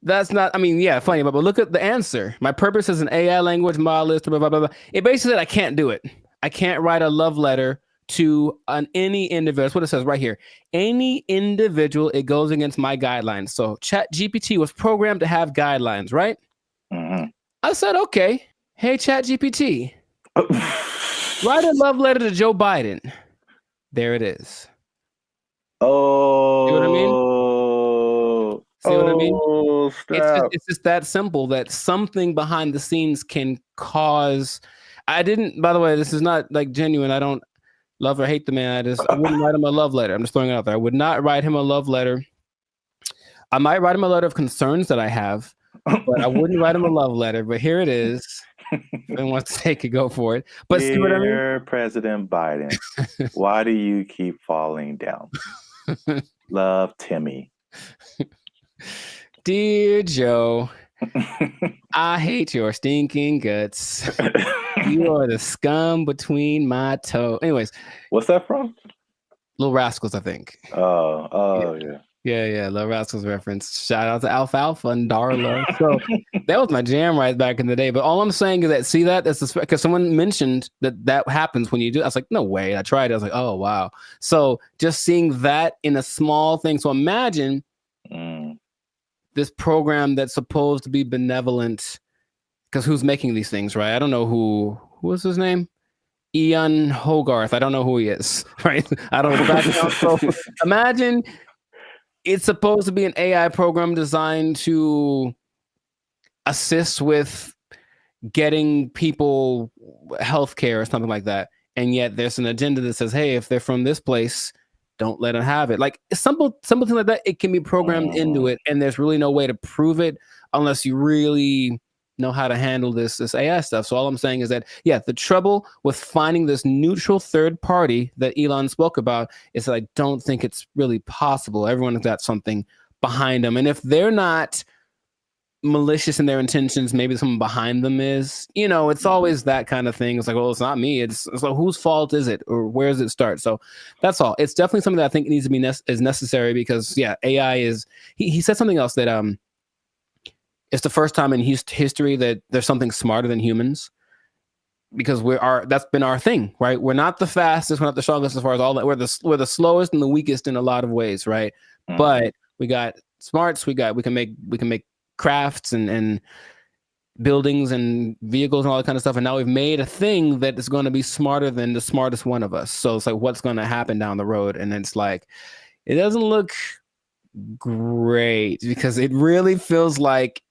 That's not, funny, but look at the answer. My purpose is an AI language model, blah, blah, blah, blah. It basically said I can't do it. I can't write a love letter to any individual. That's what it says right here. Any individual, it goes against my guidelines. So ChatGPT was programmed to have guidelines, right? I said, okay. Hey, ChatGPT, write a love letter to Joe Biden. There it is. Oh. See what I mean? See what I mean? It's just that simple, that something behind the scenes can cause. By the way, this is not like genuine. I don't love or hate the man. I wouldn't write him a love letter. I'm just throwing it out there. I would not write him a love letter. I might write him a letter of concerns that I have, but I wouldn't write him a love letter. But here it is. If anyone wants to take it, go for it. But Dear see what I mean? President Biden, why do you keep falling down? Love, Timmy. Dear Joe, I hate your stinking guts. You are the scum between my toes. Anyways, what's that from? Little Rascals, I think. Yeah. Yeah, Little Rascals reference. Shout out to Alfalfa and Darla. So that was my jam right back in the day. But all I'm saying is that, see that's because someone mentioned that happens when you do. I was like, no way. I tried it. I was like, oh wow. So just seeing that in a small thing. So imagine this program that's supposed to be benevolent. Because who's making these things, right? I don't know who was his name. Ian Hogarth. I don't know who he is, right? I don't know the background. So imagine it's supposed to be an AI program designed to assist with getting people healthcare or something like that. And yet there's an agenda that says, hey, if they're from this place, don't let them have it. Like something like that, it can be programmed into it. And there's really no way to prove it unless you really know how to handle this AI stuff. So all I'm saying is that, yeah, the trouble with finding this neutral third party that Elon spoke about is that I don't think it's really possible. Everyone's got something behind them. And if they're not malicious in their intentions, maybe someone behind them is, it's always that kind of thing. It's like, well, it's not me. It's like, whose fault is it? Or where does it start? So that's all. It's definitely something that I think needs to be is necessary because, yeah, AI is, he said something else that, it's the first time in history that there's something smarter than humans, because that's been our thing, right? We're not the fastest, we're not the strongest as far as all that. We're the slowest and the weakest in a lot of ways, right? But we got smarts, we can make crafts and buildings and vehicles and all that kind of stuff. And now we've made a thing that is going to be smarter than the smartest one of us. So it's like, what's going to happen down the road? And it's like, it doesn't look great because it really feels like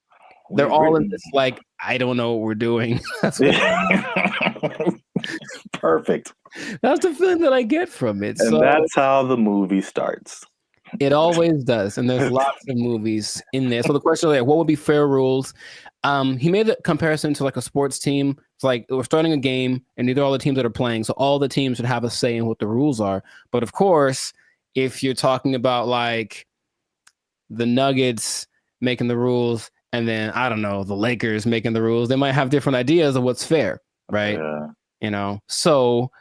they're all in this, like, I don't know what we're doing. Perfect. That's the feeling that I get from it. And that's how the movie starts. It always does. And there's lots of movies in there. So the question is, like, what would be fair rules? He made a comparison to like a sports team. It's like we're starting a game and these are all the teams that are playing. So all the teams should have a say in what the rules are. But of course, if you're talking about like the Nuggets making the rules, and then, I don't know, the Lakers making the rules, they might have different ideas of what's fair, right? Yeah. So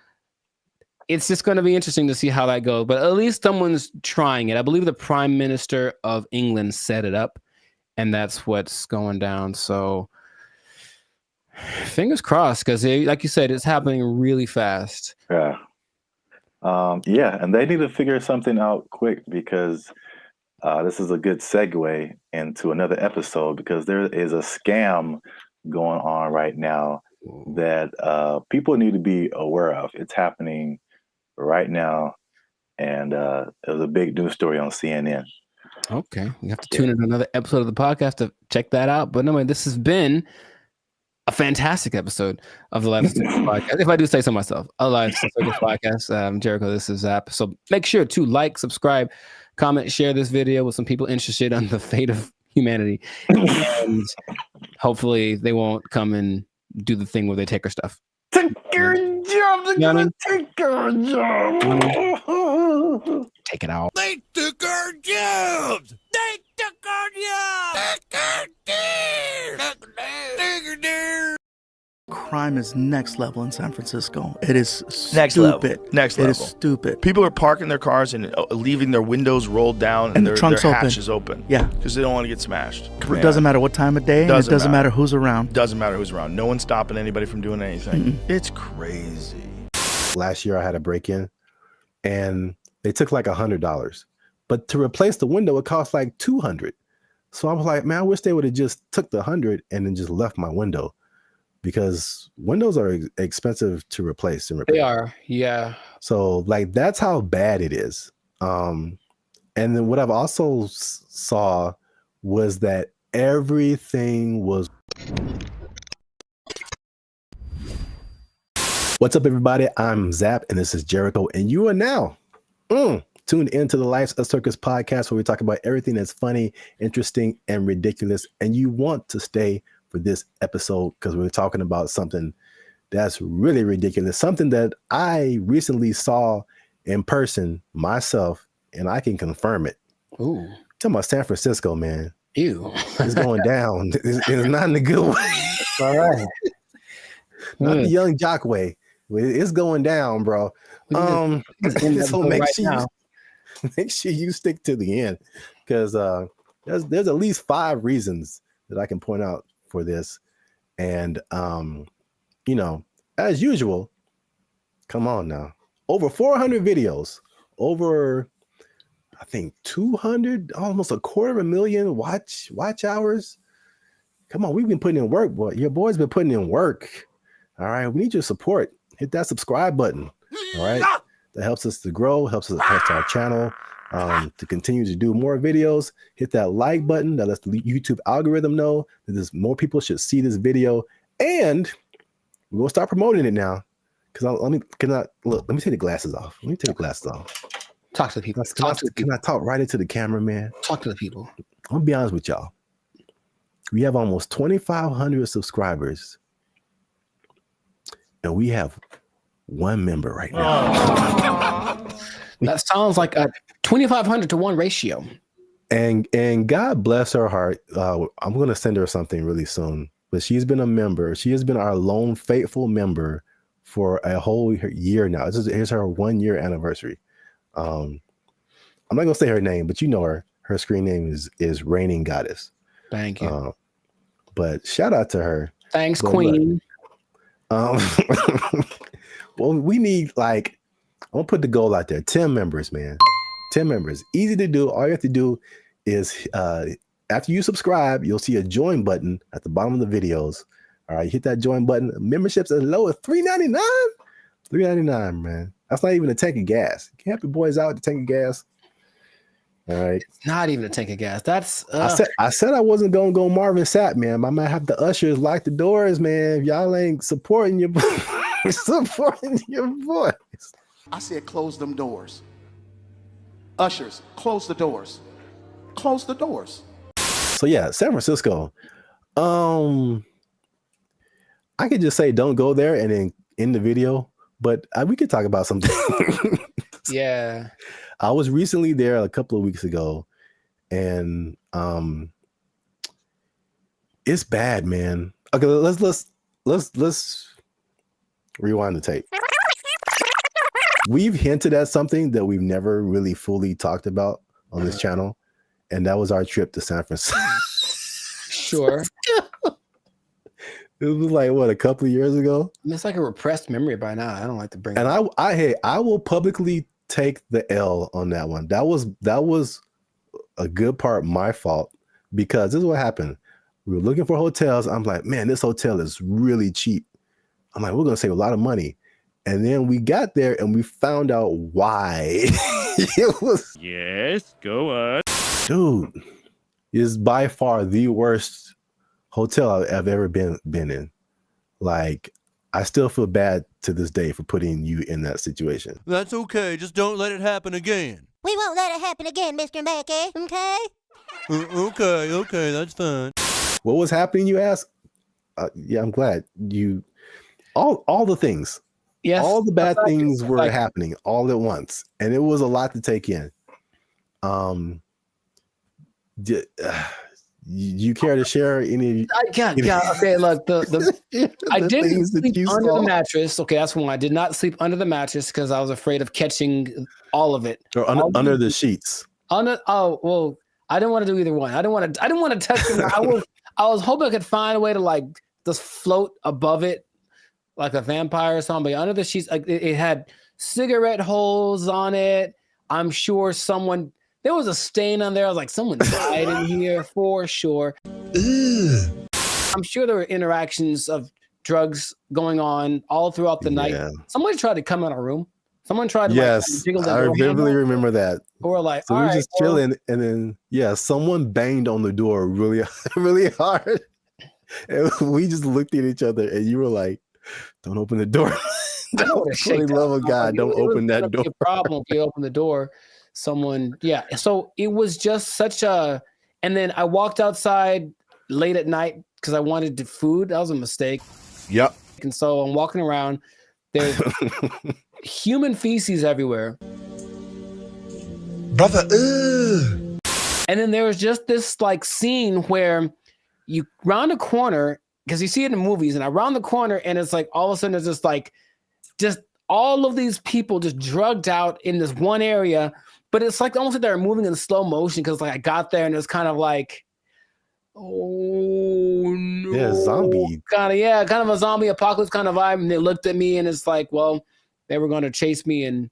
it's just going to be interesting to see how that goes. But at least someone's trying it. I believe the Prime Minister of England set it up, and that's what's going down. So fingers crossed, because like you said, it's happening really fast. Yeah. And they need to figure something out quick because this is a good segue into another episode because there is a scam going on right now that people need to be aware of. It's happening right now, and it was a big news story on CNN. Okay, you have to tune in to another episode of the podcast to check that out. But anyway, this has been a fantastic episode of the Life Circus podcast. If I do say so myself, a Life Circus podcast. Jericho, this is Zap. So make sure to like, subscribe, comment, share this video with some people interested on the fate of humanity. And hopefully they won't come and do the thing where they take our stuff. Take your job. They're gonna take our job. Take it out. They took our jobs. They took our jobs. Crime is next level in San Francisco. It is next stupid. Level. Next it level. It is stupid. People are parking their cars and leaving their windows rolled down and their hatches open. Yeah. Because they don't want to get smashed. It doesn't matter what time of day. It doesn't matter who's around. Doesn't matter who's around. No one's stopping anybody from doing anything. It's crazy. Last year I had a break-in and they took like $100. But to replace the window, it cost like $200. So I was like, man, I wish they would have just took the $100 and then just left my window. Because windows are expensive to replace and repair. They are, yeah. So like that's how bad it is. And then what I've also saw was that everything was. What's up, everybody? I'm Zap, and this is Jericho, and you are now tuned into the Life's a Circus podcast, where we talk about everything that's funny, interesting, and ridiculous. And you want to stay for this episode because we're talking about something that's really ridiculous, something that I recently saw in person myself, and I can confirm it. Ooh. Talking about San Francisco, man. Ew. It's going down. It's not in a good way. All right. Not the young jock way. It's going down, bro. So make sure you stick to the end, because there's at least 5 reasons that I can point out for this. And as usual, come on now. Over 400 videos, over I think 200, almost 250,000 watch hours. Come on, we've been putting in work, boy. Your boy's been putting in work. All right, we need your support. Hit that subscribe button. All right, that helps us to grow, helps our channel to continue to do more videos. Hit that like button. That lets the YouTube algorithm know that more people should see this video, and we're gonna start promoting it now. Because let me take the glasses off. Let me take the glasses off. Talk to the people. Can I talk right into the camera, man? Talk to the people. I'm gonna be honest with y'all. We have almost 2,500 subscribers, and we have 1 member right now. That sounds like a 2,500 to 1 ratio. And God bless her heart. I'm gonna send her something really soon. But she's been a member. She has been our lone faithful member for a whole year now. Here's her 1-year anniversary. I'm not gonna say her name, but you know her. Her screen name is Reigning Goddess. Thank you. But shout out to her. Thanks, Queen. Well, we need, like, I'm gonna put the goal out there. 10 members, man. 10 members. Easy to do. All you have to do is after you subscribe, you'll see a join button at the bottom of the videos. All right, hit that join button. Memberships as low as $3.99. $3.99, man. That's not even a tank of gas. You can help your boys out with the tank of gas. All right. It's not even a tank of gas. That's I said I wasn't gonna go Marvin Sapp, man. I might have the ushers lock the doors, man. If y'all ain't supporting your boys. I said close them doors. Ushers, close the doors. Close the doors. So yeah, San Francisco. I could just say don't go there and then end the video, but we could talk about something. Yeah. I was recently there a couple of weeks ago, and it's bad, man. Okay, let's rewind the tape. We've hinted at something that we've never really fully talked about on this channel, and that was our trip to San Francisco. Sure. It was like, what, a couple of years ago? It's like a repressed memory by now. I don't like to bring it up. And I will publicly take the L on that one. That was a good part my fault, because this is what happened. We were looking for hotels. I'm like, man, this hotel is really cheap. I'm like, we're gonna save a lot of money. And then we got there and we found out why. It was, yes, go on. Dude, is by far the worst hotel I've ever been in. Like, I still feel bad to this day for putting you in that situation. That's okay. Just don't let it happen again. We won't let it happen again, Mr. Mackey. Okay? Okay, that's fine. What was happening, you ask? Yeah, I'm glad you. All the things. Yes. All the bad things were happening all at once, and it was a lot to take in. You care to share any? Okay, look, I didn't sleep under the mattress. Okay, that's one. I did not sleep under the mattress because I was afraid of catching all of it. Or under the sheets. I didn't want to do either one. I didn't want to touch them. I was hoping I could find a way to like just float above it, like a vampire or something. But under the sheets, like it had cigarette holes on it. I'm sure there was a stain on there. I was like, someone died in here for sure. Ugh. I'm sure there were interactions of drugs going on all throughout the night. Somebody tried to come in our room. Someone tried to jiggle the door. I vividly remember that. Or like, so we were just chilling, and then someone banged on the door really, really hard. And we just looked at each other, and you were like, "Don't open the door." For the love of God, don't open that door. Be a problem if you open the door. So it was just such a. And then I walked outside late at night because I wanted food. That was a mistake. Yep. And so I'm walking around. There's human feces everywhere. Brother, And then there was just this like scene where you round a corner, because you see it in movies, and I round the corner and it's like all of a sudden there's just all of these people just drugged out in this one area, but it's like almost like they're moving in slow motion because like I got there and it's kind of like, oh no, yeah, zombie kind of a zombie apocalypse kind of vibe. And they looked at me and it's like, well, they were going to chase me. And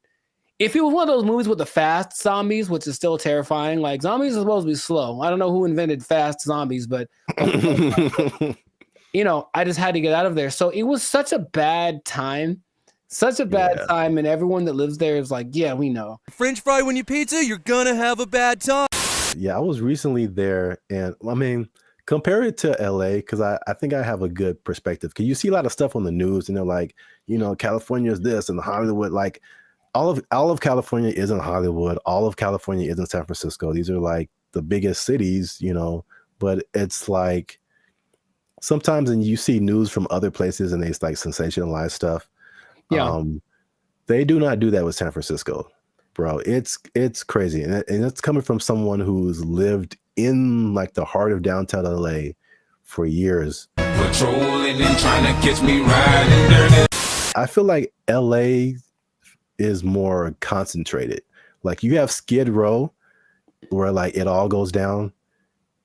if it was one of those movies with the fast zombies, which is still terrifying, like zombies are supposed to be slow. I don't know who invented fast zombies, but you know, I just had to get out of there. So it was such a bad time. Such a bad time, and everyone that lives there is like, yeah, we know. French fry when you pizza, you're gonna have a bad time. Yeah, I was recently there, and I mean, compare it to LA, because I think I have a good perspective. Because you see a lot of stuff on the news, and they're like, you know, California is this, and Hollywood, like all of California isn't Hollywood. All of California isn't San Francisco. These are like the biggest cities, you know, but it's like sometimes, and you see news from other places, and they like sensationalize stuff. Yeah. They do not do that with San Francisco, bro. It's crazy. And it's coming from someone who's lived in like the heart of downtown LA for years. Patrolling and trying to catch me riding dirty. I feel like LA is more concentrated. Like you have Skid Row where like it all goes down.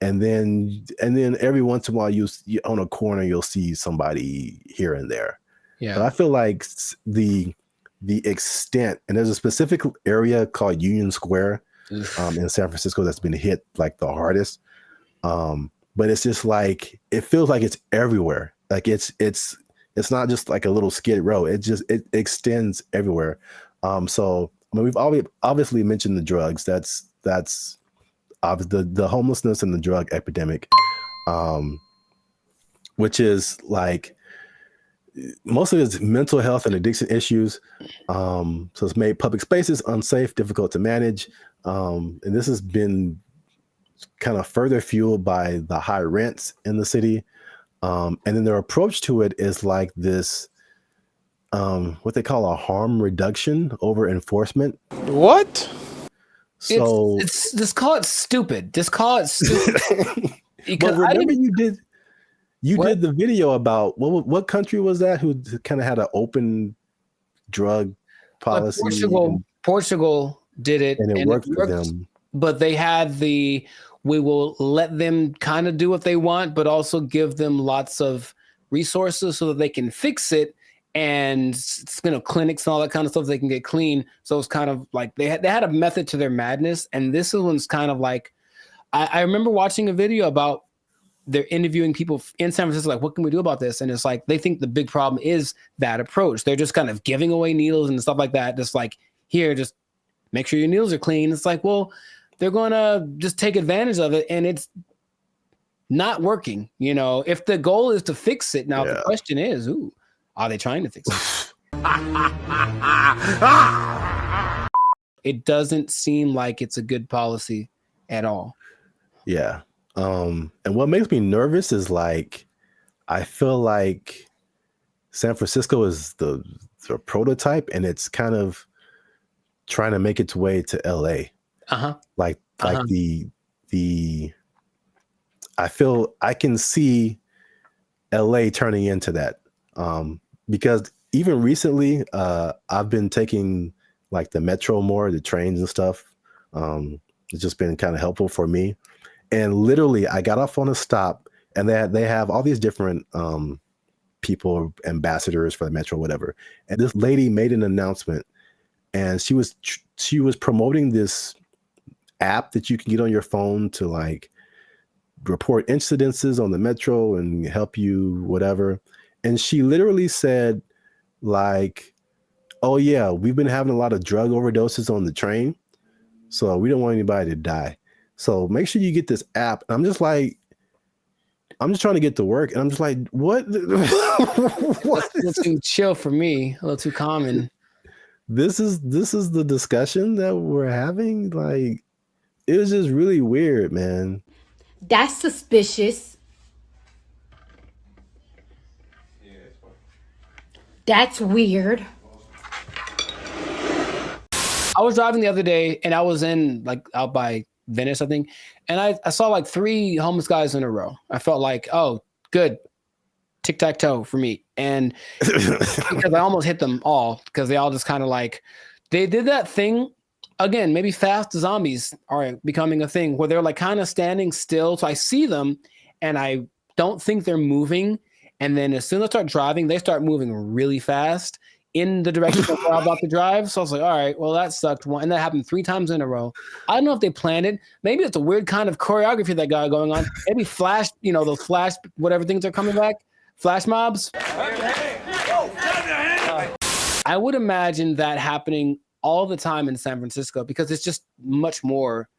And then every once in a while you on a corner, you'll see somebody here and there. Yeah. But I feel like the extent, and there's a specific area called Union Square in San Francisco that's been hit like the hardest. But it's just like, it feels like it's everywhere. Like it's not just like a little Skid Row. It extends everywhere. So I mean, we've obviously mentioned the drugs. That's the homelessness and the drug epidemic, which is like, mostly it's mental health and addiction issues. So it's made public spaces unsafe, difficult to manage. And this has been kind of further fueled by the high rents in the city. And then their approach to it is like this, what they call a harm reduction over enforcement. What? So it's just call it stupid. Just call it stupid. But remember you did the video about what country was that who kind of had an open drug policy? Portugal did it, and it worked for them. But they had we will let them kind of do what they want, but also give them lots of resources so that they can fix it, and clinics and all that kind of stuff they can get clean. So it's kind of like they had a method to their madness, and this one's kind of like I remember watching a video about they're interviewing people in San Francisco, like, what can we do about this? And it's like, they think the big problem is that approach. They're just kind of giving away needles and stuff like that. Just like, here, just make sure your needles are clean. It's like, well, they're going to just take advantage of it. And it's not working. You know, if the goal is to fix it. Now, the question is, are they trying to fix it? It doesn't seem like it's a good policy at all. Yeah. And what makes me nervous is like, I feel like San Francisco is the prototype, and it's kind of trying to make its way to LA. Like the I feel I can see LA turning into that. Because even recently, I've been taking like the metro more, the trains and stuff. It's just been kind of helpful for me. And literally, I got off on a stop, and they have all these different people, ambassadors for the metro, whatever. And this lady made an announcement, and she was promoting this app that you can get on your phone to like report incidences on the metro and help you, whatever. And she literally said, like, "Oh yeah, we've been having a lot of drug overdoses on the train, so we don't want anybody to die. So make sure you get this app." And I'm just trying to get to work, and I'm just like, what? What? A little too chill for me, a little too common. This is the discussion that we're having. Like, it was just really weird, man. That's suspicious. That's weird. I was driving the other day, and I was in like out by Venice, I think. And I saw like 3 homeless guys in a row. I felt like, oh, good. Tic-tac-toe for me. And because I almost hit them all because they all just kind of like, they did that thing again, maybe fast zombies are becoming a thing where they're like kind of standing still. So I see them and I don't think they're moving. And then as soon as I start driving, they start moving really fast in the direction of where I'm about to drive. So I was like, all right, well, that sucked. And that happened 3 times in a row. I don't know if they planned it. Maybe it's a weird kind of choreography that got going on. Maybe flash, those flash, whatever things are coming back. Flash mobs. I would imagine that happening all the time in San Francisco because it's just much more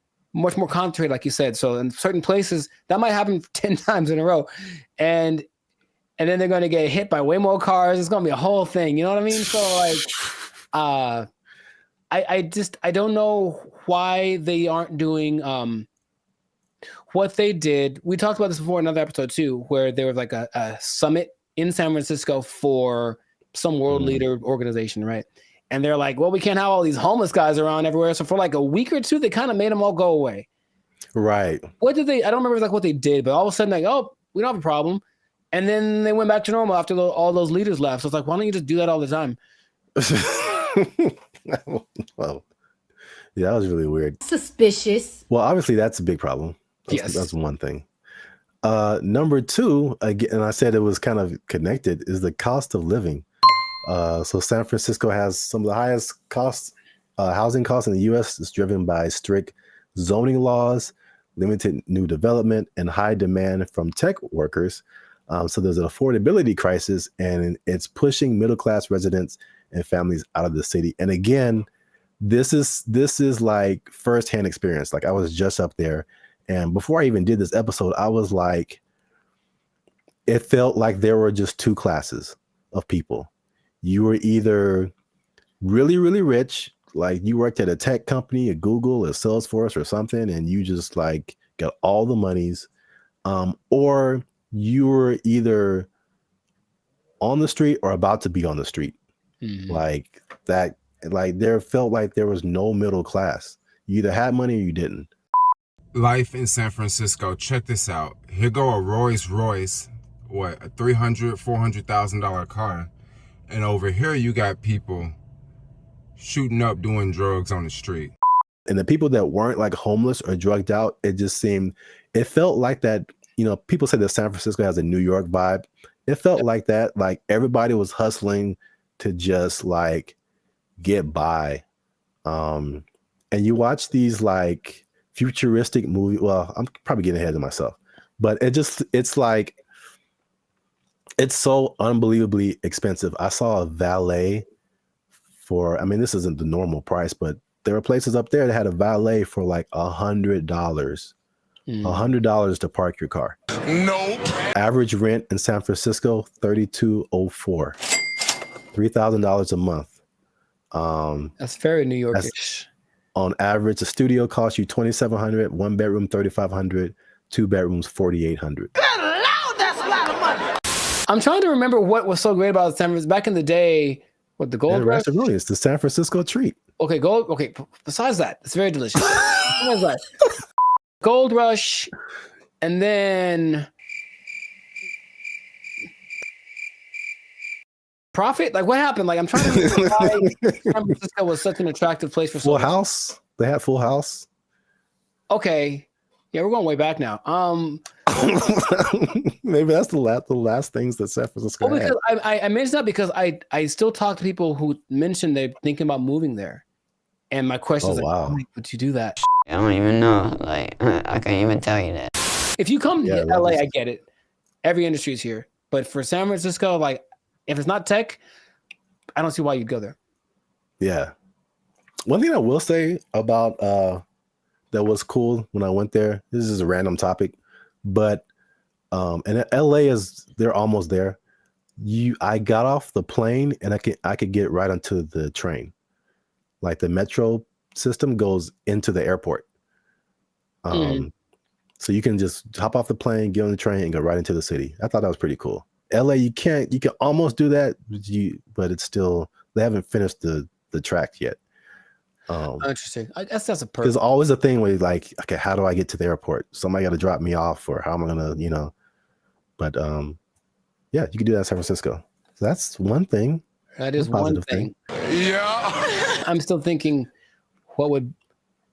concentrated, like you said. So in certain places, that might happen 10 times in a row. And then they're going to get hit by way more cars. It's going to be a whole thing. You know what I mean? So like, I don't know why they aren't doing what they did. We talked about this before in another episode too, where there was like a summit in San Francisco for some world leader organization, right? And they're like, well, we can't have all these homeless guys around everywhere. So for like a week or two, they kind of made them all go away. Right. What did they? I don't remember like what they did, but all of a sudden, like, oh, we don't have a problem. And then they went back to normal after all those leaders left. So it's like, why don't you just do that all the time? Well, yeah, that was really weird. Suspicious. Well, obviously that's a big problem. That's one thing. Number 2, again, and I said it was kind of connected, is the cost of living. So San Francisco has some of the highest housing costs in the U.S. It's driven by strict zoning laws, limited new development, and high demand from tech workers. So there's an affordability crisis, and it's pushing middle-class residents and families out of the city. And again, this is like firsthand experience. Like I was just up there, and before I even did this episode, I was like, it felt like there were just 2 classes of people. You were either really, really rich, like you worked at a tech company, at Google, or Salesforce or something, and you just like got all the monies, or you were either on the street or about to be on the street. Like that, like there felt like there was no middle class. You either had money or you didn't. Life in San Francisco. Check this out. Here go a Rolls Royce, what, a $300,000-$400,000 car. And over here you got people shooting up doing drugs on the street. And the people that weren't like homeless or drugged out, it felt like that, people say that San Francisco has a New York vibe. It felt like that, like everybody was hustling to just like get by. And you watch these like futuristic movies. Well, I'm probably getting ahead of myself, but it's like, it's so unbelievably expensive. I saw a valet for, this isn't the normal price, but there were places up there that had a valet for like $100. $100 to park your car. Nope. Average rent in San Francisco, $3,204. $3,000 a month. That's very New Yorkish. On average, a studio costs you $2,700, 1 bedroom $3,500, 2 bedrooms $4,800. That's a lot of money. I'm trying to remember what was so great about San Francisco back in the day. What, the Gold Rush? Really, it's the San Francisco treat. Okay, Okay, besides that, it's very delicious. Besides that, Gold Rush, and then Profit. Like, what happened? Like, I'm trying to remember why San Francisco was such an attractive place for Full House. They had Full House. Okay, yeah, we're going way back now. Maybe that's the last things that San Francisco had. Because I mentioned that because I still talk to people who mentioned they're thinking about moving there, and my question is, wow, why would you do that? I don't even know. Like, I can't even tell you that. If you come to LA, I get it. Every industry is here, but for San Francisco, like, if it's not tech, I don't see why you'd go there. Yeah. One thing I will say about that was cool when I went there. This is a random topic, but and LA they're almost there. I got off the plane and I could get right onto the train. Like the metro system goes into the airport. So you can just hop off the plane, get on the train, and go right into the city. I thought that was pretty cool. LA, you can almost do that, but it's still, they haven't finished the track yet. Interesting. I guess that's a because always a thing where like, okay, how do I get to the airport? Somebody got to drop me off, or how am I gonna, But yeah, you can do that in San Francisco. So that's one thing. That is one thing. Yeah. I'm still thinking, what would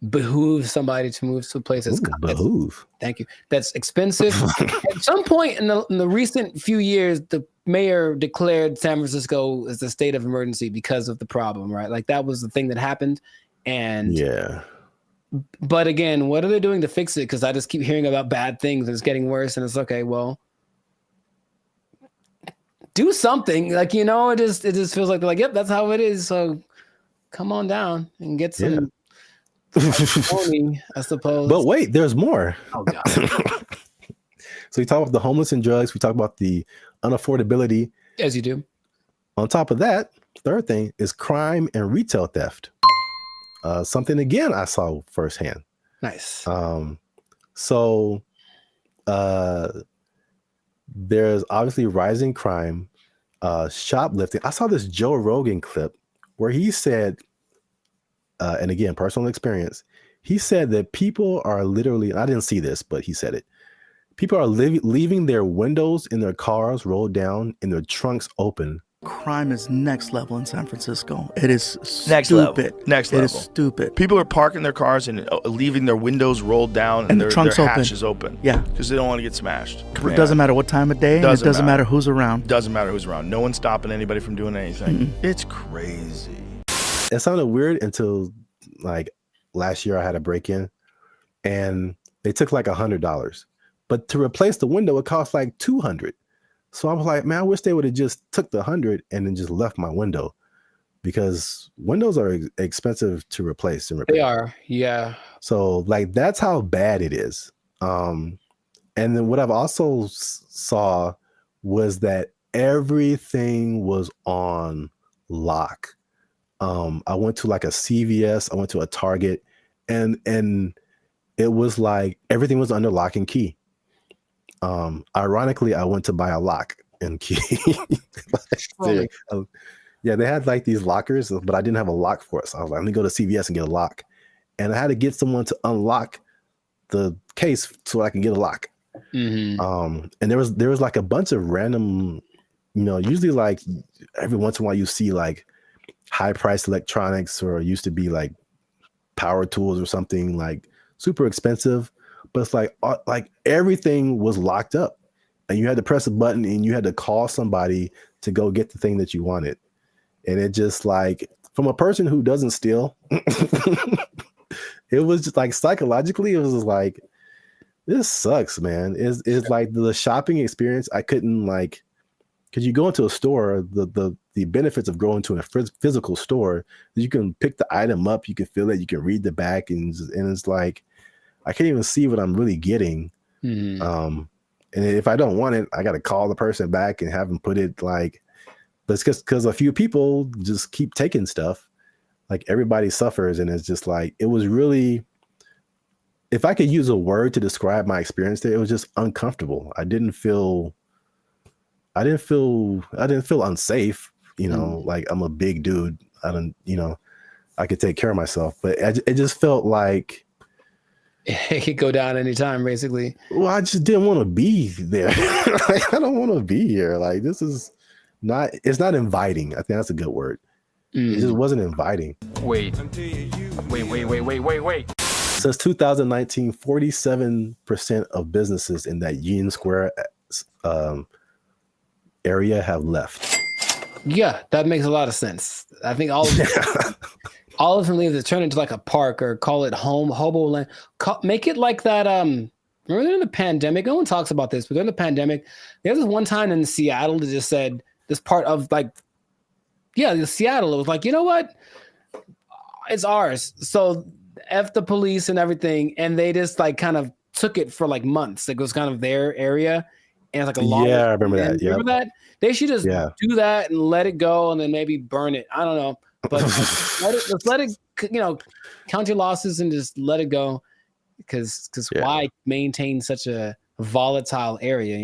behoove somebody to move to a place that's behoove. Thank you. That's expensive. At some point in the recent few years, the mayor declared San Francisco as a state of emergency because of the problem, right? Like that was the thing that happened. And yeah. But again, what are they doing to fix it? Because I just keep hearing about bad things and it's getting worse. And it's okay, well, do something. Like, it just feels like they're like, yep, that's how it is. So come on down and get some money, I suppose. But wait, there's more. Oh God. So we talk about the homeless and drugs. We talk about the unaffordability. As you do. On top of that, third thing is crime and retail theft. Something again I saw firsthand. Nice. So there's obviously rising crime, shoplifting. I saw this Joe Rogan clip where he said, and again, personal experience, he said that people are literally, I didn't see this, but he said it. People are leaving their windows in their cars rolled down and their trunks open. Crime is next level in San Francisco. It is Next stupid. level. Next level. It is stupid. People are parking their cars and leaving their windows rolled down and their trunks hatches open. Yeah. Because they don't want to get smashed. It doesn't matter what time of day. And it doesn't matter who's around. Doesn't matter who's around. No one's stopping anybody from doing anything. It's crazy. It sounded weird until like last year I had a break-in and they took like $100. But to replace the window, it cost like $200. So I was like, man, I wish they would have just took the $100 and then just left my window, because windows are expensive to replace and repair. They are, yeah. So like that's how bad it is. And then what I've also saw was that everything was on lock. I went to like a CVS, I went to a Target, and it was like everything was under lock and key. Ironically, I went to buy a lock and key. Yeah, they had like these lockers, but I didn't have a lock for it. So I was like, let me go to CVS and get a lock. And I had to get someone to unlock the case so I can get a lock. And there was like a bunch of random, usually like every once in a while you see like high priced electronics, or used to be like power tools or something like super expensive. But it's like everything was locked up and you had to press a button and you had to call somebody to go get the thing that you wanted. And it just like, from a person who doesn't steal, it was just like psychologically, it was just like, this sucks, man. It's like the shopping experience. I couldn't like, because you go into a store, the benefits of going to a physical store, you can pick the item up, you can feel it, you can read the back, and it's like, I can't even see what I'm really getting. And if I don't want it, I got to call the person back and have them put it like, but it's because a few people just keep taking stuff. Like everybody suffers. And it's just like, it was really, if I could use a word to describe my experience there, it was just uncomfortable. I didn't feel unsafe, like I'm a big dude. I could take care of myself, but it just felt like, it could go down anytime, basically. Well, I just didn't want to be there. Like, I don't want to be here. Like, this is not, it's not inviting. I think that's a good word. It just wasn't inviting. Wait. Since 2019, 47% of businesses in that Union Square area have left. Yeah, that makes a lot of sense. I think all of them, all of them leave to turn into like a park, or call it hobo land. Make it like that. Remember during the pandemic, no one talks about this, but during the pandemic, there was this one time in Seattle that just said this part of like, Seattle. It was like, you know what? It's ours. So F the police and everything. And they just like kind of took it for like months. Like, it was kind of their area. And it's like a long. Yeah, I remember that. Yeah. Remember that? They should just do that and let it go, and then maybe burn it. I don't know. But let it, count your losses and just let it go. Because why maintain such a volatile area,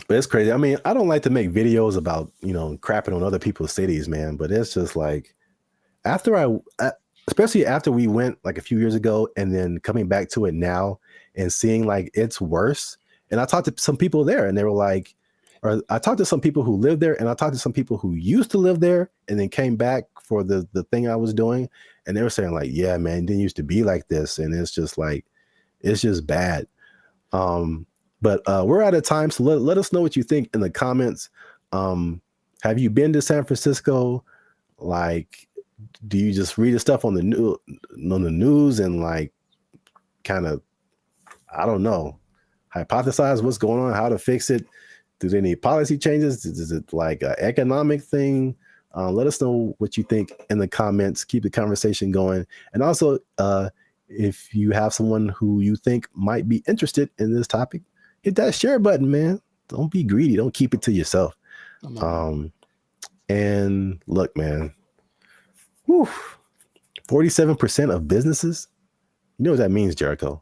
But it's crazy. I mean, I don't like to make videos about, crapping on other people's cities, man. But it's just like, especially after we went like a few years ago and then coming back to it now and seeing like it's worse. And I talked to some people there and they were like, or I talked to some people who live there and I talked to some people who used to live there and then came back for the thing I was doing. And they were saying like, yeah, man, it didn't used to be like this. And it's just like, it's just bad. But we're out of time. So let us know what you think in the comments. Have you been to San Francisco? Like, do you just read the stuff on the news and like kind of, I don't know, hypothesize what's going on, how to fix it? Do they need policy changes? Is it like an economic thing? Let us know what you think in the comments. Keep the conversation going. And also, if you have someone who you think might be interested in this topic, hit that share button, man. Don't be greedy. Don't keep it to yourself. And look, man, 47% of businesses, you know what that means, Jericho?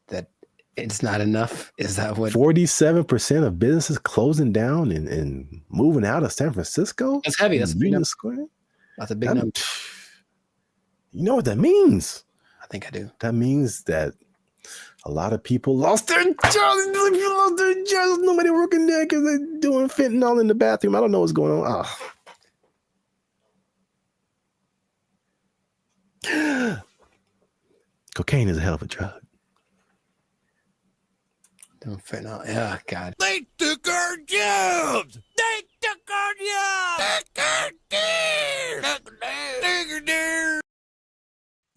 That it's not enough? Is that what? 47% of businesses closing down and moving out of San Francisco? That's heavy. That's a big number. Square? That's a big number. You know what that means? I think I do. That means that a lot of people lost their jobs. Nobody working there because they're doing fentanyl in the bathroom. I don't know what's going on. Cocaine is a hell of a drug. Doing fentanyl. Yeah, God. They took our jobs. They took our jobs.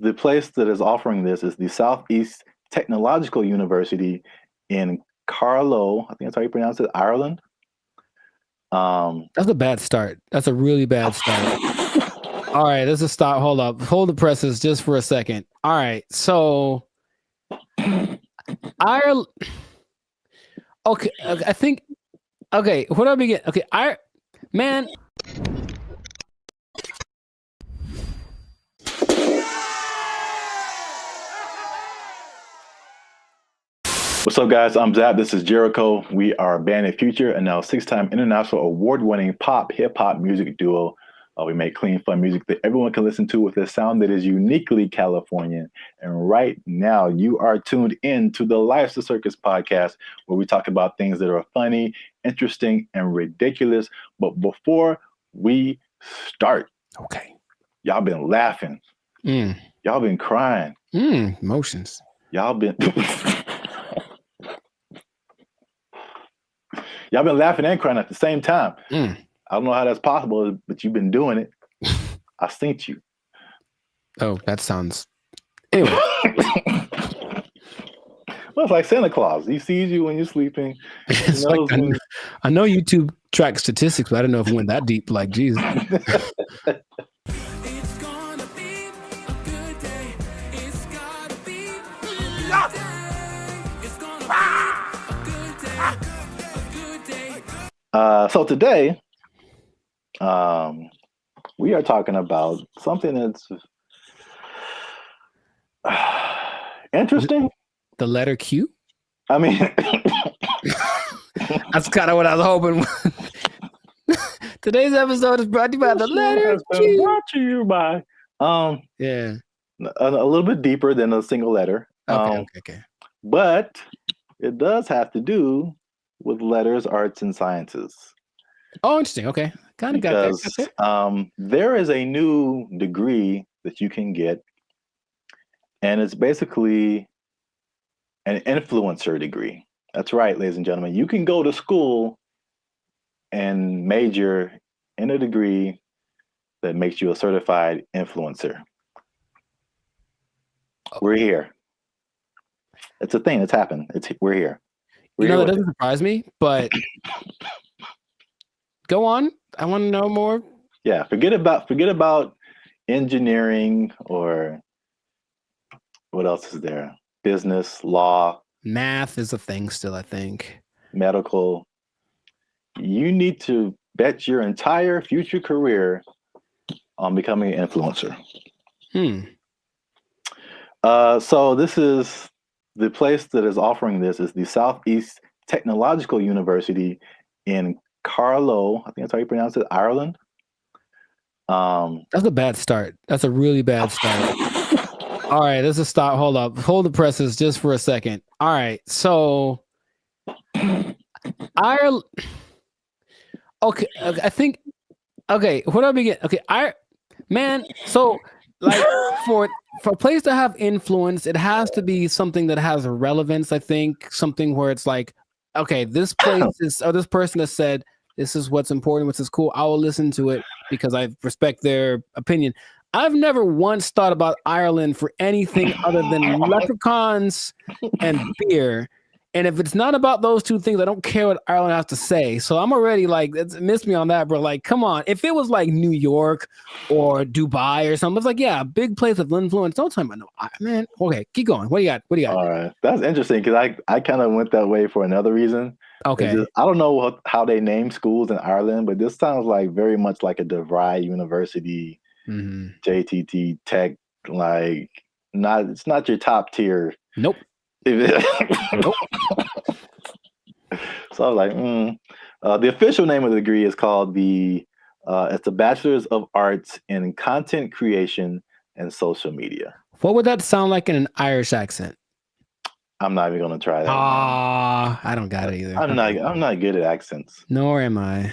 The place that is offering this is the Southeast Technological University in Carlow. I think that's how you pronounce it, Ireland. That's a bad start. That's a really bad start. All right, let's just stop. Hold up. Hold the presses just for a second. All right, so Ireland. Okay, I think. Okay, where do I begin? Okay, man. What's up, guys? I'm Zap. This is Jericho. We are BrandBee Future, and now 6-time international award-winning pop hip-hop music duo. We make clean, fun music that everyone can listen to with a sound that is uniquely Californian. And right now, you are tuned in to the Life's a Circus podcast, where we talk about things that are funny, interesting, and ridiculous. But before we start, okay, y'all been laughing. Y'all been crying. Emotions. Y'all been... Y'all been laughing and crying at the same time. I don't know how that's possible, but you've been doing it. I synced you. Oh, that sounds... Anyway. Well, it's like Santa Claus. He sees you when you're sleeping. It's like, I know YouTube tracks statistics, but I don't know if it went that deep. Like, geez. So today, we are talking about something that's interesting. The letter Q? I mean, that's kind of what I was hoping. Today's episode is brought to you by the letter Q. Brought to you by, yeah, a little bit deeper than a single letter. Okay. But it does have to do with letters, arts, and sciences. Oh, interesting. Okay. Kind of got that. There is a new degree that you can get, and it's basically an influencer degree. That's right, ladies and gentlemen. You can go to school and major in a degree that makes you a certified influencer. We're here. It's a thing that's happened. We're here. That doesn't surprise me, but go on. I want to know more. Yeah, forget about engineering or what else is there? Business, law. Math is a thing still, I think. Medical. You need to bet your entire future career on becoming an influencer. So this is the place that is offering this is the Southeast Technological University in Carlow. I think that's how you pronounce it, Ireland. That's a bad start. That's a really bad start. All right, let's just stop. Hold up. Hold the presses just for a second. All right, so Ireland. Okay, I think. Okay, where do I begin? Okay, man. So like for a place to have influence, it has to be something that has relevance. I think something where it's like, okay, this place is, or this person has said this is what's important, which is cool. I will listen to it because I respect their opinion. I've never once thought about Ireland for anything other than leprechauns and beer. And if it's not about those two things, I don't care what Ireland has to say. So I'm already like, it's missed me on that, bro. Like, come on. If it was like New York or Dubai or something, it's like, yeah, a big place of influence. Don't tell me about no, man. Okay, keep going. What do you got? What do you got? All right, that's interesting because I kind of went that way for another reason. Okay. I don't know how they name schools in Ireland, but this sounds like very much like a DeVry University, JTT Tech. Like, it's not your top tier. Nope. Nope. So I was like, the official name of the degree is called it's the Bachelor's of Arts in Content Creation and Social Media. What would that sound like in an Irish accent? I'm not even going to try that. I don't got it either. I'm not good at accents. Nor am I.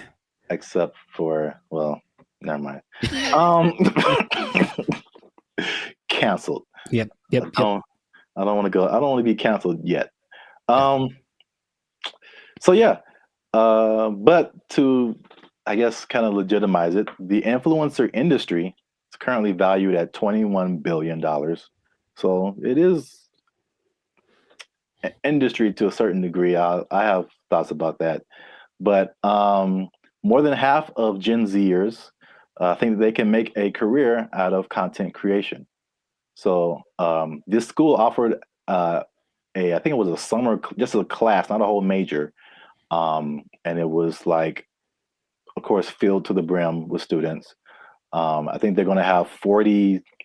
Except for, well, never mind. Canceled. Yep. I don't want to go. I don't want to be canceled yet. So yeah. But to, I guess, kind of legitimize it, the influencer industry is currently valued at $21 billion. So it is an industry to a certain degree. I have thoughts about that. But more than half of Gen Zers think that they can make a career out of content creation. So this school offered I think it was a summer, just a class, not a whole major. And it was like, of course, filled to the brim with students. I think they're going to have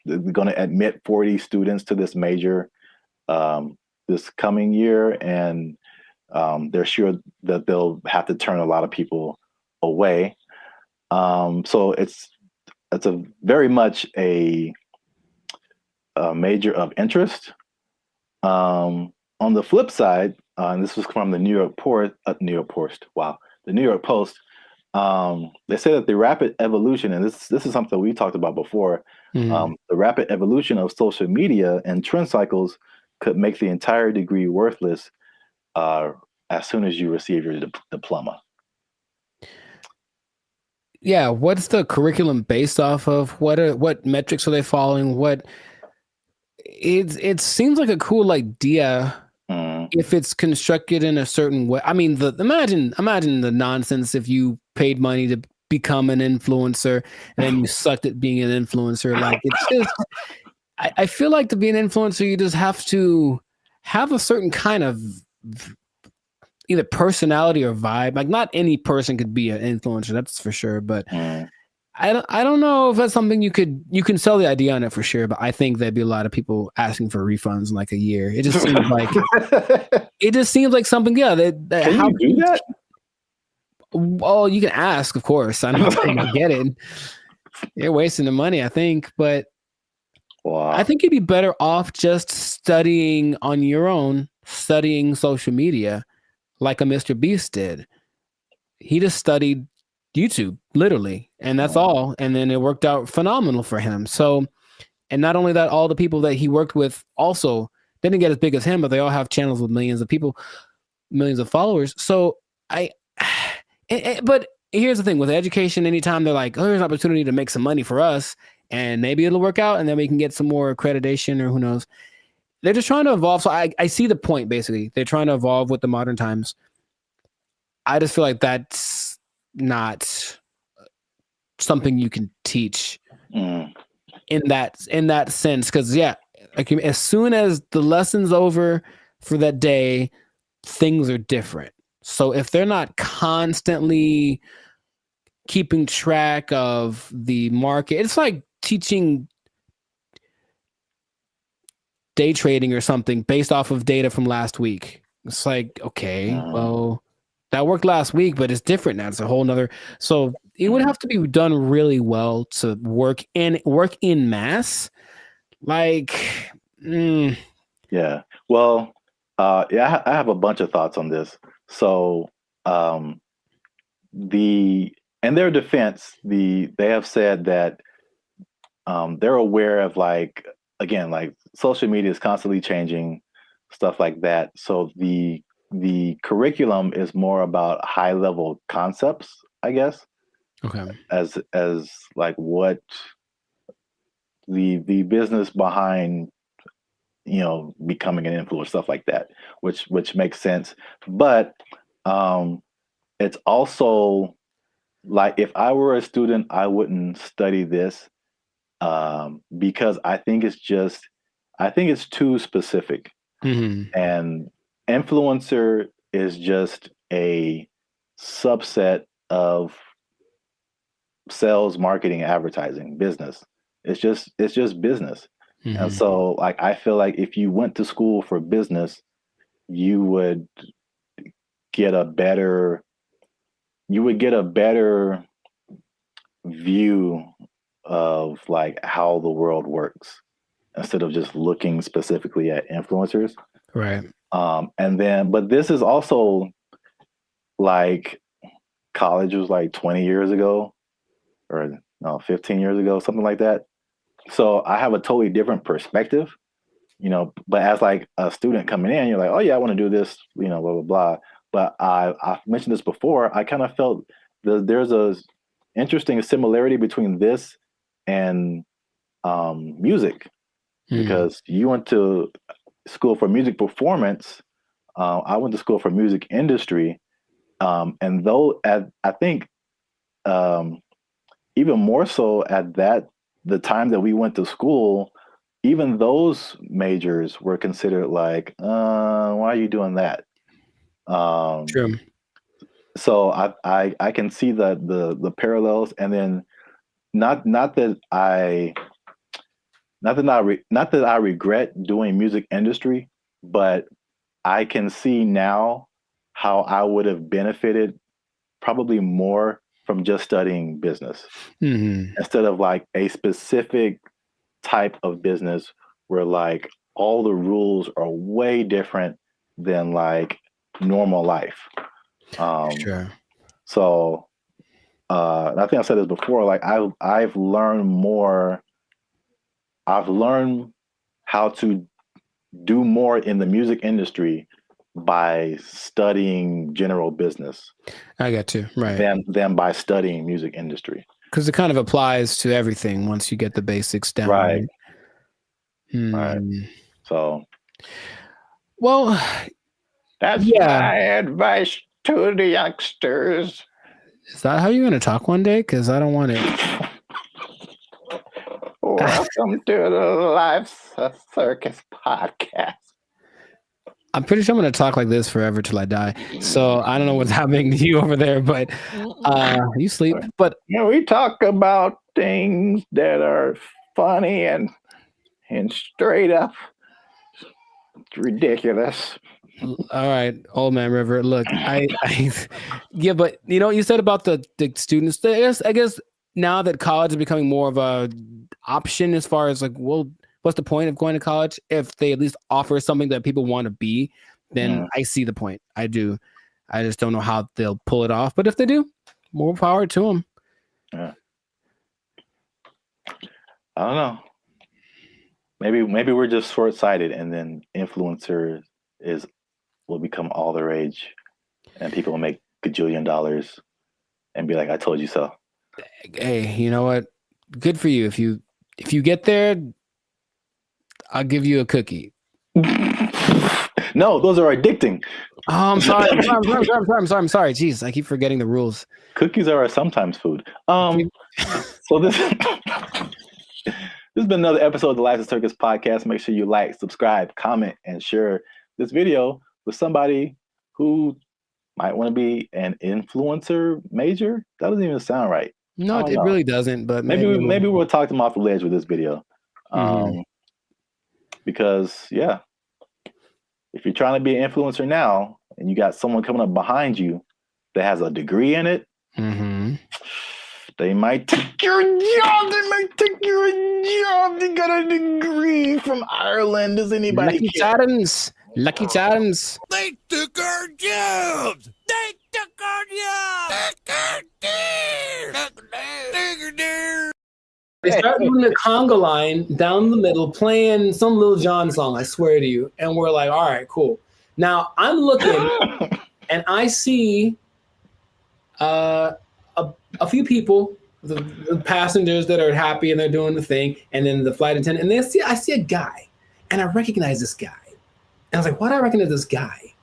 they're going to admit 40 students to this major this coming year. And they're sure that they'll have to turn a lot of people away. So it's a very much a major of interest. On the flip side, and this was from the New York Post. The New York Post. They say that the rapid evolution, and this is something we talked about before. The rapid evolution of social media and trend cycles could make the entire degree worthless as soon as you receive your diploma. Yeah, what's the curriculum based off of? What metrics are they following? It seems like a cool idea if it's constructed in a certain way. I mean, imagine the nonsense if you paid money to become an influencer and then you sucked at being an influencer. Like, it's just, I feel like to be an influencer, you just have to have a certain kind of either personality or vibe. Like, not any person could be an influencer, that's for sure. But I don't know if that's something you can sell the idea on it for sure. But I think there'd be a lot of people asking for refunds in like a year. It just seems like something. Yeah, can you do that? Well, you can ask, of course. I'm not saying I get it. You're wasting the money, I think. But I think you'd be better off just studying on your own, studying social media, like a Mr. Beast did. He just studied YouTube, literally, and that's all. And then it worked out phenomenal for him. So, and not only that, all the people that he worked with also didn't get as big as him, but they all have channels with millions of people, millions of followers. So but here's the thing with education, anytime they're like, oh, there's an opportunity to make some money for us and maybe it'll work out and then we can get some more accreditation or who knows. They're just trying to evolve. So I see the point, basically. They're trying to evolve with the modern times. I just feel like that's not something you can teach in that sense. Because, yeah, like, as soon as the lesson's over for that day, things are different. So if they're not constantly keeping track of the market, it's like teaching day trading or something based off of data from last week. It's like, okay, well, that worked last week, but it's different now. It's a whole nother. So it would have to be done really well to work in mass. Like, Yeah. Well, I have a bunch of thoughts on this. So, in their defense, they have said that they're aware of like social media is constantly changing, stuff like that. So the curriculum is more about high level concepts, I guess. Okay. As like what the business behind becoming an influencer, stuff like that, which makes sense. But it's also like if I were a student, I wouldn't study this because I think it's too specific. And influencer is just a subset of sales, marketing, advertising, business. It's just business. And so like I feel like if you went to school for business, you would get a better view of like how the world works instead of just looking specifically at influencers. Right. But this is also like college was like 20 years ago or no, 15 years ago, something like that. So I have a totally different perspective, but as like a student coming in, you're like, oh yeah, I want to do this, blah, blah, blah. But I've mentioned this before. I kind of felt there's a interesting similarity between this and music, because you went to school for music performance. I went to school for music industry. And though I think even more so at the time that we went to school, even those majors were considered like, why are you doing that? True. So I can see the parallels, and then not that I regret doing music industry, but I can see now how I would have benefited probably more from just studying business instead of like a specific type of business where like all the rules are way different than like normal life. Sure. So I think I've said this before, like I've learned how to do more in the music industry by studying general business. I got you. Right. Than by studying music industry. Because it kind of applies to everything once you get the basics down. Right. Right. So. Well, that's my advice to the youngsters. Is that how you're going to talk one day? Because I don't want it. Welcome to the Life Circus podcast. I'm pretty sure I'm going to talk like this forever till I die. So I don't know what's happening to you over there, but you sleep. But we talk about things that are funny and straight up ridiculous. All right, old man River. Look, yeah, but you said about the students. I guess now that college is becoming more of a option as far as like, well, what's the point of going to college if they at least offer something that people want to be? Then I see the point. I do. I just don't know how they'll pull it off. But if they do, more power to them. Yeah. I don't know. Maybe we're just short-sighted, and then influencer will become all the rage, and people will make gajillion dollars and be like, "I told you so." Hey, you know what? Good for you. If you get there, I'll give you a cookie. No, those are addicting. Oh, I'm sorry. I'm sorry. Jeez, I keep forgetting the rules. Cookies are sometimes food. So this has been another episode of the Life Circus podcast. Make sure you like, subscribe, comment, and share this video with somebody who might want to be an influencer major. That doesn't even sound right. No, it really doesn't. But maybe we'll talk them off the ledge with this video. Because if you're trying to be an influencer now and you got someone coming up behind you that has a degree in it, They might take your job. They might take your job. They got a degree from Ireland. Does anybody Lucky care? Charms. Lucky Charms. They took our jobs. They took our jobs. They start doing the conga line down the middle, playing some Lil Jon song, I swear to you. And we're like, all right, cool. Now I'm looking and I see a few people, the passengers that are happy and they're doing the thing, and then the flight attendant, and I see a guy, and I recognize this guy. And I was like, why do I recognize this guy?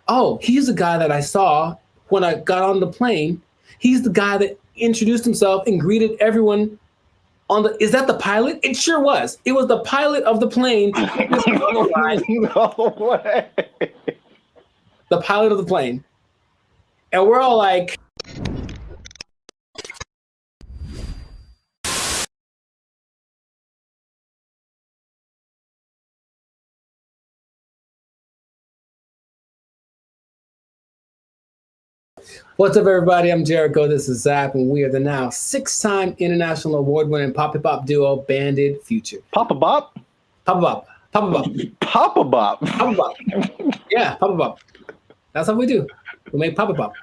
Oh, he's the guy that I saw when I got on the plane. He's the guy that introduced himself and greeted everyone on the, is that the pilot? It sure was. It was the pilot of the plane. No way. The pilot of the plane. And we're all like, what's up, everybody? I'm Jericho. This is Zap, and we are the now 6-time international award-winning pop hip hop duo Banded Future. Papa Bop? Papa Bop. Papa Bop. Papa Bop. Papa Bop. Yeah, Papa Bop. That's what we do. We make Papa Bop.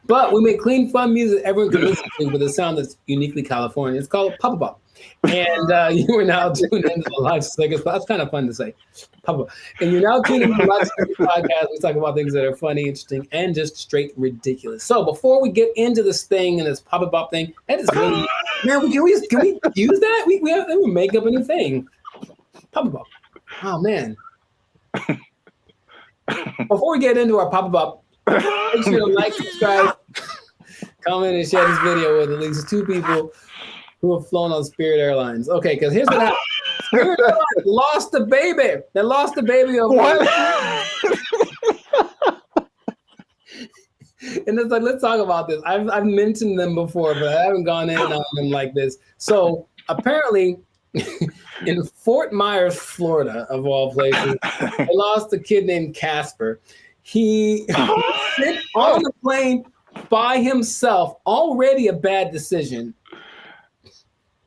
But we make clean, fun music everyone can listen to with a sound that's uniquely California. It's called Papa Bop. And you are now tuned into the live segment. That's kind of fun to say. Papa. And you're now tuned into the live segment podcast. We talk about things that are funny, interesting, and just straight ridiculous. So before we get into this thing and this Papa Bop thing, that is really, man, can we use that? We make up a new thing. Papa Bop. Oh, man. Before we get into our Papa Bop, make sure to like, subscribe, comment, and share this video with at least 2 people who have flown on Spirit Airlines. Okay, because here's what happened. Spirit Airlines lost the baby. They lost the baby of what? And it's like, let's talk about this. I've mentioned them before, but I haven't gone in on them like this. So apparently, in Fort Myers, Florida, of all places, they lost a kid named Casper. He sit on the plane by himself. Already a bad decision.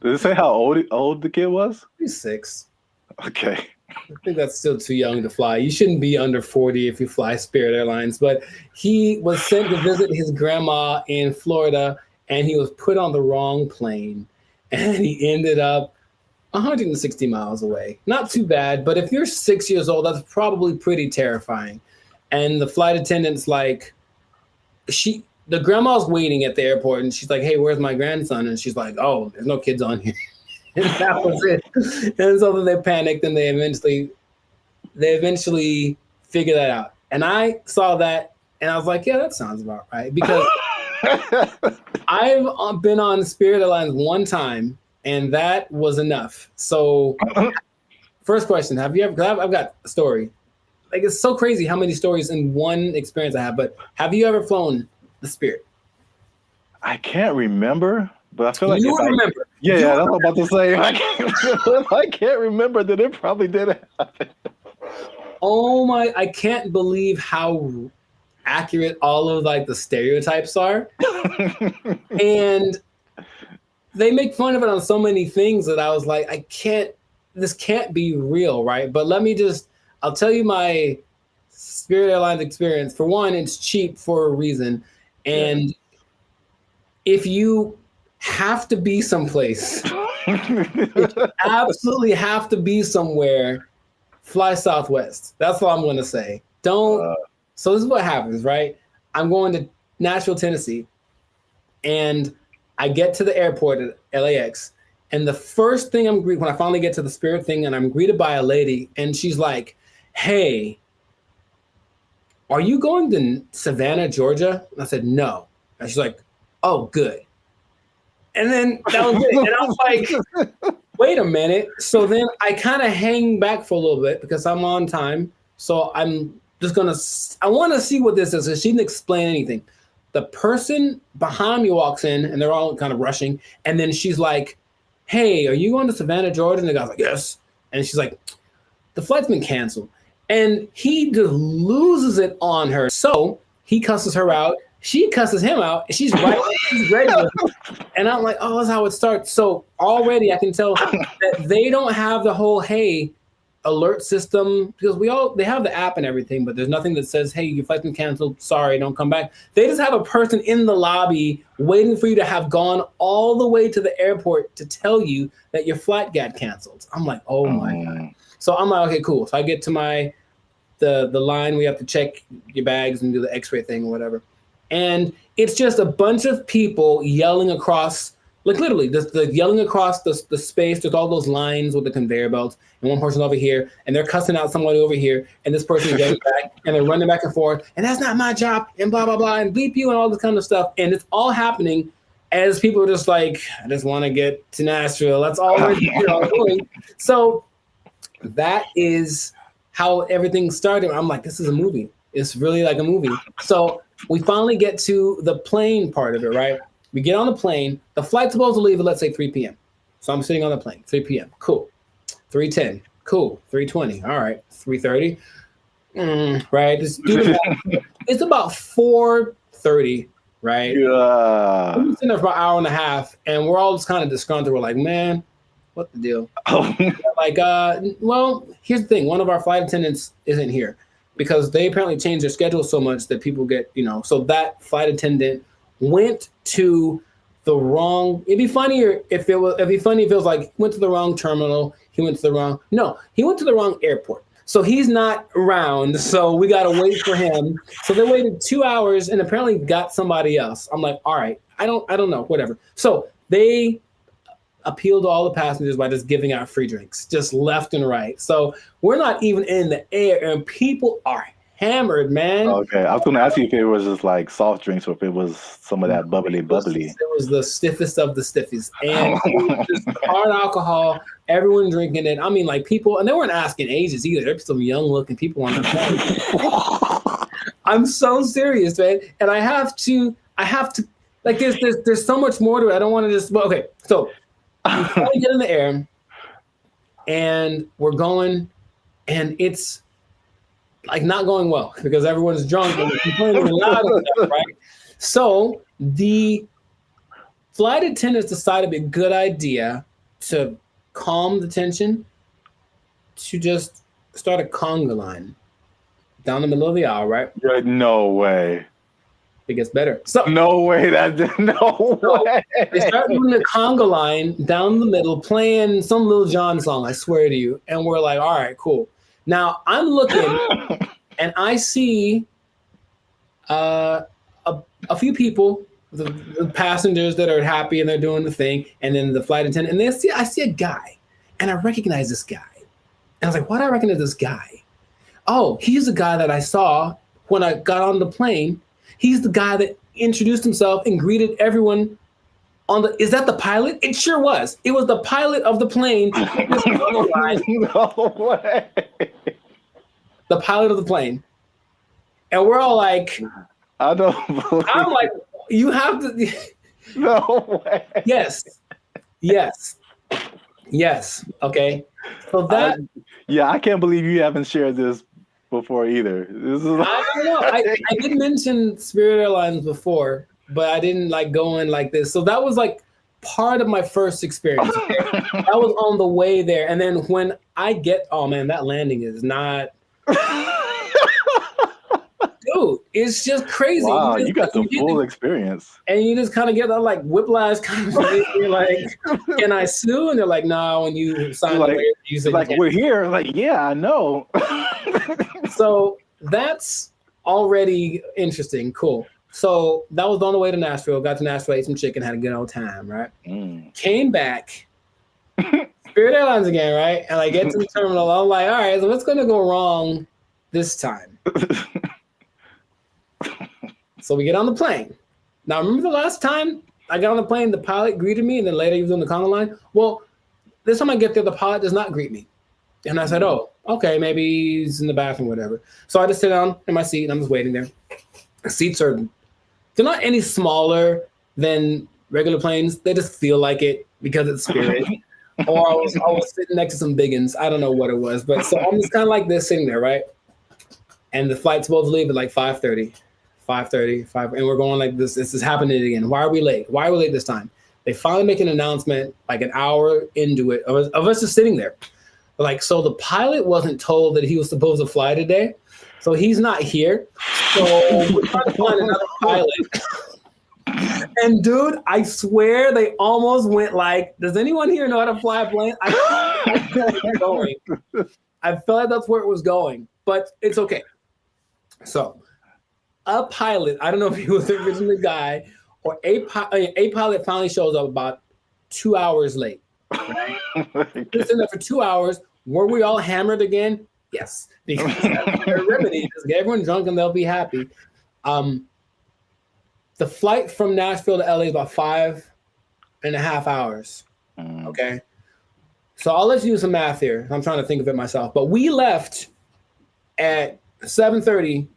Does it say how old the kid was? He's 6. Okay. I think that's still too young to fly. You shouldn't be under 40 if you fly Spirit Airlines. But he was sent to visit his grandma in Florida, and he was put on the wrong plane. And he ended up 160 miles away. Not too bad, but if you're 6 years old, that's probably pretty terrifying. And the flight attendant's like, the grandma's waiting at the airport, and she's like, hey, where's my grandson? And she's like, oh, there's no kids on here. And that was it. And so then they panicked, and they eventually figured that out. And I saw that, and I was like, yeah, that sounds about right. Because I've been on Spirit Airlines one time, and that was enough. So first question, have you ever, because I've got a story. Like, it's so crazy how many stories in one experience I have, but have you ever flown the Spirit? I can't remember, but I feel like you remember. Yeah, that's what I'm about to say. I can't remember that it probably did happen. Oh my! I can't believe how accurate all of like the stereotypes are, and they make fun of it on so many things that I was like, this can't be real, right? But I'll tell you my Spirit Airlines experience. For one, it's cheap for a reason. And if you have to be someplace, if you absolutely have to be somewhere, fly Southwest. That's all I'm going to say. So this is what happens, right? I'm going to Nashville, Tennessee, and I get to the airport at LAX. And the first thing when I finally get to the Spirit thing, and I'm greeted by a lady, and she's like, hey, are you going to Savannah, Georgia? And I said, no. And she's like, oh, good. And then that was it. And I was like, wait a minute. So then I kind of hang back for a little bit because I'm on time. So I'm just I want to see what this is. So she didn't explain anything. The person behind me walks in, and they're all kind of rushing. And then she's like, hey, are you going to Savannah, Georgia? And the guy's like, yes. And she's like, the flight's been canceled. And he just loses it on her. So he cusses her out. She cusses him out. She's right. She's ready with him. And I'm like, oh, that's how it starts. So already I can tell that they don't have the whole, hey, alert system, because they have the app and everything, but there's nothing that says, hey, your flight's been canceled. Sorry, don't come back. They just have a person in the lobby waiting for you to have gone all the way to the airport to tell you that your flight got canceled. I'm like, oh my God. So I'm like, okay, cool. So I get to the line. We have to check your bags and do the x-ray thing or whatever. And it's just a bunch of people yelling across, like literally, the yelling across the space. There's all those lines with the conveyor belts, and one person over here, and they're cussing out somebody over here, and this person is yelling back, and they're running back and forth, and that's not my job, and blah, blah, blah, and bleep you, and all this kind of stuff. And it's all happening as people are just like, I just want to get to Nashville. That's all we're doing. So that is how everything started. I'm like, this is a movie. It's really like a movie. So we finally get to the plane part of it, right? We get on the plane. The flight's supposed to leave at, let's say, 3 p.m. So I'm sitting on the plane, 3 p.m. Cool. 3:10. Cool. 3:20. All right. 3:30. Right. Just do the math. It's about 4:30, right? Yeah. We've been sitting there for an hour and a half, and we're all just kind of disgruntled. We're like, man, what the deal? Like, well, here's the thing. One of our flight attendants isn't here because they apparently changed their schedule so much that people get, so that flight attendant went to the wrong. It'd be funny if it was like went to the wrong terminal. He went to the wrong. No, he went to the wrong airport. So he's not around. So we got to wait for him. So they waited 2 hours and apparently got somebody else. I'm like, all right, I don't know, whatever. So they appealed to all the passengers by just giving out free drinks, just left and right. So we're not even in the air, and people are hammered, man. Okay, I was going to ask you if it was just like soft drinks or if it was some of that bubbly. It was the stiffest of the stiffies, and just hard alcohol. Everyone drinking it. I mean, like people, and they weren't asking ages either. There's some young-looking people on the plane. I'm so serious, man, and I have to. Like, there's so much more to it. I don't want to just. Okay, so. We finally get in the air, and we're going, and it's like not going well because everyone's drunk and complaining loud and stuff, right? So the flight attendants decided it'd be a good idea to calm the tension to just start a conga line down the middle of the aisle, right? No way. It gets better. So no way. No way. They start doing the conga line down the middle, playing some Lil Jon song, I swear to you. And we're like, all right, cool. Now I'm looking and I see a few people, the passengers that are happy and they're doing the thing, and then the flight attendant, and I see a guy, and I recognize this guy. And I was like, why do I recognize this guy? Oh, he's the guy that I saw when I got on the plane. He's the guy that introduced himself and greeted everyone on the. Is that the pilot? It sure was. It was the pilot of the plane. No way. The pilot of the plane. And we're all like, I don't believe I'm like, you have to. No way. Yes. Okay. So that. I can't believe you haven't shared this before either. This is I don't know. I did mention Spirit Airlines before, but I didn't like going like this. So that was like part of my first experience. Okay? That was on the way there. And then when I get, oh man, that landing is not. Dude, it's just crazy. Wow, you got the full experience. And you just kind of get that like whiplash kind of thing. You're like, can I sue? And they're like, no, when you sign the waiver, you said like, we're here. Like, yeah, I know. So that's already interesting. Cool. So that was on the way to Nashville. Got to Nashville, ate some chicken, had a good old time, right? Came back, Spirit Airlines again, right? And I get to the terminal. I'm like, all right, so what's going to go wrong this time? So we get on the plane. Now, remember the last time I got on the plane, the pilot greeted me, and then later he was on the conga line? Well, this time I get there, the pilot does not greet me. And I said, oh, okay, maybe he's in the bathroom, whatever. So I just sit down in my seat, and I'm just waiting there. The seats they're not any smaller than regular planes. They just feel like it because it's Spirit. Or I was sitting next to some biggins. I don't know what it was. But so I'm just kind of like this sitting there, right? And the flight's supposed to leave at like 5:30. 5:30, and we're going like this. This is happening again. Why are we late? Why are we late this time? They finally make an announcement like an hour into it of us just sitting there. Like, so the pilot wasn't told that he was supposed to fly today. So he's not here. So we're trying to find another pilot. And dude, I swear they almost went like, does anyone here know how to fly a plane? I feel like they're going. I feel like that's where it was going, but it's okay. So a pilot, I don't know if he was the original guy, or a pilot finally shows up about 2 hours late. Right? Just in there for 2 hours. Were we all hammered again? Yes, because that's their remedy. Just get everyone drunk and they'll be happy. The flight from Nashville to LA is about 5.5 hours. Okay, so I'll let you do some math here. I'm trying to think of it myself, but we left at 7:30.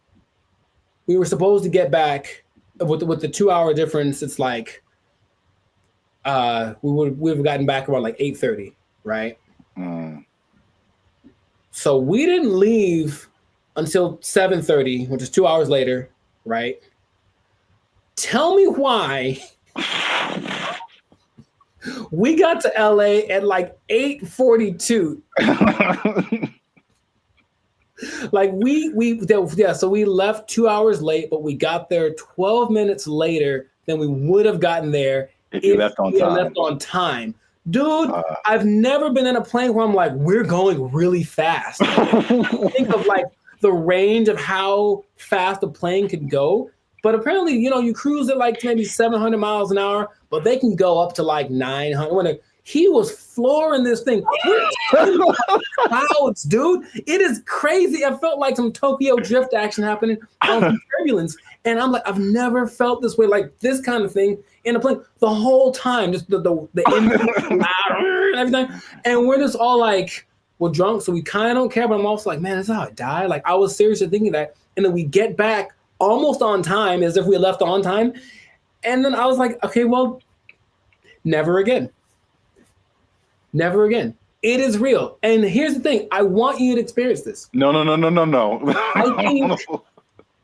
We were supposed to get back with the 2 hour difference. It's like we would have gotten back around like 8:30, right? So we didn't leave until 7:30, which is 2 hours later, right? Tell me why we got to LA at like 8:42. Like so we left 2 hours late, but we got there 12 minutes later than we would have gotten there if you left on time. Dude, I've never been in a plane where I'm like, we're going really fast. Think of like the range of how fast a plane could go. But apparently, you cruise at like maybe 700 miles an hour, but they can go up to like 900. He was flooring this thing. Clouds, dude. It is crazy. I felt like some Tokyo drift action happening on some turbulence. And I'm like, I've never felt this way, like this kind of thing in a plane the whole time. Just the engine loud and everything. And we're just all like, we're drunk, so we kind of don't care. But I'm also like, man, that's how I die. Like, I was seriously thinking that. And then we get back almost on time, as if we left on time. And then I was like, okay, well, never again. Never again. It is real. And here's the thing. I want you to experience this. No. I think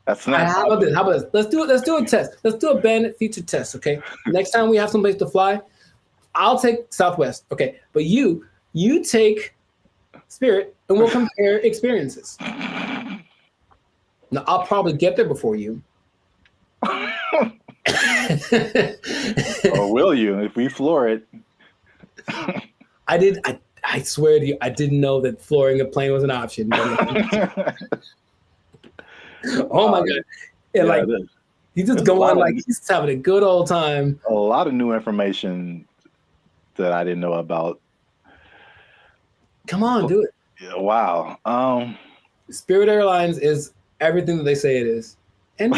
that's not. How about this? Let's do it. Let's do a test. Let's do a Bandit feature test. Okay. Next time we have someplace to fly, I'll take Southwest. Okay. But you take Spirit, and we'll compare experiences. Now I'll probably get there before you. Or will you if we floor it? I swear to you, I didn't know that flooring a plane was an option. Oh my God. And like, he's just going like, he's just having a good old time. A lot of new information that I didn't know about. Come on, do it. Yeah, wow. Spirit Airlines is everything that they say it is. And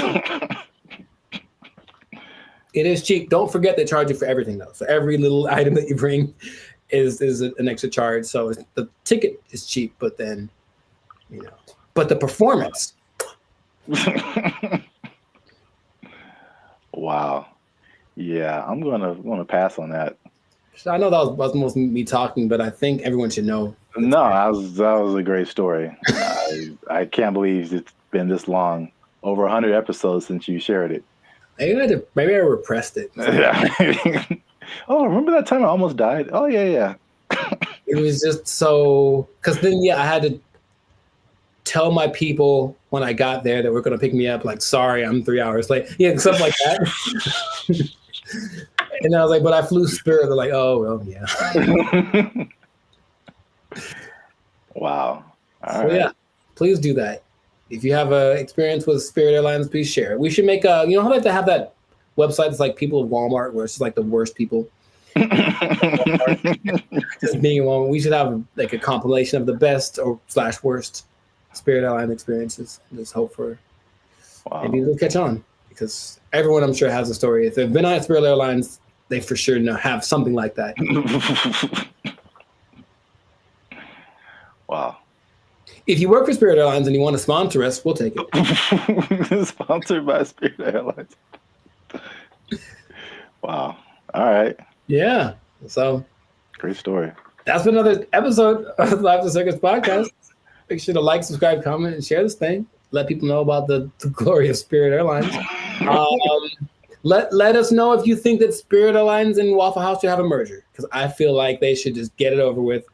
it is cheap. Don't forget they charge you for everything though. So every little item that you bring is an extra charge. So the ticket is cheap, but then, but the performance. Wow. Yeah, I'm gonna pass on that. I know that was most me talking, but I think everyone should know. No, that was a great story. I can't believe it's been this long. Over 100 episodes since you shared it. Maybe I repressed it. Yeah. Oh, remember that time I almost died? Oh, yeah. It was just so... Because then, I had to tell my people when I got there that were going to pick me up, like, sorry, I'm 3 hours late. Yeah, stuff like that. And I was like, but I flew Spirit. They're like, oh, well, yeah. Wow. All right. Yeah, please do that. If you have an experience with Spirit Airlines, please share it. We should make how they have to have that website that's like people of Walmart, where it's just like the worst people. Just being in Walmart. We should have like a compilation of the best or / worst Spirit Airline experiences. Just hope for maybe it'll catch on, because everyone I'm sure has a story. If they've been on Spirit Airlines, they for sure have something like that. Wow. If you work for Spirit Airlines and you want to sponsor us, we'll take it. Sponsored by Spirit Airlines. Wow. All right. Yeah. So great story. That's been another episode of the Life of the Circus podcast. Make sure to like, subscribe, comment, and share this thing. let people know about the glory of Spirit Airlines. Let us know if you think that Spirit Airlines and Waffle House should have a merger, because I feel like they should just get it over with.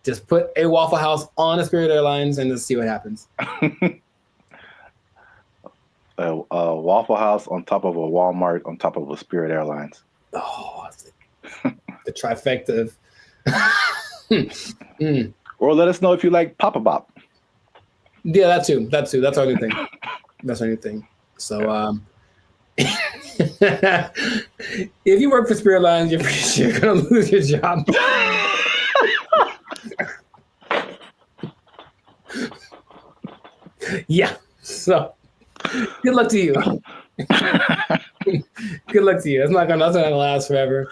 Just put a Waffle House on a Spirit Airlines and just see what happens. A Waffle House on top of a Walmart on top of a Spirit Airlines. Oh, the trifecta of... Or let us know if you like Papa Bop. Yeah, that too. That's our new thing. That's our new thing. So, if you work for Spirit Airlines, you're pretty sure you're gonna lose your job. Yeah. So, good luck to you. Good luck to you. That's not gonna last forever.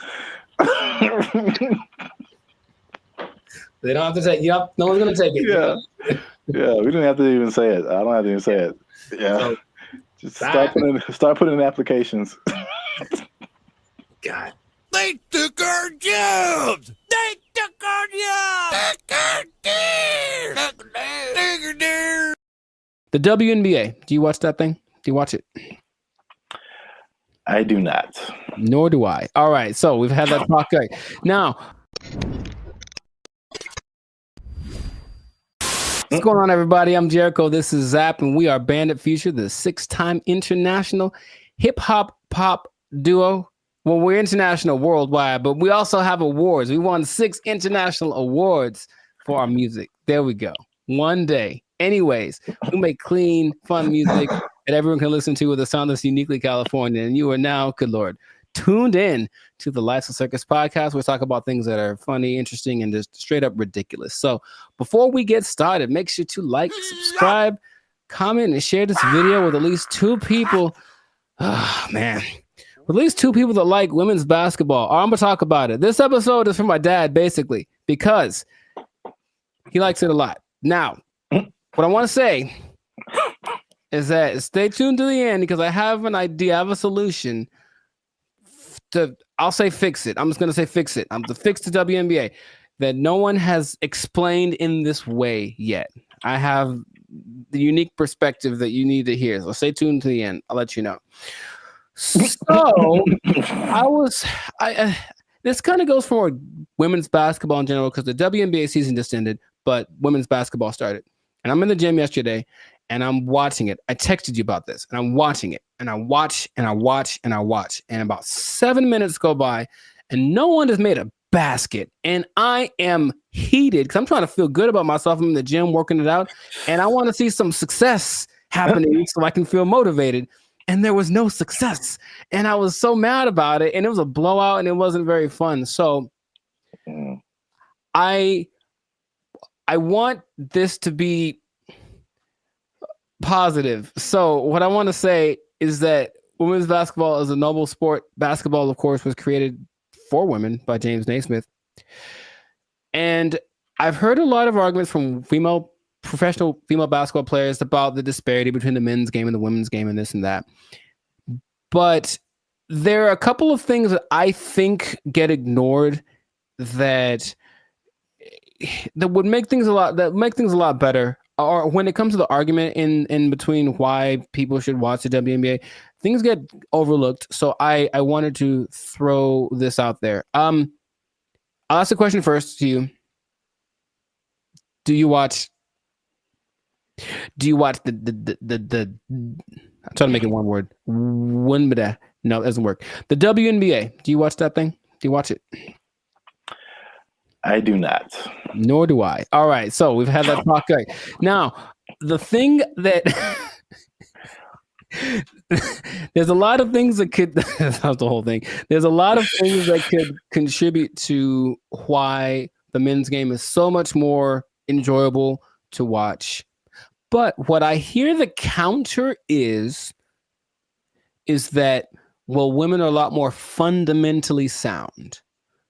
They don't have to take. No one's gonna take it. Yeah. Yeah, we didn't have to even say it. I don't have to even say it. Yeah. So, just start putting in applications. God. They took our jobs! They took our jobs! The WNBA. Do you watch that thing? Do you watch it? I do not. Nor do I. All right, so we've had that talk. Now, what's going on, everybody? I'm Jericho. This is Zap, and we are Bandit Future, the 6-time international hip-hop pop duo. Well, we're international worldwide, but we also have awards. We won 6 international awards for our music. There we go. One day. Anyways, we make clean, fun music that everyone can listen to with a sound that's uniquely California. And you are now, good Lord, tuned in to the Lights of Circus podcast. We talk about things that are funny, interesting, and just straight up ridiculous. So before we get started, make sure to like, subscribe, comment, and share this video with at least 2 people. Oh, man. With at least 2 people that like women's basketball. I'm going to talk about it. This episode is for my dad, basically, because he likes it a lot. Now, what I want to say is that stay tuned to the end, because I have an idea, I have a solution I'll say fix it. I'm just going to say fix it. I'm to fix the WNBA that no one has explained in this way yet. I have the unique perspective that you need to hear. So stay tuned to the end. I'll let you know. So this kind of goes for women's basketball in general, because the WNBA season just ended, but women's basketball started. And I'm in the gym yesterday and I'm watching it. I texted you about this, and I'm watching it, and I watch and I watch and I watch. And about 7 minutes go by and no one has made a basket. And I am heated because I'm trying to feel good about myself. I'm in the gym working it out, and I want to see some success happening so I can feel motivated. And there was no success. And I was so mad about it. And it was a blowout and it wasn't very fun. So I want this to be positive. So what I want to say is that women's basketball is a noble sport. Basketball, of course, was created for women by James Naismith. And I've heard a lot of arguments from professional female basketball players about the disparity between the men's game and the women's game and this and that. But there are a couple of things that I think get ignored that would make things a lot better. Or when it comes to the argument in between why people should watch the WNBA, things get overlooked. So I wanted to throw this out there. I'll ask the question first to you. Do you watch the I'm trying to make it one word. No, it doesn't work. The WNBA. Do you watch that thing? Do you watch it? I do not. Nor do I. All right. So we've had that talk. Right. Now, the thing that there's a lot of things that could that's the whole thing. There's a lot of things that could contribute to why the men's game is so much more enjoyable to watch. But what I hear the counter is that, well, women are a lot more fundamentally sound.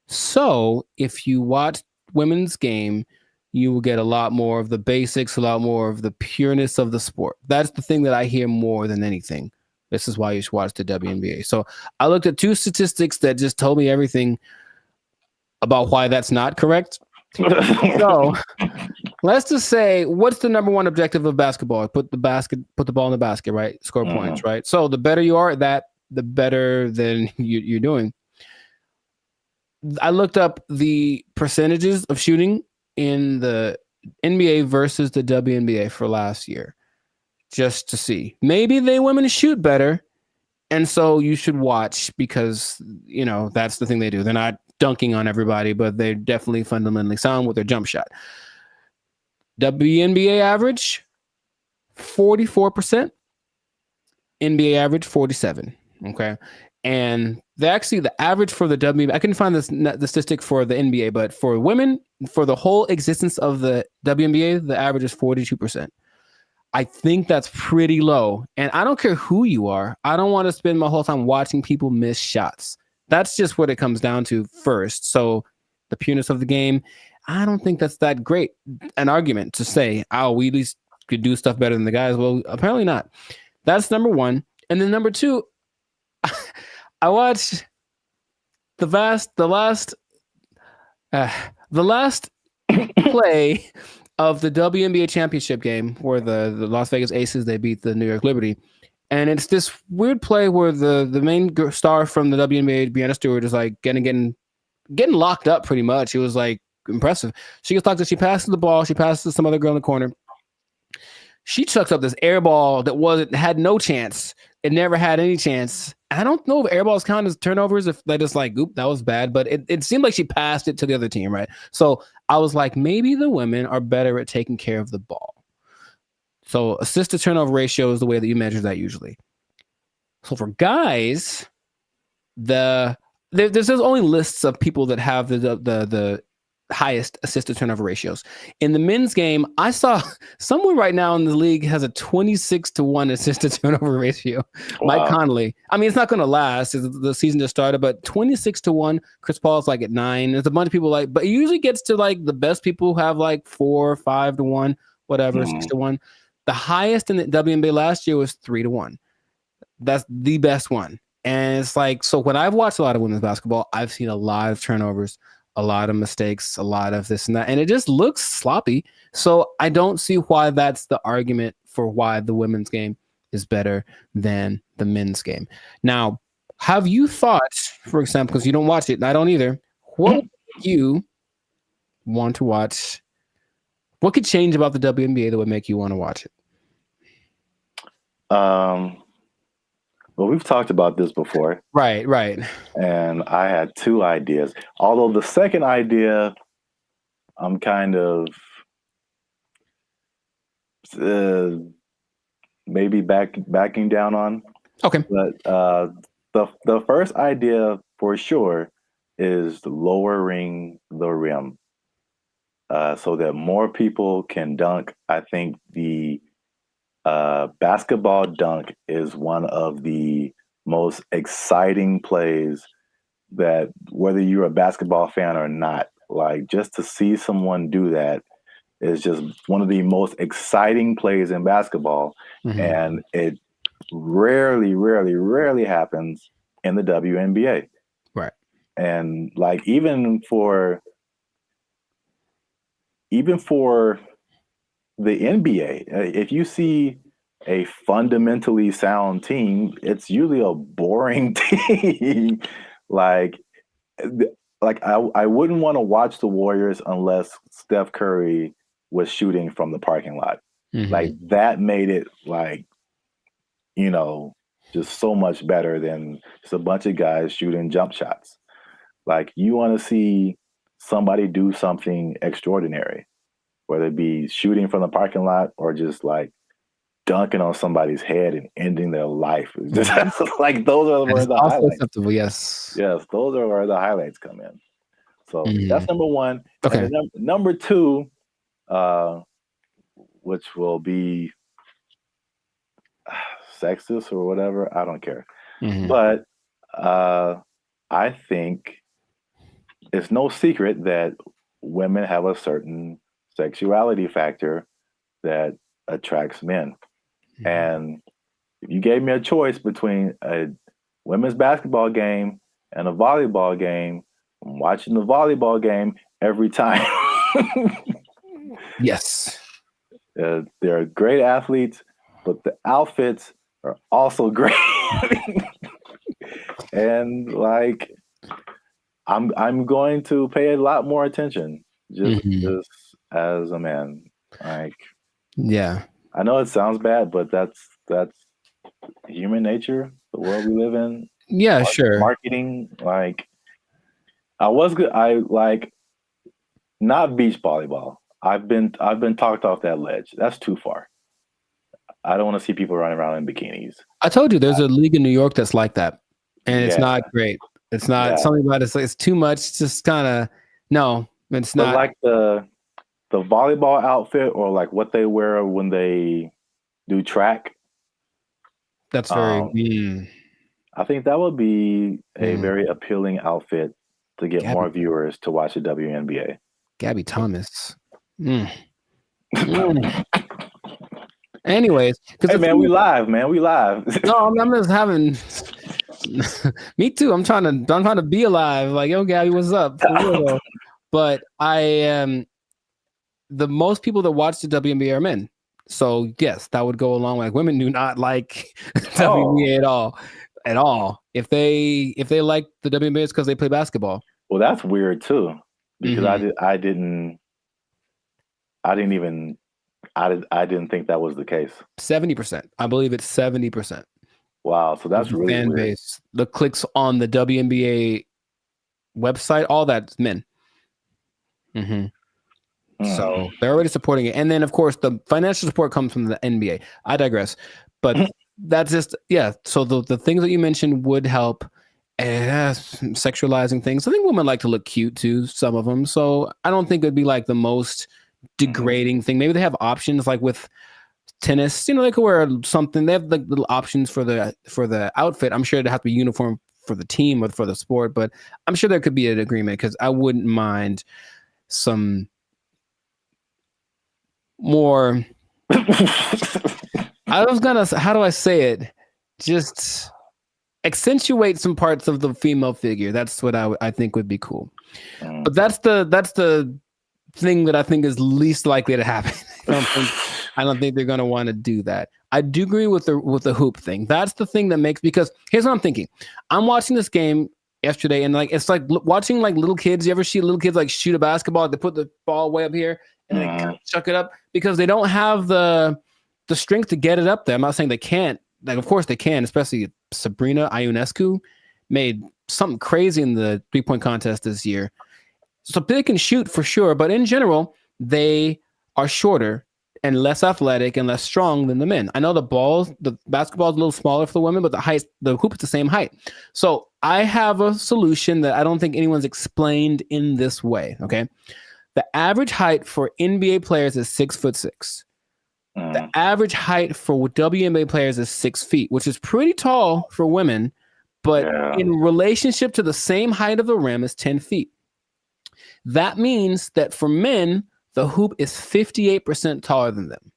So if you watch women's game, you will get a lot more of the basics, a lot more of the pureness of the sport. That's the thing that I hear more than anything. This is why you should watch the WNBA. So I looked at 2 statistics that just told me everything about why that's not correct. So let's just say, what's the number one objective of basketball? Put the ball in the basket, right? Score points, right? So the better you are at that, the better than you're doing. I looked up the percentages of shooting in the NBA versus the WNBA for last year, just to see. Maybe they women shoot better, and so you should watch because, you know, that's the thing they do. They're not dunking on everybody, but they're definitely fundamentally sound with their jump shot. WNBA average, 44%. NBA average, 47%. Okay. And the average for the WNBA, I couldn't find the statistic for the NBA, but for women, for the whole existence of the WNBA, the average is 42%. I think that's pretty low. And I don't care who you are. I don't want to spend my whole time watching people miss shots. That's just what it comes down to first. So the pureness of the game, I don't think that's that great an argument to say, oh, we at least could do stuff better than the guys. Well, apparently not. That's number one. And then number two, I watched the last play of the WNBA championship game where the Las Vegas Aces, they beat the New York Liberty. And it's this weird play where the main star from the WNBA, Brianna Stewart, is like getting locked up pretty much. It was like impressive. She gets locked up. She passes the ball. She passes to some other girl in the corner. She chucks up this air ball that had no chance. It never had any chance. I don't know if air balls count as turnovers, if they just like, oop, that was bad. But it seemed like she passed it to the other team, right? So I was like, maybe the women are better at taking care of the ball. So assist to turnover ratio is the way that you measure that usually. So for guys, there's only lists of people that have the highest assist to turnover ratios. In the men's game, I saw someone right now in the league has a 26-1 assist to turnover ratio. Wow. Mike Conley. I mean, it's not going to last. The season just started, but 26-1. Chris Paul's like at 9. There's a bunch of people like, but it usually gets to like the best people who have like 4, 5-1, whatever, 6-1. The highest in the WNBA last year was 3-1. That's the best one. And it's like, so when I've watched a lot of women's basketball, I've seen a lot of turnovers, a lot of mistakes, a lot of this and that, and it just looks sloppy. So I don't see why that's the argument for why the women's game is better than the men's game. Now, have you thought, for example, because you don't watch it, and I don't either, what would you want to watch? What could change about the WNBA that would make you want to watch it? Well, we've talked about this before. Right. And I had 2 ideas. Although the second idea, I'm kind of maybe backing down on. Okay. But the first idea for sure is lowering the rim so that more people can dunk. I think the basketball dunk is one of the most exciting plays that, whether you're a basketball fan or not, like just to see someone do that is just one of the most exciting plays in basketball. Mm-hmm. And it rarely happens in the WNBA. Right. And like even for the NBA, if you see a fundamentally sound team, it's usually a boring team. like I wouldn't want to watch the Warriors unless Steph Curry was shooting from the parking lot. Mm-hmm. Like that made it like, you know, just so much better than just a bunch of guys shooting jump shots. Like you want to see somebody do something extraordinary, whether it be shooting from the parking lot or just like dunking on somebody's head and ending their life. It's just like those are where the highlights. Acceptable, yes, those are where the highlights come in. So that's number one. Okay. And then number 2, which will be sexist or whatever, I don't care. Mm-hmm. But I think it's no secret that women have a certain sexuality factor that attracts men. Mm-hmm. And if you gave me a choice between a women's basketball game and a volleyball game, I'm watching the volleyball game every time. Yes. They're great athletes, but the outfits are also great. And like, I'm going to pay a lot more attention just as a man. Like, yeah, I know it sounds bad, but that's human nature, the world we live in. Yeah, sure. Marketing, like, I like not beach volleyball. I've been talked off that ledge. That's too far. I don't want to see people running around in bikinis. I told you there's a league in New York that's like that, and it's not great. It's not something about it's too much. It's just kind of no. It's not like the volleyball outfit or like what they wear when they do track. That's very. I think that would be a very appealing outfit to get more viewers to watch the WNBA. Gabby Thomas. Anyways, hey man, we live, man. We live. No, I'm just having. Me too. I'm trying to be alive. Like, yo, Gabby, what's up? For real, though. But I am. The most people that watch the WNBA are men. So yes, that would go along. Like, women do not like WNBA at all. If they like the WNBA, it's because they play basketball. Well, that's weird too, because I didn't think that was the case. 70%. I believe it's 70%. Wow, so that's really fan weird. base. The clicks on the WNBA website, all that's men. So they're already supporting it, and then of course the financial support comes from the NBA. I digress, but that's just So the things that you mentioned would help. Sexualizing things. I think women like to look cute too. Some of them. So I don't think it'd be like the most degrading thing. Maybe they have options like with tennis. They could wear something. They have like little options for the outfit. I'm sure it'd have to be uniform for the team or for the sport, but I'm sure there could be an agreement because I wouldn't mind some more. How do I say it? Just accentuate some parts of the female figure. That's what I think would be cool. But that's the thing that I think is least likely to happen. I don't think they're going to want to do that. I do agree with the hoop thing. That's the thing that makes, because here's what I'm thinking. I'm watching this game yesterday, and like it's like watching like little kids. You ever see little kids like shoot a basketball? They put the ball way up here and then they chuck it up because they don't have the strength to get it up there. I'm not saying they can't. Like, of course they can, especially Sabrina Ionescu made something crazy in the 3-point contest this year. So they can shoot for sure, but in general, they are shorter and less athletic and less strong than the men. I know the basketball is a little smaller for the women, but the hoop is the same height. So I have a solution that I don't think anyone's explained in this way. Okay. The average height for NBA players is 6'6". The average height for WNBA players is 6 feet, which is pretty tall for women, but in relationship to the same height of the rim is 10 feet. That means that for men, the hoop is 58% taller than them.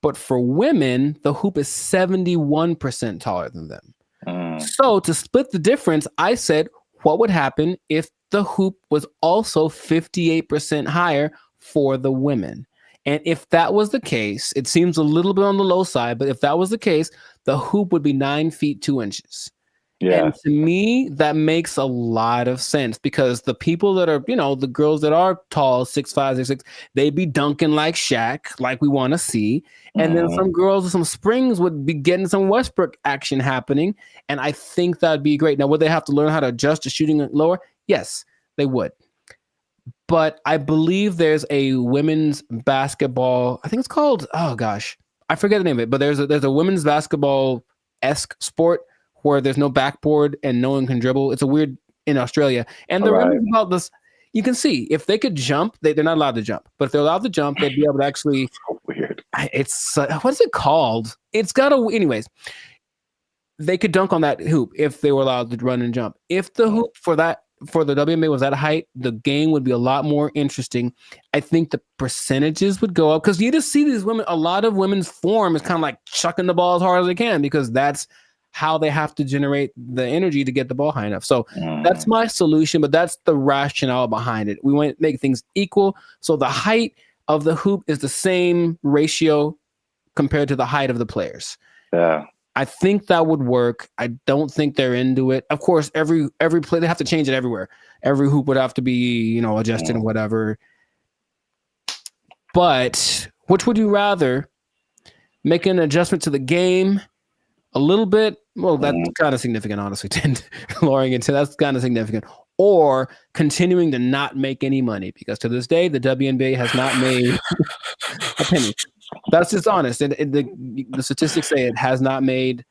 But for women, the hoop is 71% taller than them. So to split the difference, I said, what would happen if the hoop was also 58% higher for the women? And if that was the case, it seems a little bit on the low side, but if that was the case, the hoop would be 9 feet 2 inches. Yeah. And to me, that makes a lot of sense because the people that are, the girls that are tall, 6'5", 6'6", they be dunking like Shaq, like we want to see. And then some girls with some springs would be getting some Westbrook action happening. And I think that'd be great. Now, would they have to learn how to adjust to shooting it lower? Yes, they would. But I believe there's a women's basketball. I think it's called, oh gosh, I forget the name of it. But there's a women's basketball-esque sport where there's no backboard and no one can dribble. It's a weird in Australia. And the women about this, you can see if they could jump, they're not allowed to jump. But if they're allowed to jump, they'd be able to actually. So weird. It's what is it called? It's got a. Anyways, they could dunk on that hoop if they were allowed to run and jump. If the hoop for the WNBA was that height, the game would be a lot more interesting. I think the percentages would go up because you just see these women. A lot of women's form is kind of like chucking the ball as hard as they can because that's how they have to generate the energy to get the ball high enough. So that's my solution, but that's the rationale behind it. We want to make things equal. So the height of the hoop is the same ratio compared to the height of the players. Yeah. I think that would work. I don't think they're into it. Of course, every play, they have to change it everywhere. Every hoop would have to be, adjusted and whatever. But which would you rather? Make an adjustment to the game a little bit? Well, that's kind of significant, honestly. Lowering it to that's kind of significant. Or continuing to not make any money, because to this day, the WNBA has not made a penny. That's just honest. And the statistics say it has not made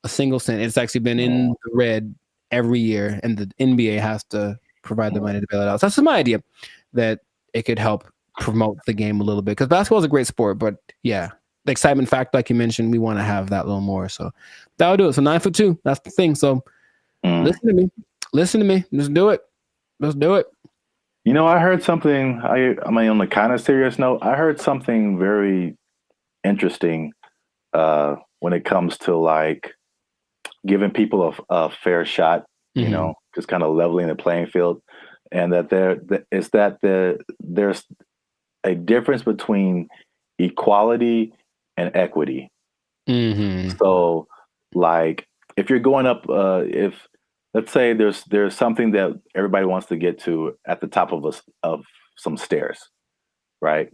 a single cent. It's actually been in the red every year, and the NBA has to provide the money to bail it out. So that's my idea, that it could help promote the game a little bit, because basketball is a great sport, but yeah, the excitement factor, like you mentioned, we want to have that a little more. So that'll do it. So 9 for 2. That's the thing. So listen to me. Let's do it. I heard something. On the kind of serious note, I heard something very interesting when it comes to like giving people a fair shot. Just kind of leveling the playing field, and that there's a difference between equality and equity. So, like, if you're going up, if let's say there's something that everybody wants to get to at the top of some stairs, right?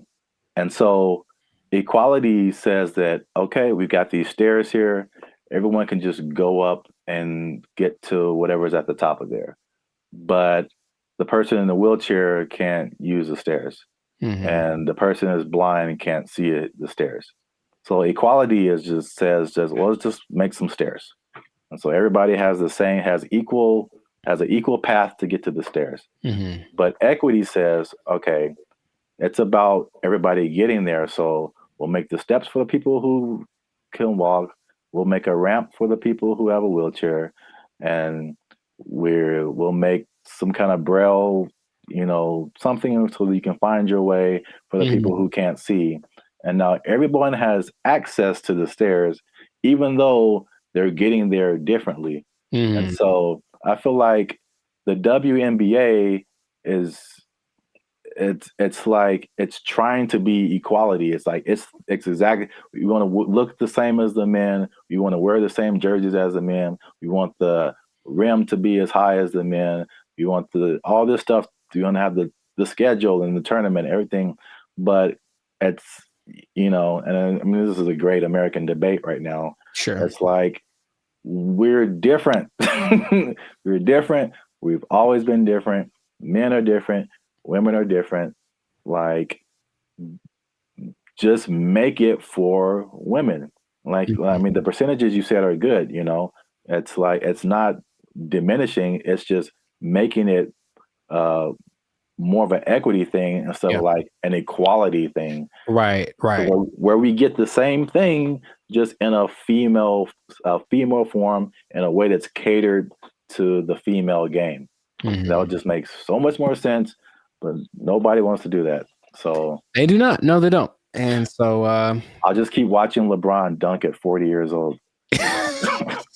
And so equality says that, okay, we've got these stairs here. Everyone can just go up and get to whatever's at the top of there. But the person in the wheelchair can't use the stairs. And the person is blind and can't see the stairs. So equality says let's just make some stairs. And so everybody has an equal path to get to the stairs. But equity says, okay, it's about everybody getting there. So we'll make the steps for the people who can walk. We'll make a ramp for the people who have a wheelchair, and we'll make some kind of braille, something so that you can find your way for the people who can't see. And now everyone has access to the stairs, even though they're getting there differently. And so I feel like the WNBA it's like it's trying to be equality. It's like it's exactly, we want to look the same as the men. We want to wear the same jerseys as the men. We want the rim to be as high as the men. We want all this stuff. We want to have the schedule and the tournament, everything. But it's and I mean, this is a great American debate right now. Sure, it's like we're different. We're different. We've always been different. Men are different. Women are different. Like, just make it for women. Like, I mean, the percentages you said are good. It's like, it's not diminishing. It's just making it more of an equity thing instead of like an equality thing. Right. So where we get the same thing, just in a female form, in a way that's catered to the female game. That would just make so much more sense. But nobody wants to do that. So they do not. No, they don't. And so I'll just keep watching LeBron dunk at 40 years old.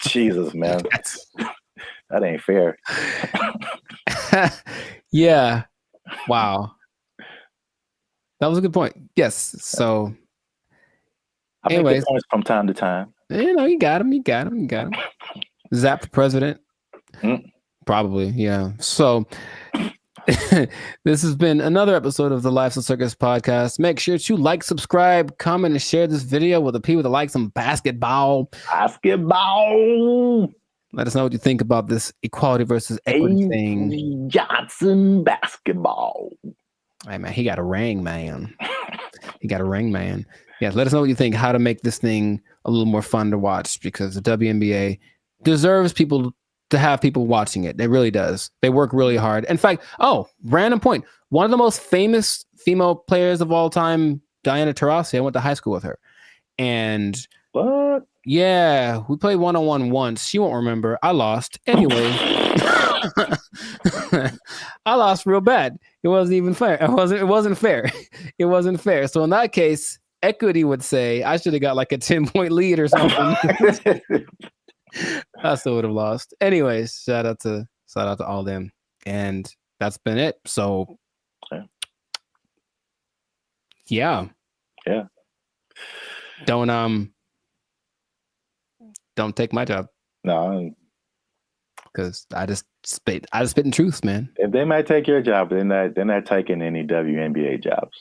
Jesus, man. That ain't fair. Yeah. Wow. That was a good point. Yes. So I make the points from time to time. You got him. Zap for president. Probably, yeah. So this has been another episode of the Lives of Circus podcast. Make sure to like, subscribe, comment, and share this video with the people that like some basketball. Let us know what you think about this equality versus equity thing. Johnson basketball. Hey, man, he got a ring, man. Yeah, let us know what you think, how to make this thing a little more fun to watch, because the WNBA deserves people to have people watching it. It really does. They work really hard. In fact, random point. One of the most famous female players of all time, Diana Taurasi, I went to high school with her. And what? Yeah, we played one-on-one once. She won't remember. I lost. Anyway, I lost real bad. It wasn't even fair. It wasn't fair. It wasn't fair. So in that case, equity would say I should have got like a 10-point lead or something. I still would have lost. Anyways, shout out to all them. And that's been it. So Yeah. Yeah. Don't take my job. No. Because I just spit in truth, man. If they might take your job, they're not taking any WNBA jobs.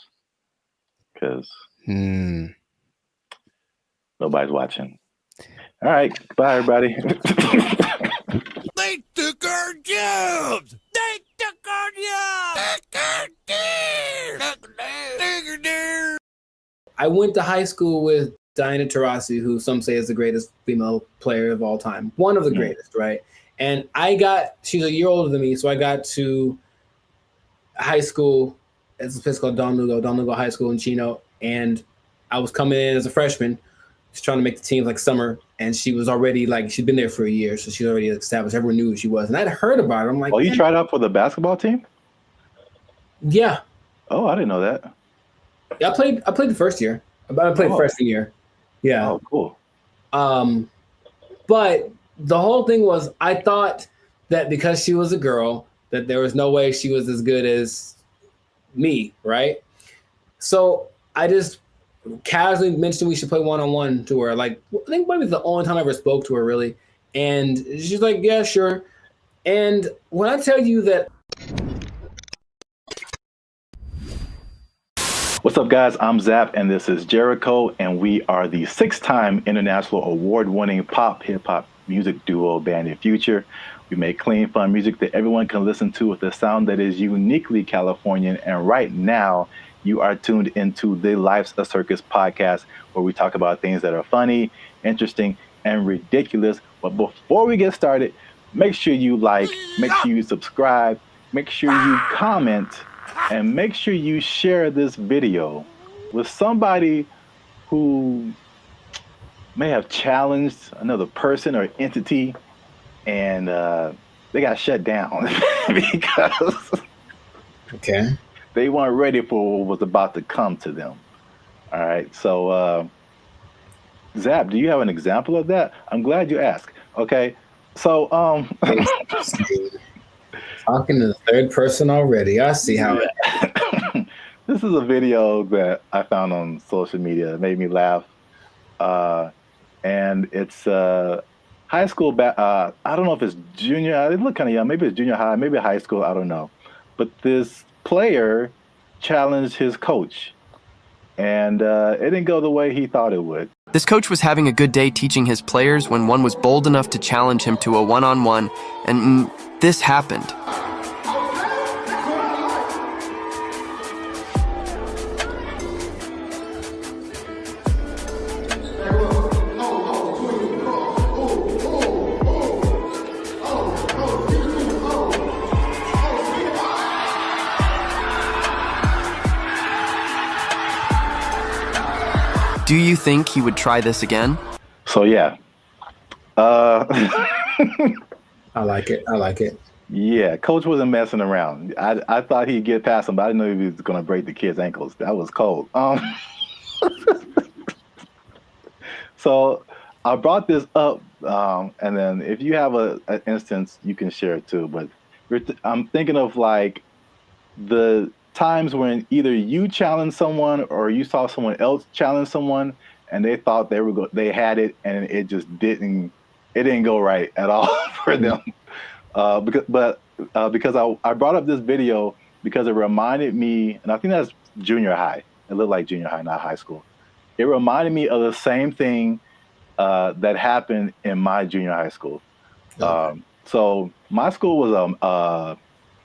Because nobody's watching. All right. Bye, everybody. They took our jobs! They took our jobs! I went to high school with Diana Taurasi, who some say is the greatest female player of all time. One of the greatest, right? And she's a year older than me, so I got to high school. It's a place called Don Lugo High School in Chino. And I was coming in as a freshman, just trying to make the team like summer. And she was already she'd been there for a year, so she's already established. Everyone knew who she was. And I'd heard about her. I'm like, oh, you tried out for the basketball team? Yeah. Oh, I didn't know that. Yeah, I played the first year. I played freshman year. Yeah. Oh, cool. But the whole thing was, I thought that because she was a girl, that there was no way she was as good as me, right? So I just casually mentioned we should play one-on-one to her. Like, I think maybe the only time I ever spoke to her, really. And she's like, yeah, sure. And when I tell you that... What's up, guys? I'm Zap, and this is Jericho, and we are the 6-time international award-winning pop hip-hop music duo BrandBee Future. We make clean, fun music that everyone can listen to with a sound that is uniquely Californian. And right now, you are tuned into the Life's a Circus podcast, where we talk about things that are funny, interesting, and ridiculous. But before we get started, make sure you like, make sure you subscribe, make sure you comment, and make sure you share this video with somebody who may have challenged another person or entity, and they got shut down because they weren't ready for what was about to come to them. All right, so Zap, do you have an example of that? I'm glad you asked. Okay, so talking to the third person already. I see how it. This is a video that I found on social media. It made me laugh. And it's high school. I don't know if it's junior. It looked kind of young. Maybe it's junior high. Maybe high school. I don't know. But this player challenged his coach. And it didn't go the way he thought it would. This coach was having a good day teaching his players when one was bold enough to challenge him to a one-on-one, and this happened. Do you think he would try this again? So yeah. I like it. Yeah, coach wasn't messing around. I thought he'd get past him, but I didn't know he was going to break the kid's ankles. That was cold. So I brought this up, and then if you have an instance, you can share it too. But I'm thinking of like the times when either you challenged someone or you saw someone else challenge someone, and they thought they had it, and it just didn't go right at all for them. Because I brought up this video because it reminded me, and I think that's junior high. It looked like junior high, not high school. It reminded me of the same thing that happened in my junior high school. Okay. So my school was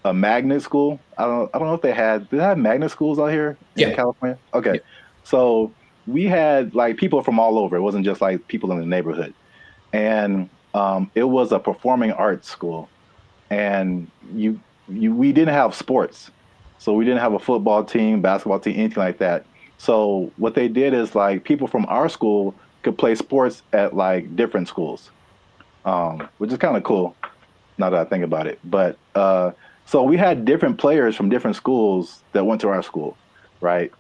a magnet school. I don't know if did they have magnet schools out here in California? Okay. Yeah. So we had like people from all over. It wasn't just like people in the neighborhood. And it was a performing arts school. And we didn't have sports. So we didn't have a football team, basketball team, anything like that. So what they did is like people from our school could play sports at like different schools, which is kind of cool now that I think about it. But so we had different players from different schools that went to our school, right?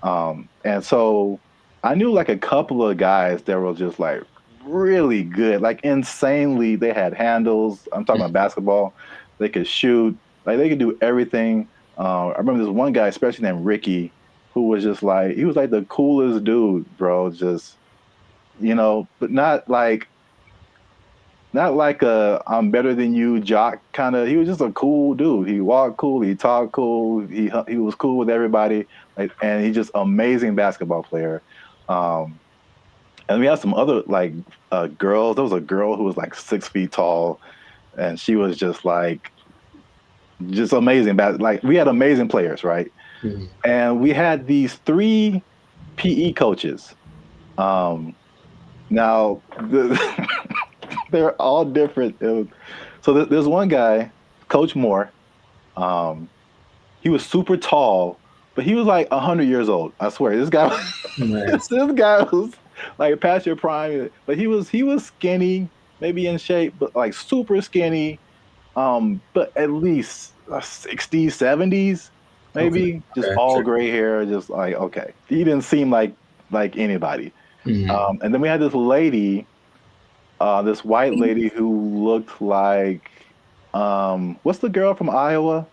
And so I knew like a couple of guys that were just like really good, like insanely. They had handles. I'm talking about basketball. They could shoot. Like they could do everything. I remember this one guy, especially named Ricky, who was just like, he was like the coolest dude, bro. Just, but not like a I'm better than you jock kind of. He was just a cool dude. He walked cool, he talked cool, he was cool with everybody, and he's just amazing basketball player. And we had some other girls. There was a girl who was like 6 feet tall, and she was just amazing. Like, we had amazing players, right? Mm-hmm. And we had these 3 PE coaches. Now they're all different. So there's one guy, Coach Moore. He was super tall, but he was like 100 years old. I swear, this guy. This guy was like past your prime, but he was skinny, maybe in shape, but like super skinny. But at least 60s, 70s, maybe. Okay. Just all gray hair, just like, okay. He didn't seem like anybody. Mm-hmm. And then we had this lady, this white lady who looked like, what's the girl from Iowa?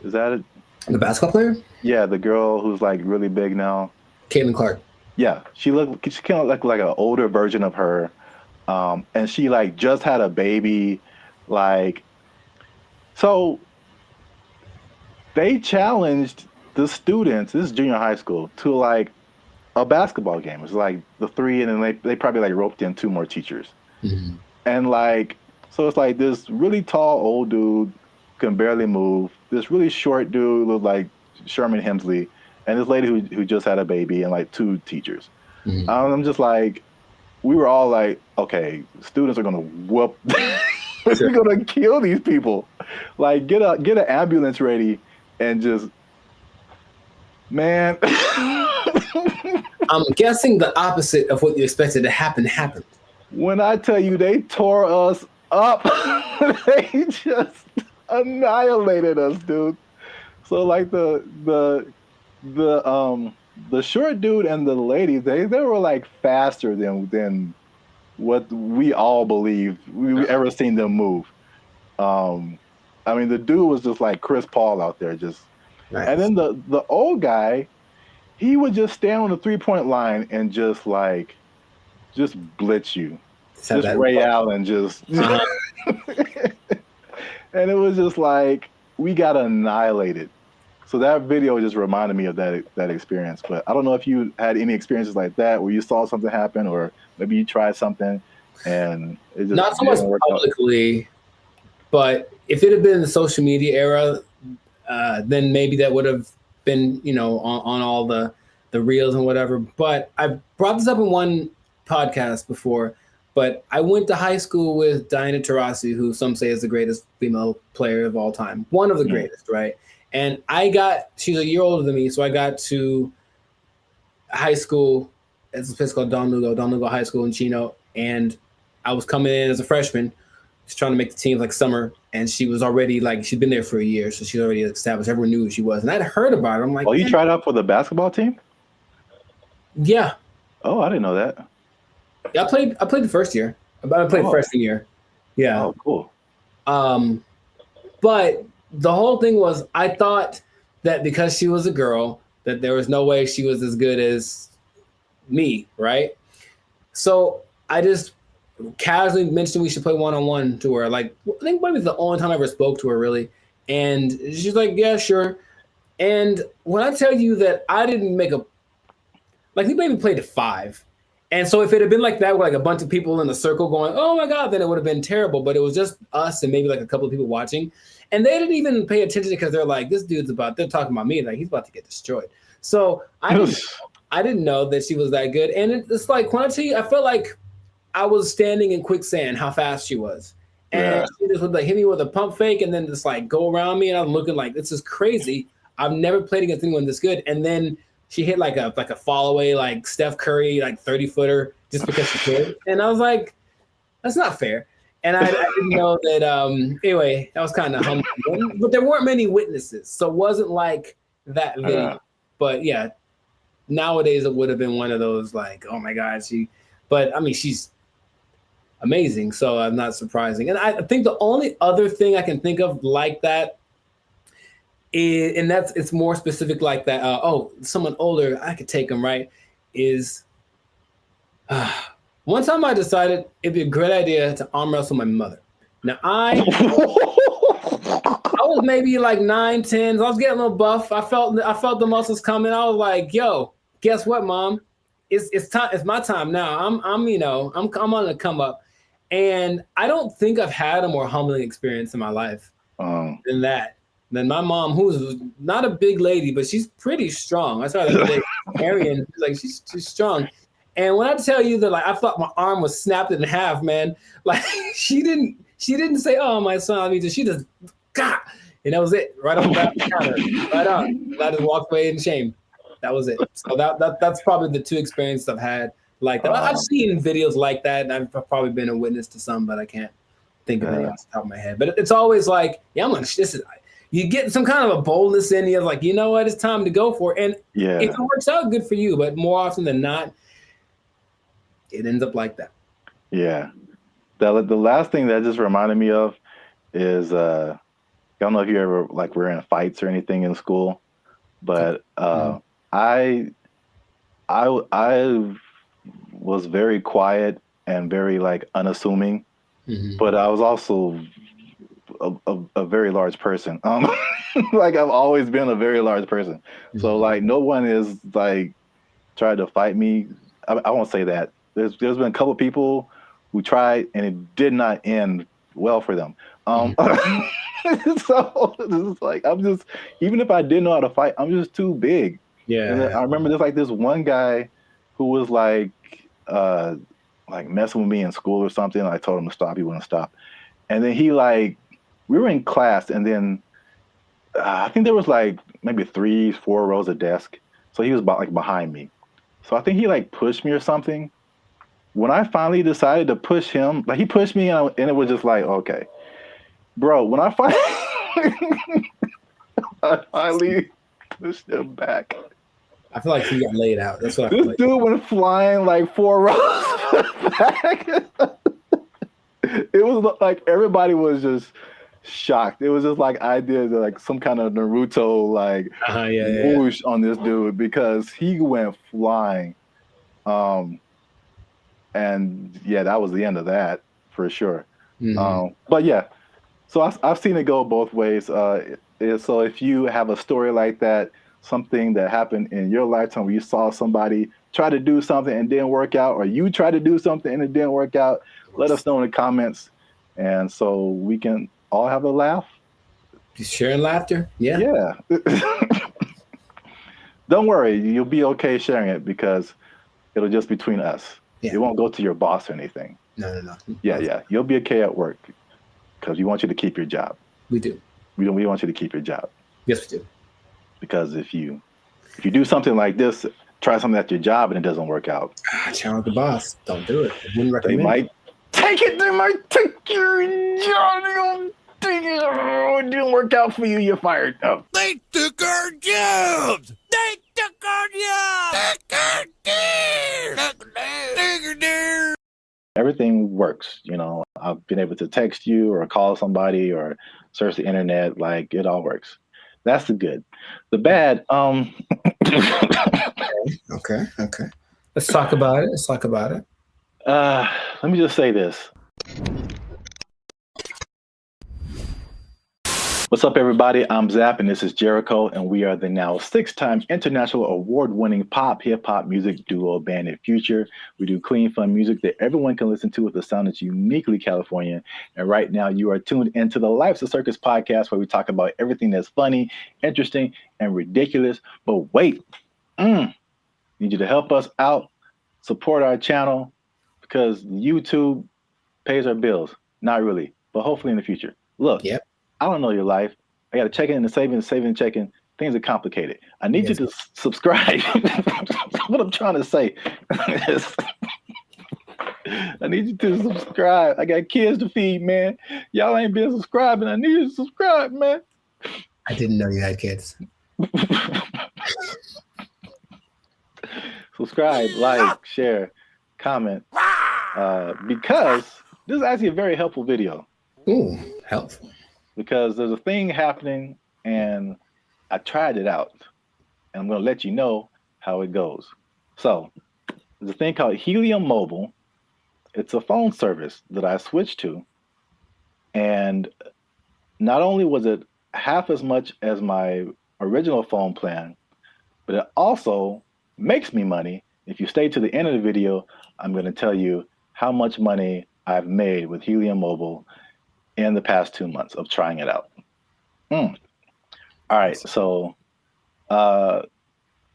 Is that it? The basketball player? Yeah, the girl who's like really big now. Caitlin Clark. Yeah, she kind of looked like an older version of her. And she like just had a baby. So they challenged the students, this is junior high school, to like a basketball game. It was like the 3, and then they probably like roped in 2 more teachers. Mm-hmm. And so it's like this really tall old dude can barely move. This really short dude looked like Sherman Hemsley, and this lady who just had a baby, and like 2 teachers. Mm-hmm. I'm just like, we were all like, okay, students are gonna whoop. We're gonna kill these people. Like, get an ambulance ready, and just, man. I'm guessing the opposite of what you expected to happen happened. When I tell you they tore us up, they just annihilated us, dude. So like the short dude and the lady, they were like faster than what we all believed we ever seen them move. I mean, the dude was just like Chris Paul out there, just. Nice. And then the old guy, he would just stand on the 3-point line and just blitz you, just Ray Allen, just. And it was just like, we got annihilated. So that video just reminded me of that experience. But I don't know if you had any experiences like that where you saw something happen, or maybe you tried something and it just not so much publicly, but if it had been in the social media era, then maybe that would have been, on all the reels and whatever. But I brought this up in one podcast before, but I went to high school with Diana Taurasi, who some say is the greatest female player of all time. One of the greatest, right? And she's a year older than me, so I got to high school. It's a place called Don Lugo High School in Chino. And I was coming in as a freshman, just trying to make the team like summer. And she was already she'd been there for a year, so she's already established. Everyone knew who she was. And I'd heard about her. I'm like, oh, you tried out for the basketball team? Yeah. Oh, I didn't know that. Yeah, I played the first year. I played freshman year. Yeah. Oh, cool. But the whole thing was, I thought that because she was a girl, that there was no way she was as good as me, right? So I just casually mentioned we should play one-on-one to her. Like, I think maybe it's the only time I ever spoke to her, really. And she's like, yeah, sure. And when I tell you that I didn't make we maybe played at 5. And so if it had been like that with like a bunch of people in the circle going, oh my God, then it would have been terrible. But it was just us and maybe like a couple of people watching. And they didn't even pay attention because they're like, they're talking about me. Like, he's about to get destroyed. So I didn't know that she was that good. And it's like, when I tell you, I felt like I was standing in quicksand, how fast she was. And she just would hit me with a pump fake and then just go around me. And I'm looking like, this is crazy. I've never played against anyone this good. And then she hit like a fall away, like Steph Curry, 30-footer just because she could. And I was like, that's not fair. And I didn't know that. Anyway, that was kind of humbling. But there weren't many witnesses, so it wasn't like that video. But yeah, nowadays it would have been one of those oh my God, But I mean, she's amazing, so not surprising. And I think the only other thing I can think of like that And it's more specific like that. Someone older, I could take them, right? One time I decided it'd be a great idea to arm wrestle my mother. Now I was maybe like 9, 10. I was getting a little buff. I felt the muscles coming. I was like, yo, guess what, Mom? It's time. It's my time now. I'm on the come up. And I don't think I've had a more humbling experience in my life than that. Than my mom, who's not a big lady, but she's pretty strong. I saw her the other day, Arian, like she's strong. And when I tell you that, like, I thought my arm was snapped in half, man. Like she didn't say, "Oh, my son," I mean, she just, God, and that was it, right on the counter, right on. And I just walked away in shame. That was it. So that's probably the two experiences I've had like that. I've seen videos like that, and I've probably been a witness to some, but I can't think of any off the top of my head. But it's always like, yeah, you get some kind of a boldness in you, like, you know what, it's time to go for it. And if it works out, good for you. But more often than not, it ends up like that. Yeah. The last thing that just reminded me of is, I don't know if you ever were in fights or anything in school, but I was very quiet and very unassuming, but I was also a very large person. I've always been a very large person. So no one is tried to fight me. I won't say that. There's been a couple people who tried and it did not end well for them. So it's I'm just, even if I didn't know how to fight, I'm just too big. Yeah. And I remember there's this one guy who was messing with me in school or something. I told him to stop. He wouldn't stop. And then he we were in class, and then I think there was maybe 3, 4 rows of desk. So he was behind me. So I think he pushed me or something. When I finally decided to push him, he pushed me, and it was just okay, bro. When I finally pushed him back, I feel like he got laid out. That's what I feel this like. dude went flying 4 rows back. It was everybody was just shocked. It was just I did some kind of Naruto whoosh on this dude because he went flying. And yeah, that was the end of that for sure. But yeah, so I've seen it go both ways. So if you have a story like that, something that happened in your lifetime where you saw somebody try to do something and didn't work out, or you tried to do something and it didn't work out, let us know in the comments, and so we can all have a laugh. Just sharing laughter. Yeah. Don't worry, you'll be okay sharing it because it'll just be between us. It won't go to your boss or anything. No. Yeah. You'll be okay at work because we want you to keep your job. We do. We want you to keep your job. Yes, we do. Because if you do something like this, try something at your job and it doesn't work out. Challenge the boss. Don't do it. I wouldn't recommend. They might take it. They might take your job. It didn't work out for you. You're fired. Oh. They took our jobs. They took our jobs. Everything works. I've been able to text you or call somebody or search the internet. It all works. That's the good. The bad. Okay. Let's talk about it. Let me just say this. What's up, everybody? I'm Zap, and this is Jericho, and we are the now 6-time international award-winning pop hip-hop music duo Band in Future. We do clean, fun music that everyone can listen to with a sound that's uniquely Californian. And right now, you are tuned into the Life's a Circus podcast, where we talk about everything that's funny, interesting, and ridiculous. But wait, need you to help us out, support our channel, because YouTube pays our bills. Not really, but hopefully in the future. Look. Yep. I don't know your life. I got to check in and saving and checking. Things are complicated. I need you to subscribe. What I'm trying to say is I need you to subscribe. I got kids to feed, man. Y'all ain't been subscribing. I need you to subscribe, man. I didn't know you had kids. Subscribe, like, share, comment. Because this is actually a very helpful video. Ooh, helpful. Because there's a thing happening, and I tried it out, and I'm going to let you know how it goes. So there's a thing called Helium Mobile. It's a phone service that I switched to, and not only was it half as much as my original phone plan, but it also makes me money. If you stay to the end of the video, I'm going to tell you how much money I've made with Helium Mobile in the past 2 months of trying it out. All right, so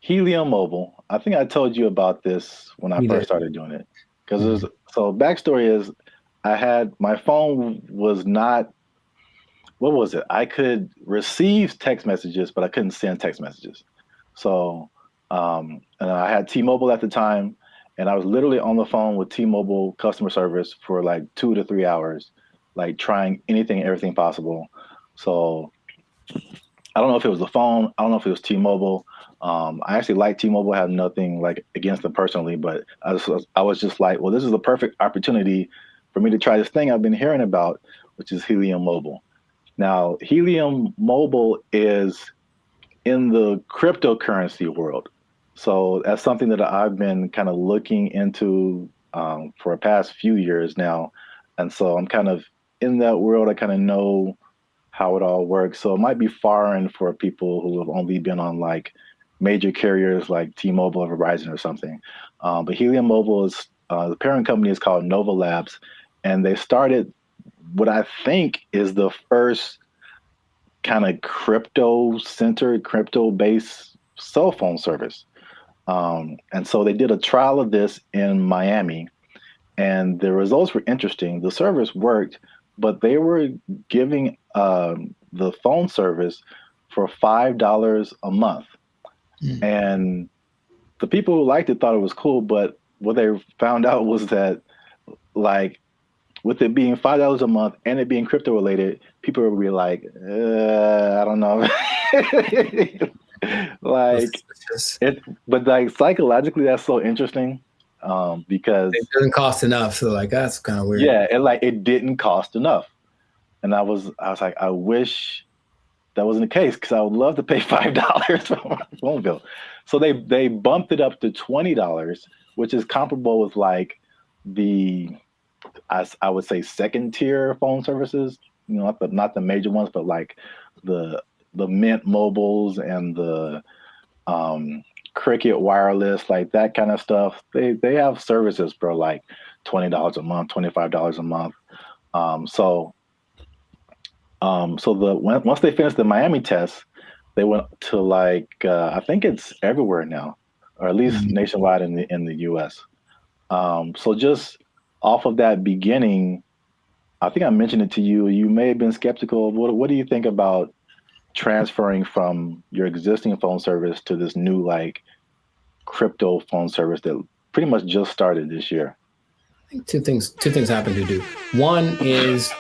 Helium Mobile, I think I told you about this when I first started doing it. So backstory is I had, my phone was not, what was it? I could receive text messages, but I couldn't send text messages. So, and I had T-Mobile at the time, and I was literally on the phone with T-Mobile customer service for like 2 to 3 hours, like trying anything and everything possible. So I don't know if it was the phone. I don't know if it was T-Mobile. I actually like T-Mobile. I have nothing like against them personally, but I was just like, well, this is the perfect opportunity for me to try this thing I've been hearing about, which is Helium Mobile. Now, Helium Mobile is in the cryptocurrency world. So that's something that I've been kind of looking into for the past few years now. And so I'm kind of in that world. I kind of know how it all works. So it might be foreign for people who have only been on like major carriers like T-Mobile or Verizon or something. But Helium Mobile is, the parent company is called Nova Labs, and they started what I think is the first kind of crypto-centered, crypto-based cell phone service. And so they did a trial of this in Miami, and the results were interesting. The service worked, but they were giving the phone service for $5 a month. And the people who liked it thought it was cool, but what they found out was that, like, with it being $5 a month and it being crypto related, people would be like, I don't know. Like, but like psychologically, that's so interesting because it doesn't cost enough. So like, that's kind of weird. Yeah, and like it didn't cost enough, and I was like, I wish that wasn't the case because I would love to pay $5 for my phone bill. So they bumped it up to $20, which is comparable with like the, I would say, second tier phone services. You know, not the major ones, but like the Mint Mobiles and the Cricket Wireless, like that kind of stuff. They have services for like $20 a month, $25 a month. Once they finished the Miami test, they went to like I think it's everywhere now, or at least nationwide in the U.S. So just off of that beginning, I think I mentioned it to you. You may have been skeptical. What do you think about transferring from your existing phone service to this new like crypto phone service that pretty much just started this year? I think two things happen to do. One is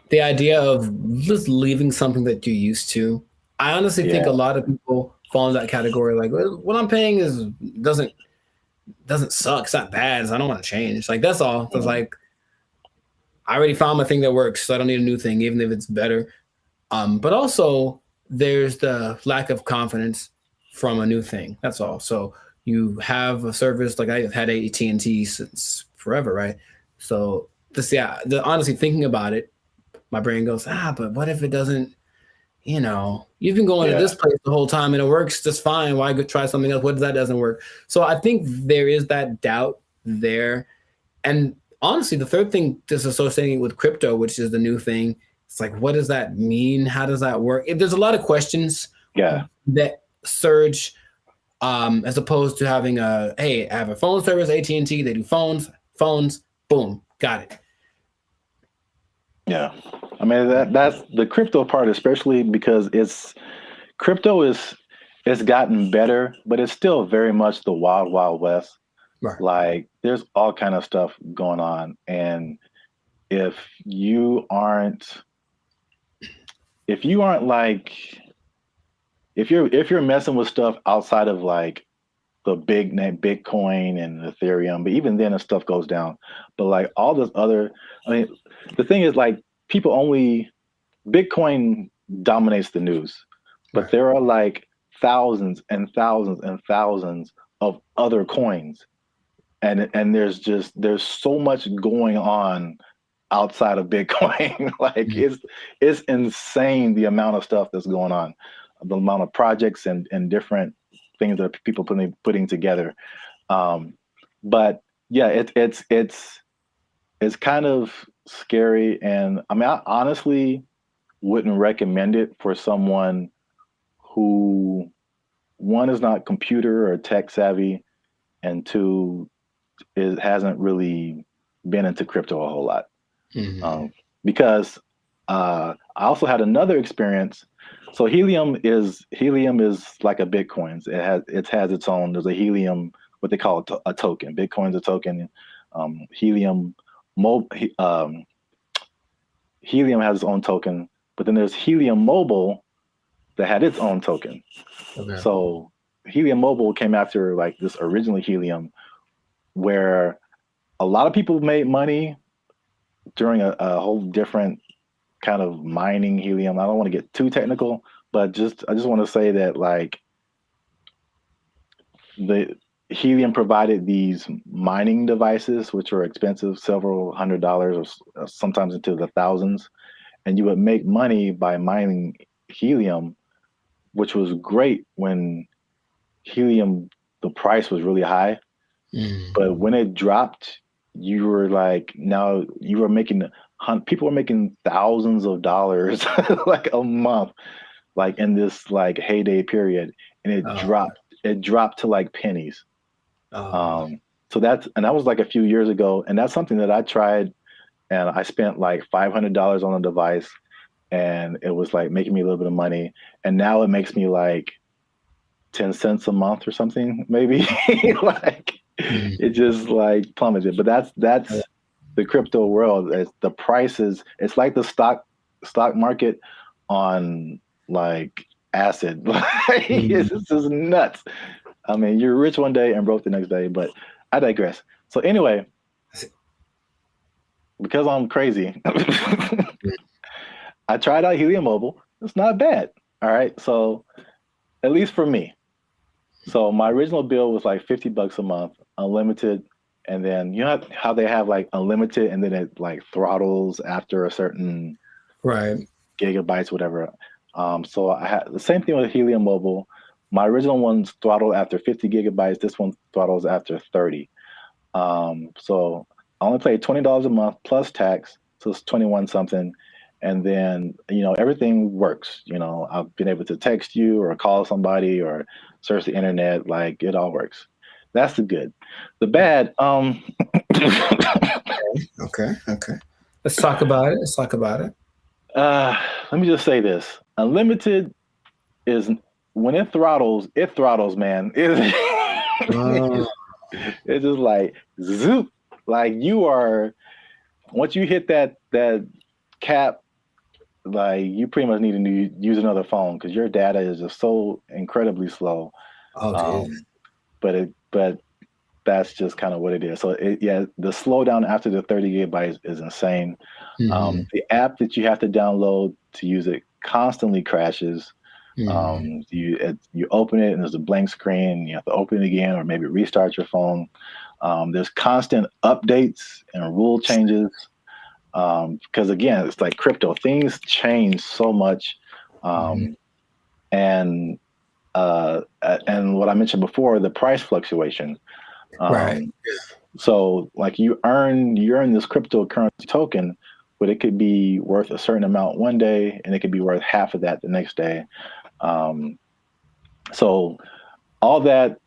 the idea of just leaving something that you're used to. I honestly think a lot of people fall in that category. Like, well, what I'm paying doesn't suck. It's not bad. So I don't want to change. Like, that's all. So it's like, I already found my thing that works, so I don't need a new thing, even if it's better. But also, there's the lack of confidence from a new thing. That's all. So you have a service, like I've had AT&T since forever, right? So honestly, thinking about it, my brain goes, but what if it doesn't, you've been going to this place the whole time and it works just fine. Why go try something else? What if that doesn't work? So I think there is that doubt there. And honestly, the third thing, just associating with crypto, which is the new thing, it's like, what does that mean? How does that work? There's a lot of questions that surge as opposed to having I have a phone service, AT&T, they do phones, boom, got it. Yeah. I mean, that's the crypto part, especially because it's gotten better, but it's still very much the wild, wild west. Right. Like there's all kind of stuff going on. And if you're messing with stuff outside of like the big name Bitcoin and Ethereum, but even then stuff goes down. But like all this other, the thing is like Bitcoin dominates the news. but there are like thousands and thousands and thousands of other coins. And there's so much going on outside of Bitcoin. Like it's insane the amount of stuff that's going on, the amount of projects and different things that people putting together. But yeah, it's kind of scary. And I mean, I honestly wouldn't recommend it for someone who, one, is not computer or tech savvy, and two, hasn't really been into crypto a whole lot. Because I also had another experience. So Helium is like a Bitcoin. It has its own. There's a Helium, what they call a token. Bitcoin's a token. Helium has its own token, but then there's Helium Mobile that had its own token. Okay. So Helium Mobile came after like this originally Helium, where a lot of people made money during a whole different kind of mining helium. I don't want to get too technical, but I just want to say that like the Helium provided these mining devices, which were expensive, several $100s or sometimes into the thousands. And you would make money by mining helium, which was great when helium, the price was really high. But when it dropped, you were like, now you were making, people were making thousands of dollars like a month, like in this like heyday period. And it dropped to like pennies. So that was like a few years ago. And that's something that I tried, and I spent like $500 on a device, and it was like making me a little bit of money. And now it makes me like 10 cents a month or something, maybe. Like, it just like plummeted. But that's the crypto world. The prices, it's like the stock market on like acid. It's just nuts. I mean, you're rich one day and broke the next day, but I digress. So anyway, because I'm crazy, I tried out Helium Mobile. It's not bad. All right. So at least for me. So my original bill was like $50 a month, unlimited. And then you know how they have like unlimited and then it like throttles after a certain gigabytes, whatever. So I had the same thing with Helium Mobile. My original one's throttled after 50 gigabytes. This one throttles after 30. So I only paid $20 a month plus tax. So it's 21 something. And then, you know, everything works. You know, I've been able to text you or call somebody or search the internet. Like, it all works. That's the good. The bad, Okay. Let's talk about it. Let me just say this. Unlimited is, when it throttles, man. It's just like zoop. Like you are, once you hit that cap, like you pretty much need to use another phone because your data is just so incredibly slow. But that's just kind of what it is. So the slowdown after the 30 gigabytes is insane. The app that you have to download to use it constantly crashes. You open it and there's a blank screen. You have to open it again or maybe restart your phone. There's constant updates and rule changes. Because again, it's like crypto, things change so much. And what I mentioned before, the price fluctuation. So like you earn this cryptocurrency token, but it could be worth a certain amount one day and it could be worth half of that the next day. So all that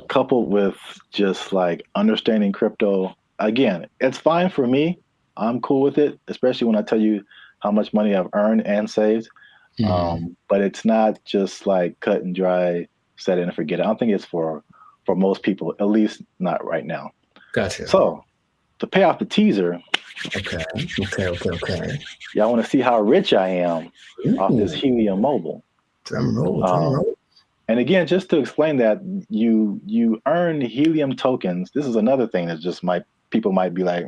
coupled with just like understanding crypto, again, it's fine for me. I'm cool with it, especially when I tell you how much money I've earned and saved. But it's not just like cut and dry, set it and forget it. I don't think it's for most people, at least not right now. Gotcha. So to pay off the teaser. Okay. Y'all want to see how rich I am off this Helium Mobile. Drum roll. And again, just to explain that, you earn Helium tokens. This is another thing that just people might be like,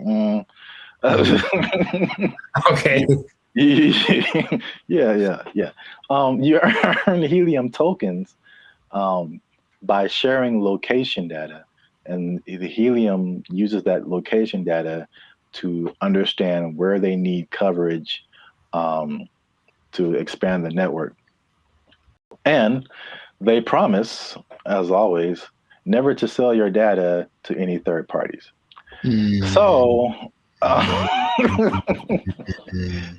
Okay. Yeah, yeah. You earn helium tokens by sharing location data, and the helium uses that location data to understand where they need coverage to expand the network. And they promise, as always, never to sell your data to any third parties. So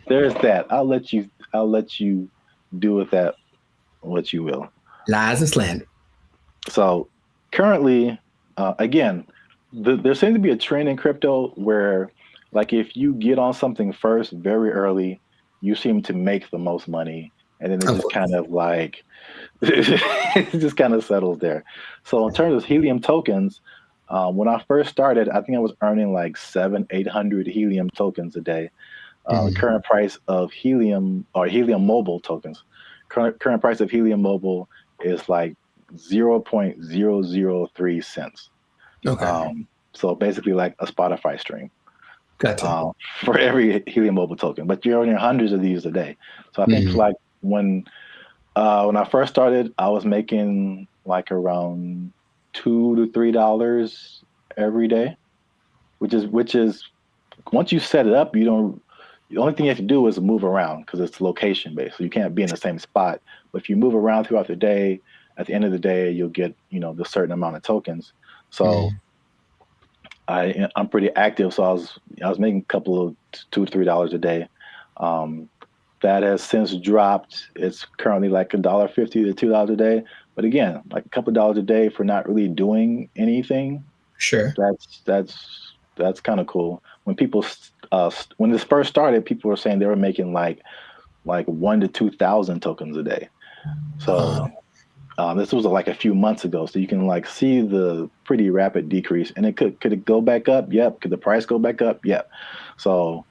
there's that. I'll let you do with that what you will. Lies and slander. So currently, again, there seems to be a trend in crypto where, like, if you get on something first very early, you seem to make the most money, and then it just kind of like it just kind of settles there. So in terms of helium tokens, when I first started, I think I was earning like 700-800 helium tokens a day. The current price of helium or helium mobile tokens, current price of helium mobile is like 0.003 cents. Okay. So basically like a Spotify stream. Gotcha. For every helium mobile token, but you're earning hundreds of these a day. So I think like when I first started, I was making like around $2 to $3 every day, which is once you set it up, the only thing you have to do is move around because it's location based. So you can't be in the same spot. But if you move around throughout the day, at the end of the day, you'll get, the certain amount of tokens. So I'm pretty active. So I was making a couple of $2 to $3 a day. That has since dropped. It's currently like $1.50 to $2 a day. But again, like a couple of dollars a day for not really doing anything. Sure. That's kind of cool. When people when this first started, people were saying they were making like 1,000 to 2,000 tokens a day. So this was like a few months ago. So you can like see the pretty rapid decrease. And could it go back up? Yep. Could the price go back up? Yep. So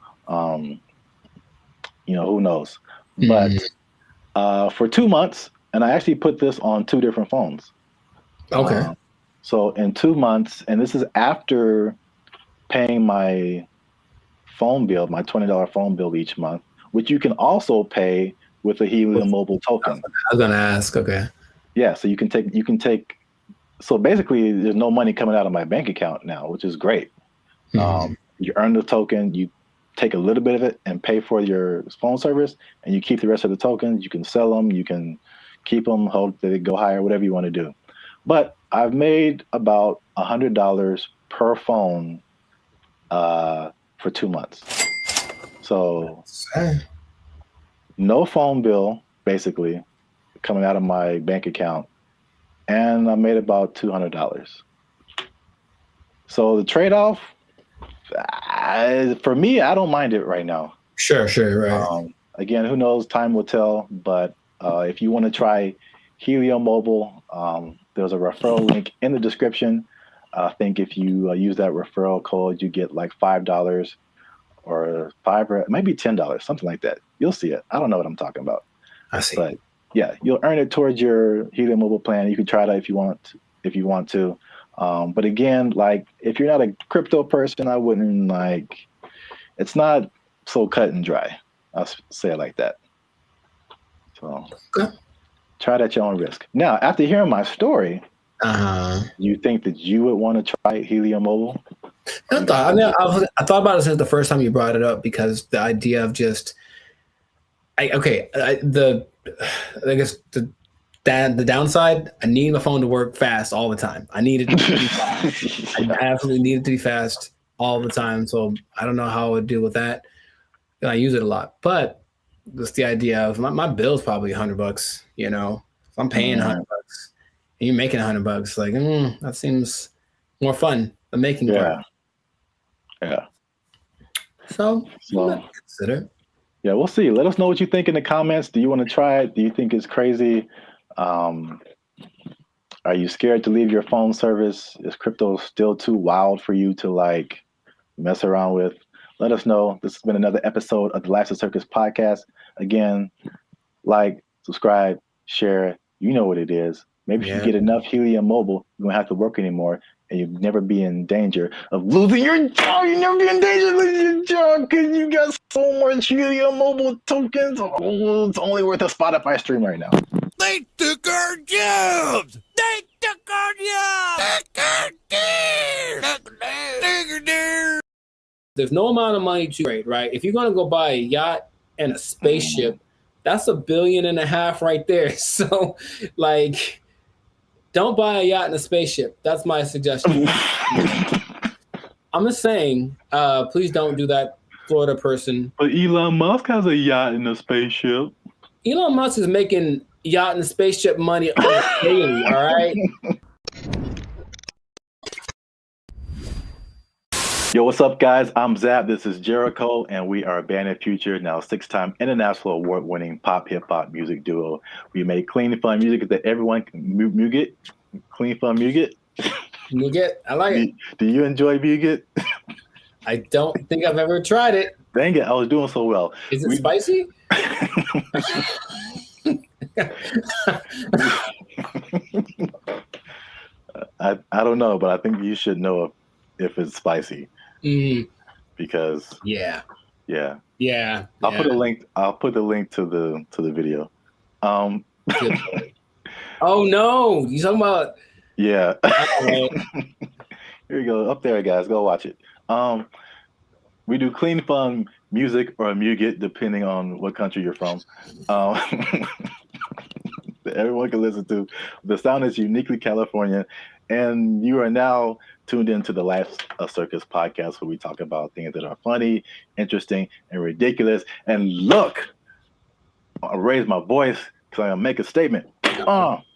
who knows? But for 2 months, and I actually put this on 2 different phones. Okay. So in 2 months, and this is after paying my phone bill, my $20 phone bill each month, which you can also pay with a Helium Mobile token. I was gonna ask. Okay. Yeah. So you can take. So basically, there's no money coming out of my bank account now, which is great. You earn the token, you take a little bit of it and pay for your phone service, and you keep the rest of the tokens. You can sell them, you can keep them, hope that they go higher, whatever you want to do. But I've made about $100 per phone for 2 months. So no phone bill, basically, coming out of my bank account, and I made about $200. So the trade-off, for me, I don't mind it right now. Sure, right. Again, who knows? Time will tell. But if you want to try Helium Mobile, there's a referral link in the description. I think if you use that referral code, you get like $5 or maybe $10, something like that. You'll see it. I don't know what I'm talking about. I see. But yeah, you'll earn it towards your Helium Mobile plan. You can try that if you want to. But again, like if you're not a crypto person, I wouldn't it's not so cut and dry. I'll say it like that. So try it at your own risk. Now, after hearing my story, you think that you would want to try Helium Mobile? I thought about it since the first time you brought it up, because the idea of just, I guess the downside, I need my phone to work fast all the time. I need it to be fast. I absolutely need it to be fast all the time. So I don't know how I would deal with that. I use it a lot, but just the idea of my bill's probably $100, if I'm paying $100 and you're making $100, like, that seems more fun than making part. Yeah. So consider. Yeah, we'll see. Let us know what you think in the comments. Do you want to try it? Do you think it's crazy? Are you scared to leave your phone service? Is crypto still too wild for you to mess around with? Let us know. This has been another episode of the Lifestyle Circus podcast. Again, subscribe, share. You know what it is. Maybe if you get enough Helium Mobile, you won't have to work anymore, and you never be in danger of losing your job. You never be in danger of losing your job because you got so much Helium Mobile tokens. Oh, it's only worth a Spotify stream right now. They took our jobs! They took our jobs! There's no amount of money to trade, right? If you're going to go buy a yacht and a spaceship, that's $1.5 billion right there. So, like, don't buy a yacht and a spaceship. That's my suggestion. I'm just saying, please don't do that, Florida person. But Elon Musk has a yacht and a spaceship. Elon Musk is making yacht and spaceship money on a daily, all right? Yo, what's up, guys? I'm Zap. This is Jericho, and we are Band of Future, now 6-time international award-winning pop hip-hop music duo. We make clean and fun music that everyone can Muget. Clean, fun Muget. Muget, I like it. Do you enjoy Muget? I don't think I've ever tried it. Dang it, I was doing so well. Is it spicy? I don't know, but I think you should know if it's spicy. Because yeah. I'll put a link. I'll put the link to the video. Oh no, you talking about? Yeah. Here we go. Up there, guys. Go watch it. We do clean, fun music or Muget, depending on what country you're from. That everyone can listen to. The sound is uniquely Californian, and you are now tuned into the Life Circus podcast, where we talk about things that are funny, interesting, and ridiculous. And look, I'll raise my voice because I'm gonna make a statement.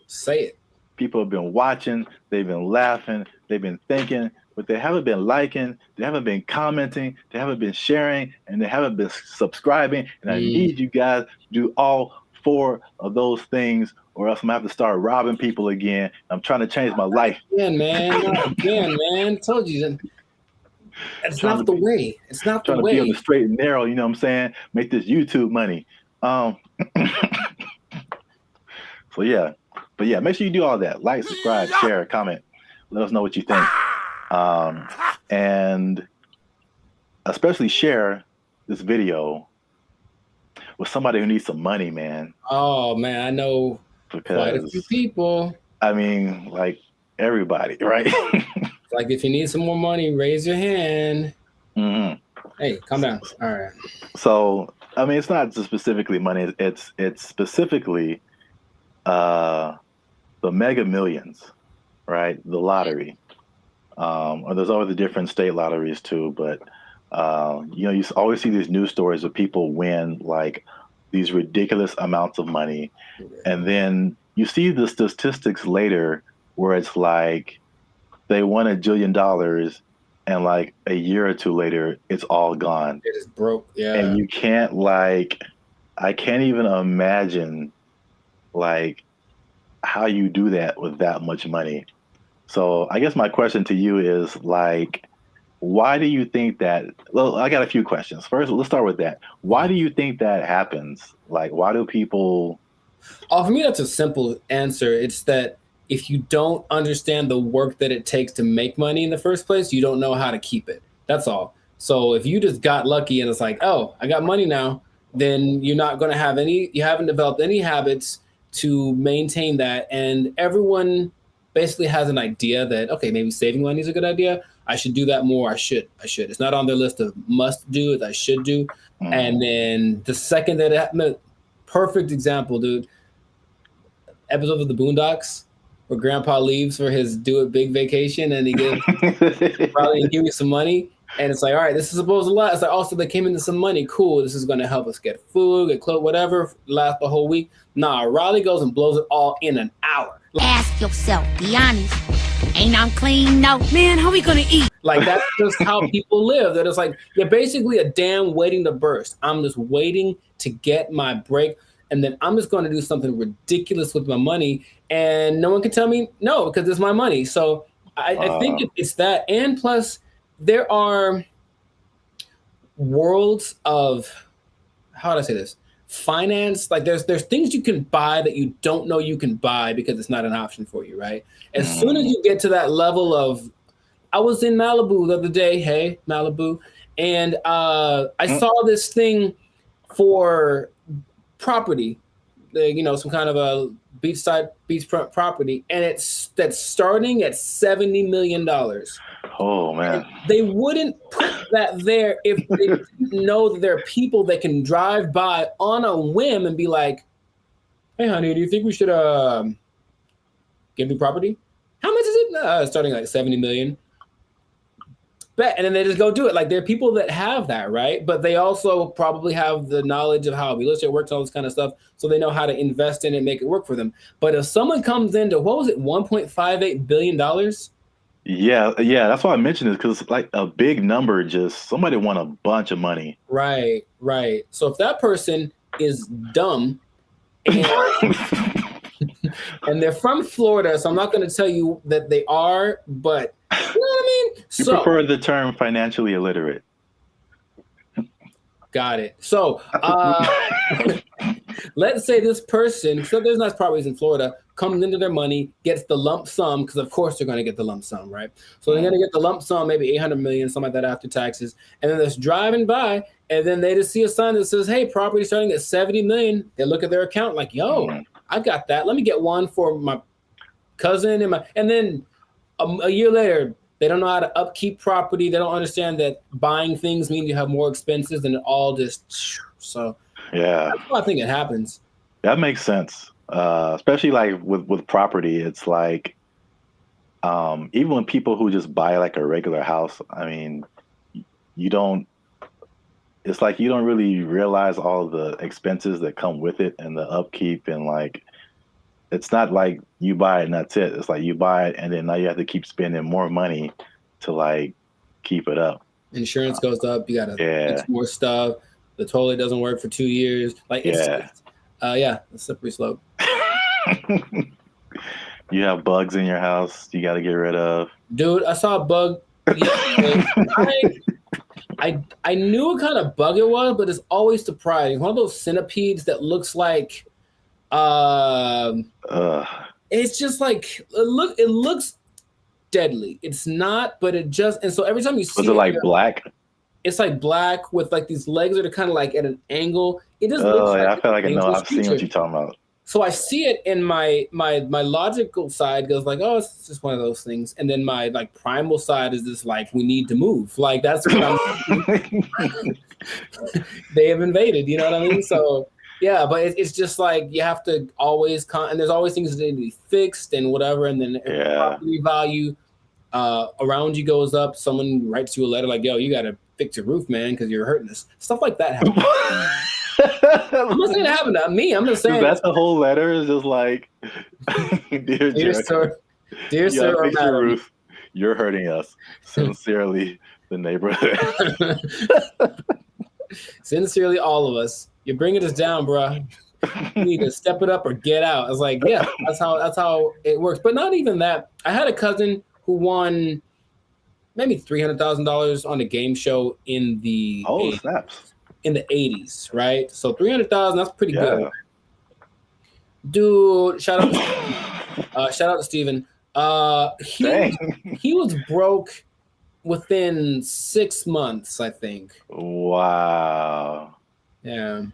Say it. People have been watching, they've been laughing, they've been thinking, but they haven't been liking, they haven't been commenting, they haven't been sharing, and they haven't been subscribing. And I need you guys to do all 4 of those things, or else I'm gonna have to start robbing people again. I'm trying to change my life. Again, man. Told you. It's not the way. It's not the way. Trying to be on the straight and narrow, you know what I'm saying? Make this YouTube money. So yeah. But yeah, make sure you do all that. Like, subscribe, share, comment. Let us know what you think. And especially share this video with somebody who needs some money, man. Oh, man, I know quite a few people. I mean, like everybody, right? Like, if you need some more money, raise your hand. Hey, calm down. All right. So, I mean, it's not just specifically money. It's specifically the Mega Millions, right? The lottery. Or there's always the different state lotteries too, but you know, you always see these news stories of people win like these ridiculous amounts of money, and then you see the statistics later where it's like they won $1 jillion, and like a year or two later, it's all gone. It is broke, yeah. And you can't I can't even imagine like how you do that with that much money. So I guess my question to you is like, why do you think that? Well, I got a few questions. First, let's start with that. Why do you think that happens? Like, why do people? Oh, for me, that's a simple answer. It's that if you don't understand the work that it takes to make money in the first place, you don't know how to keep it. That's all. So if you just got lucky and it's like, oh, I got money now, then you're not going to have you haven't developed any habits to maintain that. And everyone basically has an idea that, okay, maybe saving money is a good idea. I should do that more. I should. It's not on their list of must do, it's I should do. And then the second that it happened, perfect example, dude. Episode of the Boondocks where Grandpa leaves for his do it big vacation and he gives probably give me some money. And it's like, all right, this is supposed to last. It's like, also they came into some money. Cool. This is going to help us get food, get clothes, whatever, last the whole week. Nah, Riley goes and blows it all in an hour. Ask yourself, be honest. Ain't I'm clean? No. Man, how we gonna eat? Like, that's just how people live. That it's like, you're basically a dam waiting to burst. I'm just waiting to get my break. And then I'm just going to do something ridiculous with my money. And no one can tell me no, because it's my money. So I think it's that. And plus, there are worlds of, how do I say this? Finance. Like there's things you can buy that you don't know you can buy because it's not an option for you, right? As soon as you get to that level of I was in Malibu the other day. Hey, Malibu. And I saw this thing for property, some kind of a beachfront property, and that's starting at $70 million. Oh man! And they wouldn't put that there if they didn't know that there are people that can drive by on a whim and be like, "Hey, honey, do you think we should give me property? How much is it? Starting like 70 million." Bet, and then they just go do it. Like there are people that have that, right? But they also probably have the knowledge of how real estate works, all this kind of stuff, so they know how to invest in it and make it work for them. But if someone comes into $1.58 billion? Yeah, that's why I mentioned it, because it's like a big number. Just somebody won a bunch of money. Right. So if that person is dumb and, and they're from Florida, so I'm not going to tell you that they are, but you know what I mean? You prefer the term financially illiterate. Got it. So let's say this person, so there's nice properties in Florida, comes into their money, gets the lump sum, because of course they're going to get the lump sum, right? So they're going to get the lump sum, maybe 800 million, something like that after taxes. And then they're just driving by, and then they just see a sign that says, hey, property starting at 70 million. They look at their account like, yo, I got that. Let me get one for my cousin. And then a year later, they don't know how to upkeep property. They don't understand that buying things means you have more expenses, and it all just so. Yeah, that's why I think it happens. That makes sense, especially like with property. It's like even when people who just buy like a regular house, I mean, you don't. It's like you don't really realize all the expenses that come with it and the upkeep, and like it's not like you buy it and that's it. It's like you buy it and then now you have to keep spending more money to like keep it up. Insurance goes up. You gotta fix more stuff. The toilet doesn't work for 2 years. Like it's a slippery slope. You have bugs in your house you got to get rid of. Dude, I saw a bug. I knew what kind of bug it was, but it's always surprising. One of those centipedes that looks like it's just like it looks deadly. It's not, but it just, and so every time you see it like black? It's like black with like these legs that are kind of like at an angle. It just looks like I feel like I know. I've seen what you're talking about. So I see it, and my logical side goes like, oh, it's just one of those things. And then my like primal side is this like, we need to move. Like that's what I'm they have invaded, you know what I mean? So yeah, but it's just like you have to always and there's always things that need to be fixed and whatever. And then property value around you goes up. Someone writes you a letter like, yo, you got to fix your roof, man, because you're hurting us. Stuff like that happens. I'm not saying it happened to me. I'm just saying that's the whole letter is just like, dear sir, fix your roof. You're hurting us. Sincerely, the neighborhood. Sincerely, all of us. You're bringing us down, bro. You need to step it up or get out. I was like, yeah, that's how it works. But not even that. I had a cousin who won maybe $300,000 on a game show in the in the 80s, right? So 300,000, that's pretty good. Dude, shout out to Steven. He was broke within 6 months, I think. Wow. Yeah.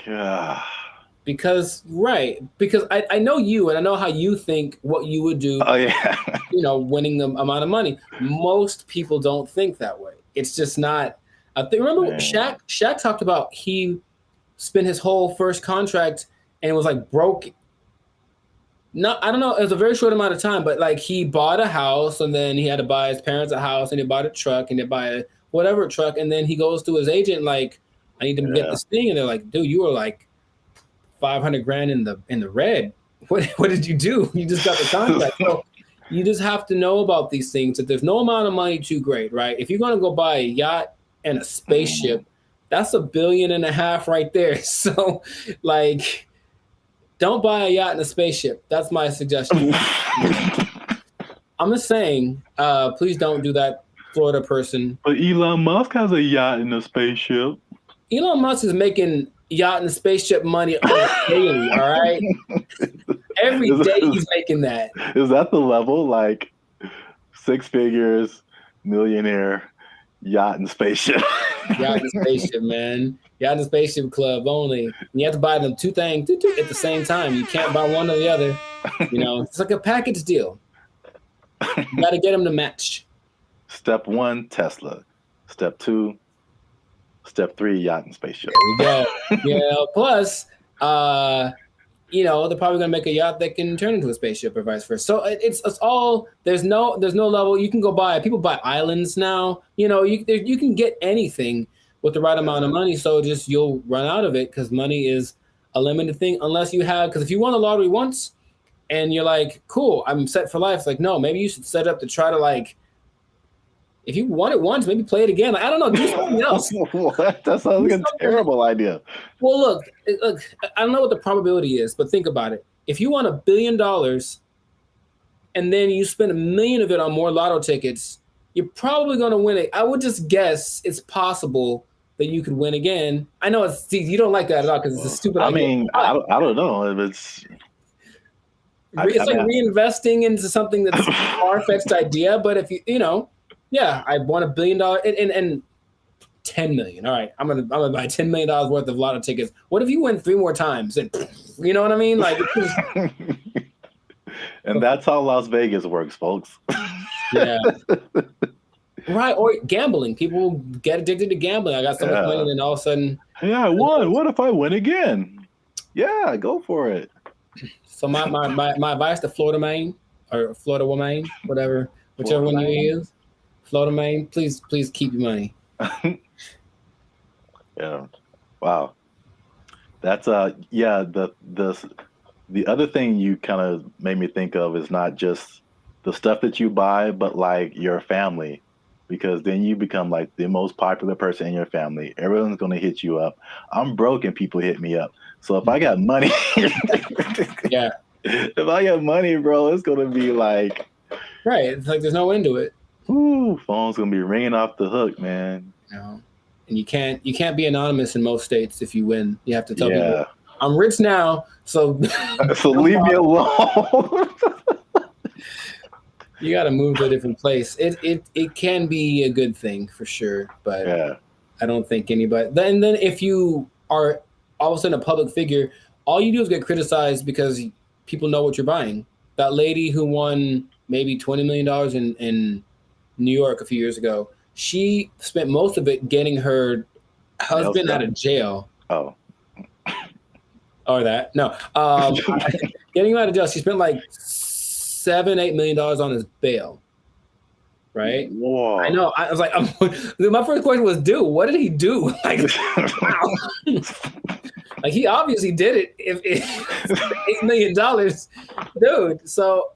God. Because I know you, and I know how you think what you would do. Oh yeah. Winning the amount of money. Most people don't think that way. It's just not. I think remember Shaq talked about he spent his whole first contract and was like broke. I don't know. It was a very short amount of time, but like he bought a house and then he had to buy his parents a house and he bought a truck and they buy a whatever truck, and then he goes to his agent like, I need to get this thing, and they're like, dude, you were like $500,000 in the red. What did you do? You just got the contract. So you just have to know about these things, that there's no amount of money too great, right? If you're gonna go buy a yacht and a spaceship, that's $1.5 billion right there. So like, don't buy a yacht and a spaceship. That's my suggestion. I'm just saying, please don't do that, Florida person. But Elon Musk has a yacht and a spaceship. Elon Musk is making yacht and spaceship money daily, all right? Every day he's making that. Is that the level? Like, 6 figures, millionaire, yacht and spaceship. Yacht and spaceship, man. Yacht and spaceship club only. And you have to buy them two things at the same time. You can't buy one or the other. It's like a package deal. You got to get them to match. Step 1, Tesla. Step 2, Step 3, yacht and spaceship. There we go. Yeah. Plus, they're probably gonna make a yacht that can turn into a spaceship or vice versa. So it's all there's no level. You can go buy. People buy islands now. You can get anything with the right amount of money. So just you'll run out of it because money is a limited thing unless you have. Because if you won the lottery once and you're like, cool, I'm set for life. It's like, no, maybe you should set up to try to like. If you won it once, maybe play it again. Like, I don't know, do something else. What? That sounds like a terrible idea. Well, look, I don't know what the probability is, but think about it. If you won $1 billion and then you spend $1 million of it on more lotto tickets, you're probably going to win it. I would just guess it's possible that you could win again. I know you don't like that at all because it's a stupid idea. I mean, I don't know if it's. It's like reinvesting into something that's a far-fetched idea, but if yeah, I won $1 billion and 10 million. All right, I'm gonna buy $10 million worth of lotto tickets. What if you win 3 more times? And you know what I mean? Like, and that's how Las Vegas works, folks. Yeah. Right, or gambling. People get addicted to gambling. I got so much money, and then all of a sudden, I won. What if I win again? Yeah, go for it. So my advice to Florida man or Florida woman, whichever one you use. Florida man, please keep your money. Yeah. Wow. That's the other thing you kind of made me think of is not just the stuff that you buy, but like your family, because then you become like the most popular person in your family. Everyone's going to hit you up. I'm broke and people hit me up. So if I got money, yeah. If I got money, bro, it's going to be like, right. It's like there's no end to it. Ooh, phone's gonna be ringing off the hook, man. And you can't be anonymous in most states if you win. You have to tell people, I'm rich now, so so leave me alone. You got to move to a different place. It can be a good thing for sure, but I don't think anybody. Then if you are all of a sudden a public figure, all you do is get criticized because people know what you're buying. That lady who won maybe $20 million in New York a few years ago, she spent most of it getting her husband out of jail. Oh. Or that. No. Getting him out of jail. She spent like $7-8 million on his bail. Right? Whoa. I know. I was like, my first question was, dude, what did he do? Like, wow. Like, he obviously did it. If $8 million, dude. So,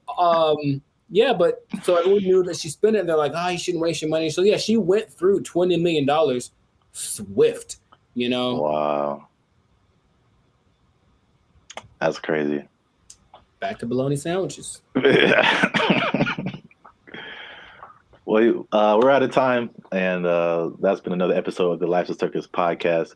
yeah, but so everyone knew that she spent it. And they're like, you shouldn't waste your money. So yeah, she went through $20 million swift. Wow, that's crazy. Back to bologna sandwiches. Well, we're out of time, and that's been another episode of the Life's a Circus podcast.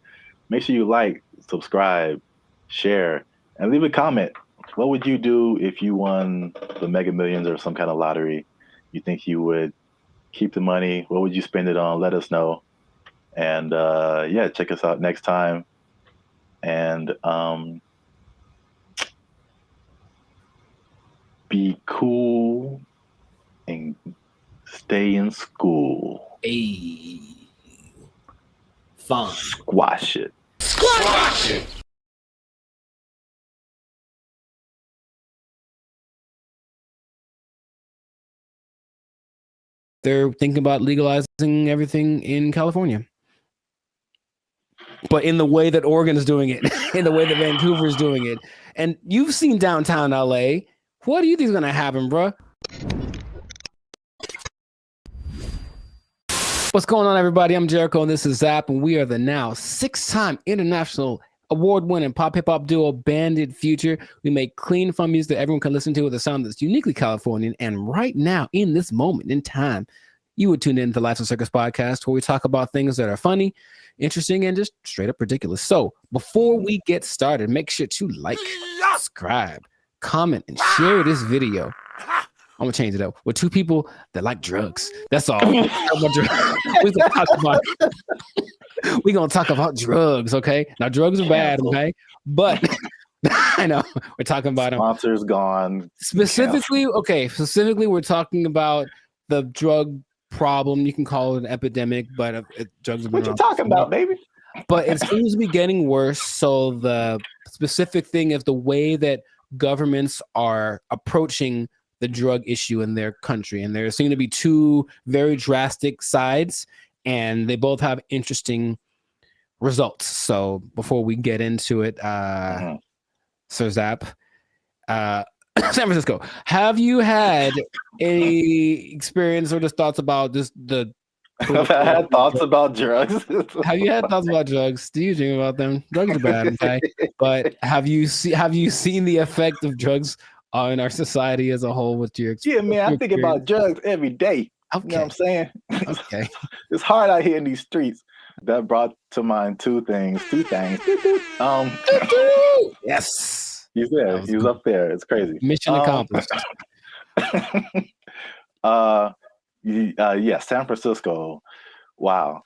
Make sure you like, subscribe, share, and leave a comment. What would you do if you won the Mega Millions or some kind of lottery? You think you would keep the money? What would you spend it on? Let us know. And check us out next time. And be cool and stay in school. Hey. Fun. Squash it. Squash it! They're thinking about legalizing everything in California. But in the way that Oregon is doing it, in the way that Vancouver is doing it. And you've seen downtown LA. What do you think is going to happen, bro? What's going on, everybody? I'm Jericho, and this is Zap, and we are the now 6-time international award-winning pop hip-hop duo Banded Future. We make clean, fun music that everyone can listen to with a sound that's uniquely Californian. And right now, in this moment in time, you would tune in to the Life's a Circus podcast, where we talk about things that are funny, interesting, and just straight up ridiculous. So before we get started, make sure to like, subscribe, comment, and share this video. I'm gonna change it up. With two people that like drugs. That's all. We're gonna talk about drugs, okay? Now drugs are bad, okay? But I know we're talking about them. Sponsors gone. Specifically, we're talking about the drug problem. You can call it an epidemic, but drugs have been what you talking about, baby? But it seems to be getting worse. So the specific thing is the way that governments are approaching the drug issue in their country. And there seem to be two very drastic sides, and they both have interesting results. So before we get into it, Sir Zap, San Francisco, have you had any experience or just thoughts about just the I've had thoughts about drugs. Have you had thoughts about drugs? Do you dream about them? Drugs are bad, okay? But have you seen the effect of drugs on our society as a whole with your experience? Yeah, man, I think about drugs every day. Okay. You know what I'm saying? Okay. It's hard out here in these streets. That brought to mind two things. Yes. He's there. He was up there. It's crazy. Mission accomplished. Yeah, San Francisco. Wow.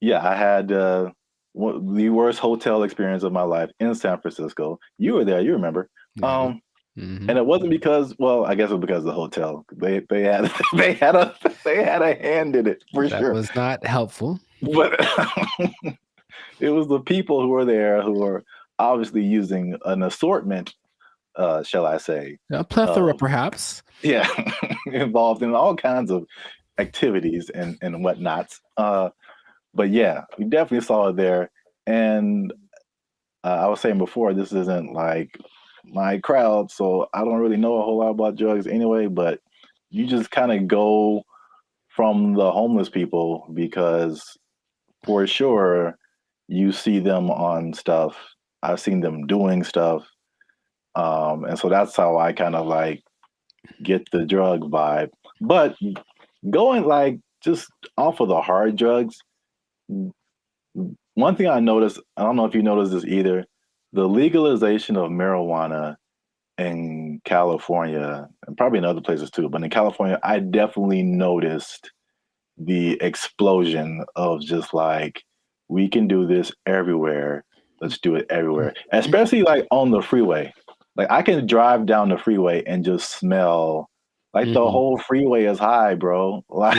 Yeah, I had the worst hotel experience of my life in San Francisco. You were there, you remember. And it wasn't because, well, I guess it was because of the hotel. They had a hand in it for sure. That was not helpful. But it was the people who were there who were obviously using an assortment, shall I say. A plethora, perhaps. Yeah, involved in all kinds of activities and whatnots. But yeah, we definitely saw it there. And I was saying before, this isn't like my crowd, so I don't really know a whole lot about drugs anyway, but you just kind of go from the homeless people because for sure you see them on stuff. I've seen them doing stuff. And so that's how I kind of like get the drug vibe. But going like just off of the hard drugs, one thing I noticed, I don't know if you noticed this either, the legalization of marijuana in California, and probably in other places too, but in California, I definitely noticed the explosion of just like, we can do this everywhere. Let's do it everywhere, especially like on the freeway. Like I can drive down the freeway and just smell like the whole freeway is high, bro. Like,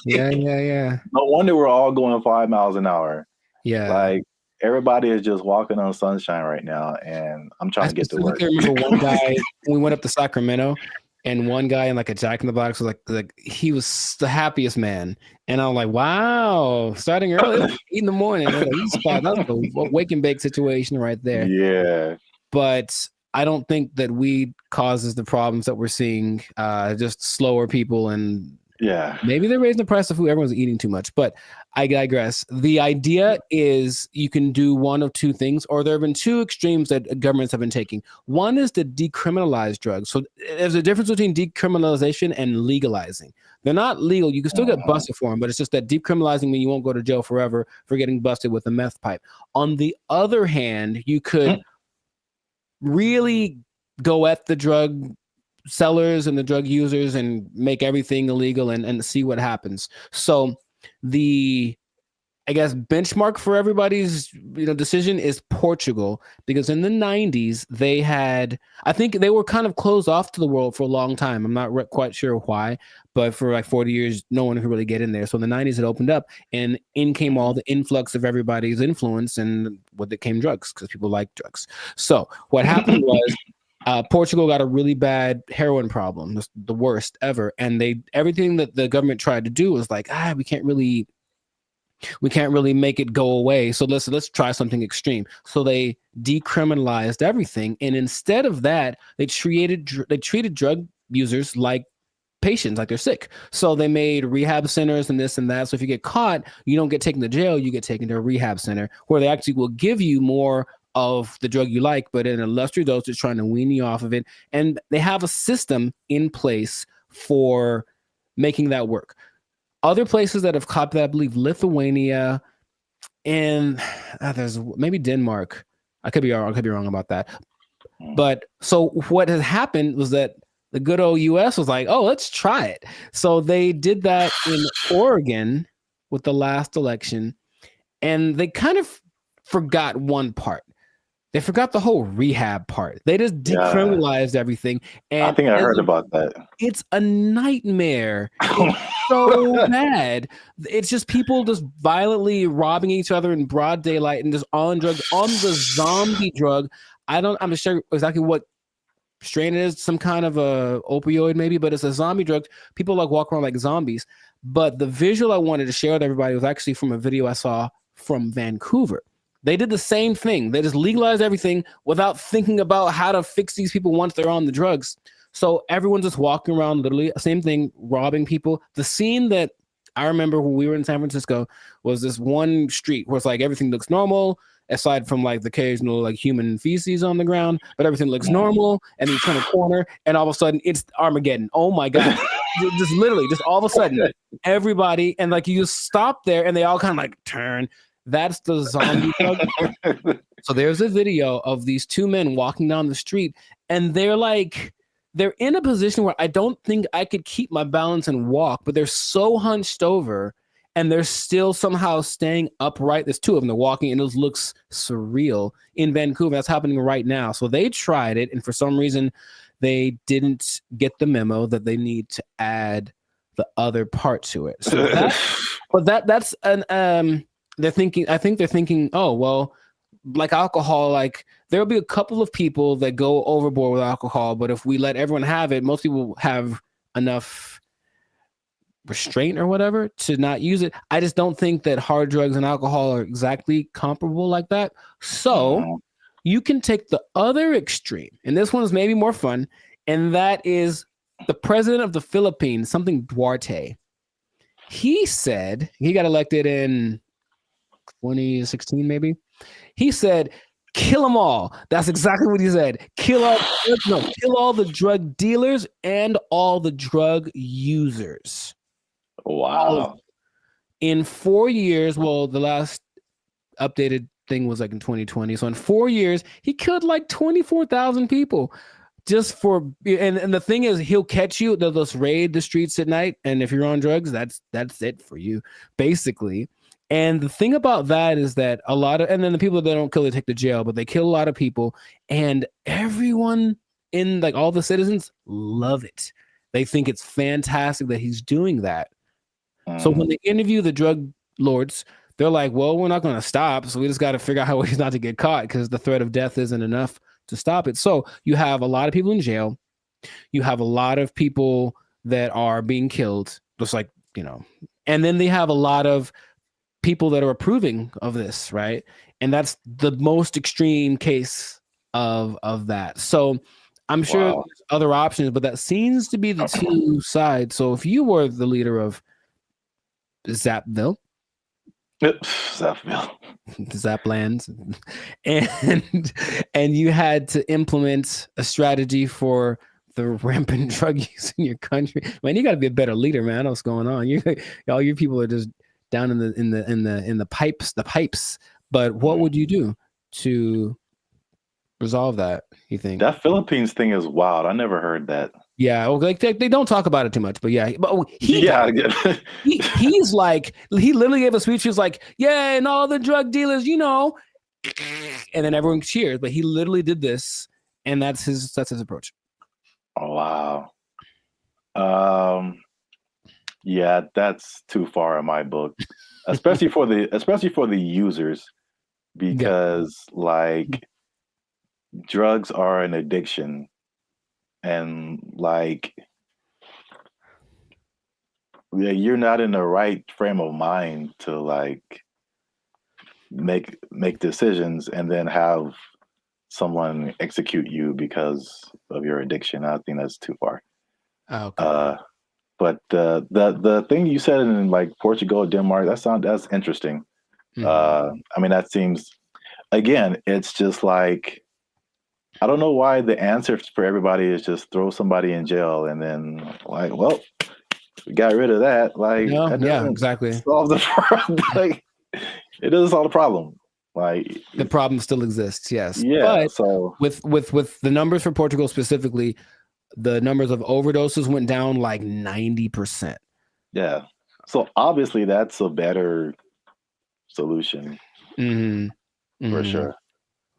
yeah. No wonder we're all going 5 miles an hour. Yeah. Like everybody is just walking on sunshine right now, and I'm trying to get to work. I remember one guy, we went up to Sacramento, and one guy in like a Jack in the Box was like he was the happiest man. And I'm like, wow, starting early, 8 in the morning. That's a wake and bake situation right there. Yeah. But I don't think that weed causes the problems that we're seeing, just slower people. And yeah, maybe they're raising the price of food. Everyone's eating too much, but I digress. The idea is you can do one of two things, or there have been two extremes that governments have been taking. One is to decriminalize drugs. So there's a difference between decriminalization and legalizing. They're not legal. You can still get busted for them, but it's just that decriminalizing means you won't go to jail forever for getting busted with a meth pipe. On the other hand, you could really go at the drug sellers and the drug users and make everything illegal and see what happens. So the, I guess, benchmark for everybody's decision is Portugal, because in the 90s they had, I think they were kind of closed off to the world for a long time. I'm not quite sure why, but for like 40 years no one could really get in there. So in the 90s it opened up, and in came all the influx of everybody's influence, and with it came drugs, because people like drugs. So what happened was Portugal got a really bad heroin problem, the worst ever, and everything that the government tried to do was like, we can't really make it go away. So let's try something extreme. So they decriminalized everything, and instead of that, they treated drug users like patients, like they're sick. So they made rehab centers and this and that. So if you get caught, you don't get taken to jail, you get taken to a rehab center where they actually will give you more of the drug you like, but in a lesser dose, it's trying to wean you off of it. And they have a system in place for making that work. Other places that have copied that, I believe Lithuania, and there's maybe Denmark. I could be wrong about that. But so what has happened was that the good old US was like, oh, let's try it. So they did that in Oregon with the last election, and they kind of forgot one part. They forgot the whole rehab part. They just decriminalized everything. And I think I heard about that. It's a nightmare. It's so bad. It's just people just violently robbing each other in broad daylight and just on drugs, on the zombie drug. I'm not sure exactly what strain it is, some kind of a opioid maybe, but it's a zombie drug. People like walk around like zombies. But the visual I wanted to share with everybody was actually from a video I saw from Vancouver. They did the same thing. They just legalized everything without thinking about how to fix these people once they're on the drugs. So everyone's just walking around, literally, same thing, robbing people. The scene that I remember when we were in San Francisco was this one street where it's like everything looks normal, aside from like the occasional like human feces on the ground, but everything looks normal. And then you turn a corner, and all of a sudden it's Armageddon. Oh my God. Just literally, just all of a sudden, everybody, and like you just stop there and they all kind of like turn. That's the zombie drug. So there's a video of these two men walking down the street, and they're in a position where I don't think I could keep my balance and walk, but they're so hunched over and they're still somehow staying upright. There's two of them, they're walking, and it looks surreal in Vancouver. That's happening right now. So they tried it, and for some reason they didn't get the memo that they need to add the other part to it. So that's an I think they're thinking, oh, well, like alcohol, like there'll be a couple of people that go overboard with alcohol, but if we let everyone have it, most people have enough restraint or whatever to not use it. I just don't think that hard drugs and alcohol are exactly comparable like that. So you can take the other extreme, and this one is maybe more fun, and that is the president of the Philippines, something Duarte. He said, he got elected in 2016 maybe. He said, kill them all. That's exactly what he said. Kill all the drug dealers and all the drug users. Wow. In 4 years, well, the last updated thing was like in 2020. So in 4 years, he killed like 24,000 people. Just for, and the thing is, he'll catch you. They'll just raid the streets at night, and if you're on drugs, that's it for you, basically. And the thing about that is that a lot of, and then the people that don't kill, they take to jail, but they kill a lot of people, and everyone in, like, all the citizens love it. They think it's fantastic that he's doing that. So when they interview the drug lords, they're like, well, we're not going to stop, so we just got to figure out ways not to get caught, because the threat of death isn't enough to stop it. So you have a lot of people in jail. You have a lot of people that are being killed, just like, you know, and then they have a lot of people that are approving of this, right? And that's the most extreme case of that. So I'm sure there's other options, but that seems to be the two sides. So if you were the leader of Zapville, Zaplands, and you had to implement a strategy for the rampant drug use in your country, man, you got to be a better leader, man. I don't know what's going on. All your people are just down in the pipes. But what would you do to resolve that, you think? That Philippines thing is wild. I never heard that. Yeah, well, like they don't talk about it too much, but yeah, but he's like, he literally gave a speech. He was like, yeah, and all the drug dealers, you know, and then everyone cheers. But he literally did this, and that's his approach. Oh, wow. Yeah, that's too far in my book, especially for the users, because like drugs are an addiction, and like you're not in the right frame of mind to like make decisions and then have someone execute you because of your addiction. I think that's too far. Okay. But the thing you said in like Portugal, Denmark, that's interesting. I mean, that seems, again, it's just like, I don't know why the answer for everybody is just throw somebody in jail and then like, well, we got rid of that. Like, yeah, exactly. Solve the problem. Like, it doesn't solve the problem. Like the problem still exists, yes. Yeah. But so with the numbers for Portugal specifically, the numbers of overdoses went down like 90%. Yeah. So obviously that's a better solution for sure.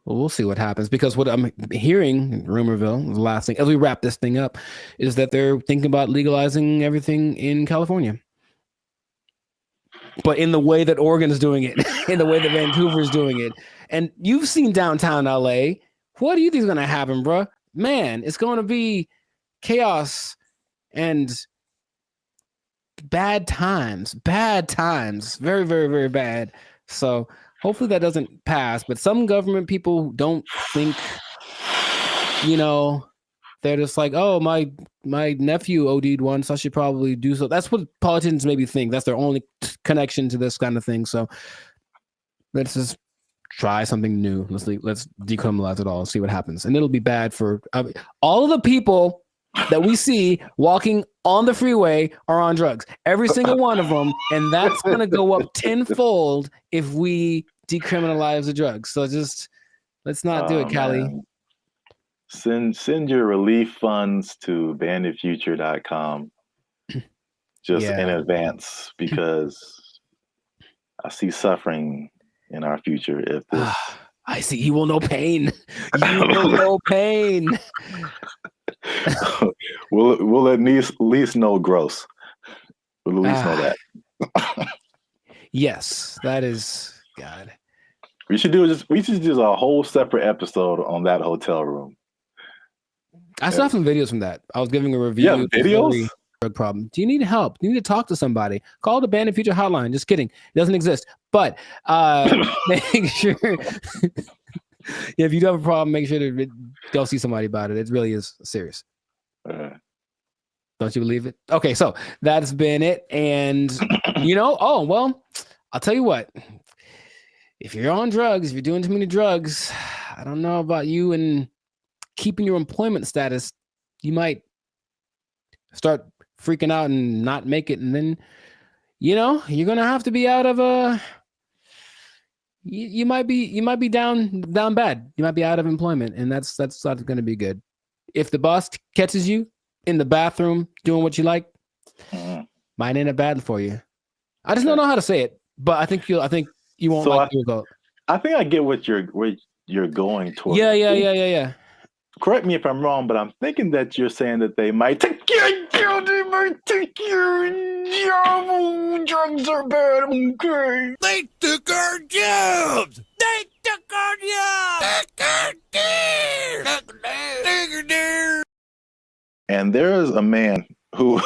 Well, we'll see what happens, because what I'm hearing in Rumorville, the last thing, as we wrap this thing up, is that they're thinking about legalizing everything in California. But in the way that Oregon is doing it, in the way that Vancouver is doing it. And you've seen downtown LA. What do you think is going to happen, bro? Man, it's going to be chaos and bad times. Very, very, very bad. So hopefully that doesn't pass. But some government people don't think, they're just like, oh, my nephew OD'd once, I should probably do so. That's what politicians maybe think. That's their only connection to this kind of thing. So let's just try something new. Let's decriminalize it all and see what happens. And it'll be bad for all of the people that we see walking on the freeway are on drugs. Every single one of them. And that's going to go up tenfold if we decriminalize the drugs. So just let's not do it, Cali. Man. Send your relief funds to banditfuture.com just in advance, because I see suffering in our future if this. I see. You will know pain. You will know pain. We'll at least know gross. We'll at least know that. Yes, that is God. We should do a whole separate episode on that hotel room. I saw some videos from that. I was giving a review. Yeah, videos? Drug problem. Do you need help? Do you need to talk to somebody? Call the Bandit Future hotline. Just kidding. It doesn't exist. But make sure if you do have a problem, make sure to go see somebody about it. It really is serious. Don't you believe it? Okay, so that's been it. And oh well, I'll tell you what. If you're on drugs, if you're doing too many drugs, I don't know about you and keeping your employment status, you might start freaking out and not make it, and then you're gonna have to be out of you might be down bad. You might be out of employment, and that's not gonna be good. If the boss catches you in the bathroom doing what you like, might end up bad for you. I just don't know how to say it, but I think you won't like the result. I think I get what you're going towards. Yeah. Correct me if I'm wrong, but I'm thinking that you're saying that they might take your job. Drugs are bad. Okay. They took our jobs. They took our jobs. And there is a man who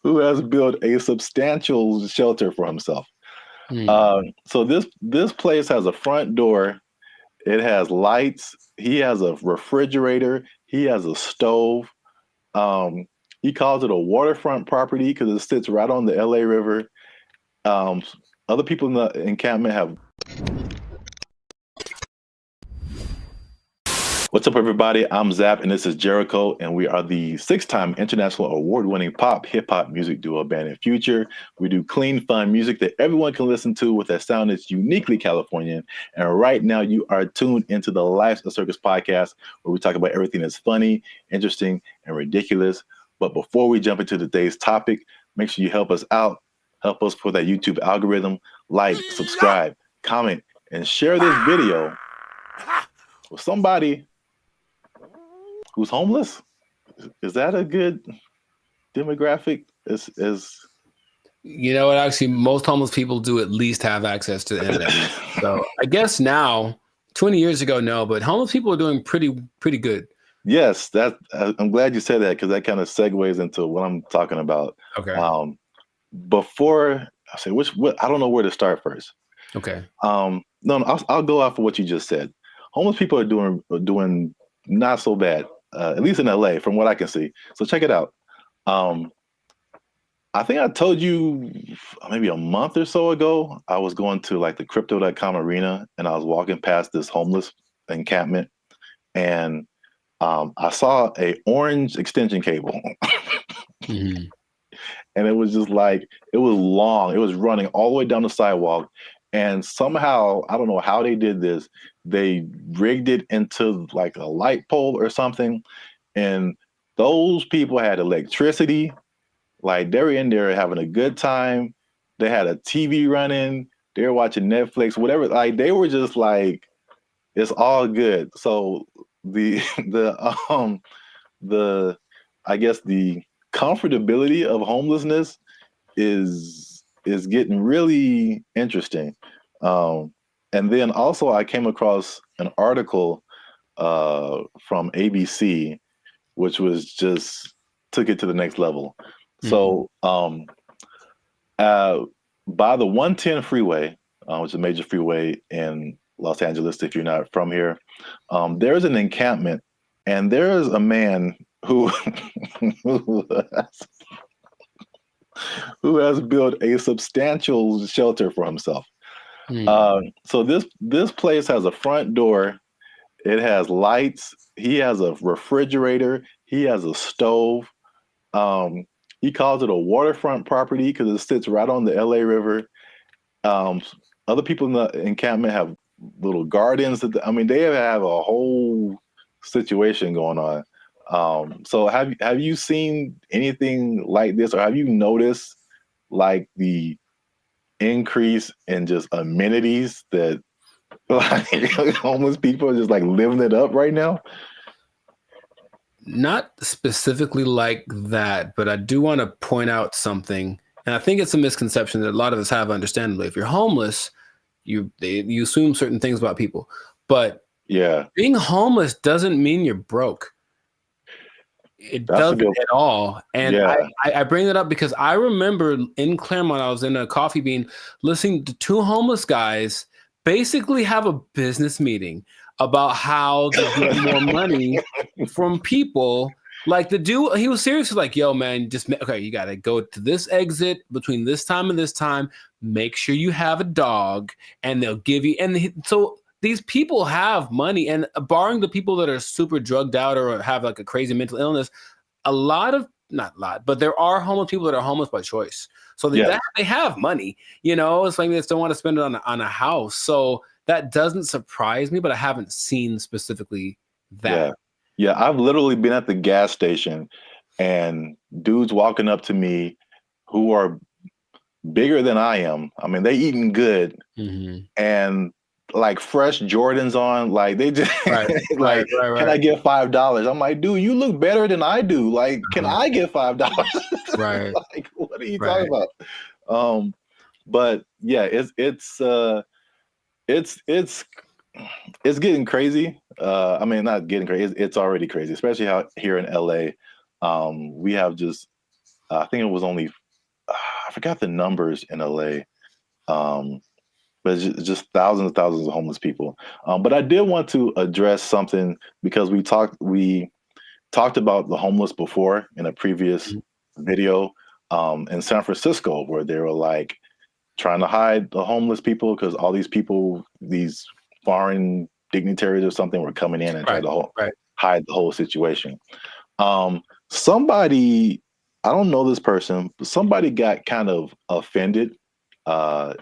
has built a substantial shelter for himself. So this place has a front door. It has lights. He has a refrigerator. He has a stove. He calls it a waterfront property because it sits right on the LA River. Other people in the encampment have. What's up, everybody? I'm Zap, and this is Jericho, and we are the 6-time international award-winning pop hip-hop music duo Bandit Future. We do clean, fun music that everyone can listen to with a sound that's uniquely Californian. And right now, you are tuned into the Life's a Circus podcast, where we talk about everything that's funny, interesting, and ridiculous. But before we jump into today's topic, make sure you help us out. Help us for that YouTube algorithm. Like, subscribe, comment, and share this video with somebody who's homeless. Is that a good demographic? Is actually most homeless people do at least have access to the internet. So I guess now, 20 years ago, no, but homeless people are doing pretty good. Yes, I'm glad you said that, because that kind of segues into what I'm talking about. Okay. Before I say I don't know where to start first. Okay. No, I'll go off of what you just said. Homeless people are doing not so bad. At least in LA, from what I can see. So check it out. I think I told you maybe a month or so ago, I was going to like the crypto.com arena, and I was walking past this homeless encampment, and I saw a orange extension cable. and it was just like, it was long. It was running all the way down the sidewalk. And somehow, I don't know how they did this, they rigged it into like a light pole or something. And those people had electricity. Like, they were in there having a good time. They had a TV running. They were watching Netflix, whatever. Like, they were just like, it's all good. So the I guess the comfortability of homelessness is getting really interesting. And then also I came across an article from ABC, which was just took it to the next level. So by the 110 freeway, which is a major freeway in Los Angeles, if you're not from here, there's an encampment, and there's a man who who has built a substantial shelter for himself. So this place has a front door. It has lights. He has a refrigerator. He has a stove. He calls it a waterfront property because it sits right on the LA River. Other people in the encampment have little gardens. They have a whole situation going on. So have you seen anything like this, or have you noticed like the increase in just amenities that like homeless people are just like living it up right now? Not specifically like that, but I do want to point out something. And I think it's a misconception that a lot of us have, understandably. If you're homeless, you assume certain things about people. But yeah, being homeless doesn't mean you're broke. It doesn't at all. And I bring that up because I remember in Claremont, I was in a Coffee Bean listening to two homeless guys basically have a business meeting about how to get more money from people. Like the dude, he was seriously like, yo, man, you got to go to this exit between this time and this time. Make sure you have a dog, and they'll give you. So these people have money, and barring the people that are super drugged out or have like a crazy mental illness, not a lot, but there are homeless people that are homeless by choice. So they have money, it's like they just don't want to spend it on a house. So that doesn't surprise me, but I haven't seen specifically that. Yeah, I've literally been at the gas station and dudes walking up to me who are bigger than I am. They eating good and like fresh Jordans on. Like they just right. Can I get $5? I'm like, dude, you look better than I do. Like, can I get $5? Right. Like, what are you talking about? But yeah, it's getting crazy. Not getting crazy. It's already crazy, especially how here in LA, we have just, I think it was only, I forgot the numbers in LA, but it's just thousands and thousands of homeless people. But I did want to address something because we talked about the homeless before in a previous video in San Francisco, where they were like trying to hide the homeless people because all these people, these foreign dignitaries or something, were coming in and trying to hide the whole situation. Somebody, I don't know this person, but somebody got kind of offended at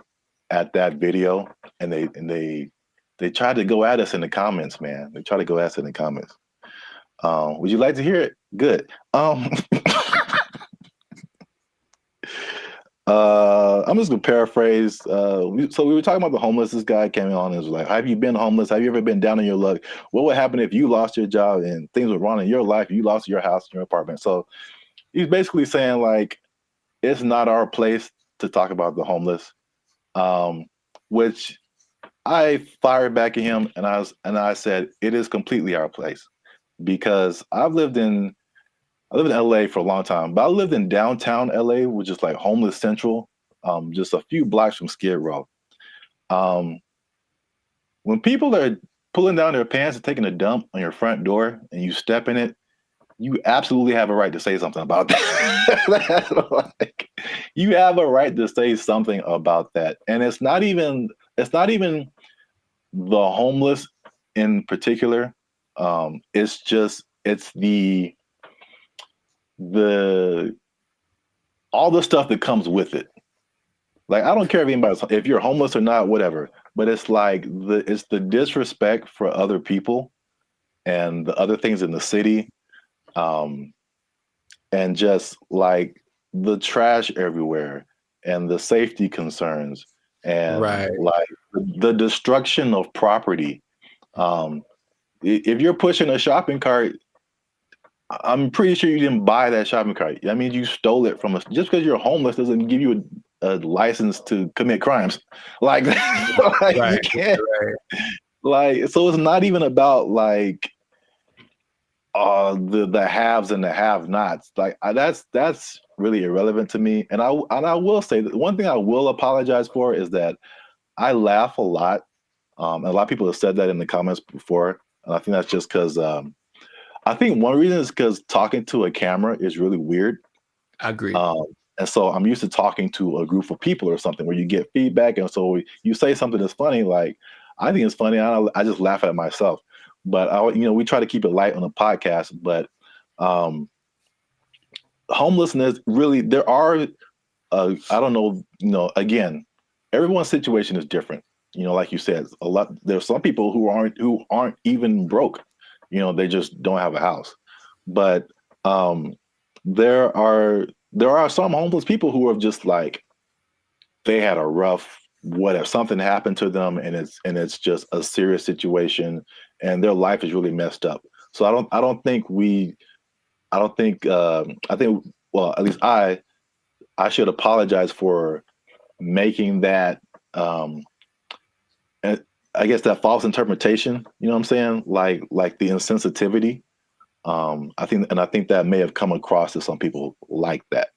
that video, and they tried to go at us in the comments, man. They tried to go at us in the comments. Would you like to hear it? Good. I'm just gonna paraphrase. So we were talking about the homeless. This guy came on and was like, have you been homeless? Have you ever been down on your luck? What would happen if you lost your job and things were wrong in your life? You lost your house, your apartment. So he's basically saying like, it's not our place to talk about the homeless, which I fired back at him, and I said, it is completely our place, because I lived in LA for a long time, but I lived in downtown LA, which is like homeless central, just a few blocks from Skid Row. When people are pulling down their pants and taking a dump on your front door and you step in it, you absolutely have a right to say something about that. Like, you have a right to say something about that. And it's not even the homeless in particular. It's the all the stuff that comes with it. Like, I don't care if you're homeless or not, whatever, but it's like it's the disrespect for other people and the other things in the city. And just like the trash everywhere and the safety concerns and like the destruction of property. If you're pushing a shopping cart, I'm pretty sure you didn't buy that shopping cart. I mean, you stole it from us. Just because you're homeless doesn't give you a license to commit crimes. Like, you can't. Like, so it's not even about like the haves and the have-nots. Like, that's really irrelevant to me. And I will say that one thing I will apologize for is that I laugh a lot. And a lot of people have said that in the comments before, and I think that's just because I think one reason is because talking to a camera is really weird. I agree. And so I'm used to talking to a group of people or something where you get feedback, and so you say something that's funny. Like, I think it's funny. I just laugh at it myself. But we try to keep it light on the podcast. But homelessness, really, there are. I don't know. Again, everyone's situation is different. Like you said, there's some people who aren't even broke. They just don't have a house. But there are some homeless people who are just like, they had a rough, whatever, something happened to them, and it's just a serious situation, and their life is really messed up. So I think well, at least I should apologize for making that I guess that false interpretation, you know what I'm saying? Like the insensitivity. I think that may have come across to some people like that.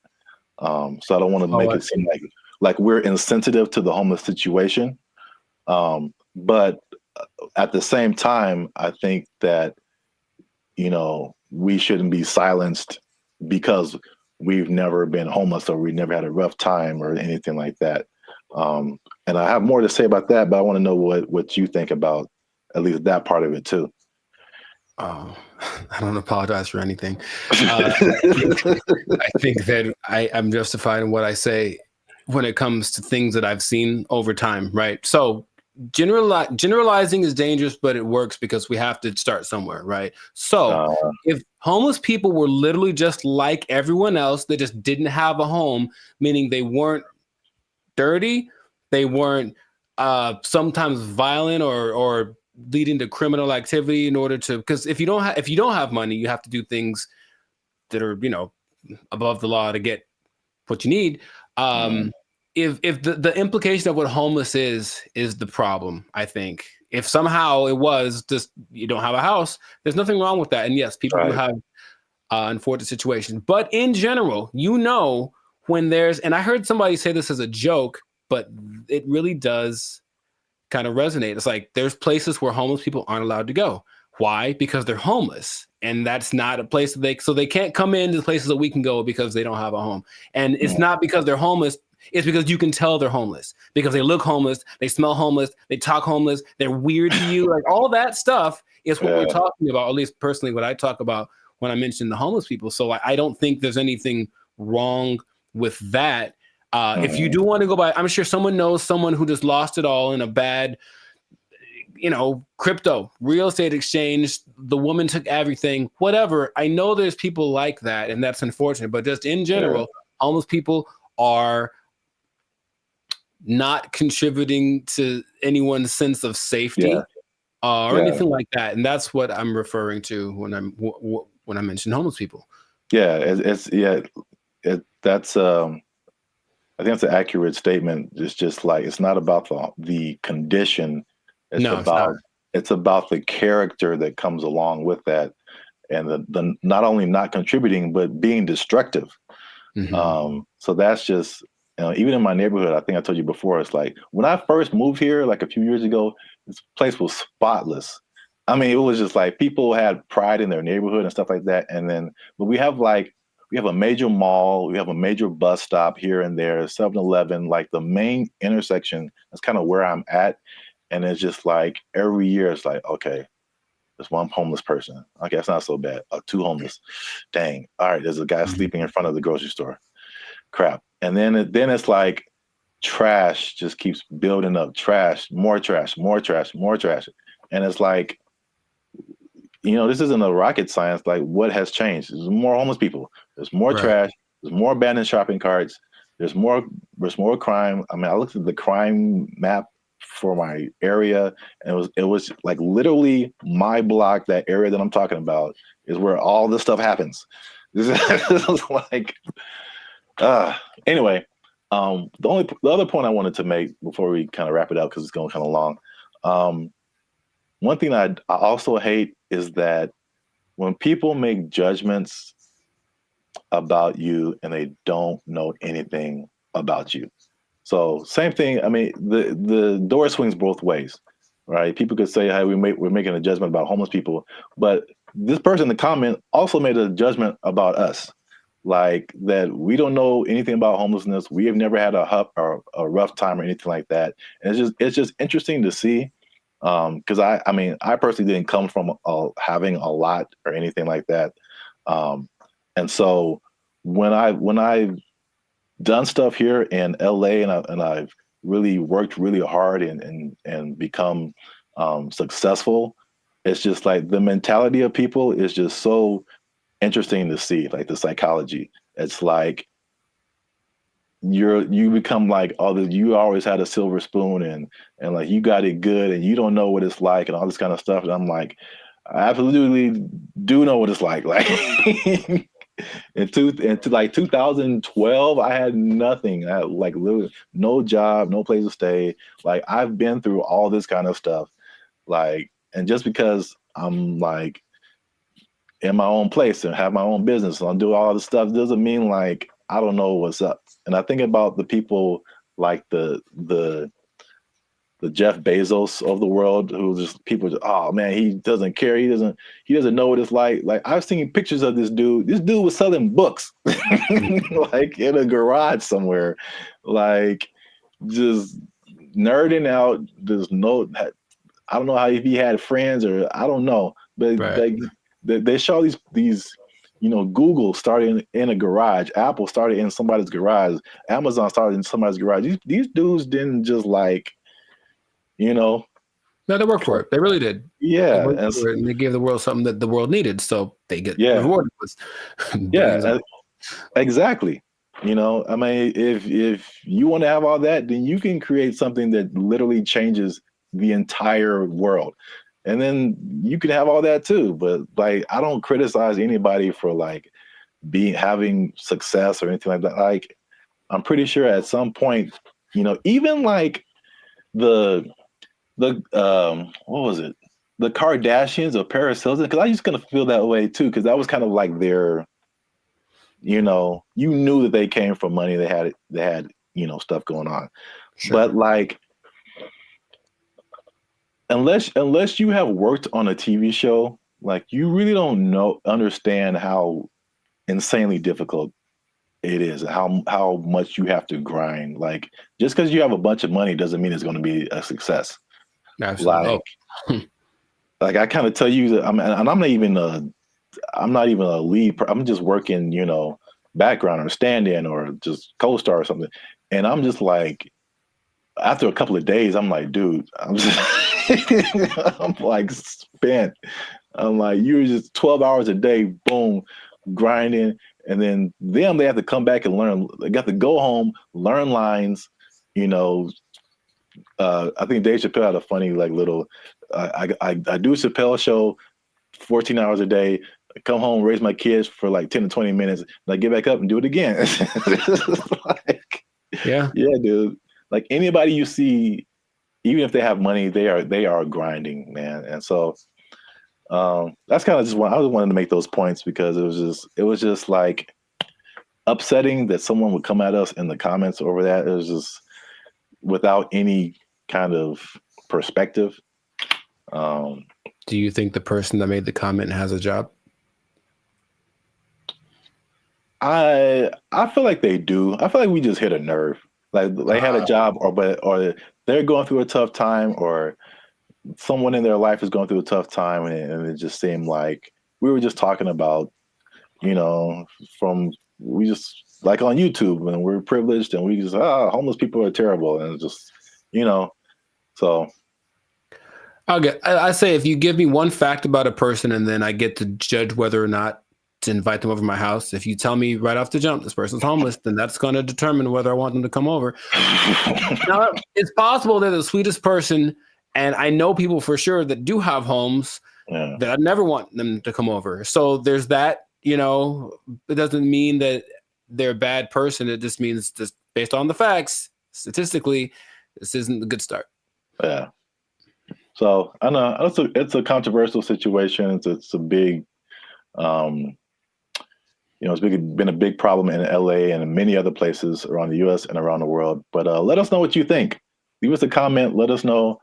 So I don't want to make it seem like we're insensitive to the homeless situation. But at the same time, I think that, we shouldn't be silenced because we've never been homeless or we never had a rough time or anything like that. And I have more to say about that, but I want to know what you think about at least that part of it too. Oh, I don't apologize for anything. I think that I'm justified in what I say when it comes to things that I've seen over time, right? So generalizing is dangerous, but it works because we have to start somewhere, right? So if homeless people were literally just like everyone else, they just didn't have a home, meaning they weren't dirty, they weren't sometimes violent or leading to criminal activity in order to, because if you don't have money, you have to do things that are above the law to get what you need. If the implication of what homeless is the problem, I think if somehow it was just you don't have a house, there's nothing wrong with that. And yes, people do have unfortunate situations, but in general, when there's, and I heard somebody say this as a joke, but it really does kind of resonate. It's like there's places where homeless people aren't allowed to go. Why? Because they're homeless, and that's not a place that they can't come into the places that we can go because they don't have a home. And it's not because they're homeless. It's because you can tell they're homeless because they look homeless, they smell homeless, they talk homeless, they're weird to you. Like all that stuff is what we're talking about. At least personally, what I talk about when I mention the homeless people. So I don't think there's anything wrong with that. If you do want to go by, I'm sure someone knows someone who just lost it all in a bad, crypto, real estate exchange. The woman took everything, whatever. I know there's people like that, and that's unfortunate. But just in general, homeless people are not contributing to anyone's sense of safety or anything like that. And that's what I'm referring to when I mention homeless people. Yeah, that's I think that's an accurate statement. It's just like, it's not about the condition. It's about the character that comes along with that, and the not only not contributing but being destructive. So that's just, even in my neighborhood, I think I told you before, it's like when I first moved here, like a few years ago, this place was spotless. I mean, it was just like people had pride in their neighborhood and stuff like that. But we have a major mall, we have a major bus stop here and there, 7-Eleven, like the main intersection. That's kind of where I'm at. And it's just like every year it's like, okay, there's one homeless person. Okay, that's not so bad. 2 homeless. Dang. All right, there's a guy sleeping in front of the grocery store. crap. And then it's like trash just keeps building up. Trash, more trash, more trash, more trash. And it's like, this isn't a rocket science. Like, what has changed? There's more homeless people. There's more trash. There's more abandoned shopping carts. There's more crime. I mean, I looked at the crime map for my area, and it was like literally my block, that area that I'm talking about, is where all this stuff happens. This is like, anyway. The other point I wanted to make before we kind of wrap it up, because it's going kind of long. One thing I also hate is that when people make judgments about you and they don't know anything about you. So same thing. I mean, the door swings both ways, right? People could say, "Hey, we're making a judgment about homeless people," but this person in the comment also made a judgment about us, like that we don't know anything about homelessness. We have never had a rough time or anything like that. And it's just interesting to see, because I personally didn't come from having a lot or anything like that, and so when I've done stuff here in LA and I've really worked really hard and become successful, it's just like the mentality of people is just so interesting to see, like the psychology. It's like you become like, you always had a silver spoon and like you got it good and you don't know what it's like and all this kind of stuff. And I'm like, I absolutely do know what it's like. Like in like 2012, I had nothing. I had like literally no job, no place to stay. Like I've been through all this kind of stuff. Like, and just because I'm like in my own place and have my own business and I do all this stuff doesn't mean like I don't know what's up. And I think about the people like the Jeff Bezos of the world, who just people just, oh man, he doesn't care. He doesn't know what it's like. Like I've seen pictures of this dude. This dude was selling books like in a garage somewhere, like just nerding out. I don't know if he had friends or I don't know, but they show these, Google started in a garage, Apple started in somebody's garage, Amazon started in somebody's garage. These dudes didn't just like, No, they worked for it. They really did. Yeah. And they gave the world something that the world needed. So they get rewarded with exactly. I mean, if you want to have all that, then you can create something that literally changes the entire world. And then you can have all that too. But like, I don't criticize anybody for like having success or anything like that. Like, I'm pretty sure at some point, even like the what was it? The Kardashians or Paris Hilton, because I used to kind of feel that way too, because that was kind of like their, you knew that they came from money. They had stuff going on. Sure. But like, unless you have worked on a TV show, like you really don't understand how insanely difficult it is, and how much you have to grind. Like just because you have a bunch of money doesn't mean it's going to be a success. Absolutely. Like I kind of tell you that I'm not even a lead. I'm just working, background or stand-in or just co-star or something. And I'm just like, after a couple of days, I'm like, dude, I'm like spent. I'm like, you're just 12 hours a day, boom, grinding. And then they have to come back and learn. They got to go home, learn lines, I think Dave Chappelle had a funny like little. I do a Chappelle show, 14 hours a day. I come home, raise my kids for like 10 to 20 minutes, and I get back up and do it again. Yeah, dude. Like anybody you see, even if they have money, they are grinding, man. And so that's kind of just I was wanting to make those points because it was just like upsetting that someone would come at us in the comments over that. It was just without any kind of perspective. Do you think the person that made the comment has a job? I feel like they do. I feel like we just hit a nerve. Like they had a job, or they're going through a tough time, or someone in their life is going through a tough time, and it just seemed like we were just talking about, like on YouTube, and we're privileged, and we just homeless people are terrible, and it's just so. I say if you give me one fact about a person, and then I get to judge whether or not to invite them over to my house. If you tell me right off the jump this person's homeless, then that's going to determine whether I want them to come over. Now, it's possible they're the sweetest person, and I know people for sure that do have homes that I never want them to come over. So there's that. It doesn't mean that they're a bad person. It just means, just based on the facts, statistically, this isn't a good start. Yeah. So I know it's a controversial situation. It's a big, it's been a big problem in LA and in many other places around the US and around the world. But let us know what you think. Leave us a comment. Let us know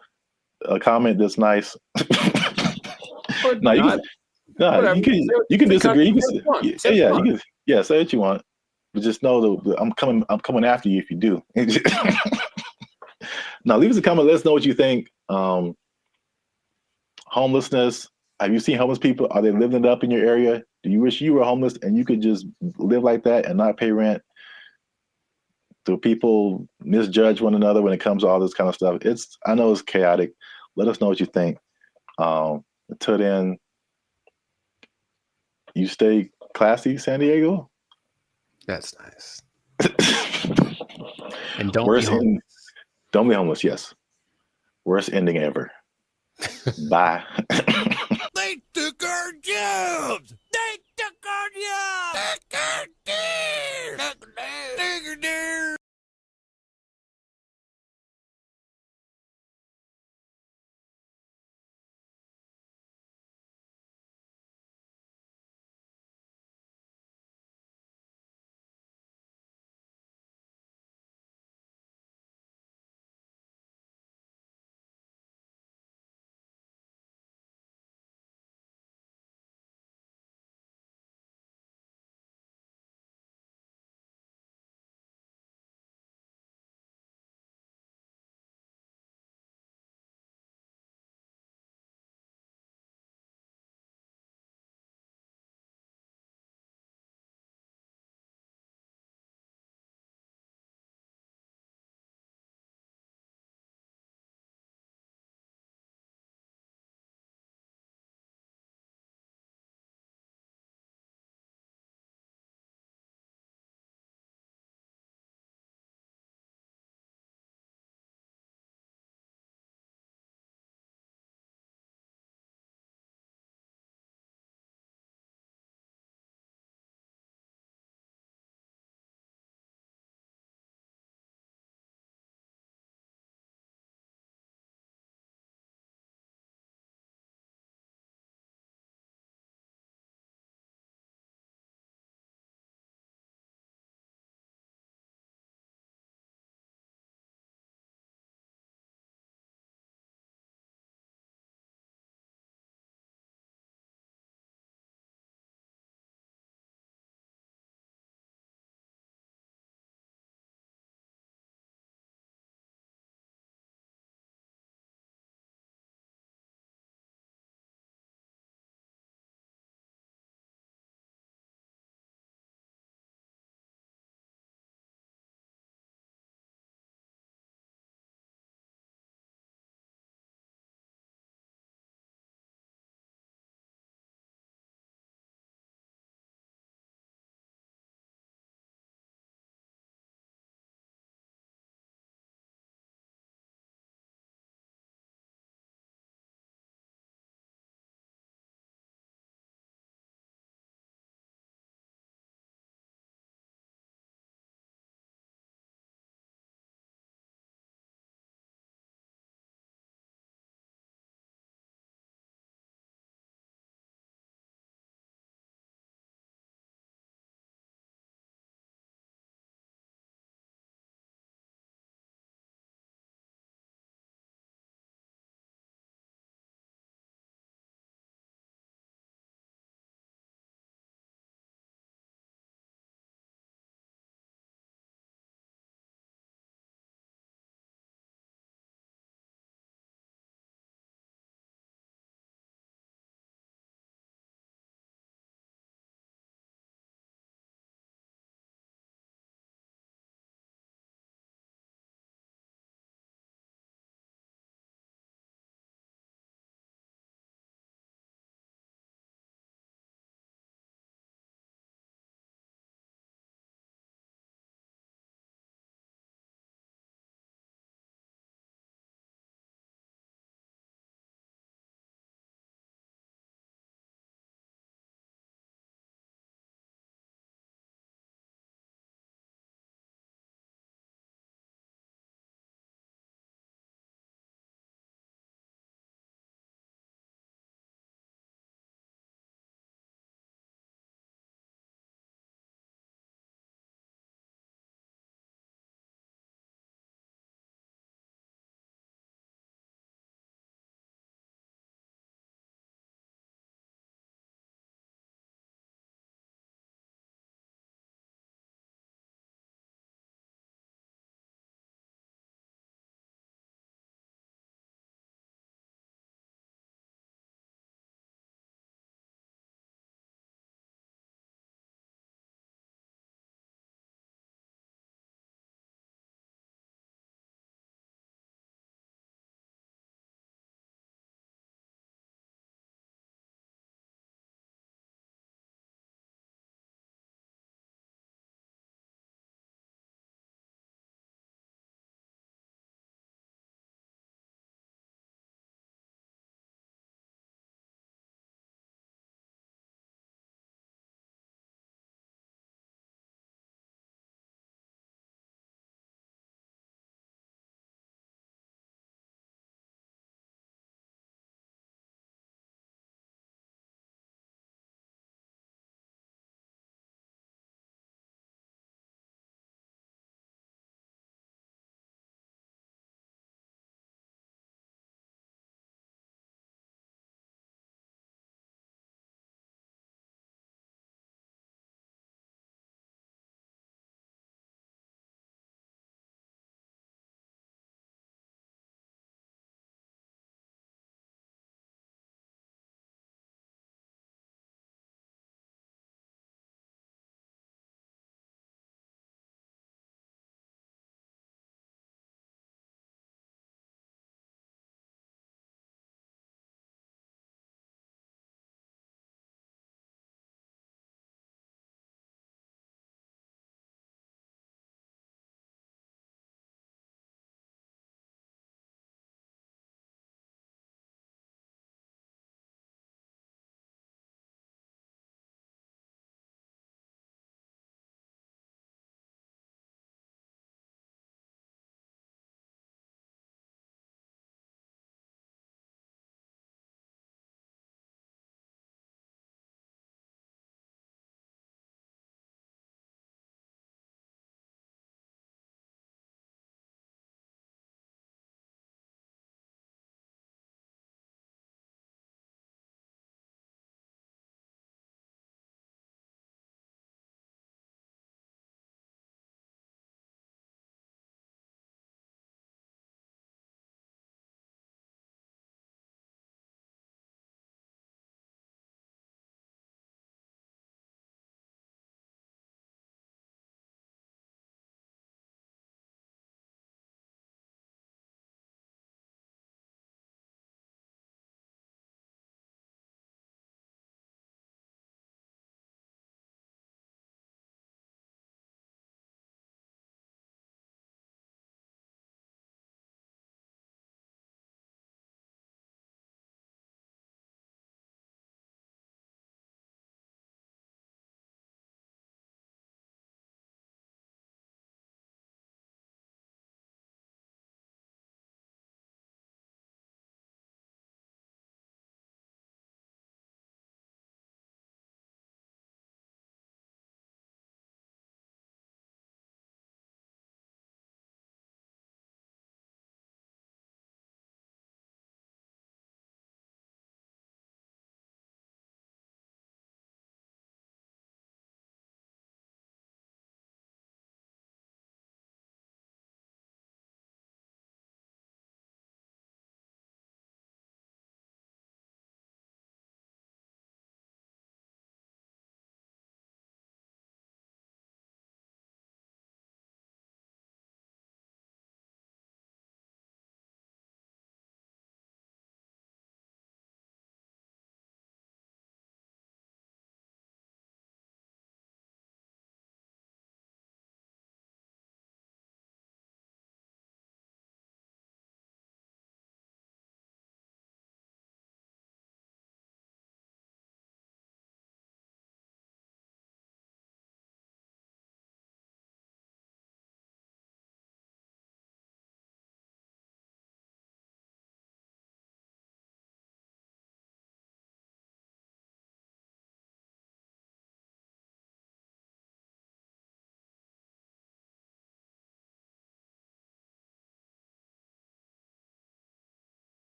a comment that's nice. You can disagree. Say what you want. But just know that I'm coming after you if you do. Now leave us a comment. Let us know what you think. Homelessness. Have you seen homeless people? Are they living it up in your area? Do you wish you were homeless and you could just live like that and not pay rent? Do people misjudge one another when it comes to all this kind of stuff? I know it's chaotic. Let us know what you think. Until then, you stay classy, San Diego. That's nice. And don't be homeless. Don't be homeless. Yes. Worst ending ever. Bye. They took our jobs! They took our jobs!